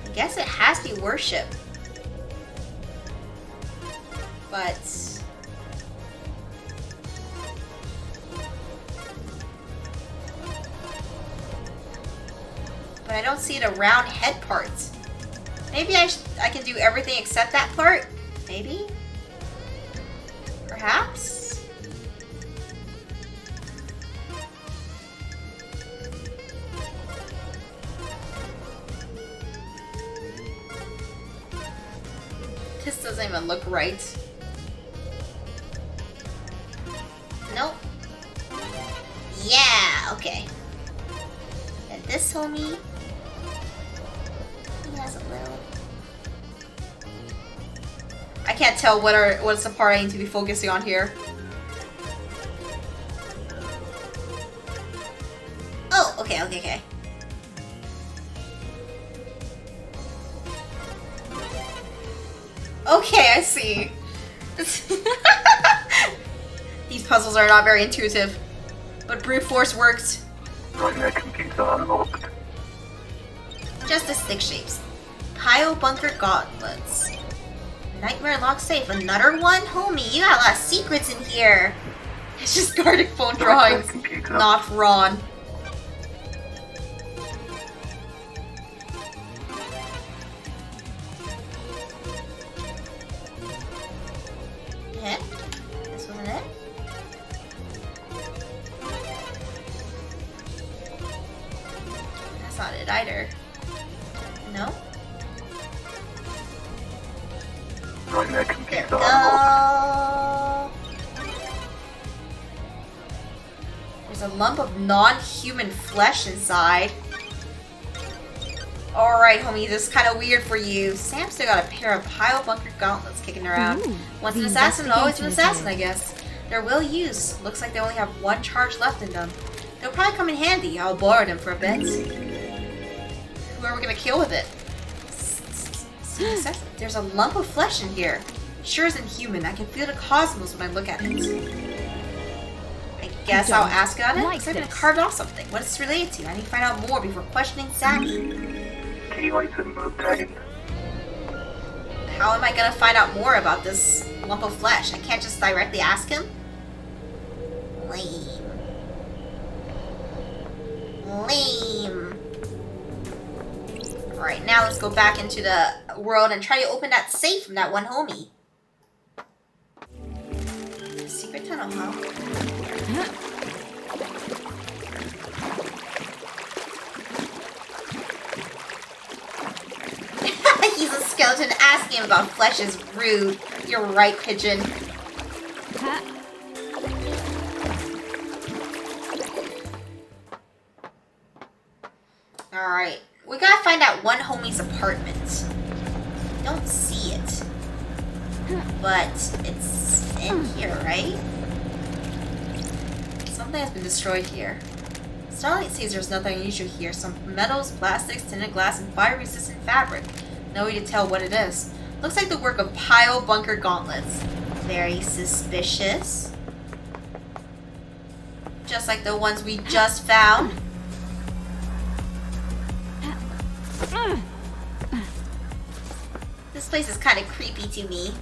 I guess it has to be worship. But I don't see the round head part. Maybe I can do everything except that part? Maybe? Perhaps? This doesn't even look right. Nope. Yeah, okay. And this homie, he has a little. I can't tell what's the part I need to be focusing on here. Oh, okay. Okay, I see. These puzzles are not very intuitive, but brute force worked. Nightmare Computer unlocked. Just the stick shapes. Pile bunker gauntlets. Nightmare lock safe. Another one? Homie, you got a lot of secrets in here. It's just guarding phone drawings, not Ron. Yeah? This wasn't it? That's not it either. No? Right there, There computer we unlocked. go. There's a lump of non-human flesh inside. Alright, homie, this is kind of weird for you. Sam still got a pair of pile bunker gauntlets kicking around. Ooh, Once the an assassin, always an Investigative assassin, I guess. They're well used. Looks like they only have one charge left in them. They'll probably come in handy. I'll borrow them for a bit. Who are we gonna kill with it? There's a lump of flesh in here. Sure isn't human. I can feel the cosmos when I look at it. I guess I'll ask on it. like Looks like I'm this. carved off something. What is it related to? I need to find out more before questioning Sammy. Key item obtained. How am I gonna find out more about this lump of flesh? I can't just directly ask him? Lame. Lame. Alright, now let's go back into the world and try to open that safe from that one homie. Secret tunnel, huh? He's a skeleton. Asking him about flesh is rude. You're right, Pigeon. Alright. We gotta find out one homie's apartment. Don't see it. But it's in here, right? Something has been destroyed here. Starlight sees there's nothing unusual here. Some metals, plastics, tinted glass, and fire-resistant fabric. No way to tell what it is. Looks like the work of pile bunker gauntlets. Very suspicious. Just like the ones we just found. This place is kind of creepy to me.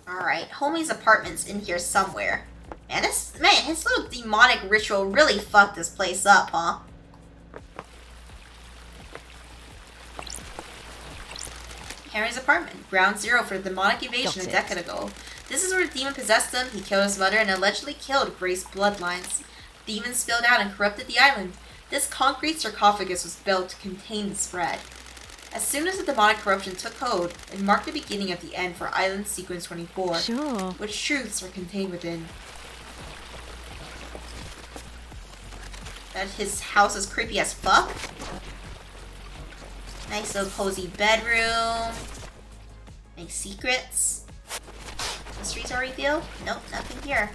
Alright, homie's apartment's in here somewhere. His little demonic ritual really fucked this place up, huh? Henry's apartment, ground zero for the demonic invasion a decade ago. This is where the demon possessed him, he killed his mother, and allegedly killed Grace's bloodlines. Demons spilled out and corrupted the island. This concrete sarcophagus was built to contain the spread. As soon as the demonic corruption took hold, it marked the beginning of the end for Island Sequence 24, Sure. which truths are contained within. That his house is creepy as fuck. Nice little cozy bedroom. Make secrets. Mysteries are revealed? Nope, nothing here.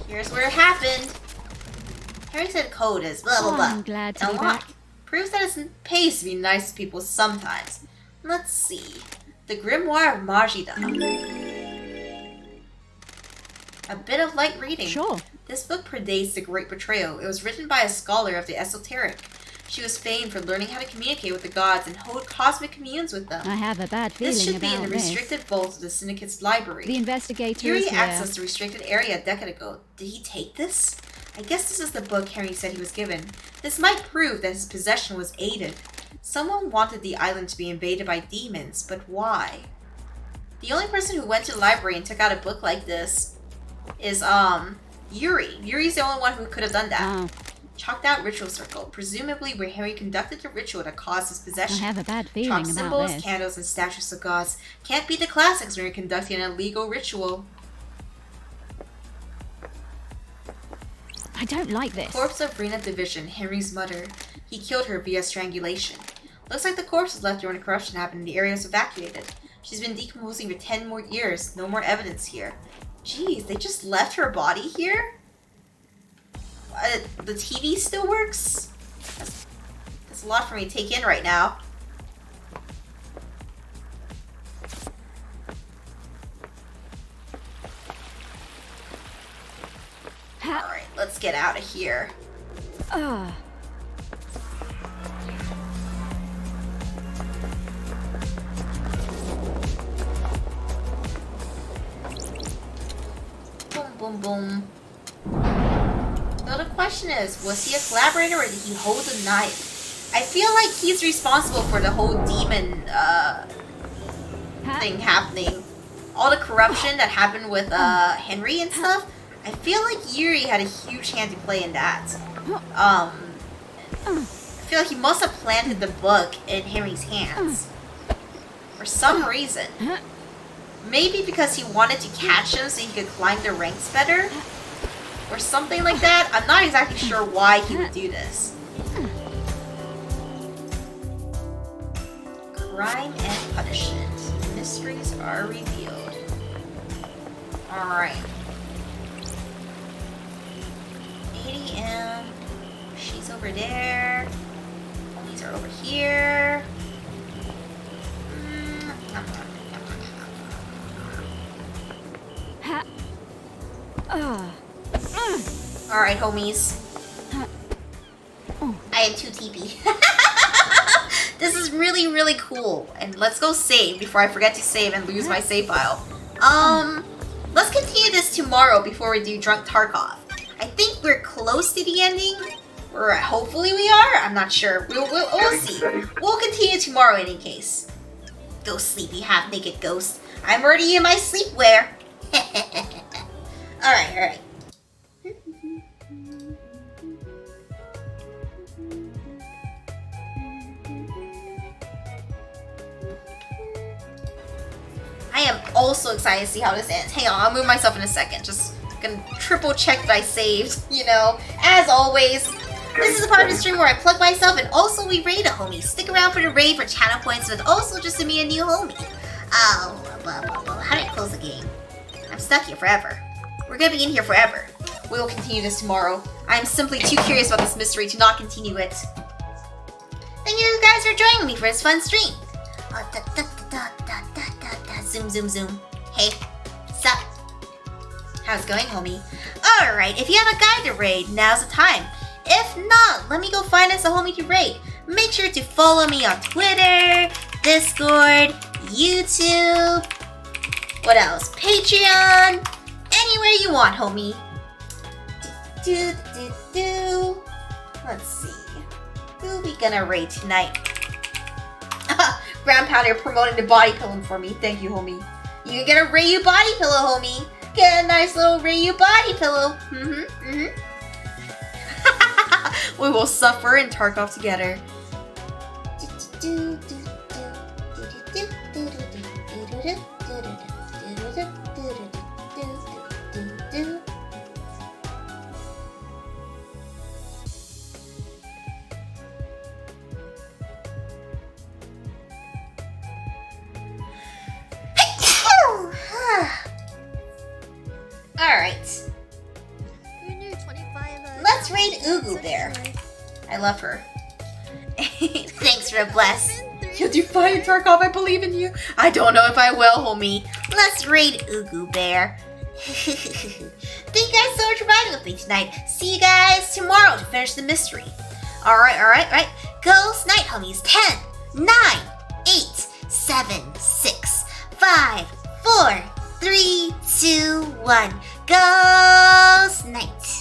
Here's where it happened. Harry said code is blah blah blah. I'm glad to be Unlock. back. Proves that it pays to be nice to people sometimes. Let's see. The Grimoire of Majida. A bit of light reading. Sure. This book predates The Great Betrayal. It was written by a scholar of the esoteric. She was famed for learning how to communicate with the gods and hold cosmic communes with them. I have a bad feeling This should be in about the this. restricted vault of the Syndicate's library. The investigator Yuri is here. accessed the restricted area a decade ago. Did he take this? I guess this is the book Henry said he was given. This might prove that his possession was aided. Someone wanted the island to be invaded by demons, but why? The only person who went to the library and took out a book like this is, Yuri. Yuri's the only one who could have done that. Oh, Chalked out ritual circle, presumably where Harry conducted the ritual that caused his I possession. have a bad feeling Chalk about symbols, this. candles, and statues of gods. Can't beat the classics when you're conducting an illegal ritual. I don't like this. Corpse of Rena Division, Henry's mother. He killed her via strangulation. Looks like the corpse was left during the corruption happened and the area was evacuated. She's been decomposing for 10 more years. No more evidence here. Jeez, they just left her body here? The TV still works? That's a lot for me to take in right now. get out of here. Boom, boom, boom. So the question is, was he a collaborator or did he hold a knife? I feel like he's responsible for the whole demon thing happening. All the corruption that happened with Henry and stuff. I feel like Yuri had a huge hand to play in that. I feel like he must have planted the book in Henry's hands. For some reason. Maybe because he wanted to catch him so he could climb the ranks better? Or something like that? I'm not exactly sure why he would do this. Crime and punishment. Mysteries are revealed. Alright. 8 AM. She's over there. Homies are over here. Alright, homies. I am 2 TP. This is really, really cool. And let's go save before I forget to save and lose my save file. Let's continue this tomorrow before we do Drunk Tarkov. I think we're close to the ending. Or hopefully we are. I'm not sure. We'll see. We'll continue tomorrow in any case. Go sleepy half-naked ghost. I'm already in my sleepwear. Alright, alright. I am also excited to see how this ends. Hang on, I'll move myself in a second. Just gonna triple check that I saved, you know. As always, this is a part of the stream where I plug myself and also we raid a homie. Stick around for the raid for channel points, but also just to meet a new homie. Oh, how do I close the game? I'm stuck here forever. We're gonna be in here forever. We will continue this tomorrow. I'm simply too curious about this mystery to not continue it. Thank you guys for joining me for this fun stream. Zoom, zoom, zoom. Hey, sup? How's it going, homie? Alright, if you have a guy to raid, now's the time. If not, let me go find us a homie to raid. Make sure to follow me on Twitter, Discord, YouTube, what else? Patreon, anywhere you want, homie. Let's see. Who we gonna raid tonight? Ground Pounder promoting the body pillow for me. Thank you, homie. You can get a Reiyu body pillow, homie. Get a nice little Reiyu body pillow. We will suffer in Tarkov together. Alright. Let's raid Ugu Bear. I love her. Thanks for a bless. You'll do fine, Tarkov. I believe in you. I don't know if I will, homie. Let's raid Ugu Bear. Thank you guys so much for riding with me tonight. See you guys tomorrow to finish the mystery. Alright. Ghost night, homies. 10, 9, 8, 7, 6, 5, 4, 3, 2, 1. Ghost night.